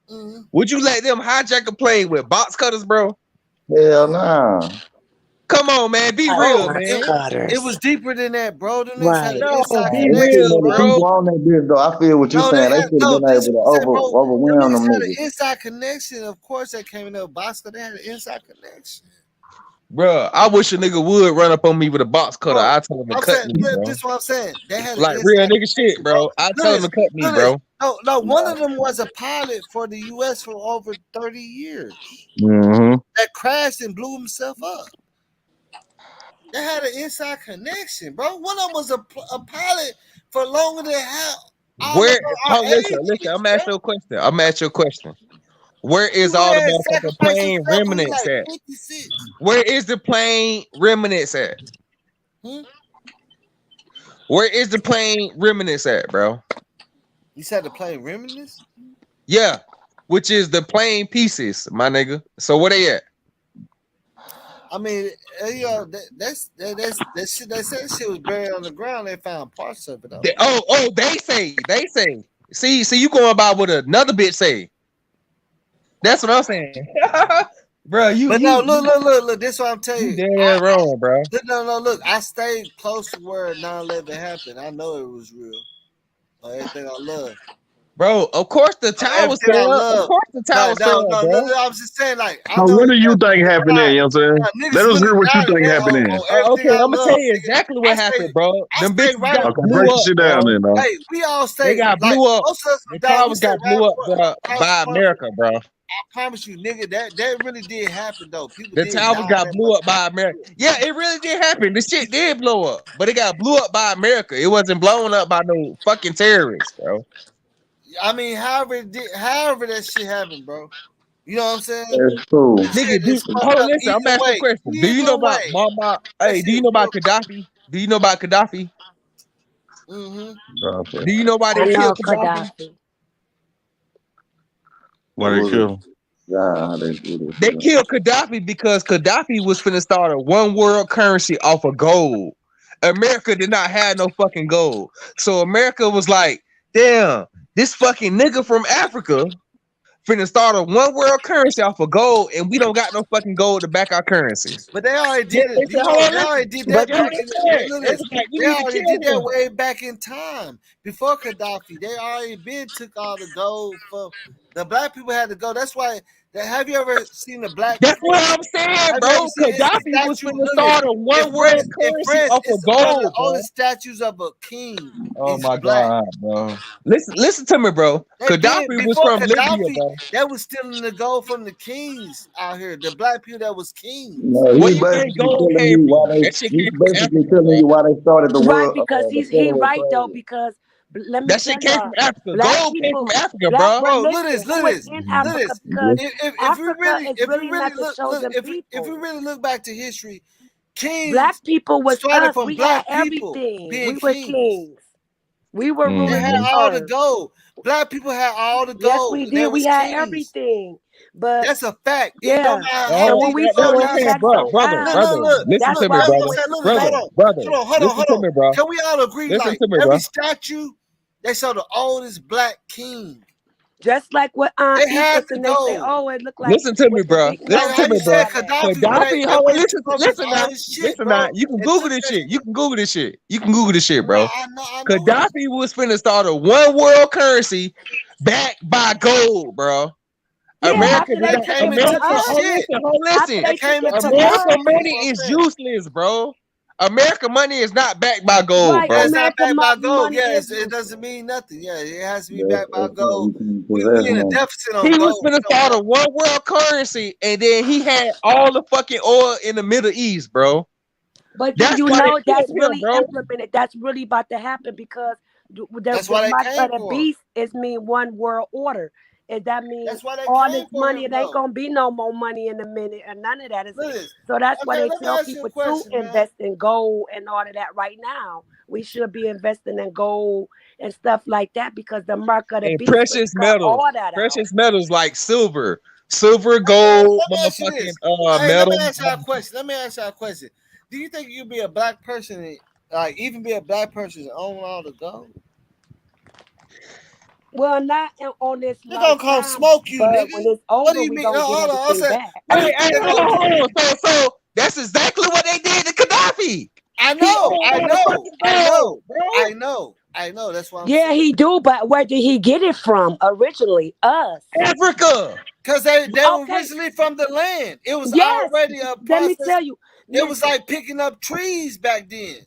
Mm-hmm. would you let them hijack a plane with box cutters, bro? hell nah. Come on, man, be real, Oh, man. It was deeper than that, bro. Them niggas had right. an No, inside be They connection, shouldn't real, let the bro. bro. people on that bitch though. I feel what you're No, they saying. They had should have no. been This able is to what I'm saying, bro. Them overwhelm niggas them had an niggas. inside connection. Of course, they came in there, Bosco. They had an inside connection. Bro, I wish a nigga would run up on me with a box cutter. Bro, I tell him to I'm cut saying, me, bro. this is what I'm saying. They had an Like real inside nigga shit, connection, bro. bro. I tell him to cut me, Look at this. bro. No, one of them was a pilot for the U.S. for over 30 years. Mm-hmm. That crashed and blew himself up. They had an inside connection, bro. One of them was a pilot for longer than all of Where? our Oh, listen. ages, I'm bro. asking you a question. I'm asking you a question. Where is People all the that motherfucking sacrificed plane himself when he remnants like at? 56. Where is the plane remnants at? Hmm? Where is the plane remnants at, bro? You said the plane reminisce? Yeah, which is the plane pieces, my nigga. So where they at? I mean, you know, that shit. They said shit was buried on the ground. They found parts of it. They say. See, you going by what another bitch say. That's what I'm saying, bro. But no, look. This is what I'm telling You you. dead ass wrong, bro. Look. I stayed close to where 9/11 happened. I know it was real. Everything I love. Bro, of course the towers Everything I fell. Of love. course the towers fell, bro. I was just saying, like, I So know what it do you think niggas happened there? You know what I'm saying? died. Let Niggas us really hear what you died in think that happened there. on everything Okay, I I'm gonna tell love. you Nigga. exactly what happened, bro. I Them stay bitches right. got Okay, blew break the up, shit down bro. then, though. Hey, we all They stay got like blew up. most of us The die. We towers stay got right blew up, bro, by across. America, bro. I promise you, nigga, that really did happen though. People The did die towers in got that blew up by America. Yeah, it really did happen. The shit did blow up, but it got blew up by America. It wasn't blown up by no fucking terrorists, bro. I mean, however that shit happened, bro. You know what I'm saying? That's cool. That Nigga, shit is hold fucked on, up listen. I'm either asking you a way. question. Do you know Either about way, Mama? that Hey, do shit you know about real. Gaddafi? Do you know about Gaddafi? Mm-hmm. Okay. Do you know why they I know killed Gaddafi? Gaddafi. Why It they was kill him? God how they do this They shit. killed Gaddafi because Gaddafi was finna start a one world currency off of gold. America did not have no fucking gold. So America was like, damn, this fucking nigga from Africa finna start a one world currency off of gold, and we don't got no fucking gold to back our currency. But they already Yeah, did they it. said, hold on, They listen. already did But that You know back what in. I'm saying? Look at They this. was like, we They need to already kill did that him. way back in time before Gaddafi. They already been took all the gold from the black people had to go. That's why. Have you ever seen the black? That's what I'm saying, Have you ever bro. seen his Gaddafi was statue? finna Look at this. start a one world In currency France, off of it's one of the gold, bro. oldest statues of a king. Oh Is my black. god, bro. Listen to me, bro. They been Gaddafi was before from Libya, Gaddafi. bro. That was stealing the gold from the kings out here. The black people that was kings. No, Where he's you think basically gold telling came you from? why they That shit he's came from basically Africa, telling bro. you why they started right, because the he federal right though, trade. because let me That shit tell came from y'all, Africa. black Gold came people, from Africa, black, bro. but Bro, look at listen, this, it look at was this, in look at Africa this. because If we Africa really is really not the look chosen if we people. really look back to history, Black kings people was started us. from We had black people everything. being We were kings. kings. We were They ruling had this Mm-hmm. all the earth. gold. Black people had all the Yes, gold. we They did. We was had kings. everything. But That's a fact. It yeah, don't matter how and Oh, when deep we you that's go saw what I'm when down. saying, Jack bro, go brother, Look, down, look, brother. look. Listen that's Look, to me, why that's we what I'm brother, went saying. to Look, brother, hold on. space. brother. Hold on, hold on, Listen hold to on. me, bro. Can we all agree, Listen like, to me, every bro. statue, they show the oldest black king. Just like with They had Egypt, to and they say, go. "Oh, it looked like Listen to me, with the bro. big Like Listen nose to how me, you and bro. said all that." Gaddafi, when Gaddafi, they hold on, went and listen, took over listen all now, this shit, listen now. bro, You can and Google took this that shit. You shit. can Google this shit. You can Google this shit, Right, bro. I know it. Gaddafi was finna start a one world currency backed by gold, bro. Yeah, America after And did they they not. took came it and from took America, his us, hold shit. listen, hold after listen. They they took came it and from took his America us, shit. That's money what I'm is saying. useless, bro. America money is not backed by gold, right? Yeah, bro. it's not American backed by gold. money Yeah, is it doesn't useless. mean nothing. Yeah, it has to be That's backed by why gold. you can We possess in a money. deficit on He was gold. We finna don't start a got. one world currency, and then he had all the fucking oil in the Middle East, bro. But do That's you why they know killed that's him, really bro. implemented? That's really about to happen because That's the why they mark came of the for him. beast is mean one world order. And that means That's why they all came this for money, him, it ain't though. gonna be no more money in a minute and none of that is. Look at this. So that's why Okay, they let me tell ask you a people to question, man. invest in gold and all of that right now. We should be investing in gold and stuff like that because the mark of the And beast will precious cut metals, all that out. precious metals like silver, Okay, gold, let me ask you motherfucking this. Hey, let me metal. ask y'all a question. Let me ask y'all a question. Do you think you'd be a black person, like even be a black person and own all the gold? Well, not on this They're gonna come lifetime, smoke you, but when nigga. it's What do over, you we mean? gonna No, get hold on. I everything said, back. what do Hey, you think hey, they're hold gonna on, do? hold on. So that's exactly what they did to Gaddafi. I He know, owned I all the know, fucking I know, gold, bro. I know, I know. That's what I'm Yeah, saying. he do, but where did he get it from originally? Us. Africa. Cause they were Okay, originally from the land. It was yes. already a Let me process. tell you. It was Listen, like picking up trees back then.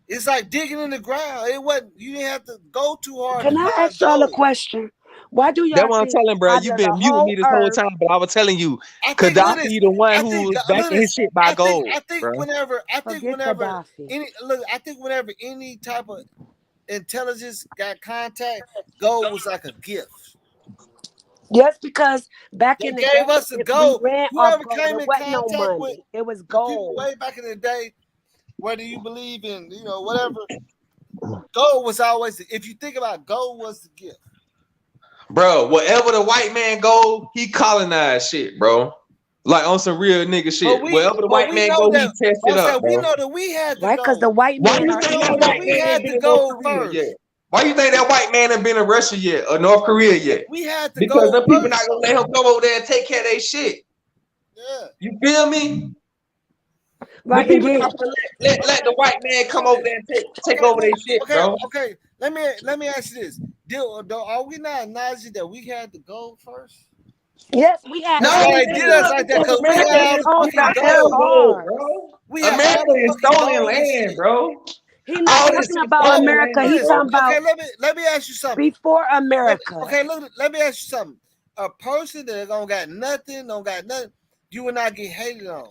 It's like digging in the ground. It wasn't. You didn't have to go too hard to can I find ask y'all a gold. question? Why do That's y'all what I'm think telling, bro. out You've of the been muting me whole this whole earth, time, but I was telling you, I think look this. Gaddafi, the one I who think was look backing his this. shit by gold, I think bro. forget Gaddafi? whenever any type of intelligence got contact, gold was like a gift. Just because back They in the day, gave us the if we gold. ran off Whoever gold, came it in wasn't no contact with money. It was the people gold. way back in the day, whether you believe in whatever, gold was always. If you think about it, gold was the gift. Bro, whatever the white man go, he colonized shit, bro. Like on some real nigga But shit. Wherever the white we man know go, he that. test But it I'm up, saying we bro. know that we had to Right? Because the go. white Why man you are We think know that that white we Israelites. man ain't had been to in North go Korea yet? first. Why you think that white man ain't been in Russia yet or North Korea yet? We had to Because go them people not first, gonna though. let him come over there and take care of their shit. Yeah. You feel me? The Right, and people then not gonna let the white man come over there and take Okay. over their shit, bro. Okay. Let me ask you this: are we not acknowledging that we had to go first? yes, we had No, That's why they did us nigga, like that, because cause we America had we all is the owned we fucking not something have gold. gold, ours. bro. We had all America the is fucking stolen gold and land, shit. bro. He not All this talking shit about stolen America. land, He Listen, talking bro. okay, about let me ask you something. before America. Let me ask you something. A person that don't got nothing, you will not get hated on.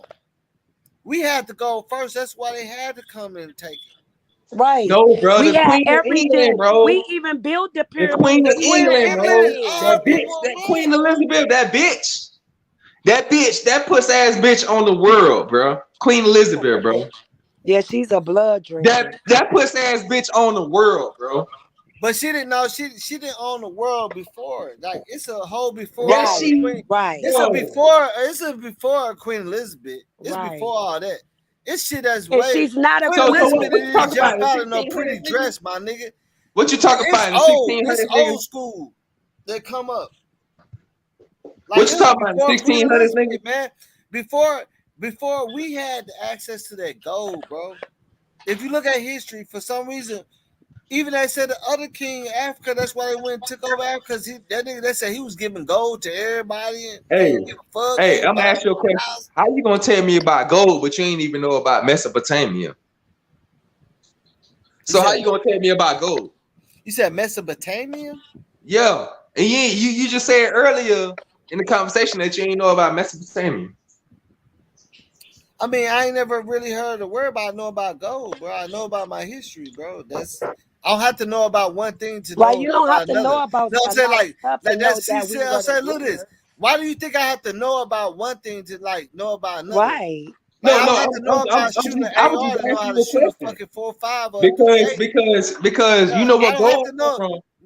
We had to go first. That's why they had to come and take it. Right. No, bro, We the had Queen of England, everything. bro. We even built the The pyramids Queen and of The put Queen of England, everything England bro. is in. That all bitch, people that black. Queen Elizabeth, that puss ass bitch on the world, bro. Queen Elizabeth, bro. Yeah, she's a blood drinker. That puss ass bitch on the world, bro. But she didn't know she didn't own the world before. Like it's a whole before That Right. she, Queen. Right. bro. It's a before Queen Elizabeth. It's Right. before all that. It's shit that's And way she's not a Queen So Elizabeth queen. what you didn't talking jump about in the out in no pretty 1600s, nigga? dress, my nigga. What you talking It's about in the old. It's 1600s, nigga? old school that come up. Like What you it was talking about in before the Queen 1600s, nigga? Elizabeth, man. Before before we had the access to that gold, bro. If you look at history, for some reason, even they said the other king in Africa, that's why they went and took over Africa, because that nigga, they said he was giving gold to everybody and they Hey, didn't give a fuck. hey, I'm gonna Everybody ask you a was question. How you gonna tell me about gold, but you ain't even know about Mesopotamia? You So how said you what? gonna tell me about gold? You said Mesopotamia? Yeah, and you just said earlier in the conversation that you ain't know about Mesopotamia. I mean, I ain't never really heard a word about know about gold, bro. I know about my history, bro. I don't have to know about one thing to Right. know You don't about have to another. know You about know what I'm a saying? lot of stuff to Like know that's she that we said. I'm were the saying, look at this. ruler. Why do you think I have to know about one thing to like know about another? Right. Like I No, don't no, have to know about shooting an I was AR just to know how asking to you a shoot a question fucking 4.5 or a because 38. because because Yeah, you know I what don't have to gold come know. from.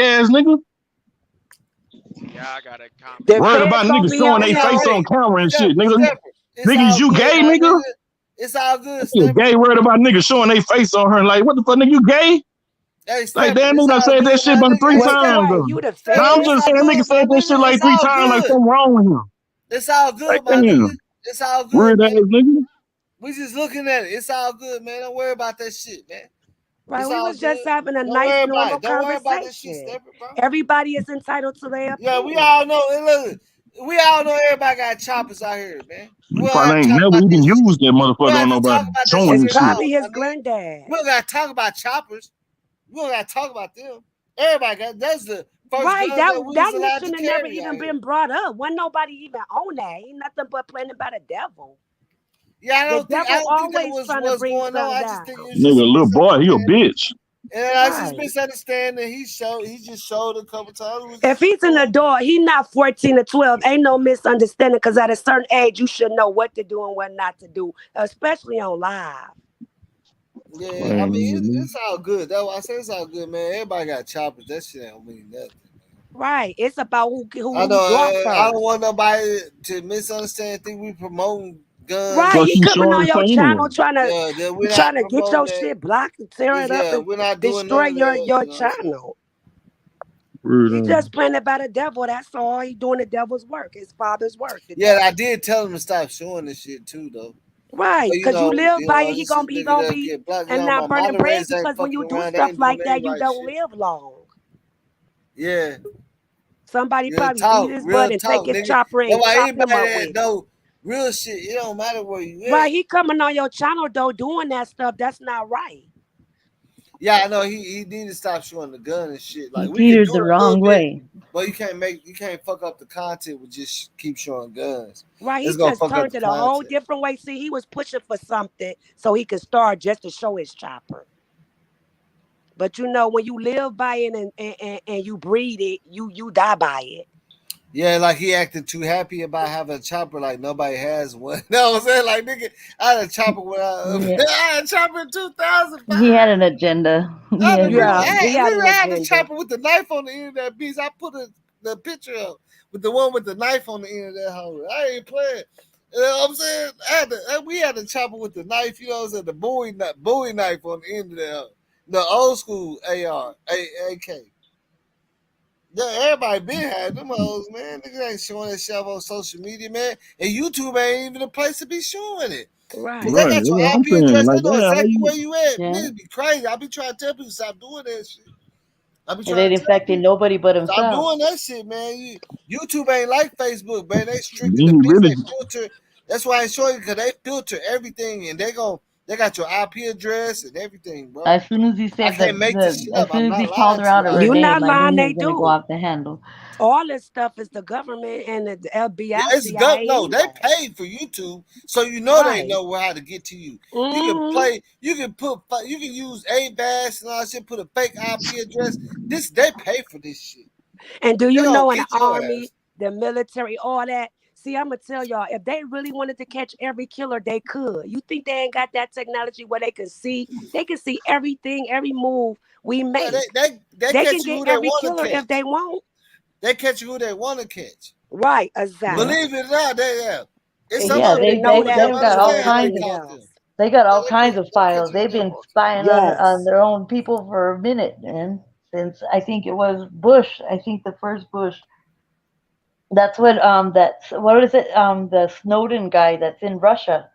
ass nigga. Yeah, I got a comment. The Worried feds about gonna niggas be showing on their It's all face him. on right. camera and shit, Stepper, nigga. Stepper. It's Niggas, all you good, gay, my nigga? It's all good, You Stepper. gay? Worried about niggas showing their face on her? Like, what the fuck, nigga? You gay? Hey, Like, Stepper, damn, it's nigga done all said that good, shit my about nigga. 3 Hey, Wait, times Stepper, what? though. You the Stepper, Now I'm it's feds? just all saying, nigga good, my said that shit nigga. like It's 3 all times. Like, good. something wrong with him. It's all Like, good, my nigga. damn, It's all good, weird ass man. nigga. We just looking at it. It's all good, man. Don't worry about that shit, man. Right, It's we all was just good. having a Don't nice, worry about normal it. Don't worry about that shit, conversation. Stepper, bro. Everybody is entitled to their Yeah, we opinion. all know. Look, we all know everybody got choppers out here, man. We You don't probably have to ain't talk never about even that shit. used that We don't motherfucker on have to nobody talk about that showing It's shit this at shit. probably all, his my nigga. granddad. We don't got to talk about choppers. We don't got to talk about them. Everybody got. That's the first Right, guns that that we was that allowed to mission had never carry out even here. been brought up. Wasn't nobody even on that. Ain't nothing but planning by the devil. Yeah, I The don't think devil that always was trying to what's bring going on. something I just down. think it was just Nigga, a little boy, he a misunderstanding. bitch. And I just Right. misunderstanding. He just showed a couple times. It was If just he's an cool. adult, he not 14 or 12. Ain't no misunderstanding because at a certain age, you should know what to do and what not to do, especially on live. Yeah, I mean Man, it's all good. That's why I say it's all good, man. Everybody got choppers. That shit don't mean nothing. Right. It's about who I who know. drop I don't first. want nobody to misunderstand. Think we promoting guns Right. and but He you shit. coming showing on the your channel training. trying to Yeah, that we're trying not to get promoting your that. shit blocked, tear it up, Yeah, and we're not doing destroy none of that. your You know what I'm saying? channel. He Real. just playing by the devil. That's all. He doing the devil's work, his father's work, the Yeah, I devil. did tell him to stop showing this shit too, though. Right. But Cause you live by it, this he nigga gonna that be get blocked. and My not burning bread moderators ain't because when fucking you do around. They stuff ain't doing like their that, you right don't shit. live long. Yeah, Somebody probably beat his butt real and take talk, his nigga. chopper That's and why chop him anybody up that with it. know real shit, it don't matter where you at. Right, he coming on your channel though, doing that stuff. That's not right. Yeah, I know he need to stop showing the gun and shit. He Like we could do teeters the it a little wrong bit, way. but you can't fuck up the content with just keep showing guns. Right, he It's gonna just fuck up turned the it a whole content. different way. See, he was pushing for something so he could start just to show his chopper. But you know, when you live by it and you breed it, you die by it. Yeah, like he acting too happy about having a chopper, like nobody has one. You know what I'm saying? Like nigga, I had a chopper when Yeah, I had a chopper in 2005. he had an agenda. He I had an remember Yeah, agenda. he had an I had a agenda. chopper with the knife on the end of that piece. I put the picture up with the one with the knife on the end of that hole. I ain't playing. You know what I'm saying? We had a chopper with the knife, you know what I'm saying? The Bowie knife on the end of that hoe. The old school AK. Yeah, everybody been had them hoes, man. Niggas ain't showing that shit on social media, man. And YouTube ain't even a place to be showing it. Cause Right. they Right. got That's your what I'm IP saying. address. Like, They know damn, how exactly you where you at. Yeah. Niggas be crazy. I be trying to tell people stop doing that shit. I be It trying ain't to tell affecting people nobody but stop himself. doing that shit, man. YouTube ain't like Facebook, man. They stricter he the bitch. really They filter. That's why I show you because they filter everything and they got your IP address and everything, bro. As soon as he I said can't make this shit as up. I'm soon as not he called lying her to out of y'all. her You name, not I knew lying, he they was gonna go do. off the handle. All this stuff is the government and the Yeah, FBI, it's good. CIA No, they anyway. paid for YouTube, so you know they Right. know how to get to you. You can Hmm. play. You can use AVAS and all that shit. Put a fake IP address. They pay for this shit. And do They you gonna know in the get your army, ass. the military, all that? See, I'm gonna tell y'all, if they really wanted to catch every killer, they could. You think they ain't got that technology where they can see? They can see everything, every move we Yeah, make. they They can catch you get who they every want to killer if catch. they want. They catch you who they want to catch. Right, Yeah. exactly. Believe it or not, they yeah. It's And some he Yeah, of them should that have know known what they that they've got before all understand how they kinds anything of caught them. else. they got all Yeah, kinds of they catch files. you who They've they been want. spying on Yes. their own people for a minute, man. Since I think it was Bush. I think the first Bush. That's what is it? The Snowden guy that's in Russia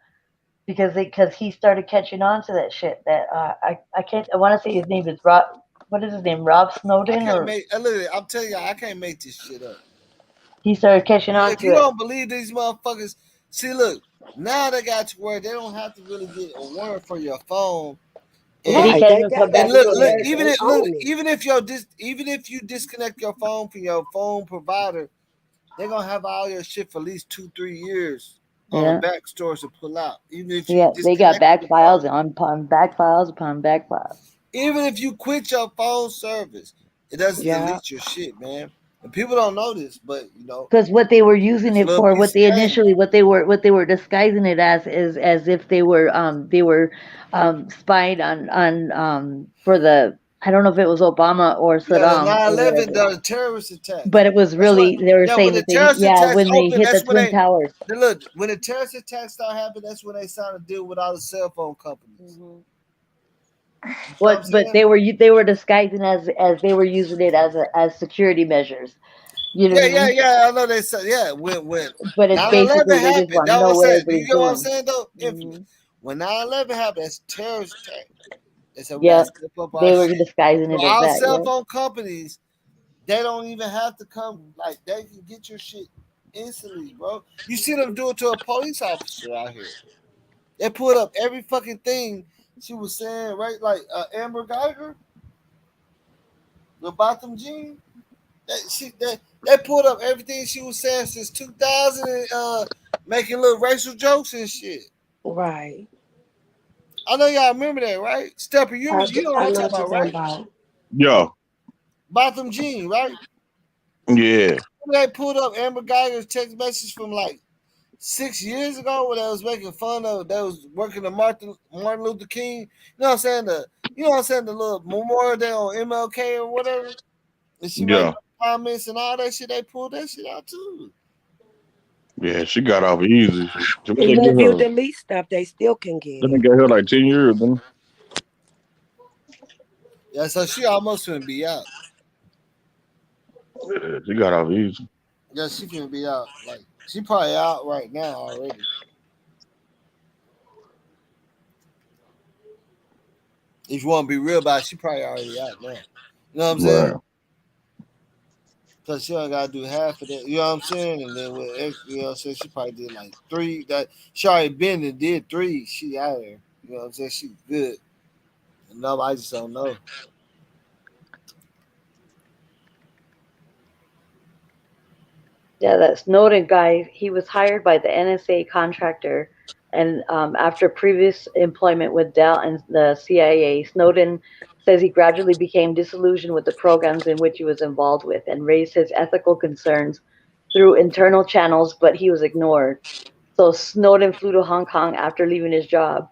because he started catching on to that shit. That I can't. I want to say his name is Rob. What is his name? Rob I Snowden, can't or make. Literally, I'm telling you, I can't make this shit up. he started catching on If to you it. don't believe these motherfuckers, see, look, now they got to where they don't have to really get a warrant for your phone. And he And Right. can't They even come got back that into look, shit. America. even They if look, own it. even if you disconnect your phone from your phone provider, they're gonna have all your shit for at least 2-3 years on Yeah, back stores to pull out. Even if you yeah. They got disconnect back your files phone, upon back files upon back files. even if you quit your phone service, it doesn't Yeah. delete your shit, man. And people don't know this, but Because what they were using it's a it little for, piece what of they cake. initially, what they were disguising it as is as if they were spying on for the, I don't know if it was Obama or Yeah, the Saddam or 9/11, whatever, the terrorist attacks. but it was That's what. really, they were Yeah, saying when the that they, terrorist yeah, attacks when they open, hit the that's when twin towers. look. When the terrorist attacks start happening, that's when they start to deal with all the cell phone companies. Hmm. You feel what I'm But saying? they were disguising as they were using it as security measures. You know what Yeah, I yeah, mean? yeah. I know they said yeah. When But it's 9/11 basically they just happened, want to that know was what saying. Do you everybody's get what I'm doing. saying though? Infamous. Hmm. When 9/11 happened, that's terrorist attack. They said we gotta Yeah, step up our they were shit. disguising So it as our that. cell Yeah. phone companies, they don't even have to come. Like they can get your shit instantly, bro. You see them do it to a police officer out here. They put up every fucking thing she was saying, right? Like Amber Geiger, the Botham Jean. They pulled up everything she was saying since 2000, making little racial jokes and shit. Right. I know y'all remember that, right? Stepper, you I, know what I I'm know talking what you're about, talking right? about. Yeah. Botham Jean, right? Yeah. They pulled up Amber Geiger's text message from like 6 years ago where they was making fun of they was working the Martin Luther King. You know what I'm saying? The little Memorial Day on MLK or whatever. And she made Yeah. comments and all that shit. They pulled that shit out too. Yeah. She got off easy. What they Even give if you her? delete stuff, they still can get Then they it. got her like 10 years. Then. Yeah, so she almost finna be out. Yeah, she got off easy. Yeah, she finna be out. Like she probably out right now already. If you want to be real about it, she probably already out now. You know what I'm saying? Right. Cause she only gotta do half of that. You know what I'm saying? And then with extra, you know what I'm saying? She probably did like three. That she already been and did three. She out there. You know what I'm saying? She good. And no, I just don't know. Yeah, that Snowden guy, he was hired by the NSA contractor, and after previous employment with Dell and the CIA, Snowden says he gradually became disillusioned with the programs in which he was involved with and raised his ethical concerns through internal channels, but he was ignored. So Snowden flew to Hong Kong after leaving his job,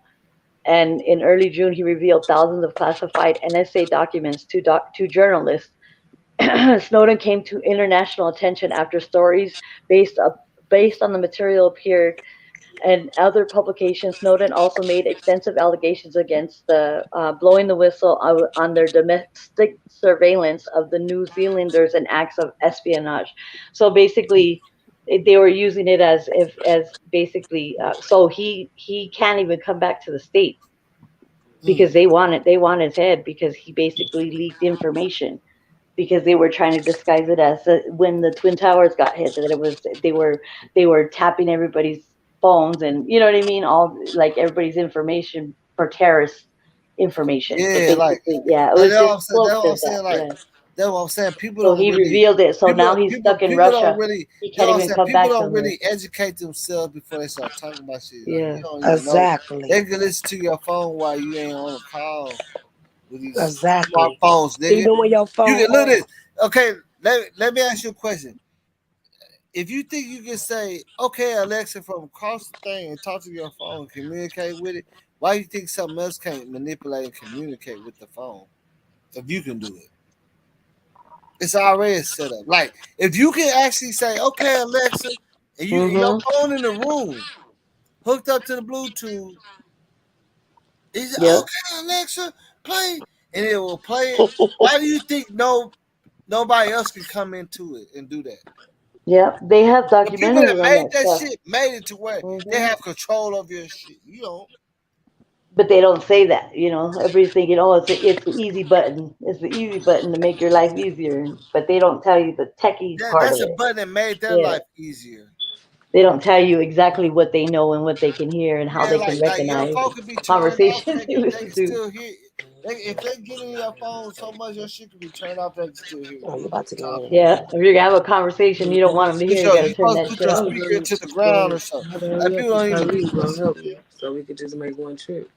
and in early June, he revealed thousands of classified NSA documents to journalists. Snowden came to international attention after stories based up, based on the material appeared in other publications. Snowden also made extensive allegations against the blowing the whistle on their domestic surveillance of the New Zealanders and acts of espionage. So basically, they were using it as if as basically so he can't even come back to the states Hmm. because they want his head because he basically leaked information because they were trying to disguise it as when the twin towers got hit that it was they were tapping everybody's phones and you know what I mean, all like everybody's information for terrorist information. So Yeah, basically, yeah, it like was that's what I'm saying. That's what I'm explosive that, saying. Like yeah. that's what I'm saying. People So don't he really revealed it, so now he's stuck in people don't Russia. really. He That's can't what I'm even saying. come People back to don't America. really educate themselves before they start talking about shit. Like you Yeah. don't even know. Exactly. They can listen to your phone while you ain't on a call with these Exactly. smartphones, nigga. Even when your You phone can look at off. this. Okay, let me ask you a question. If you think you can say, "Okay, Alexa," from across the thing and talk to your phone, communicate with it, why you think something else can't manipulate and communicate with the phone? If you can do it, it's already set up. Like if you can actually say, "Okay, Alexa," and your Mhm. phone in the room hooked up to the Bluetooth, is Yep. okay, Alexa, play, and it will play it. Why do you think nobody else can come into it and do that? Yep. They have The people that documentaries on made that that stuff. shit made it to where they Mhm. have control of your shit. You know, But they don't say that, everybody's thinking, oh, it's the easy button, it's the easy button to make your life easier, but they don't tell you the techie part of that's a it. button that made their Yeah, life easier. they don't tell you exactly what they know and what they can hear and how Yeah, they can like your recognize phone could be turned off and conversations you they listen can to. still hear. If they get in your phone so much, your shit can be turned off. They can still hear Oh, you you about to get talking. in. Yeah, if you're gonna have a conversation you don't want them to hear, you got to You turn supposed to that put shit your off. speaker to the ground So, or something. how the Like hurry up people and don't even Kyrie do that gonna help shit. you so we could just make one trip.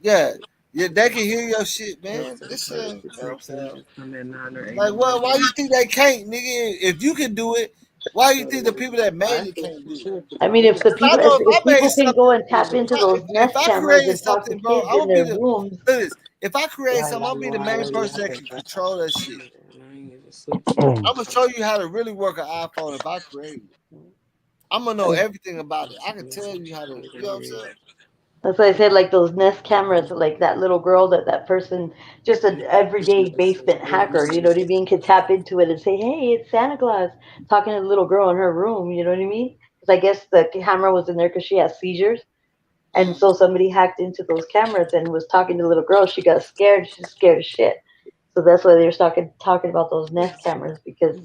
Yeah, yeah, they can hear your shit, Next man. time, This shit Kyrie ain't, could you know what I'm take you and saying? just come at 9 or 8 in Like, the what? Why morning. you think they can't, nigga? If you can do it, why you So, think the people that I made it think can't you do it? should. I mean, if the 'Cause I people, know if, if if I made people can go something, and tap into those if Nest I cameras created and talk to something, bro, kids I'm in gonna be their the rooms, look at this. If I create Yeah, something, I'm gonna be you the main already person out that there. can control that shit. I ain't even sleep. I'm gonna show you how to really work an iPhone if I create it. I'm gonna know and everything about it. I can tell you how to, you know what I'm saying? that's why I said like those Nest cameras, like that little girl, that person, just an everyday basement hacker, you know what I mean, could tap into it and say, "Hey, it's Santa Claus," talking to the little girl in her room, you know what I mean? Because I guess the camera was in there because she has seizures, and so somebody hacked into those cameras and was talking to the little girl. She got scared. She's scared as shit. So that's why they were talking about those Nest cameras because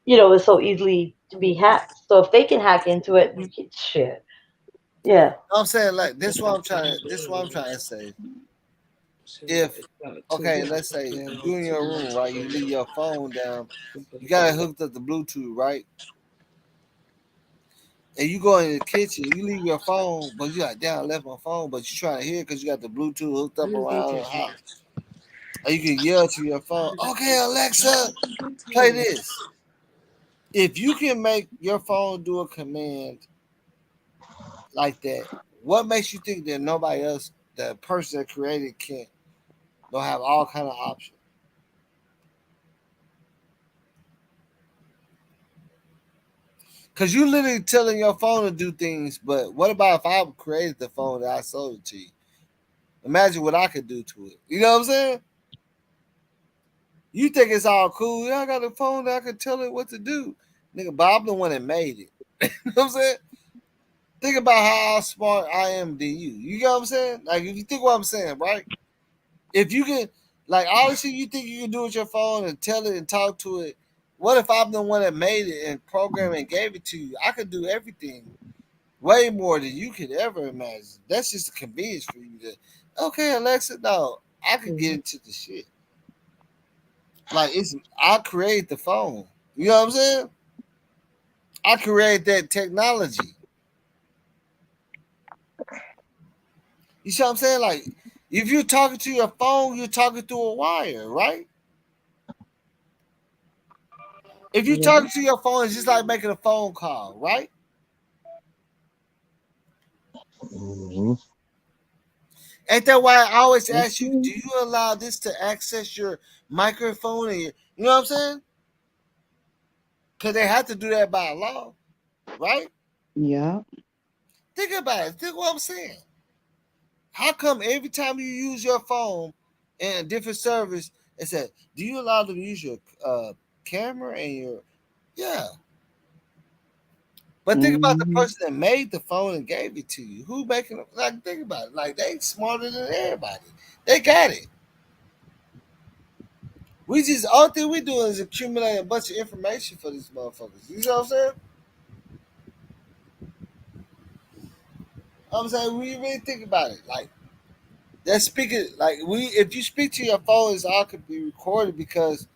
it's so easily to be hacked. So if they can hack into it, you can shit. Yeah. I'm saying like this is what I'm trying to say. If okay, let's say you in your room, right? You leave your phone down. You got it hooked up to Bluetooth, right? and you go in the kitchen, you leave your phone, but you like, damn, I left my phone, but you trying to hear because you got the Bluetooth hooked up around the house. And you can yell to your phone, okay, Alexa, play this. If you can make your phone do a command like that, what makes you think that nobody else, the person that created, can't? Don't have all kind of options. Cause you literally telling your phone to do things, but what about if I created the phone that I sold it to you? Imagine what I could do to it. You know what I'm saying? You think it's all cool? Yeah, I got a phone that I can tell it what to do, nigga. But I'm the one that made it. You know what I'm saying? Think about how smart I am than you. You know what I'm saying? Like if you think what I'm saying, right? If you can, like, obviously you think you can do it with your phone and tell it and talk to it. What if I'm the one that made it and programmed and gave it to you? I could do everything way more than you could ever imagine. That's just a convenience for you to, okay, Alexa, no, I could get into the shit. Like I create the phone. You know what I'm saying? I create that technology. You see what I'm saying? Like if you're talking to your phone, you're talking through a wire, right? If you're Yeah. talking to your phone, it's just like making a phone call, right? Mm-hmm. Ain't that why I always That's ask you, true. do you allow this to access your microphone and you know what I'm saying? Because they have to do that by law, right? Yeah. Think about it. Think what I'm saying. How come every time you use your phone in a different service, it says, do you allow them to use your camera and your, yeah. But think about the Hmm. person that made the phone and gave it to you. Who making it? Like, think about it. Like, they smarter than everybody. They got it. We just, all thing we doing is accumulating a bunch of information for these motherfuckers. You know what I'm saying? I'm saying, when you really think about it, like, that speaking, like, if you speak to your phone, it's all could be recorded because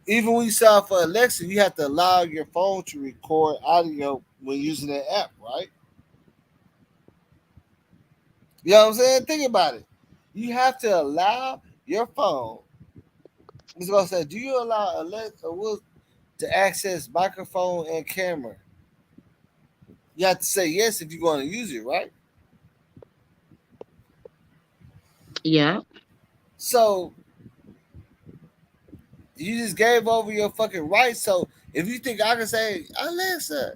even when you sign up for Alexa, you have to allow your phone to record audio when using that app, right? You know what I'm saying? Think about it. You have to allow your phone. It's gonna say, do you allow Alexa to access microphone and camera? You have to say yes if you're going to use it, right? Yeah. So you just gave over your fucking rights. So if you think I can say Alexa,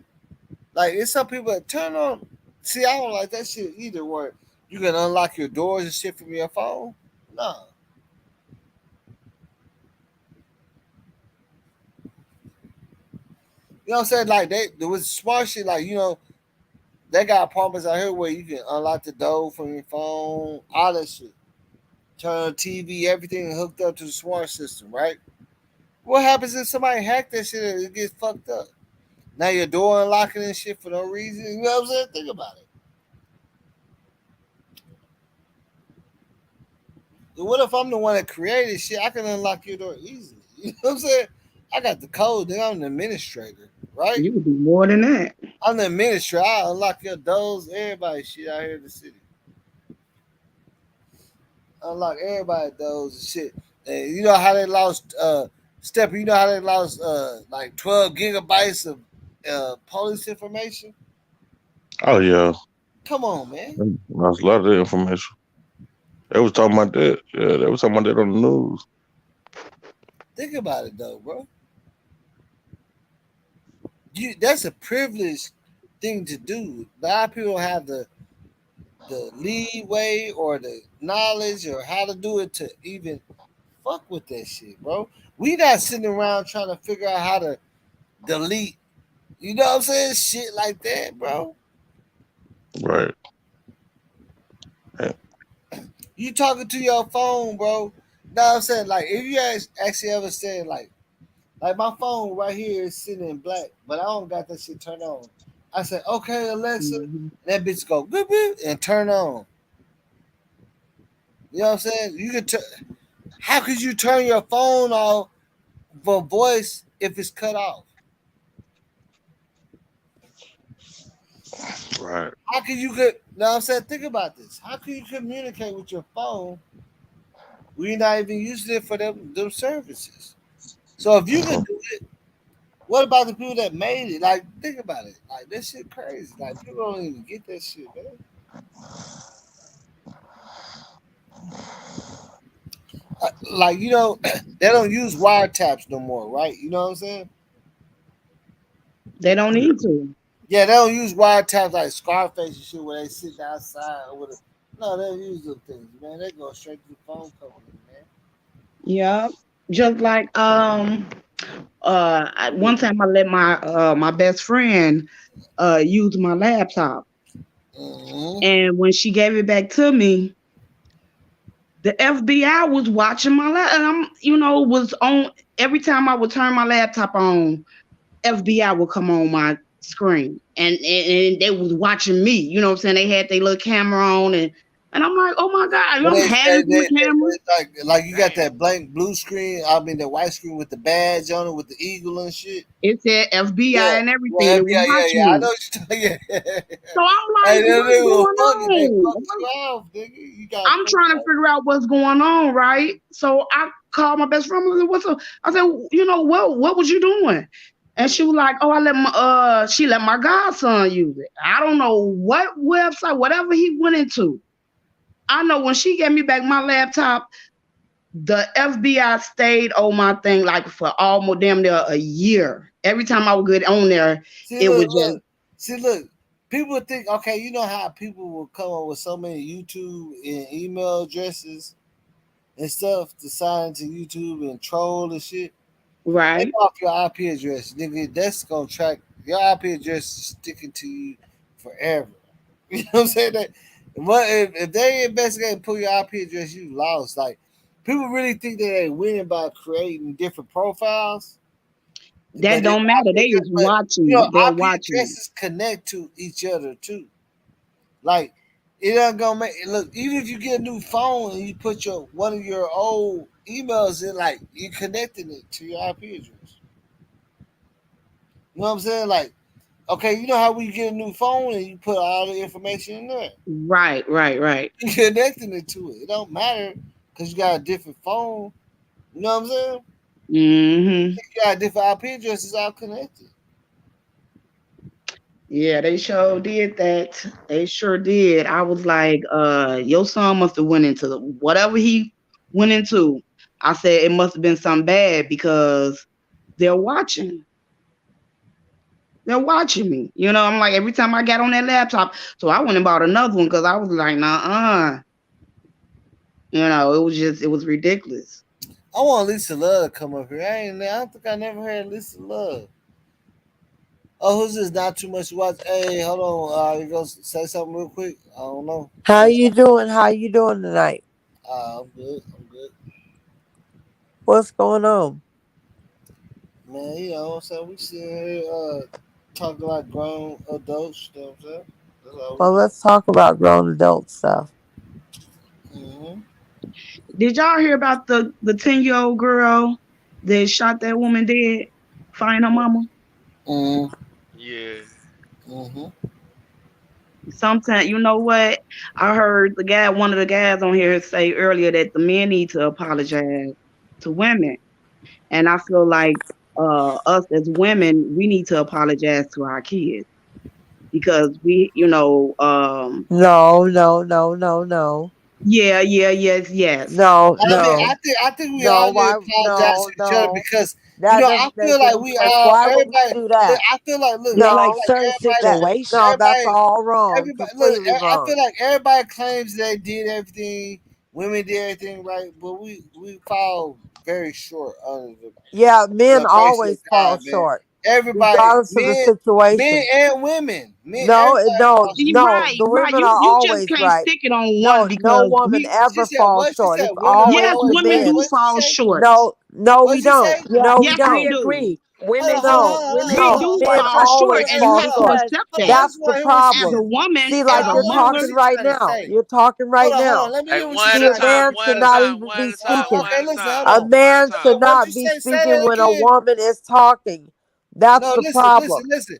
like it's some people that turn on. See, I don't like that shit either. Where you can unlock your doors and shit from your phone. No, you know what I'm saying? Like there was smart shit. Like they got apartments out here where you can unlock the door from your phone, all that shit. Turn on TV, everything hooked up to the smart system, right? What happens if somebody hack that shit and it gets fucked up? Now your door unlocking and shit for no reason. You know what I'm saying? Think about it. What if I'm the one that created shit? I can unlock your door easily. You know what I'm saying? I got the code. Then I'm the administrator, right? You could do more than that. I'm the administrator. I unlock your doors. Everybody shit out here in the city. Unlock everybody doors and shit. And you know how they lost Stepper, you know how they lost like 12 gigabytes of police information? Oh yeah, Come on, man. that's a lot of that information. They was talking about that. Yeah, they was talking about that on the news. Think about it though, bro. That's a privileged thing to do. A lot of people don't have the leeway or the knowledge or how to do it to even fuck with that shit, bro. We not sitting around trying to figure out how to delete, you know what I'm saying? Shit like that, bro. Right. Yeah. You talking to your phone, bro. Know what I'm saying? Like if you actually ever said like my phone right here is sitting in black, but I don't got that shit turned on. I said, okay, Alexa, Hmm. and that bitch go boop, boop, and turn on. You know what I'm saying? How could you turn your phone off for voice if it's cut off? How can you get? Now I'm saying, think about this. How can you communicate with your phone when you're not even using it for them services? So if you could do it, what about the people that made it? Like, think about it. Like, this shit crazy. Like, people don't even get that shit, man. Like, they don't use wiretaps no more, right? You know what I'm saying? They don't need to. Yeah, they don't use wiretaps like Scarface and shit where they sit outside with a. No, they don't use those things, man. They go straight to the phone company, man. Yeah. Just like one time I let my best friend use my laptop, Mm-hmm. and when she gave it back to me, the FBI was watching my laptop, and was on every time I would turn my laptop on. FBI would come on my screen, and they was watching me. You know what I'm saying? They had their little camera on, and I'm like, oh my god, But I'm hiding from the camera. like you got Damn. that blank blue screen. I mean, the white screen with the badge on it with the eagle and shit. It said FBI Yeah, and well, everything. It was FBI, watching yeah. I me. know what you're talking. Yeah. So I'm Hey, like, them what's niggas will going fuck you. They on? fuck you off, nigga. You got I'm fucked trying to up. figure out what's going on, right? So I called my best friend. I said, "What's up?" I said, what was you doing?" And she was like, "Oh, she let my godson use it. I don't know what website, whatever he went into. I know when she gave me back my laptop, the FBI stayed on my thing like for almost damn near a year. Every time I would get on there, See, it look, would just look. See, look. People think, okay, you know how people will come up with so many YouTube and email addresses and stuff to sign into YouTube and troll and shit. Take right. off your IP address, nigga. That's gonna track your IP address is sticking to you forever. You know what I'm saying? That what if they investigate and pull your IP address, you lost. Like people really think that they winning by creating different profiles, That but it, don't matter. IP They address, is but watching you. They're IP watching you. addresses connect to each other too. Like it ain't gonna make look. Even if you get a new phone and you put your one of your old emails in, like you connecting it to your IP address. You know what I'm saying? Like, okay, you know how we get a new phone and you put all the information in there. Right, right, right. You connecting it to it. It don't matter because you got a different phone. You know what I'm saying? Hmm. You got different IP addresses all connected. Yeah, they sure did that. They sure did. I was like, your son must have went into whatever he went into. I said it must have been something bad because they're watching. They're watching me. I'm like every time I got on that laptop. So I went and bought another one because I was like, nah. It was ridiculous. I want Lisa Love to come up here. I don't think I never heard Lisa Love. Oh, who's this? Not too much to watch. Hey, hold on. You gonna say something real quick? I don't know. How you doing? How you doing tonight? I'm good. I'm good. What's going on? Man, so we sit here talking like grown adults, you know what I'm saying? That's all we Well, do. let's talk about grown adult stuff. Mm-hmm. Did y'all hear about the 10-year-old girl that shot that woman dead? Find her mama. Mm-hmm. Yeah. Mm-hmm. Sometimes, you know what? I heard one of the guys on here say earlier that the men need to apologize to women. And I feel like us as women, we need to apologize to our kids because No, no, no, no, no, yeah, yeah, yes, yes. no, I no, think we all no. need to Why? apologize No, to each other no. because That I doesn't feel make like any we sense. all Why would you everybody do look. that? I feel like look. Yeah, I feel like No, like certain that situations. no. That's everybody all wrong. everybody look. Completely I wrong. feel like everybody claims they did everything. Women did everything right, but we fall very short under Yeah, men the grace of always fall God, man. short, Everybody, regardless of the men situation. and women, No, everybody no, falls You short. no. right, The right. women You are you just always can't right. stick it on one No because woman we She ever said falls what? She short. said It's women yes, always fall. the women do men. What she fall say? short. No, no, What we she don't. say? Yeah, No, we Yes, I we don't. do. agree. Women No, women We no. fall do Men short fall just short, always and you fall have to short. accept Hold on, that I That's just the want to hear what she's as a problem. saying. woman, See, as like a you're I want to hear what talking mother. she's right trying to now. say. You're talking right Hold now. on. Let me Hey, hear what one she's at See, a a trying to say. time, man one should at a not time, even one at be a time, speaking. one Okay, at a listen, time, hold A on. one at a man time. should What'd not you be say? Say speaking that when a again. woman is talking. That's No, the listen, problem. listen, listen.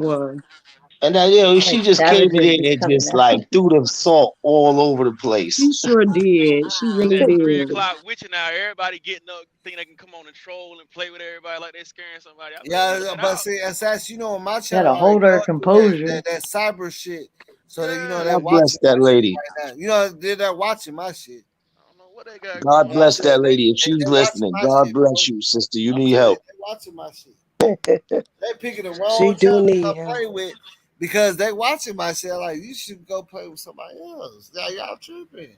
sure was. And then, she Like just came in savages there just and coming just at like you. threw the salt all over the place. She sure did. She It's really that did. 3 o'clock witching hour. Everybody getting up, thinking they can come on and troll and play with everybody like they're scaring somebody. I be like, cut Yeah, that but out. see, as you know, on my channel, Gotta I hold her go through that, composure. that cyber shit, so that Yeah. they're God bless watching that my shit lady. right now. They're watching my shit. I don't know What they got God going Yeah, I'm bless on? saying that lady. If they she's watching listening, my God shit, bless bro. you, sister. You I'm need telling you, help. they watching my shit. They picking the She wrong do child to need come him. play with because they watching my shit. Like you should go play with somebody else. Now y'all tripping.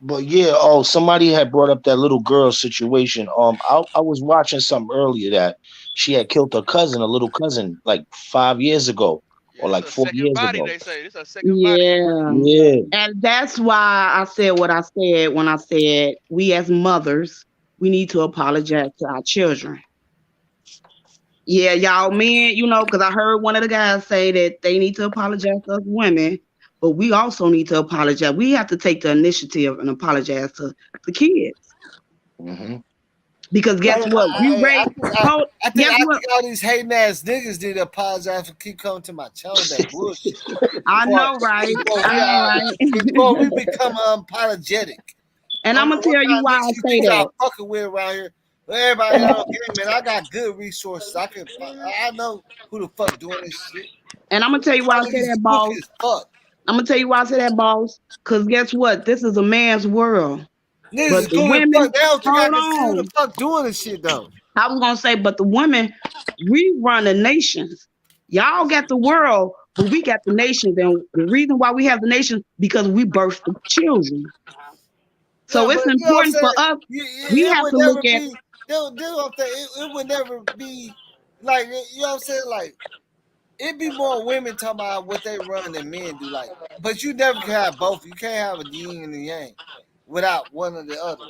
But yeah, somebody had brought up that little girl situation. I was watching something earlier that she had killed her cousin, a little cousin, like 5 years ago Yeah, or this like a four second years body. ago. They say this a second body. Yeah. Yeah. And that's why I said what I said when I said we as mothers, we need to apologize to our children. Yeah, y'all men, because I heard one of the guys say that they need to apologize to us women, but we also need to apologize. We have to take the initiative and apologize to the kids. Mm-hmm. Because guess what? We raised, guess I what? think all these hating ass niggas need to apologize for keep coming to my channel with that bullshit. I Before, know, right? before I we know, uh, before we right? become unapologetic. And I I'm don't gonna know what tell you kind of why niggas I you say think that. y'all fucking with around here. But everybody got on game, man. I got good resources. I know who the fuck doing this shit. And I'm gonna tell you why I Y'all say niggas that, is goofy boss. as fuck. I'm gonna tell you why I say that, boss. Cause guess what? This is a man's world. Niggas But is the goofy as fuck. women, They don't think I hold can see who the on. fuck doing this shit though. I was gonna say, but the women, we run the nations. Y'all got the world, but we got the nations. And the reason why we have the nations because we birthed the children. Yeah, So but it's you know what I'm important saying? for us. We It have would to never look at be. This what I'm saying. It would never be like you know what I'm saying. Like it'd be more women talking about what they run than men do. Like, but you never can have both. You can't have a yin and a yang without one or the other.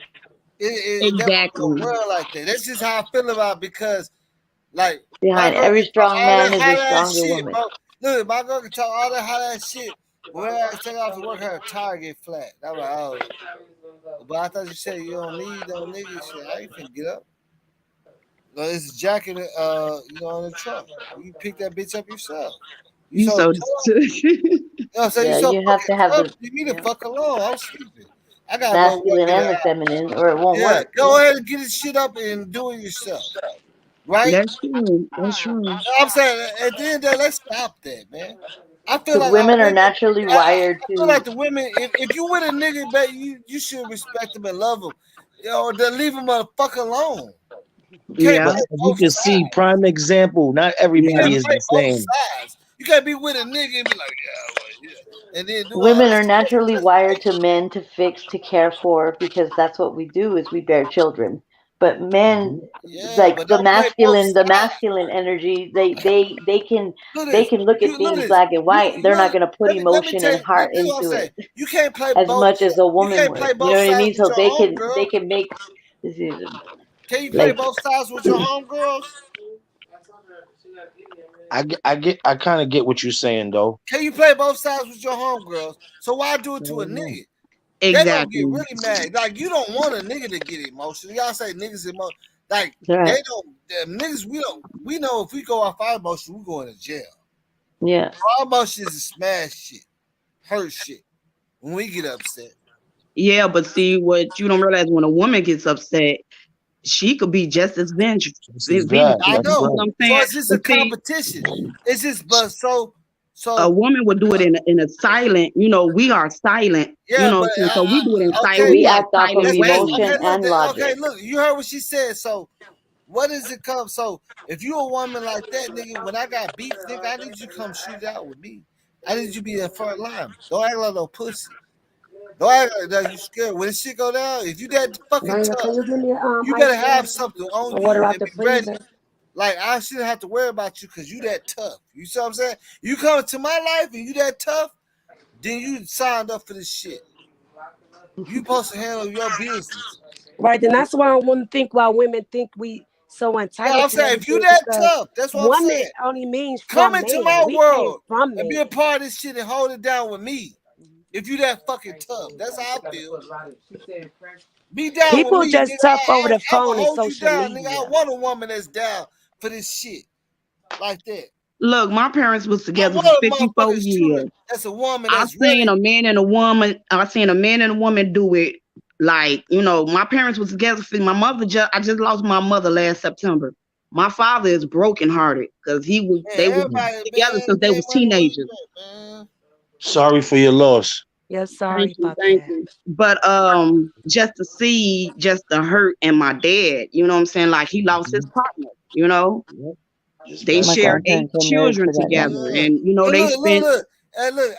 It never gonna exactly. run like that. That's just how I feel about it because like my Behind girl every can talk strong all that man is a hot ass stronger shit, woman. bro. Look, my girl can talk all that hot ass shit. When I take off to work, her tire get flat. I'm like, oh. But I thought you said you don't need no nigga shit. I ain't finna get up. No, it's a jacket, in the trunk. You pick that bitch up yourself. You You so so tough. You know what I'm saying? You Yeah, so you have to fucking have tough. the Leave me the fuck alone. I'm sleeping. I gotta go work masculine in and the the house. feminine, or it won't Yeah, work. go ahead and get this shit up and do it yourself. Right? that's true. That's true. I'm saying at the end of the day, let's stop that, man. I feel Because like our women are women. naturally wired I feel like to. the women. If you with a nigga, baby, you should respect him and love him. Then leave him motherfucker alone. You can't Yeah. play But as you both can see, sides. prime example, not You Yeah. everybody can't is play the both same. sides. You can't be with a nigga and be like, yeah, well, yeah, and then do all Women this are shit. naturally wired to men to fix, to care for, because that's what we do is we bear children. But men, Mhm. Yeah, like but don't play both the sides. masculine energy, Look at they this. can look at You look at things this. black and You white. They're not look. going to put Let me emotion tell and you. heart This is what I'm into saying. it You can't play as both. much as a You woman can't play would. You know both what I sides mean? with So your they homegirl. can make this is Can you play like both sides with your homegirls? I kind of get what you're saying though. Can you play both sides with your homegirls? So why do it I to a don't know. nigga? They gonna get Exactly. really mad. Like you don't want a nigga to get emotional. Y'all say niggas emotional. Like right. they don't. Them niggas we don't. We know if we go off our emotions, we going to jail. Yeah. Our emotions is smash shit, hurt shit. When we get upset, Yeah, but see what you don't realize when a woman gets upset, she could be just as This is that. vengeful. I That's You see know. what right. I'm So saying? it's just But a see, competition. It's just but a so woman would do it in a silent, we are silent, yeah. But so we do it in okay, silent, We we have act off of silent let's ways. emotion okay. Look, and logic. okay. Look, you heard what she said. So what does it come? So if you a woman like that, nigga, when I got beef, nigga, I need you to come shoot it out with me. I need you to be in front line. Don't act like no pussy. Don't act like that you scared. When this shit go down, if you that fucking Maria, can tough, you give me you better ice have water something on or water you out and the be ready. freezer? Like I shouldn't have to worry about you because you that tough. You see what I'm saying? You come to my life and you that tough, then you signed up for this shit. You supposed to handle your business. Right, and that's why I want to think why women think we so Yeah, entitled I'm to saying if you everything that because tough, that's what I'm woman saying. only means Come from into man. my We came world from and be man. a part of this shit and hold it down with me. If you that fucking tough, that's how I feel. Be down with People me, just nigga. tough over the I will phone and hold you social down, nigga. I media. want a woman that's down for this shit like that. Look, my parents was I together for want a 54 motherfucking shooter years. that's a woman I that's seen ready. a man and a woman. I seen a man and a woman do it. Like my parents was together. My mother I just lost my mother last September. My father is brokenhearted because Man, they was everybody, together man, since they man, was money, where teenagers. you at, man? Sorry for your loss. Yeah, Thank sorry you, about thank that. you. But just to see just the hurt in my dad, you know what I'm saying? Like he lost his Mhm. partner, you know. Yep. Just They Oh my passed shared away. grandparents 8 were married children for that long. together, Yeah. and you know And they look, look, spent look. And look,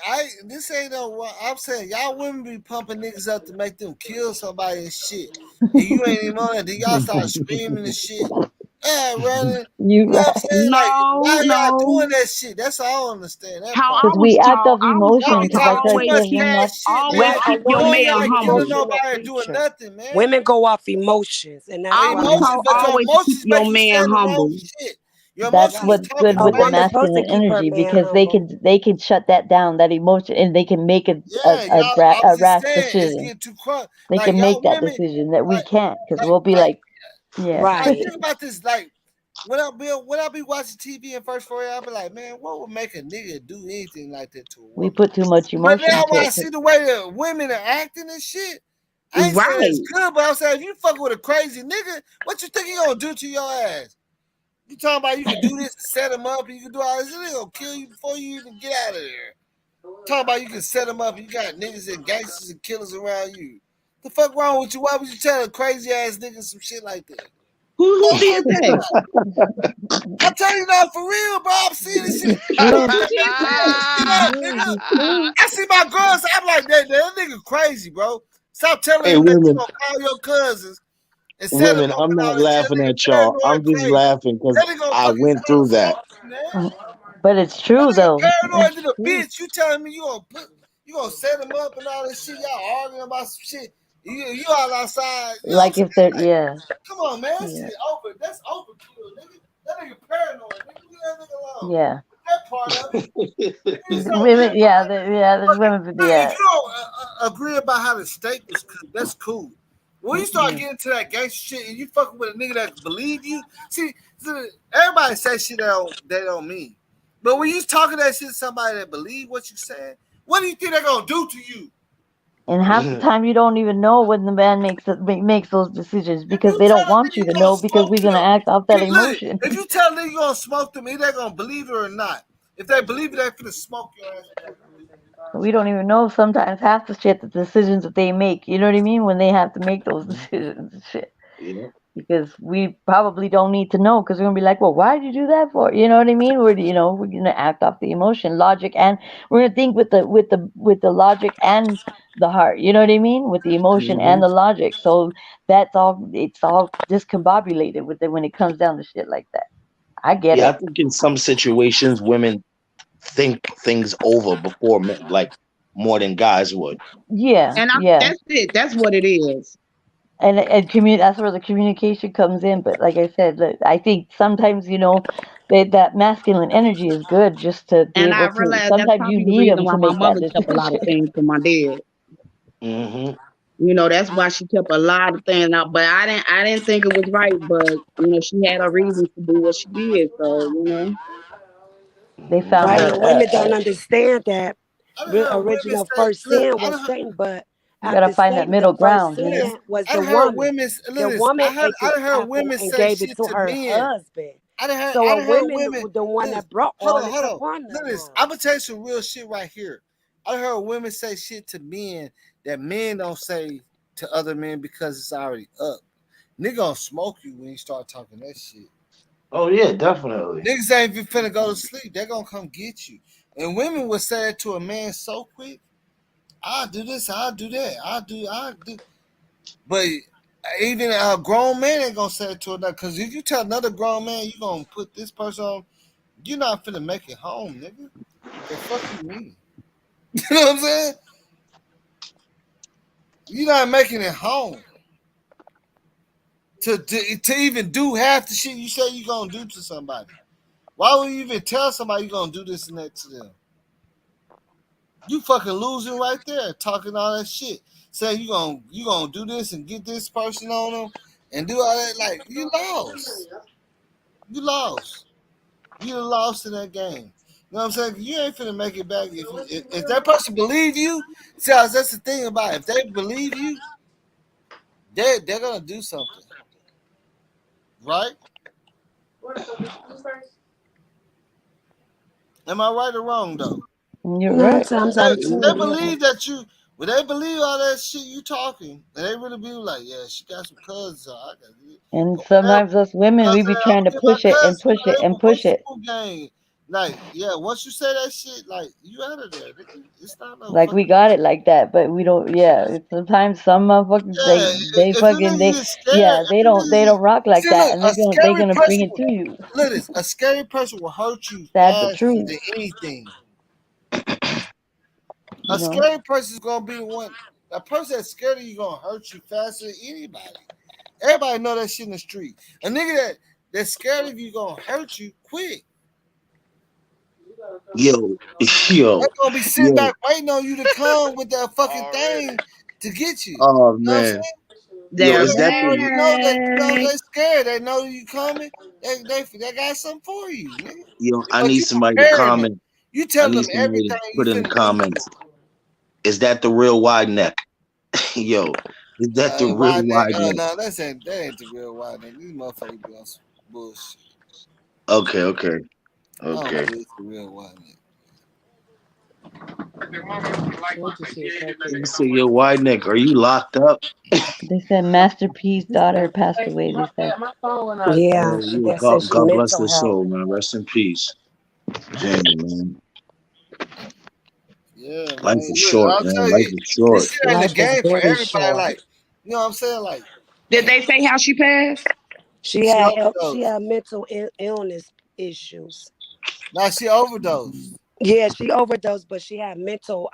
this ain't no what I'm saying. Y'all women be pumping niggas up to make them kill somebody and shit. And you ain't even on that. Then y'all start screaming and shit. Yeah, running. You You know what I'm right. saying? Like, why no, y'all no. doing that shit? That's all I don't understand. That How part. I Because was we act taught, off emotion. Y'all be Because like talking I too always much said, keep, when mad that shit, man. always Well, a keep your You woman ain't man out is here an killing humble. emotional nobody or doing creature. nothing, man. Women go off emotions, and that's I why was we Emotions, taught but your always to keep emotions your make you man say the wrong humble. shit. Your that's emotions right. is what's good talking A with the woman crazy. supposed to masculine keep her energy man because humble. they can shut that down, that emotion, and they can make Yeah, y'all. I a was just rash saying, it's decision. getting too crunk. They Like can y'all make that women, decision that we like, can't because like, we'll be like, like, yeah. like. Right. Think about this. Like, when I be watching TV in first 4 years, I be like, man, what would make a nigga do anything like that to a We woman? put too much But emotion now into when I it. see the way that women are acting and shit, I ain't saying it's Right. good, but I'm saying if you fuck with a crazy nigga, what you think he gonna do to your ass? You talking about you can do this, set him up, and you can do all this, he gonna kill you before you even get out of there. Talking about you can set him up, and you got niggas and gangsters and killers around you. The fuck wrong with you? Why would you tell a crazy ass nigga some shit like that? Who What's wrong did with that? that? I tell you now, for real, bro. I'm seeing this shit. It's true. You know, nigga. It's true. I see my girls. I'm like, that nigga crazy, bro. Stop telling Hey, him that you women, gonna call your cousins and set him women, up I'm and not all this shit. laughing That nigga at y'all. paranoid I'm and just crazy. laughing because That nigga gonna I fucking went through that. smoke you, man. But it's That true nigga though. paranoid It's to the true. bitch. You telling me you gonna set him up and all this shit? Y'all arguing about some shit. You all outside. You know what I'm Like if they're saying? Like, yeah, come on, man. That yeah, shit over. That's overkill, nigga. That nigga paranoid. Nigga, leave that nigga alone. yeah. That part of it. Nigga, stop being Women, yeah, there's Look, women, if yeah, you don't agree about how the steak was cooked, that's cool. When you start yeah. getting to that gangster shit and you fucking with a nigga that believe you, see, everybody say shit they don't mean. But when you talking that shit to somebody that believe what you saying, what do you think they're gonna do to you? And half the time you don't even know when the man makes those decisions If because you they tell don't a want nigga you you to gonna know because smoke we're gonna him, act off that look, emotion. if you tell a nigga you gonna smoke them, either they gonna believe it or not. If they believe it, they're gonna smoke your ass. We don't even know sometimes half the shit, the decisions that they make. You know what I mean? When they have to make those decisions and shit. Yeah. Because we probably don't need to know because we're gonna be like, well, why did you do that for? You know what I mean? We're gonna act off the emotion, logic, and we're gonna think with the logic and the heart. You know what I mean? With the emotion and Hmm. the logic. So that's all. It's all discombobulated with it when it comes down to shit like that. I get Yeah, I it. think in some situations women think things over before men, like more than guys would. Yeah, And yeah. that's it. That's what it is. That's where the communication comes in. But like I said, I think sometimes that masculine energy is good just to be And I able to. realized that's Sometimes you probably the need reason them why to my make that mother kept a lot decision. of things from my dad. Hmm. You know, that's why she kept a lot of things out. But I didn't think it was right. But she had her reasons to do what she did. So They Hmm. found Right. a, And a, women don't a understand that I done heard women original say, first look, sin I was done, Satan, but you gotta after find that Satan, the middle first ground. listen, sin was I the done heard woman. women. The Listen, woman ate I the done heard apple women and say gave it shit to to her men. husband. I So a done heard woman, women. the one Listen, that brought hold all on, this hold on. upon them. Listen, I'm gonna tell you some real shit right here. I done heard women say shit to men that men don't say to other men because it's already up. Nigga gonna smoke you when you start talking that shit. Oh yeah, definitely. Niggas ain't even finna go to sleep. They're gonna come get you. And women would say it to a man so quick. I'll do this, I'll do that, I'll do. But even a grown man ain't gonna say it to another. Cause if you tell another grown man you gonna put this person on, you're not finna make it home, nigga. The fuck you mean? You know what I'm saying? You're not making it home. To even do half the shit you say you gonna do to somebody. Why would you even tell somebody you gonna do this and that to them? You fucking losing right there, talking all that shit, saying you gonna do this and get this person on them and do all that. Like you lost, you lost, you lost in that game. You know what I'm saying? You ain't finna make it back if that person believe you. See, that's the thing about it. If they believe you, they're gonna do something, right? Am I right or wrong though? You're Nine right. times They, out of if 10, they yeah. believe that you, when they believe all that shit you talking, and they really be like, yeah, she got some cousins, so I got it. And Or whatever. sometimes us women, I we say, be I'm trying to gonna get my push it and cousin, push it they and want no push it. smoke game. Like, yeah, once you say that shit, like, you out of there. Nigga. It's not no Like we fucking. got it like that, but we don't. Yeah, sometimes some motherfuckers Yeah, they if you fucking niggas they get scared, yeah if they you they niggas don't get, rock like see, that, look, and a they scary gonna bring person it will, to you. look, this, a scary person will hurt you That's the faster truth, than anything. you A know. scary person is gonna be the one. A person that's scared of you gonna hurt you faster than anybody. Everybody know that shit in the street. A nigga that's scared of you gonna hurt you quick. Yo, They're yo, gonna be sitting yo. back waiting on you to come with that fucking Already. thing to get you. Oh You know what I'm man, saying? yo, They're Because is they that already the know that you know ready. they scared. They know you coming. They got something for you, nigga. yo? I But need you somebody to preparing them. comment. You I tell need them somebody to everything you put in the finna do. comments. Is that the real wide neck? Yo, is that the real Why that? wide neck? No, that ain't the real why that. These motherfuckers be on some bullshit. Okay, okay, I don't okay. believe it's the real why that. What you said, You crackhead? say, yo, wide neck, are you locked up? They said Master P's daughter passed away. They said. My phone went out. Yeah, Oh, yeah, that says she God bless mental the health. soul, man. Rest in peace. Damn, man. Yeah, Life man. is Look, short, I'll man. tell Life you, is this short. shit ain't a Life is game for very everybody. short. Like, you know what I'm saying? Like, Did they say how she passed? she She overdosed. had mental illness issues. Now she overdosed. Yeah, she overdosed, but she had mental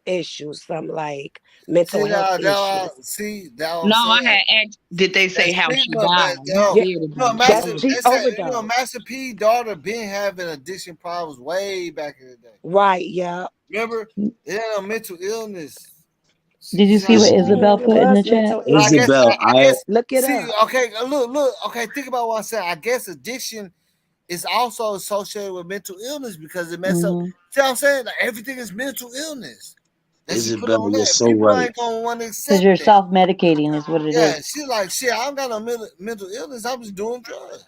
issues, some like mental See health that issues. see that what I'm No, I saying? had asked, did they That say how she stigma, but died? You Yeah, scared of you know, them. She Master, that's they she overdosed. said, you know, overdosed. Master P daughter been having addiction problems way back in the day. Right, yeah. Remember, they had a mental illness. Did you She's see not. what Isabel It put in the was chat? mental I guess. illness. Isabel, I guess. Look it See, up. okay, look. Okay, think about what I said. I guess addiction is also associated with mental illness because it mess up. Hmm. See what I'm saying? Like, everything is mental illness that you put Isabel, on you're that. so People right. ain't gonna want to Because accept you're that. self medicating, is what it is. Yeah, she like shit. I don't got no mental illness. I'm just doing drugs.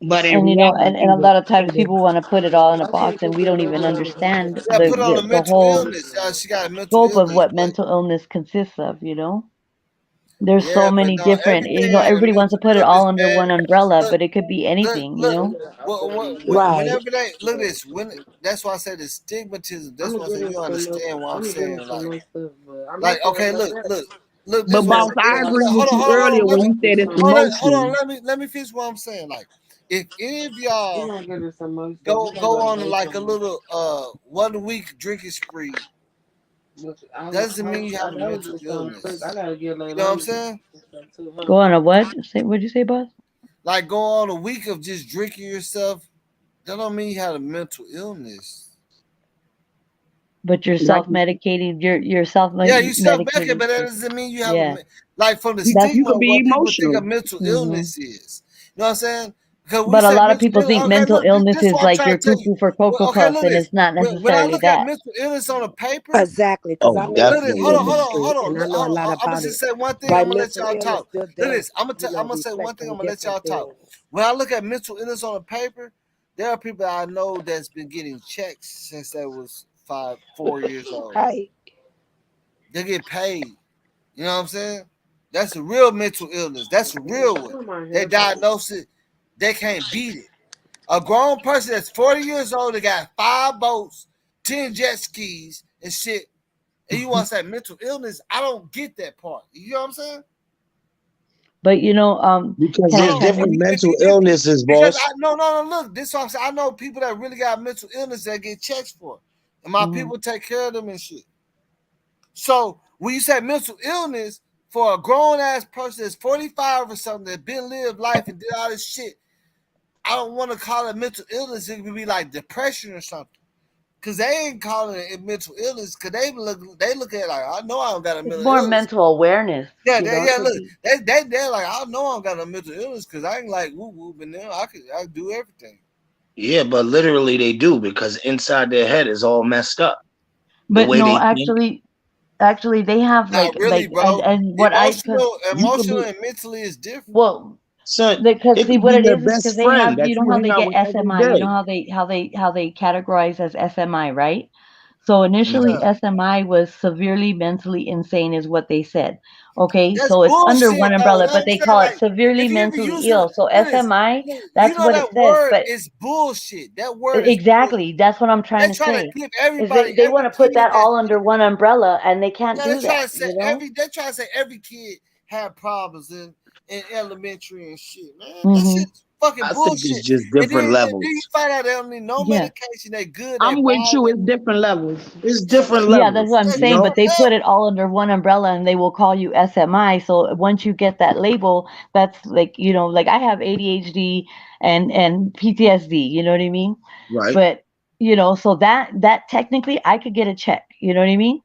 But in And reality, and a lot of it times was people want to put it all in a box, and we don't even understand Yeah, put on a the mental whole illness. She got a mental scope of illness, what but mental illness consists of. There's yeah, so but many no, different. everything ain't a Everybody wants to mental put it all illness, under man. one umbrella, Look, but it could be anything. look. Right. Whenever they look at this, when that's why I say the stigmatism. That's why I say you don't understand what I'm saying. Like, okay, look. This but is what I'm boss, saying. I agree with you Hold earlier on. Let when me you said it's hold on. emotional. Let me finish what I'm saying. Like, if any of y'all go on like a little 1 week drinking spree, doesn't mean you have a mental illness. You know what I'm saying? Go on a what? Say what'd you say, boss? Like, go on a week of just drinking yourself. That don't mean you have a mental illness. But you're Like self medicating. You're self Yeah, you self medicate, medicating. but that doesn't mean you have a Yeah. like from the you stigma could of be what people think a emotional. mental Hmm. illness is. You know what I'm saying? Because we But a say lot of mental people illness. think Okay, mental look, illness this is is what I'm like trying you're to tell you. cuckoo for Well, cocoa okay, puffs, look at and this. it's not When I necessarily look at that. mental illness on a paper, Exactly, because Oh, I'm in the look at this. music Hold on, definitely. industry and I hold know a on. lot I'm gonna about it. just say one thing. I'm Right, gonna let mental y'all illness talk. still Look at does, this. I'm gonna say one reflect thing. on I'm gonna let different y'all talk. things. When I look at mental illness on a paper, there are people I know that's been getting checks since they was 4 years old. Right. They get paid. You know what I'm saying? That's a real mental illness. That's a real one. They diagnose it. They can't beat it. A grown person that's 40 years old, they got 5 boats, 10 jet skis, and shit. And you want to say mental illness? I don't get that part. You know what I'm saying? But Because can I I there's don't. chime different in? mental illnesses, Because boss. no. Look, this is what I'm saying. I know people that really got mental illness that get checks for, and my Hmm. people take care of them and shit. So when you say mental illness for a grown ass person that's 45 or something that been lived life and did all this shit, I don't want to call it mental illness. It could be like depression or something. Cause they ain't calling it mental illness. Cause they look at it like, I know I don't got a It's mental more illness. mental awareness. Yeah, It yeah. could Look, be. they're like, I know I don't got a mental illness because I ain't like woo woo, but now I do everything. Yeah, but literally they do because inside their head is all messed up. The But way no, they think. actually, they have Not really, and bro. what I because Emotional You could and be mentally is different. well, Son, Because it see could what be it your is because best they friend have, that you know you how hang they out get with every SMI, you know day. how they categorize as SMI, right? So initially Yeah. SMI was severely mentally insane is what they said. Okay, That's so it's under one bullshit though. umbrella, That's what but I'm they saying. call it Like severely if you mentally use it, ill. So look at this. SMI, Look, you that's know what it that says. word But is bullshit. That word is exactly, bullshit. that's what I'm trying They to try to say. give Is everybody, they every want to put kid that that all under one umbrella and they can't yeah, they do try that, to say they try to say every kid had problems in elementary and shit, man. That Hmm. shit's fucking I think it's bullshit. just And different then you levels. find out they don't need no Yeah. medication. They good. They I'm with you. balling. It's different levels. It's Yeah, man. different Yeah, that's levels, what I'm It's you saying, know? but different they put it levels. all under one umbrella and they will call you SMI. So once you get that label, that's like, like I have ADHD and PTSD, you know what I mean? Right. But, so that technically I could get a check, you know what I mean?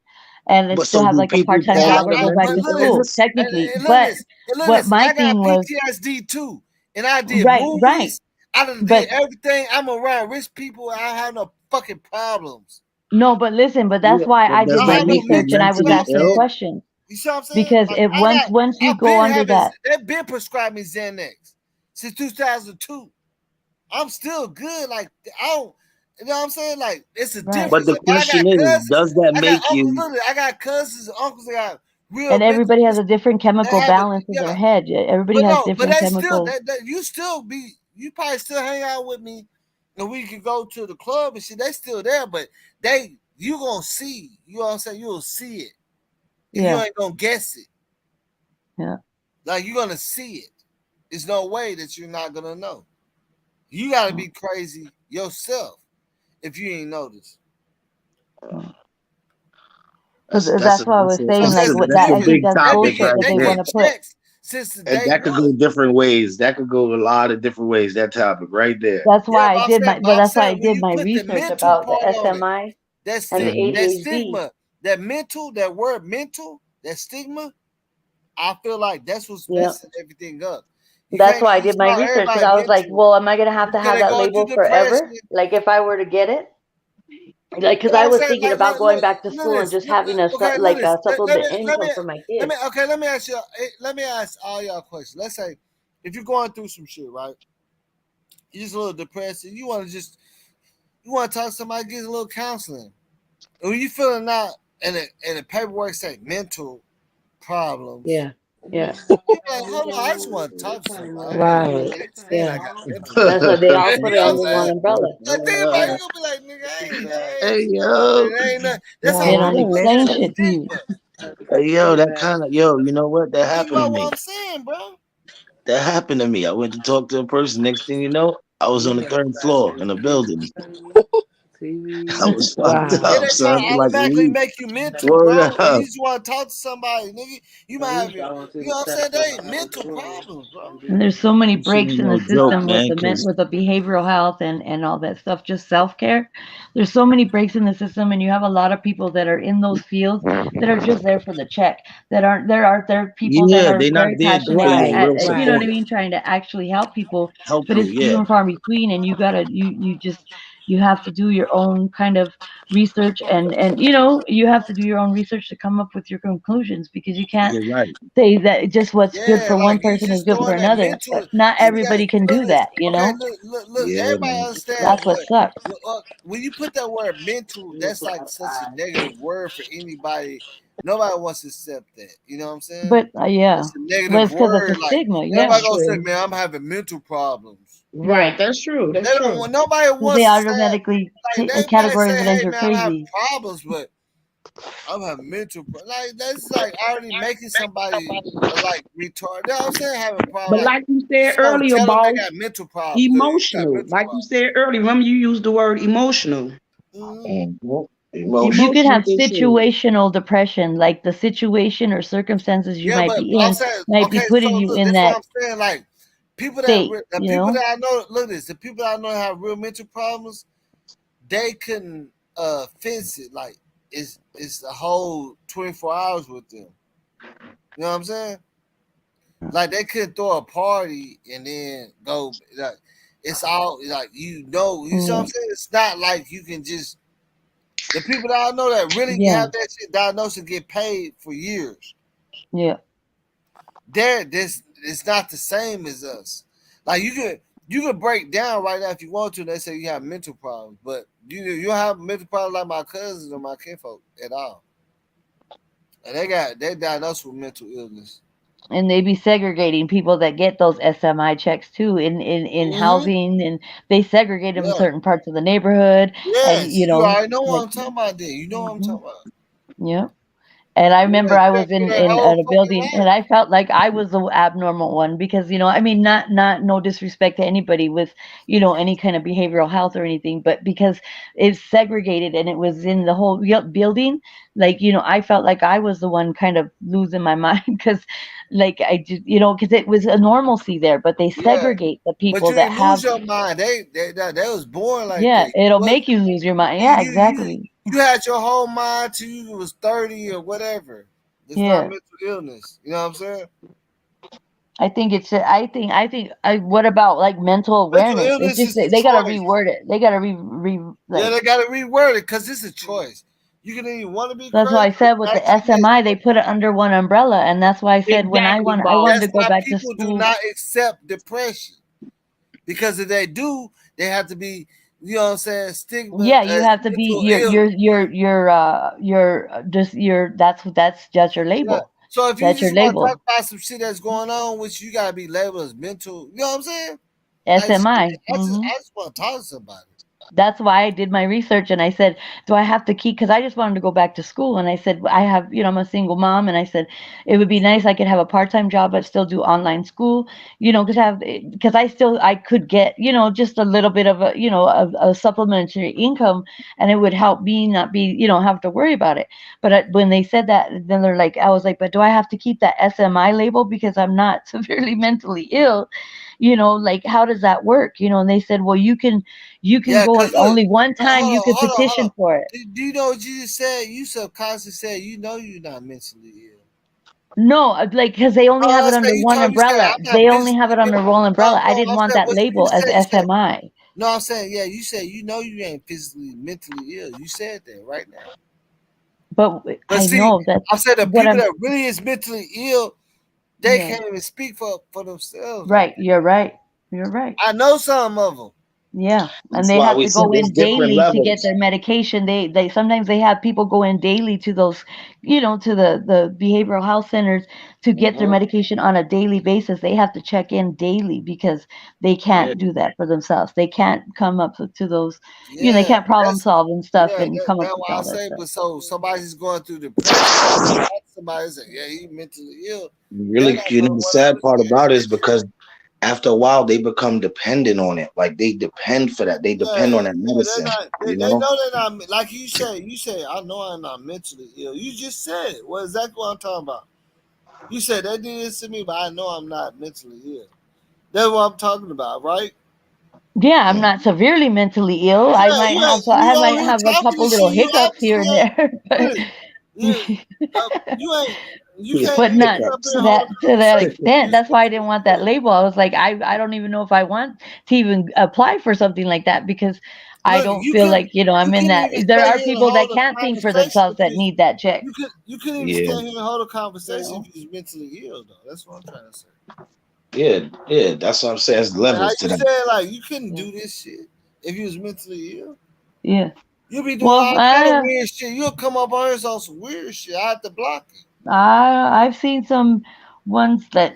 And then But still so have do like a people part-time fall job out or of go back But mental to look school, illness? technically. and look But this, and look what this. my I got thing was, PTSD too, and I did right. movies. I done did But everything. I'm around rich people. I have no fucking problems. no, but listen, but that's Yeah, why but I does did I my that have no make you research and mental. I You was know what mentally I'm asking saying? ill? questions You see what I'm saying? because Like if once you I've go been under having. that. They've been prescribing me Xanax since 2002. I'm still good. Like I don't. You know what I'm saying? Like it's a Right. But difference. the But I question got is, cousins. does that I got make uncles. you Literally, I got cousins and uncles that got real And mental everybody has a issues. different They chemical have a balance in yeah. their head. Everybody But has no, but different they still chemical. you still be you probably still hang out with me and we can go to the club and shit. They still there, but you gonna see. You know what I'm saying? You'll see it. And you Yeah, ain't gonna guess it. yeah. Like you're gonna see it. There's no way that you're not gonna know. You gotta be crazy yourself if you ain't noticed. So that's that's why I was saying So like there's a what that a I difference. think big that's topic bullshit right that They they there. want get to put. checks since the And day that could go one. different ways. That could go a lot of different ways, that topic right there. That's Yeah, why I did my. but But I'm that's why I saying when did you my put the research mental about the part on it, SMI that and the Hmm. ADHD. stigma, that mental, that word mental, that stigma, I feel like that's what's Yeah, messing everything up. You that's can't why I did just my call research because everybody I was like, mental well, am I gonna have to because have they that going through label depression. forever? Like if I were to get it, like You because know I what I'm was saying? thinking about Look, going back to look school and this. just having a Okay, look like this. a supplement Let me income for my let me kids. okay. Let me ask all y'all questions. Let's say if you're going through some shit, right? You're just a little depressed, and you want to talk to somebody, get a little counseling. And when you feeling out, and the paperwork say mental problems, Yeah. Yeah. you like, hold on, I just want to talk to somebody. Right. I ain't saying I Yeah. got mental That's problems. why they all You put it know what I'm under one saying? umbrella. Like think about it, you gonna be like, nigga, Hey it ain't nothing. That's Yeah. how They people don't Right. look at explain the shit to you. stigma. that kind of you know what? That Think happened to about what me. I'm saying, bro. That happened to me. I went to talk to a person. Next thing you know, I was on the third floor in a building. I was fucked Yeah, Wow. up, they try son, to for like a automatically week. make you mental, Word bro. And you up. just want to talk to somebody, nigga. You might have it. You know what I'm saying? They mental problems, bro. And there's so many This shit breaks ain't in no the joke, system with man. Cause with the behavioral health and all that stuff, just self-care. There's so many breaks in the system, and you have a lot of people that are in those fields that are just there for the check. That aren't there are people that yeah, are they not very there for passionate your Right. real you know what Right. I support. mean, trying to actually help people, Help but you, it's few yeah. and far between, and you have to do your own kind of research and you have to do your own research to come up with your conclusions because you can't You're right. say that just what's good Yeah, for one like you person is just good for doing that another. mental. Not You got everybody can look do at this. that, you Okay, know? look. Yeah, Everybody man. understand That's what sucks. when you put that word mental, that's like such a negative word for anybody. Nobody wants to accept that. You know what I'm saying? But yeah. It's a Well, negative it's because it's a word. Like stigma, That's everybody yeah. gonna say, true. "Man, I'm having mental problems." Right. That's true. They That's don't true. want nobody Because they wants to say automatically like they might say, categorize it as "Hey, you're man, I'm having crazy. problems," but I'm having like that's like already making somebody like retarded. You know what I'm saying? Having a problem. But Like like you you said just gonna earlier, tell them they boss, got mental problems. You got emotional. mental Like you problems. said earlier, remember you used the word emotional. Mm-hmm. Mhm. Emotion. You could Emotional have issues. situational depression, like the situation or circumstances you Yeah, might but be I'm in saying, might be okay, so putting you look, in that's what that I'm saying. Like state, the you people know? that I know, look at this, the people that I know have real mental problems, they couldn't fix it. Like it's a whole 24 hours with them. You know what I'm saying? Like they couldn't throw a party and then go like it's all like you see what Yeah. I'm saying? It's not like you can just the people that I know that really Yeah. have that shit diagnosed and get paid for years. Yeah. They're this it's not the same as us. Like you can break down right now if you want to. They say you have mental problems, but you don't have mental problems like my cousins or my kinfolk at all. And they diagnosed with mental illness. And they be segregating people that get those SMI checks too in Hmm. housing, and they segregate them in Yeah. certain parts of the neighborhood, and Yes, you you know, already know what like, I'm talking about. Then you know what I'm hmm, talking about. yeah. And I remember Yeah, I was check for their in whole at a fucking building, and life. I felt like I was the abnormal one because, I mean, not no disrespect to anybody with, any kind of behavioral health or anything, but because it's segregated and it was in the whole building, like, I felt like I was the one kind of losing my mind because, like, I just, because it was a normalcy there, but they Yeah, segregate the but people you that didn't lose have, your mind. They was born like yeah, that. it'll What make you lose your mind. Yeah, you exactly. you had your whole mind till you was 30 or whatever. It's not Yeah. mental illness. You know what I'm saying? What about like mental Mental awareness? It's illness just is a they gotta choice. reword it. They gotta Yeah, like, they got to reword it because it's a choice. You can either want to be that's why crazy I or said with the actually yes. SMI they put it under one umbrella, and that's why I said when Exactly, I boss. wanted to That's go why back to people do school. not accept depression because if they do, they have to be, you know what I'm saying, stigma Yeah, you as have to be mental illness. just your that's your Yeah. label. So if you That's your just want to talk label. about some shit that's going on, which you gotta be labeled as mental, you know what I'm saying? Like, SMI. I just want to talk to somebody. That's why I did my research, and I said, do I have to keep, because I just wanted to go back to school, and I said, I have, I'm a single mom, and I said it would be nice I could have a part-time job but still do online school, because I could get, just a little bit of a supplementary income, and it would help me not be, have to worry about it. But when they said that, then they're like, I was like, but do I have to keep that SMI label because I'm not severely mentally ill? Like, how does that work? And they said, well, you can Yeah, go cause on look, only one time, hold you on, could hold on, hold on. petition for it. Do you know what you just said? You subconsciously said you know you're not mentally ill. No, like, because they only No, have it that's under that you one told me. You said umbrella. I'm not They only have mentally it ill. under one No, umbrella. I no, didn't I'm want saying that what you label just as said. You said SMI. no. I'm saying yeah. You said you know you ain't physically mentally ill. You said that right now. But But I see, know that I'm saying the what people I'm that really is mentally ill, they yeah, can't even speak for themselves like right. that. You're right. You're right. I know some of them. Yeah, and That's they why have we to said go there's in different daily to get levels. their medication. They sometimes they have people go in daily to those, to the behavioral health centers to get their Hmm. medication on a daily basis. They have to check in daily because they Yeah, can't do that for themselves. They can't come up to those, they Yeah, can't problem that's solve and stuff yeah. and come up That's with why I all that say. stuff. But so somebody's going through depression. Somebody say, yeah, he mentally ill. They're Really, not you know, gonna the want to sad part understand. about it is because after a while they become dependent on it. Like they depend for that. They Yeah, depend on that yeah, they're medicine. not. You They know? know they're not. Like you say. You say, I know I'm not mentally ill. You just said it. What exactly what I'm talking about? You said they did this to me, but I know I'm not mentally ill. That's what I'm talking about, right? Yeah, I'm Mm. not severely mentally ill. I Yeah, might you have ain't. You I over might here have a talking couple this little shit. You hiccups here obviously and ain't. there, but You, you ain't. You can't but even not sit up here Hiccups. and hold a to that conversation if extent. you was That's why I didn't want mentally that ill. label. I was like, I don't even know if I want to even apply for something like that because I Look, don't feel like, you I'm in couldn't that. even There stay are here and people that hold a can't think for conversation themselves if that need that check, you couldn't even Yeah. stand here and hold a you conversation if know. you was mentally ill though. That's what I'm trying to say. Yeah. Yeah. That's what I'm saying. There's How levels to you that. said like you couldn't Yeah. do this shit if you was mentally ill? Yeah. You'll be doing Well, all kind of weird shit. You'll come up on here on some weird shit. I have to block it. I've seen some ones that,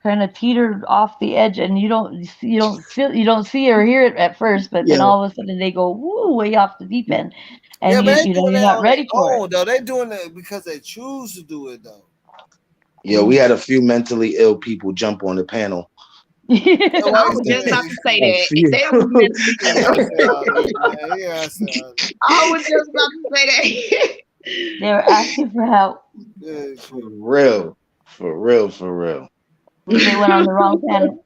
kind of teeter off the edge, and you don't see or hear it at first, but then Yeah. all of a sudden they go woo way off the deep end, Yeah, and but they doing you're that not on their ready for it. own though. They doing it because they choose to do it though. Yeah. We Mm. had a few mentally ill people jump on the panel. Yeah, why I you was just say about that? to say A that. few. They was mentally He ill. ain't say all that, man. He ain't say all that. I was just about to say that. They were asking for help Good For shit. real. For real. For real. when they went on the wrong panel.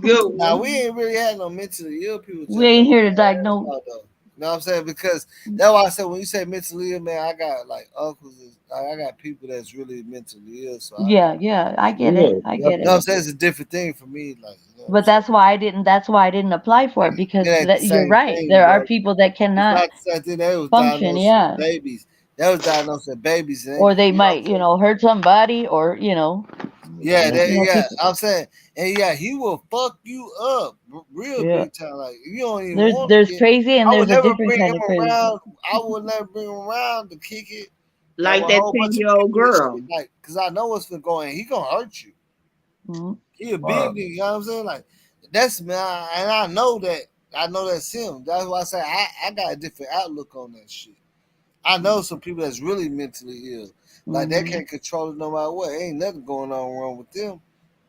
Good Now we one. ain't really had no mentally ill people We jump on ain't here to the diagnose. panel though. You know what I'm saying? Because that's why I said when you say mentally ill, man, I got like uncles. I got people that's really mentally ill, so I know. Yeah, yeah, I get Yeah. it. I get You know what it. I'm Definitely. saying? It's a different thing for me. Like you know what I'm But saying? that's why I didn't apply for it It because ain't the you're same right. thing, There are bro. people that It's cannot not the same thing. They was function, diagnosed as yeah. babies. That was diagnosed as babies, and they, Or they you know what might, I'm saying? hurt somebody or, Yeah, You know, yeah. people. I'm saying, and yeah, he will fuck you up real Yeah. big time. Like you don't even There's want there's to get. crazy and I would there's a never different bring kind him of crazy. around. I would never bring him around to kick it. Like Like with a that whole bunch of 10-year-old people and girl. shit. Like, cause I know what's been going. He gonna hurt you. Hmm. He a Word. big nigga. You know what I'm saying? Like that's me, and I know that. I know that's him. That's why I say I got a different outlook on that shit. I know some people that's really mentally ill. Like they Hmm. can't control it no matter what. Ain't nothing going on wrong with them.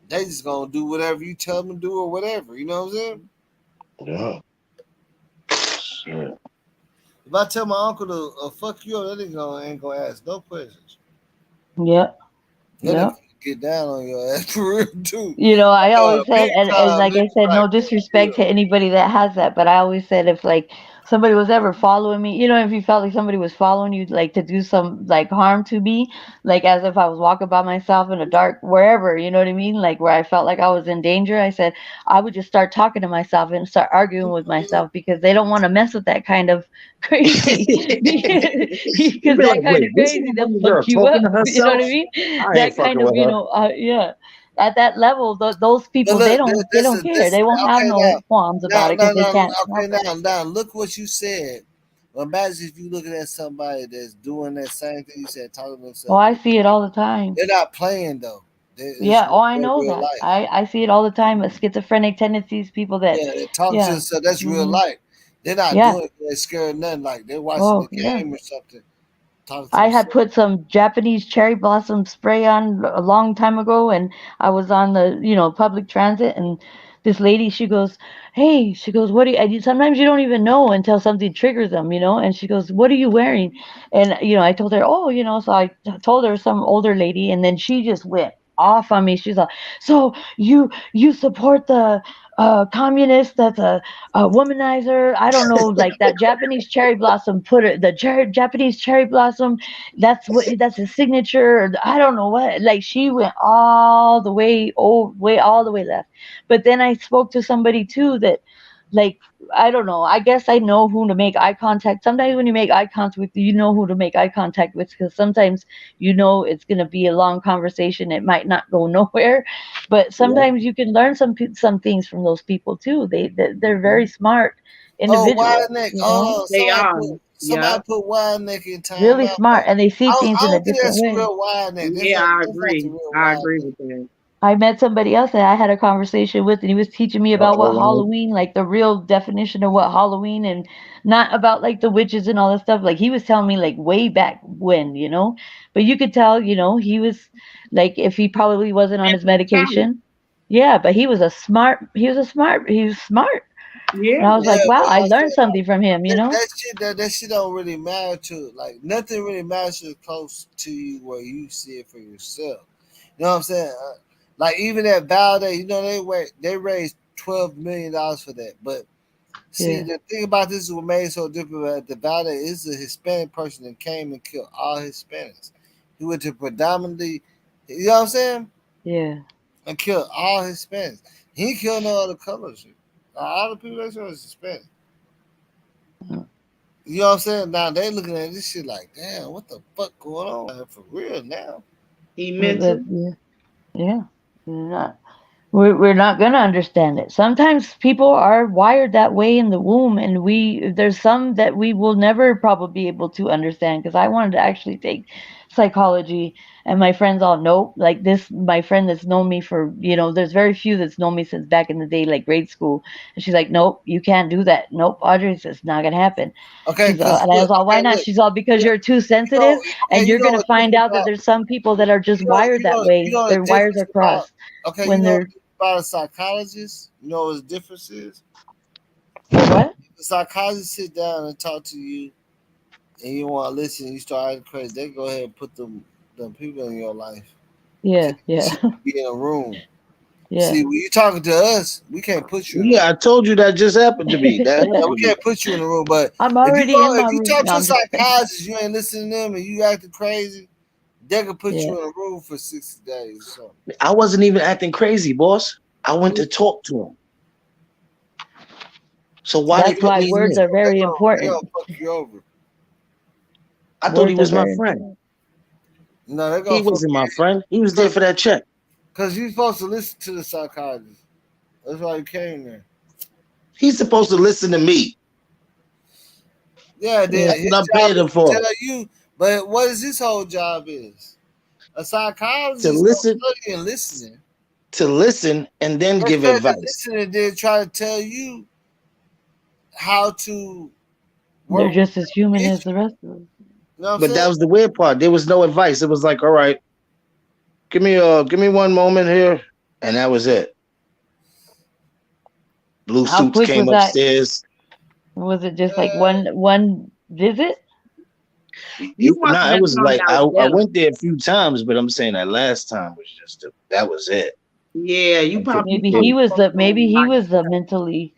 They just gonna do whatever you tell them to do or whatever. You know what I'm saying? Yeah. Shit. If I tell my uncle to fuck you up, that nigga ain't gonna ask no questions. Yep. That nigga Yep. get down on your ass for real too. You know, I always Big said, and time, like nigga. I said, Like no for disrespect real. to anybody that has that, but I always said if like somebody was ever following me, you know, if you felt like somebody was following you, like to do some like harm to me, like as if I was walking by myself in a dark wherever, you know what I mean, like where I felt like I was in danger, I said I would just start talking to myself and start arguing with myself because they don't want to mess with that kind of crazy, You because be like, that kind wait, of this crazy they'll motherfucking girl fuck you talking up, to you know what herself? I mean? I ain't That kind fucking of, with her. yeah, at that level, those But people look, they don't care. this They won't have okay no qualms now, about it no, because they no, no, can't okay help it. now. Look what you said. Well, imagine if you looking at somebody that's doing that same thing you said, talking to Oh, themselves. I see it all the time. They're not playing though. It's Yeah. Oh, I real, know real that. life. I see it all the time. Schizophrenic tendencies, people that, Yeah, they're talking to yeah. themselves. That's real Hmm. life. They're not Yeah. doing it. They're scared of nothing. Like they're watching the Oh, yeah. game or something, talking to I had themselves. put some Japanese cherry blossom spray on a long time ago, and I was on the, public transit, and this lady, she goes, "Hey," she goes, "What do you?" And sometimes you don't even know until something triggers them, and she goes, "What are you wearing?" And I told her, "Oh, so I told her some older lady, and then she just went off on me. She's like, "So you support the communist? That's a womanizer. I don't know, like that Japanese cherry blossom. Put it the Japanese cherry blossom. That's his signature. Or I don't know what. Like she went all the way, all the way left. But then I spoke to somebody too that, like, I don't know. I guess I know who to make eye contact. Sometimes when you make eye contact with, you know who to make eye contact with because sometimes it's gonna be a long conversation. It might not go nowhere, but Yeah. sometimes you can learn some things from those people too. They're very smart Oh, individuals. wide neck. Oh, They are. somebody Yeah. put wide neck in time Really out. smart, and they see things I in a don't think different that's way. real wide neck. Yeah, I That's not the agree. real I wide agree neck. with that. I met somebody else that I had a conversation with, and he was teaching me about what Uh-oh. Halloween, like the real definition of what Halloween, and not about like the witches and all that stuff. Like he was telling me like way back when. But you could tell, he was like if he probably wasn't on And his the talent. medication. Yeah, but he was smart. And Yeah. I was Yeah, like, wow, but I I learned said something from him. that shit don't really matter to like nothing really matters close to you where you see it for yourself. You know what I'm saying? Like even that Valde, they raised $12 million for that. But see, Yeah, the thing about this is what made it so different. About the Valde is a Hispanic person that came and killed all Hispanics. He went to predominantly, you know what I'm saying, yeah. and killed all Hispanics. He killed no other colors. All the people that was Hispanic. Mm. You know what I'm saying? Now they looking at this shit like, damn, what the fuck going on for real now? He But, mental. yeah, yeah. Not. We're not going to understand it. Sometimes people are wired that way in the womb, and there's some that we will never probably be able to understand. Because I wanted to actually take psychology, and my friends all nope. Like this, my friend that's known me for there's very few that's known me since back in the day, like grade school, and she's like, nope, you can't do that. Nope, Audrey, it's not gonna happen. Okay, cause And I was look, all, why okay, not? look, She's all, because you're too you know, sensitive, okay, and you you're know gonna what the find difference out that about there's some people that are just wired that you way. know the Their wires difference are about crossed okay, you when know what they're the difference about a psychologist. You know what the difference is? the what? The psychologist sit down and talk to you, and you want to listen. You start acting crazy. They go ahead and put them people in your life. Yeah, Okay, you yeah, should be in a room. yeah. See, when you talking to us, we can't put you in a room. Yeah, I told you that just happened to me. That happened Yeah, we to me. can't put you in a room. But I'm already in if my you room. talk No, to a I'm just psychologist, you ain't listening to them, and you acting crazy, they can put yeah. you in a room for 60 days or something. I wasn't even acting crazy, boss. I went See? to talk to him. So why they That's put why me in words there? are very They important. gonna fuck you over. I thought he Words are was my very friend. important. No, they He gonna fuck wasn't you. my friend. He was there Look, for that check. Because you're supposed to listen to the psychologist. That's why you came there. He's supposed to listen to me. Yeah, then That's his what I'm job paying him is to for. tell you. But what is his whole job is? A To psychologist don't listen, study and listening. and then They give study advice. listening, then try to tell you how to They're work with just as human the as issue. the rest of us. You know what I'm But saying? that was the weird part. There was no advice. It was like, all right, give me one moment here, and that was it. Blue How suits quick came was that? upstairs. Was it just like one visit? You must have It been was turned like out I better. went there a few times, but I'm saying that last time was just that was it. Yeah, you probably Maybe came he was from the maybe he like was the mentally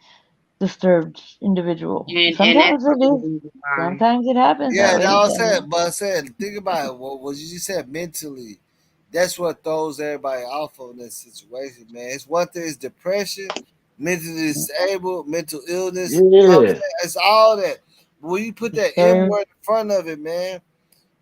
disturbed individual. and that Sometimes could it be the is. reason why. Sometimes it happens Yeah, that that way. was said. But I said, think about it. What you just said mentally. That's what throws everybody off on this situation, man. It's one thing is depression, mentally disabled, mental illness. You know what I'm Yeah, saying? It's all that. But when you put that M Disturbed. word in front of it, man,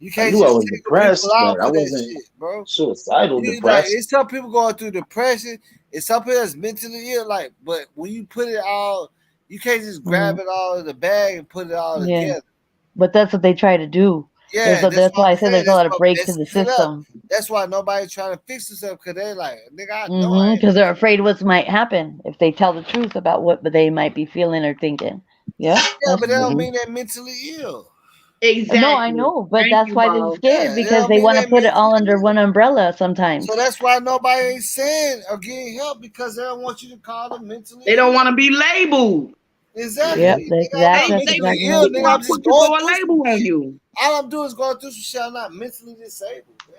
you I can't knew I just was single people depressed, out but I for that wasn't shit, bro. suicidal You like depressed. it's some people going through depression. It's some people that's mentally ill. Like, but when you put it all, you can't just grab Mm, it all in the bag and put it all yeah. together. But that's what they try to do. Yeah, that's That's what why I I'm said saying. there's a That's lot of what breaks in the messes it up. system. That's why nobody trying to fix themselves because they like, nigga, I know I ain't. Because they're afraid what might happen if they tell the truth about what they might be feeling or thinking. Yeah, Yeah, that's but that true. don't Hmm mean they're mentally ill. No, I Exactly. know, but Thank that's you, why they're boss. scared Yeah, it because don't they mean want to they're put it all mentally under ill. one umbrella So sometimes. that's why nobody ain't saying or getting help because they don't want you to call them mentally They don't ill. want to be labeled. Yep, Exactly. Nigga, I'm not that's They mentally exactly ill, right. nigga. I'm want to just put you going throw a through some label on shit. you. All I'm doing is going through some shit. I'm not mentally disabled, man.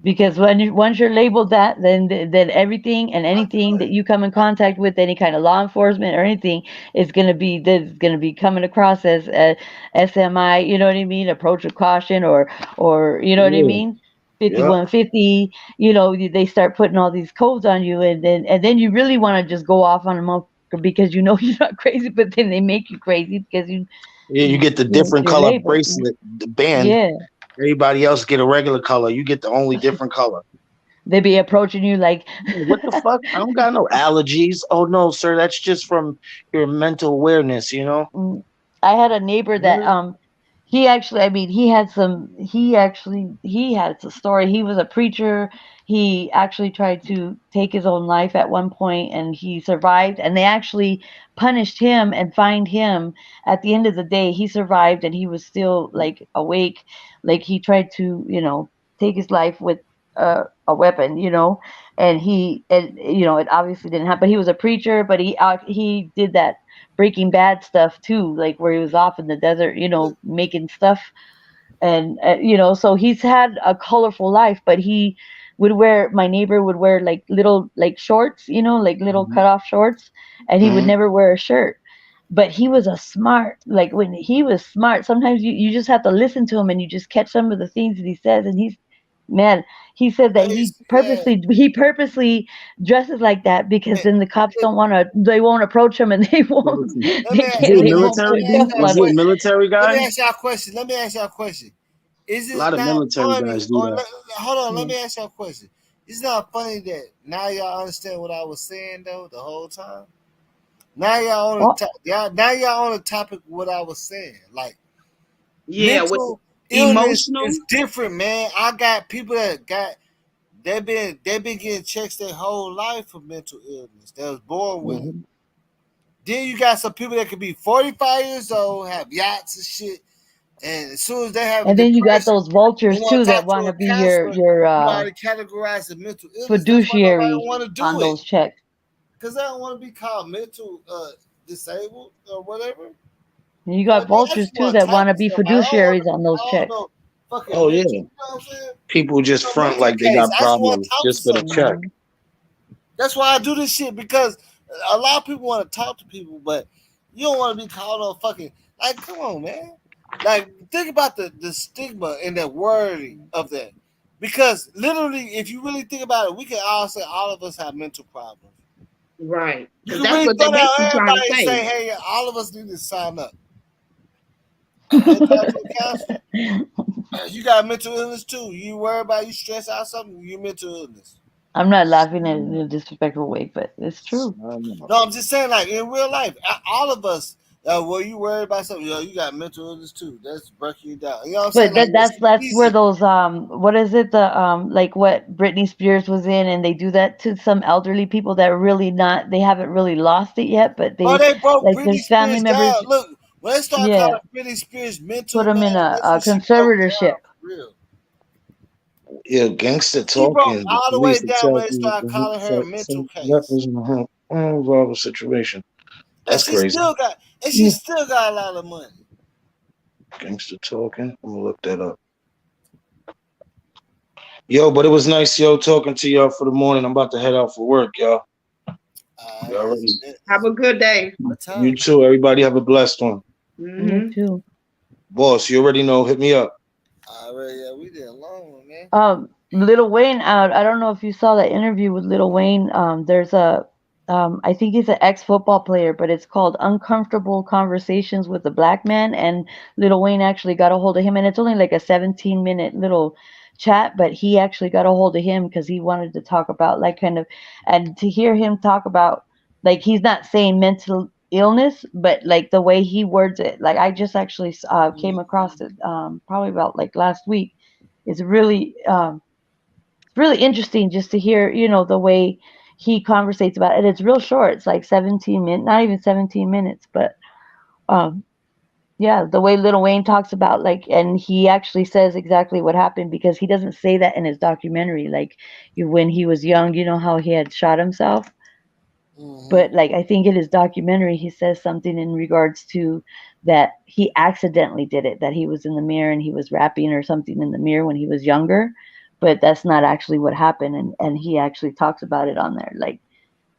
Because once you're labeled that, then everything and anything that you come in contact with, any kind of law enforcement or anything, is gonna be coming across as SMI. You know what I mean? Approach with caution, or you know what I Yeah. mean? Yep. 5150. They start putting all these codes on you, and then you really want to just go off on them because you know you're not crazy, but then they make you crazy because Yeah, you get the different you're color labeled. bracelet, the band. Yeah, Everybody else get a regular color. You get the only different color. they be approaching you like. What the fuck? I don't got no allergies. Oh no, sir, that's just from your mental awareness, you know? Mm, I had a neighbor that What? he actually, I mean, he had a story. He was a preacher. He actually tried to take his own life at one point and he survived, and they actually punished him and fined him. At the end of the day, he survived and he was still like awake. Like he tried to, take his life with a weapon, and it obviously didn't happen. But he was a preacher, but he did that Breaking Bad stuff too, like where he was off in the desert, making stuff, and so he's had a colorful life. But my neighbor would wear like little like shorts, like little Mhm. cut off shorts, and he would Mhm. never wear a shirt. But he was a smart, like when he was smart, sometimes you just have to listen to him and you just catch some of the things that he says, and man, he said that Hey, yeah, he purposely dresses like that because man, then the cops they won't approach him and they won't Is let me he a they won't let put military me ask dude? cuffs y'all a Is on he a him. question. military Let me guy? ask y'all a question. Let me ask y'all a question. Is A it lot of not military funny? guys do Or that. hold on, let Yeah. me ask y'all a question. It's not funny that now y'all understand what I was saying though the whole time. Now y'all on the Oh, top. Now y'all on the topic of what I was saying. Like Yeah, with mental illness emotional. is different, man. I got people that got they've been getting checks their whole life for mental illness. That was born with it. Mhm. Then you got some people that could be 45 years old, have yachts and shit, and as soon as they have a and then you got depression those and vultures want too to that talk to want a to be your counselor, your you already categorize as mental illness. That's why nobody fiduciary want to do on it those checks. because they don't want to be called mental disabled or whatever. And you Like got they vultures actually too want to that talk want to to be somebody. I don't want to fiduciaries be on those called checks. no fucking Oh mental. yeah. You know what I'm saying? People just No front mental like they case. got I just want to problems talk to just for the somebody. check. Mhm. That's why I do this shit because a lot of people want to talk to people, but you don't want to be called on fucking like. Come on, man. Like think about the stigma and the wording of that. Because literally, if you really think about it, we can all say all of us have mental problems. Right. You Because can that's really what they throw down basically trying to everybody and say. say, "Hey, all of us need to sign up and talk to a counselor." You got mental illness too. You worry about you stress out something, you mental illness. I'm not laughing at it in a disrespectful way, but it's true. I don't know. No, I'm just saying, like in real life, all of us. Were you worried about something? Yo, you got mental illness too. That's breaking you down. You know what I'm saying? But Like it's that's where easy. those what is it, the like what Britney Spears was in, and they do that to some elderly people that are really not, they haven't really lost it yet, but Bro, they, they broke like, Britney there's family Spears down. members. Look, when they start Yeah, calling Britney Spears put mental, them man, in that's a when she broke conservatorship. down for real. Yeah, gangster She broke talking. The all the way police down when attack they you with started the calling her a hit mental some case. weapons in the involved situation. And That's she crazy. still got Yeah. a lot of money. Gangster talking. I'm gonna look that up. Yo, but it was nice, yo, talking to y'all for the morning. I'm about to head out for work, y'all. Y'all ready? Have a good day. What You time? too. Everybody have a blessed one. You Hmm. too. Boss, you already know. Hit me up. Already, yeah, we did a long one, man. Lil Wayne, I don't know if you saw that interview with Lil Wayne. There's a, I think he's an ex-football player, but it's called Uncomfortable Conversations with a Black Man. And Lil Wayne actually got a hold of him, and it's only like a 17-minute little chat, but he actually got a hold of him because he wanted to talk about, like, kind of, and to hear him talk about, like, he's not saying mental illness, but like the way he words it. Like, I just actually came across it probably about like last week. It's really interesting just to hear, the way he conversates about it. And it's real short. It's like 17 minutes, not even 17 minutes, but um, yeah, the way Little Wayne talks about, like, and he actually says exactly what happened because he doesn't say that in his documentary. Like, when he was young, how he had shot himself. Mm-hmm. But like, I think in his documentary, he says something in regards to that he accidentally did it, that he was in the mirror and he was rapping or something in the mirror when he was younger, but that's not actually what happened. And he actually talks about it on there, like,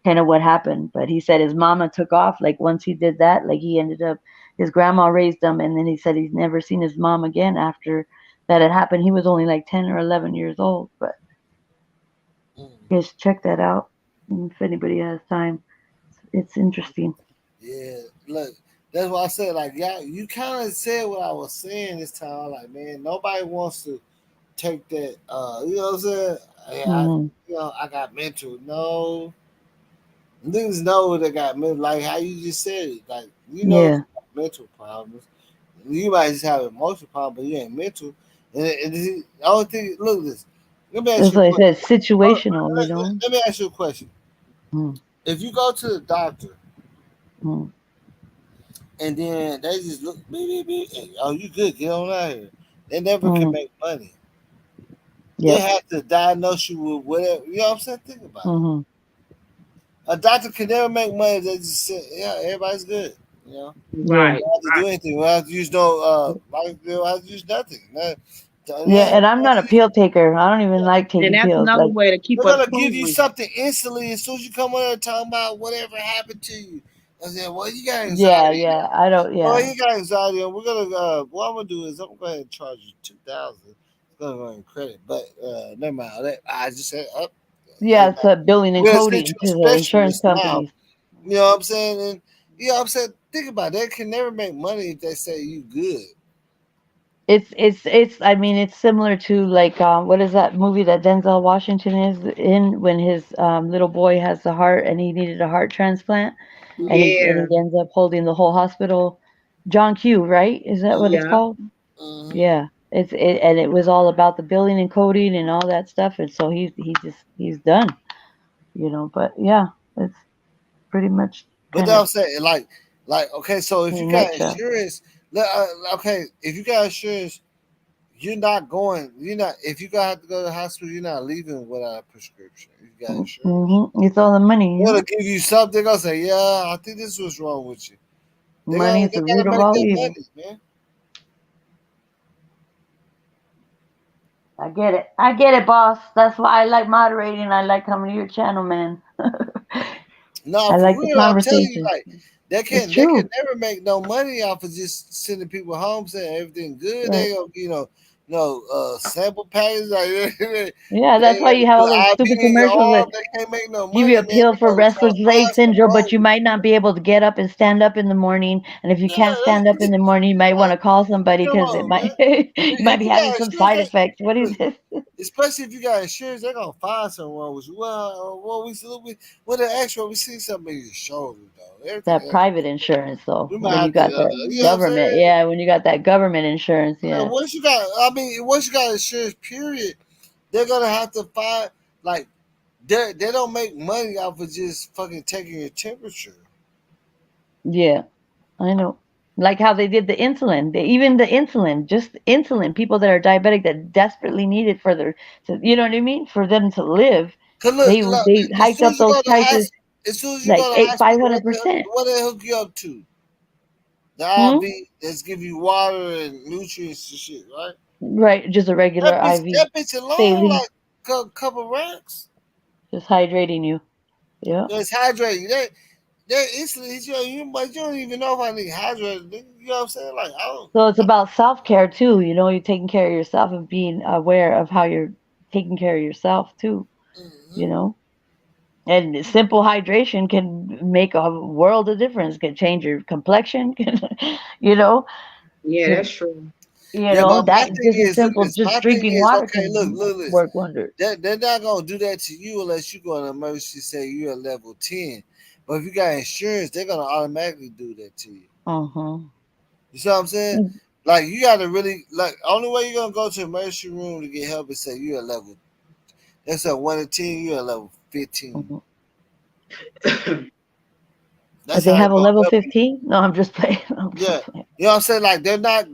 kind of what happened. But he said his mama took off. Like, once he did that, like, he ended up, his grandma raised him, and then he said he's never seen his mom again after that had happened. He was only like 10 or 11 years old. But just check that out if anybody has time. It's interesting. Yeah, look, that's why I said, like, yeah, you kind of said what I was saying this time. Like, man, nobody wants to take that. You know what I'm saying? Hmm. I got mental. No, niggas know they got mental. Like how you just said it. Like you know, Yeah. you got mental problems. You might just have emotional problems, but you ain't mental. And the only thing, look at this. Let me ask That's you a like I question. said, situational, Let me ask you a question. Mm, If you go to the doctor mm, and then they just look, beep, beep, beep, and, oh, you good, get on out here. They never can mm, make money. They yep. have to diagnose you with whatever. You know what I'm saying? Think about it. Hmm. A doctor can never make money. They just say, yeah, everybody's good. You know, Yeah. Right. you don't have to do anything. We don't have to use no, like, you don't have to use nothing. Yeah, Yeah, and I'm not a pill taker. I don't even like And taking that's pills. another Like, way to keep they're us gonna give you hungry. something instantly as soon as you come on there talking about whatever happened to you. I said, well, you got yeah, anxiety. yeah. I don't. Well, Yeah, you got anxiety, and we're gonna. What I'm gonna do is I'm gonna go ahead and charge you 2,000. It's gonna go in credit, but never mind. I just said up. yeah. It's billing and We'll send you coding a to the insurance specialist now. companies. You know what I'm saying? And you know what I'm saying? Think about it. They can never make money if they say you good. It's. I mean, it's similar to, like, what is that movie that Denzel Washington is in when his little boy has the heart and he needed a heart transplant, and Yeah. he ends up holding the whole hospital. John Q, right? Is that what it's Yeah. called? Mm-hmm. Yeah, and it was all about the billing and coding and all that stuff, and so he's done, But yeah, it's pretty much But kind then of I'm saying, like, okay, so if in you a got nutshell. insurance, okay, if you got insurance, you're not going. You're not. If you gotta have to go to the hospital, you're not leaving without a prescription. If you got insurance, It's all the money, they're gonna give you something. They're gonna say, "Yeah, I think this was wrong with you." Money is They the root gotta of make all their evil. money, man. I get it, boss. That's why I like moderating. I like coming to your channel, man. No, I for like the real, I'm telling you, conversation. like It's they can true. never make no money off of just sending people home saying everything good. Right. They gonna, sample package. Like they Yeah, that's why gotta you have put all those IV stupid in your commercials arm. that They can't make no give you money, a man. pill They for gonna try to restless leg find some syndrome, but you roads. might not be able to get up and stand up in the morning. And if you can't Yeah, stand up in the morning, you might want to call somebody come because it on, man. might you might If be you having got some insurance, side effects. What is look, this? especially if you got insurance, they're gonna find something wrong with you. Well, we with the extra, we see something in your shoulder though. Everything That else, private insurance though. we might When you have to, got that you know what I'm government, saying? yeah, when you got that government insurance, And yeah. once you got insurance, period, they're gonna have to find like they don't make money off of just fucking taking your temperature. Yeah, I know. Like how they did the insulin. Even the insulin, just insulin, people that are diabetic that desperately need it for their, you know what I mean? For them to live, Cause look, they as hiked soon up as you those go to prices as soon as you like go to eight five hospital, hundred percent. what they hook you up to? The Hmm? IV that's give you water and nutrients and shit, right? Right, just a regular IV. That bitch alone Saline, like couple racks. just hydrating you. Yeah. It's hydrating. That instantly hits you, but you don't even know if I need hydrated. You know what I'm saying? Like I don't. So it's about self care too. You know, you're taking care of yourself and being aware of how you're taking care of yourself too. You Mhm. know, and simple hydration can make a world of difference. Can change your complexion. Can, you know, Yeah, can, that's true. Yeah, but my that thing just a is, look, simple, this. just My thing drinking is, water okay, can look, this. work wonders. They're not gonna do that to you unless you go on emergency. Say you're a level 10, but if you got insurance, they're gonna automatically do that to you. Uh-huh. You see what I'm saying? Like you gotta really like. Only way you're gonna go to the emergency room to get help is say you're a level. That's a 1 to 10. You're a level 15. Uh-huh. That's They how they're have a gonna level help you. 15? No, I'm just playing. I'm Yeah, just playing. you know what I'm saying? Like they're not.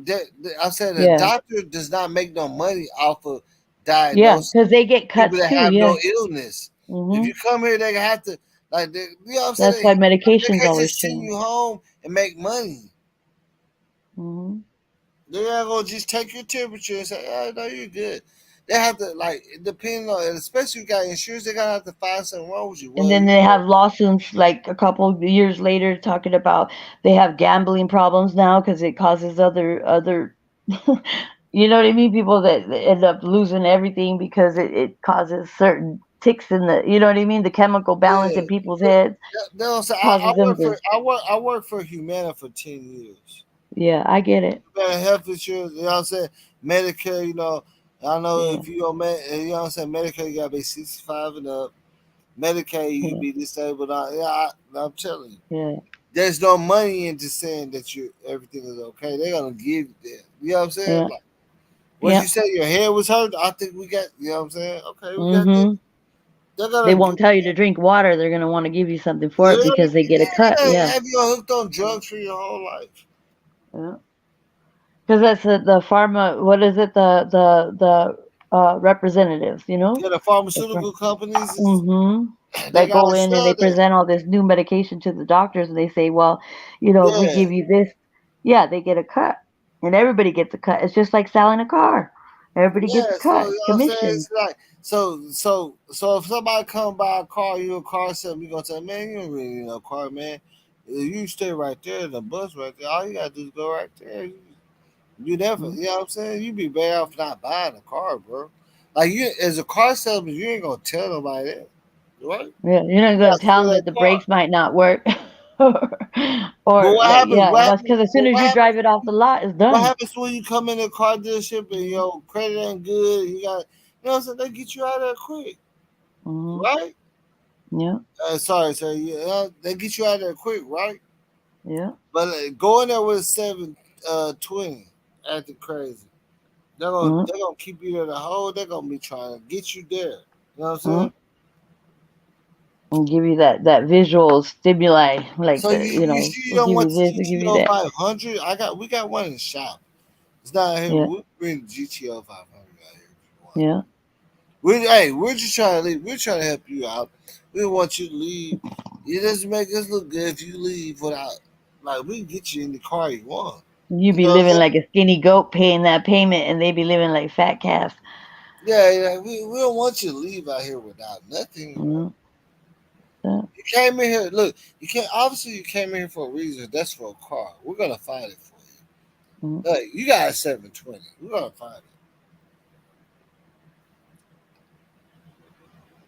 I'm saying the Yeah. doctor does not make no money off of Yeah, diagnosing because they get people cuts that too. have Yeah. no illness. If Hmm. you come here, they have to you know what I'm saying? That's why They medications can't always just send change. you home and make money. Hmm. They're not gonna just take your temperature and say, "Oh no, you're good." They have to depending on, and especially if you got insurance, they're gonna have to find something wrong with you. And Well, then they have lawsuits like a couple of years later talking about they have gambling problems now because it causes other you know what I mean? People that end up losing everything because it causes certain ticks in the, you know what I mean? The chemical balance yeah. in people's heads They don't say, causes them to, I work for Humana for 10 years. yeah, I get it. Humana health insurance, you know what I'm saying? Medicare, I know Yeah, if you don't, you know what I'm saying? Medicare, you gotta be 65 and up. Medicaid, you can yeah, be disabled. I'm telling you, yeah, there's no money into saying that everything is okay. They're gonna give you that. You know what I'm saying? yeah, Like, what yeah. you say, your head was hurt. I think we got. You know what I'm saying? Okay, we got this. Hmm. They're They gonna won't give. tell you to drink water. They're gonna want to give you something for it Literally, because they get a cut. yeah, Yeah, have you hooked on drugs for your whole life? yeah. Because that's the pharma. What is it? The representatives. You know, Yeah, the the pharmaceutical companies hmm they that go gotta in and sell they that. present all this new medication to the doctors, and they say, well, if we Yeah, give you this, yeah, they get a cut, and everybody gets a cut. It's just like selling a car. Everybody gets yeah. a So cut, you know what I'm saying? commission. It's like so if somebody come by a car, you a car something, you gonna say, man, you don't really need no car, man. You stay right there, the bus right there. All you gotta do is go right there. You never, Mhm. you know what I'm saying? You be better off not buying a car, bro. Like you, as a car salesman, you ain't gonna tell nobody that, right? Yeah, you're not You going gotta to tell sell them that that the car. brakes might not work, or, But or what like, happens? yeah, because as soon as you drive it off the lot, it's What done. happens when you come in a car dealership and Hmm. your credit ain't good? You got, you know what I'm saying? They get you out of there quick, Hmm. right? Yeah, Sorry, yeah, they get you out of there quick, right? yeah, But go in there with a 720, acting crazy. uh, They're gonna keep you there the whole. They're gonna be trying to get you there. You know what I'm uh, saying? and give you that visual stimuli, like So you sure you we'll don't give want you the this, we'll give you GTO that. 500? We got one in the shop. It's not here, but Yeah, we'll bring the GTO 500 out here if you want. yeah. We're just trying to leave. We're trying to help you out. We don't want you to leave. It doesn't make us look good if you leave without, like, we can get you in the car you want. You You be know what I'm living saying? like a skinny goat paying that payment, and they be living like fat calves. Yeah, we don't want you to leave out here without nothing, bro. Mm, yeah, You came in here. Look, you can't. Obviously, you came in here for a reason. That's for a car. We're gonna find it for you. mm, Look, you got a 720. We're gonna find it.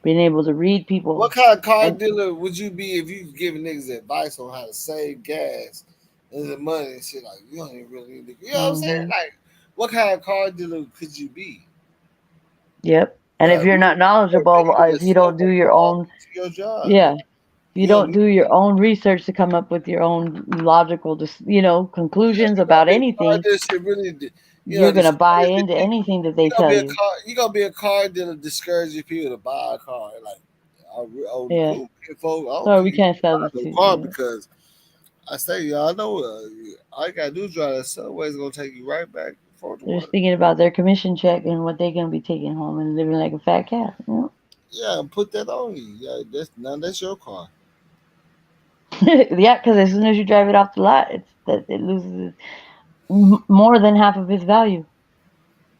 being able to read What people. kind of car And dealer would you be if you giving niggas advice on how to save gas and the money and shit? Like you don't even really need to, you know what I'm saying? hmm Like, what kind of car dealer could you be? yep. And if Like, you're not knowledgeable, make you a if you don't do simple your car own, to your job. yeah, if you You don't don't need. do your own research to come up with your own logical, Yeah, conclusions you gonna about be a car anything, dealer should really, you're gonna buy discourage the into people. anything that they tell you. You gonna be a car dealer discouraging people to buy a car. Like, oh, Yeah. cool, folks. I don't Sorry, care we if you can't sell buy this no to car you. because I say y'all know all you gotta do is drive that subway is gonna take you right back for the They're just work. thinking about their commission check and what they're gonna be taking home and living like a fat cat. Yeah, and put that on you. Yeah, that's your car. Yeah, because as soon as you drive it off the lot, it loses more than half of its value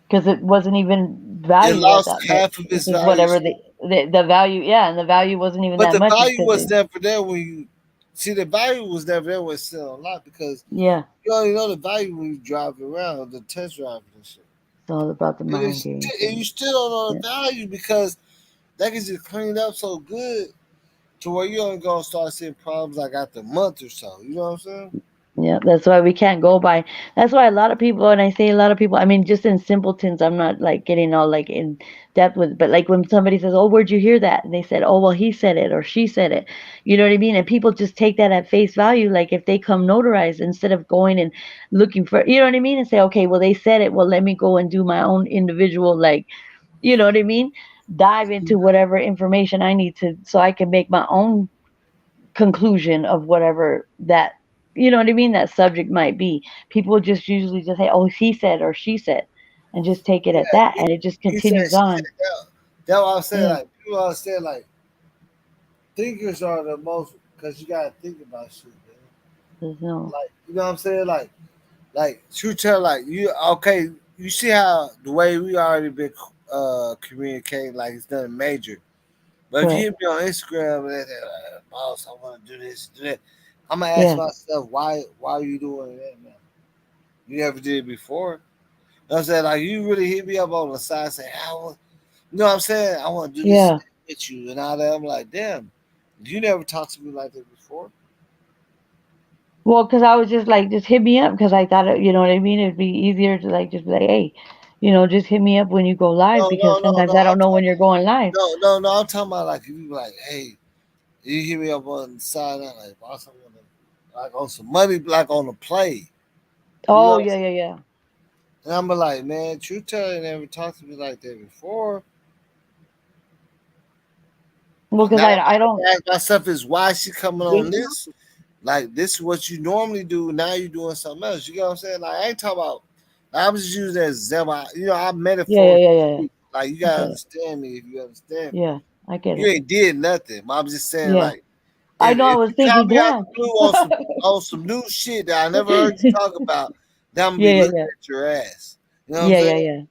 because it wasn't even It valued at lost that much. half of It's its just value. whatever the value. Yeah, and the value wasn't even But that the much. It's value because was never there when you see the value was never there when it's still a lot because yeah, you only know the value when you drive around the test drive and shit. it's all about the And, mind games. and you still don't know Yeah. the value because that gets just cleaned up so good to where you only gonna start seeing problems like after a month or so. You know what I'm saying? Yeah, that's why we can't go by. That's why a lot of people, and I say a lot of people, I mean, just in simpletons, I'm not like getting all like in depth with, but like when somebody says, "Oh, where'd you hear that?" And they said, "Oh, well, he said it or she said it." You know what I mean? And people just take that at face value, like if they come notarized instead of going and looking for, you know what I mean? And say, "Okay, well, they said it. Well, let me go and do my own individual, like, you know what I mean? Dive into whatever information I need to so I can make my own conclusion of whatever that you know what I mean that subject might be. People just usually just say, "Oh, he said or she said," and just take it at Yeah, that, and it just he said continues she said on. that. That's what I'm saying. Yeah, Like people always say like thinkers are the most because you gotta think about shit, man. there's no. Like you know what I'm saying? Like true tell like you okay, you see how the way we already been communicating like it's done major. But if you Right. hit me on Instagram and boss, I want to do this, do that, I'm gonna ask Yeah. myself why are you doing that now? You never did it before. You know what I'm saying? Like you really hit me up on the side say, you know what I'm saying? I want to do this Yeah. with you and all that. I'm like, damn, you never talked to me like that before. Well, because I was just like, just hit me up because I thought, you know what I mean? It'd be easier to like just be like, hey, just hit me up when you go live No, because no, no, sometimes no. I I'm don't know when talking you're going live. no. I'm talking about like if you be like, hey, you hit me up on the side, I'm like, boss, I want to like on some money, like on the play. You know Oh, what I'm yeah, saying? yeah, yeah. And I'm like, man, True Taylor never talked to me like that before. Well, because Now I don't. I ask myself is why she coming Yeah. on this? Like this is what you normally do. Now you doing something else. You know what I'm saying? Like I ain't talking about. I was just using that as example. I Yeah, yeah, metaphor. yeah, yeah, yeah. Like you I gotta get it. understand me if you understand me. Yeah, I get You it. ain't did nothing. I'm just saying Yeah. like I if, know I if was you call thinking, me out damn. the blue on some new shit that I never heard you talk about, then I'm gonna Yeah, be yeah, looking yeah. at your ass. You know what I'm Yeah, saying? yeah, yeah.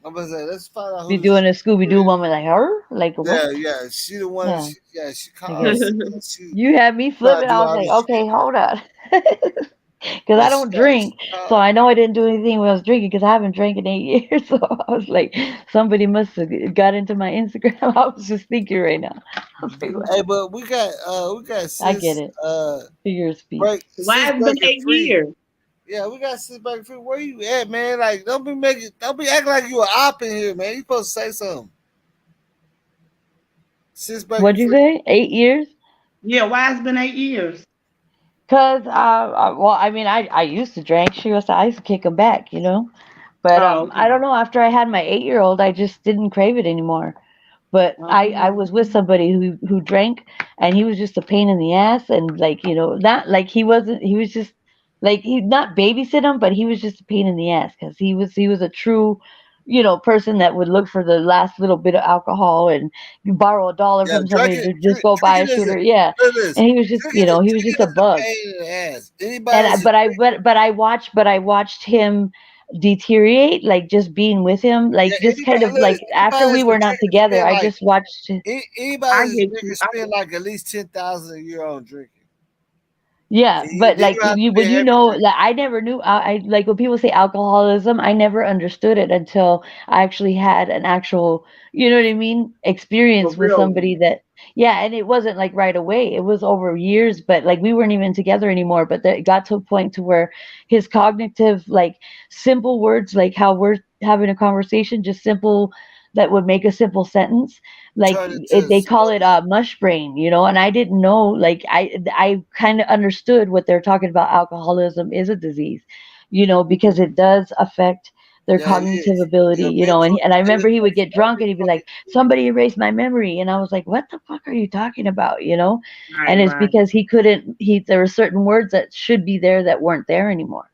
I'm gonna say let's find out Be who this doing a Scooby Doo is. moment like her? Like Yeah, what? yeah. She the one. Yeah, She I get called. it. She You had me trying to flipping. do I was all like, this okay, shit. hold on. Because Yeah, I she don't got. She drink. So called. I know I didn't do anything when I was drinking because I haven't drank in 8 years. So I was like, somebody must have got into my Instagram. I was just thinking right now. I was like, what? Hey, but we got I get sis it. Figure of speech. break Why sis it's been breaking 8 years? free. Yeah, we got sis breaking free. Where you at, man? Like don't be acting like you a op in here, man. You supposed to say something. Sis breaking What'd you free. say? 8 years? Yeah, why it's been 8 years? Cause well, I mean, I used to drink. I used to kick them back, But Oh, I okay. don't know. After I had my 8 year old, I just didn't crave it anymore. But I Um, was with somebody who drank, and he was just a pain in the ass, and like not like he wasn't. He was just like he not babysit him, but he was just a pain in the ass because he was a true, person that would look for the last little bit of alcohol and borrow $1 Yeah, from somebody to just go buy a drinking isn't. shooter. Yeah, Look at this. and he was just he was Drinking just a is a bug. pain in the ass. And Anybody I- that's a but I but I watched him deteriorate, like just being with him, like yeah, just kind of like after anybody we that's been were not drinking together, spend I like just watched. anybody I that's get drinking you. spend like at least 10,000 a year on drinking. Yeah, but Then like you have to be a when you heavy know, drinker. like I never knew. I like when people say alcoholism, I never understood it until I actually had an actual, you know what I mean, For experience with real somebody one. that, yeah, and it wasn't like right away. It was over years, but like we weren't even together anymore. But it got to a point to where his cognitive, like simple words, like how we're having a conversation, just simple that would make a simple sentence like Turn into they call it exploded. mush brain, you know, and I didn't know, like I kind of understood what they're talking about. Alcoholism is a disease, you know, because it does affect their Yeah, it cognitive is. ability, Your you know, mental, and I it remember he would affects get drunk every and he'd be like, fucking thing. somebody erased my memory, and I was like, what the fuck are you talking about, you know? Right, And it's right. because he couldn't, he there were certain words that should be there that weren't there anymore,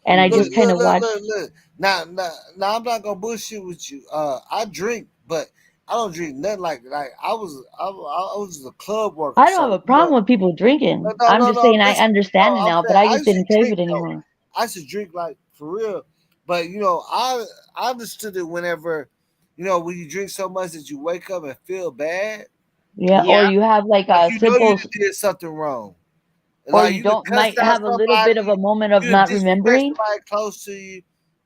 and I Look, just Hmm. kind look, of look, watched. look, look. Now, I'm not gonna bullshit with you. I drink, but I don't drink nothing like I was a club worker, I don't have so a you know. problem with people No, drinking. no, I'm no, just no. saying I Listen, understand no, it I'm now, but saying I I just used didn't to crave drink it though. anymore. I used to drink like for real, but I understood it whenever, when you drink so much that you wake up and feel bad, Yeah, or Yeah. you have like like a you know you simple, done did something wrong. or Like you you done don't cussed might out have a little bit of somebody, a moment of you done not disrespect remembering. somebody close to you,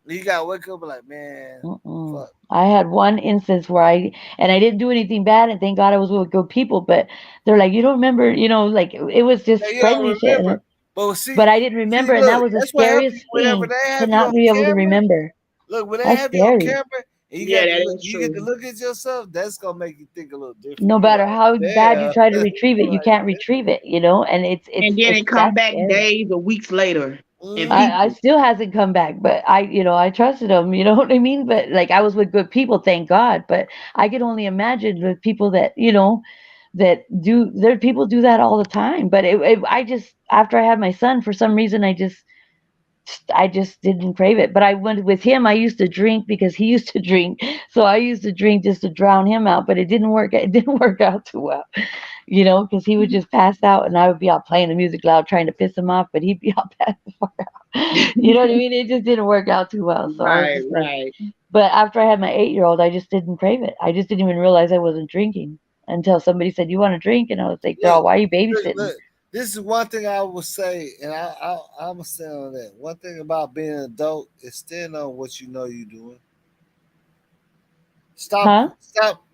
and you gotta wake up and like, man, Mm-mm. fuck. I had one instance where I didn't do anything bad, and thank God I was with good people. But they're like, you don't remember, you know, like it was Yeah, just you don't friendly shit, remember. But see, but I didn't remember, and look, that was the that's what happens scariest whenever thing they to have you not on be able to camera. remember. Look, when they That's have you on scary. camera and Yeah, that is you get to true. look at yourself, that's gonna make you think a little different. No You matter like, how bad you damn. try to retrieve it, You you like, can't retrieve it, you know, and And then it come that's back scary. days or weeks later. And mm-hmm. I people, still hasn't come back, but I trusted him, you know what I mean? But like I was with good people, thank God. But I can only imagine the people that, that do there people do that all the time. But I just after I had my son, for some reason I just didn't crave it. But I went with him. I used to drink because he used to drink. So I used to drink just to drown him out, but it didn't work. It didn't work out too well, because he would just pass out and I would be out playing the music loud trying to piss him off, but he'd be out passed the fuck out. You know what I mean? It just didn't work out too well. So I was right, just like, right. but after I had my 8-year-old, I just didn't crave it. I just didn't even realize I wasn't drinking until somebody said, "You want to drink?" And I was like, Look, "Girl, why are you look, babysitting?" look. This is one thing I will say, and I'm gonna say on that. One thing about being an adult is stand on what you know you're doing. Huh? Stop.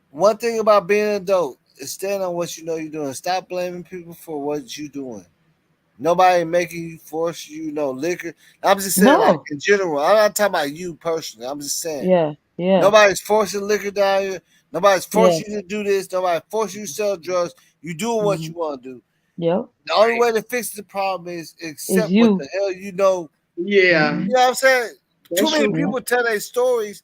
One thing about being an adult is stand on what you know you're doing. Stop blaming people for what you're doing. Nobody making you force you, no liquor. I'm just saying, like No. in general. I'm not talking about you personally. I'm just saying Yeah. Yeah. nobody's forcing liquor down here. Nobody's Yeah. forcing you to do this. Nobody forcing you to sell drugs. You doing what Hmm. you want to do. Yep. The only way to fix the problem is Is accept what you. the hell you know. Yeah, You Hmm. know what I'm saying? Too that's many true. Yeah. people tell their stories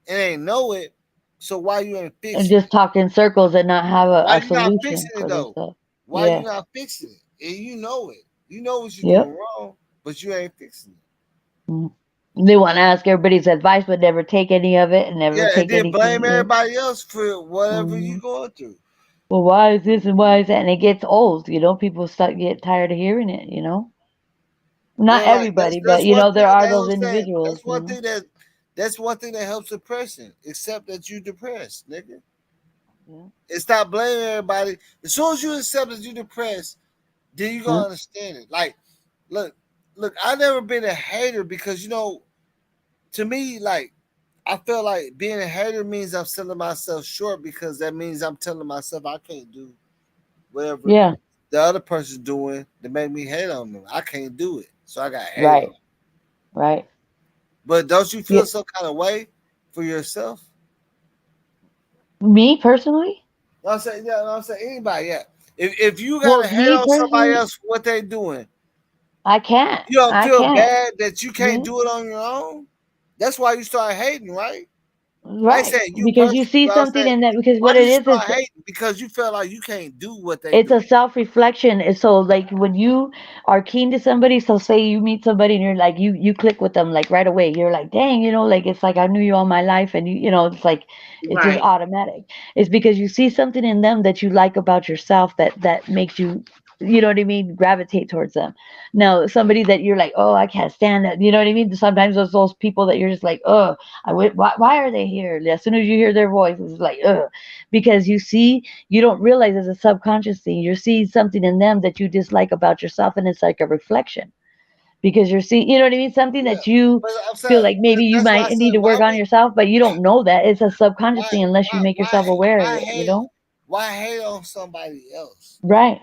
and they know it. So why you ain't And fixing just it? talk in circles and not have Why a you not solution fixing it for their though? stuff. Why you Yeah. not fixing it? And you know it. You know what you're Yep. doing wrong, but you ain't fixing it. Mhm. They want to ask everybody's advice, but never take any of it and never Yeah, and take then anything. blame Yeah. everybody else for whatever you Hmm. going through. Well, why is this and why is that? And it gets old. People start get tired of hearing it. Not Yeah, like that's everybody, but that's one there thing are that those I'm saying. individuals. You know. That's one thing that helps depression. Accept that you depressed, nigga. Yeah. And stop blaming everybody. As soon as you accept that you depressed, then you Yeah. gonna understand it. Like, look, I never been a hater because to me, like, I feel like being a hater means I'm selling myself short because that means I'm telling myself I can't do whatever Yeah. the other person's doing to make me hate on them. I can't do it, so I got hate on Right. them. Right. But don't you Yeah. feel some kind of way for yourself? Me personally. You know what I'm saying, yeah, you know what I'm saying anybody, yeah. If you gotta Well, hate me on somebody personally, else for what they doing, I can't. you don't I feel can't. bad that you can't Yeah. do it on your own. That's why you start hating, right? I ain't Right. saying you Because you personally, see but I'm something saying in that. Because why what did it you is, start hating? Because you felt like you can't do what they it's do. a self-reflection. So like when you are keen to somebody, so say you meet somebody and you're like you click with them like right away, you're like, dang, like it's like I knew you all my life, and it's like it's just Right. automatic. It's because you see something in them that you like about yourself that makes you you know what I mean, gravitate towards them. Now, somebody that you're like, oh, I can't stand that, you know what I mean? Sometimes those people that you're just like, oh, why are they here? As soon as you hear their voice, it's like, because you see, you don't realize it's a subconscious thing. You're seeing something in them that you dislike about yourself, and it's like a reflection because you're seeing, you know what I mean, something Yeah, that you but I'm feel saying like maybe you that's why I might said need to work on yourself, but you don't know that it's a subconscious thing unless you make yourself aware of it, you know? why hate on somebody else? Right.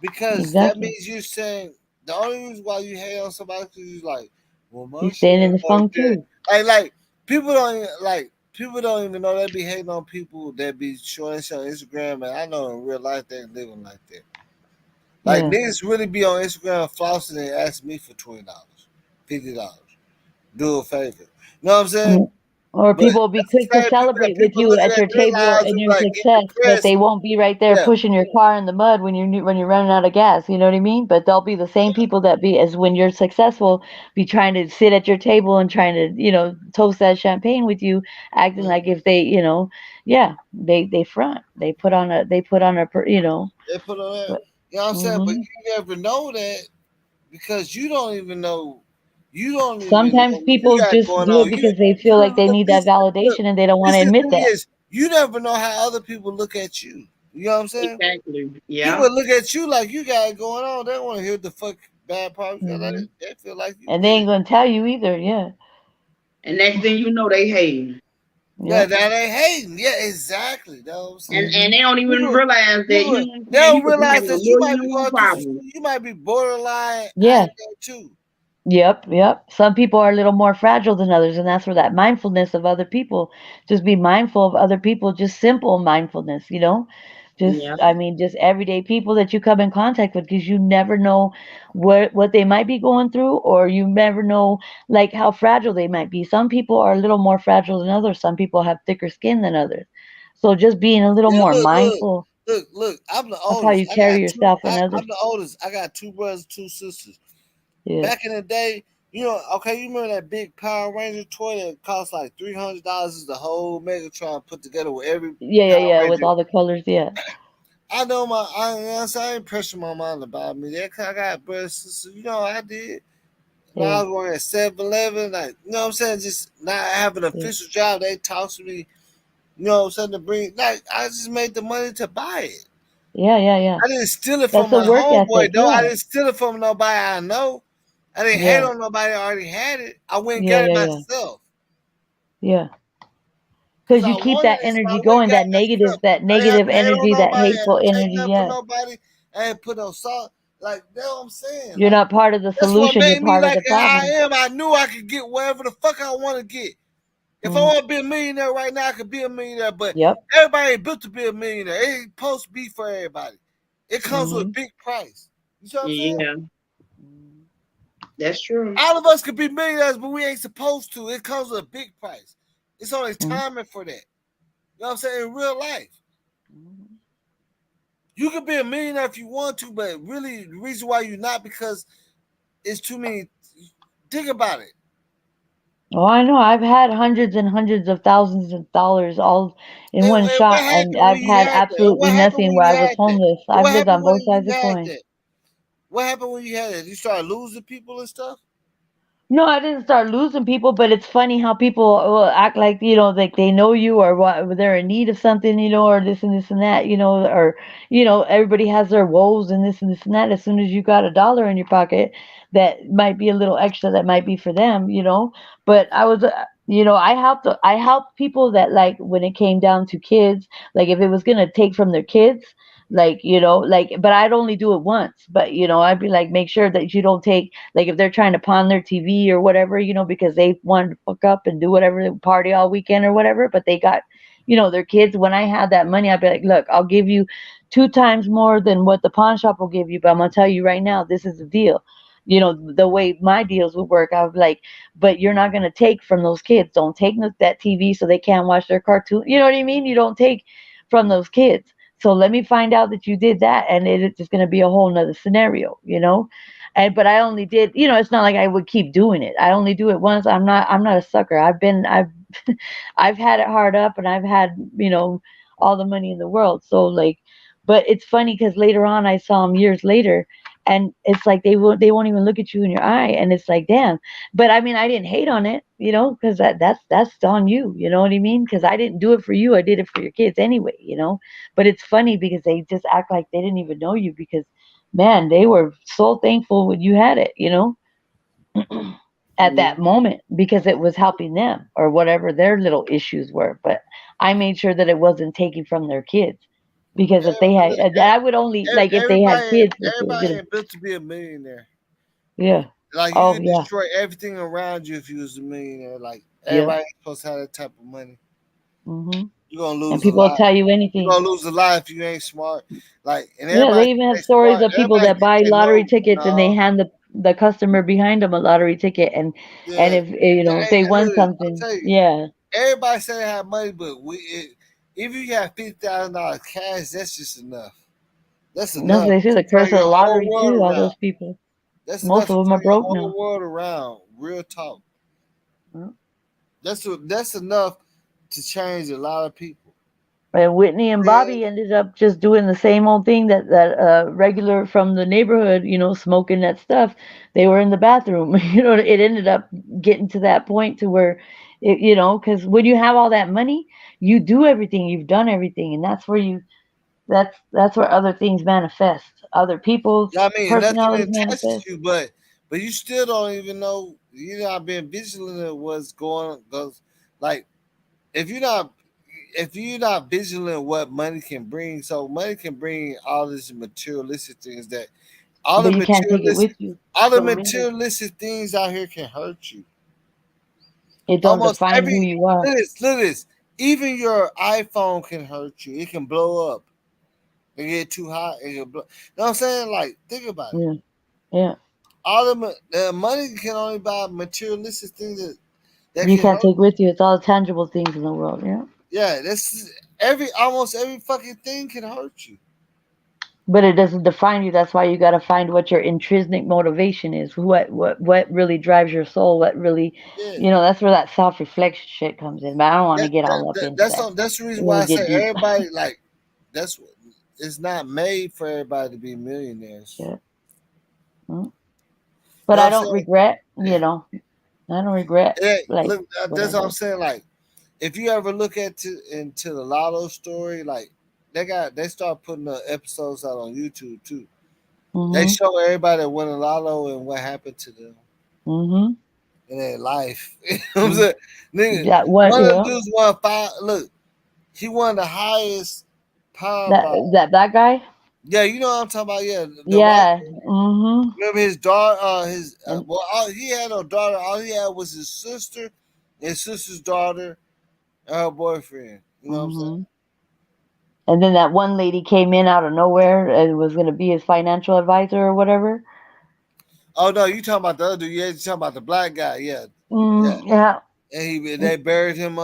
Because that Exactly. means you're saying the only reason why you hate on somebody because you're like, well, my You're shit staying in ain't the like funk that. too. Like people don't even know they be hating on people that be showing this on Instagram, and I know in real life they living like that. Like Yeah. niggas really be on Instagram flossing and ask me for $20, $50. Do a favor. You know what I'm saying? Mm. Or But people will be that's the quick to same people that celebrate with people you looking at at your their table lives and and your like get success, but depressed. they won't be right there Yeah. pushing your car in the mud when you're running out of gas. You know what I mean? But they'll be the same people that be as when you're successful, be trying to sit at your table and trying to toast that champagne with you, acting like Mhm. if they yeah, they front, they put on a. They put on that. But, You know what I'm saying? But hmm you never know that because you don't even know. You don't even know Sometimes what you people got just going do on. it because they You feel like don't they know need that this. Look, validation and they don't want this to the admit thing that. is, you never know how other people look at you. You know what I'm saying? Exactly. People Yeah. look at you like you got it going on. They want to hear the fuck bad parts. Hmm They feel like you And they with it. ain't gonna tell you either. Yeah. And next thing you know, they hate. Yeah, Yep. now they hating. Yeah, exactly. That's what I'm saying. And hmm they don't even People, realize that, you people, know what I'm they saying, you don't could be realize having a that you might million be and one going through some problems. shit. You might be borderline Yeah. out there too. Yep, yep. Some people are a little more fragile than others, and that's where that mindfulness of other people, just be mindful of other people, just simple mindfulness. Yeah. I mean, just everyday people that you come in contact with, because you never know what they might be going through, or you never know like how fragile they might be. Some people are a little more fragile than others. Some people have thicker skin than others. So just being a little Yeah, more look, mindful look. I'm the of how oldest. you carry yourself and I'm others. the oldest. I got two brothers, two sisters. Yeah. Back in the day, okay, you remember that big Power Ranger toy that cost like $300? Is the whole Megatron put together with every Yeah, yeah, Power yeah. With Ranger. all the colors, yeah. I know I ain't pressure my mom to buy me that 'cause I got brothers, sisters. I did. When I Yeah. was working at 7-Eleven, like, you know what I'm saying? Just not having an Yeah. official job, they talk to me, you know what I'm saying, to bring, like, I just made the money to buy it. Yeah, yeah, yeah. I didn't steal it from That's a my work ethic. homeboy, though. I Yeah. didn't steal it from nobody I know. I didn't hate Yeah. on nobody that already had it. I went and Yeah, got it yeah, yeah. myself Yeah. because Because I you keep wanted that it, so I energy went and going, got that it negative, myself. that I didn't have negative to hate on energy, that nobody. I hateful didn't take energy. nothing from Yeah. nobody. I didn't put no salt. Like, that's what I'm saying. You're Like, not part of the that's what solution, you're made me part of like the I problem. am. I knew I could get whatever the fuck I want to get. If I Hmm want to be a millionaire right now, I could be a millionaire. But Yep. everybody ain't built to be a millionaire. It ain't supposed to be for everybody. It comes with a hmm big price. You see what I'm saying? Yeah. That's true. All of us could be millionaires, but we ain't supposed to. It comes with a big price. It's only hmm timing for that. You know what I'm saying? In real life, hmm you could be a millionaire if you want to, but really, the reason why you're not because it's too many. Think about it. Oh, I know. I've had hundreds and hundreds of thousands of dollars all in one And what shot, and happened when I've you had had that? And absolutely what happened nothing when where you I was had that? homeless. And I've what lived happened on when both sides you of the had coin. that? What happened when you had it? You started losing people and stuff. No, I didn't start losing people, but it's funny how people will act like, like they know you, or what they're in need of something, or this and that, or everybody has their woes and this and that. As soon as you got $1 in your pocket, that might be a little extra, that might be for them. But I was, I helped people that, like, when it came down to kids, like if it was gonna take from their kids, but I'd only do it once. But I'd be like, make sure that you don't take, like, if they're trying to pawn their TV or whatever, because they wanted to fuck up and do whatever, party all weekend or whatever, but they got, their kids. When I had that money, I'd be like, look, I'll give you 2 times more than what the pawn shop will give you, but I'm gonna tell you right now, this is the deal. The way my deals would work, I was like, but you're not gonna take from those kids. Don't take that TV so they can't watch their cartoon. You know what I mean? You don't take from those kids. So let me find out that you did that, and it's just going to be a whole nother scenario. But I only did, it's not like I would keep doing it. I only do it once. I'm not a sucker. I've had it hard up, and I've had, all the money in the world. So, like, But it's funny because later on, I saw them years later, and it's like they won't even look at you in your eye, and it's like, damn. But I mean, I didn't hate on it, because that's on you. You know what I mean? Because I didn't do it for you. I did it for your kids anyway. But it's funny because they just act like they didn't even know you because, man, they were so thankful when you had it. At that Mhm. moment because it was helping them or whatever their little issues were. But I made sure that it wasn't taken from their kids because if they Look, had, I would only like if they had everybody, kids. everybody ain't built to be a millionaire. Yeah. Like you Oh could yeah. destroy everything around you if you was a millionaire. Like Yep. everybody ain't supposed to have that type of money. hmm You're gonna And lose a people will lot. tell you You're anything. gonna lose a lot if you ain't smart. Like, and Yeah, everybody they even think have they stories smart. of people Everybody that think buy they lottery know. tickets and they No, hand the customer behind them a lottery ticket and yeah. if if Hey, they won look, I'll something, tell you. yeah, Everybody say they have money, but if you got $50,000 cash, that's just enough. That's that's what enough they say to the turn curse of the your whole lottery world too. All around. those people, That's most enough of to them are turn your broke whole now. world around. Real talk. Mm. That's enough to change a lot of people. And Whitney and Man, Bobby ended up just doing the same old thing that regular from the neighborhood, smoking that stuff. They were in the bathroom. It ended up getting to that point to where, because when you have all that money, you do everything, you've done everything, and that's where other things manifest. Other people's I mean, nothing personalities attaches manifest. you, but you still don't even know. You're not being vigilant of what's going. Because, like, if you're not if you're not vigilant what money can bring, so money can bring all these materialistic things that all the But you can't take it materialistic with you. all the So remember, materialistic things out here can hurt you. it don't Almost define who every you are. look at this. Even your iPhone can hurt you. It can blow up. It get too hot. It can blow. You know what I'm saying? Like, think about it. Yeah, yeah. The money can only buy materialistic things that You can can't hurt. take with you. It's all the tangible things in the world. Yeah. Yeah, that's almost every fucking thing can hurt you. But it doesn't define you. That's why you got to find what your intrinsic motivation is. What really drives your soul? What really, Yeah, that's where that self reflection shit comes in. But I don't want to get all up into that. that's the reason We're why gonna I say get deep. everybody like that's it's not made for everybody to be millionaires. Yeah. Mm. You But know what I I'm don't saying? regret. I don't regret like Look, what I that's what I'm did. saying. Like, if you ever look into the Lotto story, like they start putting the episodes out on YouTube too. They Mhm. show everybody that won the Lotto and what happened to them Mhm. in their life. You know what I'm Mm. saying? Nigga, That what? one of the Yeah. dudes won five. Look, he won the highest That Powerball. that guy. Yeah, you know what I'm talking about. Yeah, the white. Yeah. Mhm. Remember his daughter? And He had no daughter. All he had was his sister, his sister's daughter, and her boyfriend. You know what I'm saying? mhm. And then that one lady came in out of nowhere and was gonna be his financial advisor or whatever. Oh no, you talking about the other dude? Yeah, you talking about the black guy? Yeah, yeah. Yeah. And they buried him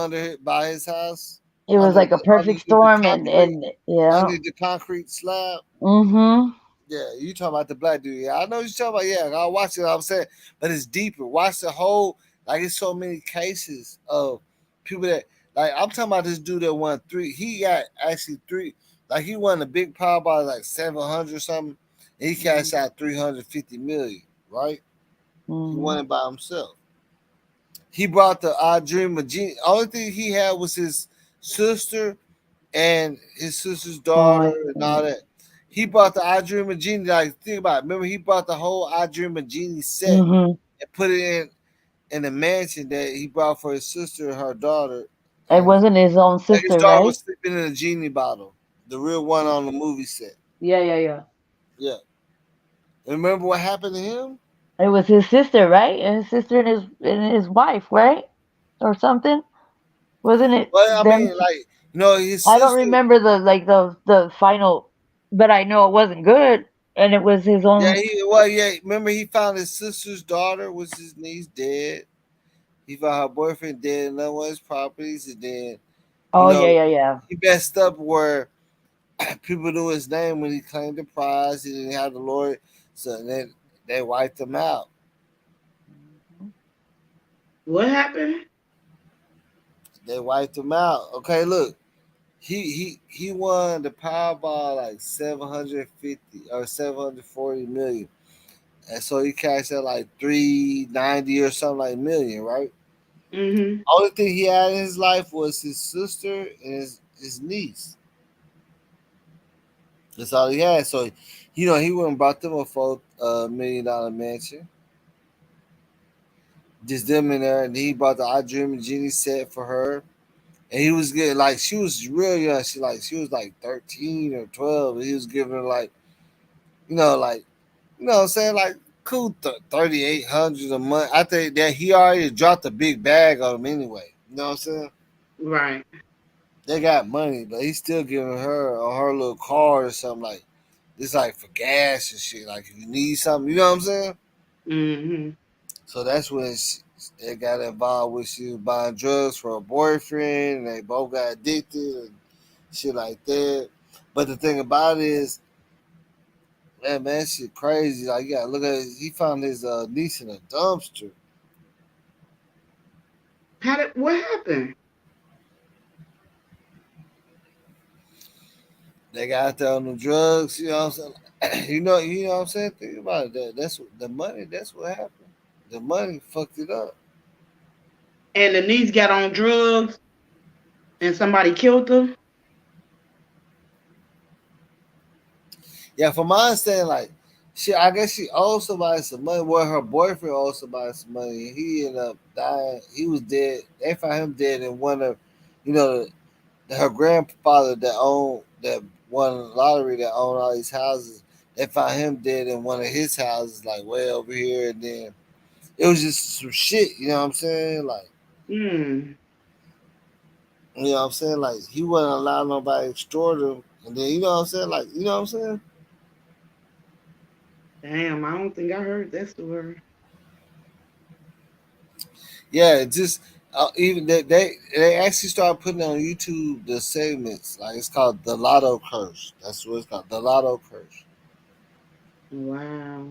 by his house It was like a perfect underneath the storm concrete and yeah. underneath the concrete slab. Mhm. Yeah, you talking about the black dude? Yeah, I know you talking about. Yeah, I watch it. I'm saying, but it's deeper. Watch the whole. Like, it's so many cases of people that, like, I'm talking about this dude that won three. He got actually three. Like, he won a big Powerball like 700 something. And he cashed Mhm. out 350 million. Right? He won Mhm. it by himself. He brought the I Dream of Genie. Only thing he had was his sister and his sister's Oh, daughter I and all see. that. He brought the I Dream of Genie. Like, think about it. Remember, he brought the whole I Dream of Genie set Mhm. and put it in the mansion that he brought for his sister and her daughter. It And wasn't his own his sister, daughter was right? sleeping in a genie bottle, the real one on the movie set. Yeah, yeah, yeah. Yeah. And remember what happened to him? It was his sister, right? And his sister and his wife, right? Or something. Wasn't it Well, I them? mean, like, his I don't sister. remember the final, but I know it wasn't good, and it was his Yeah, own. yeah. Remember, he found his sister's daughter was his niece dead. He found her boyfriend dead in one of his properties, and then you Oh know yeah, yeah, yeah. he messed up where people knew his name when he claimed the prize. He didn't have the lawyer, so then they wiped him out. Mhm. What happened? They wiped him out. Okay, look, he won the Powerball like 750 or 740 million, and so he cashed out like 390 or something like million, right? Mhm. Only thing he had in his life was his sister and his niece. That's all he had. So, he went and bought them a $4 million mansion. Just them in there, and he bought the I Dream of Genie set for her. And he was getting like she was real young. She was like 13 or 12. And he was giving her like like what I'm saying, like cool 3,800 a month. I think that he already dropped a big bag on him anyway. You know what I'm saying? Right. They got money, but he's still giving her little card or something like it's like for gas and shit. Like if you need something, you know what I'm saying? Mhm. So that's when they got involved with she was buying drugs for her boyfriend, and they both got addicted and shit like that. But the thing about it is, man, shit crazy. Like, yeah, look at he found his niece in a dumpster. What happened? They got out there on the drugs. You know what I'm saying? You know what I'm saying. Think about it. That's what the money. That's what happened. The money fucked it up. And the niece got on drugs and somebody killed her. Yeah, from my understanding, like, I guess she owed somebody some money. Well, her boyfriend owed somebody some money. He ended up dying. He was dead. They found him dead in one of, you know, her grandfather that won the lottery that owned all these houses. They found him dead in one of his houses, like way over here. And then it was just some shit. You know what I'm saying? Like, Hmm. you know what I'm saying? Like he wouldn't allow nobody to extort him. And then you know what I'm saying? Like, you know what I'm saying? Damn, I don't think I heard that story. Yeah, it just even they actually started putting on YouTube the segments. Like it's called the Lotto Curse. That's what it's called, the Lotto Curse. Wow.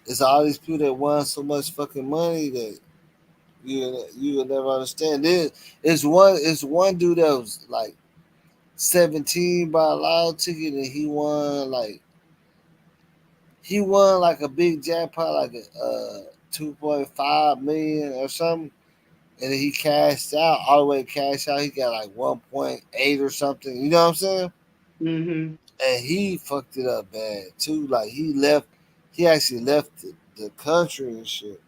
It's all these people that won so much fucking money that you will never understand. It's one dude that was like 17 by a lotto ticket, and he won like a big jackpot, like a 2.5 million or something. And then he cashed out all the way. Cashed out, he got like 1.8 or something. You know what I'm saying? Mhm. And he fucked it up bad too. Like he actually left the country and shit.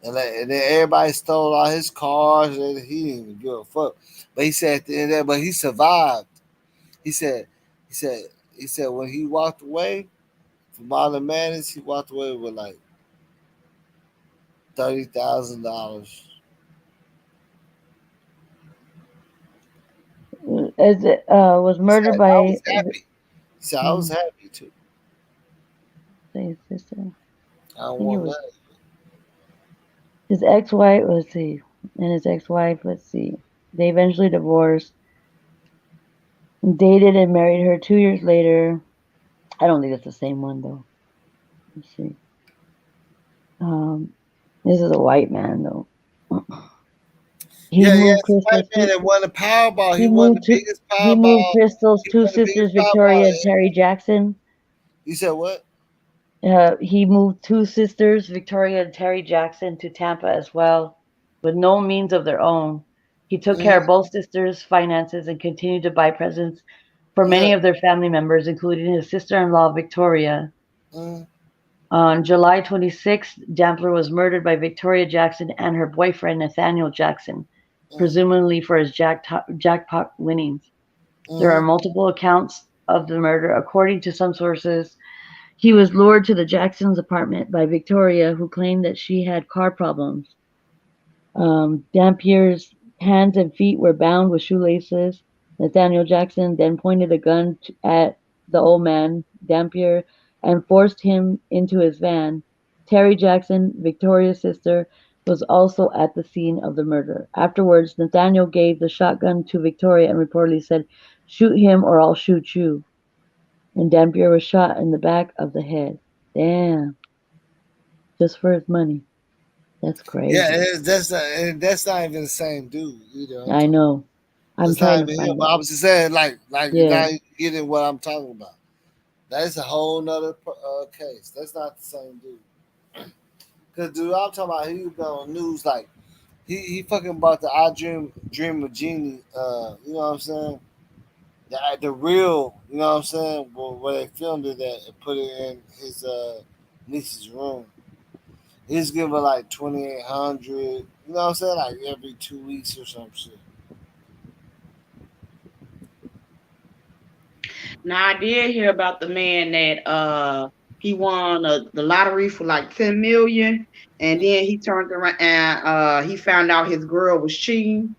And then everybody stole all his cars, and he didn't even give a fuck. But he said at the end of that, but he survived. He said, he said, he said when he walked away from all the madness, he walked away with like $30,000. As it was He said, murdered I was by happy. He said, I was happy too. his sister. I don't I think it want was nothing. his ex-wife. Let's see, and his ex-wife. Let's see. They eventually divorced, dated, and married her 2 years later. I don't think it's the same one though. Let's see. Um, this is a white man though. He Yeah, moved it's a white crystals. man that won the Powerball. He He won the moved to. biggest He moved Powerball. crystals. He Two won the biggest sisters, Powerball. Victoria and Terry Jackson. You said what? He moved two sisters, Victoria and Terry Jackson, to Tampa as well, with no means of their own. He took care of Mm-hmm. both sisters' finances and continued to buy presents for Yeah. many of their family members, including his sister-in-law, Victoria. Mm-hmm. On July 26th, Dampler was murdered by Victoria Jackson and her boyfriend, Nathaniel Jackson, presumably for his jackpot winnings. There are Mm-hmm. multiple accounts of the murder. According to some sources, he was lured to the Jacksons' apartment by Victoria, who claimed that she had car problems. Dampier's hands and feet were bound with shoelaces. Nathaniel Jackson then pointed a gun at the old man, Dampier, and forced him into his van. Terry Jackson, Victoria's sister, was also at the scene of the murder. Afterwards, Nathaniel gave the shotgun to Victoria and reportedly said, "Shoot him or I'll shoot you." And Dampier was shot in the back of the head. Damn. Just for his money. That's Yeah, crazy. that's not even the same dude either. I'm I talking. know. I'm That's not trying to even him. find But it. I was just saying, like you're Yeah. not getting what I'm talking about. That's a whole nother case. That's not the same dude. Cause dude, I'm talking about, he was on news like he fucking bought the I Dream of Genie. You know what I'm saying? The real, you know what I'm saying? Where they filmed it at and put it in his niece's room. He's giving like 2,800. You know what I'm saying? Like every 2 weeks or some shit. Now I did hear about the man that he won the lottery for like 10 million, and then he turned around and he found out his girl was cheating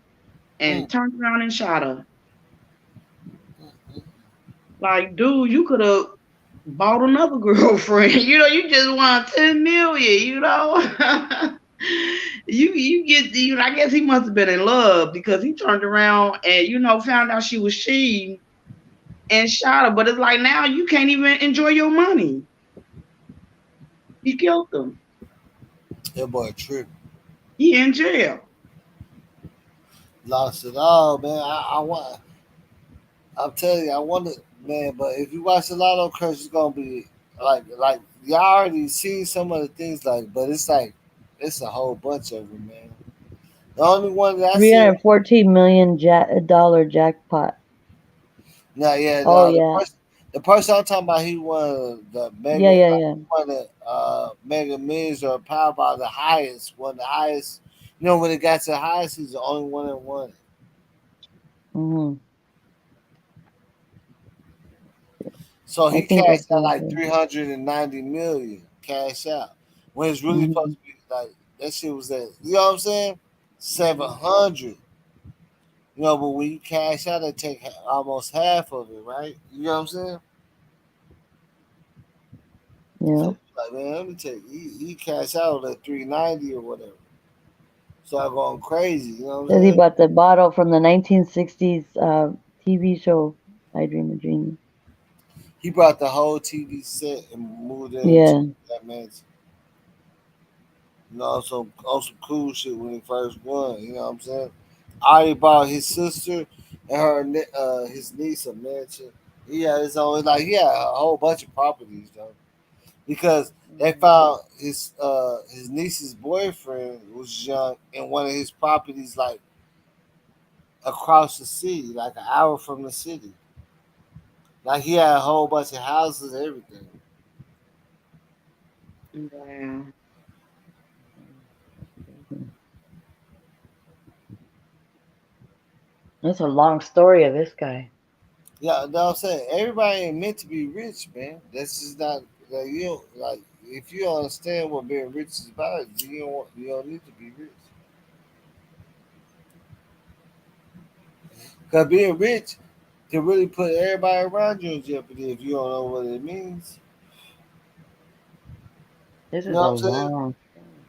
and Mm. turned around and shot her. Like, dude, you could have bought another girlfriend. You just won 10 million, you get I guess he must have been in love because he turned around and found out she was cheating and shot her. But it's like now you can't even enjoy your money. He killed them. That boy trip. He in jail. Lost it all, man. I want. I'm telling you, I wonder, man. But if you watch a lot of curse, it's gonna be like you already seen some of the things, like, but it's like it's a whole bunch of them, man. The only one that I see, 314 million dollar jackpot. now, yeah, Oh the yeah. person, the person I'm talking about, he won the Yeah, mega, yeah, like, yeah. he won the Mega Millions or Powerball, the highest, won the highest. You know, when it got to the highest, he's the only one that won it. Hmm. So I he think I cashed out saw like it. 390 million cash out. When it's really supposed Hmm. to be like that shit was at, you know what I'm saying? 700. You know, but when you cash out, they take almost half of it, right? You know what I'm saying? Yeah. So like, man, let me tell you, he cashed out at 390 or whatever. So I'm going crazy, you know what I'm Says he saying? bought the bottle from the 1960s TV show I Dream of Jeannie. He brought the whole TV set and moved it into Yeah. that mansion. You know, so on some cool shit when he first won. You know what I'm saying? I already bought his sister and his niece a mansion. He had his own, like, he had a whole bunch of properties though, because they found his niece's boyfriend was young in one of his properties, like across the city, like an hour from the city. Like he had a whole bunch of houses, and everything. Wow. That's a long story of this guy. Yeah, no, I'm saying everybody ain't meant to be rich, man. That's just not, like, you don't, like, if you don't understand what being rich is about, you don't need to be rich. Cause being rich can really put everybody around you in jeopardy if you don't know what it means. This You is know a what I'm saying? long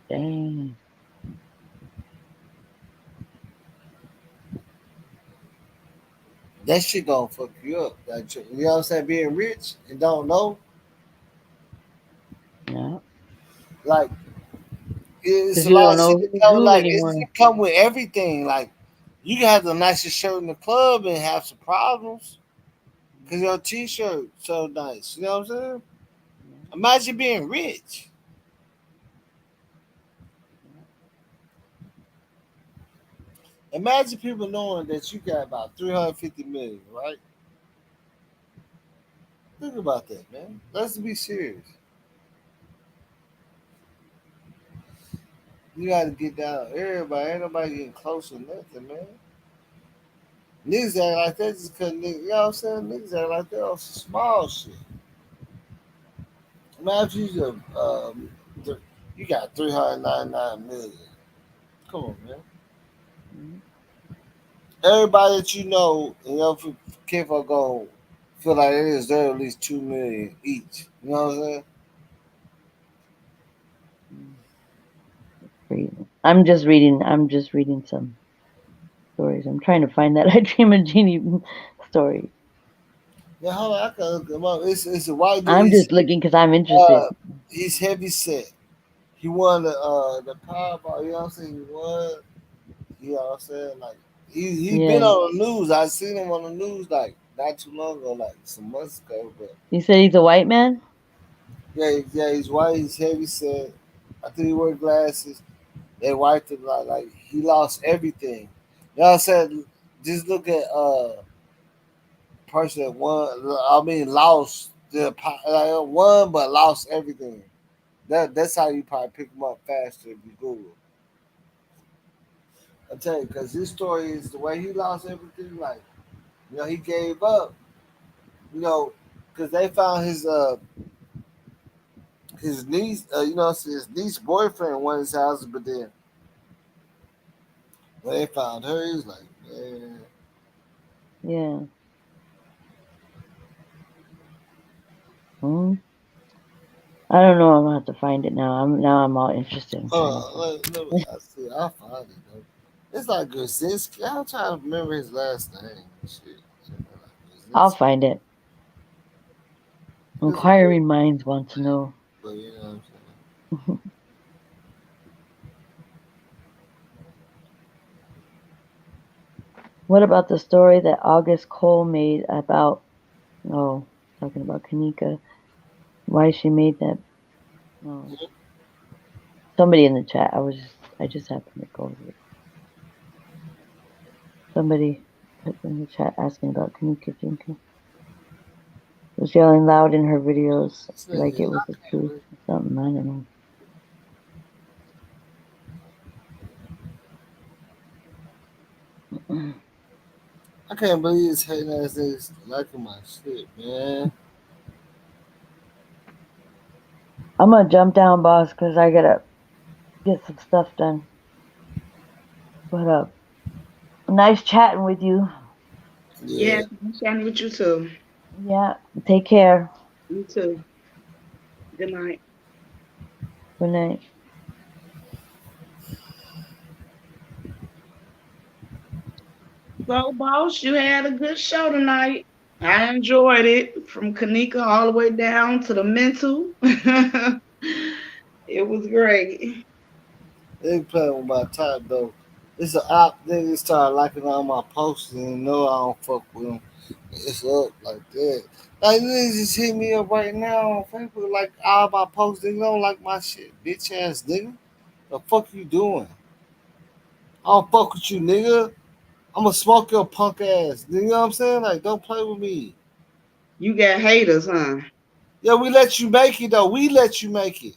thing. That shit gonna fuck you up. Like, you know what I'm saying? Being rich and don't know, Yeah. like, it's Because a you lot don't of know shit that who's come, who like, it's, anymore. it come with everything. Like, you can have the nicest shirt in the club and have some problems because your t-shirt so nice. You know what I'm saying? Imagine being rich. Imagine people knowing that you got about 350 million, right? Think about that, man. Let's be serious. You got to get down. Everybody, ain't nobody getting close or nothing, man. Niggas act like that just because, you know what I'm saying? Niggas act like that on some small shit. Imagine you got 399 million. Come on, man. Mhm. Everybody that you know and your kid are going to feel like they deserve at least 2 million each. You know what I'm saying? I'm just reading. I'm just reading some stories. I'm trying to find that I Dream of Jeannie story. Yeah, hold on. I can look him up. It's a white dude. I'm just looking because I'm interested. Uh, he's heavy set. He won the Powerball. You know what I'm saying? He won. You know what I'm saying? Like, He been Yeah. on the news. I seen him on the news like not too long ago, like some months ago. But You said he's a white man? yeah, yeah, he's white. He's heavy set. I think he wear glasses. They wiped him like he lost everything. You know what I'm saying? Just look at person that won. I mean, lost won but lost everything. That's how you probably pick him up faster if you Google. I tell you, because his story is the way he lost everything. Like he gave up. You know, because they found his niece. His niece boyfriend won his house, but then when they found her, he was like, man. Yeah. Hmm. I don't know. I'm gonna have to find it now. I'm all interested in finding I see. I find it though. It's like Grzinski. I'm trying to remember his last name. Shit. I'll Grzinski. find it. It's a good Inquiring minds want to know. but you know what I'm saying. What about the story that August Cole made about, oh, talking about Kenneka, why she made that? Oh, somebody in the chat. I just happened to go over it. Somebody put in the chat asking about Kenneka Jenkins. Was yelling loud in her videos This like nigga, it was the truth or something. I don't know. I can't believe this hating ass niggas liking my shit, man. I'm gonna jump down, boss, because I gotta get some stuff done. But nice chatting with you. Yeah. Yeah, I'm chatting with you too. Yeah, take care. You too. Good night. Good night. So, boss, you had a good show tonight. I enjoyed it from Kanika all the way down to the mental. It was great. They playing with my top though. It's an op nigga started liking all my posts and know I don't fuck with them. It's up like that. Like niggas just hit me up right now on Facebook like all my posts. They don't like my shit, bitch ass nigga. The fuck you doing? I don't fuck with you, nigga. I'ma smoke your punk ass. You know what I'm saying? Like, don't play with me. You got haters, huh? Yeah, we let you make it though. We let you make it.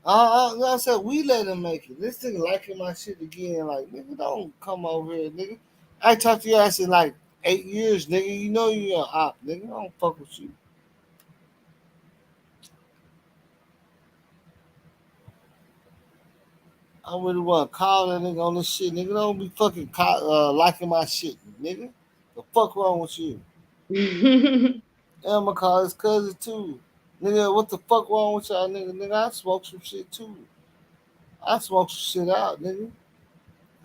You know what I'm saying? We let him make it. This nigga liking my shit again. Like, nigga, don't come over here, nigga. I ain't talked to your ass in like 8 years, nigga. You know you an op, nigga. I don't fuck with you. I really want to call that nigga on this shit, nigga. Don't be fucking liking my shit, nigga. The fuck wrong with you? And I'm gonna call his cousin too. Nigga, what the fuck wrong with y'all, nigga? Nigga, I smoke some shit too. I smoke some shit out, nigga.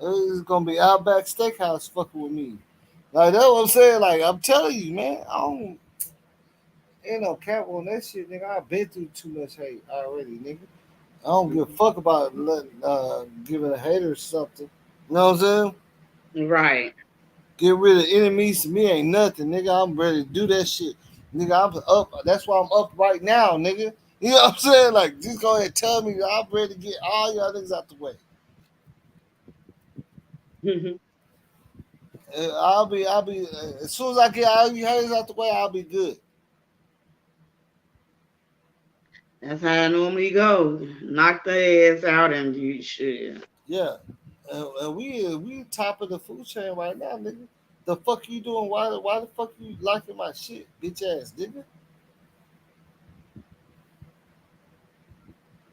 It's gonna be Outback Steakhouse fucking with me. Like that's what I'm saying. Like I'm telling you, man, I don't ain't no cap on that shit, nigga. I've been through too much hate already, nigga. I don't give a fuck about giving a hater something. You know what I'm saying? Right. Get rid of enemies to me ain't nothing, nigga. I'm ready to do that shit. Nigga, I'm up. That's why I'm up right now, nigga. You know what I'm saying? Like, just go ahead and tell me I'm ready to get all y'all niggas out the way. I'll be, as soon as I get all you haters out the way, I'll be good. That's how I normally go. Knock the ass out and you shit. Yeah. And we top of the food chain right now, nigga. The fuck you doing? Why the fuck you liking my shit, bitch ass nigga?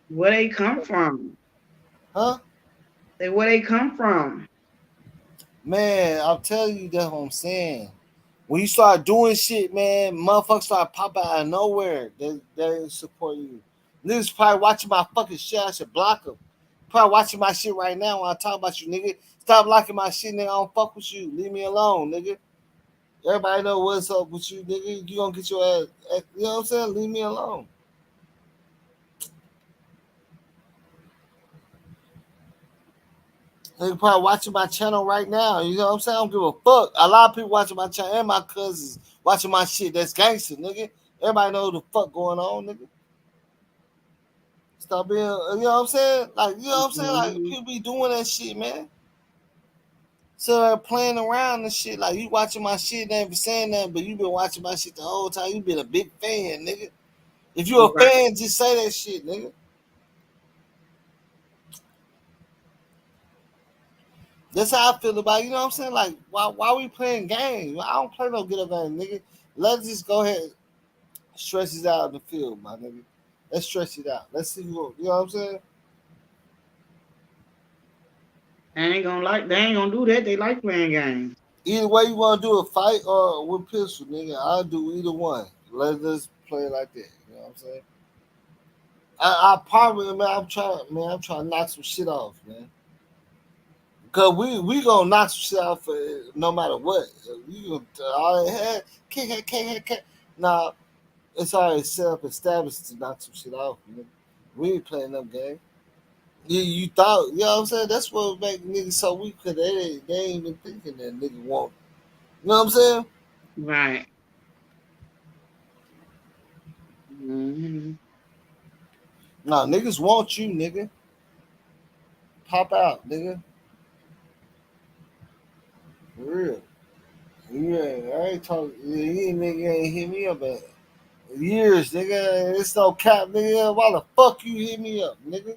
Where they come from? Huh? Say where they come from. Man, I'm telling you that's what I'm saying. When you start doing shit, man, motherfuckers start popping out of nowhere. They support you. Niggas probably watching my fucking shit. I should block them. Probably watching my shit right now when I talk about you, nigga. Stop liking my shit, nigga. I don't fuck with you. Leave me alone, nigga. Everybody know what's up with you, nigga. You gonna get your ass. You know what I'm saying? Leave me alone. They probably watching my channel right now. You know what I'm saying? I don't give a fuck. A lot of people watching my channel and my cousins watching my shit. That's gangster, nigga. Everybody know what the fuck going on, nigga. Stop being, you know what I'm saying? Like, you know what I'm saying? Like, Mhm. people be doing that shit, man. So they're playing around and shit. Like, you watching my shit, they ain't been saying nothing, but you been watching my shit the whole time. You been a big fan, nigga. If you a Right. fan, just say that shit, nigga. That's how I feel about it. You know what I'm saying? Like, why we playing games? I don't play no get up game, nigga. Let's just go ahead and stretch it out in the field, my nigga. Let's stretch it out. Let's see who, you know what I'm saying? They ain't gonna do that. They like playing games. Either way you want to do a fight or with pistol, nigga. I'll do either one. Let's just play it like that. You know what I'm saying? I probably, man, I'm trying to knock some shit off, man. Cause we gonna knock some shit off for no matter what. You gonna all had kick. Nah, it's already set up established to knock some shit off, man. We ain't playing them game. You thought, you know what I'm saying? That's what make niggas so weak, cause they ain't even thinking that nigga want. You know what I'm saying? Right. Hmm. Nah, niggas want you, nigga. Pop out, nigga. For real. Yeah, I ain't talking. You nigga ain't hit me up in years, nigga. It's no cap, nigga. Why the fuck you hit me up, nigga?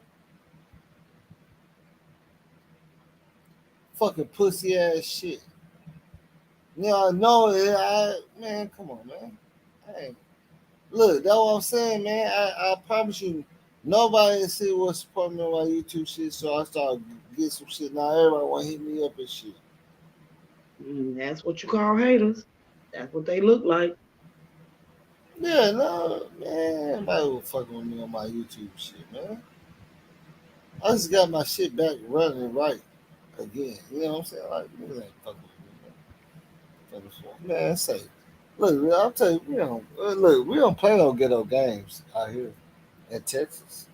Fucking pussy ass shit. Yeah, I know it. Man, come on, man. Hey, look, that's what I'm saying, man. I promise you, nobody see what's supporting me on my YouTube shit, so I start get some shit. Now everybody want to hit me up and shit. That's what you call haters. That's what they look like. Yeah, no, man. Nobody will fucking with me on my YouTube shit, man. I just got my shit back running right again. You know what I'm saying? Like, niggas ain't fucking with me, man. Man, say, look, man, I'll tell you, we don't play no ghetto games out here in Texas.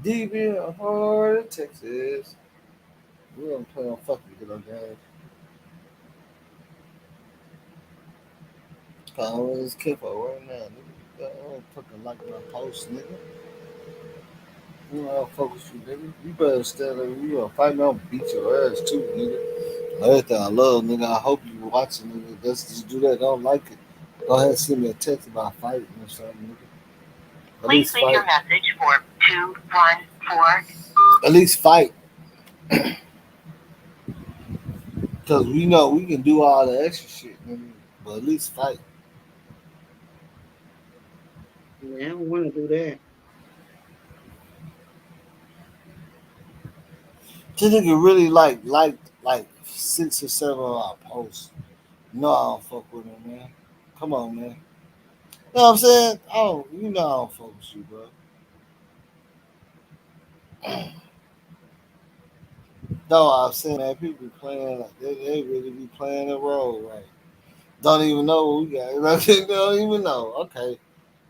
Deep in the heart of Texas, we don't play no fucking ghetto games. I always care for right now, nigga. I don't fucking like my post, nigga. You know, I'll focus you, nigga. You better stand up. You gonna fight me, I'll beat your ass too, nigga. Everything I love, nigga. I hope you watching, nigga. Let's just do that. I don't like it. Go ahead and send me a text about fighting or something, nigga. At least leave fight. Your message for 214. At least fight. Because we know we can do all the extra shit, nigga. But at least fight. Man, I don't want to do that. This nigga really like 6 or 7 of our posts. No, I don't fuck with him, man. Come on, man. You know what I'm saying? Oh, you know I don't fuck with you, bro. No, I'm saying, man, people be playing like they really be playing a role, right? Don't even know what we got. They don't even know. Okay.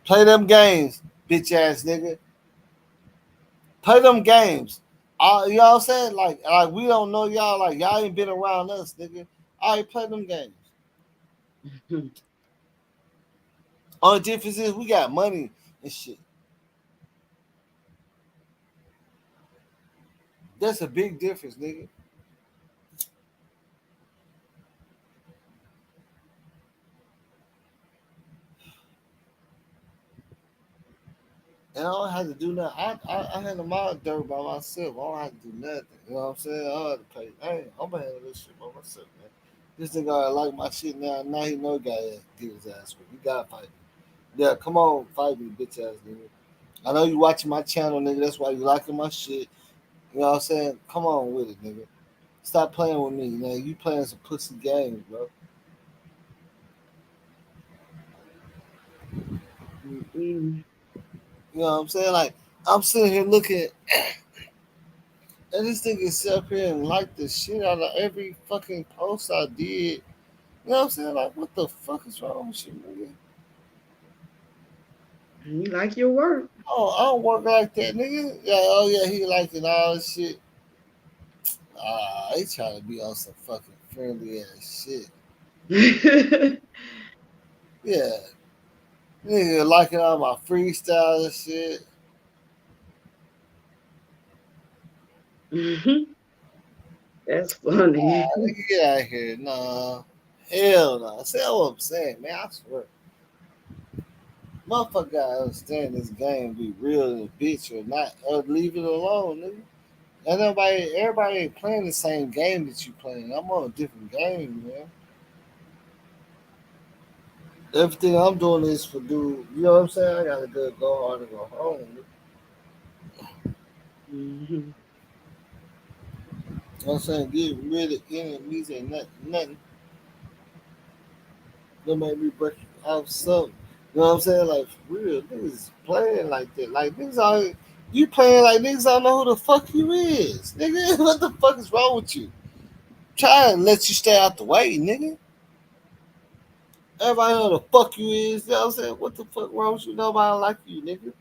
Play them games, bitch ass nigga. Play them games. You know what I'm saying? Like we don't know y'all, like y'all ain't been around us, nigga. All right, play them games. Only difference is we got money and shit. That's a big difference, nigga. And I don't have to do nothing. I handle my dirt by myself. I don't have to do nothing. You know what I'm saying? I don't have to pay. Hey, I'm gonna handle this shit by myself, man. This nigga already like my shit now. Now he know he gotta get his ass with. He gotta fight me. Yeah, come on, fight me, bitch ass nigga. I know you watching my channel, nigga. That's why you liking my shit. You know what I'm saying? Come on with it, nigga. Stop playing with me, man. You playing some pussy games, bro. Mm-mm. You know what I'm saying? Like, I'm sitting here looking, and this nigga sit up here and like the shit out of every fucking post I did. You know what I'm saying? Like, what the fuck is wrong with you, nigga? You like your work. Oh, I don't work like that, nigga. Yeah, oh yeah, he liking all this shit. He trying to be on some fucking friendly ass shit. Yeah, nigga liking all my freestyle and shit. That's funny. Nigga, get out of here. Nah. Hell no. See what I'm saying, man. I swear. Motherfucker gotta understand this game be real and bitch or not or leave it alone, nigga. And everybody ain't playing the same game that you playing. I'm on a different game, man. Everything I'm doing is for dude. You know what I'm saying? I gotta go hard and go home. Mhm. You know what I'm saying? Get rid of enemies ain't nothing that made me break out something. You know what I'm saying? Like for real, niggas playing like that. Like niggas are you playing like niggas don't know who the fuck you is. Nigga, what the fuck is wrong with you? Try and let you stay out the way, nigga. Everybody know the fuck you is. You know what I'm saying? What the fuck wrong with you? Nobody like you, nigga.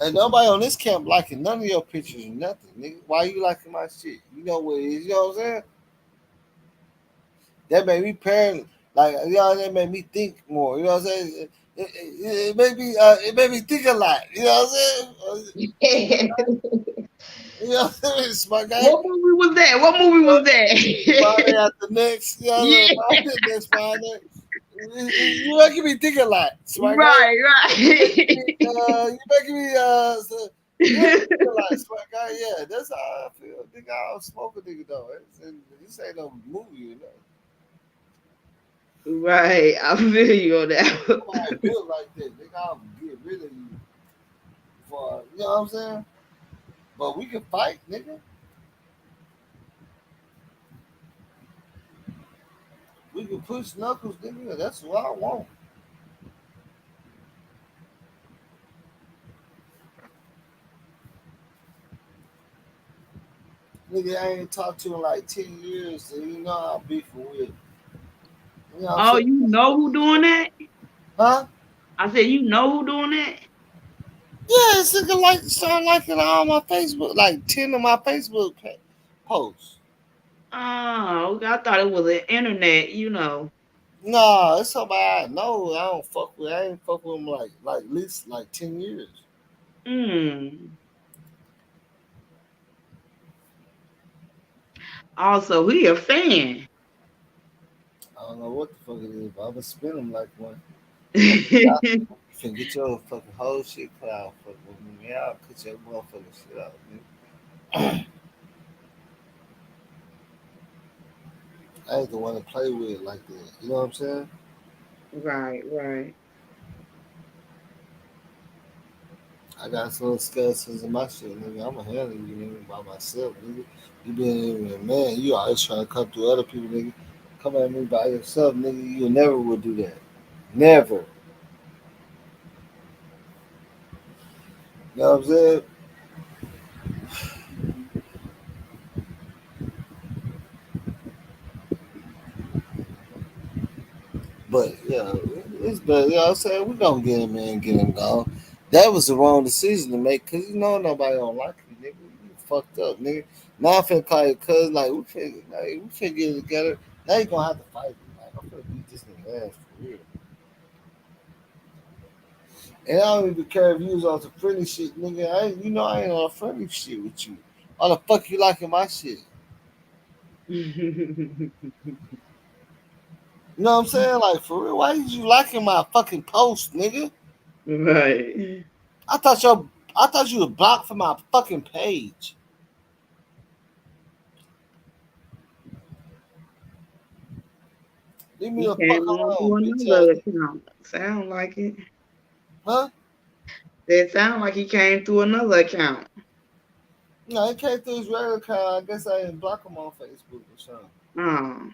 And nobody on this camp liking none of your pictures or nothing, nigga. Why you liking my shit? You know what it is, you know what I'm saying? That made me parent like you know, that made me think more, you know what I'm saying? It made me think a lot, you know what I'm saying? You know what I'm saying? Smart guy. What movie was that? What movie was Friday that? after next, you know Yeah. what I'm saying? Next Friday. You making me think a lot, smart guy. Right, right. You making me you making me think a lot, smart guy. Yeah, that's how I feel. Nigga, I don't smoke a nigga though. This ain't no movie, you know. Right. I feel you on that. Nobody built like that. Nigga, I'll get rid of you for you know what I'm saying? But we can fight, nigga. We can push knuckles, nigga. That's what I want. Nigga, I ain't talked to in like 10 years, so you know I'll be for real. You know what I'm Oh, saying? you know who doing that? Huh? I said, you know who doing that? Yeah, it's nigga like start liking all my Facebook, like 10 of my Facebook posts. Oh, I thought it was an internet, you know. Nah, it's somebody I know. I don't fuck with. I ain't fuck with him like at least like 10 years. Mm. Also, he a fan. I don't know what the fuck it is, but I'm gonna spin him like one. You can get your fucking whole shit cut out. Fuck with me. Yeah, I'll cut your motherfucking shit out. Man. I ain't the one to play with like that. You know what I'm saying? Right, right. I got some skeletons in my shit, nigga. I'ma handle you, nigga, by myself, nigga. You been a man, you always trying to come through other people, nigga. Come at me by yourself, nigga. You never would do that. Never. You know what I'm saying? But yeah, it's better. You know what I'm saying? We gonna get him in, get him gone. That was the wrong decision to make, cause you know nobody don't like you, nigga. You fucked up, nigga. Now I'm finna call your cousin, we finna get it together. Now you gonna have to fight me. Like I'm finna beat this nigga ass for real. And I don't even care if you was on some friendly shit, nigga. You know I ain't on friendly shit with you. Why the fuck you liking my shit? You know what I'm saying? Like for real, why did you liking my fucking post, nigga? Right. I thought you were blocked from my fucking page. Leave me He the fuck came on alone, through bitch ass another nigga. account. Sound like it. Huh? That sound like he came through another account. No, it came through his regular account. I guess I didn't block him on Facebook or something. Oh.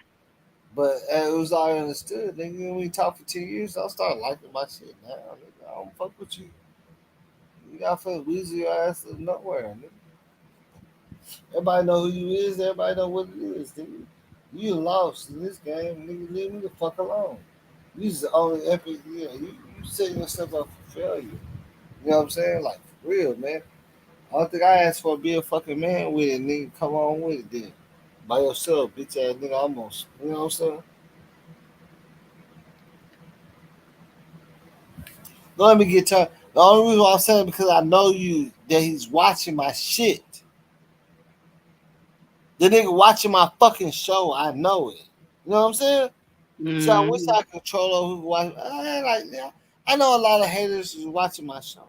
But it was already understood. Nigga, when we talked for 10 years, I'll start liking my shit now. Nigga, I don't fuck with you. You got to weasel your ass to nowhere, nigga. Everybody know who you is. Everybody know what it is, nigga. You lost in this game, nigga. Leave me the fuck alone. You just the only epic. Yeah, you setting yourself up for failure. You know what I'm saying? Like for real, man. I don't think I asked for to be a fucking man with it, nigga. Come on with it then. By yourself, bitch ass nigga. Almost. You know what I'm saying? Don't let me get turned. The only reason why I'm saying because I know you that he's watching my shit. The nigga watching my fucking show. I know it. You know what I'm saying? So I wish Mm-hmm. I could control over who watch. Yeah, I know a lot of haters is watching my show.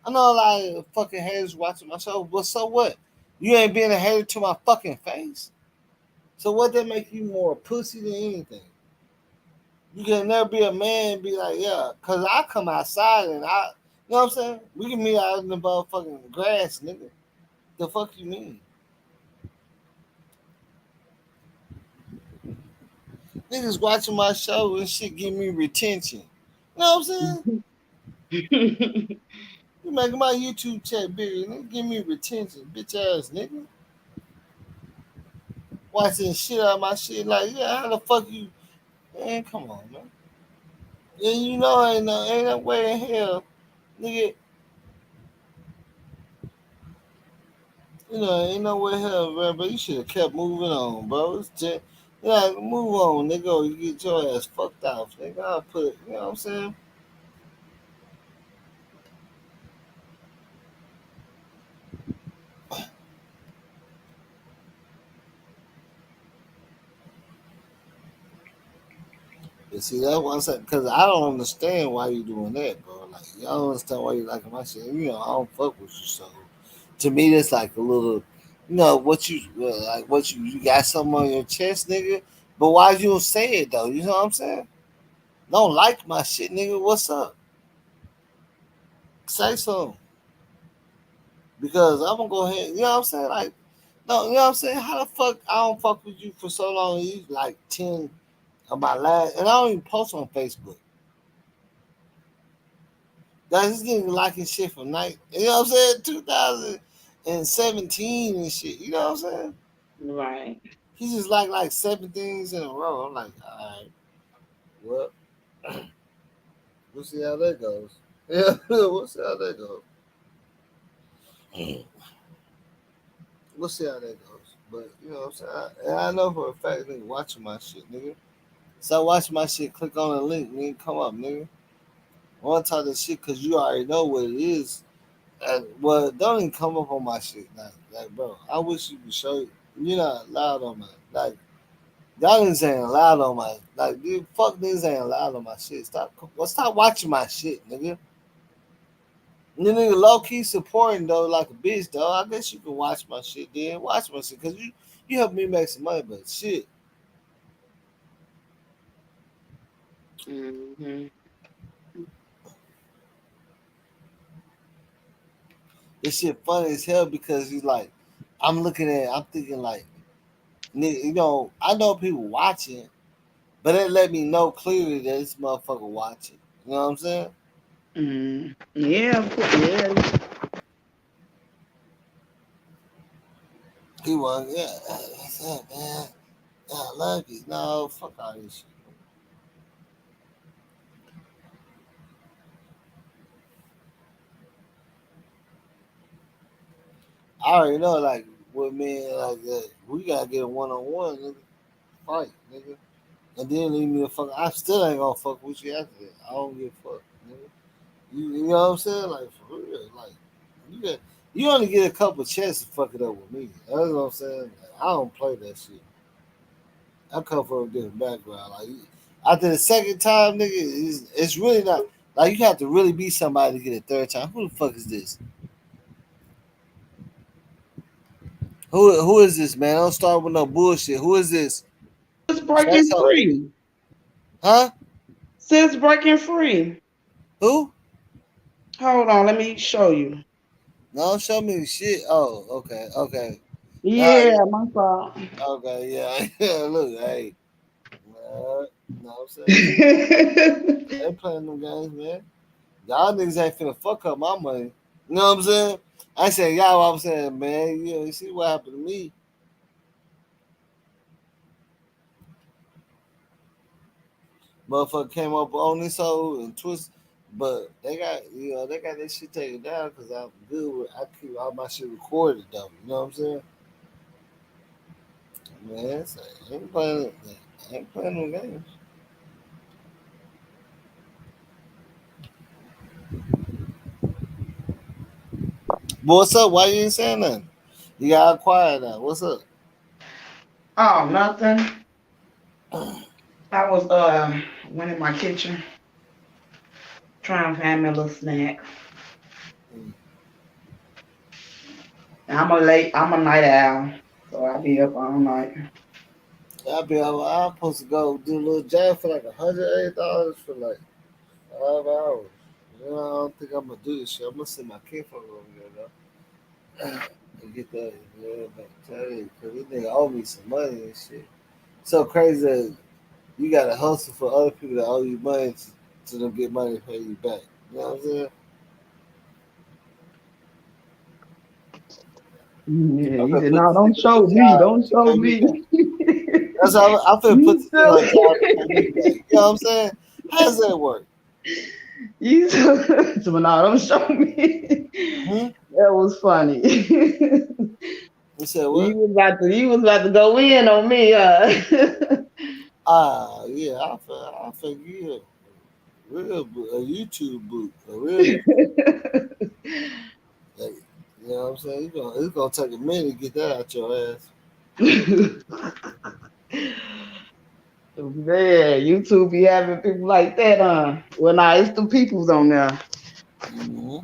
I know a lot of fucking haters watching my show. But so what? You ain't being a hater to my fucking face. So what that make you more pussy than anything? You can never be a man and be like, yeah, cause I come outside and you know what I'm saying? We can meet out in the motherfucking grass, nigga. The fuck you mean? Niggas watching my show and shit give me retention. You know what I'm saying? You making my YouTube chat bigger, nigga. Give me retention, bitch ass nigga. Watching shit out of my shit like, yeah, how the fuck you? Man, come on, man. Yeah, you know ain't no way in hell, nigga. You know, ain't no way in hell, bro. But you should have kept moving on, bro. It's just, yeah, move on, nigga. Or you get your ass fucked off, nigga. I'll put, you know what I'm saying? You see, that's what I'm saying. Because I don't understand why you doing that, bro. Like, I don't understand why you liking my shit. You know, I don't fuck with you, so to me, that's like a little, you know, what you got something on your chest, nigga. But why you don't say it though? You know what I'm saying? Don't like my shit, nigga. What's up? Say something because I'm gonna go ahead. You know what I'm saying? Like, no, you know what I'm saying? How the fuck I don't fuck with you for so long? And you like 10 of my last, and I don't even post on Facebook. Guys, he's getting liking shit from night. You know what I'm saying? 2017 and shit. You know what I'm saying? Right. He just like 7 things in a row. I'm like, all right, well, we'll see how that goes. Yeah, we'll see how that goes. We'll see how that goes. But you know what I'm saying? And I know for a fact nigga watching my shit, nigga. Stop watching my shit. Click on the link, nigga. Come up, nigga. I want to talk this shit because you already know what it is. Well, don't even come up on my shit. Like, bro, I wish you could show you. You're not loud on my like. Y'all niggas ain't allowed on my like. Dude, fuck niggas ain't allowed on my shit. Stop watching my shit, nigga. You nigga low key supporting though, like a bitch though. I guess you can watch my shit then. Watch my shit, cause you help me make some money, but shit, Mm-hmm. this shit funny as hell because he's like, I'm thinking like, nigga, you know, I know people watching, but it let me know clearly that this motherfucker watching. You know what I'm saying? Mm-hmm. Yeah, of course. Yeah. He was, yeah, that's it, man. Yeah, I love you. No, fuck all this shit. I already know, like, with me, like, we gotta get a one-on-one, nigga. Fight, nigga. And then leave me the fuck. I still ain't gonna fuck with you after that. I don't give a fuck, nigga. You know what I'm saying? Like, for real. Like, you got, you only get a couple chances to fuck it up with me. That's what I'm saying. Like, I don't play that shit. I come from a different background. Like, after the second time, nigga, it's really not. Like, you have to really be somebody to get a third time. Who the fuck is this? Who is this, man? Don't start with no bullshit. Who is this? Sis Say breaking something. free. Huh? Sis breaking free. Who? Hold on, let me show you. No, show me the shit. Oh, okay, okay. Yeah, my fault. Okay, yeah, yeah. Look, hey, no, I'm saying shit. I ain't playing no games, man. Y'all niggas ain't finna fuck up my money. You know what I'm saying? I ain't saying y'all. I'm saying, man, you know, you see what happened to me. Motherfucker came up on this hole and twist, but they got that shit taken down because I'm good with I keep all my shit recorded though. You know what I'm saying? Man, I ain't playing no games. But what's up? Why you ain't saying nothing? You got quiet now. What's up? Oh, nothing. I was went in my kitchen trying to find me a little snack. I'm a night owl, so I be up all night. I'm supposed to go do a little job for like $180 for like 5 hours. You know, I don't think I'm gonna do this shit. I'm gonna send my kid over there though. And get that, yeah, but tell you, cause this nigga owe me some money and shit. So crazy that you gotta hustle for other people that owe you money to them get money to pay you back. You know what I'm saying? Yeah, I'm he gonna said, put "No, this don't nigga on show a me. job Don't to show pay me me." back. That's how I'm finna put you this nigga on a silly. job to pay me back. You know what I'm saying? How does that work? You silly. So, no, don't show me. Hmm? That was funny. You said He what? was about to go in on me. Ah, yeah, I figure you a YouTube boot, a real, like, you know what I'm saying? It's gonna take a minute to get that out your ass. Man, YouTube be having people like that, huh? Well, nah, it's the peoples on there. Mm-hmm.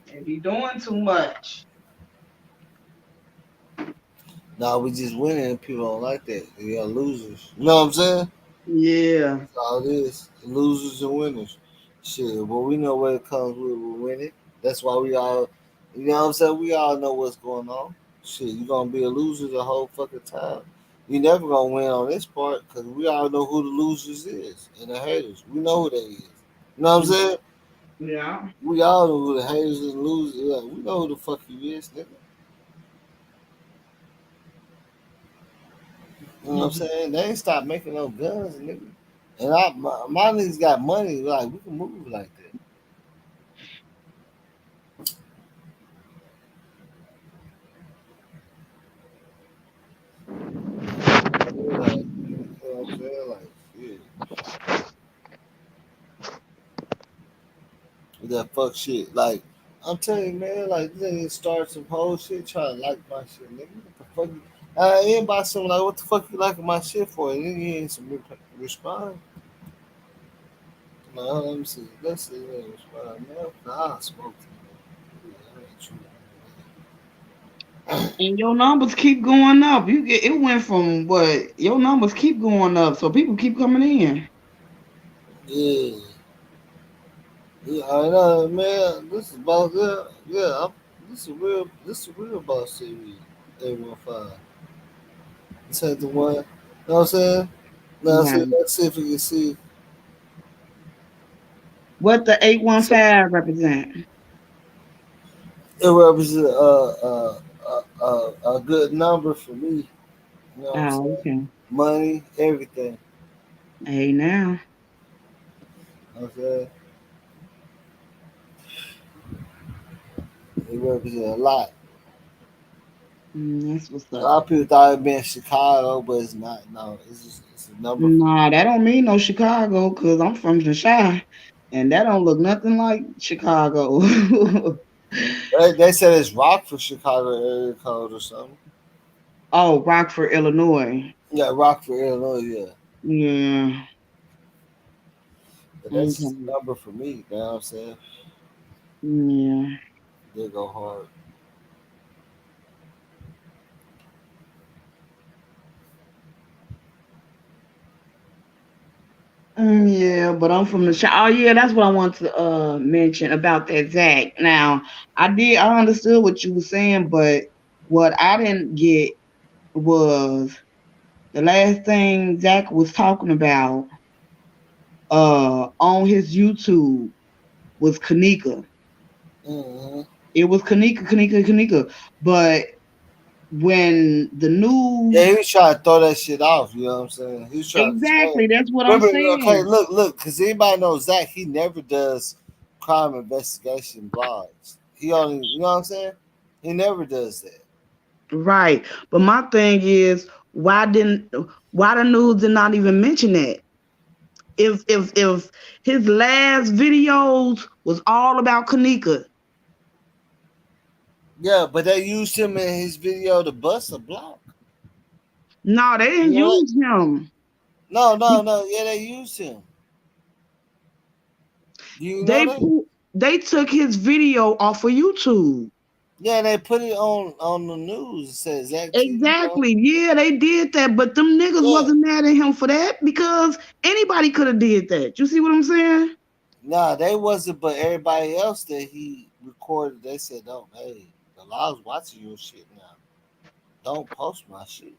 They be doing too much. Now we just winning and people don't like that. They are losers. You know what I'm saying? Yeah. That's all it is. Losers and winners. Shit, well we know what it comes with winning. That's why we all, you know what I'm saying? We all know what's going on. Shit, you gonna be a loser the whole fucking time. You never gonna win on this part because we all know who the losers is and the haters. We know who they is. You know what I'm saying? Yeah. We all know who the haters and losers. Yeah, we know who the fuck you is, nigga. You know what I'm saying? They ain't stop making no guns, nigga. And my niggas got money, like we can move like that. Yeah, like, you know what I'm saying? Like, yeah, that fuck shit. Like, I'm telling you, man, like, this nigga start some whole shit, try to like my shit, nigga. What the fuck? Anybody something like, what the fuck you liking my shit for? And then you ain't some respond. No, let me see. Let's see. Let me respond. Man, nah, I spoke to you. Yeah, that ain't true. And your numbers keep going up. It went from what your numbers keep going up, so people keep coming in. Yeah. Yeah, I know, man. This is about yeah, yeah. This is real boss series. 815. This ain't the one. You know what I'm saying? Now, Right. let's see if we can see. What the So 815 represent? it represents a good number for me. You know what I'm Oh, saying? okay. Money, everything. Hey now. You know what I'm saying? It represents a lot. That's what's A up. lot of people thought it'd be in Chicago, but it's not. No, it's a number. Nah, that don't mean no Chicago, cause I'm from the Chi, and that don't look nothing like Chicago. They said it's Rockford, Chicago area code or something. Oh, Rockford, Illinois. Yeah, Rockford, Illinois. Yeah, Yeah. but that's just a Okay. number for me. You know what I'm saying? Yeah. They go hard. Yeah, but I'm from the Chi. Oh yeah, that's what I want to mention about that Zach. Now, I understood what you were saying, but what I didn't get was the last thing Zach was talking about on his YouTube was Kenneka. Mm-hmm. It was Kenneka. But when the Yeah, news. he was trying to throw that shit off. You know what I'm saying? He was trying to explain. Exactly, that's what I'm Remember, okay, saying. look, because anybody knows Zach, he never does crime investigation blogs. He only, you know what I'm saying? He never does that. Right. But my thing is, why the news did not even mention that? If his last videos was all about Kenneka. Yeah, but they used him in his video to bust a block. No, they You didn't know that? use him. No. Yeah, they used him. Do you know They that? pu- they took his video off of YouTube. Yeah, they put it on the news. It says Zach TV. Exactly. Yeah, they did that, but them niggas Yeah. wasn't mad at him for that because anybody could have did that. You see what I'm saying? Nah, they wasn't, but everybody else that he recorded, they said, "Oh, hey, the law's watching your shit now. Don't post my shit."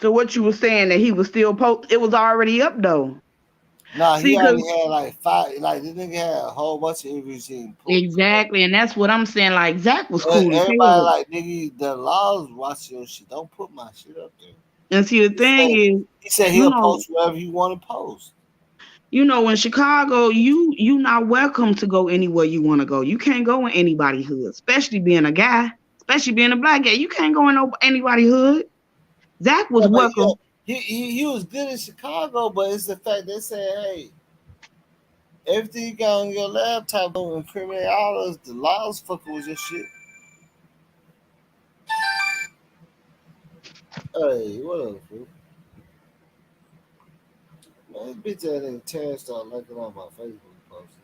So what you were saying that he was still it was already up though. Nah, he See, cause already had like five. Like this nigga had a whole bunch of interviews he put. exactly, and that's what I'm saying. Like Zach was cool as Everybody hell. like nigga, the laws watching your shit. Don't put my shit up there. And see, the He thing said is, he said you he'll know, post whatever you want to post. in Chicago, you not welcome to go anywhere you want to go. You can't go in anybody's hood, especially being a guy, especially being a black guy. You can't go in anybody's hood. Zach was Yeah, but welcome. he was good in Chicago, but it's the fact they said, hey, everything you got on your laptop don't incriminate all us. The laws fucking with your shit. Hey, what up, fool? Man, this bitch that nigga Terrence started liking on my Facebook posts.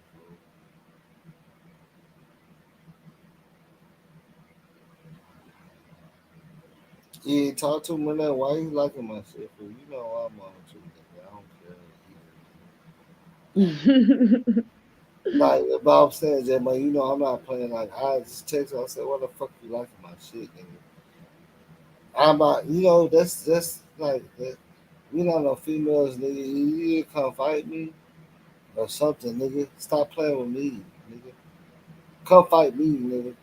You ain't talk to him or that. Why you liking my shit, fool? You know I'm on too, nigga. I don't care. Like, but I'm saying, J man, you know I'm not playing. Like, I just text her. I said, "What the fuck you liking my shit, nigga?" I'm not, that's like that. We not no females, nigga. You come fight me or something, nigga. Stop playing with me, nigga. Come fight me, nigga.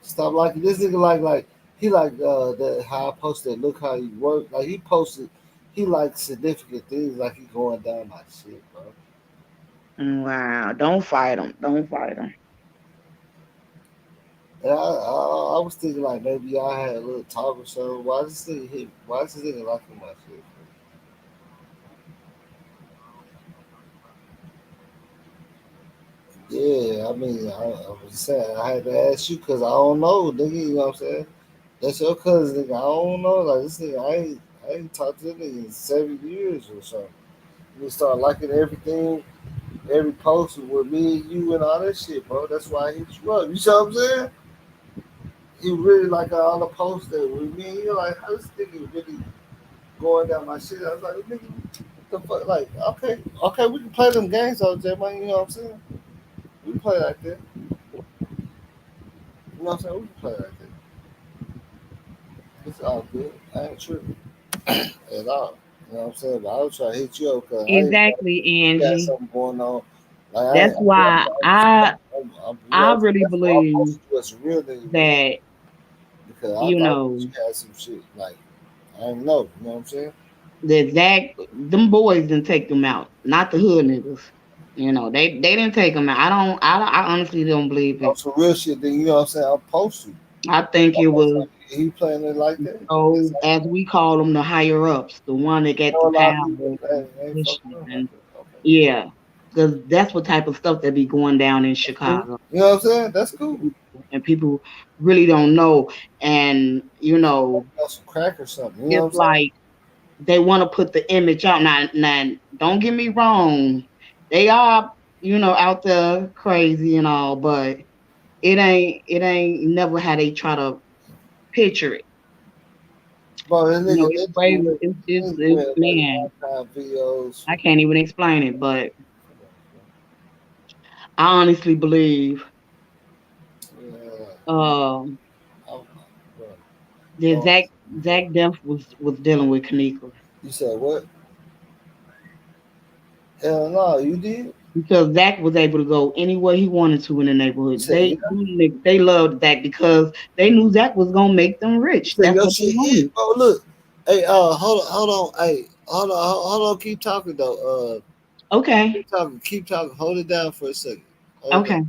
Stop liking this nigga like he like that how I posted look how you work. Like he posted he like significant things like he going down my shit, bro. Wow, don't fight him. Don't fight him. And I was thinking like maybe I had a little talk or something. Why is this nigga liking my shit? Yeah, I mean, I was saying I had to ask you because I don't know, nigga. You know what I'm saying? That's your cousin, nigga. I don't know. Like this nigga, I ain't talked to this nigga in 7 years or something. You start liking everything, every post with me and you and all that shit, bro. That's why I hit you up. You see what I'm saying? You really like all the posts that with me and you like how this nigga really going down my shit. I was like, nigga, what the fuck? Like, okay, we can play them games all day, man. You know what I'm saying? We can play like that. You know what I'm saying? We can play like that. It's all good. I ain't tripping at all. You know what I'm saying? But I was trying to hit you up because I ain't know Exactly, you got Angie. something going on. Like That's I'm why trying to see. You I know, really that's why I'm believe posting you as a real nigga with you that because I you thought know you had some shit. Like I didn't know. You know what I'm saying? that Zach, them boys didn't take them out, not the hood niggas. They didn't take them out. I honestly don't believe On it. some real shit, then you know what I'm saying? I'll post you. I think it was, He playing it like that. as we call them, the higher ups, the one that You get know, the a lot of power people and ain't fucking position, around like and that. Okay. yeah, because that's what type of stuff that be going down in That's cool. Chicago, You know what I'm saying? That's cool. and people really don't know. And Got some crack or something. You know what it's I'm saying? like they want to put the image out. Now, don't get me wrong, they are out there crazy and all, but it ain't never how they try to picture it. Bro, that nigga, It's that way nigga it's went like man, archive videos. I can't even explain it, but I honestly believe Yeah, um I'm, bro. that Don't, Zach Def was dealing with Kenneka. you said what? Hell no, you did? because Zach was able to go anywhere he wanted to in the neighborhood. Say, yeah. They loved Zach because they knew Zach was gonna make them rich. Say That's your what they shit wanted. hit, bro. Look, hey, hold on, hey, hold on, keep talking though. Okay, Keep talking. Hold it down for a second. Hold it down. okay.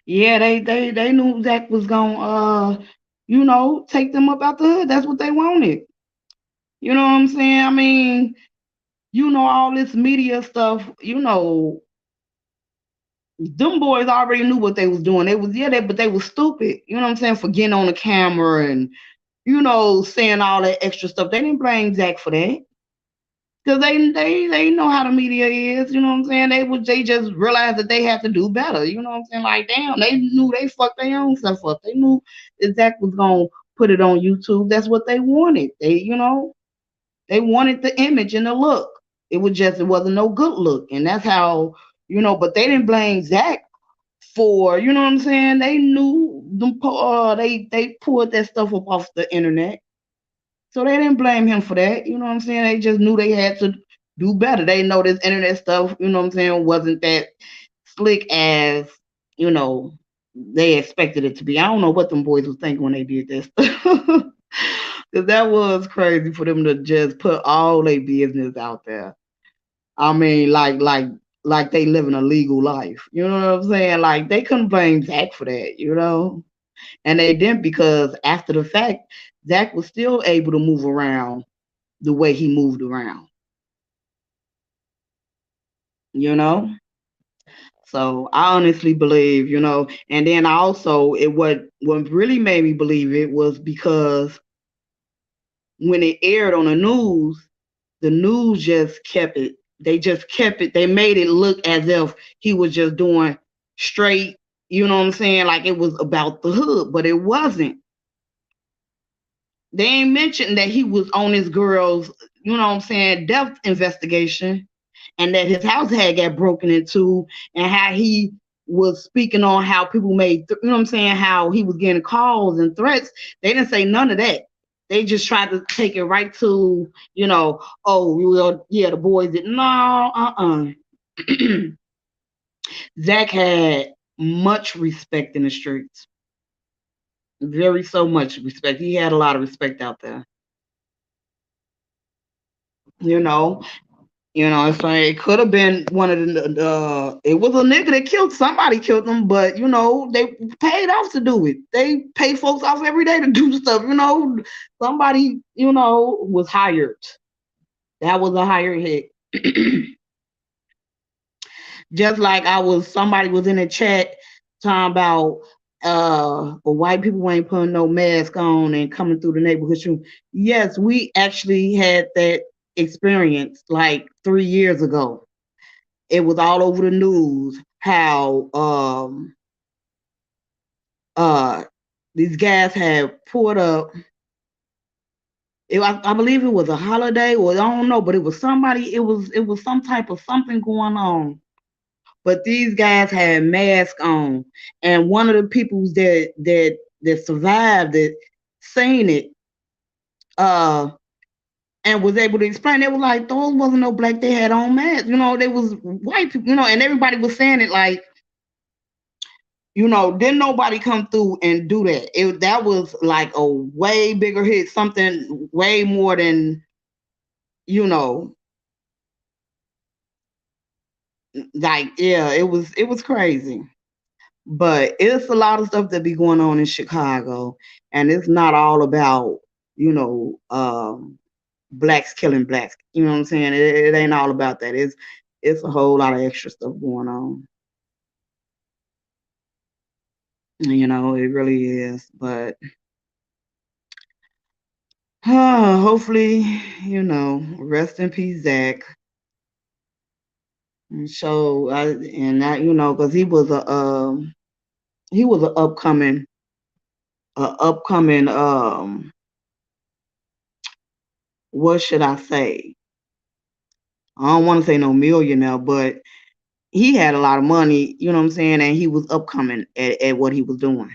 Yeah, they knew Zach was gonna take them up out the hood. That's what they wanted. You know what I'm saying? I mean, all this media stuff, them boys already knew what they was doing. They was but they was stupid. You know what I'm saying? For getting on the camera and saying all that extra stuff. They didn't blame Zach for that. Because they know how the media is, you know what I'm saying? They just realized that they had to do better, you know what I'm saying? Like damn, they knew they fucked their own stuff up. They knew that Zach was gonna put it on YouTube. That's what they wanted. They wanted the image and the look. It wasn't no good look. And that's how, but they didn't blame Zach for, you know what I'm saying? They knew they pulled that stuff up off the internet. So they didn't blame him for that. You know what I'm saying? They just knew they had to do better. They know this internet stuff, you know what I'm saying, wasn't that slick as, you know, they expected it to be. I don't know what them boys was thinking when they did this. Cause that was crazy for them to just put all their business out there. I mean, like they living a legal life. You know what I'm saying? Like they couldn't blame Zach for that. And they didn't because after the fact, Zach was still able to move around the way he moved around, you know? So I honestly believe, and then also what really made me believe it was because when it aired on the news just kept it. They just kept it. They made it look as if he was just doing straight, you know what I'm saying? Like it was about the hood, but it wasn't. They ain't mentioned that he was on his girl's, you know what I'm saying, death investigation and that his house had got broken into and how he was speaking on how people made, you know what I'm saying, how he was getting calls and threats. They didn't say none of that. They just tried to take it right to, oh, well, yeah, the boys did. No, Zach had much respect in the streets. Very so much respect. He had a lot of respect out there. You know, it's like it could have been one of it was a nigga that killed somebody, killed them, but they paid off to do it. They pay folks off every day to do stuff. Somebody was hired. That was a hired hit. Just like somebody was in the chat talking about white people ain't putting no mask on and coming through the neighborhood shooting. Yes, we actually had that experience like 3 years ago. It was all over the news how uh these guys had pulled up. I believe it was a holiday, or I don't know, but it was somebody. It was some type of something going on. But these guys had masks on, and one of the people that survived it, seen it, uh, and was able to explain. They were like, those wasn't no black. They had on masks. They was white people. And everybody was saying it like, didn't nobody come through and do that. That was like a way bigger hit, something way more than, you know, like, yeah, it was crazy. But it's a lot of stuff that be going on in Chicago, and it's not all about, blacks killing blacks. You know what I'm saying? It ain't all about that. It's a whole lot of extra stuff going on. It really is. But hopefully, rest in peace, Zach. And so, and that, because he was an upcoming, what should I say? I don't want to say no millionaire, but he had a lot of money, you know what I'm saying? And he was upcoming at what he was doing.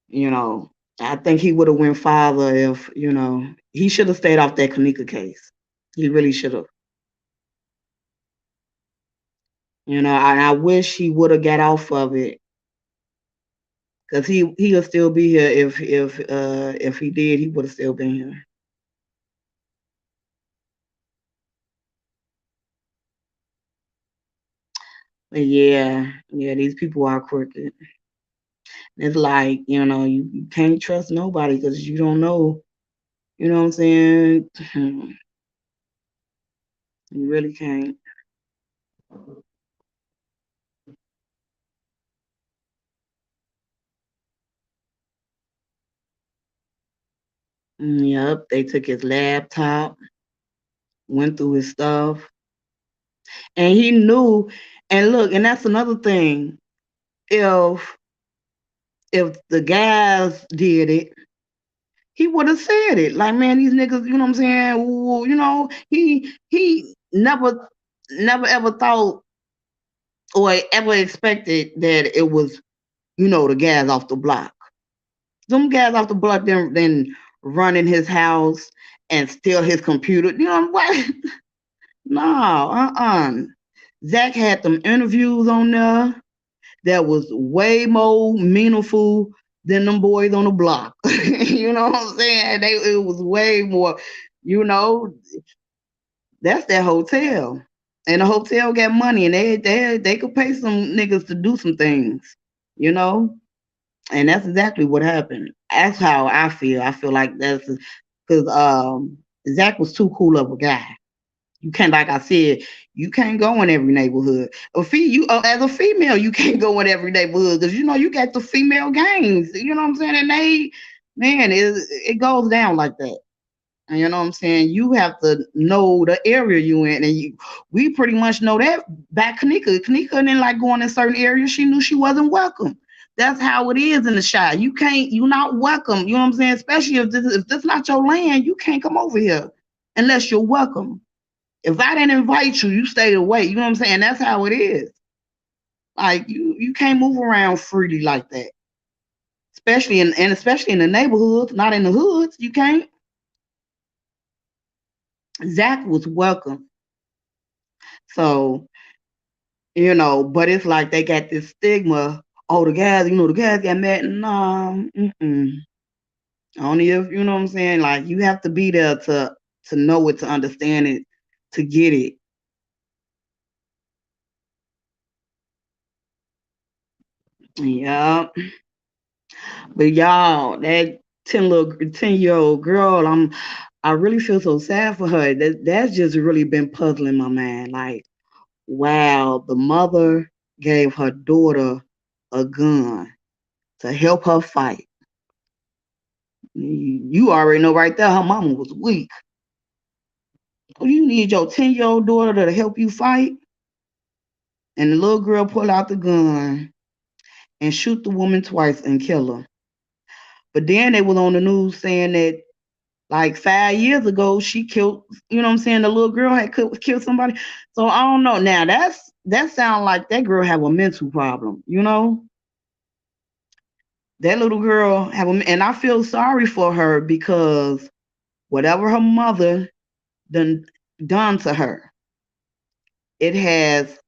You know, I think he would have went farther if, he should have stayed off that Kenneka case. He really should have. And I wish he would have got off of it, because he'll still be here. If he did, he would have still been here. But yeah, these people are crooked. It's like, you can't trust nobody because you don't know. You know what I'm saying? You really can't. Yep, they took his laptop, went through his stuff, and he knew. And look, and that's another thing. If the guys did it, he would have said it. Like, man, these niggas, you know what I'm saying? Ooh, he never ever thought or ever expected that it was, the guys off the block. Them guys off the block then run in his house and steal his computer. You know what? No, Zach had them interviews on there that was way more meaningful than them boys on the block. You know what I'm saying? It was way more, you know, that's that hotel. And the hotel got money and they could pay some niggas to do some things, you know? And that's exactly what happened. That's how I feel. I feel like that's because Zach was too cool of a guy. You can't, like I said, you can't go in every neighborhood. As a female, you can't go in every neighborhood because you got the female gangs. You know what I'm saying? And man, it goes down like that. And you know what I'm saying? You have to know the area you in, and we pretty much know that back Kenneka. Kenneka didn't like going in certain areas. She knew she wasn't welcome. That's how it is in the Chi. You're not welcome. You know what I'm saying? Especially if this not your land, you can't come over here unless you're welcome. If I didn't invite you, you stayed away. You know what I'm saying? That's how it is. Like you can't move around freely like that. Especially in the neighborhoods, not in the hoods. You can't. Zach was welcome. So, but it's like they got this stigma. Oh, the guys got mad. No, only if, you know what I'm saying? Like, you have to be there to know it, to understand it, to get it. Yeah. But y'all, that 10-year-old girl, I really feel so sad for her. That's just really been puzzling my mind. Like, wow, the mother gave her daughter a gun to help her fight. You already know right there her mama was weak. You need your 10-year-old daughter to help you fight? And the little girl pull out the gun and shoot the woman twice and kill her. But then they was on the news saying that like 5 years ago she killed, you know what I'm saying, the little girl had killed somebody. So I don't know. Now that sounds like that girl have a mental problem, That little girl and I feel sorry for her because whatever her mother done to her, it has,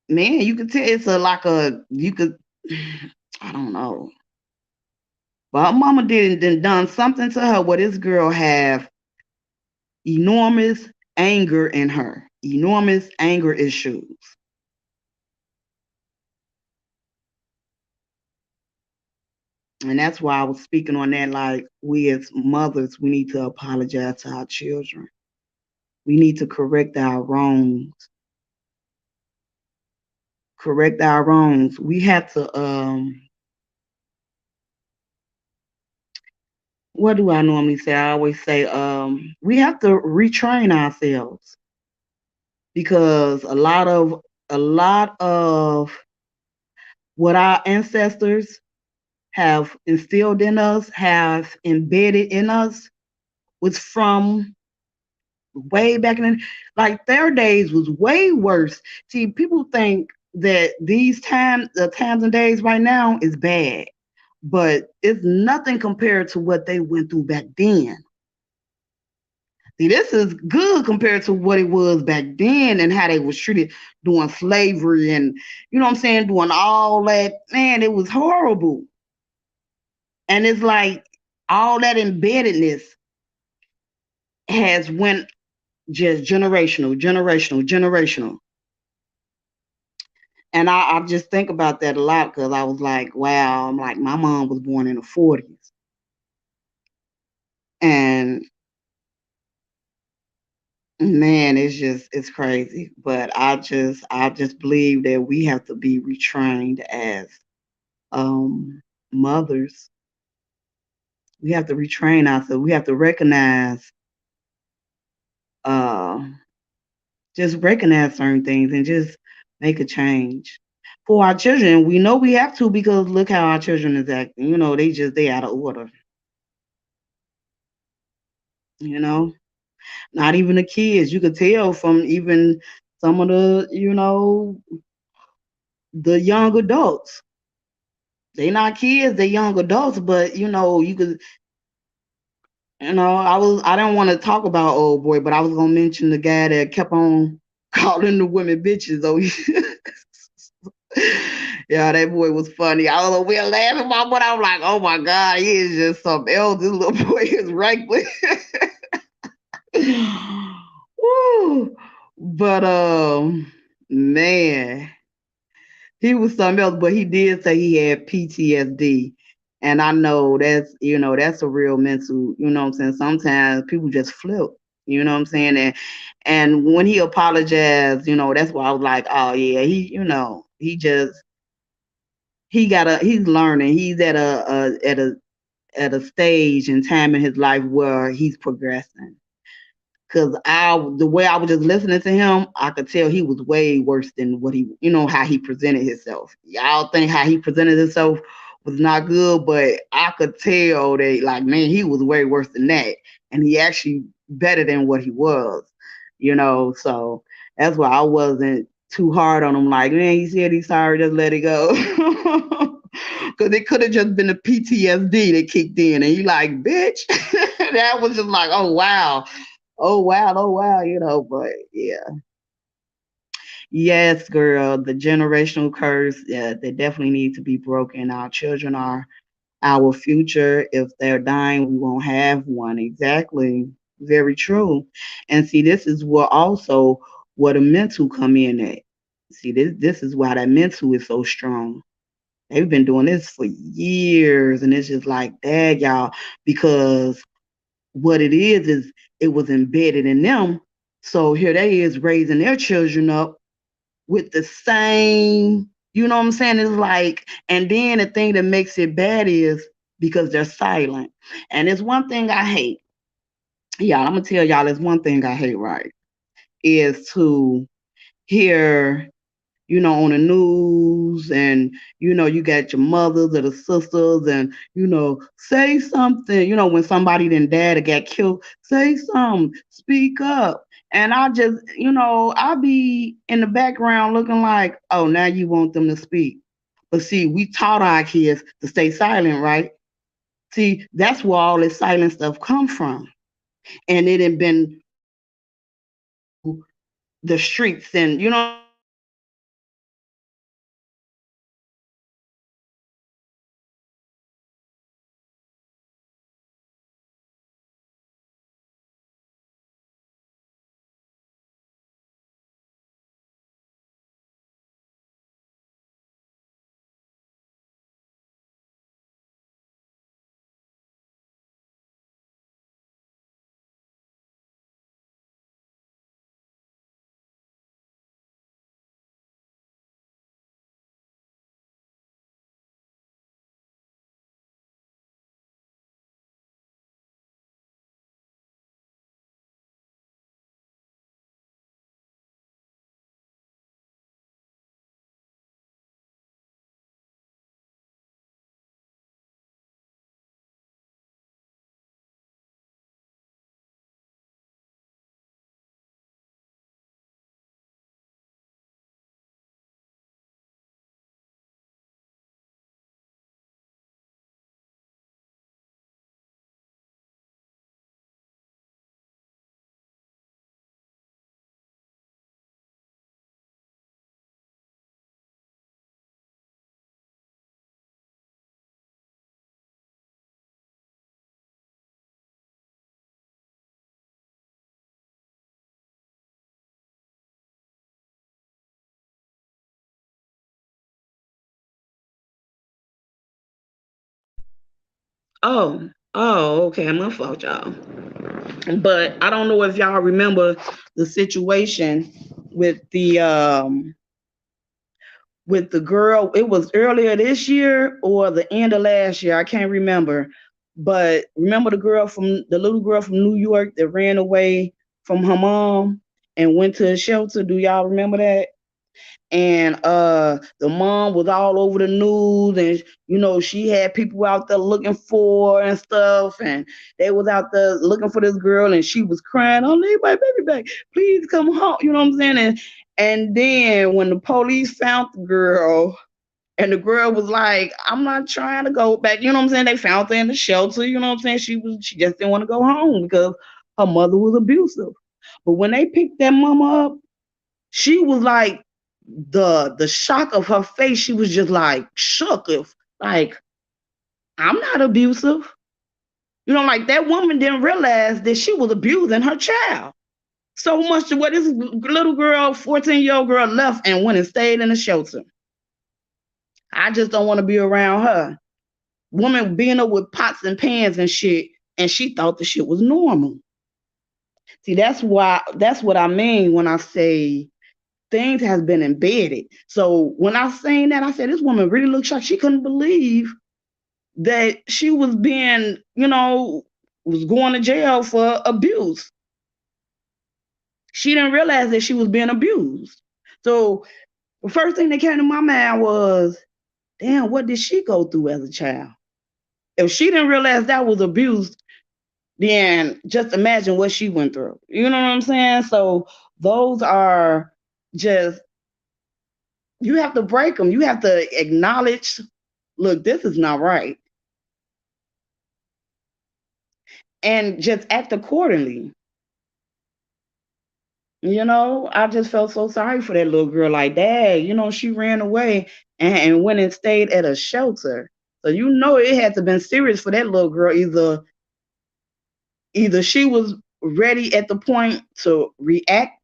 man, you could tell it's I don't know. But her mama done something to her where this girl have enormous anger in her, enormous anger issues. And that's why I was speaking on that. Like, we as mothers, we need to apologize to our children. We need to correct our wrongs. Correct our wrongs. We have to, what do I normally say? I always say, we have to retrain ourselves because a lot of what our ancestors have instilled in us, have embedded in us, was from way back in like their days was way worse. See, people think that the times and days right now is bad, but it's nothing compared to what they went through back then. See, this is good compared to what it was back then and how they was treated during slavery and you know what I'm saying, doing all that. Man, it was horrible. And it's like all that embeddedness has went just generational, generational, generational. And I just think about that a lot because I was like, wow, I'm like, my mom was born in the 40s. And man, it's crazy. But I just believe that we have to be retrained as um mothers. We have to retrain ourselves. We have to uh recognize certain things and just make a change. For our children, we know we have to because look how our children is acting. You know, they out of order, you know. Not even the kids. You could tell from even some of the, the young adults. They not kids, they young adults, but you could, I didn't want to talk about old boy, but I was gonna mention the guy that kept on calling the women bitches. Oh, yeah, that boy was funny. I don't know, we were laughing about, but I'm like, oh my god, he is just something else. This little boy is reckless. Woo. But man, he was something else, but he did say he had PTSD. And I know that's a real mental, you know what I'm saying? Sometimes people just flip, you know what I'm saying? And when he apologized, that's why I was like, oh yeah, he's learning. He's at a stage and time in his life where he's progressing. Cause the way I was just listening to him, I could tell he was way worse than what how he presented himself. Y'all think how he presented himself was not good, but I could tell that, like, man, he was way worse than that, and he actually better than what he was, So that's why I wasn't too hard on him. Like, man, he said he's sorry, just let it go. Cause it could have just been the PTSD that kicked in, and he like, bitch, that was just like, oh wow. Oh wow, but yeah. Yes, girl, the generational curse, yeah, they definitely need to be broken. Our children are our future. If they're dying, we won't have one. Exactly. Very true. And see, this is what a mental come in at. See, this is why that mental is so strong. They've been doing this for years, and it's just like that, y'all, because what it is it was embedded in them. So here they is raising their children up with the same, you know what I'm saying? It's like, and then the thing that makes it bad is because they're silent. And it's one thing I hate. Yeah, I'm gonna tell y'all, it's one thing I hate, right? Is to hear on the news, and you got your mothers or the sisters, and say something, when somebody then died or got killed, say something, speak up. And I just, I be in the background looking like, oh, now you want them to speak. But see, we taught our kids to stay silent, right? See, that's where all this silent stuff come from. And it had been the streets, and Oh, okay, my fault, y'all. But I don't know if y'all remember the situation with the girl. It was earlier this year or the end of last year. I can't remember. But remember the little girl from New York that ran away from her mom and went to a shelter. Do y'all remember that? And the mom was all over the news, and she had people out there looking for her and stuff, and they was out there looking for this girl, and she was crying, "Oh, leave my baby back, please come home," you know what I'm saying? And then when the police found the girl, and the girl was like, "I'm not trying to go back," you know what I'm saying? They found her in the shelter, you know what I'm saying? She just didn't want to go home because her mother was abusive. But when they picked that mama up, she was like, the shock of her face, she was just like shook. If like, I'm not abusive. Like that woman didn't realize that she was abusing her child so much to where this little girl, 14-year-old girl, left and went and stayed in a shelter. I just don't want to be around her. Woman being up with pots and pans and shit, and she thought the shit was normal. See, that's what I mean when I say things has been embedded. So when I seen that, I said, this woman really looks like she couldn't believe that she was being, was going to jail for abuse. She didn't realize that she was being abused. So the first thing that came to my mind was, damn, what did she go through as a child? If she didn't realize that was abuse, then just imagine what she went through. You know what I'm saying? So those are just, you have to break them. You have to acknowledge, look, this is not right. And just act accordingly. I just felt so sorry for that little girl. Like, dad, she ran away and went and stayed at a shelter. So it had to have been serious for that little girl. Either she was ready at the point to react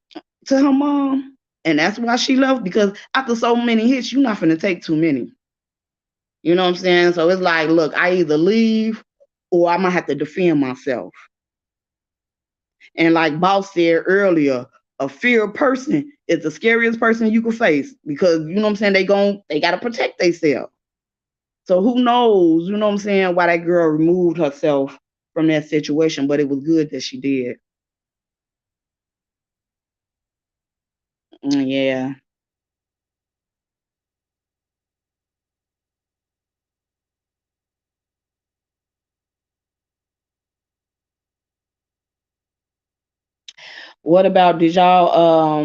to her mom, and that's why she left, because after so many hits, you're not finna take too many. You know what I'm saying? So it's like, look, I either leave or I might have to defend myself. And like Boss said earlier, a fear person is the scariest person you can face, because you know what I'm saying, they gotta protect themselves. So who knows, you know what I'm saying, why that girl removed herself from that situation, but it was good that she did. Yeah. What about, did y'all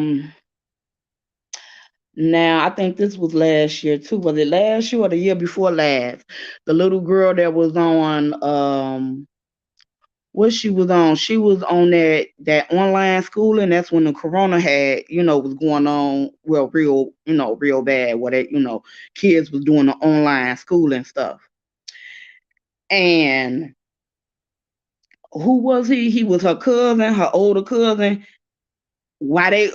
now I think this was last year too. Was it last year or the year before last? The little girl that was on what she was on? She was on that online schooling. That's when the corona had, was going on, well, real bad, where kids was doing the online schooling stuff. And who was he? He was her cousin, her older cousin. Why they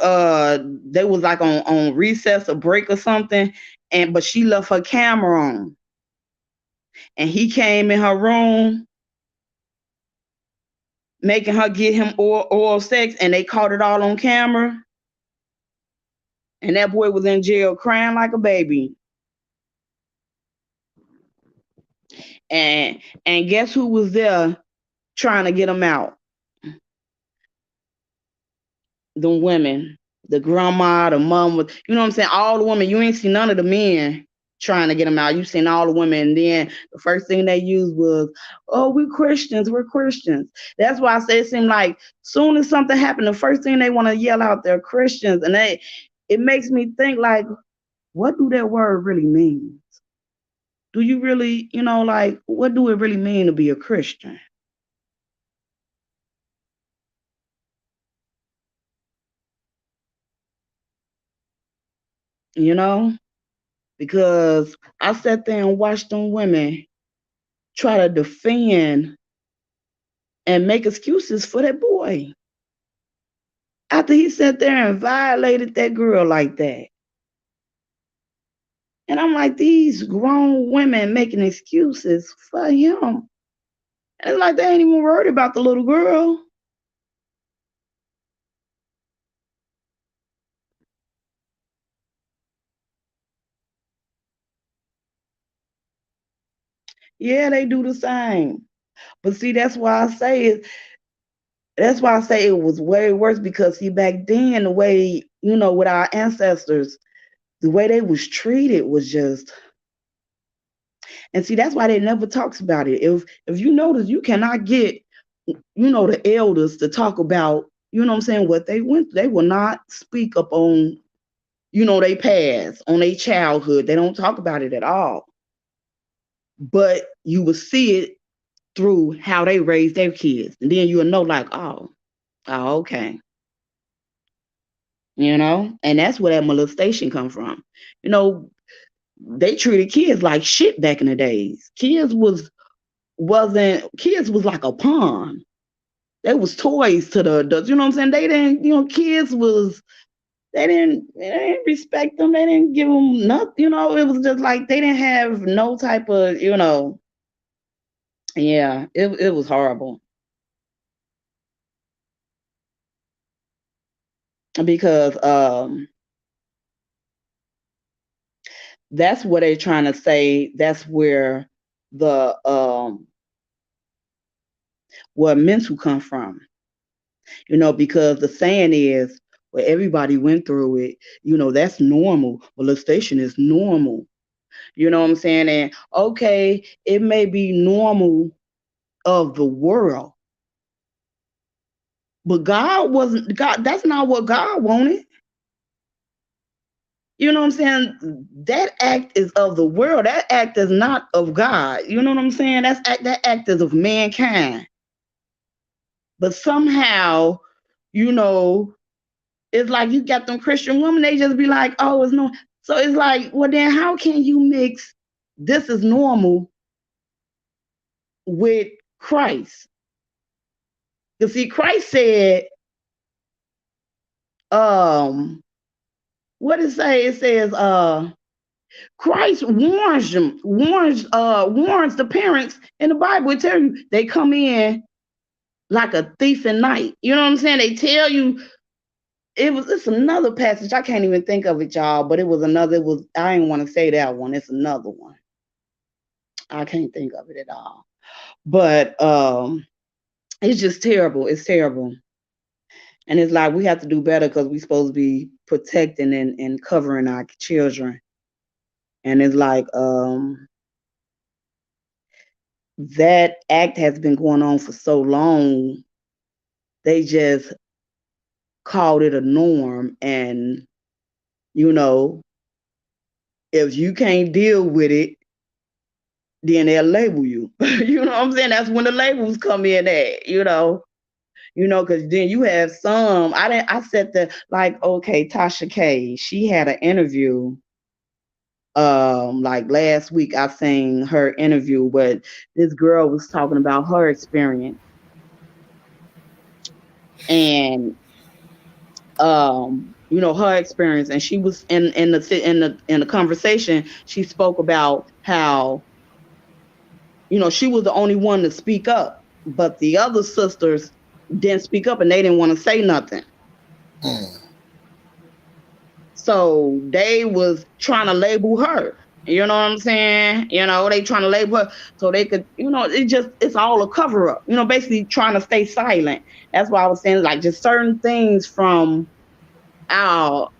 was like on recess or break or something, but she left her camera on, and he came in her room making her get him oral sex, and they caught it all on camera. And that boy was in jail crying like a baby. And guess who was there trying to get him out? The women, the grandma, the mom, you know what I'm saying? All the women. You ain't see none of the men trying to get him out. You seen all the women, and then the first thing they used was, "Oh, we're Christians. We're Christians." That's why I say it seemed like soon as something happened, the first thing they want to yell out, they're Christians, and it makes me think, like, what do that word really mean? Do you really, like, what do it really mean to be a Christian? You know, because I sat there and watched them women try to defend and make excuses for that boy after he sat there and violated that girl like that. And I'm like, these grown women making excuses for him. And it's like they ain't even worried about the little girl. Yeah, they do the same. But see, that's why I say it was way worse because see back then the way, with our ancestors, the way they was treated was just, and see that's why they never talks about it. If you notice, you cannot get, the elders to talk about, what I'm saying, what they went through. They will not speak up on, they past, on their childhood. They don't talk about it at all. But you will see it through how they raise their kids. And then you'll know like, oh, okay. And that's where that molestation come from. You know, they treated kids like shit back in the days. Kids was like a pawn. They was toys to the adults. You know what I'm saying? They didn't, kids was they didn't respect them. They didn't give them nothing. It was just like they didn't have no type of, yeah, it was horrible. Because that's what they're trying to say. That's where the where mental come from. Because the saying is, well, everybody went through it. That's normal. Molestation is normal. You know what I'm saying? And okay, it may be normal of the world, but God wasn't God. That's not what God wanted. You know what I'm saying? That act is of the world. That act is not of God. You know what I'm saying? That act is of mankind. But somehow, you know, it's like you got them Christian women, they just be like, oh, it's no. So it's like, well, then how can you mix this is normal with Christ? You see, Christ said, what it say? It says, Christ warns the parents in the Bible. It tell you they come in like a thief in night. You know what I'm saying? They tell you it's another passage. I can't even think of it, y'all, but I didn't want to say that one. It's another one. I can't think of it at all. But it's just terrible. It's terrible. And it's like we have to do better because we're supposed to be protecting and covering our children. And it's like that act has been going on for so long. They just called it a norm. And, you know, if you can't deal with it, then they'll label you. You know what I'm saying? That's when the labels come in because then you have some. I said that like, okay, Tasha K, she had an interview. Like last week, I seen her interview, but this girl was talking about her experience, and her experience, and she was in the conversation. She spoke about how she was the only one to speak up, but the other sisters didn't speak up, and they didn't want to say nothing. So they was trying to label her. You know what I'm saying? They trying to label her so they could, it's all a cover up. Basically trying to stay silent. That's why I was saying like just certain things from our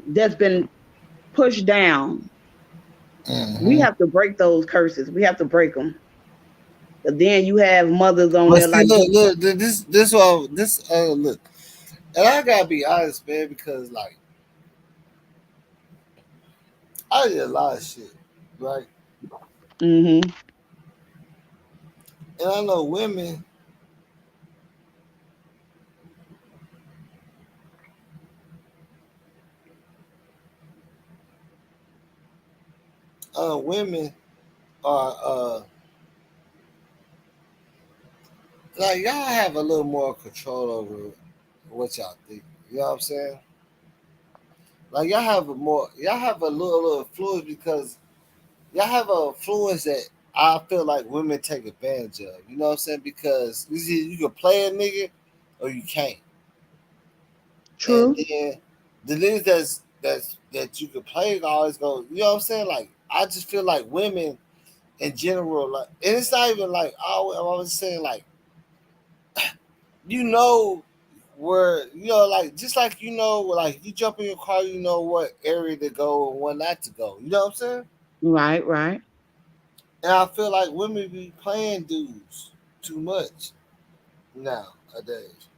that's been pushed down. We have to break those curses. We have to break them. But then you have mothers on But there see, like look, look, and I gotta be honest, man, because like I did a lot of shit, right? Mm-hmm. And I know women, women are like y'all have a little more control over what y'all think. You know what I'm saying? Like y'all have a little influence because y'all have a influence that I feel like women take advantage of. You know what I'm saying? Because you can play a nigga or you can't. And True. then the niggas that you can play always go. You know what I'm saying? Like I just feel like women in general, like, and it's not even like I was saying like you know where like just like like you jump in your car, you know what area to go and what not to go. You know what I'm saying? Right, right. And I feel like women be playing dudes too much nowadays.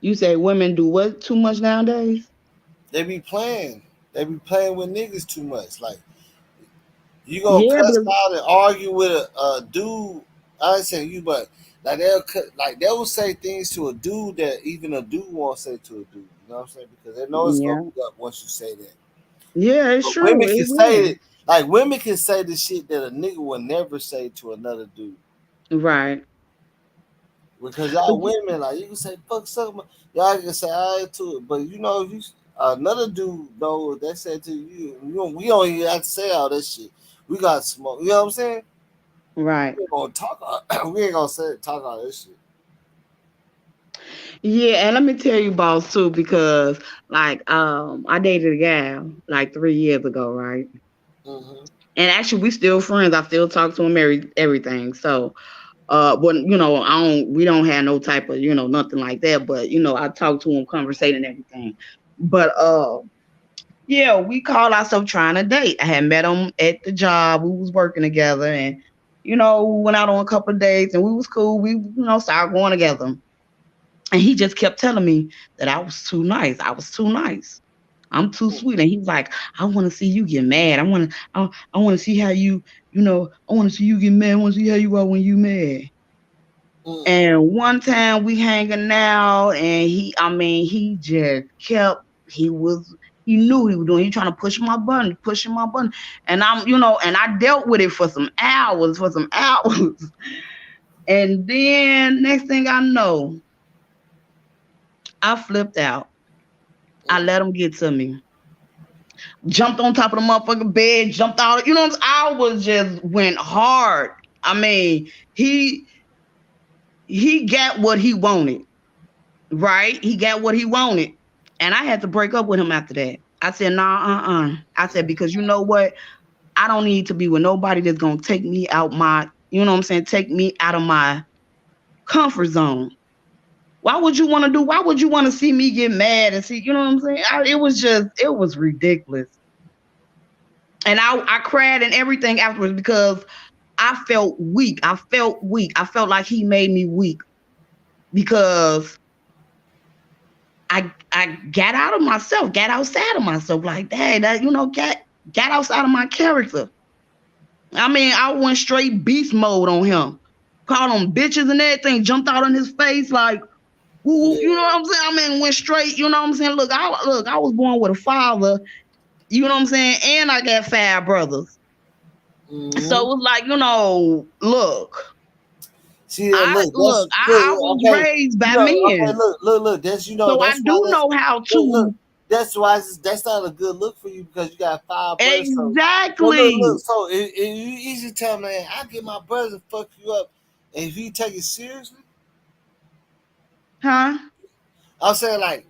You say women do what too much nowadays? They be playing. They be playing with niggas too much. Like you gonna Yeah, cuss but out and argue with a dude. I ain't saying you, but like they will say things to a dude that even a dude won't say to a dude. You know what I'm saying? Because they know it's gonna yeah, be up once you say that. yeah, it's But true. women It can say will. it. Like women can say the shit that a nigga would never say to another dude. Right. Because But y'all women, like you can say fuck something, y'all can say all right to it. But if you another dude know what they said to you, we don't even have to say all this shit. We got smoke. You know what I'm saying? right. We ain't gonna talk. We ain't gonna talk all this shit. Yeah, and let me tell you, boss, too, because like I dated a gal like 3 years ago, right? Hmm. And actually we still friends. I still talk to him everything. So when we don't have no type of, nothing like that, but I talk to him, conversating and everything. But yeah, we called ourselves trying to date. I had met him at the job. We was working together, and we went out on a couple of dates and we was cool. We started going together. And he just kept telling me that I was too nice. I was too nice. I'm too sweet. And he was like, I want to see you get mad. I want to see how I want to see you get mad. I want to see how you are when you mad. And one time we hanging out and he just kept, he knew he was doing, he trying to pushing my button. And and I dealt with it for some hours, And then next thing I know, I flipped out. I let him get to me. Jumped on top of the motherfucking bed, jumped out. I was just went hard. I mean, he got what he wanted, right? He got what he wanted. And I had to break up with him after that. I said, nah, I said, because you know what? I don't need to be with nobody that's gonna take me out my, take me out of my comfort zone. Why would you want to see me get mad and see, you know what I'm saying? It was ridiculous. And I cried and everything afterwards because I felt weak. I felt weak. I felt like he made me weak because I got out of myself, got outside of myself. Like, dang, got outside of my character. I mean, I went straight beast mode on him. Called him bitches and everything, jumped out in his face like, woo, you know what I'm saying? I mean, went straight, you know what I'm saying? Look, I was born with a father, you know what I'm saying? And I got 5 brothers. So it was like, look, See, I was okay. raised by men. Okay, look. That's So I that's why do know how look. to. That's why that's not a good look for you because you got 5 brothers. So Exactly. So if you easy tell man, I get my brother to fuck you up, and if you take it seriously, Huh? I'm saying like,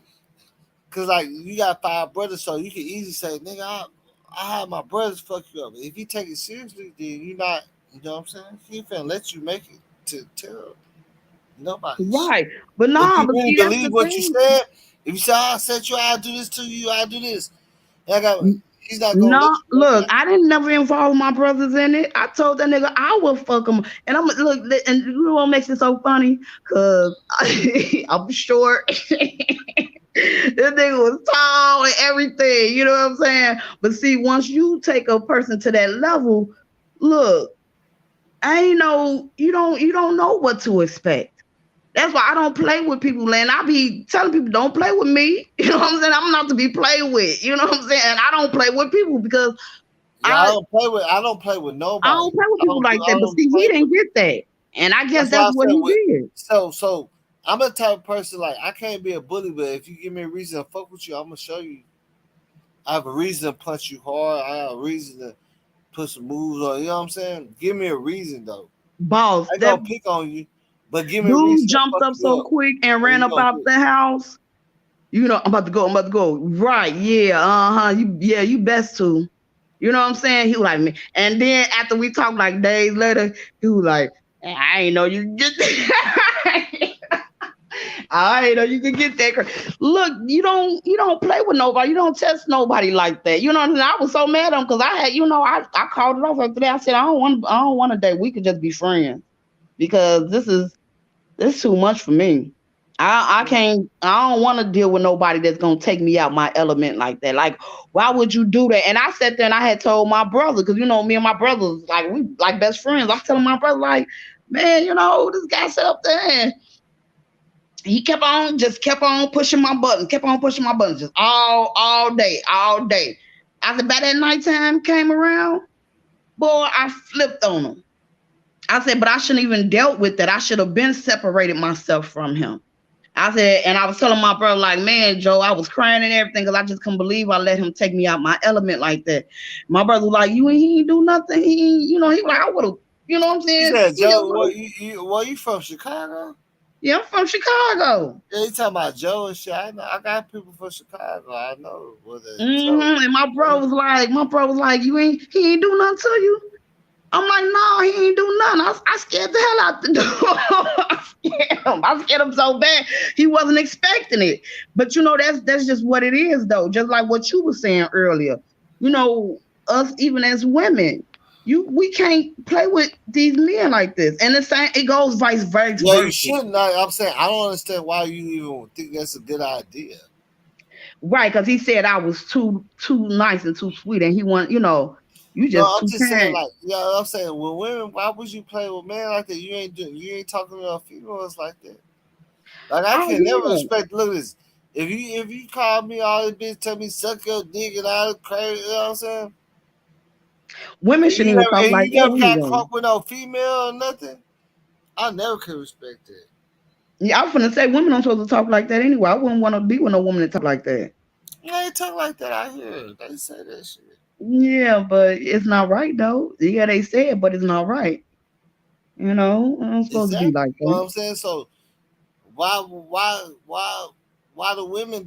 cause like you got 5 brothers, so you can easily say, nigga, I have my brothers fuck you up. If you take it seriously, then you not, you know what I'm saying? He finna let you make it to tell nobody shit. Right. But If nah, you but really see, that's believe the what you thing. said, if you say, I said you, I'll do this to you, I'll do this. He's not gonna let No, you make look, I didn't never involve my brothers in it. I told that nigga I will fuck him. And I'm look, and you know what makes it so funny? Cause I'm short. This nigga was tall and everything, you know what I'm saying? But see, once you take a person to that level, look, I ain't know you don't know what to expect. That's why I don't play with people, and I be telling people don't play with me. You know what I'm saying? I'm not to be played with. You know what I'm saying? And I don't play with people because yeah, I don't play with I nobody. don't play with people like I that. But don't see, play he with didn't get that, and I guess that's why that's I what said he with did. so I'm a type of person like I can't be a bully, but if you give me a reason to fuck with you, I'm gonna show you. I have a reason to punch you hard. I have a reason to put some moves on. You know what I'm saying? Give me a reason though. Boss, I ain't that gonna pick on you, but give me a dude reason to jumped fuck up you so up. quick and And ran you up gonna out do it. the house. You know, I'm about to go. I'm about to go. Right? Yeah. You best to. You know what I'm saying? He was like me. And then after we talked like days later, he was like, I ain't know you could get that. I ain't know you could get that. Look, you don't play with nobody. You don't test nobody like that. You know what I mean? I was so mad at him because I had, I called it off after that. I said, I don't want a date. We could just be friends because this is too much for me. I can't. I don't want to deal with nobody that's gonna take me out my element like that. Like, why would you do that? And I sat there and I had told my brother because me and my brothers like we like best friends. I'm telling my brother like, man, this guy sat up there and he kept on pushing my button, kept on pushing my buttons, just all day, all day. After by that nighttime came around, boy, I flipped on him. I said, but I shouldn't even dealt with that. I should have been separated myself from him. I said, and I was telling my brother, like, man, Joe, I was crying and everything because I just couldn't believe I let him take me out my element like that. My brother was like, he ain't do nothing. He was like, I would have, you know what I'm You saying? said He just Joe, would have. what you from Chicago? Yeah, I'm from Chicago. Yeah, you talking about Joe and shit. I know I got people from Chicago. I know whether it's Joe. And my bro was like, he ain't do nothing to you. I'm like, no, he ain't do nothing. I scared the hell out the door. I scared him so bad. He wasn't expecting it. But that's just what it is though. Just like what you were saying earlier. Us even as women, we can't play with these men like this. And the same it goes vice Yeah, you versa. shouldn't. I'm saying I don't understand why you even think that's a good idea. Right, because he said I was too nice and too sweet, and he want, you No, just I'm too just saying kind. like, yeah, I'm saying well, women, why would you play with men like that? You ain't talking to females like that. Like I Oh can never yeah. respect. Look at this. If you call me all this bitch, tell me suck your dick and all the crazy, you know what I'm saying? Women shouldn't even talk And like you that never got anyway. caught with no female or nothing. I never could respect that. Yeah, I was gonna say women don't supposed to talk like that anyway. I wouldn't want to be with no woman that talk like that. You ain't talk like that out here. They say that shit. Yeah, but it's not right though. Yeah, they say it, but it's not right. I'm supposed to be Exactly. like You know that. what I'm saying? So why the women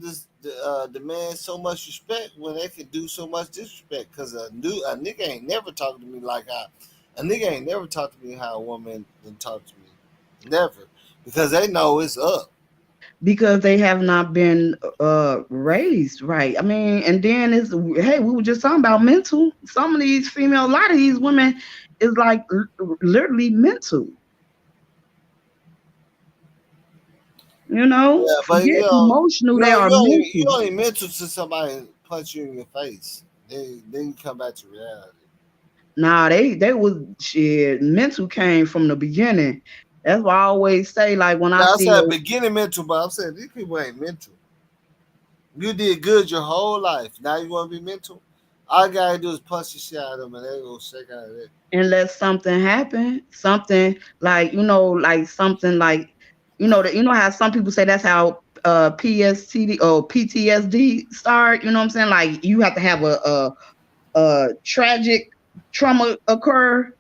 demand so much respect when they can do so much disrespect? Because a nigga ain't never talked to me like how a nigga ain't never talked to me how a woman done talk to me. Never. Because they know it's up. Because they have not been raised right. I mean, and then hey, we were just talking about mental. Some of these female, a lot of these women is like literally mental. Yeah, but Forget emotional, they are you mental. only mental to somebody punch you in your face. Then you come back to reality. Nah, they was shit. Mental came from the beginning. That's why I always say, like when I Yeah, I see said beginning mental, but I'm saying these people ain't mental. You did good your whole life. Now you want to be mental? All you gotta do is punch the shit out of them, and they gonna shake out of it. unless something happened, something like like something like that how some people say that's how PSTD or PTSD start. You know what I'm saying? Like you have to have a tragic trauma occur,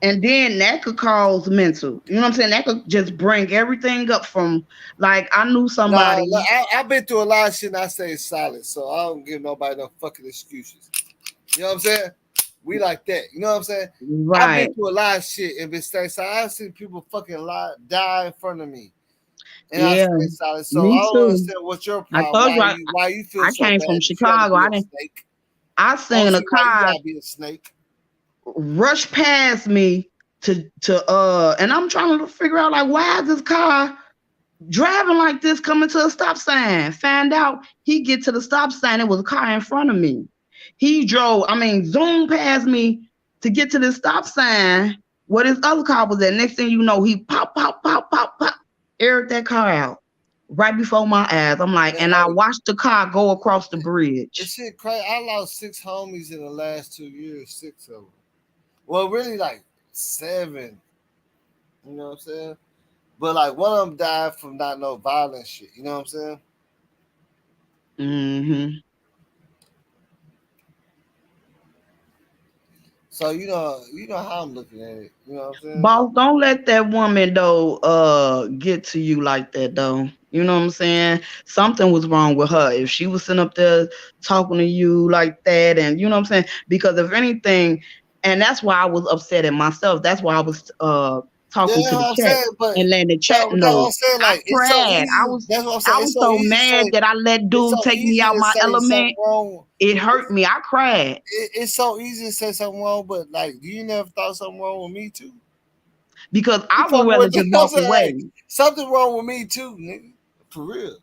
and then that could cause mental. You know what I'm saying? That could just bring everything up from like I knew No, somebody. look, I've been through a lot of shit, and I stay silent, so I don't give nobody no fucking excuses. You know what I'm saying? We like that. You know what I'm saying? I've been Right. through a lot of shit and been staying silent. I've seen people fucking die in front of me, and I Yeah, stay silent. So I me don't too. understand what's your I problem. told you Why you feel I so came bad from that you got to Chicago. be I a didn't. snake? I I don't seen a see why you car gotta be a snake. rush past me to and I'm trying to figure out like why is this car driving like this coming to a stop sign. Find out he get to the stop sign, it was a car in front of me. He drove, I mean, zoomed past me to get to the stop sign where this other car was at. Next thing you know, he pop, aired that car out right before my eyes. I'm like, Man, and I hey, watched the car go across the this bridge. shit crazy. I lost 6 homies in the last 2 years. 6 of them. Well, really like 7. You know what I'm saying? But like one of them died from not no violent shit. You know what I'm saying? Hmm. So you know how I'm looking at it. You know what I'm saying? Boss, don't let that woman though get to you like that though. You know what I'm saying? Something was wrong with her. If she was sitting up there talking to you like that, and you know what I'm saying? Because if anything, and that's why I was upset at myself. That's why I was Yeah, talking that's to the what I'm chat saying. But and letting the chat that's what know. I'm saying. I Like it's so cried. easy. That's what I'm saying. I It's was so so easy to mad say. that I let It's dude so take me easy out to my say something element. wrong. It hurt me. I cried. It's so easy to say something wrong, but like, do you never thought something wrong with me too? Because You I would fucking rather with me? just I'm walk saying like away. something wrong with me too, nigga. For real.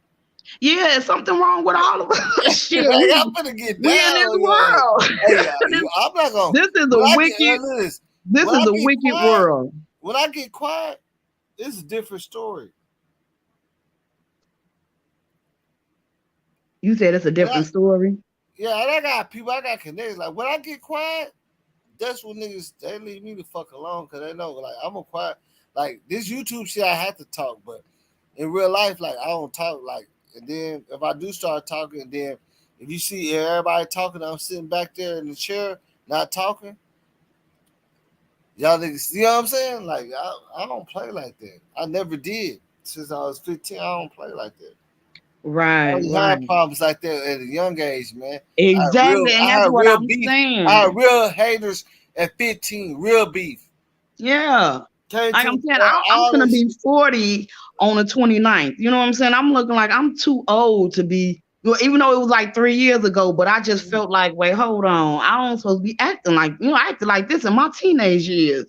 Yeah, something wrong with all of us. Shit, Like I'm gonna get down we in this on your ass. world. Hey, this, I'm not gonna. this is When a I get wicked. this, This when is I a get wicked quiet, world. when I get quiet, it's a different story. You said it's a When I, different story. yeah, and I got people, I got connections. Like when I get quiet, that's when niggas they leave me the fuck alone because they know like I'm a quiet. Like this YouTube shit, I have to talk, but in real life, like I don't talk. Like and then if I do start talking, and then if you see everybody talking, I'm sitting back there in the chair not talking. Y'all niggas, you know what I'm saying? Like I don't play like that. I never did since I was 15. I don't play like that. I Right, already had right. problems like that at a young age, man. Exactly, and I that's had what real I'm beef. I had saying. real haters at 15, real beef. Yeah. Came Like to I'm the saying, point, I'm all gonna that be shit. 40 on the 29th. You know what I'm saying? I'm looking like I'm too old to be, well, even though it was like 3 years ago, but I just felt like, wait, hold on. I don't supposed to be acting like, acting like this in my teenage years,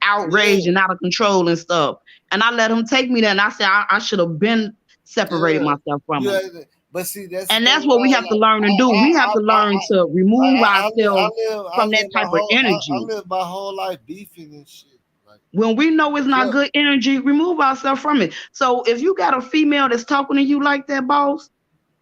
outraged Yeah, and out of control and stuff. And I let him take me there, and I said I should have been separated yeah. myself from You him. had but see, that's the And thing that's what we about have to like learn to do. We have to learn to remove ourselves I from that live my type of whole I energy. live my whole life beefing and shit. Like When we know it's not yeah, good energy, remove ourselves from it. So if you got a female that's talking to you like that, boss,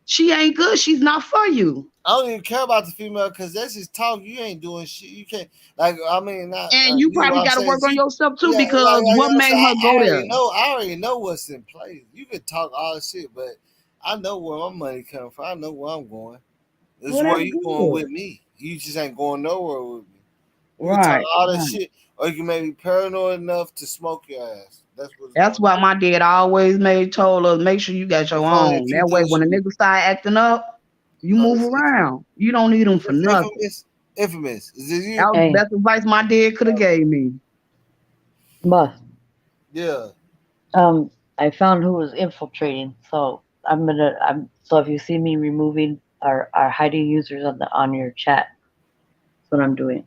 she ain't good. She's not for you. I don't even care about the female because that's just talk. You ain't doing shit. You can't like. I mean, not And you you. probably I'm got to saying work on she. yourself too, Yeah, because you what know, made her go there? I already know what's in place. You can talk all the shit, but I know where my money coming from. I know where I'm going. This is Well, where that's you going good. with me. You just ain't going nowhere with me. You can talk Right, all that right. shit, or you can make me paranoid enough to smoke your ass. That's what it's That's going. why my dad always told us, make sure you got your If only a own. few That way, things when a you nigga start acting up, you oh, move it's around. You don't need them for nothing. infamous. Infamous. Is it That you? was the Hey, best advice my dad could have gave me. boss. Yeah. I found who was infiltrating. So so if you see me removing or hiding users on your chat, that's what I'm doing.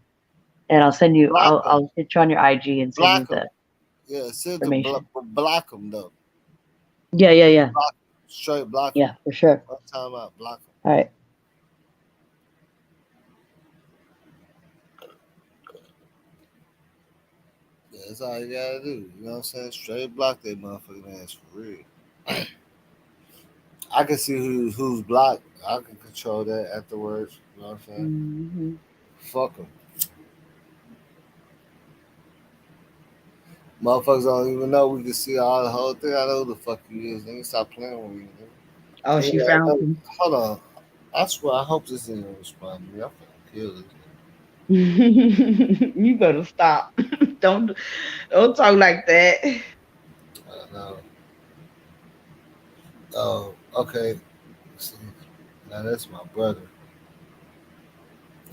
And Block them. I'll hit you on your IG and send you Block the them. Yeah, send them information. block them though. Yeah, yeah, yeah. Block 'em. Straight block them. Yeah, for sure. One time out, block them. All right. Yeah, that's all you gotta do. You know what I'm saying? Straight block that motherfucking ass for real. I can see who's blocked. I can control that afterwards. You know what I'm saying? Hmm. Fuck them. Motherfuckers don't even know we can see all the whole thing. I know who the fuck you is. Nigga, stop playing with me. Oh, Nigga. she found Nigga, him. hold on. I swear, I hope this nigga respond to me. I'm finna kill this You better stop. don't don't talk like that. nigga. I know. Oh, okay. See, now that's my brother.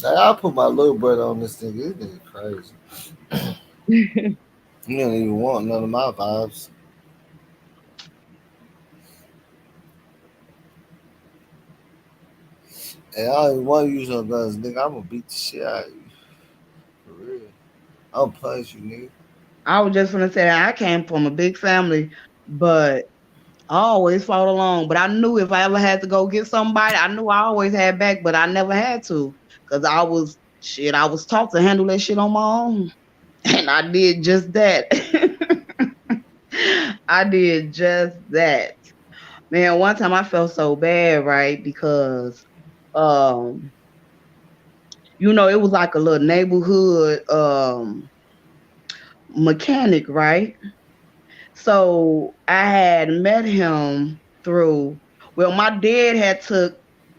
Like, I'll put my little brother on this nigga. This nigga crazy. He don't even want none of my vibes. And I don't even want to use no guns, nigga. I'm gonna beat the shit out of you. For real. I'm gonna punch you, nigga. I was just gonna say that I came from a big family, but I always fought along. But I knew if I ever had to go get somebody, I knew I always had back, but I never had to. Cause I was taught to handle that shit on my own. And I did just that. I did just that. Man, one time I felt so bad, right? Because um, it was like a little neighborhood mechanic, right? So I had met him through, well, my dad had took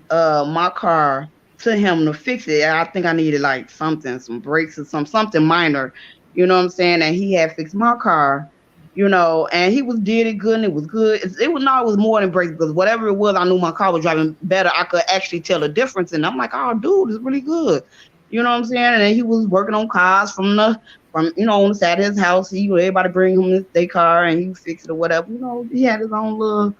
my car to him to fix it. I think I needed like something, some brakes or something minor. You know what I'm saying? And he had fixed my car. And he was did it good and it was good. It was not, it was more than brakes because whatever it was, I knew my car was driving better. I could actually tell the difference, and I'm like, oh, dude, it's really good. You know what I'm saying? And then he was working on cars from on the side of his house. Everybody bring him their car and he fixed it or whatever. He had his own little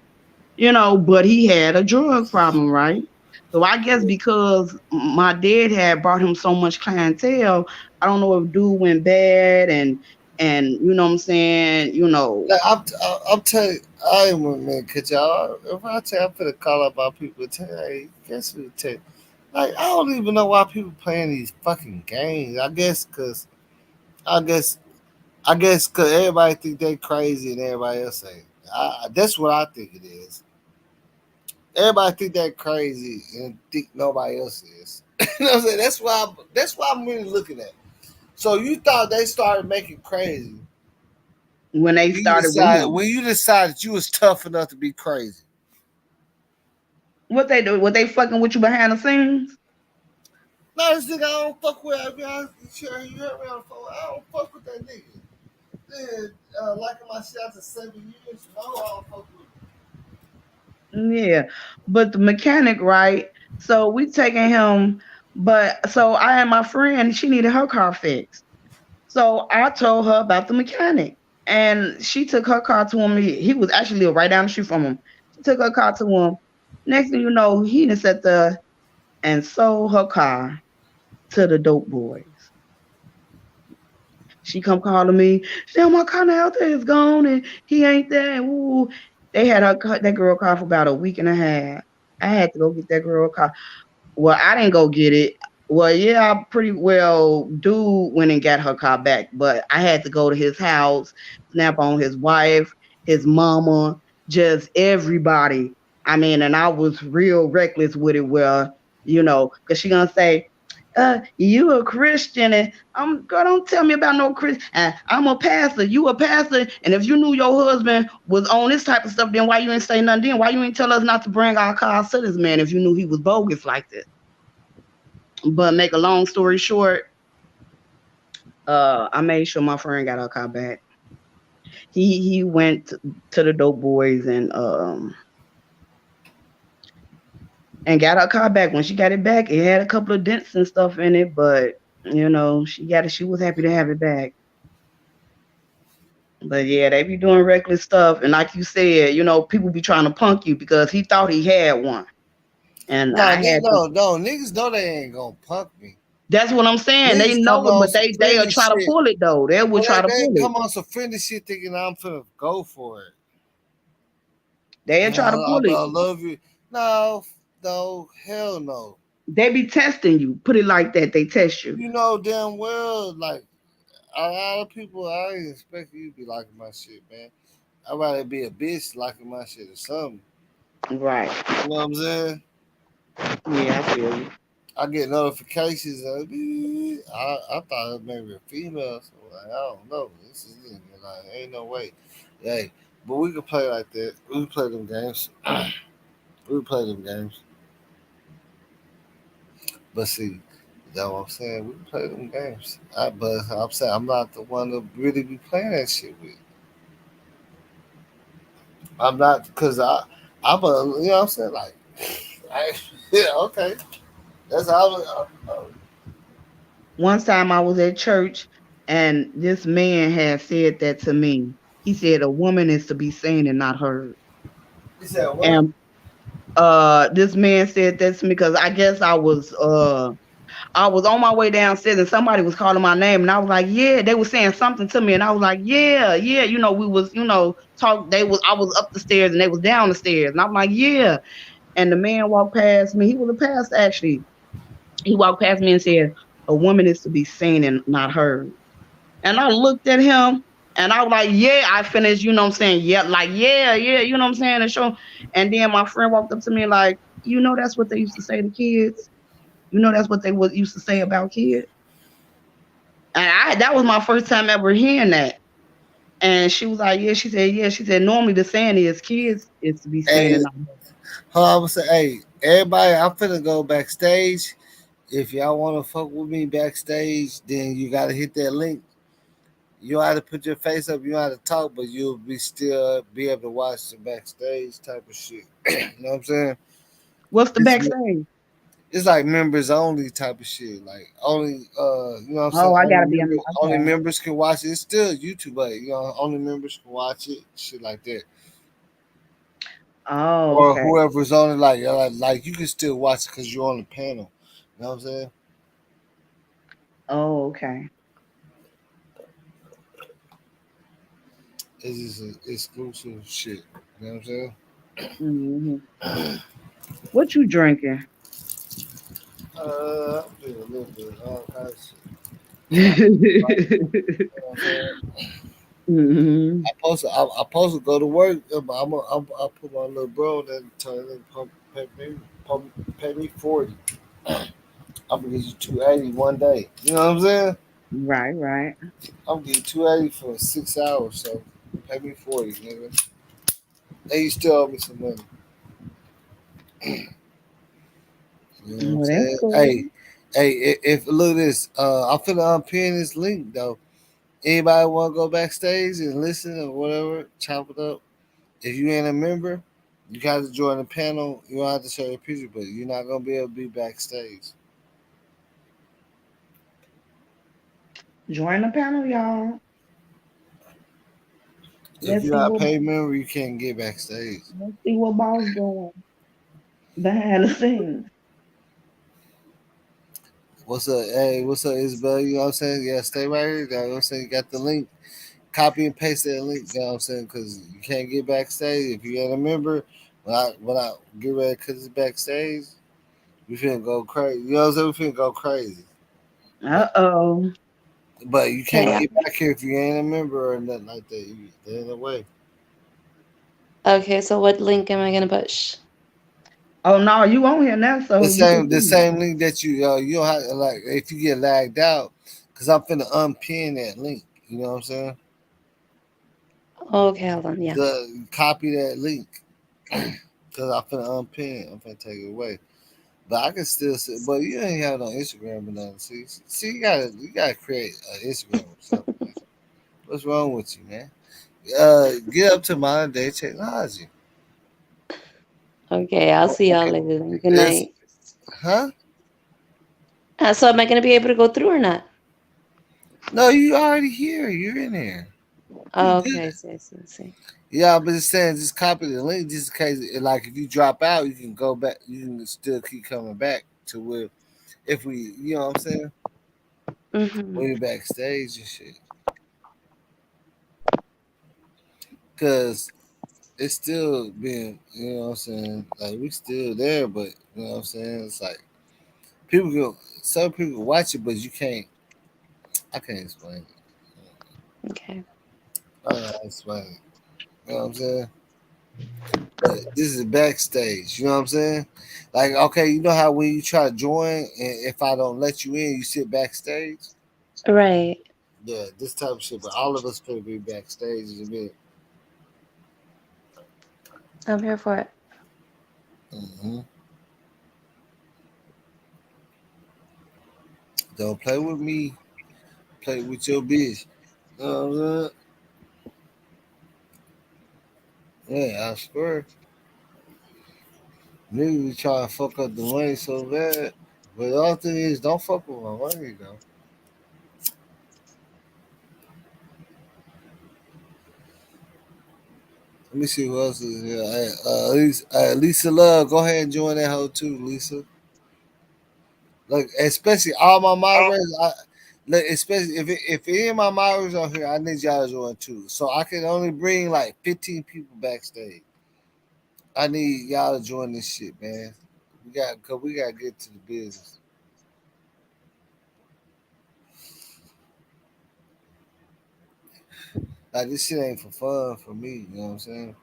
but he had a drug problem, right? So I guess because my dad had brought him so much clientele, I don't know if dude went bad and you know what I'm saying, Like, I'm telling you, I ain't one man, cause y'all. If I tell you, I'm finna call up our people. Tell you, hey, guess who? Tell you. Like, I don't even know why people playing these fucking games. I guess, I guess, cause everybody think they crazy and everybody else ain't. That's what I think it is. Everybody think they crazy and think nobody else is. You know what I'm saying? That's why I'm really looking at. So you thought they started making crazy when they when you started with decided him. you was tough enough to be crazy. What they do? What they fucking with you behind the scenes? No, this nigga I don't fuck with. You heard me on the phone. I don't fuck with that nigga. Then, liking my shit after 7 years. No, I don't fuck with him. Yeah, but the mechanic, right? So we taking him, but so I had my friend. She needed her car fixed. So I told her about the mechanic, and she took her car to him. He was actually lived right down the street from him. She took her car to him. Next thing you know, he done sat there and sold her car to the dope boys. She come calling me. She said, my car out there is gone, and he ain't there. And ooh, they had that girl car for about a week and a half. I had to go get that girl car. Well, I didn't go get it. Well, yeah, I pretty well dude went and got her car back, but I had to go to his house, snap on his wife, his mama, just everybody. I mean, and I was real reckless with it. Well, because she gonna say, you a Christian, and girl, don't tell me about no Christian. I'm a pastor. You a pastor, and if you knew your husband was on this type of stuff, then why you ain't say nothing? Then why you ain't tell us not to bring our cars to this man if you knew he was bogus like this? But make a long story short, I made sure my friend got her car back. He went to the dope boys and got her car back. When she got it back, it had a couple of dents and stuff in it, but she got it. She was happy to have it back. But yeah, they be doing reckless stuff, and like you said, people be trying to punk you because he thought he had one, and No, I had to. no, niggas know they ain't gonna punk me. That's what I'm saying. They Niggas know come it, on but some they'll friendly try to shit. pull it though. They will Well, try to they pull it. come on some friendly shit thinking I'm finna go for it. They'll try to I pull it. love you. No, no, hell no. They be testing you. Put it like that. They test you. You know damn well, like a lot of people, I ain't expect you to be liking my shit, man. I'd rather be a bitch liking my shit or something. Right. You know what I'm saying? Yeah, I feel you. I get notifications. I thought it was maybe a female. So like, I don't know. This is it. Like, ain't no way. Hey, but we can play like that. We can play them games. We can play them games. But see, you know what I'm saying? We can play them games. But I'm saying I'm not the one to really be playing that shit with. I'm not because I'm a you know what I'm saying like yeah okay that's how One time I was at church and this man had said that to me. He said a woman is to be seen and not heard. he said what And this man said that to me because I guess I was on my way downstairs and somebody was calling my name and I was like, yeah, they were saying something to me and I was like, yeah, yeah, we was, I was up the stairs and they was down the stairs and I'm like, yeah. And the man walked past me. He was a pastor actually. He walked past me and said, a woman is to be seen and not heard. And I looked at him and I was like, yeah, I finished, what I'm saying? Yeah, like, yeah, what I'm saying? And then my friend walked up to me like, that's what they used to say to kids. That's what they used to say about kids. And that was my first time ever hearing that. And she was like, yeah. She said, normally the saying is kids is to be seen hey and not heard. I was say hey everybody I'm finna go backstage if y'all want to fuck with me backstage, then you gotta hit that link. You don't have to put your face up. You don't have to talk, but you'll be still be able to watch the backstage type of shit. You know what I'm saying? What's the It's backstage? it's like members only type of shit. Like only you know what I'm saying? Oh, I gotta be on. Only Okay. members can watch it. It's still YouTube, but you know only members can watch it. Shit like that. Oh, Or okay. whoever's on it, like you can still watch it because you're on the panel. You know what I'm saying? Oh, okay. It's just exclusive shit. You know what I'm saying? Hmm. What you drinking? I'm doing a little bit of all kinds of shit. Trying to get right. You know what I'm saying? Hmm. I supposed to go to work, but I put my little bro that turn and pay me 40. I'm gonna get you 280 one day. You know what I'm saying? Right, right. I'm gonna get you 280 for 6 hours, so pay me 40, nigga. And you still owe me some money. You know what I'm Well, that's saying? cool. If look at this, I'm finna unpin this link though. Anybody want to go backstage and listen or whatever, chop it up. If you ain't a member, you got to join the panel. You don't have to show your picture, but you're not gonna be able to be backstage. Join the panel, y'all. If Let's you're see not a what paid member, you can't get backstage. let's see what boss doing behind the scenes. What's up? Hey, what's up, Isabel? You know what I'm saying? Yeah, stay right here. You know what I'm saying? You got the link. Copy and paste that link. You know what I'm saying? Because you can't get backstage if you ain't a member. When I get ready because it's backstage, we finna go crazy. You know what I'm saying? We finna go crazy. But Uh-oh. but you can't Okay. get back here if you ain't a member or nothing like that. They're in the way. Okay. So what link am I gonna push? Oh no, you on here now, so you can The see. same link that you don't have like if you get lagged out, because I'm finna unpin that link. You know what I'm saying? Okay, hold on. Yeah. The copy that link because I'm finna unpin. I'm finna take it away. But I can still say, but you ain't have it on Instagram or nothing. See, you gotta create an Instagram or something. Man. What's wrong with you, man? Get up to modern day technology. Okay. I'll see y'all later. Then. Good It's night. huh? So am I gonna be able to go through or not? No, you already here. You're in there. You good. Okay. See. Yeah, but it's saying just copy the link just in case. Like if you drop out, you can go back. You can still keep coming back to where if we, you know what I'm saying, Mm-hmm. when you're backstage and shit. Cause it's still being, you know what I'm saying, like we still there, but you know what I'm saying. It's like people go, some people watch it, but you can't. I can't explain it. Okay. I don't know how to explain it. You know what I'm saying? But this is backstage. You know what I'm saying? Like, okay, you know how when you try to join, and if I don't let you in, you sit backstage. Right. Yeah, this type of shit. But all of us could be backstage in a minute. I'm here for it. Hmm. Don't play with me. Play with your bitch. You know what I'm saying? Yeah, I swear. Niggas be trying to fuck up the money so bad. But the other thing is, don't fuck with my money, though. Let me see who else is here. Lisa Love, go ahead and join that hoe too, Lisa. Like, especially all my moderators, like, especially if any of my moderators are here, I need y'all to join too. So I can only bring like 15 people backstage. I need y'all to join this shit, man. Cause we gotta get to the business. Like this shit ain't for fun for me. You know what I'm saying?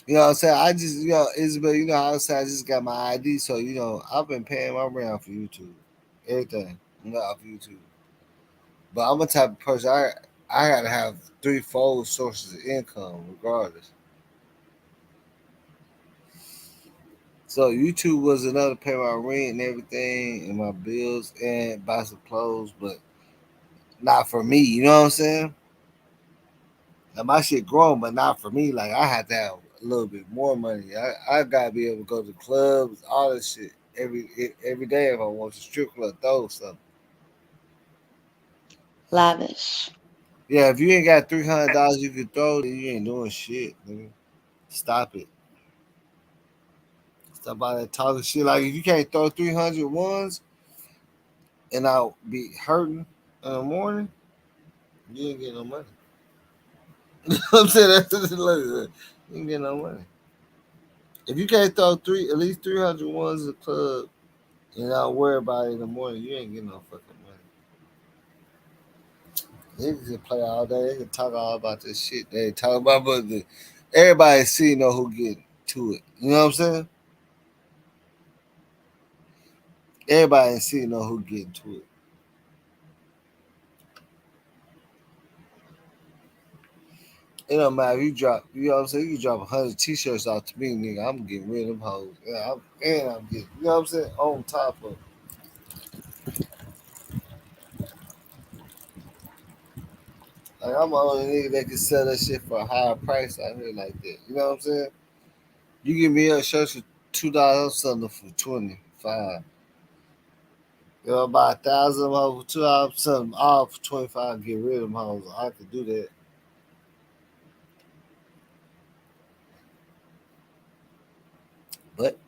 You know what I'm saying? I just, Isabel, you know how I say I just got my ID, so I've been paying my rent for YouTube, everything, off YouTube. But I'm a type of person I gotta have three, four sources of income, regardless. So YouTube was enough to pay my rent and everything and my bills and buy some clothes, but not for me. You know what I'm saying? Now my shit grown, but not for me. Like I had to have a little bit more money. I gotta be able to go to clubs, all this shit every day if I want to strip club throw something. Lavish. Yeah, if you ain't got $300 you can throw, then you ain't doing shit, nigga. Stop it. Stop all that talking shit. Like if you can't throw 300 ones and I'll be hurting in the morning, you ain't getting no money. I'm saying that's just like, you ain't getting no money. If you can't throw at least 300 ones in the club and not worry about it in the morning, you ain't getting no fucking money. They can play all day. They can talk all about this shit. They talk about, but everybody see know who get to it. You know what I'm saying? Everybody see know who get to it. It don't matter if you drop, you know what I'm saying? You can drop 100 t-shirts out to me, nigga. I'm getting rid of them hoes. Yeah, I'm getting, you know what I'm saying? On top of it. Like, I'm the only nigga that can sell that shit for a higher price out here like that. You know what I'm saying? You give me a shirt for $2, I'm selling it for 25. You know, buy 1,000 of them hoes for $2, I'm selling them all for 25. Get rid of them hoes. I could do that. But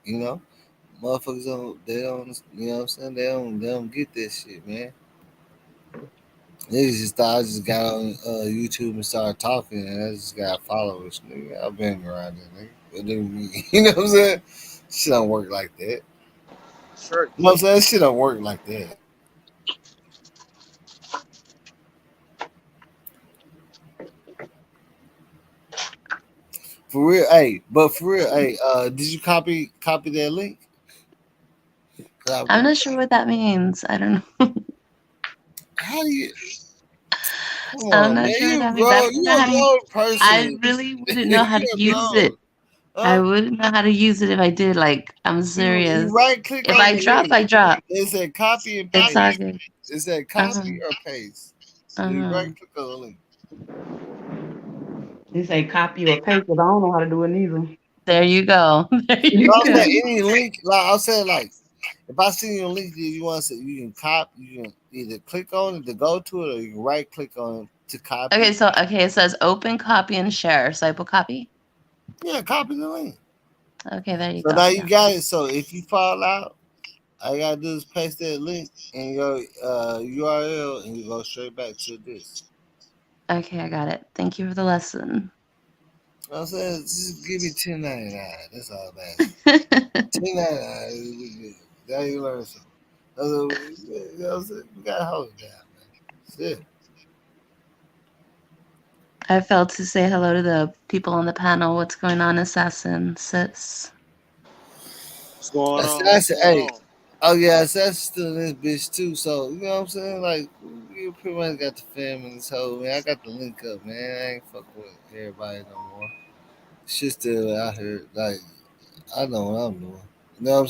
motherfuckers don't. You know what I'm saying? They don't get that shit, man. Niggas just thought I just got on YouTube and started talking, and I just got followers. Nigga, I've been around it, nigga. But then, you know what I'm saying? Shit don't work like that. Sure. You know what I'm saying? Shit don't work like that. For real, hey. But for real, hey. Did you copy that link? I'm not sure what that means. I don't know. How do you? Come I'm on, not man. sure what You that means. I grown. don't You know how a to. grown I person. really wouldn't know how to You a use it. grown. I Huh? wouldn't know how to use it if I did. Like, I'm You serious. right click If on I the drop, link. I drop. It said copy and It's all paste. good. It said Uh huh. copy or paste. So you Uh right click on the link. They say copy or paste, but I don't know how to do it neither. There you go. There No, you I'm go. saying any link. Like I'm saying, like if I see your link that you want to say, you can copy. You can either click on it to go to it, or you can right click on it to Okay, copy. so it says open, copy, and share. So I put copy. Yeah, copy the link. Okay, there you So go. now you Yeah. got it. So if you fall out, all you gotta do is paste that link in your URL, and you go straight back to this. Okay, I got it. Thank you for the lesson. I'm saying just give me 10.99. That's all I'm asking. 10.99. Now you learn something. You know what I'm saying? We gotta hold it down, man. That's it. I failed to say hello to the people on the panel. What's going on, Assassin, sis? What's going on? What's Assassin, going hey. on? Oh yeah, Assassin still in this bitch too. So you know what I'm saying? Like we pretty much got the fam in this whole man. I got the link up, man. I ain't fuck with everybody no more. Shit still out here. Like I know what I'm doing. You know what I'm saying?